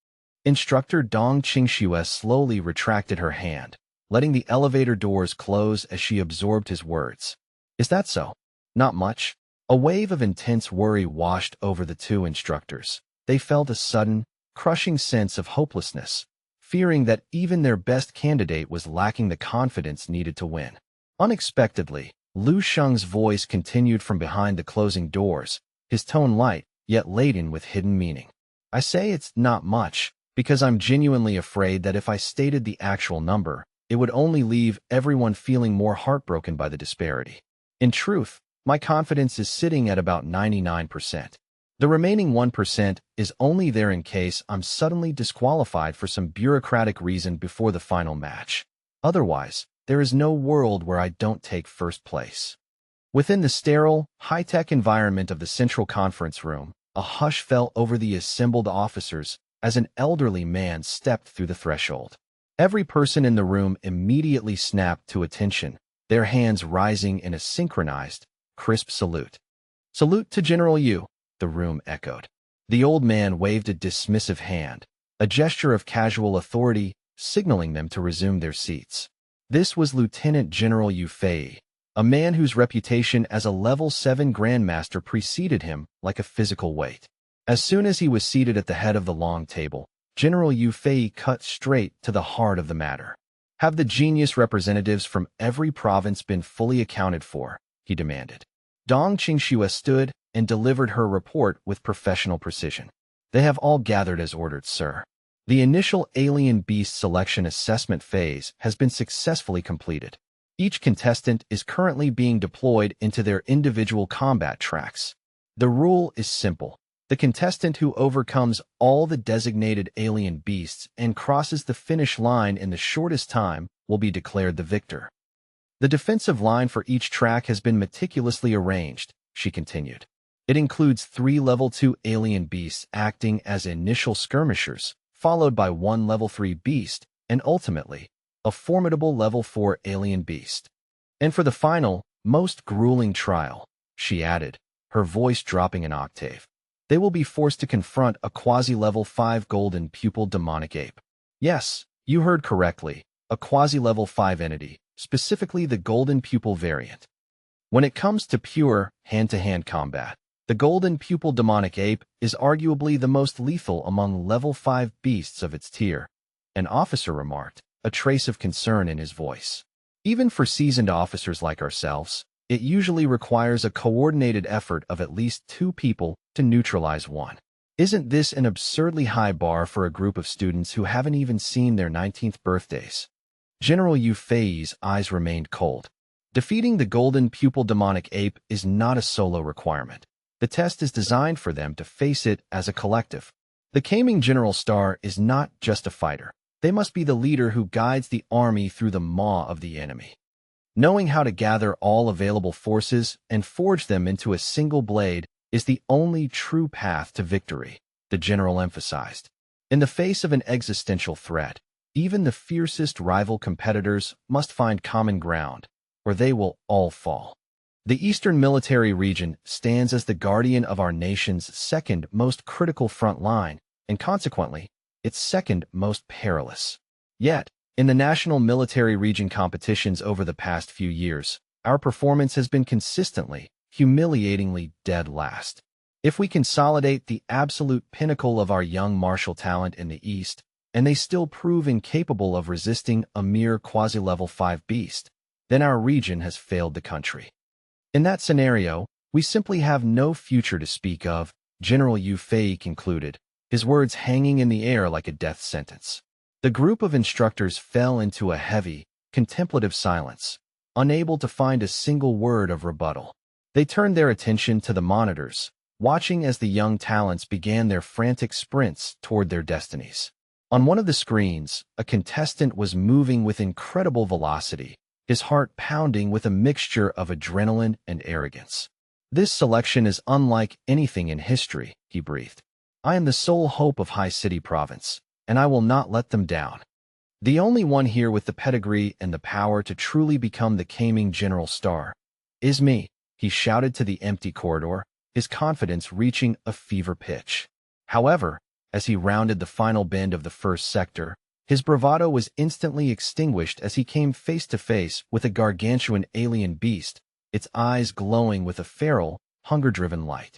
Instructor Dong Qingxue slowly retracted her hand, letting the elevator doors close as she absorbed his words. Is that so? Not much? A wave of intense worry washed over the two instructors. They felt a sudden, crushing sense of hopelessness, fearing that even their best candidate was lacking the confidence needed to win. Unexpectedly, Lu Sheng's voice continued from behind the closing doors, his tone light, yet laden with hidden meaning. I say it's not much, because I'm genuinely afraid that if I stated the actual number, it would only leave everyone feeling more heartbroken by the disparity. In truth, my confidence is sitting at about 99%. The remaining 1% is only there in case I'm suddenly disqualified for some bureaucratic reason before the final match. Otherwise, there is no world where I don't take first place. Within the sterile, high-tech environment of the central conference room, a hush fell over the assembled officers as an elderly man stepped through the threshold. Every person in the room immediately snapped to attention, their hands rising in a synchronized, crisp salute. Salute to General Yu, the room echoed. The old man waved a dismissive hand, a gesture of casual authority, signaling them to resume their seats. This was Lieutenant General Yu Fei, a man whose reputation as a level 7 Grandmaster preceded him like a physical weight. As soon as he was seated at the head of the long table, General Yu Fei cut straight to the heart of the matter. Have the genius representatives from every province been fully accounted for? He demanded. Dong Qingxue stood and delivered her report with professional precision. They have all gathered as ordered, sir. The initial alien beast selection assessment phase has been successfully completed. Each contestant is currently being deployed into their individual combat tracks. The rule is simple. The contestant who overcomes all the designated alien beasts and crosses the finish line in the shortest time will be declared the victor. The defensive line for each track has been meticulously arranged, she continued. It includes 3 level 2 alien beasts acting as initial skirmishers, followed by 1 level 3 beast, and ultimately, a formidable level 4 alien beast. And for the final, most grueling trial, she added, her voice dropping an octave, they will be forced to confront a quasi-level 5 golden pupil demonic ape. Yes, you heard correctly, a quasi-level 5 entity, specifically the golden pupil variant. When it comes to pure, hand-to-hand combat, the golden pupil demonic ape is arguably the most lethal among level 5 beasts of its tier, an officer remarked, a trace of concern in his voice. Even for seasoned officers like ourselves, it usually requires a coordinated effort of at least 2 people to neutralize one. Isn't this an absurdly high bar for a group of students who haven't even seen their 19th birthdays? General Yu Fei's eyes remained cold. Defeating the golden pupil demonic ape is not a solo requirement. The test is designed for them to face it as a collective. The Kaming General Star is not just a fighter. They must be the leader who guides the army through the maw of the enemy. Knowing how to gather all available forces and forge them into a single blade is the only true path to victory, the general emphasized. In the face of an existential threat, even the fiercest rival competitors must find common ground, or they will all fall. The Eastern Military Region stands as the guardian of our nation's second most critical front line, and consequently, its second most perilous. Yet, in the national military region competitions over the past few years, our performance has been consistently, humiliatingly dead last. If we consolidate the absolute pinnacle of our young martial talent in the East, and they still prove incapable of resisting a mere quasi-level 5 beast, then our region has failed the country. In that scenario, we simply have no future to speak of, General Yu Fei concluded, his words hanging in the air like a death sentence. The group of instructors fell into a heavy, contemplative silence, unable to find a single word of rebuttal. They turned their attention to the monitors, watching as the young talents began their frantic sprints toward their destinies. On one of the screens, a contestant was moving with incredible velocity, his heart pounding with a mixture of adrenaline and arrogance. This selection is unlike anything in history, he breathed. I am the sole hope of High City Province, and I will not let them down. The only one here with the pedigree and the power to truly become the Kaming General Star is me, he shouted to the empty corridor, his confidence reaching a fever pitch. However, as he rounded the final bend of the first sector, his bravado was instantly extinguished as he came face to face with a gargantuan alien beast, its eyes glowing with a feral, hunger-driven light.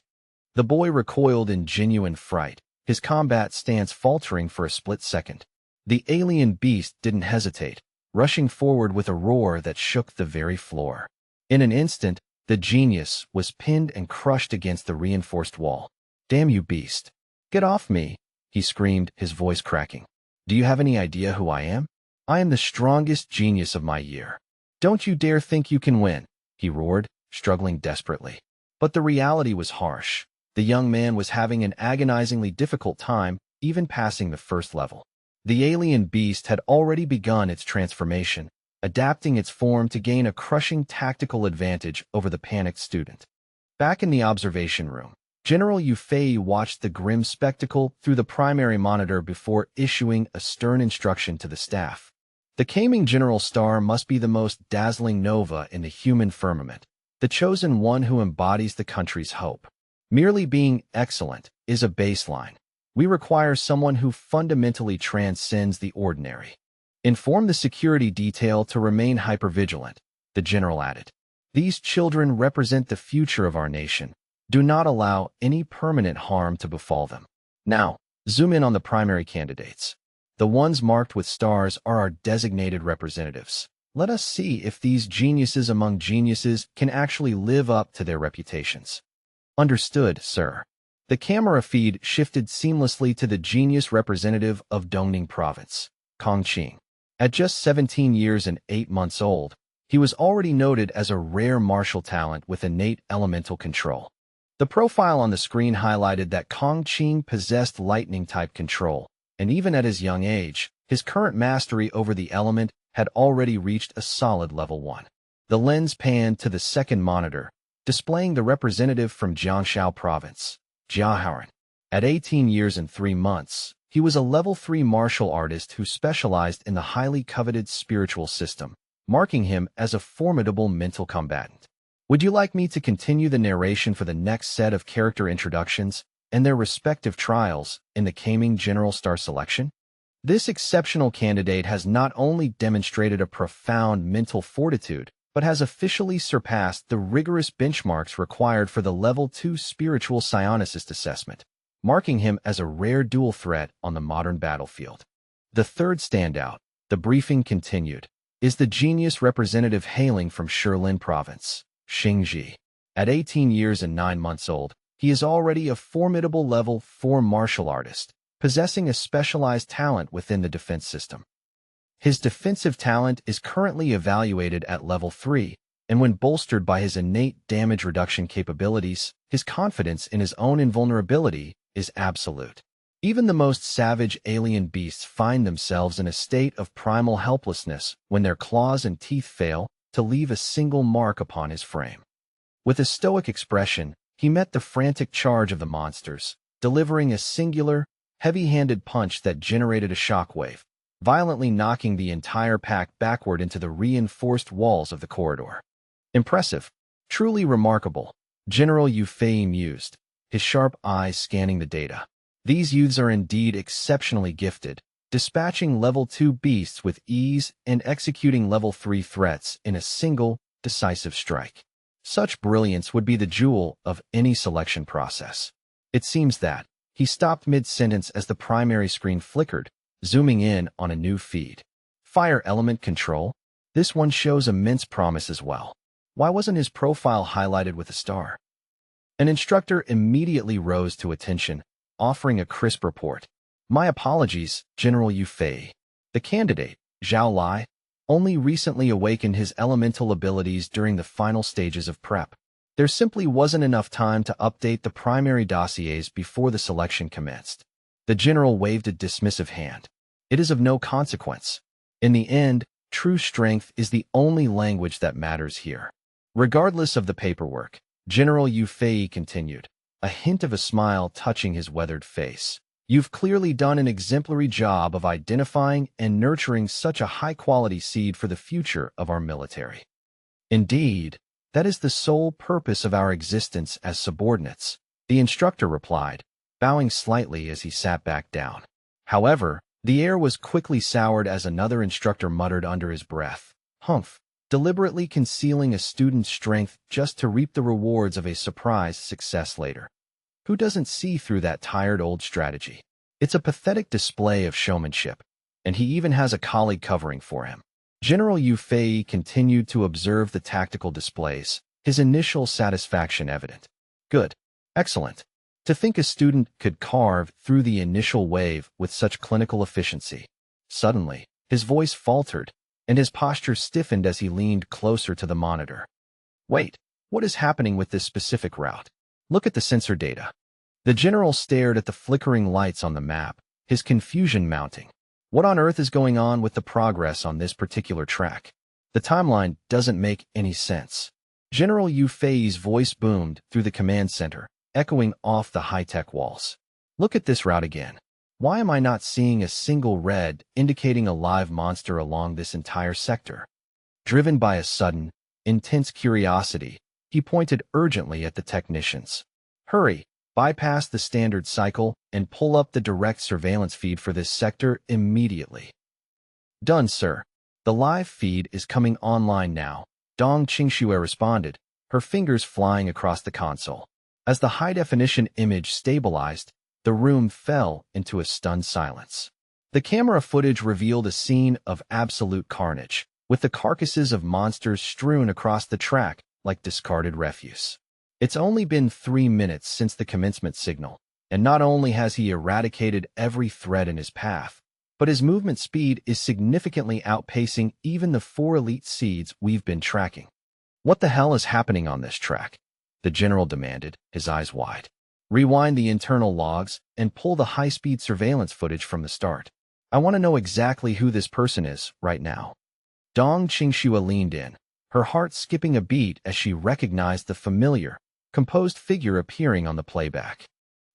The boy recoiled in genuine fright, his combat stance faltering for a split second. The alien beast didn't hesitate, rushing forward with a roar that shook the very floor. In an instant, the genius was pinned and crushed against the reinforced wall. "Damn you, beast! Get off me!" he screamed, his voice cracking. "Do you have any idea who I am? I am the strongest genius of my year. Don't you dare think you can win," he roared, struggling desperately. But the reality was harsh. The young man was having an agonizingly difficult time even passing the first level. The alien beast had already begun its transformation, adapting its form to gain a crushing tactical advantage over the panicked student. Back in the observation room, General Yufei watched the grim spectacle through the primary monitor before issuing a stern instruction to the staff. The Kaming General Star must be the most dazzling nova in the human firmament, the chosen one who embodies the country's hope. Merely being excellent is a baseline. We require someone who fundamentally transcends the ordinary. Inform the security detail to remain hypervigilant, the general added. These children represent the future of our nation. Do not allow any permanent harm to befall them. Now, zoom in on the primary candidates. The ones marked with stars are our designated representatives. Let us see if these geniuses among geniuses can actually live up to their reputations. Understood, sir. The camera feed shifted seamlessly to the genius representative of Dongning Province, Kong Qing. At just 17 years and 8 months old, he was already noted as a rare martial talent with innate elemental control. The profile on the screen highlighted that Kong Qing possessed lightning-type control, and even at his young age, his current mastery over the element had already reached a solid level 1. The lens panned to the second monitor, displaying the representative from Jiangshao Province, Jiaharan. At 18 years and 3 months, he was a level 3 martial artist who specialized in the highly coveted spiritual system, marking him as a formidable mental combatant. Would you like me to continue the narration for the next set of character introductions and their respective trials in the Kaming General Star selection? This exceptional candidate has not only demonstrated a profound mental fortitude, but has officially surpassed the rigorous benchmarks required for the Level 2 Spiritual Psionicist assessment, marking him as a rare dual threat on the modern battlefield. The third standout, the briefing continued, is the genius representative hailing from Shilin Province, Xingji. At 18 years and 9 months old, he is already a formidable level 4 martial artist, possessing a specialized talent within the defense system. His defensive talent is currently evaluated at level 3, and when bolstered by his innate damage reduction capabilities, his confidence in his own invulnerability is absolute. Even the most savage alien beasts find themselves in a state of primal helplessness when their claws and teeth fail to leave a single mark upon his frame. With a stoic expression, he met the frantic charge of the monsters, delivering a singular, heavy-handed punch that generated a shockwave, violently knocking the entire pack backward into the reinforced walls of the corridor. Impressive, truly remarkable, General Yufei mused, his sharp eyes scanning the data. These youths are indeed exceptionally gifted, dispatching level 2 beasts with ease and executing level 3 threats in a single, decisive strike. Such brilliance would be the jewel of any selection process. It seems that he stopped mid-sentence as the primary screen flickered, zooming in on a new feed. Fire element control? This one shows immense promise as well. Why wasn't his profile highlighted with a star? An instructor immediately rose to attention, offering a crisp report. My apologies, General Yufei. The candidate, Zhao Lai, only recently awakened his elemental abilities during the final stages of prep. There simply wasn't enough time to update the primary dossiers before the selection commenced. The general waved a dismissive hand. It is of no consequence. In the end, true strength is the only language that matters here. Regardless of the paperwork, General Yufei continued, a hint of a smile touching his weathered face. You've clearly done an exemplary job of identifying and nurturing such a high-quality seed for the future of our military. Indeed, That is the sole purpose of our existence as subordinates, the instructor replied, bowing slightly as he sat back down. However, the air was quickly soured as another instructor muttered under his breath, "Humph," deliberately concealing a student's strength just to reap the rewards of a surprise success later. Who doesn't see through that tired old strategy? It's a pathetic display of showmanship, and he even has a colleague covering for him. General Yu Fei continued to observe the tactical displays, his initial satisfaction evident. Good. Excellent. To think a student could carve through the initial wave with such clinical efficiency. Suddenly, his voice faltered, and his posture stiffened as he leaned closer to the monitor. Wait, what is happening with this specific route? Look at the sensor data. The general stared at the flickering lights on the map, his confusion mounting. What on earth is going on with the progress on this particular track? The timeline doesn't make any sense. General Yu Fei's voice boomed through the command center, echoing off the high-tech walls. Look at this route again. Why am I not seeing a single red indicating a live monster along this entire sector? Driven by a sudden, intense curiosity, he pointed urgently at the technicians. Hurry, bypass the standard cycle, and pull up the direct surveillance feed for this sector immediately. Done, sir. The live feed is coming online now, Dong Qingxue responded, her fingers flying across the console. As the high-definition image stabilized, the room fell into a stunned silence. The camera footage revealed a scene of absolute carnage, with the carcasses of monsters strewn across the track like discarded refuse. It's only been 3 minutes since the commencement signal, and not only has he eradicated every threat in his path, but his movement speed is significantly outpacing even the 4 elite seeds we've been tracking. What the hell is happening on this track? The general demanded, his eyes wide. Rewind the internal logs and pull the high-speed surveillance footage from the start. I want to know exactly who this person is right now. Dong Qingxue leaned in, her heart skipping a beat as she recognized the familiar, composed figure appearing on the playback.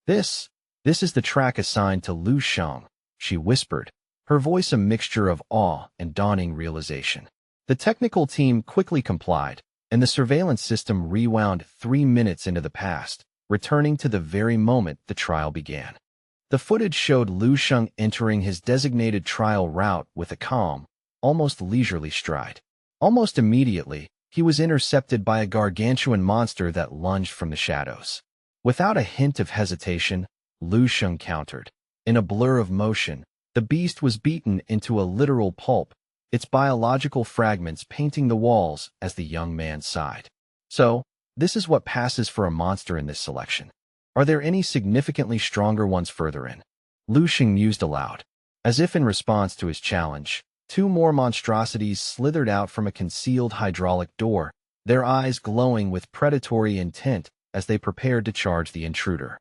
This is the track assigned to Lu Sheng, she whispered, her voice a mixture of awe and dawning realization. The technical team quickly complied, and the surveillance system rewound 3 minutes into the past, returning to the very moment the trial began. The footage showed Lu Sheng entering his designated trial route with a calm, almost leisurely stride. Almost immediately, he was intercepted by a gargantuan monster that lunged from the shadows. Without a hint of hesitation, Lu Sheng countered. In a blur of motion, the beast was beaten into a literal pulp, its biological fragments painting the walls as the young man sighed. So, this is what passes for a monster in this selection. Are there any significantly stronger ones further in? Lu Sheng mused aloud. As if in response to his challenge, 2 more monstrosities slithered out from a concealed hydraulic door, their eyes glowing with predatory intent as they prepared to charge the intruder.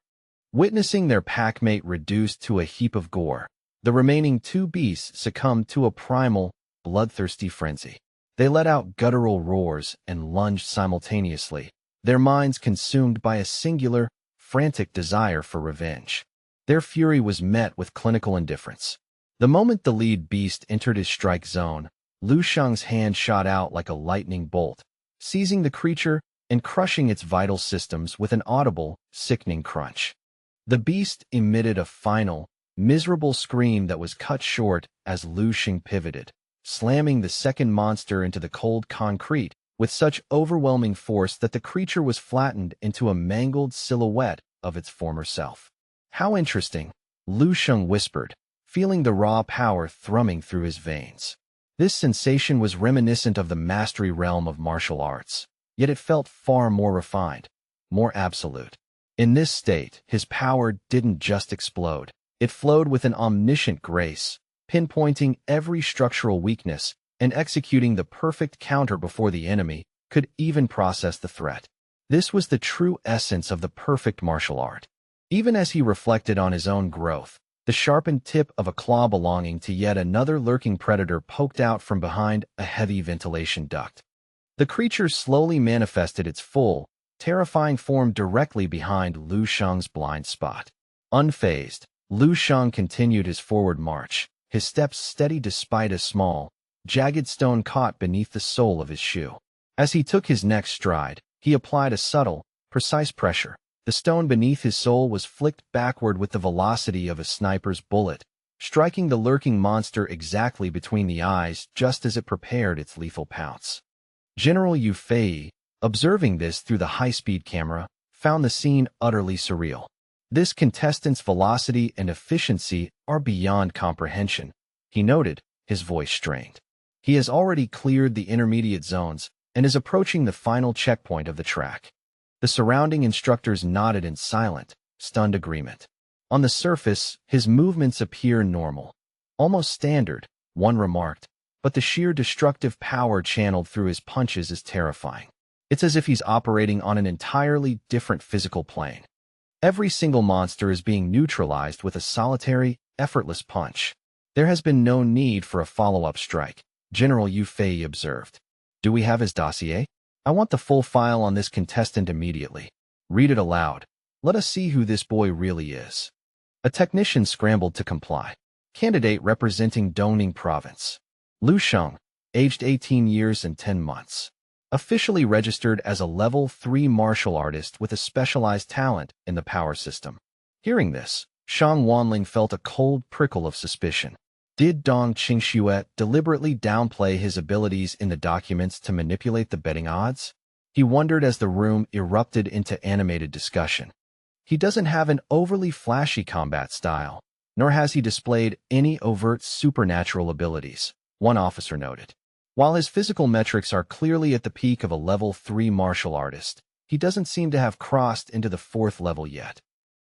Witnessing their packmate reduced to a heap of gore, the remaining 2 beasts succumbed to a primal, bloodthirsty frenzy. They let out guttural roars and lunged simultaneously, their minds consumed by a singular, frantic desire for revenge. Their fury was met with clinical indifference. The moment the lead beast entered his strike zone, Lu Sheng's hand shot out like a lightning bolt, seizing the creature and crushing its vital systems with an audible, sickening crunch. The beast emitted a final, miserable scream that was cut short as Lu Sheng pivoted, slamming the second monster into the cold concrete with such overwhelming force that the creature was flattened into a mangled silhouette of its former self. How interesting, Lu Sheng whispered, feeling the raw power thrumming through his veins. This sensation was reminiscent of the mastery realm of martial arts, yet it felt far more refined, more absolute. In this state, his power didn't just explode. It flowed with an omniscient grace, pinpointing every structural weakness and executing the perfect counter before the enemy could even process the threat. This was the true essence of the perfect martial art. Even as he reflected on his own growth, the sharpened tip of a claw belonging to yet another lurking predator poked out from behind a heavy ventilation duct. The creature slowly manifested its full, terrifying form directly behind Lu Sheng's blind spot. Unfazed, Lu Sheng continued his forward march, his steps steady despite a small, jagged stone caught beneath the sole of his shoe. As he took his next stride, he applied a subtle, precise pressure. The stone beneath his sole was flicked backward with the velocity of a sniper's bullet, striking the lurking monster exactly between the eyes just as it prepared its lethal pounce. General Yu Fei, observing this through the high-speed camera, found the scene utterly surreal. This contestant's velocity and efficiency are beyond comprehension, he noted, his voice strained. He has already cleared the intermediate zones and is approaching the final checkpoint of the track. The surrounding instructors nodded in silent, stunned agreement. On the surface, his movements appear normal, almost standard, one remarked, but the sheer destructive power channeled through his punches is terrifying. It's as if he's operating on an entirely different physical plane. Every single monster is being neutralized with a solitary, effortless punch. There has been no need for a follow-up strike, General Yu Fei observed. Do we have his dossier? I want the full file on this contestant immediately. Read it aloud. Let us see who this boy really is. A technician scrambled to comply. Candidate representing Dongning Province. Lu Sheng, aged 18 years and 10 months. Officially registered as a level 3 martial artist with a specialized talent in the power system. Hearing this, Shang Wanling felt a cold prickle of suspicion. Did Dong Qingxuet deliberately downplay his abilities in the documents to manipulate the betting odds? He wondered as the room erupted into animated discussion. He doesn't have an overly flashy combat style, nor has he displayed any overt supernatural abilities, one officer noted. While his physical metrics are clearly at the peak of a level 3 martial artist, he doesn't seem to have crossed into the 4th level yet.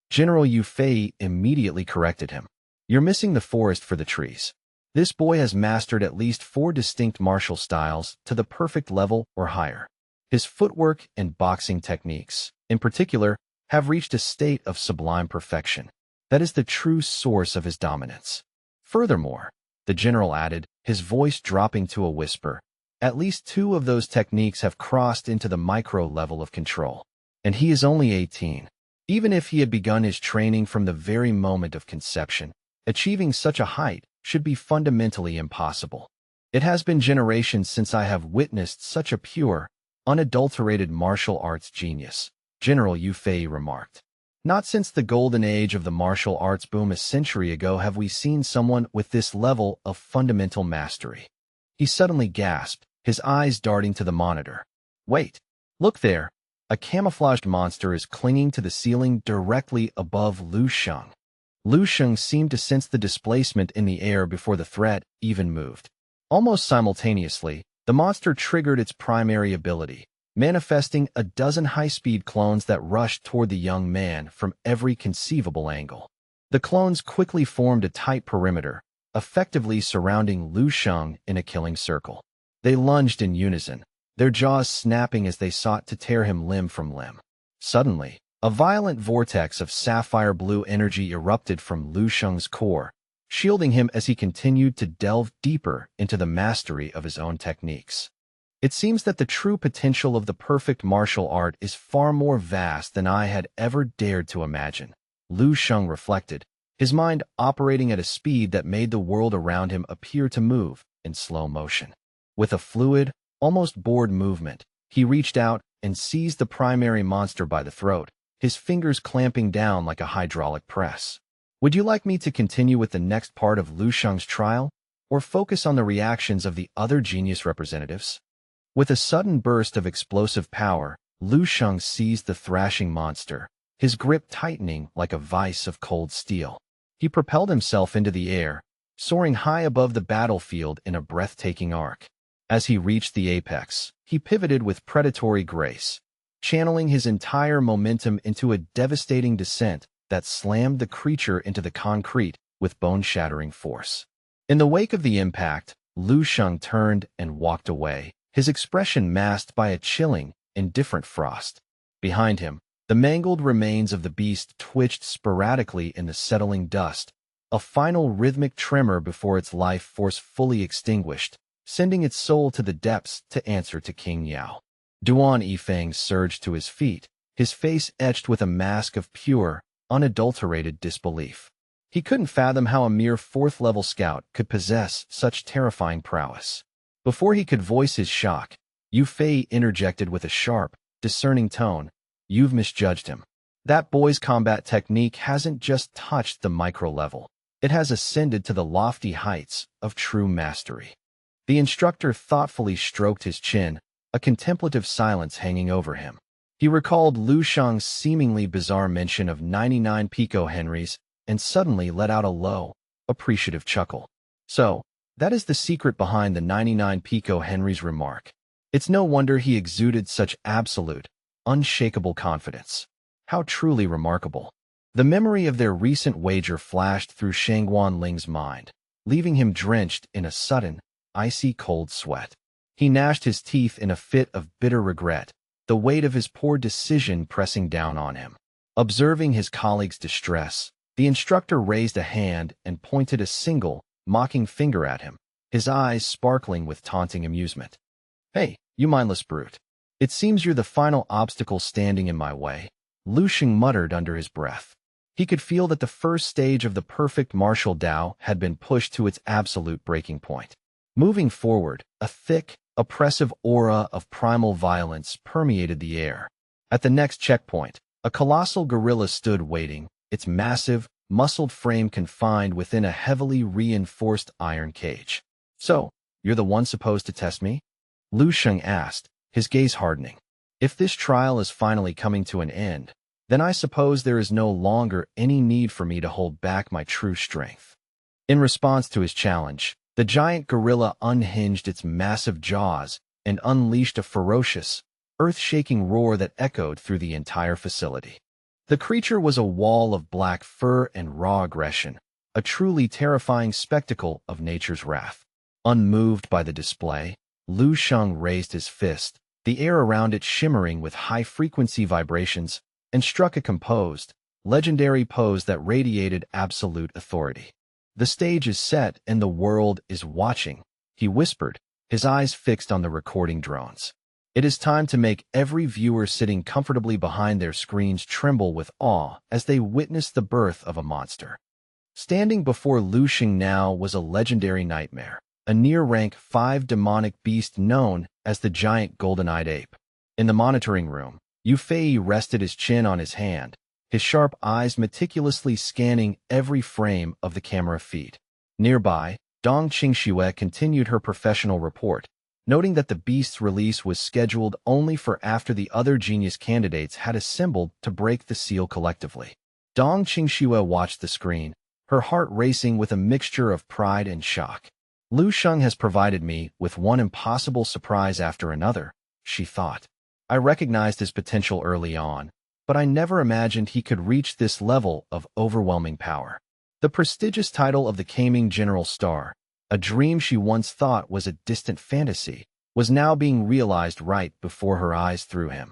General Yu Fei immediately corrected him. You're missing the forest for the trees. This boy has mastered at least 4 distinct martial styles to the perfect level or higher. His footwork and boxing techniques, in particular, have reached a state of sublime perfection. That is the true source of his dominance. Furthermore, the general added, his voice dropping to a whisper, at least 2 of those techniques have crossed into the micro level of control. And he is only 18. Even if he had begun his training from the very moment of conception, achieving such a height should be fundamentally impossible. It has been generations since I have witnessed such a pure, unadulterated martial arts genius, General Yu Fei remarked. Not since the golden age of the martial arts boom a century ago have we seen someone with this level of fundamental mastery. He suddenly gasped, his eyes darting to the monitor. Wait, look there. A camouflaged monster is clinging to the ceiling directly above Lu Sheng. Lu Sheng seemed to sense the displacement in the air before the threat even moved. Almost simultaneously, the monster triggered its primary ability, manifesting a dozen high-speed clones that rushed toward the young man from every conceivable angle. The clones quickly formed a tight perimeter, effectively surrounding Lu Sheng in a killing circle. They lunged in unison, their jaws snapping as they sought to tear him limb from limb. Suddenly, a violent vortex of sapphire blue energy erupted from Lu Sheng's core, shielding him as he continued to delve deeper into the mastery of his own techniques. It seems that the true potential of the perfect martial art is far more vast than I had ever dared to imagine, Lu Sheng reflected, his mind operating at a speed that made the world around him appear to move in slow motion. With a fluid, almost bored movement, he reached out and seized the primary monster by the throat, his fingers clamping down like a hydraulic press. Would you like me to continue with the next part of Lu Sheng's trial, or focus on the reactions of the other genius representatives? With a sudden burst of explosive power, Lu Sheng seized the thrashing monster, his grip tightening like a vise of cold steel. He propelled himself into the air, soaring high above the battlefield in a breathtaking arc. As he reached the apex, he pivoted with predatory grace, channeling his entire momentum into a devastating descent that slammed the creature into the concrete with bone-shattering force. In the wake of the impact, Lu Sheng turned and walked away, his expression masked by a chilling, indifferent frost. Behind him, the mangled remains of the beast twitched sporadically in the settling dust, a final rhythmic tremor before its life force fully extinguished, sending its soul to the depths to answer to King Yao. Duan Yifeng surged to his feet, his face etched with a mask of pure, unadulterated disbelief. He couldn't fathom how a mere 4th-level scout could possess such terrifying prowess. Before he could voice his shock, Yu Fei interjected with a sharp, discerning tone. You've misjudged him. That boy's combat technique hasn't just touched the micro level. It has ascended to the lofty heights of true mastery. The instructor thoughtfully stroked his chin, a contemplative silence hanging over him. He recalled Lu Shang's seemingly bizarre mention of 99 pico henries and suddenly let out a low, appreciative chuckle. So, that is the secret behind the 99 pico henries remark. It's no wonder he exuded such absolute, unshakable confidence. How truly remarkable. The memory of their recent wager flashed through Shangguan Ling's mind, leaving him drenched in a sudden, icy cold sweat. He gnashed his teeth in a fit of bitter regret, the weight of his poor decision pressing down on him. Observing his colleague's distress, the instructor raised a hand and pointed a single, mocking finger at him, his eyes sparkling with taunting amusement. Hey, you mindless brute. It seems you're the final obstacle standing in my way, Lu Sheng muttered under his breath. He could feel that the first stage of the perfect martial Tao had been pushed to its absolute breaking point. Moving forward, a thick, oppressive aura of primal violence permeated the air. At the next checkpoint, a colossal gorilla stood waiting, its massive, muscled frame confined within a heavily reinforced iron cage. So, you're the one supposed to test me? Lu Sheng asked, his gaze hardening. If this trial is finally coming to an end, then I suppose there is no longer any need for me to hold back my true strength. In response to his challenge, the giant gorilla unhinged its massive jaws and unleashed a ferocious, earth-shaking roar that echoed through the entire facility. The creature was a wall of black fur and raw aggression, a truly terrifying spectacle of nature's wrath. Unmoved by the display, Lu Sheng raised his fist, the air around it shimmering with high-frequency vibrations, and struck a composed, legendary pose that radiated absolute authority. The stage is set and the world is watching, he whispered, his eyes fixed on the recording drones. It is time to make every viewer sitting comfortably behind their screens tremble with awe as they witness the birth of a monster. Standing before Lu Sheng now was a legendary nightmare, a near-rank 5 demonic beast known as the giant golden-eyed ape. In the monitoring room, Yu Fei rested his chin on his hand, his sharp eyes meticulously scanning every frame of the camera feed. Nearby, Dong Qingxue continued her professional report, noting that the beast's release was scheduled only for after the other genius candidates had assembled to break the seal collectively. Dong Qingxue watched the screen, her heart racing with a mixture of pride and shock. Lu Sheng has provided me with one impossible surprise after another, she thought. I recognized his potential early on, but I never imagined he could reach this level of overwhelming power. The prestigious title of the Kaming General Star, a dream she once thought was a distant fantasy, was now being realized right before her eyes through him.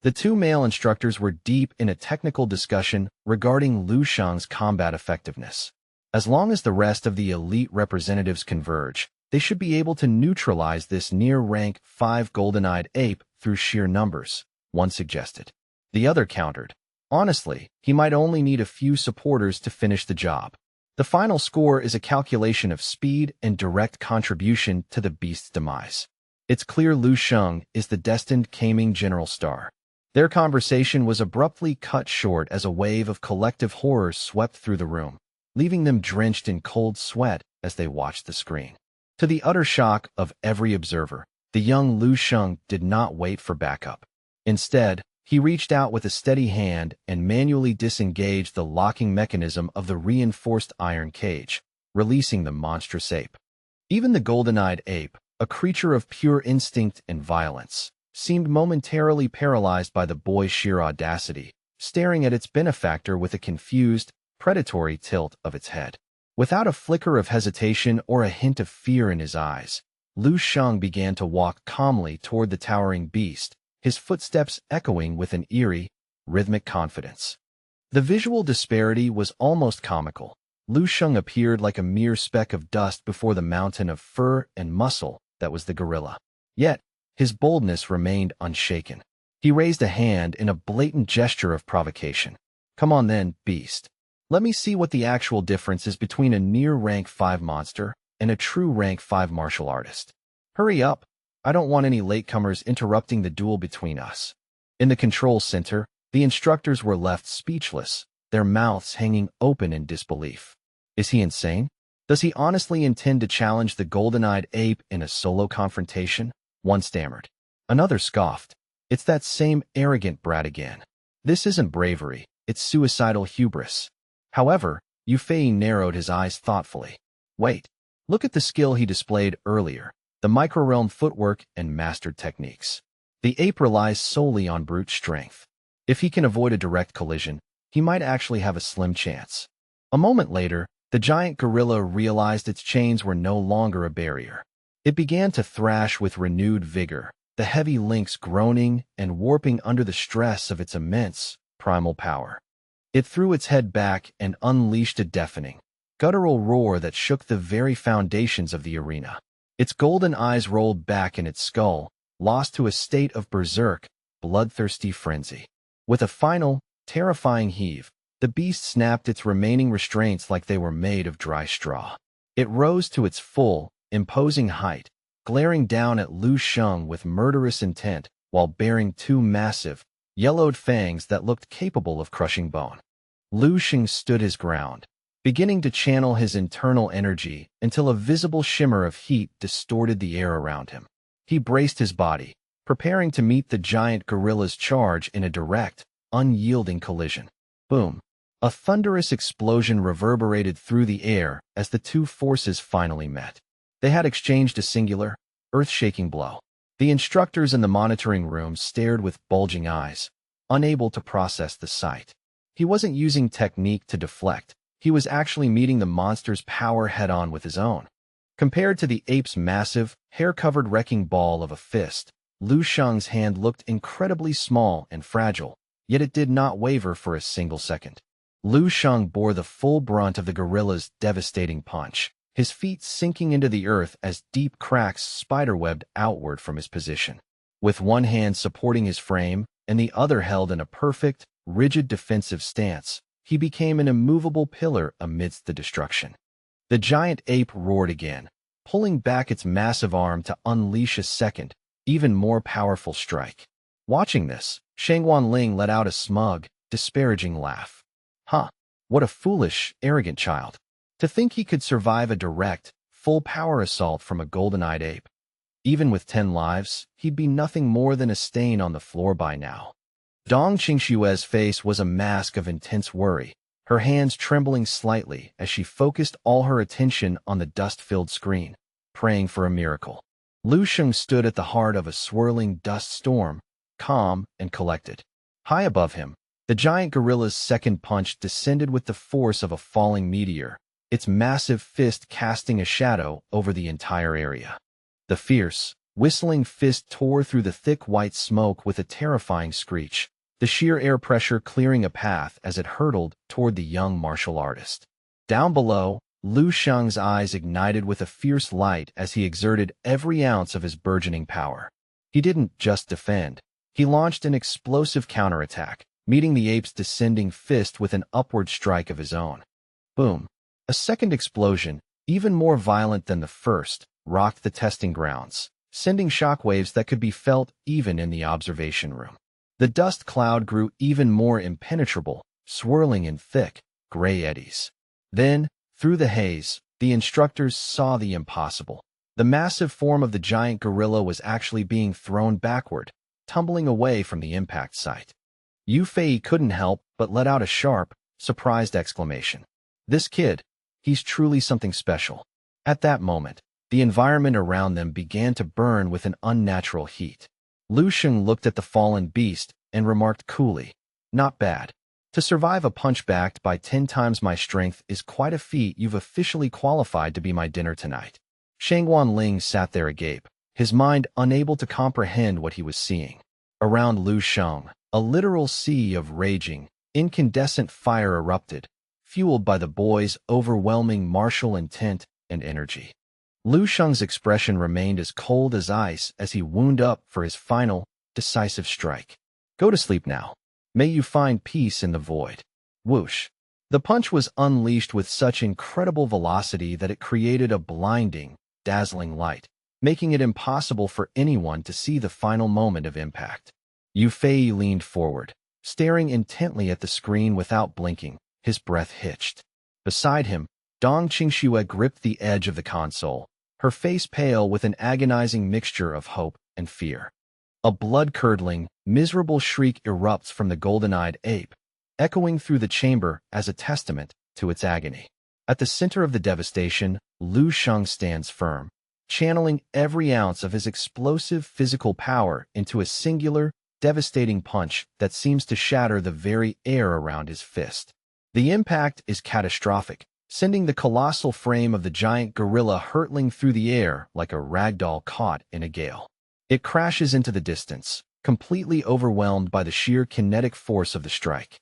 The two male instructors were deep in a technical discussion regarding Lu Sheng's combat effectiveness. As long as the rest of the elite representatives converge, they should be able to neutralize this near-rank 5 golden-eyed ape through sheer numbers, one suggested. The other countered. Honestly, he might only need a few supporters to finish the job. The final score is a calculation of speed and direct contribution to the beast's demise. It's clear Lu Sheng is the destined Kaming General Star. Their conversation was abruptly cut short as a wave of collective horror swept through the room, leaving them drenched in cold sweat as they watched the screen. To the utter shock of every observer, the young Lu Sheng did not wait for backup. Instead, he reached out with a steady hand and manually disengaged the locking mechanism of the reinforced iron cage, releasing the monstrous ape. Even the golden-eyed ape, a creature of pure instinct and violence, seemed momentarily paralyzed by the boy's sheer audacity, staring at its benefactor with a confused, predatory tilt of its head. Without a flicker of hesitation or a hint of fear in his eyes, Lu Sheng began to walk calmly toward the towering beast, his footsteps echoing with an eerie, rhythmic confidence. The visual disparity was almost comical. Lu Sheng appeared like a mere speck of dust before the mountain of fur and muscle that was the gorilla. Yet, his boldness remained unshaken. He raised a hand in a blatant gesture of provocation. Come on then, beast. Let me see what the actual difference is between a near rank 5 monster and a true rank 5 martial artist. Hurry up. I don't want any latecomers interrupting the duel between us. In the control center, the instructors were left speechless, their mouths hanging open in disbelief. Is he insane? Does he honestly intend to challenge the golden-eyed ape in a solo confrontation? One stammered. Another scoffed. It's that same arrogant brat again. This isn't bravery, it's suicidal hubris. However, Yufei narrowed his eyes thoughtfully. Wait, look at the skill he displayed earlier, the microrealm footwork and mastered techniques. The ape relies solely on brute strength. If he can avoid a direct collision, he might actually have a slim chance. A moment later, the giant gorilla realized its chains were no longer a barrier. It began to thrash with renewed vigor, the heavy links groaning and warping under the stress of its immense, primal power. It threw its head back and unleashed a deafening, guttural roar that shook the very foundations of the arena. Its golden eyes rolled back in its skull, lost to a state of berserk, bloodthirsty frenzy. With a final, terrifying heave, the beast snapped its remaining restraints like they were made of dry straw. It rose to its full, imposing height, glaring down at Lu Sheng with murderous intent while bearing two massive, yellowed fangs that looked capable of crushing bone. Lu Sheng stood his ground, beginning to channel his internal energy until a visible shimmer of heat distorted the air around him. He braced his body, preparing to meet the giant gorilla's charge in a direct, unyielding collision. Boom! A thunderous explosion reverberated through the air as the two forces finally met. They had exchanged a singular, earth-shaking blow. The instructors in the monitoring room stared with bulging eyes, unable to process the sight. He wasn't using technique to deflect. He was actually meeting the monster's power head-on with his own. Compared to the ape's massive, hair-covered wrecking ball of a fist, Lu Sheng's hand looked incredibly small and fragile, yet it did not waver for a single second. Lu Sheng bore the full brunt of the gorilla's devastating punch, his feet sinking into the earth as deep cracks spiderwebbed outward from his position. With one hand supporting his frame and the other held in a perfect, rigid defensive stance, he became an immovable pillar amidst the destruction. The giant ape roared again, pulling back its massive arm to unleash a second, even more powerful strike. Watching this, Shangwan Ling let out a smug, disparaging laugh. Huh, what a foolish, arrogant child. To think he could survive a direct, full-power assault from a golden-eyed ape. Even with 10 lives, he'd be nothing more than a stain on the floor by now. Dong Qingshue's face was a mask of intense worry, her hands trembling slightly as she focused all her attention on the dust-filled screen, praying for a miracle. Lu Sheng stood at the heart of a swirling dust storm, calm and collected. High above him, the giant gorilla's second punch descended with the force of a falling meteor, its massive fist casting a shadow over the entire area. The fierce, whistling fist tore through the thick white smoke with a terrifying screech, the sheer air pressure clearing a path as it hurtled toward the young martial artist. Down below, Lu Sheng's eyes ignited with a fierce light as he exerted every ounce of his burgeoning power. He didn't just defend. He launched an explosive counterattack, meeting the ape's descending fist with an upward strike of his own. Boom! A second explosion, even more violent than the first, rocked the testing grounds, sending shockwaves that could be felt even in the observation room. The dust cloud grew even more impenetrable, swirling in thick, gray eddies. Then, through the haze, the instructors saw the impossible. The massive form of the giant gorilla was actually being thrown backward, tumbling away from the impact site. Yufei couldn't help but let out a sharp, surprised exclamation. This kid, he's truly something special. At that moment, the environment around them began to burn with an unnatural heat. Lu Sheng looked at the fallen beast and remarked coolly, "Not bad. To survive a punch backed by 10 times my strength is quite a feat. You've officially qualified to be my dinner tonight." Shangwan Ling sat there agape, his mind unable to comprehend what he was seeing. Around Lu Sheng, a literal sea of raging, incandescent fire erupted, fueled by the boy's overwhelming martial intent and energy. Lu Sheng's expression remained as cold as ice as he wound up for his final, decisive strike. "Go to sleep now. May you find peace in the void." Whoosh! The punch was unleashed with such incredible velocity that it created a blinding, dazzling light, making it impossible for anyone to see the final moment of impact. Yu Fei leaned forward, staring intently at the screen without blinking, his breath hitched. Beside him, Dong Qingxue gripped the edge of the console, her face pale with an agonizing mixture of hope and fear. A blood-curdling, miserable shriek erupts from the golden-eyed ape, echoing through the chamber as a testament to its agony. At the center of the devastation, Lu Sheng stands firm, channeling every ounce of his explosive physical power into a singular, devastating punch that seems to shatter the very air around his fist. The impact is catastrophic, sending the colossal frame of the giant gorilla hurtling through the air like a ragdoll caught in a gale. It crashes into the distance, completely overwhelmed by the sheer kinetic force of the strike.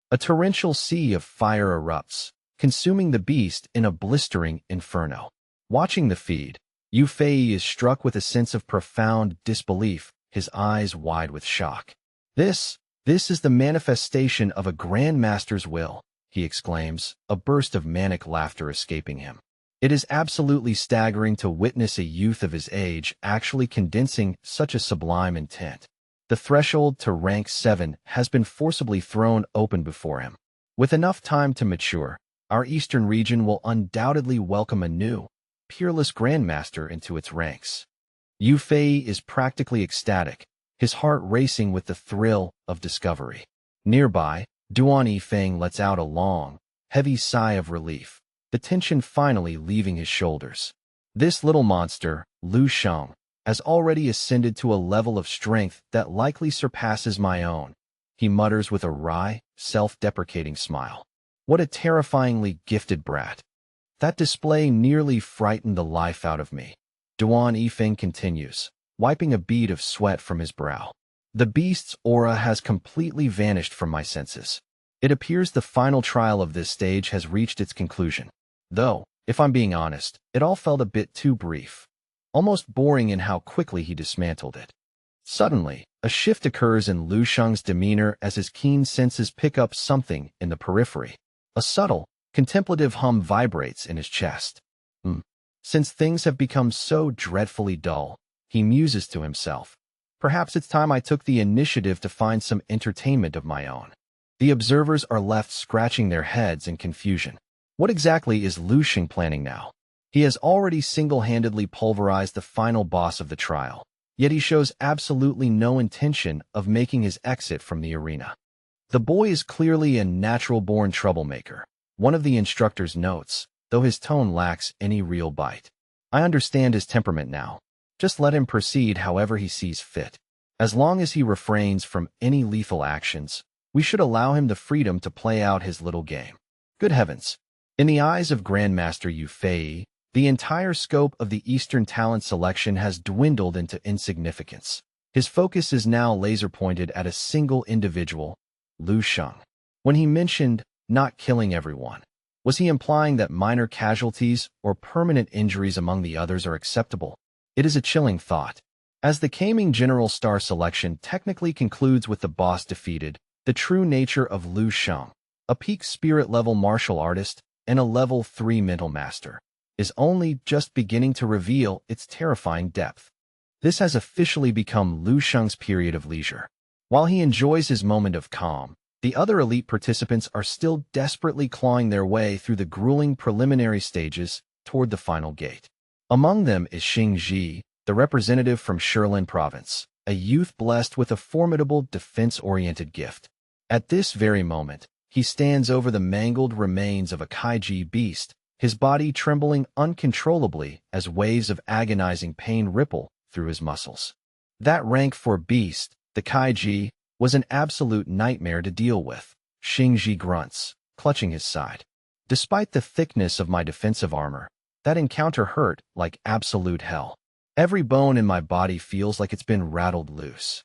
A torrential sea of fire erupts, consuming the beast in a blistering inferno. Watching the feed, Yu Fei is struck with a sense of profound disbelief, his eyes wide with shock. This is the manifestation of a grandmaster's will, he exclaims, a burst of manic laughter escaping him. It is absolutely staggering to witness a youth of his age actually condensing such a sublime intent. The threshold to rank 7 has been forcibly thrown open before him. With enough time to mature, our eastern region will undoubtedly welcome a new, peerless grandmaster into its ranks. Yu Fei is practically ecstatic, his heart racing with the thrill of discovery. Nearby, Duan Yifeng lets out a long, heavy sigh of relief, the tension finally leaving his shoulders. This little monster, Lu Sheng, has already ascended to a level of strength that likely surpasses my own, he mutters with a wry, self-deprecating smile. What a terrifyingly gifted brat. That display nearly frightened the life out of me. Duan Yifeng continues, wiping a bead of sweat from his brow. The beast's aura has completely vanished from my senses. It appears the final trial of this stage has reached its conclusion. Though, if I'm being honest, it all felt a bit too brief. Almost boring in how quickly he dismantled it. Suddenly, a shift occurs in Lu Sheng's demeanor as his keen senses pick up something in the periphery. A subtle, contemplative hum vibrates in his chest. Since things have become so dreadfully dull, he muses to himself. Perhaps it's time I took the initiative to find some entertainment of my own. The observers are left scratching their heads in confusion. What exactly is Lu Sheng planning now? He has already single-handedly pulverized the final boss of the trial, yet he shows absolutely no intention of making his exit from the arena. The boy is clearly a natural-born troublemaker, one of the instructor's notes, though his tone lacks any real bite. I understand his temperament now. Just let him proceed however he sees fit. As long as he refrains from any lethal actions, we should allow him the freedom to play out his little game. Good heavens! In the eyes of Grandmaster Yu Fei, the entire scope of the Eastern talent selection has dwindled into insignificance. His focus is now laser-pointed at a single individual, Lu Sheng. When he mentioned not killing everyone, was he implying that minor casualties or permanent injuries among the others are acceptable? It is a chilling thought. As the Kaming General Star selection technically concludes with the boss defeated, the true nature of Lu Sheng, a peak spirit-level martial artist and a level 3 mental master, is only just beginning to reveal its terrifying depth. This has officially become Lu Sheng's period of leisure. While he enjoys his moment of calm, the other elite participants are still desperately clawing their way through the grueling preliminary stages toward the final gate. Among them is Xing Ji, the representative from Shilin Province, a youth blessed with a formidable defense-oriented gift. At this very moment, he stands over the mangled remains of a kaiji beast, his body trembling uncontrollably as waves of agonizing pain ripple through his muscles. That rank 4 beast, the kaiji, was an absolute nightmare to deal with, Xing Ji grunts, clutching his side. Despite the thickness of my defensive armor, that encounter hurt like absolute hell. Every bone in my body feels like it's been rattled loose.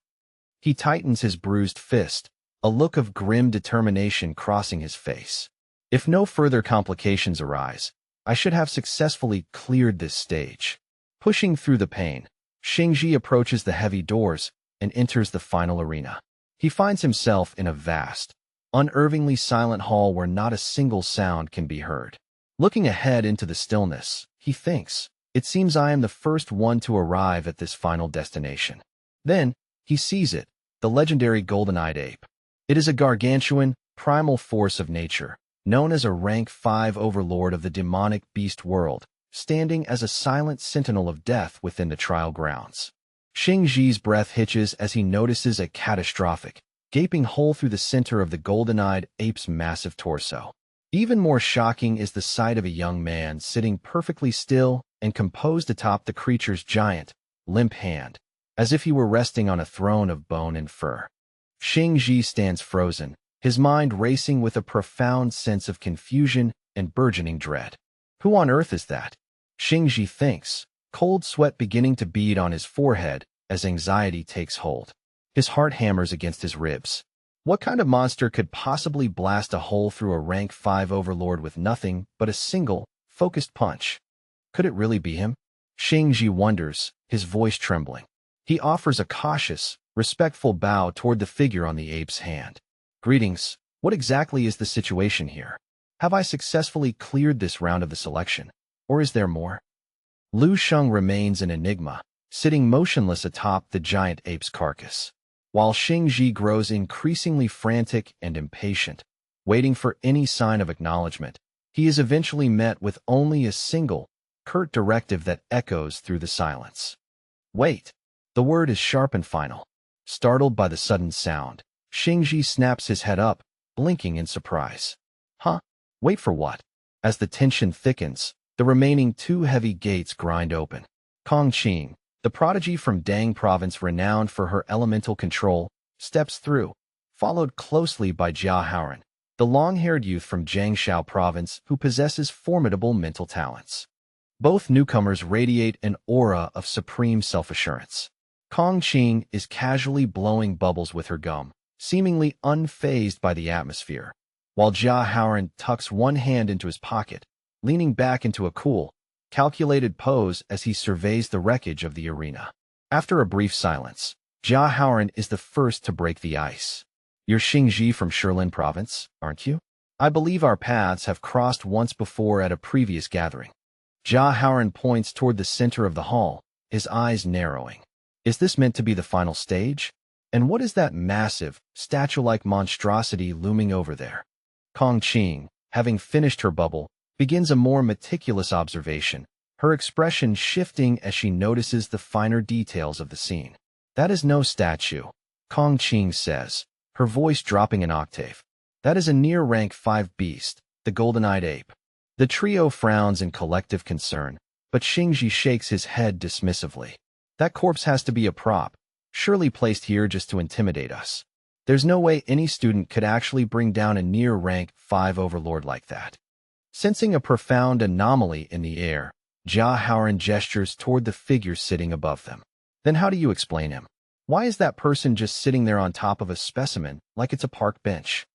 He tightens his bruised fist, a look of grim determination crossing his face. If no further complications arise, I should have successfully cleared this stage. Pushing through the pain, Xingji approaches the heavy doors and enters the final arena. He finds himself in a vast, unnervingly silent hall where not a single sound can be heard. Looking ahead into the stillness, he thinks, It seems I am the first one to arrive at this final destination. Then, he sees it, the legendary golden-eyed ape. It is a gargantuan, primal force of nature, known as a rank 5 overlord of the demonic beast world, standing as a silent sentinel of death within the trial grounds. Xingji's breath hitches as he notices a catastrophic, gaping hole through the center of the golden-eyed ape's massive torso. Even more shocking is the sight of a young man sitting perfectly still and composed atop the creature's giant, limp hand, as if he were resting on a throne of bone and fur. Xingji stands frozen, his mind racing with a profound sense of confusion and burgeoning dread. Who on earth is that? Xingji thinks, cold sweat beginning to bead on his forehead as anxiety takes hold. His heart hammers against his ribs. What kind of monster could possibly blast a hole through a rank 5 overlord with nothing but a single, focused punch? Could it really be him? Xingji wonders, his voice trembling. He offers a cautious, respectful bow toward the figure on the ape's hand. Greetings, what exactly is the situation here? Have I successfully cleared this round of the selection? Or is there more? Lu Sheng remains an enigma, sitting motionless atop the giant ape's carcass, while Xingji grows increasingly frantic and impatient, waiting for any sign of acknowledgement. He is eventually met with only a single, curt directive that echoes through the silence. Wait! The word is sharp and final. Startled by the sudden sound, Xingji snaps his head up, blinking in surprise. Huh? Wait for what? As the tension thickens, the remaining 2 heavy gates grind open. Kongqing, the prodigy from Dang province renowned for her elemental control, steps through, followed closely by Jia Haoran, the long-haired youth from Jiangshao province who possesses formidable mental talents. Both newcomers radiate an aura of supreme self-assurance. Kongqing is casually blowing bubbles with her gum, seemingly unfazed by the atmosphere, while Jia Haoran tucks one hand into his pocket, leaning back into a cool, calculated pose as he surveys the wreckage of the arena. After a brief silence, Jia Haoran is the first to break the ice. You're Xingji from Shilin province, aren't you? I believe our paths have crossed once before at a previous gathering. Jia Haoran points toward the center of the hall, his eyes narrowing. Is this meant to be the final stage? And what is that massive, statue-like monstrosity looming over there? Kongqing, having finished her bubble, begins a more meticulous observation, her expression shifting as she notices the finer details of the scene. That is no statue, Kongqing says, her voice dropping an octave. That is a near rank 5 beast, the golden-eyed ape. The trio frowns in collective concern, but Xingji shakes his head dismissively. That corpse has to be a prop, surely placed here just to intimidate us. There's no way any student could actually bring down a near rank 5 overlord like that. Sensing a profound anomaly in the air, Jia Haoran gestures toward the figure sitting above them. Then how do you explain him? Why is that person just sitting there on top of a specimen like it's a park bench?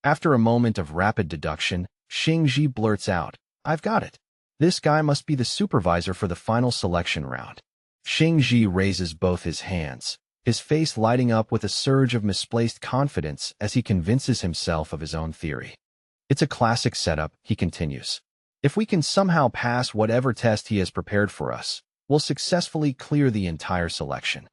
After a moment of rapid deduction, Xingji blurts out, I've got it. This guy must be the supervisor for the final selection round. Xingji raises both his hands, his face lighting up with a surge of misplaced confidence as he convinces himself of his own theory. It's a classic setup, he continues. If we can somehow pass whatever test he has prepared for us, we'll successfully clear the entire selection.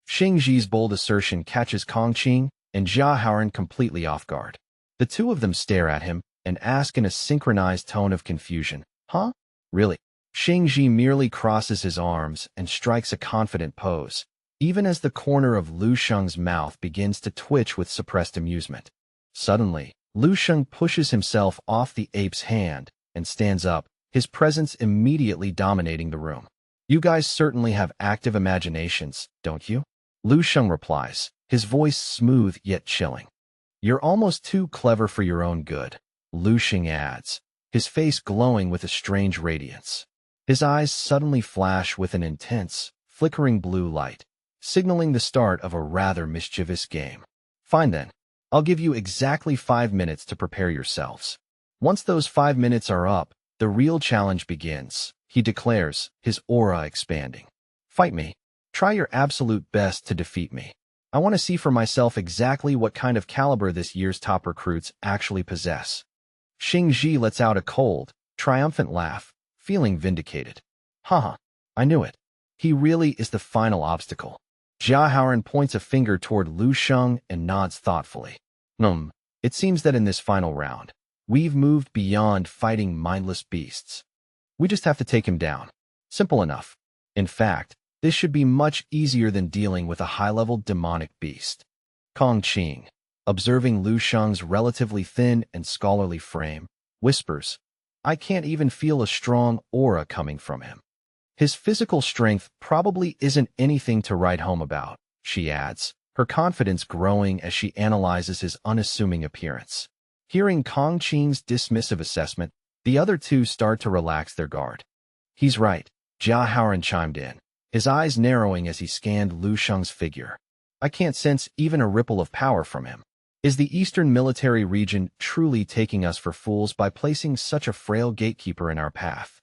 Xingji's bold assertion catches Kongqing and Jia Haoran completely off guard. The two of them stare at him and ask in a synchronized tone of confusion, Huh? Really? Xingji merely crosses his arms and strikes a confident pose, even as the corner of Lu Sheng's mouth begins to twitch with suppressed amusement. Suddenly, Lu Sheng pushes himself off the ape's hand and stands up, his presence immediately dominating the room. You guys certainly have active imaginations, don't you? Lu Sheng replies, his voice smooth yet chilling. You're almost too clever for your own good, Lu Sheng adds, his face glowing with a strange radiance. His eyes suddenly flash with an intense, flickering blue light, signaling the start of a rather mischievous game. Fine then. I'll give you exactly 5 minutes to prepare yourselves. Once those 5 minutes are up, the real challenge begins, he declares, his aura expanding. Fight me. Try your absolute best to defeat me. I want to see for myself exactly what kind of caliber this year's top recruits actually possess. Xingji lets out a cold, triumphant laugh, feeling vindicated. Haha. I knew it. He really is the final obstacle. Jiahaoran points a finger toward Lu Sheng and nods thoughtfully. It seems that in this final round, we've moved beyond fighting mindless beasts. We just have to take him down. Simple enough. In fact, this should be much easier than dealing with a high-level demonic beast. Kong Qing, observing Lu Sheng's relatively thin and scholarly frame, whispers, I can't even feel a strong aura coming from him. His physical strength probably isn't anything to write home about, she adds, her confidence growing as she analyzes his unassuming appearance. Hearing Kong Qing's dismissive assessment, the other two start to relax their guard. He's right, Jiahaoran chimed in, his eyes narrowing as he scanned Lu Sheng's figure. I can't sense even a ripple of power from him. Is the Eastern military region truly taking us for fools by placing such a frail gatekeeper in our path?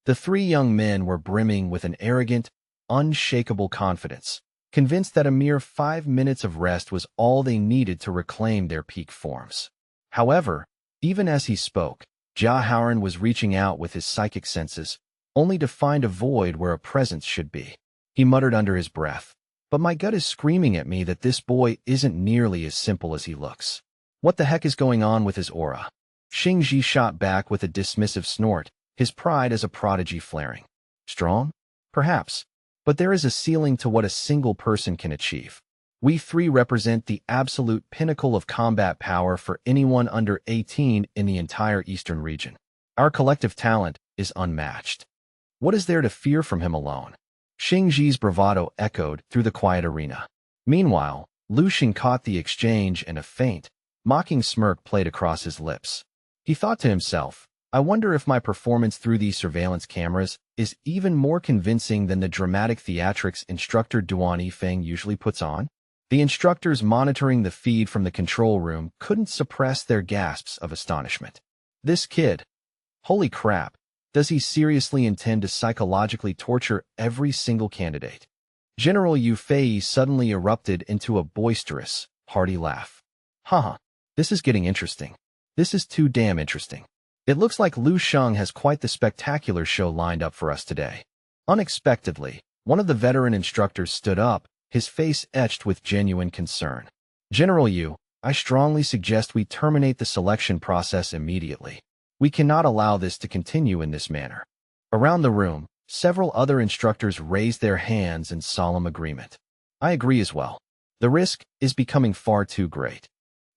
The three young men were brimming with an arrogant, unshakable confidence, convinced that a mere 5 minutes of rest was all they needed to reclaim their peak forms. However, even as he spoke, Jiahaoran was reaching out with his psychic senses, only to find a void where a presence should be. He muttered under his breath, but my gut is screaming at me that this boy isn't nearly as simple as he looks. What the heck is going on with his aura? Xingji shot back with a dismissive snort, his pride as a prodigy flaring. Strong? Perhaps. But there is a ceiling to what a single person can achieve. We three represent the absolute pinnacle of combat power for anyone under 18 in the entire Eastern region. Our collective talent is unmatched. What is there to fear from him alone? Xingji's bravado echoed through the quiet arena. Meanwhile, Lu Xing caught the exchange and a faint, mocking smirk played across his lips. He thought to himself, I wonder if my performance through these surveillance cameras is even more convincing than the dramatic theatrics instructor Duan Yifeng usually puts on? The instructors monitoring the feed from the control room couldn't suppress their gasps of astonishment. This kid, holy crap, does he seriously intend to psychologically torture every single candidate? General Yu Fei suddenly erupted into a boisterous, hearty laugh. Haha, this is getting interesting. This is too damn interesting. It looks like Lu Sheng has quite the spectacular show lined up for us today. Unexpectedly, one of the veteran instructors stood up, his face etched with genuine concern. General Yu, I strongly suggest we terminate the selection process immediately. We cannot allow this to continue in this manner. Around the room, several other instructors raised their hands in solemn agreement. I agree as well. The risk is becoming far too great.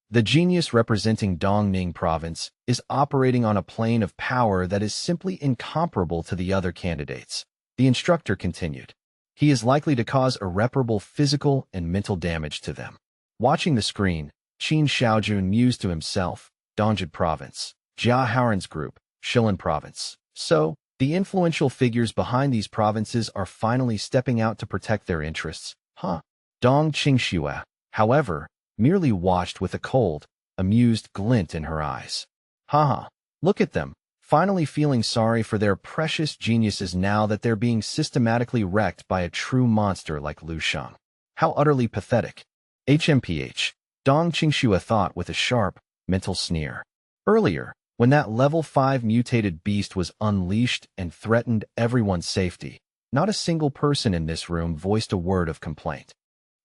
The genius representing Dongning province is operating on a plane of power that is simply incomparable to the other candidates. The instructor continued. He is likely to cause irreparable physical and mental damage to them. Watching the screen, Qin Xiaojun mused to himself, Dongjin province, Jiahaoran's group, Shilin province. So, the influential figures behind these provinces are finally stepping out to protect their interests, huh? Dong Qingxue, however, merely watched with a cold, amused glint in her eyes. Haha, look at them, finally feeling sorry for their precious geniuses now that they're being systematically wrecked by a true monster like Lu Sheng. How utterly pathetic. HMPH, Dong Qingxue thought with a sharp, mental sneer. Earlier, when that level 5 mutated beast was unleashed and threatened everyone's safety, not a single person in this room voiced a word of complaint.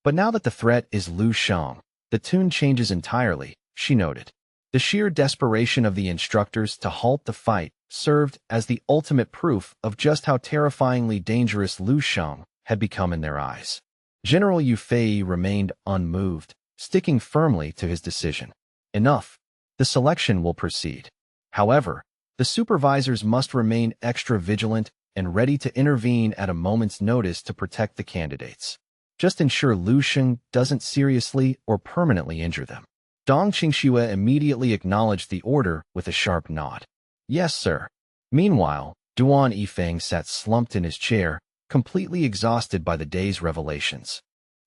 But now that the threat is Lu Sheng, the tune changes entirely, she noted. The sheer desperation of the instructors to halt the fight served as the ultimate proof of just how terrifyingly dangerous Lu Sheng had become in their eyes. General Yu Fei remained unmoved, sticking firmly to his decision. Enough. The selection will proceed. However, the supervisors must remain extra vigilant and ready to intervene at a moment's notice to protect the candidates. Just ensure Lu Sheng doesn't seriously or permanently injure them. Dong Qingxue immediately acknowledged the order with a sharp nod. Yes, sir. Meanwhile, Duan Yifeng sat slumped in his chair, completely exhausted by the day's revelations.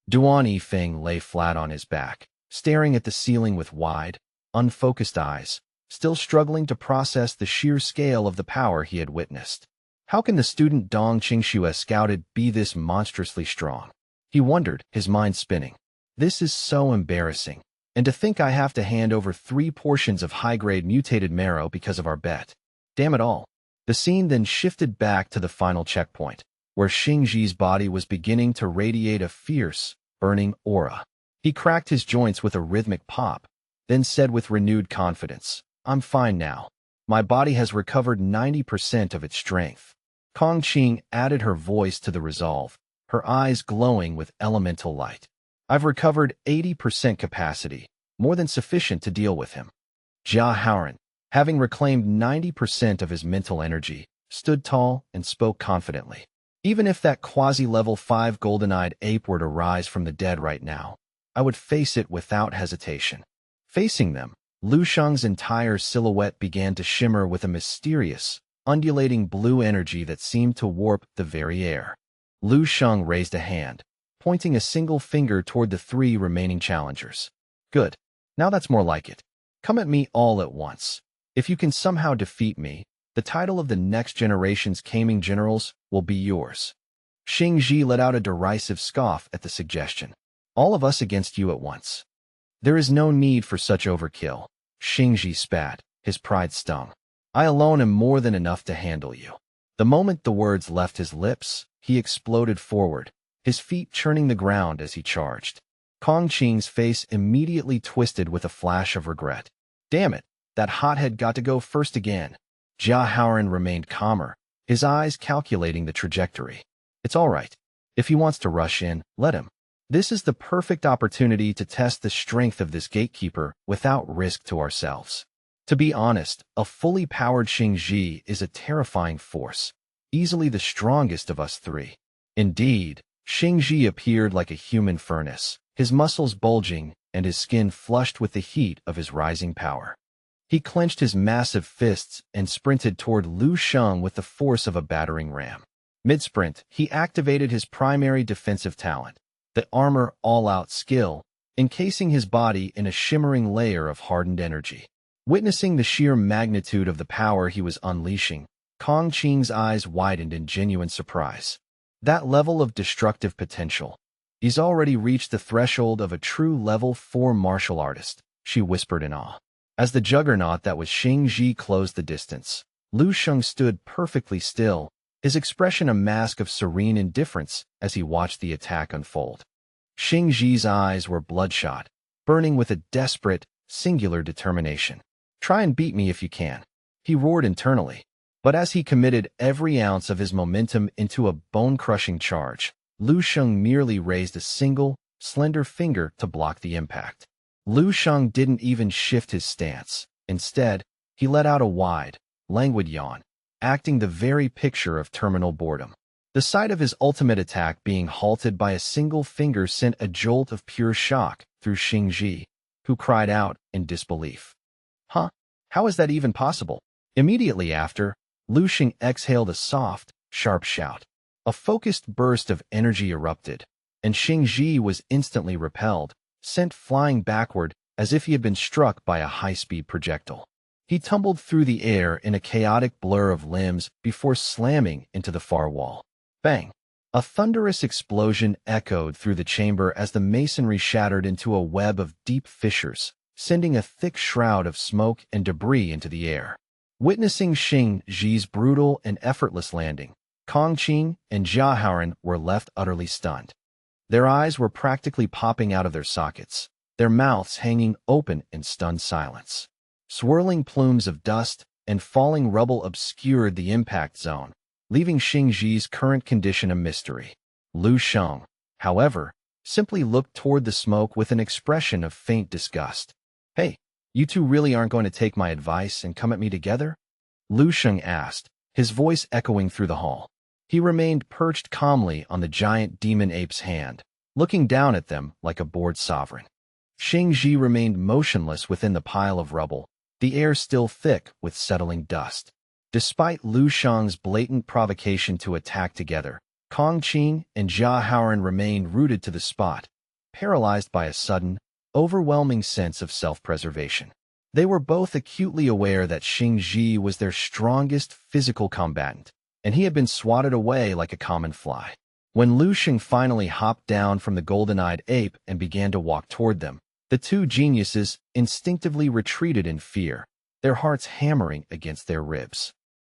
Duan Yifeng lay flat on his back, staring at the ceiling with wide, unfocused eyes, still struggling to process the sheer scale of the power he had witnessed. How can the student Dong Qingxue scouted be this monstrously strong? He wondered, his mind spinning. This is so embarrassing. And to think I have to hand over 3 portions of high-grade mutated marrow because of our bet. Damn it all. The scene then shifted back to the final checkpoint. where Xingji's body was beginning to radiate a fierce, burning aura. He cracked his joints with a rhythmic pop, then said with renewed confidence, "I'm fine now. My body has recovered 90% of its strength." Kong Qing added her voice to the resolve, her eyes glowing with elemental light. "I've recovered 80% capacity, more than sufficient to deal with him." Jia Haoran, having reclaimed 90% of his mental energy, stood tall and spoke confidently. "Even if that quasi-level 5 golden-eyed ape were to rise from the dead right now, I would face it without hesitation." Facing them, Lu Sheng's entire silhouette began to shimmer with a mysterious, undulating blue energy that seemed to warp the very air. Lu Sheng raised a hand, pointing a single finger toward the 3 remaining challengers. "Good. Now that's more like it. Come at me all at once. If you can somehow defeat me, the title of the next generation's Kaming generals will be yours." Xingji let out a derisive scoff at the suggestion. "All of us against you at once." "There is no need for such overkill," Xingji spat, his pride stung. "I alone am more than enough to handle you." The moment the words left his lips, he exploded forward, his feet churning the ground as he charged. Kong Qing's face immediately twisted with a flash of regret. "Damn it, that hothead got to go first again." Jia Haoran remained calmer, his eyes calculating the trajectory. "It's all right. If he wants to rush in, let him. This is the perfect opportunity to test the strength of this gatekeeper without risk to ourselves." To be honest, a fully powered Xingji is a terrifying force, easily the strongest of us 3. Indeed, Xingji appeared like a human furnace, his muscles bulging and his skin flushed with the heat of his rising power. He clenched his massive fists and sprinted toward Lu Sheng with the force of a battering ram. Mid-sprint, he activated his primary defensive talent, the armor all-out skill, encasing his body in a shimmering layer of hardened energy. Witnessing the sheer magnitude of the power he was unleashing, Kong Qing's eyes widened in genuine surprise. That level of destructive potential. "He's already reached the threshold of a true level 4 martial artist," she whispered in awe. As the juggernaut that was Xingji closed the distance, Lu Sheng stood perfectly still, his expression a mask of serene indifference as he watched the attack unfold. Xingji's eyes were bloodshot, burning with a desperate, singular determination. "Try and beat me if you can," he roared internally. But as he committed every ounce of his momentum into a bone-crushing charge, Lu Sheng merely raised a single, slender finger to block the impact. Lu Sheng didn't even shift his stance. Instead, he let out a wide, languid yawn, acting the very picture of terminal boredom. The sight of his ultimate attack being halted by a single finger sent a jolt of pure shock through Xingji, who cried out in disbelief. "Huh? How is that even possible?" Immediately after, Lu Sheng exhaled a soft, sharp shout. A focused burst of energy erupted, and Xingji was instantly repelled, sent flying backward as if he had been struck by a high-speed projectile. He tumbled through the air in a chaotic blur of limbs before slamming into the far wall. Bang! A thunderous explosion echoed through the chamber as the masonry shattered into a web of deep fissures, sending a thick shroud of smoke and debris into the air. Witnessing Xingji's brutal and effortless landing, Kong Qing and Jia Haoran were left utterly stunned. Their eyes were practically popping out of their sockets, their mouths hanging open in stunned silence. Swirling plumes of dust and falling rubble obscured the impact zone, leaving Xingji's current condition a mystery. Lu Sheng, however, simply looked toward the smoke with an expression of faint disgust. "Hey, you two really aren't going to take my advice and come at me together?" Lu Sheng asked, his voice echoing through the hall. He remained perched calmly on the giant demon ape's hand, looking down at them like a bored sovereign. Xingji remained motionless within the pile of rubble, the air still thick with settling dust. Despite Lu Sheng's blatant provocation to attack together, Kong Qing and Jia Haoran remained rooted to the spot, paralyzed by a sudden, overwhelming sense of self-preservation. They were both acutely aware that Xingji was their strongest physical combatant, and he had been swatted away like a common fly. When Lu Sheng finally hopped down from the golden-eyed ape and began to walk toward them, the two geniuses instinctively retreated in fear, their hearts hammering against their ribs.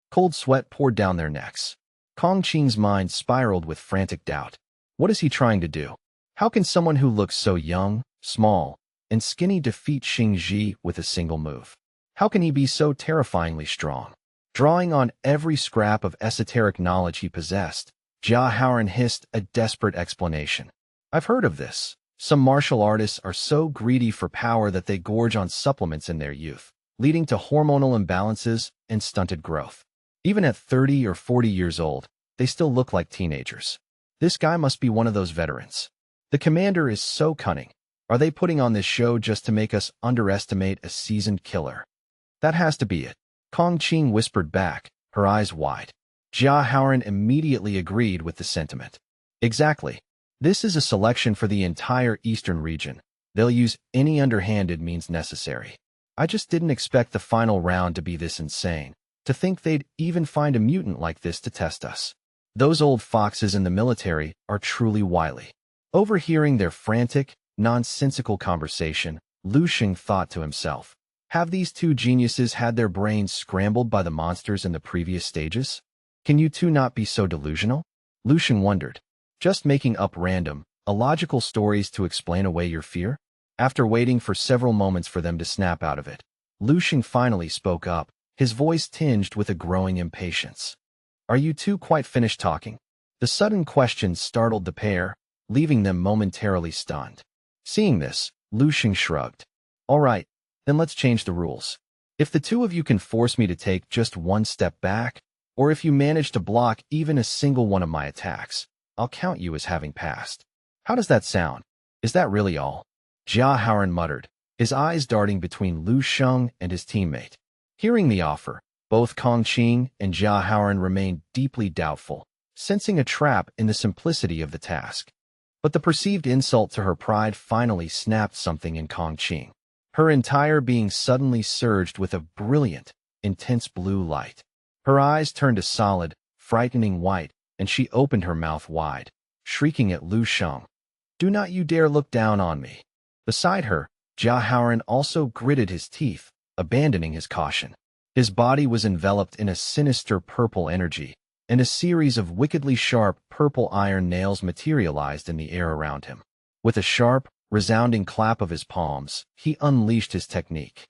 Cold sweat poured down their necks. Kong Qing's mind spiraled with frantic doubt. What is he trying to do? How can someone who looks so young, small, and skinny defeat Xing Ji with a single move? How can he be so terrifyingly strong? Drawing on every scrap of esoteric knowledge he possessed, Jia Haoran hissed a desperate explanation. I've heard of this. Some martial artists are so greedy for power that they gorge on supplements in their youth, leading to hormonal imbalances and stunted growth. Even at 30 or 40 years old, they still look like teenagers. This guy must be one of those veterans. The commander is so cunning. Are they putting on this show just to make us underestimate a seasoned killer? That has to be it. Kong Qing whispered back, her eyes wide. Jia Haoran immediately agreed with the sentiment. Exactly. This is a selection for the entire eastern region. They'll use any underhanded means necessary. I just didn't expect the final round to be this insane. To think they'd even find a mutant like this to test us. Those old foxes in the military are truly wily. Overhearing their frantic, nonsensical conversation, Lu Xing thought to himself, have these two geniuses had their brains scrambled by the monsters in the previous stages? Can you two not be so delusional? Lu Xing wondered. Just making up random, illogical stories to explain away your fear? After waiting for several moments for them to snap out of it, Lu Xing finally spoke up, his voice tinged with a growing impatience. Are you two quite finished talking? The sudden question startled the pair, leaving them momentarily stunned. Seeing this, Lu Xing shrugged. All right, then let's change the rules. If the two of you can force me to take just one step back, or if you manage to block even a single one of my attacks, I'll count you as having passed. How does that sound? Is that really all? Jia Haoran muttered, his eyes darting between Lu Xing and his teammate. Hearing the offer, both Kong Qing and Jia Haoran remained deeply doubtful, sensing a trap in the simplicity of the task. But the perceived insult to her pride finally snapped something in Kong Qing. Her entire being suddenly surged with a brilliant, intense blue light. Her eyes turned a solid, frightening white, and she opened her mouth wide, shrieking at Lu Xing. Do not you dare look down on me. Beside her, Jia Haoran also gritted his teeth, abandoning his caution. His body was enveloped in a sinister purple energy, and a series of wickedly sharp purple iron nails materialized in the air around him. With a sharp, resounding clap of his palms, he unleashed his technique.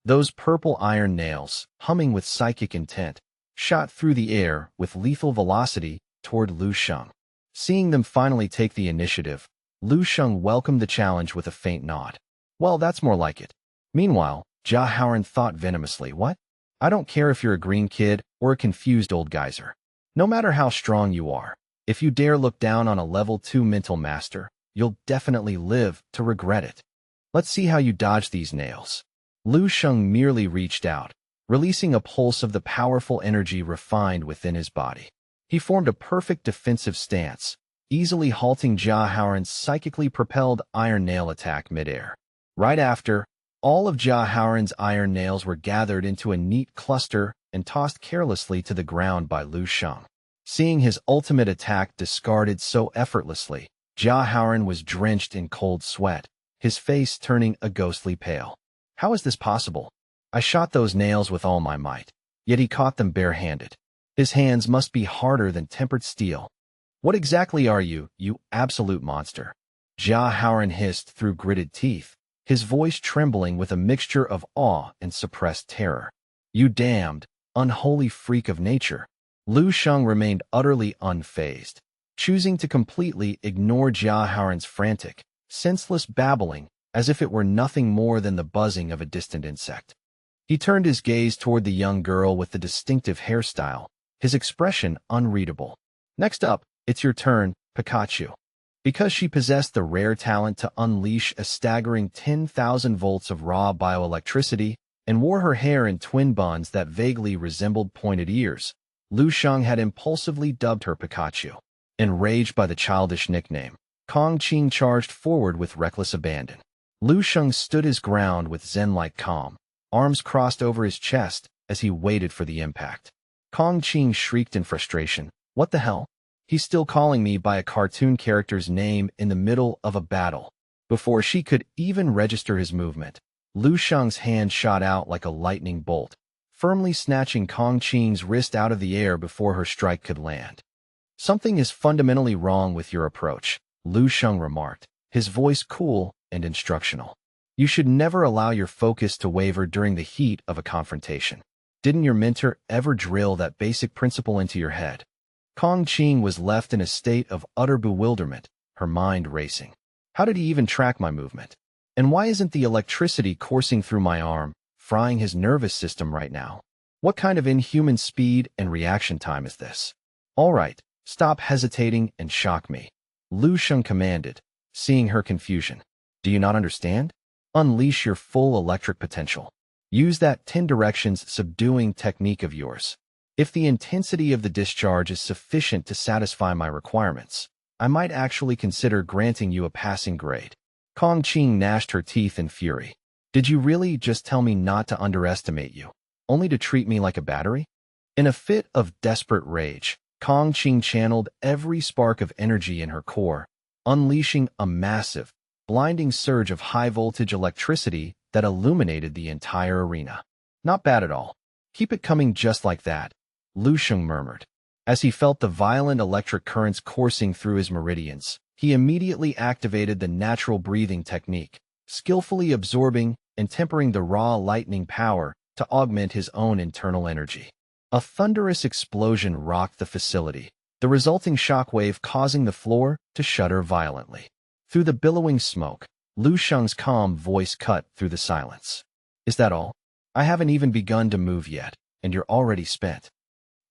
Those purple iron nails, humming with psychic intent, shot through the air with lethal velocity toward Lu Xing. Seeing them finally take the initiative, Lu Xing welcomed the challenge with a faint nod. Well, that's more like it. Meanwhile, Jia Haoran thought venomously, what? I don't care if you're a green kid or a confused old geyser. No matter how strong you are, if you dare look down on a level 2 mental master, you'll definitely live to regret it. Let's see how you dodge these nails. Lu Xing merely reached out, releasing a pulse of the powerful energy refined within his body. He formed a perfect defensive stance, easily halting Jia Haoran's psychically propelled iron nail attack midair. Right after, all of Jia Haoran's iron nails were gathered into a neat cluster and tossed carelessly to the ground by Lu Xing. Seeing his ultimate attack discarded so effortlessly, Jia Haoran was drenched in cold sweat, his face turning a ghostly pale. How is this possible? I shot those nails with all my might, yet he caught them barehanded. His hands must be harder than tempered steel. What exactly are you, you absolute monster? Jia Haoran hissed through gritted teeth, his voice trembling with a mixture of awe and suppressed terror. You damned, unholy freak of nature. Lu Xing remained utterly unfazed, choosing to completely ignore Jia Haoran's frantic, senseless babbling as if it were nothing more than the buzzing of a distant insect. He turned his gaze toward the young girl with the distinctive hairstyle, his expression unreadable. Next up, it's your turn, Pikachu. Because she possessed the rare talent to unleash a staggering 10,000 volts of raw bioelectricity and wore her hair in twin buns that vaguely resembled pointed ears, Lu Xing had impulsively dubbed her Pikachu. Enraged by the childish nickname, Kong Qing charged forward with reckless abandon. Lu Xing stood his ground with zen-like calm, arms crossed over his chest as he waited for the impact. Kong Qing shrieked in frustration, "What the hell? He's still calling me by a cartoon character's name in the middle of a battle." Before she could even register his movement, Lu Xing's hand shot out like a lightning bolt, firmly snatching Kong Qing's wrist out of the air before her strike could land. Something is fundamentally wrong with your approach, Lu Sheng remarked, his voice cool and instructional. You should never allow your focus to waver during the heat of a confrontation. Didn't your mentor ever drill that basic principle into your head? Kong Qing was left in a state of utter bewilderment, her mind racing. How did he even track my movement? And why isn't the electricity coursing through my arm, frying his nervous system right now? What kind of inhuman speed and reaction time is this? All right, stop hesitating and shock me, Lu Sheng commanded, seeing her confusion. Do you not understand? Unleash your full electric potential. Use that 10 directions subduing technique of yours. If the intensity of the discharge is sufficient to satisfy my requirements, I might actually consider granting you a passing grade. Kong Qing gnashed her teeth in fury. Did you really just tell me not to underestimate you, only to treat me like a battery? In a fit of desperate rage, Kong Qing channeled every spark of energy in her core, unleashing a massive, blinding surge of high-voltage electricity that illuminated the entire arena. Not bad at all. Keep it coming just like that, Lu Sheng murmured. As he felt the violent electric currents coursing through his meridians, he immediately activated the natural breathing technique, skillfully absorbing and tempering the raw lightning power to augment his own internal energy. A thunderous explosion rocked the facility, the resulting shockwave causing the floor to shudder violently. Through the billowing smoke, Lu Sheng's calm voice cut through the silence. Is that all? I haven't even begun to move yet, and you're already spent.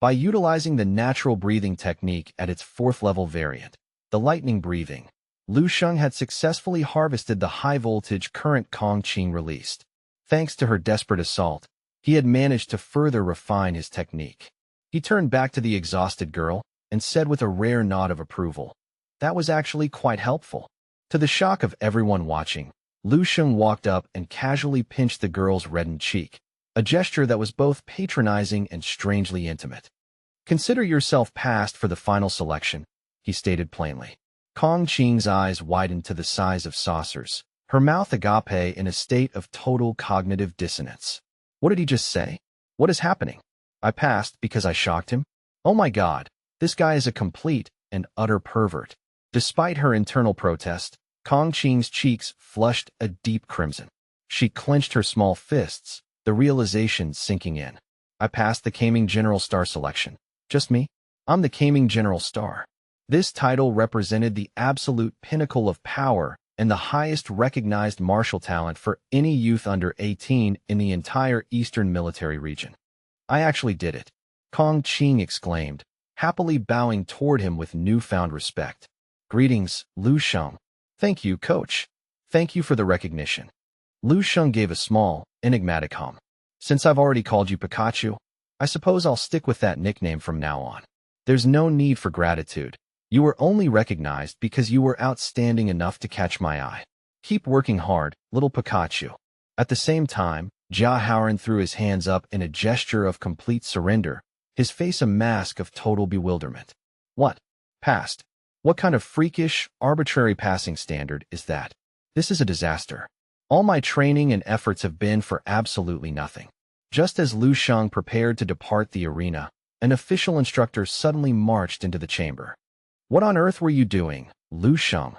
By utilizing the natural breathing technique at its 4th level variant, the lightning breathing, Lu Sheng had successfully harvested the high-voltage current Kong Qing released. Thanks to her desperate assault, he had managed to further refine his technique. He turned back to the exhausted girl and said with a rare nod of approval, "That was actually quite helpful." To the shock of everyone watching, Lu Sheng walked up and casually pinched the girl's reddened cheek, a gesture that was both patronizing and strangely intimate. "Consider yourself passed for the final selection," he stated plainly. Kong Qing's eyes widened to the size of saucers, her mouth agape in a state of total cognitive dissonance. What did he just say? What is happening? I passed because I shocked him? Oh my God, this guy is a complete and utter pervert. Despite her internal protest, Kong Qing's cheeks flushed a deep crimson. She clenched her small fists, the realization sinking in. I passed the Kaming General Star selection. Just me? I'm the Kaming General Star. This title represented the absolute pinnacle of power and the highest recognized martial talent for any youth under 18 in the entire Eastern military region. I actually did it, Kong Qing exclaimed, happily bowing toward him with newfound respect. Greetings, Lu Sheng. Thank you, coach. Thank you for the recognition. Lu Sheng gave a small, enigmatic hum. Since I've already called you Pikachu, I suppose I'll stick with that nickname from now on. There's no need for gratitude. You were only recognized because you were outstanding enough to catch my eye. Keep working hard, little Pikachu. At the same time, Yahello threw his hands up in a gesture of complete surrender, his face a mask of total bewilderment. What? Passed? What kind of freakish, arbitrary passing standard is that? This is a disaster. All my training and efforts have been for absolutely nothing. Just as Lu Sheng prepared to depart the arena, an official instructor suddenly marched into the chamber. What on earth were you doing, Lu Sheng?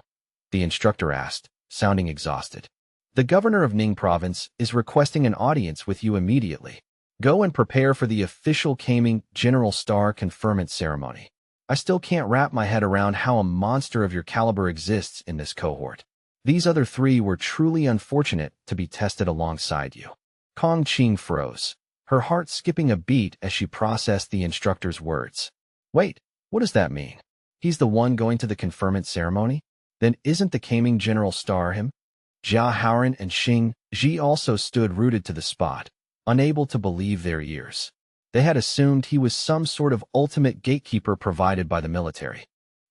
The instructor asked, sounding exhausted. The governor of Ning province is requesting an audience with you immediately. Go and prepare for the official Kaming General Star conferment ceremony. I still can't wrap my head around how a monster of your caliber exists in this cohort. These other 3 were truly unfortunate to be tested alongside you. Kong Qing froze, her heart skipping a beat as she processed the instructor's words. Wait, what does that mean? He's the one going to the conferment ceremony? Then isn't the Kaming General Star him? Yahello and Xing Ji also stood rooted to the spot, unable to believe their ears. They had assumed he was some sort of ultimate gatekeeper provided by the military.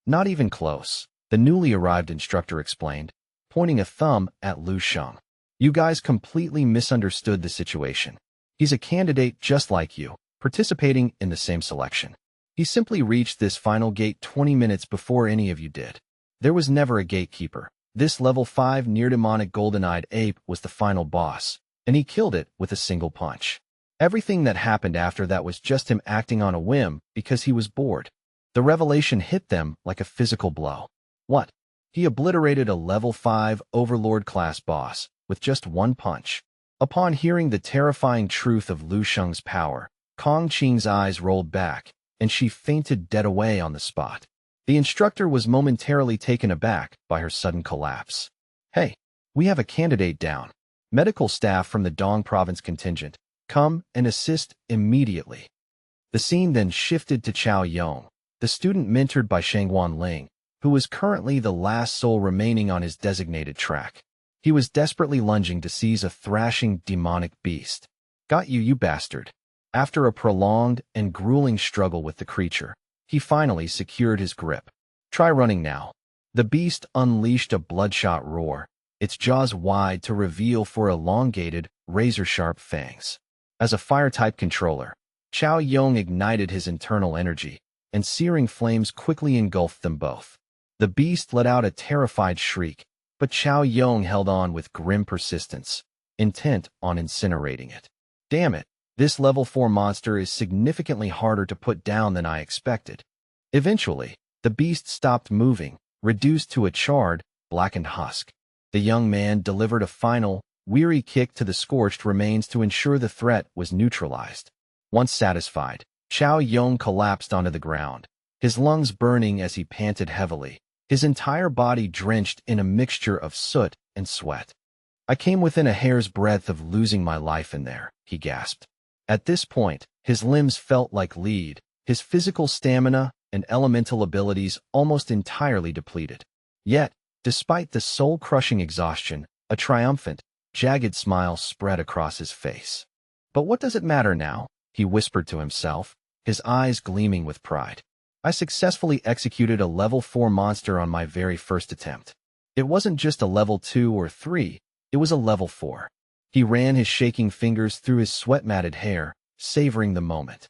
Not even close, the newly arrived instructor explained, pointing a thumb at Lu Sheng. You guys completely misunderstood the situation. He's a candidate just like you, participating in the same selection. He simply reached this final gate 20 minutes before any of you did. There was never a gatekeeper. This level 5 near-demonic golden-eyed ape was the final boss, and he killed it with a single punch. Everything that happened after that was just him acting on a whim because he was bored. The revelation hit them like a physical blow. What? He obliterated a level 5 Overlord class boss with just one punch. Upon hearing the terrifying truth of Lu Sheng's power, Kong Qing's eyes rolled back, and she fainted dead away on the spot. The instructor was momentarily taken aback by her sudden collapse. Hey, we have a candidate down. Medical staff from the Dong province contingent, come and assist immediately. The scene then shifted to Chao Yong, the student mentored by Shangguan Ling, who was currently the last soul remaining on his designated track. He was desperately lunging to seize a thrashing demonic beast. Got you, you bastard. After a prolonged and grueling struggle with the creature, he finally secured his grip. Try running now. The beast unleashed a bloodshot roar, its jaws wide to reveal four elongated, razor-sharp fangs. As a fire-type controller, Chao Yong ignited his internal energy, and searing flames quickly engulfed them both. The beast let out a terrified shriek, but Chao Yong held on with grim persistence, intent on incinerating it. Damn it, this level 4 monster is significantly harder to put down than I expected. Eventually, the beast stopped moving, reduced to a charred, blackened husk. The young man delivered a final, weary kick to the scorched remains to ensure the threat was neutralized. Once satisfied, Chao Yong collapsed onto the ground, his lungs burning as he panted heavily, his entire body drenched in a mixture of soot and sweat. I came within a hair's breadth of losing my life in there, he gasped. At this point, his limbs felt like lead, his physical stamina and elemental abilities almost entirely depleted. Yet, despite the soul-crushing exhaustion, a triumphant, jagged smile spread across his face. But what does it matter now? He whispered to himself, his eyes gleaming with pride. I successfully executed a level 4 monster on my very first attempt. It wasn't just a level 2 or 3, it was a level 4. He ran his shaking fingers through his sweat-matted hair, savoring the moment.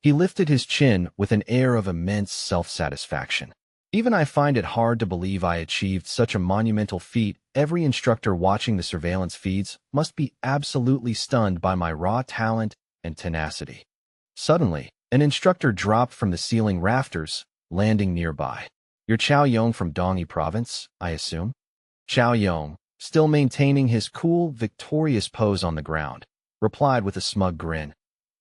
He lifted his chin with an air of immense self-satisfaction. Even I find it hard to believe I achieved such a monumental feat. Every instructor watching the surveillance feeds must be absolutely stunned by my raw talent and tenacity. Suddenly, an instructor dropped from the ceiling rafters, landing nearby. You're Chao Yong from Dongyi province, I assume? Chao Yong, still maintaining his cool, victorious pose on the ground, replied with a smug grin.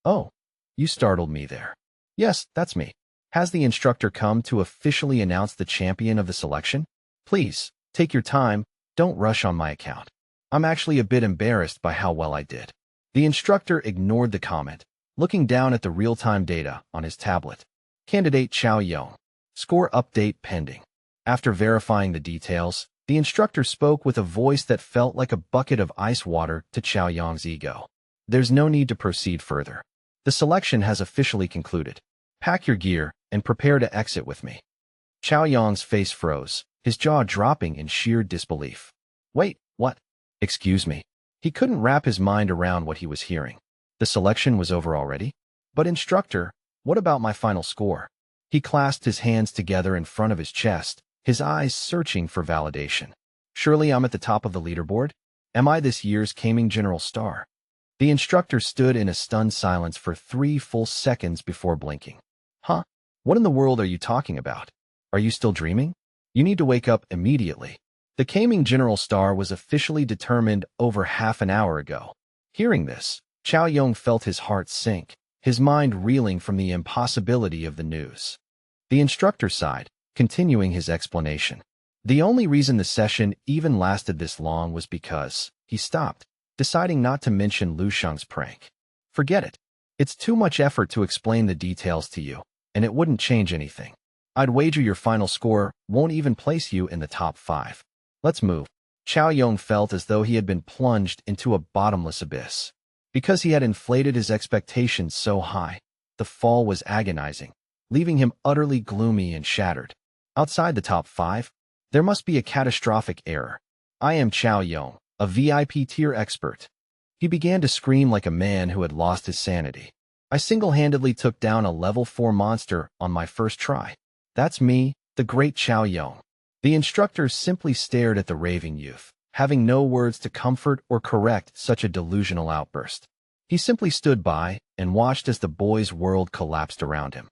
Oh, you startled me there. Yes, that's me. Has the instructor come to officially announce the champion of the selection? Please, take your time, don't rush on my account. I'm actually a bit embarrassed by how well I did. The instructor ignored the comment, looking down at the real-time data on his tablet. Candidate Chao Yong. Score update pending. After verifying the details, the instructor spoke with a voice that felt like a bucket of ice water to Chao Yong's ego. There's no need to proceed further. The selection has officially concluded. Pack your gear and prepare to exit with me. Chao Yong's face froze, his jaw dropping in sheer disbelief. Wait, what? Excuse me. He couldn't wrap his mind around what he was hearing. The selection was over already? But instructor, what about my final score? He clasped his hands together in front of his chest, his eyes searching for validation. Surely I'm at the top of the leaderboard? Am I this year's Gaming General Star? The instructor stood in a stunned silence for 3 full seconds before blinking. Huh? What in the world are you talking about? Are you still dreaming? You need to wake up immediately. The Gaming General Star was officially determined over half an hour ago. Hearing this, Chao Yong felt his heart sink, his mind reeling from the impossibility of the news. The instructor sighed, continuing his explanation. The only reason the session even lasted this long was because he stopped, deciding not to mention Lu Sheng's prank. Forget it. It's too much effort to explain the details to you, and it wouldn't change anything. I'd wager your final score won't even place you in the top 5. Let's move. Chao Yong felt as though he had been plunged into a bottomless abyss. Because he had inflated his expectations so high, the fall was agonizing, leaving him utterly gloomy and shattered. Outside the top 5, there must be a catastrophic error. I am Chao Yong, a VIP tier expert. He began to scream like a man who had lost his sanity. I single-handedly took down a level 4 monster on my first try. That's me, the great Chao Yong. The instructor simply stared at the raving youth, having no words to comfort or correct such a delusional outburst. He simply stood by and watched as the boy's world collapsed around him.